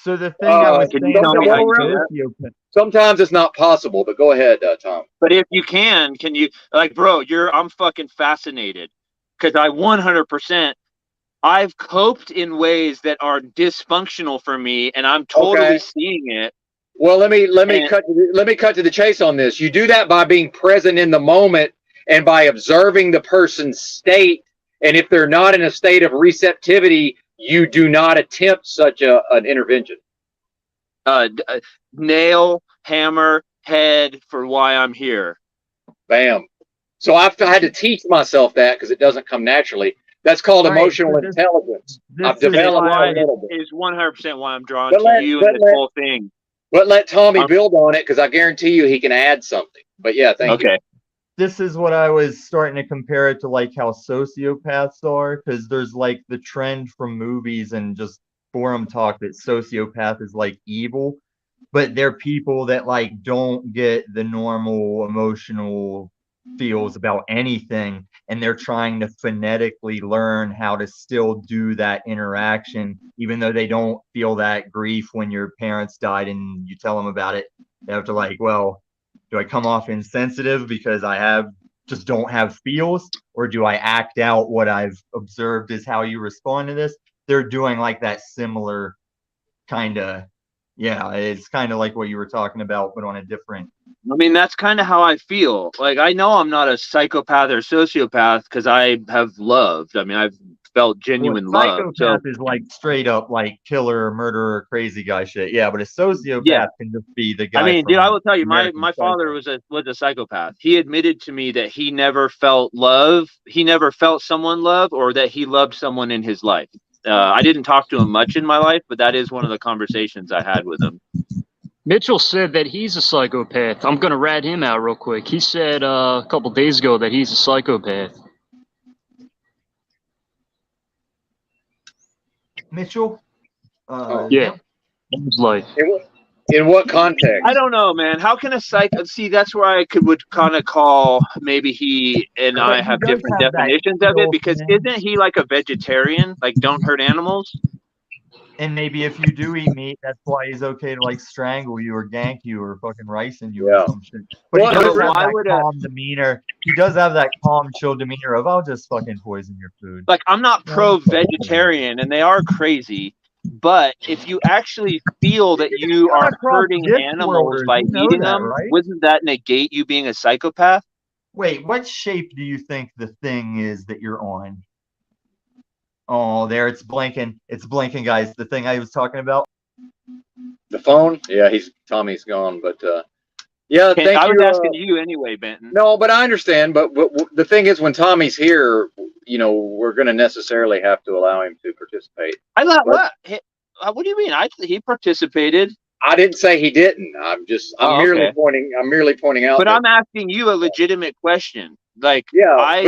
So the thing I was Can you saying tell me about how you do that? sociopath, Sometimes it's not possible, but go ahead, Tom. But if you can you, like, bro, I'm fucking fascinated because I 100%, I've coped in ways that are dysfunctional for me, and I'm totally Okay. seeing it. Well, let me cut to the chase on this. You do that by being present in the moment and by observing the person's state. And if they're not in a state of receptivity, you do not attempt such an intervention. Nail, hammer, head for why I'm here. Bam. So I've had to teach myself that because it doesn't come naturally. That's called Right, emotional so this- intelligence. I've this is developed why- a little bit. Is 100% why I'm drawn But to let- you but and this let- whole thing. But let Tommy build on it because I guarantee you he can add something. But yeah, thank you. Okay. this is what I was starting to compare it to, like how sociopaths are, because there's like the trend from movies and just forum talk that sociopath is like evil, but they're people that like don't get the normal emotional feels about anything, and they're trying to phonetically learn how to still do that interaction, even though they don't feel that grief when your parents died and you tell them about it. They have to like, well, do I come off insensitive because I just don't have feels, or do I act out what I've observed is how you respond to this? They're doing like that similar kind of, yeah, it's kind of like what you were talking about, but on a different. I mean, that's kind of how I feel. Like, I know I'm not a psychopath or sociopath because I have loved. I mean, I've felt genuine love. Psychopath So is like straight up like killer, murderer, crazy guy shit. Yeah, but a sociopath Yeah. can just be the guy. I mean, dude, I will tell you, American my Psycho. father was a psychopath. He admitted to me that he never felt love. He never felt someone love, or that he loved someone in his life. I didn't talk to him much in my life, but that is one of the conversations I had with him. Mitchell said that he's a psychopath. I'm going to rat him out real quick. He said a couple days ago that he's a psychopath. Mitchell. Yeah. In his life. In what context? I don't know, man. How can a see? That's where I would kind of call maybe he and But I he have does different have that definitions of it, evil because thing. isn't he like a vegetarian? Like, don't hurt animals. And maybe if you do eat meat, that's why he's okay to like strangle you or gank you or fucking rice in you Yeah. or some shit. But Well, he does but have why that would calm demeanor. He does have that calm, chill demeanor of I'll just fucking poison your food. Like, I'm not Yeah, pro-vegetarian, and they are crazy. But if you actually feel that you come are across hurting gift animals hoarders, by you know eating that, them, right? wouldn't that negate you being a psychopath? Wait, what shape do you think the thing is that you're on? Oh, there it's blinking. It's blinking, guys. The thing I was talking about. The phone? Yeah, Tommy's gone, but yeah, thank I was you. asking you anyway, Benton. No, but I understand. But the thing is, when Tommy's here, we're going to necessarily have to allow him to participate. I thought, what? What do you mean? He participated. I didn't say he didn't. I'm merely okay. pointing out. But I'm asking you a legitimate question. Like, yeah,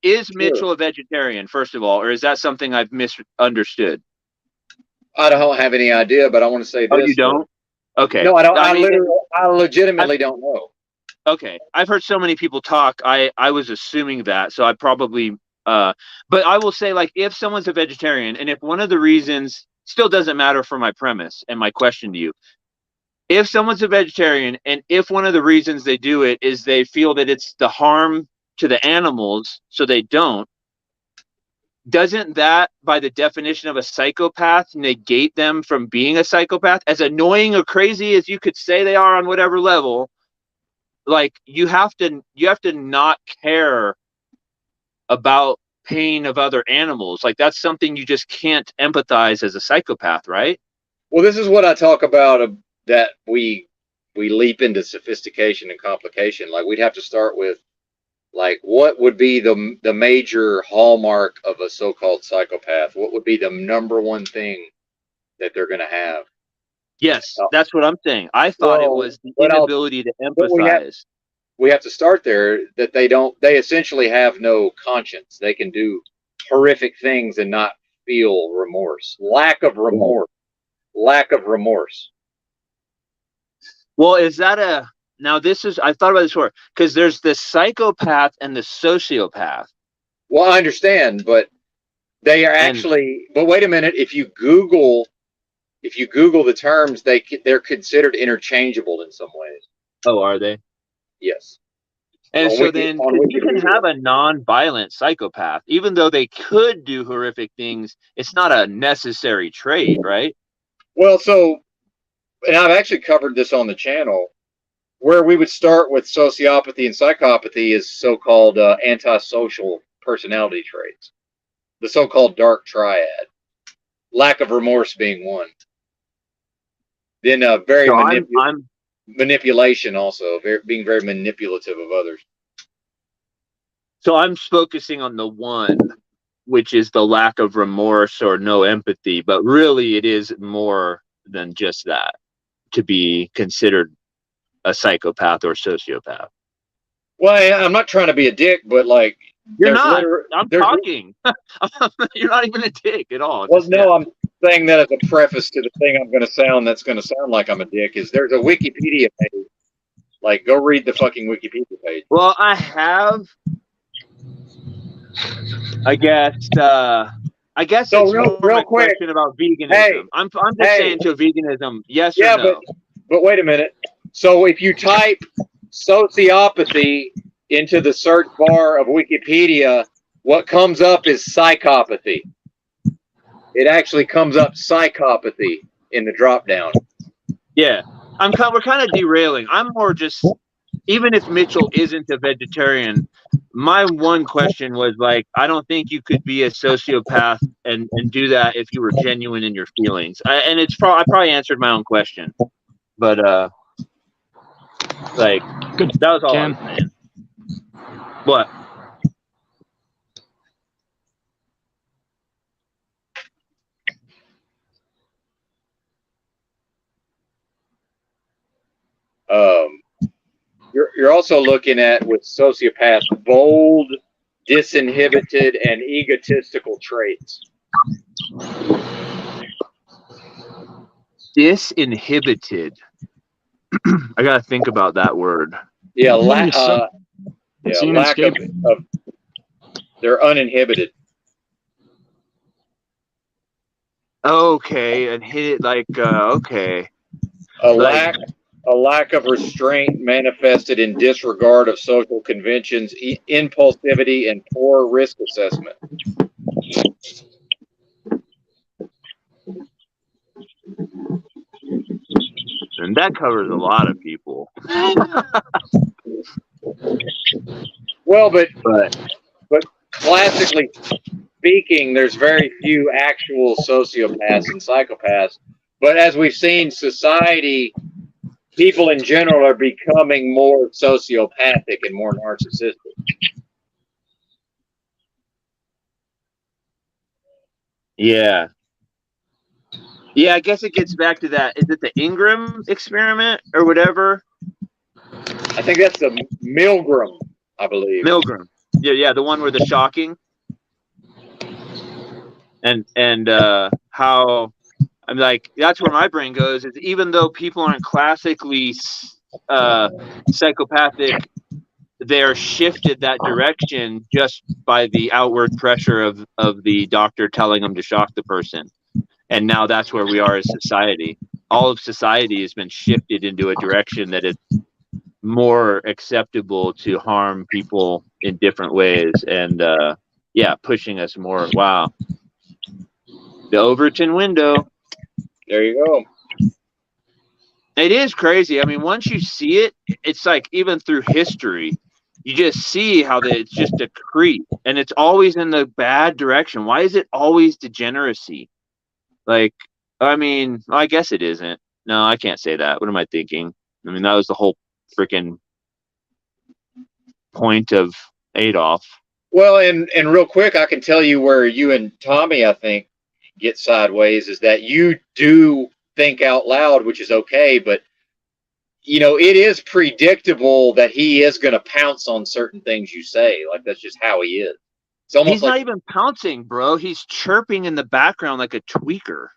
is Mitchell a vegetarian, first of all, or is that something I've misunderstood? I don't have any idea, but I want to say this. Oh, you don't? Okay. No, I don't. I legitimately don't know. Okay. I've heard so many people talk. I was assuming that, so I probably. But I will say, like, if someone's a vegetarian, and if one of the reasons still doesn't matter for my premise and my question to you, if someone's a vegetarian, and if one of the reasons they do it is they feel that it's the harm to the animals, so they don't. Doesn't that, by the definition of a psychopath, negate them from being a psychopath? As annoying or crazy as you could say they are on whatever level, like, you have to not care about pain of other animals. Like, that's something you just can't empathize as a psychopath, right? Well, this is what I talk about, that we leap into sophistication and complication. Like, we'd have to start with, like, what would be the major hallmark of a so-called psychopath? What would be the number one thing that they're going to have? Yes, that's what I'm saying. I thought it was the inability to empathize. We have to start there, that they essentially have no conscience. They can do horrific things and not feel remorse. Lack of remorse. Lack of remorse. Well, is that a now? This is I thought about this before because there's the psychopath and the sociopath. Well, I understand, but they are actually. But wait a minute. If you Google the terms, they're considered interchangeable in some ways. Oh, are they? Yes. And On so Wiki- then on you can Wikipedia. have a non-violent psychopath, even though they could do horrific things. It's not a necessary trait, right? Well, so, and I've actually covered this on the channel, where we would start with sociopathy and psychopathy is so-called antisocial personality traits, the so-called dark triad, lack of remorse being one. Then very So I'm manipulation also, being very manipulative of others. So I'm focusing on the one, which is the lack of remorse or no empathy, but really it is more than just that to be considered a psychopath or sociopath. Well, I'm not trying to be a dick, but like You're there's not. liter- I'm there's- talking. You're not even a dick at all. Well, Just no, that. I'm saying that as a preface to the thing I'm going to sound that's going to sound like I'm a dick. Is there's a Wikipedia page? Like, go read the fucking Wikipedia page. Well, I have. I guess. So it's real more of a quick. question about veganism. Hey, I'm just hey. saying to veganism, yes Yeah, or no. but wait a minute. So if you type sociopathy into the search bar of Wikipedia, what comes up is psychopathy. It actually comes up psychopathy in the drop down. Yeah, we're kind of derailing. I'm more just, even if Mitchell isn't a vegetarian, my one question was like, I don't think you could be a sociopath and do that if you were genuine in your feelings. I probably answered my own question, but like Good. that was all Cam. I was saying. What? You're also looking at with sociopaths bold, disinhibited, and egotistical traits. Disinhibited. I gotta think about that word. Yeah, Seen in lack of Escape. they're uninhibited. Okay, and hit it like okay. A Like- lack of restraint manifested in disregard of social conventions, impulsivity, and poor risk assessment. And that covers a lot of people. Well, but But classically speaking, there's very few actual sociopaths and psychopaths. But as we've seen, society, people in general are becoming more sociopathic and more narcissistic. yeah. Yeah, I guess it gets back to that. Is it the Ingram experiment or whatever? I think that's the Milgram, I believe. Milgram. Yeah, the one where the shocking. And how I'm like, that's where my brain goes, is even though people aren't classically psychopathic, they're shifted that direction just by the outward pressure of the doctor telling them to shock the person. And now that's where we are as society. All of society has been shifted into a direction that is more acceptable to harm people in different ways. And pushing us more. Wow. The Overton window. There you go. It is crazy. I mean, once you see it, it's like even through history, you just see how it's just a creep, and it's always in the bad direction. Why is it always degeneracy? Like, I mean, I guess it isn't. No, I can't say that. What am I thinking? I mean, that was the whole freaking point of Adolf. Well, and real quick, I can tell you where you and Tommy, I think, get sideways is that you do think out loud, which is okay, but you know, it is predictable that he is going to pounce on certain things you say. Like, that's just how he is. It's almost He's like not even pouncing, bro. He's chirping in the background like a tweaker.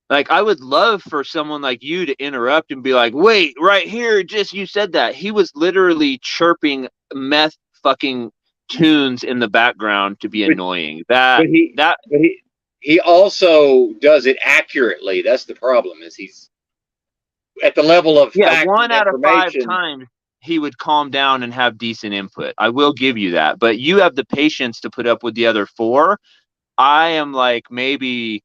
Like, I would love for someone like you to interrupt and be like, wait, right here, just you said that. He was literally chirping meth fucking tunes in the background to be annoying. but he also does it accurately. That's the problem, is he's at the level of Yeah, fact 1 and out of 5 information. times he would calm down and have decent input. I will give you that. But you have the patience to put up with the other 4. I am like, maybe,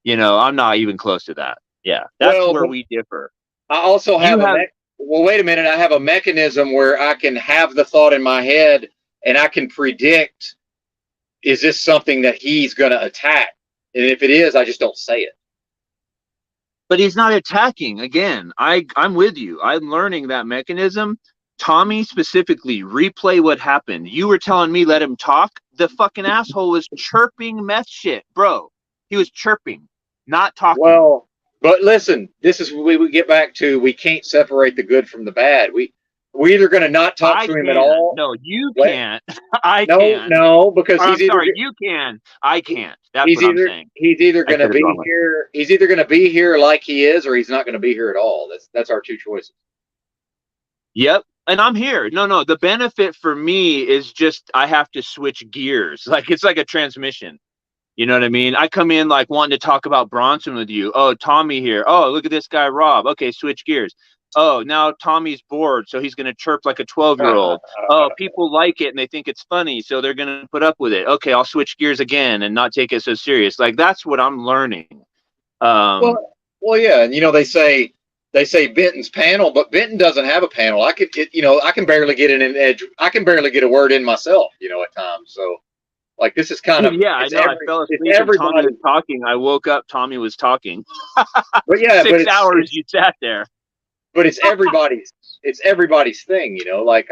I'm not even close to that. Yeah, that's Well, where but we differ. I also have well, wait a minute. I have a mechanism where I can have the thought in my head and I can predict, is this something that he's going to attack? And if it is, I just don't say it. But he's not attacking. Again, I'm with you. I'm learning that mechanism. Tommy specifically, replay what happened. You were telling me let him talk. The fucking asshole was chirping meth shit, bro. He was chirping, not talking. Well, but listen, this is what we get back to. We can't separate the good from the bad. We're either going to not talk to him at all. No, you can't. I no, can't. No, because Or, he's I'm sorry, either you can. I can't. That's what I'm saying. He's either I going to could've be drawn it. here. He's either going to be here like he is, or he's not going to be here at all. That's our two choices. Yep. And I'm here. No. The benefit for me is just I have to switch gears. Like, it's like a transmission. You know what I mean? I come in like wanting to talk about Bronson with you. Oh, Tommy here. Oh, look at this guy, Rob. Okay, switch gears. Oh, now Tommy's bored, so he's going to chirp like a 12-year-old. Oh, people like it and they think it's funny, so they're going to put up with it. Okay, I'll switch gears again and not take it so serious. Like, that's what I'm learning. Well, yeah, and they say Benton's panel, but Benton doesn't have a panel. I can barely get an edge. I can barely get a word in myself, at times. So, like, this is kind of, yeah, I know. I fell asleep and Tommy was talking. I woke up, Tommy was talking. But yeah, 6 hours you sat there. But it's everybody's thing, like,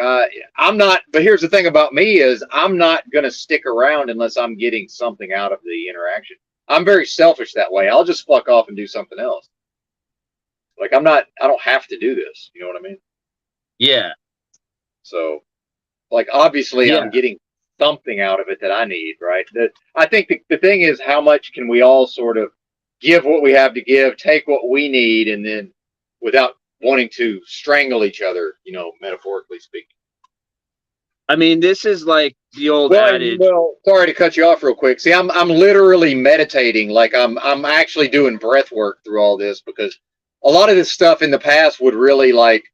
I'm not, but here's the thing about me is I'm not going to stick around unless I'm getting something out of the interaction. I'm very selfish that way. I'll just fuck off and do something else. Like, I don't have to do this. You know what I mean? Yeah. So, like, obviously I'm getting something out of it that I need, right? I think the thing is, how much can we all sort of give what we have to give, take what we need, and then without wanting to strangle each other, metaphorically speaking. I mean, this is like the old adage. Well, sorry to cut you off real quick. See, I'm literally meditating, like I'm actually doing breath work through all this, because a lot of this stuff in the past would really like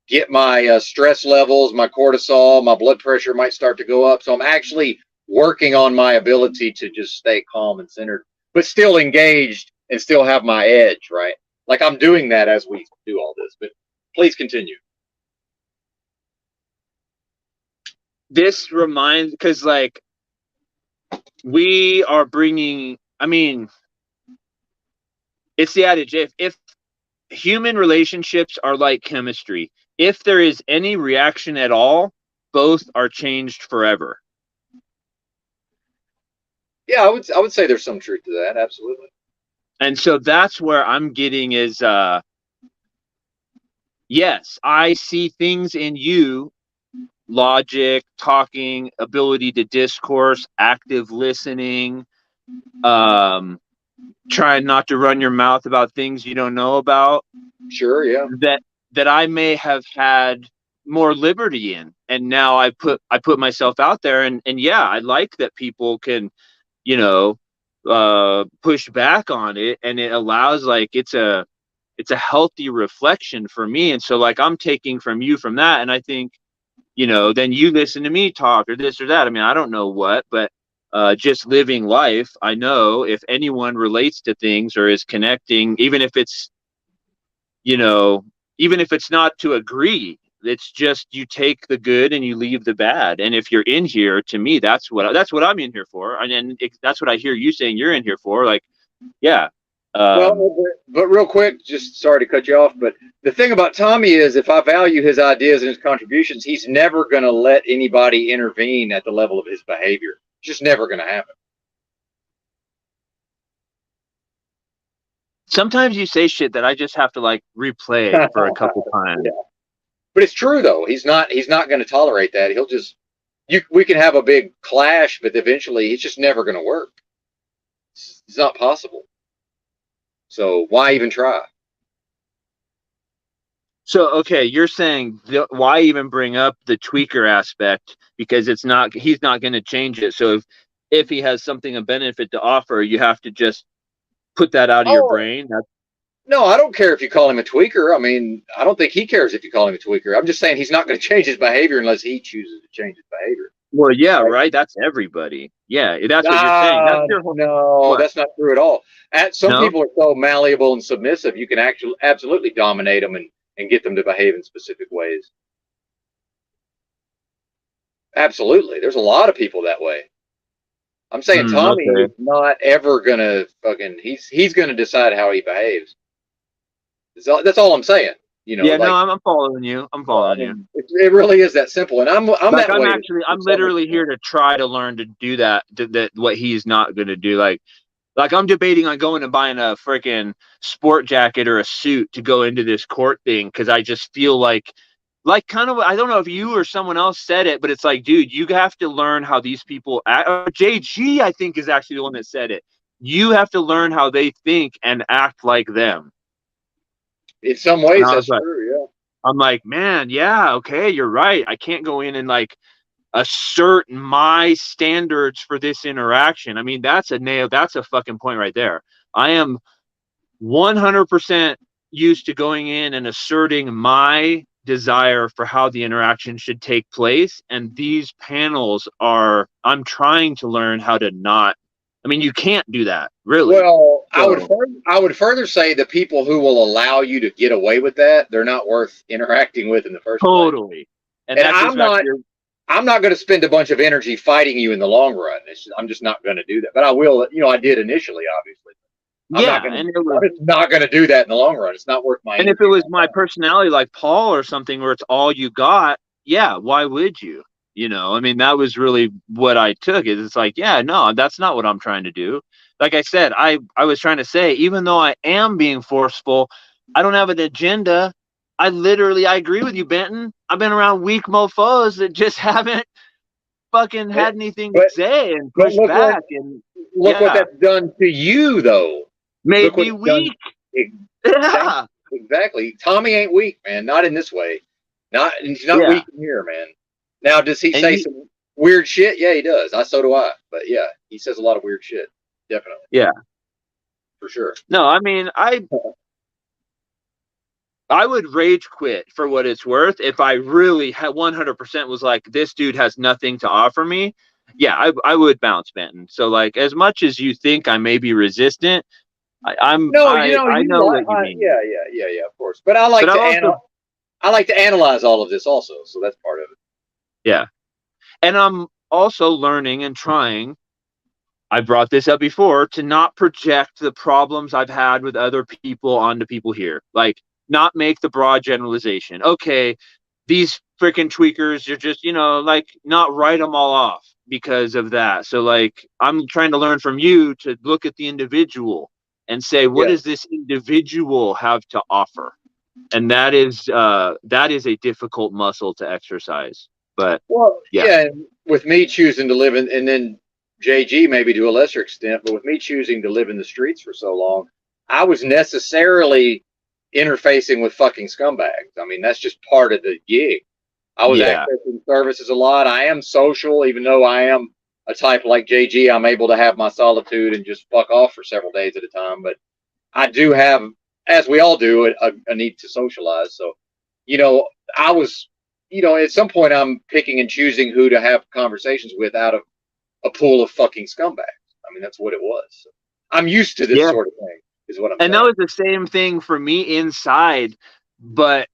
get my stress levels, my cortisol, my blood pressure might start to go up. So I'm actually working on my ability to just stay calm and centered, but still engaged and still have my edge, right? Like, I'm doing that as we do all this, but please continue. This reminds, because like we are bringing, I mean, it's the adage, if human relationships are like chemistry, if there is any reaction at all, both are changed forever. Yeah, I would say there's some truth to that, absolutely. And so that's where I'm getting is, yes, I see things in you, logic, talking, ability to discourse, active listening, trying not to run your mouth about things you don't know about. Sure, yeah. That I may have had more liberty in. And now I put myself out there, and yeah, I like that people can, push back on it, and it allows, like, it's a healthy reflection for me. And so, like, I'm taking from you from that, and I think, then you listen to me talk or this or that. I mean, I don't know what, but just living life, I know if anyone relates to things or is connecting, even if it's not to agree, it's just you take the good and you leave the bad. And if you're in here, to me, that's what I'm in here for. And that's what I hear you saying you're in here for. Like, yeah. Well, but real quick, just sorry to cut you off, but the thing about Tommy is, if I value his ideas and his contributions, he's never going to let anybody intervene at the level of his behavior. It's just never going to happen. Sometimes you say shit that I just have to, like, replay it for a couple times. Yeah. But it's true, though. He's not going to tolerate that. we can have a big clash, but eventually it's just never going to work. It's not possible. So why even try? So, okay, you're saying why even bring up the tweaker aspect, because he's not going to change it. So if he has something of benefit to offer, you have to just put that out of your brain. No, I don't care if you call him a tweaker. I mean, I don't think he cares if you call him a tweaker. I'm just saying he's not going to change his behavior unless he chooses to change his behavior. Well, yeah, right. That's everybody. Yeah, that's what you're saying. That's your whole, no, that's not true at all. Some No? people are so malleable and submissive, you can actually absolutely dominate them and get them to behave in specific ways. Absolutely. There's a lot of people that way. I'm saying Tommy is not ever going to he's going to decide how he behaves. That's all I'm saying. You know, yeah, no, I'm following you. I'm following you. It really is that simple. And I'm like, that way. I'm literally here to try to learn to do that what he's not going to do. Like I'm debating on going and buying a freaking sport jacket or a suit to go into this court thing, because I just feel like kind of, I don't know if you or someone else said it, but it's like, dude, you have to learn how these people act. JG, I think, is actually the one that said it. You have to learn how they think and act like them. In some ways, that's true, yeah. I'm like, man, yeah, okay, you're right. I can't go in and like assert my standards for this interaction. I mean, that's a fucking point right there. I am 100% used to going in and asserting my desire for how the interaction should take place, and these panels I'm trying to learn how to not. I mean, you can't do that, really. Well, I would further say the people who will allow you to get away with that, they're not worth interacting with in the first place. Totally. And I'm not going to spend a bunch of energy fighting you in the long run. I'm just not going to do that. But I will. You know, I did initially, obviously. I'm not going to do that in the long run. It's not worth my energy. And if it was my personality like Paul or something where it's all you got, yeah, why would you? You know, I mean, that was really what I took. It's like, yeah, no, that's not what I'm trying to do. Like I said, I was trying to say, even though I am being forceful, I don't have an agenda. I agree with you, Benton. I've been around weak mofos that just haven't fucking had anything to say and push back. Look what that's done to you, though. Made me weak. Yeah, exactly. Tommy ain't weak, man. Not in this way. He's not weak in here, man. Now, does he say some weird shit? Yeah, he does. So do I. But yeah, he says a lot of weird shit. Definitely. Yeah. For sure. No, I mean, I would rage quit for what it's worth if I really had 100% was like, this dude has nothing to offer me. Yeah, I would bounce, Benton. So, like, as much as you think I may be resistant, I know what you mean. Yeah, of course. But I like to analyze all of this also, so that's part of it. Yeah. And I'm also learning and trying, I brought this up before, to not project the problems I've had with other people onto people here. Like, not make the broad generalization. Okay, these freaking tweakers, you're just, like, not write them all off because of that. So, like, I'm trying to learn from you to look at the individual and say, what does this individual have to offer? And that is a difficult muscle to exercise. But with me choosing to live and then JG maybe to a lesser extent, but with me choosing to live in the streets for so long, I was necessarily interfacing with fucking scumbags. I mean, that's just part of the gig. I was accessing services a lot. I am social, even though I am a type like JG. I'm able to have my solitude and just fuck off for several days at a time. But I do have, as we all do, a need to socialize. So, I was, at some point I'm picking and choosing who to have conversations with out of a pool of fucking scumbags. I mean, that's what it was. So I'm used to this sort of thing, is what I'm saying. And that was the same thing for me inside, but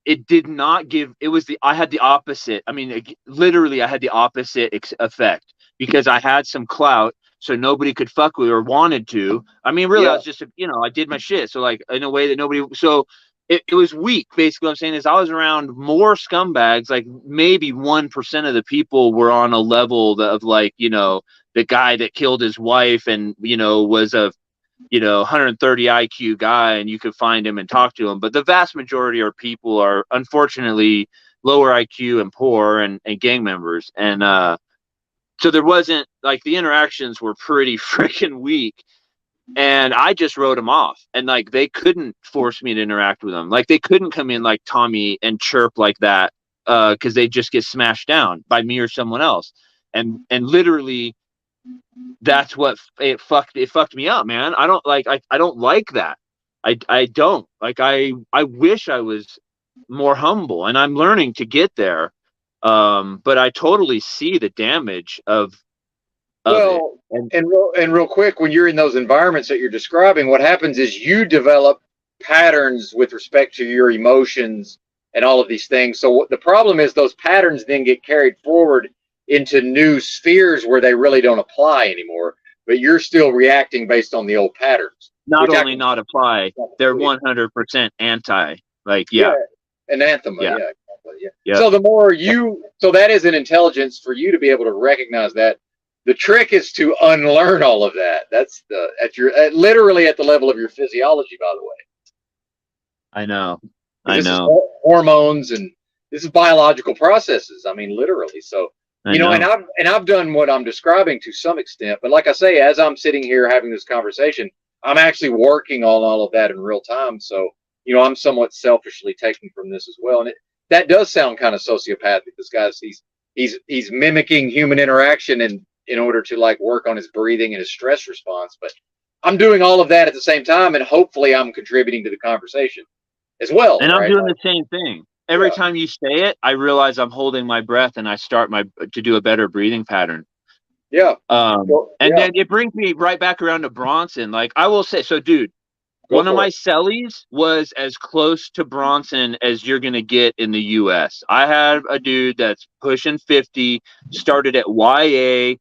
it did not give, I had the opposite. I mean, literally I had the opposite effect because I had some clout, so nobody could fuck with or wanted to. I mean, really, I was just, I did my shit. So, like, in a way that nobody, so it was weak. Basically, what I'm saying is I was around more scumbags. Like, maybe 1% of the people were on a level of, like, the guy that killed his wife and, was a 130 IQ guy, and you could find him and talk to him. But the vast majority of people are unfortunately lower IQ and poor and gang members. And so there wasn't, like, the interactions were pretty freaking weak. And I just wrote them off. And, like, they couldn't force me to interact with them. Like, they couldn't come in like Tommy and chirp like that, because they just get smashed down by me or someone else. And literally, that's what it fucked me up, man. I don't like that. I don't like. I wish I was more humble, and I'm learning to get there. But I totally see the damage of Well, it. and real quick, when you're in those environments that you're describing, what happens is you develop patterns with respect to your emotions and all of these things. So what the problem is, those patterns then get carried forward into new spheres where they really don't apply anymore, but you're still reacting based on the old patterns. Not only not apply, they're 100% anti. Like, yeah. Anathema. Yeah. Yeah, exactly. Yeah. Yeah. So the more so that is an intelligence for you to be able to recognize that. The trick is to unlearn all of that. That's literally at the level of your physiology, by the way. I know. This is hormones, and this is biological processes. I mean, literally. So, and I've done what I'm describing to some extent, but like I say, as I'm sitting here having this conversation, I'm actually working on all of that in real time. So, I'm somewhat selfishly taking from this as well. And that does sound kind of sociopathic. This guy's, he's mimicking human interaction and in order to, like, work on his breathing and his stress response. But I'm doing all of that at the same time, and hopefully I'm contributing to the conversation as well. And right? I'm doing the same thing. Every time you say it, I realize I'm holding my breath, and I start to do a better breathing pattern. Yeah. Then it brings me right back around to Bronson. Like, I will say, so dude, one of my cellies was as close to Bronson as you're going to get in the US. I have a dude that's pushing 50, started at YA,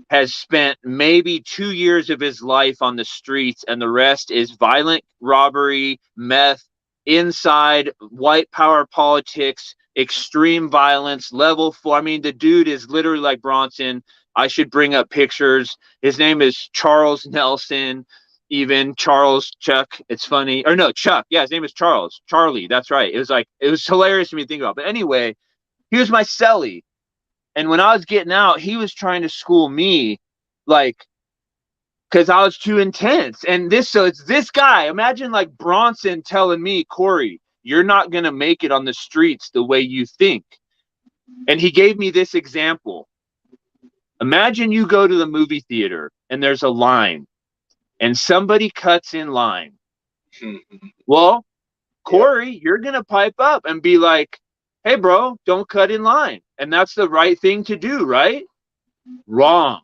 has spent maybe 2 years of his life on the streets, and the rest is violent robbery, meth, inside, white power politics, extreme violence, level 4. I mean, the dude is literally like Bronson. I should bring up pictures. His name is Charles Nelson, even Charles Chuck. It's funny. Or no, Chuck. Yeah, his name is Charles. Charlie. That's right. It was hilarious to me to think about. But anyway, here's my cellie. And when I was getting out, he was trying to school me, like, because I was too intense. And so it's this guy. Imagine, like, Bronson telling me, Corey, you're not going to make it on the streets the way you think. And he gave me this example. Imagine you go to the movie theater and there's a line and somebody cuts in line. Well, Corey, you're going to pipe up and be like, hey, bro, don't cut in line. And that's the right thing to do, right? Wrong.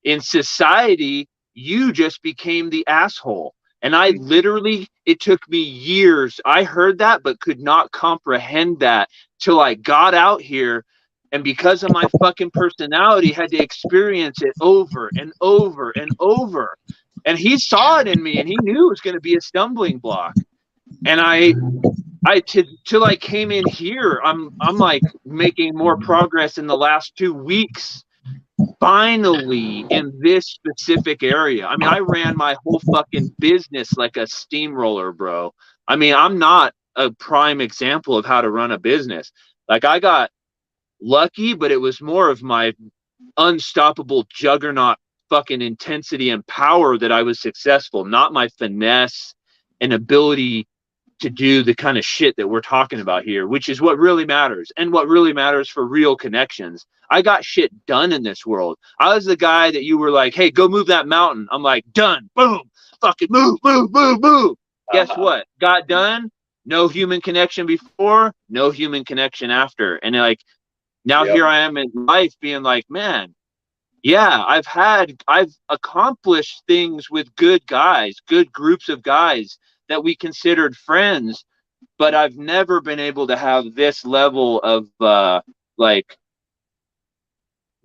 In society, you just became the asshole. And I literally, it took me years. I heard that, but could not comprehend that till I got out here. And because of my fucking personality, had to experience it over and over and over. And he saw it in me, and he knew it was going to be a stumbling block. And till I came in here, I'm like making more progress in the last 2 weeks. Finally, in this specific area. I mean, I ran my whole fucking business like a steamroller, bro. I mean, I'm not a prime example of how to run a business. Like, I got lucky, but it was more of my unstoppable juggernaut fucking intensity and power that I was successful, not my finesse and ability to do the kind of shit that we're talking about here, which is what really matters, and what really matters for real connections. I got shit done in this world. I was the guy that you were like, hey, go move that mountain. I'm like, done. Boom. Fucking move. Guess what? Got done. No human connection before, no human connection after. And like, now here I am in life being like, man, yeah, I've accomplished things with good guys, good groups of guys that we considered friends, but I've never been able to have this level of like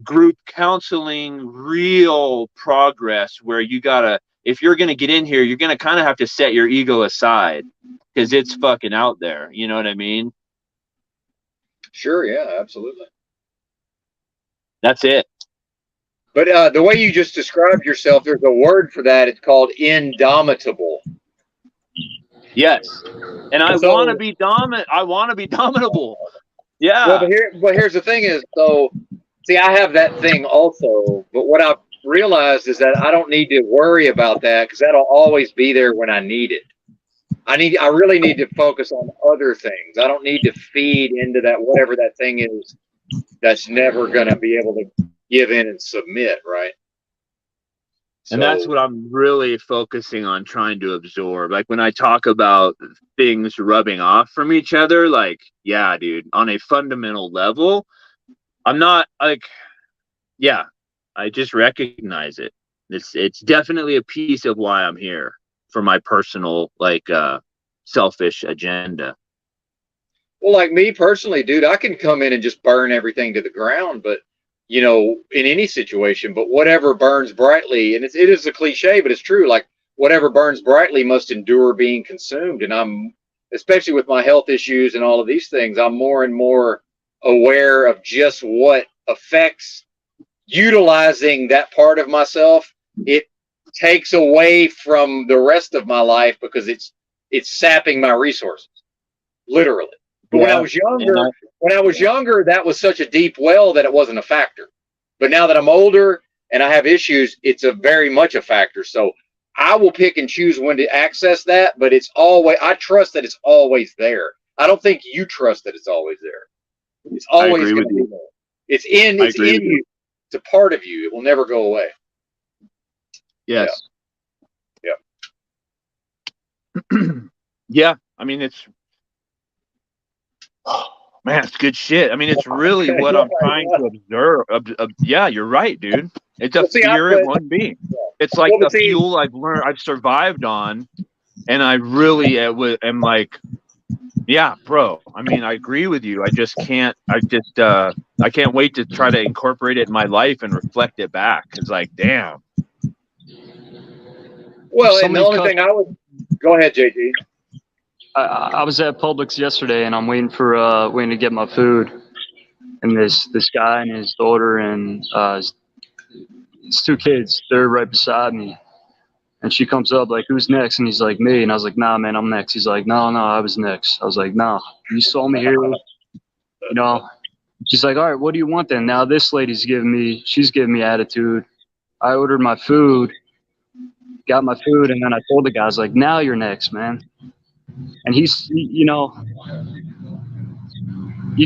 group counseling, real progress where you gotta, if you're gonna get in here, you're gonna kind of have to set your ego aside because it's fucking out there. You know what I mean? Sure, yeah, absolutely. That's it. But the way you just described yourself, there's a word for that. It's called indomitable. Yes. And I want to be dominant. I want to be dominable. Yeah. Well, but here's the thing is, so see, I have that thing also, but what I've realized is that I don't need to worry about that because that'll always be there when I need it. I really need to focus on other things. I don't need to feed into that whatever that thing is that's never going to be able to give in and submit, right? And that's what I'm really focusing on trying to absorb. Like when I talk about things rubbing off from each other, like, yeah, dude, on a fundamental level, I'm not like, yeah, I just recognize it. It's definitely a piece of why I'm here for my personal, like, selfish agenda. Well, like me personally, dude, I can come in and just burn everything to the ground, but you know, in any situation, but whatever burns brightly, and it is a cliche, but it's true. Like whatever burns brightly must endure being consumed. And I'm, especially with my health issues and all of these things, I'm more and more aware of just what affects utilizing that part of myself. It takes away from the rest of my life because it's sapping my resources, literally. But when I was younger, that was such a deep well that it wasn't a factor. But now that I'm older and I have issues, it's a very much a factor. So I will pick and choose when to access that, but it's always, I trust that it's always there. I don't think you trust that it's always there. It's always going to be there. It's in you. It's a part of you. It will never go away. Yes. Yeah. Yeah. I mean, it's, oh, man, it's good shit. I mean, it's really what I'm trying to observe. Yeah, you're right, dude. It's a fear it won't be. It's like the fuel I've survived on, and I really am like, yeah, bro. I mean, I agree with you. I can't wait to try to incorporate it in my life and reflect it back. It's like, damn. Well, and the only thing I would go ahead, JG. I was at Publix yesterday, and I'm waiting to get my food, and this guy and his daughter and his two kids, they're right beside me, and she comes up like, "Who's next?" And he's like, "Me," and I was like, "Nah, man, I'm next." He's like, "No, I was next." I was like, "Nah, you saw me here, you know." She's like, "All right, what do you want then?" Now this lady's giving me attitude. I ordered my food, got my food, and then I told the guy, I was like, "Now you're next, man." And he's, you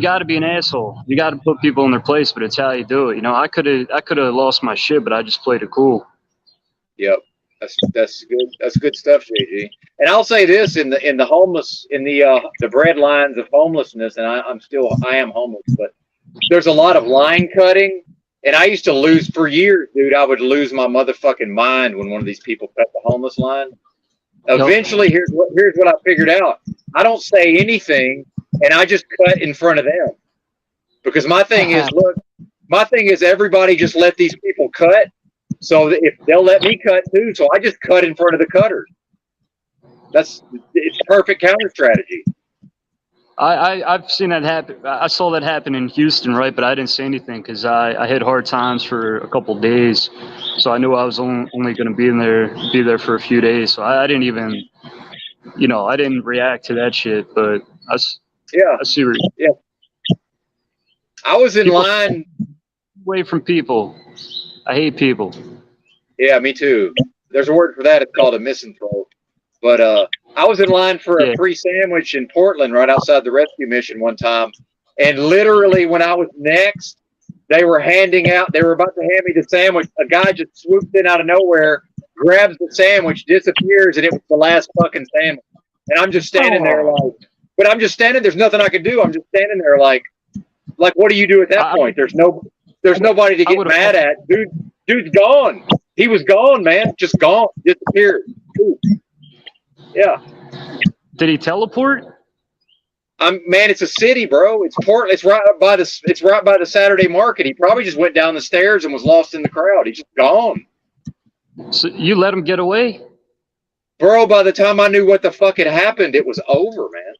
got to be an asshole. You got to put people in their place, but it's how you do it. You know, I could have lost my shit, but I just played it cool. Yep, that's good. That's good stuff, JG. And I'll say this: in the homeless, in the bread lines of homelessness, and I am homeless, but there's a lot of line cutting. And I used to lose for years, dude. I would lose my motherfucking mind when one of these people cut the homeless line. Eventually, here's what I figured out. I don't say anything, and I just cut in front of them. Because my thing is, everybody just let these people cut. So if they'll let me cut too, so I just cut in front of the cutters. It's perfect counter strategy. I've seen that happen. I saw that happen in Houston, right? But I didn't say anything because I had hard times for a couple of days, so I knew I was only going to be there for a few days. So I didn't even, I didn't react to that shit. But I see where. Yeah. I was in line. Away from people. I hate people. Yeah, me too. There's a word for that. It's called a misanthrope. But I was in line for a free sandwich in Portland right outside the rescue mission one time. And literally when I was next, they were about to hand me the sandwich. A guy just swoops in out of nowhere, grabs the sandwich, disappears, and it was the last fucking sandwich. And I'm just standing there there's nothing I could do. I'm just standing there like what do you do at that point? There's nobody to get mad at. Dude's gone. He was gone, man. Just gone. Disappeared. Dude. Yeah. Did he teleport? Man, it's a city, bro. It's Portland. It's right by the Saturday market. He probably just went down the stairs and was lost in the crowd. He's just gone. So you let him get away? Bro, by the time I knew what the fuck had happened, it was over, man.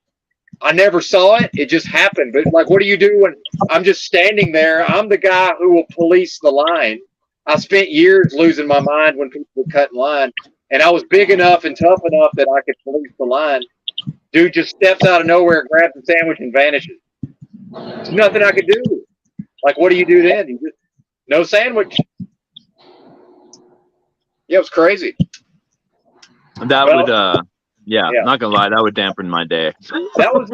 I never saw it. It just happened. But like, what do you do when I'm just standing there? I'm the guy who will police the line. I spent years losing my mind when people would cut in line. And I was big enough and tough enough that I could police the line. Dude just steps out of nowhere, grabs the sandwich, and vanishes. There's nothing I could do. Like, what do you do then? You just, no sandwich. Yeah, it was crazy. That Well, would, yeah, yeah. not gonna lie, that would dampen my day. That was,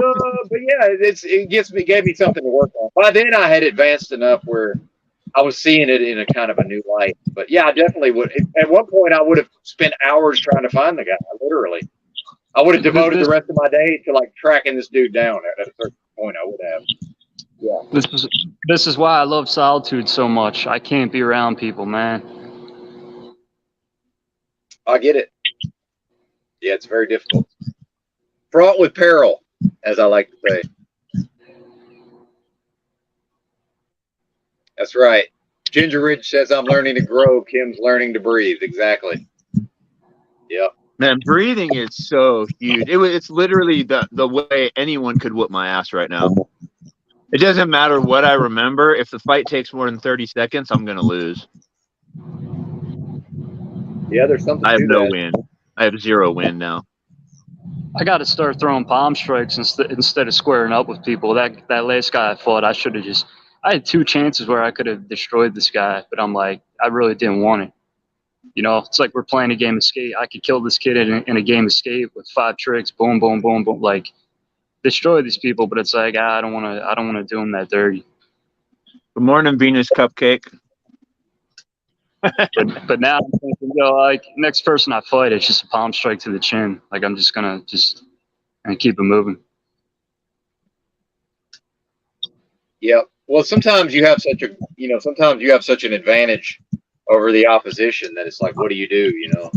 but yeah, it gave me something to work on. By then, I had advanced enough where I was seeing it in a kind of a new light. But yeah, I definitely would. At one point, I would have spent hours trying to find the guy. Literally, I would have devoted the rest of my day to like tracking this dude down. At a certain point, I would have. Yeah. This is why I love solitude so much. I can't be around people, man. I get it. Yeah, it's very difficult. Fraught with peril, as I like to say. That's right. Ginger Ridge says, I'm learning to grow. Kim's learning to breathe. Exactly. Yep. Man, breathing is so huge. It's literally the way anyone could whoop my ass right now. It doesn't matter what I remember. If the fight takes more than 30 seconds, I'm going to lose. Yeah, there's something I have to no that. win. I have 0 win now. I got to start throwing palm strikes instead of squaring up with people. That last guy I fought, I had 2 chances where I could have destroyed this guy, but I'm like, I really didn't want it. You know, it's like we're playing a game of skate. I could kill this kid in a game of skate with 5 tricks, boom, boom, boom, boom, like destroy these people. But it's like I don't want to do them that dirty. Good morning, Venus Cupcake. But now I'm thinking, like next person I fight, it's just a palm strike to the chin. Like I'm just gonna keep it moving. Yep. Well, sometimes you have such an advantage over the opposition that it's like, what do you do? You know,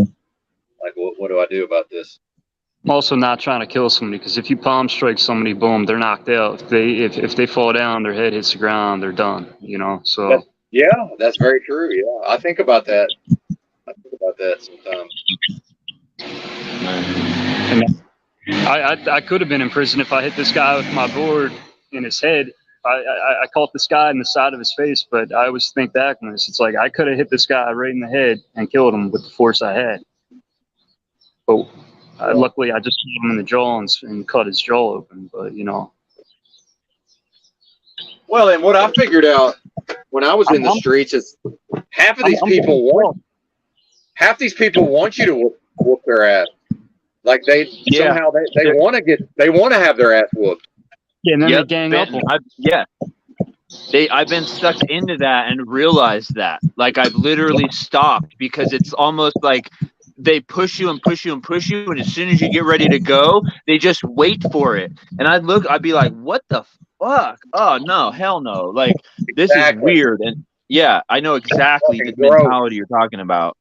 like, what do I do about this? I'm also not trying to kill somebody because if you palm strike somebody, boom, they're knocked out. If they fall down, their head hits the ground, they're done. You know, so. That's very true. Yeah, I think about that. Sometimes. And I could have been in prison if I hit this guy with my board in his head. I caught this guy in the side of his face, but I always think back on this. It's like I could have hit this guy right in the head and killed him with the force I had. But luckily, I just hit him in the jaw and cut his jaw open. But, you know. Well, and what I figured out when I was in the streets is half these people want you to whoop their ass. Like somehow they want to have their ass whooped. Yeah, and then they gang up. I've been sucked into that and realized that. Like I've literally stopped because it's almost like they push you and push you and push you, and as soon as you get ready to go, they just wait for it. And I'd be like, what the fuck? Oh no, hell no. Like this is weird. And yeah, I know exactly the mentality you're talking about.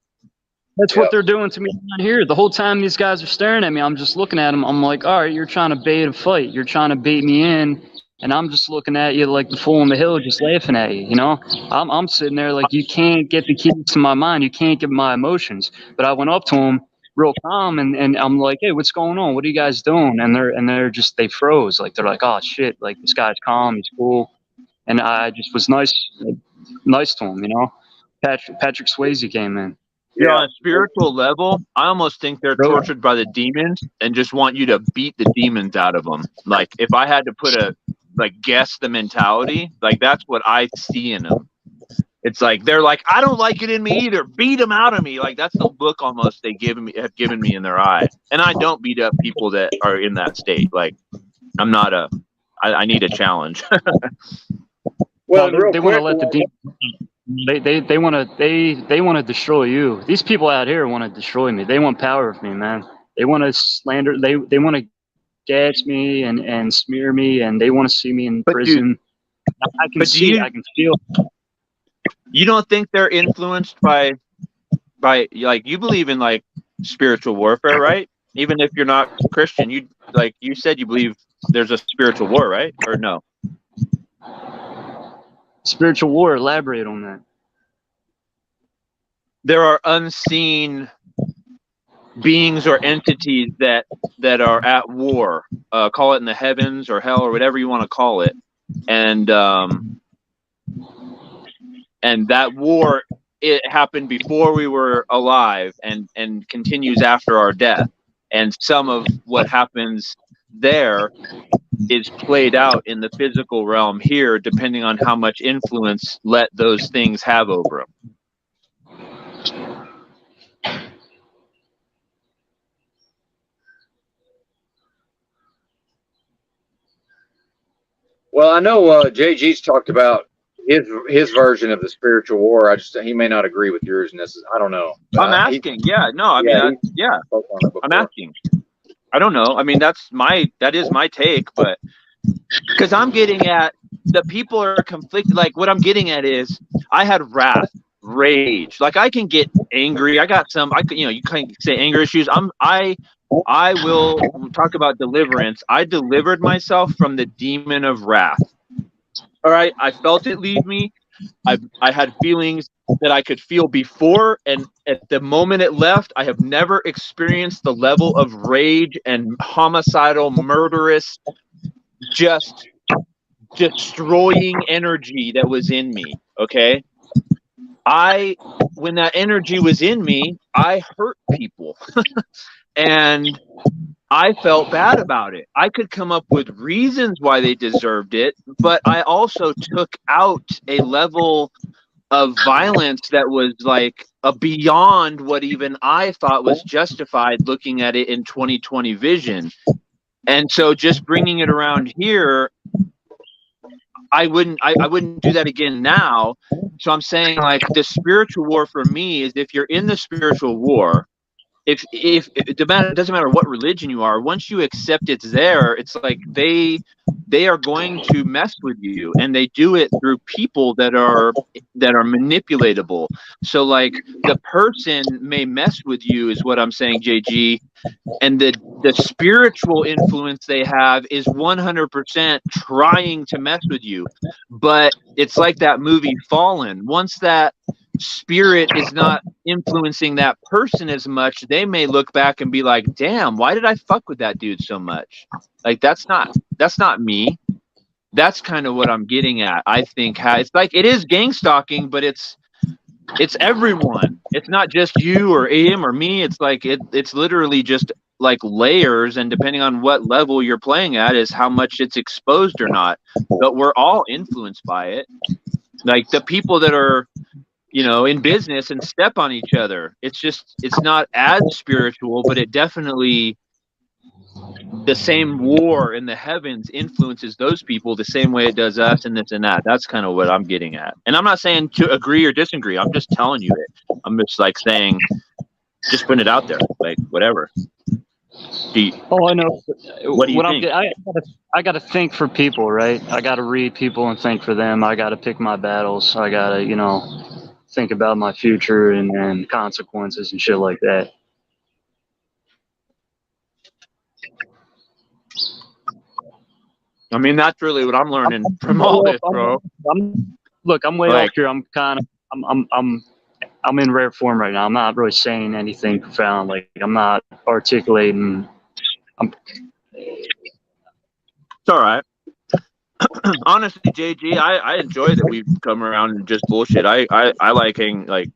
That's what they're doing to me down here. The whole time these guys are staring at me, I'm just looking at them. I'm like, all right, you're trying to bait a fight. You're trying to bait me in. And I'm just looking at you like the fool on the hill, just laughing at you, you know? I'm sitting there like, you can't get the keys to my mind. You can't get my emotions. But I went up to them real calm and I'm like, hey, what's going on? What are you guys doing? And they're just, they froze. Like, they're like, oh shit, like this guy's calm. He's cool. And I just was nice to him, you know? Patrick Swayze came in. Yeah, on a spiritual level, I almost think they're tortured by the demons and just want you to beat the demons out of them. Like, if I had to guess the mentality, like, that's what I see in them. It's like, they're like, I don't like it in me either. Beat them out of me. Like, that's the look almost have given me in their eye. And I don't beat up people that are in that state. Like, I'm not I need a challenge. Well, they want to let the demons. They want to destroy you. These people out here want to destroy me. They want power of me, man. They want to slander. They want to gas me and smear me, and they want to see me in prison. I can feel. You don't think they're influenced by like, you believe in like spiritual warfare, right? Even if you're not Christian, you said you believe there's a spiritual war, right? Or no? Spiritual war, elaborate on that. There are unseen beings or entities that are at war. Call it in the heavens or hell or whatever you want to call it. And that war, it happened before we were alive and continues after our death. And some of what happens there is played out in the physical realm here, depending on how much influence let those things have over them. Well, I know JG's talked about his version of the spiritual war. He may not agree with yours, and I don't know. I'm asking. Yeah, no, I mean, yeah, I'm asking. I don't know. I mean, that is my take, but because I'm getting at the people are conflicted. Like what I'm getting at is I had wrath, rage. Like I can get angry. I got some. You can't say anger issues. I will talk about deliverance. I delivered myself from the demon of wrath. All right, I felt it leave me. I had feelings that I could feel before, and at the moment it left, I have never experienced the level of rage and homicidal, murderous, just destroying energy that was in me. Okay, when that energy was in me, I hurt people, and I felt bad about it. I could come up with reasons why they deserved it, but I also took out a level of violence that was like beyond what even I thought was justified looking at it in 2020 vision. And so just bringing it around here, I wouldn't do that again now. So I'm saying like the spiritual war for me is if you're in the spiritual war, if it doesn't matter what religion you are, once you accept it's there, it's like they are going to mess with you, and they do it through people that are manipulatable. So like the person may mess with you is what I'm saying, JG, and the spiritual influence they have is 100% trying to mess with you. But it's like that movie Fallen. Once that spirit is not influencing that person as much, they may look back and be like, damn, why did I fuck with that dude so much? Like that's not me. That's kind of what I'm getting at. I think it's like it is gang stalking, but it's everyone. It's not just you or him or me. It's like it's literally just like layers, and depending on what level you're playing at is how much it's exposed or not. But we're all influenced by it. Like the people that are in business and step on each other. It's not as spiritual, but it definitely, the same war in the heavens influences those people the same way it does us and this and that. That's kind of what I'm getting at. And I'm not saying to agree or disagree. I'm just telling you it. I'm just like saying, just putting it out there, like whatever. I know. What do you think? I got to think for people, right? I got to read people and think for them. I got to pick my battles. I got to, think about my future and consequences and shit like that. I mean, that's really what I'm learning from all this, bro. I'm way off here. I'm in rare form right now. I'm not really saying anything profound. Like I'm not articulating. It's all right. Honestly, JG, I enjoy that we've come around and just bullshit. I like hanging, like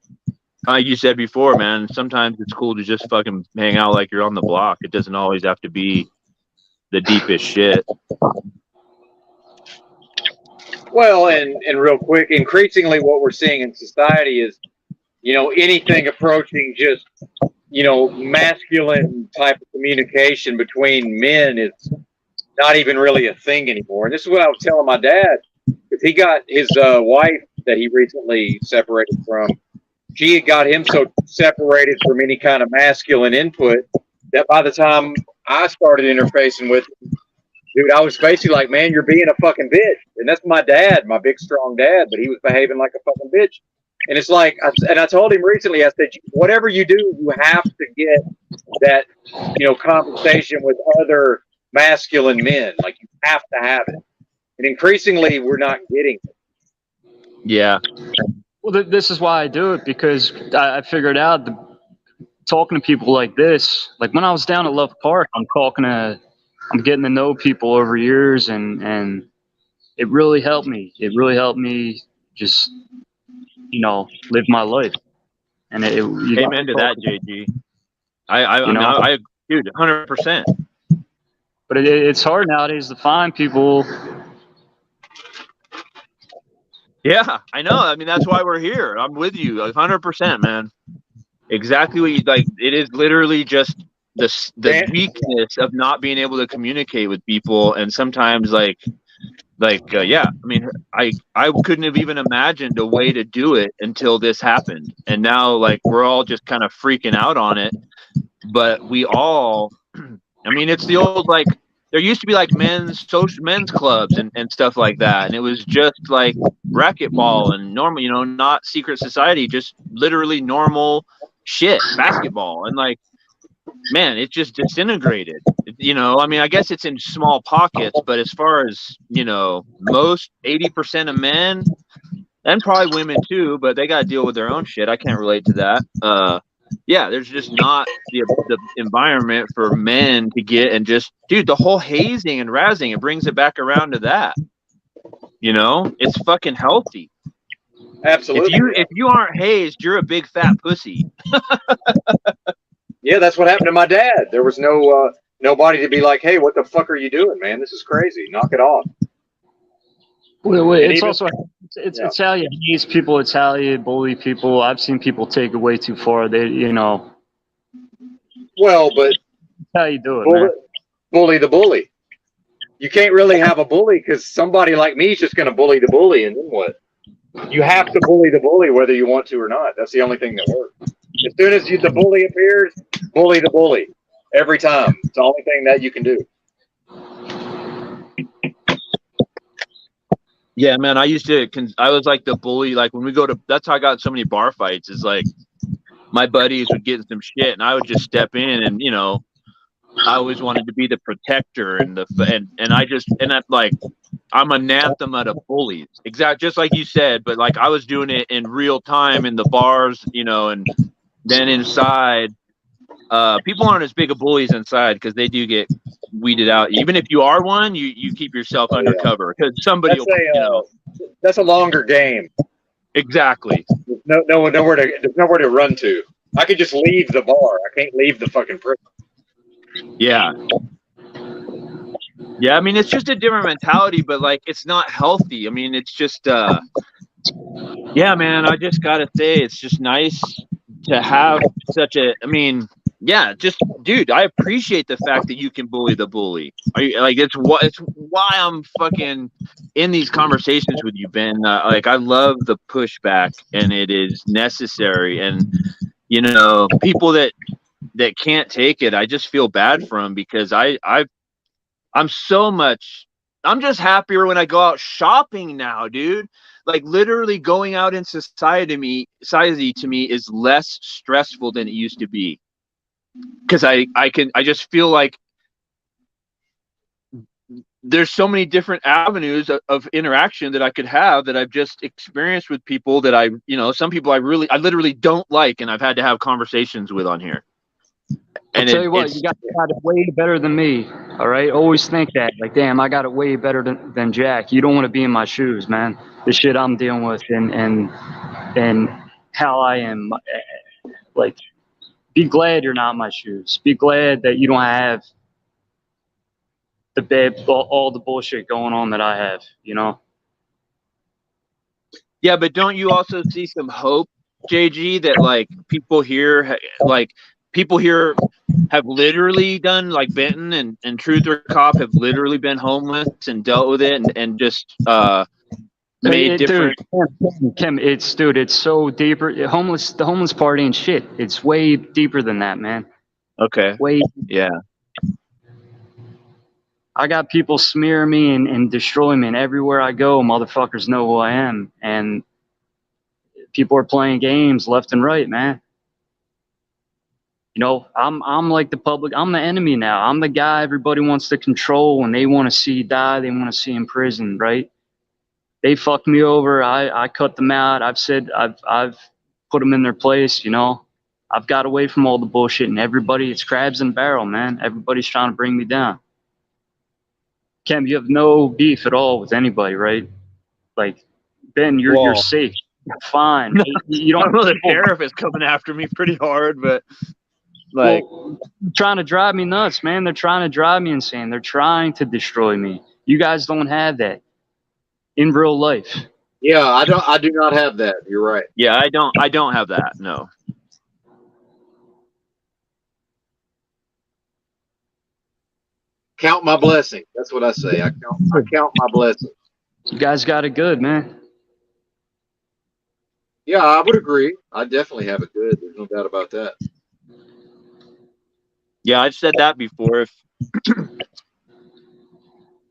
you said before, man. Sometimes it's cool to just fucking hang out like you're on the block. It doesn't always have to be the deepest shit. Well, and real quick, increasingly what we're seeing in society is, anything approaching just, masculine type of communication between men is not even really a thing anymore. And this is what I was telling my dad, because he got his wife that he recently separated from. She had got him so separated from any kind of masculine input that by the time I started interfacing with him, dude, I was basically like, man, you're being a fucking bitch. And that's my dad, my big, strong dad, but he was behaving like a fucking bitch. And it's like, I told him recently, I said, whatever you do, you have to get that, conversation with other masculine men. Like, you have to have it. And increasingly, we're not getting it. Yeah. Well, this is why I do it, because I figured out talking to people like this, like when I was down at Love Park, I'm getting to know people over years, and it really helped me. It really helped me just, live my life. And amen to that, JG. I dude, 100%. But it's hard nowadays to find people. Yeah, I know. I mean, that's why we're here. I'm with you 100%, man. Exactly what you like. It is literally just the weakness of not being able to communicate with people, and sometimes yeah. I mean, I couldn't have even imagined a way to do it until this happened, and now like we're all just kind of freaking out on it. But we all, I mean, it's the old like. There used to be like men's clubs and stuff like that, and it was just like racquetball and normal, not secret society, just literally normal shit, basketball, and like, man, it just disintegrated. I mean, I guess it's in small pockets, but as far as most 80% of men and probably women too, but they got to deal with their own shit. I can't relate to that. Yeah, there's just not the environment for men to get and just, dude, the whole hazing and razzing, it brings it back around to that. It's fucking healthy. Absolutely. If you aren't hazed, you're a big fat pussy. Yeah, that's what happened to my dad. There was nobody to be like, hey, what the fuck are you doing, man? This is crazy. Knock it off. Wait, it's also it's how you haze people. It's how you bully people. I've seen people take it way too far. Well, but how you do it, bully the bully. You can't really have a bully because somebody like me is just going to bully the bully, and then what? You have to bully the bully whether you want to or not. That's the only thing that works. As soon as the bully appears, bully the bully every time. It's the only thing that you can do. Yeah, man, I was like the bully. Like when we go to, that's how I got in so many bar fights. Is like my buddies would get some shit, and I would just step in, and I always wanted to be the protector, and I'm anathema to bullies. Exactly, just like you said. But like I was doing it in real time in the bars, and then inside, people aren't as big of bullies inside because they do get weeded out. Even if you are one, you keep yourself undercover because somebody that's a longer game. Exactly. There's nowhere to run to. I could just leave the bar. I can't leave the fucking prison. Yeah. Yeah, I mean it's just a different mentality, but like it's not healthy. I mean it's just yeah, man, I just gotta say it's just nice to have just dude, I appreciate the fact that you can bully the bully. It's why I'm fucking in these conversations with you, Ben. Like I love the pushback, and it is necessary. And people that can't take it, I just feel bad for them because I'm just happier when I go out shopping now, dude. Like literally going out in society to me is less stressful than it used to be. Because I just feel like there's so many different avenues of interaction that I could have that I've just experienced with people that some people I literally don't like, and I've had to have conversations with on here. And I'll tell you what, you got it way better than me. All right, always think that. Like, damn, I got it way better than Jack. You don't want to be in my shoes, man. The shit I'm dealing with and how I am. Like, be glad you're not in my shoes. Be glad that you don't have all the bullshit going on that I have. Yeah, but don't you also see some hope, JG, that like people here have literally done, like Benton and Truther Cop have literally been homeless and dealt with it and just made different. Dude, Kim, it's so deeper. The homeless party and shit. It's way deeper than that, man. Okay. Yeah. I got people smear me and destroy me, and everywhere I go, motherfuckers know who I am, and people are playing games left and right, man. I'm like the public. I'm the enemy now. I'm the guy everybody wants to control, and they want to see die. They want to see in prison, right? They fucked me over. I cut them out. I've put them in their place. I've got away from all the bullshit, and it's crabs in a barrel, man. Everybody's trying to bring me down. Cam, you have no beef at all with anybody, right? Like, Ben, you're safe. You're fine. You don't know the sheriff is coming after me pretty hard, but Like, well, trying to drive me nuts, man. They're trying to drive me insane. They're trying to destroy me. You guys don't have that in real life. Yeah, I do not have that. You're right. yeah, I don't have that. No. Count my blessing. That's what I say. I count my blessing. You guys got it good, man. Yeah, I would agree. I definitely have it good. There's no doubt about that. Yeah, I've said that before.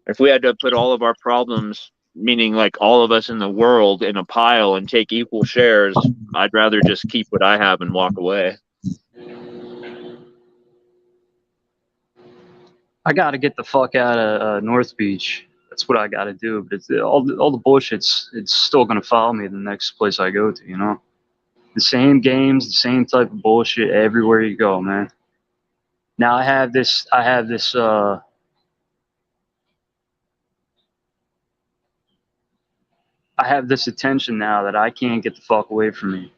If we had to put all of our problems, meaning like all of us in the world, in a pile and take equal shares, I'd rather just keep what I have and walk away. I got to get the fuck out of North Beach. That's what I got to do. But it's, all the bullshit's it's still gonna follow me the next place I go to. You know, the same games, the same type of bullshit everywhere you go, man. Now I have this. I have this attention now that I can't get the fuck away from me.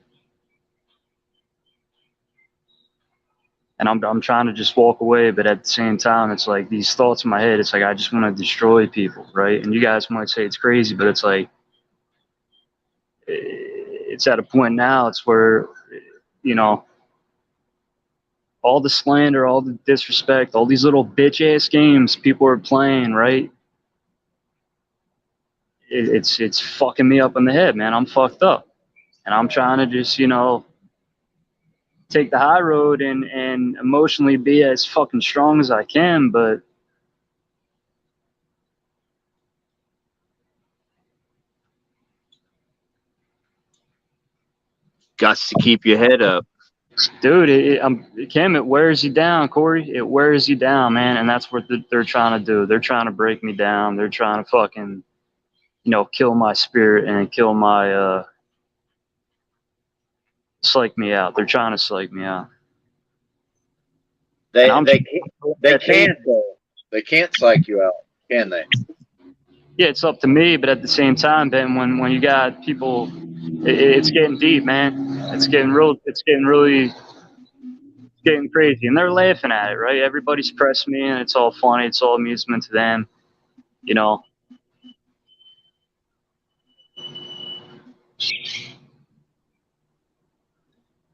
And I'm trying to just walk away, but at the same time, it's like these thoughts in my head. It's like I just want to destroy people, right? And you guys might say it's crazy, but it's like it's at a point now. It's where, you know, all the slander, all the disrespect, all these little bitch ass games people are playing, right? It's fucking me up in the head, man. I'm fucked up, and I'm trying to just, you know, take the high road and emotionally be as fucking strong as I can, but Got to keep your head up. dude, Kim, it wears you down, Corey. It wears you down, man, and that's what they're trying to do. They're trying to break me down. They're trying to fucking, you know, kill my spirit and kill my psych me out. They're trying to psych me out. They And I'm they can't psych you out, can they? yeah, it's up to me, but at the same time, Ben, when you got people, it's getting deep, man. It's getting real. It's getting crazy, and they're laughing at it, right? Everybody's pressing me, and it's all funny. It's all amusement to them, you know.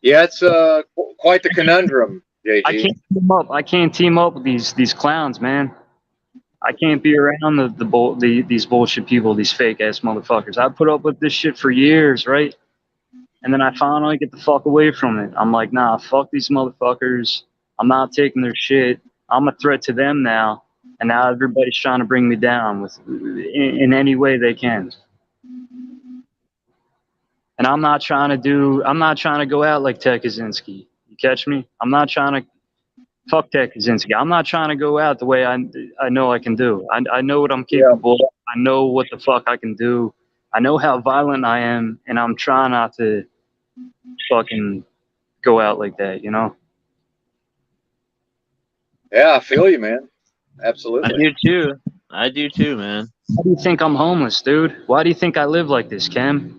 Yeah, it's quite the conundrum, JG. I can't team up with these clowns, man. I can't be around these bullshit people, these fake ass motherfuckers. I put up with this shit for years, right? And then I finally get the fuck away from it. I'm like, nah, fuck these motherfuckers. I'm not taking their shit. I'm a threat to them now. And now everybody's trying to bring me down in any way they can. And I'm not trying to go out like Ted Kaczynski. You catch me? I'm not trying to fuck Ted Kaczynski. I'm not trying to go out the way I know I can do. I know what I'm capable of. I know what the fuck I can do. I know how violent I am, and I'm trying not to fucking go out like that, you know? Yeah, I feel you, man. Absolutely. I do too, man. Why do you think I'm homeless, dude? Why do you think I live like this, Cam?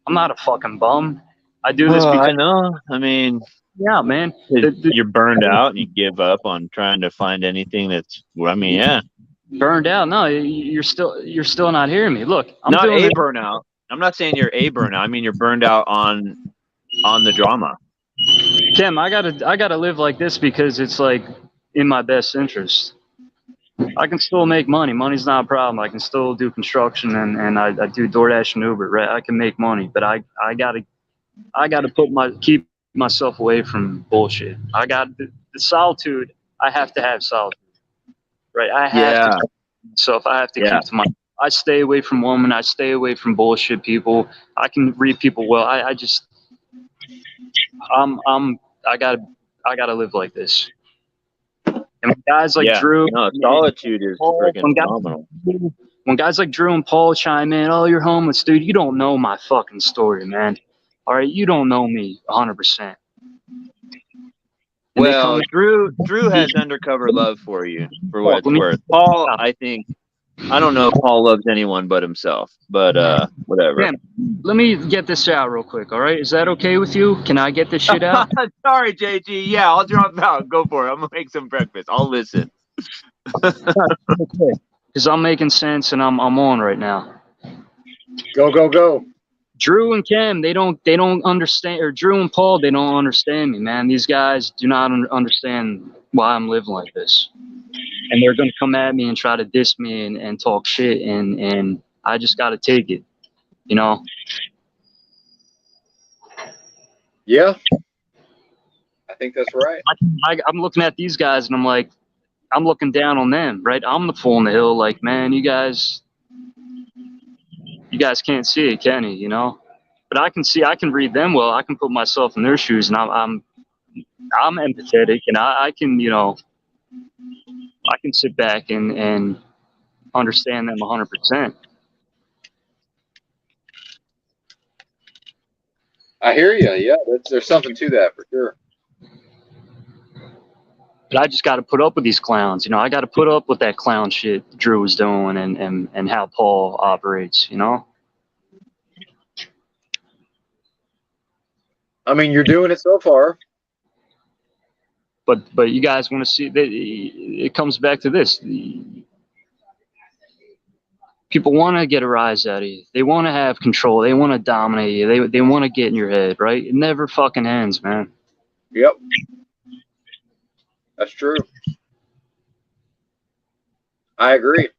I'm not a fucking bum. I do this because I know. I mean, yeah, man. You're burned out and you give up on trying to find anything that's. I mean, yeah. Burned out? No, you're still not hearing me. Look, I'm not doing a burnout. I'm not saying you're a burnout. I mean, you're burned out on the drama. Kim, I gotta live like this because it's like in my best interest. I can still make money. Money's not a problem. I can still do construction and I do DoorDash and Uber, right? I can make money, but I gotta keep myself away from bullshit. I got the solitude. I have to have solitude, right? I have to. So if I have to keep to my, I stay away from women. I stay away from bullshit people. I can read people well. I gotta live like this. And when guys like Drew, solitude is freaking phenomenal. When guys like Drew and Paul chime in, oh, you're homeless, dude. You don't know my fucking story, man. All right, you don't know me 100%. Well, Drew has undercover love for you, for what it's worth. Paul, I think I don't know if Paul loves anyone but himself, but whatever. Man, let me get this out real quick, all right? Is that okay with you? Can I get this shit out? Sorry, JG. Yeah, I'll drop out. Go for it. I'm gonna make some breakfast. I'll listen. Okay. Because I'm making sense and I'm on right now. Go, go, go. Drew and Cam, they don't understand, or Drew and Paul, they don't understand me, man. These guys do not understand why I'm living like this. And they're going to come at me and try to diss me and talk shit, and I just got to take it, you know? Yeah, I think that's right. I'm looking at these guys and I'm like, I'm looking down on them, right? I'm the fool in the hill, like, man, you guys can't see it, can you? You know? But I can read them well. I can put myself in their shoes, and I'm empathetic, and I can, you know, I can sit back and understand them 100%. I hear you. Yeah, there's something to that for sure. But I just got to put up with these clowns, you know. I got to put up with that clown shit Drew was doing and how Paul operates, you know. I mean, you're doing it so far. But you guys want to see that it comes back to this. People want to get a rise out of you. They want to have control. They want to dominate you. They want to get in your head, right? It never fucking ends, man. Yep. That's true. I agree.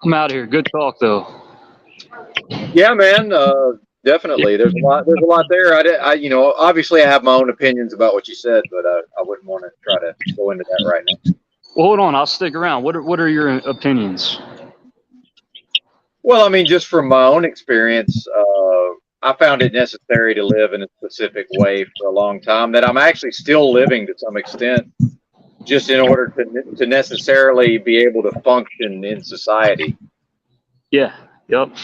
I'm out of here. Good talk, though. Yeah, man. Definitely. There's a lot there. I you know, obviously I have my own opinions about what you said, but I wouldn't want to try to go into that right now. Well, hold on. I'll stick around. What are your opinions? Well, I mean, just from my own experience, I found it necessary to live in a specific way for a long time that I'm actually still living to some extent, just in order to necessarily be able to function in society. Yeah. Yep.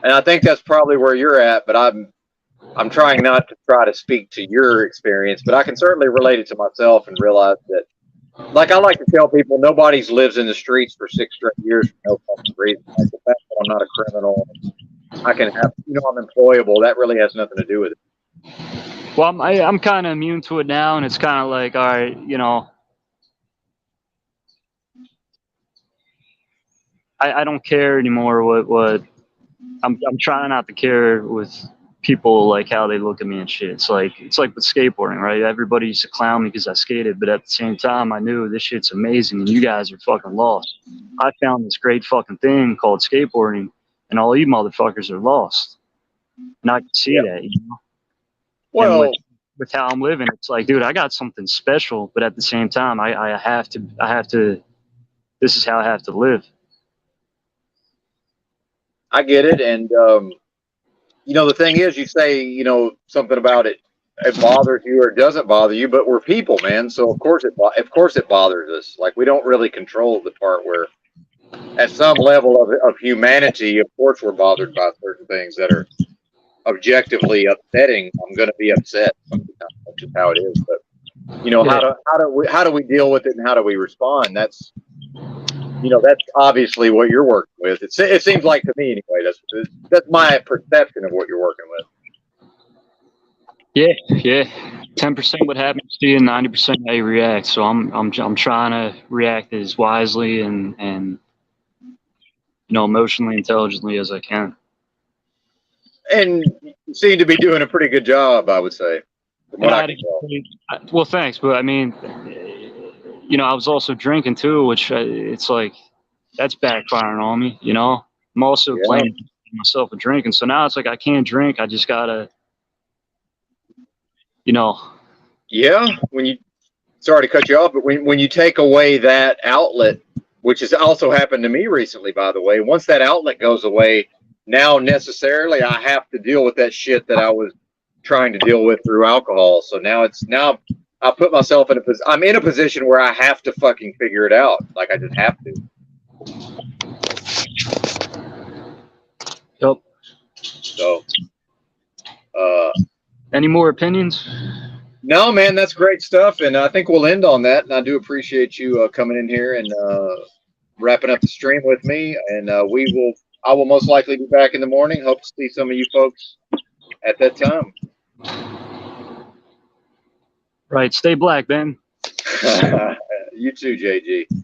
And I think that's probably where you're at, but I'm trying not to try to speak to your experience, but I can certainly relate it to myself and realize that, like I like to tell people, nobody's lives in the streets for 6 straight years for no fucking reason. Like the fact that I'm not a criminal, I can have, you know, I'm employable. That really has nothing to do with it. Well, I'm kind of immune to it now, and it's kind of like, all right, you know, I don't care anymore what I'm trying not to care with people, like how they look at me and shit. It's like with skateboarding, right? Everybody used to clown me because I skated, but at the same time, I knew this shit's amazing and you guys are fucking lost. I found this great fucking thing called skateboarding, and all you motherfuckers are lost. And I can see that, you know. Well, and with how I'm living, it's like, dude, I got something special, but at the same time, I have to. This is how I have to live. I get it, and you know, the thing is, you say, you know, something about it bothers you or doesn't bother you, but we're people, man. So of course it bothers us. Like, we don't really control the part where, at some level of humanity, of course we're bothered by certain things that are objectively upsetting. I'm going to be upset sometimes. That's just how it is. But you know, Yeah. how do we deal with it and how do we respond? That's, you know, that's obviously what you're working with. It seems like to me anyway. That's my perception of what you're working with. Yeah. 10% what happens to you, 90% how you react. So I'm trying to react as wisely and you know, emotionally intelligently as I can. And you seem to be doing a pretty good job, I would say. From what I can tell. Well, thanks, but I mean, you know, I was also drinking too, which it's like that's backfiring on me. You know, I'm also playing myself with drinking, so now it's like I can't drink. I just gotta, you know. Yeah, sorry to cut you off, but when you take away that outlet, which has also happened to me recently, by the way, once that outlet goes away, now necessarily I have to deal with that shit that I was trying to deal with through alcohol. So now I put myself I'm in a position where I have to fucking figure it out. Like, I just have to. Yep. So, any more opinions? No, man, that's great stuff, and I think we'll end on that. And I do appreciate you coming in here and wrapping up the stream with me. And I will most likely be back in the morning. Hope to see some of you folks at that time. Right. Stay black, Ben. You too, JG.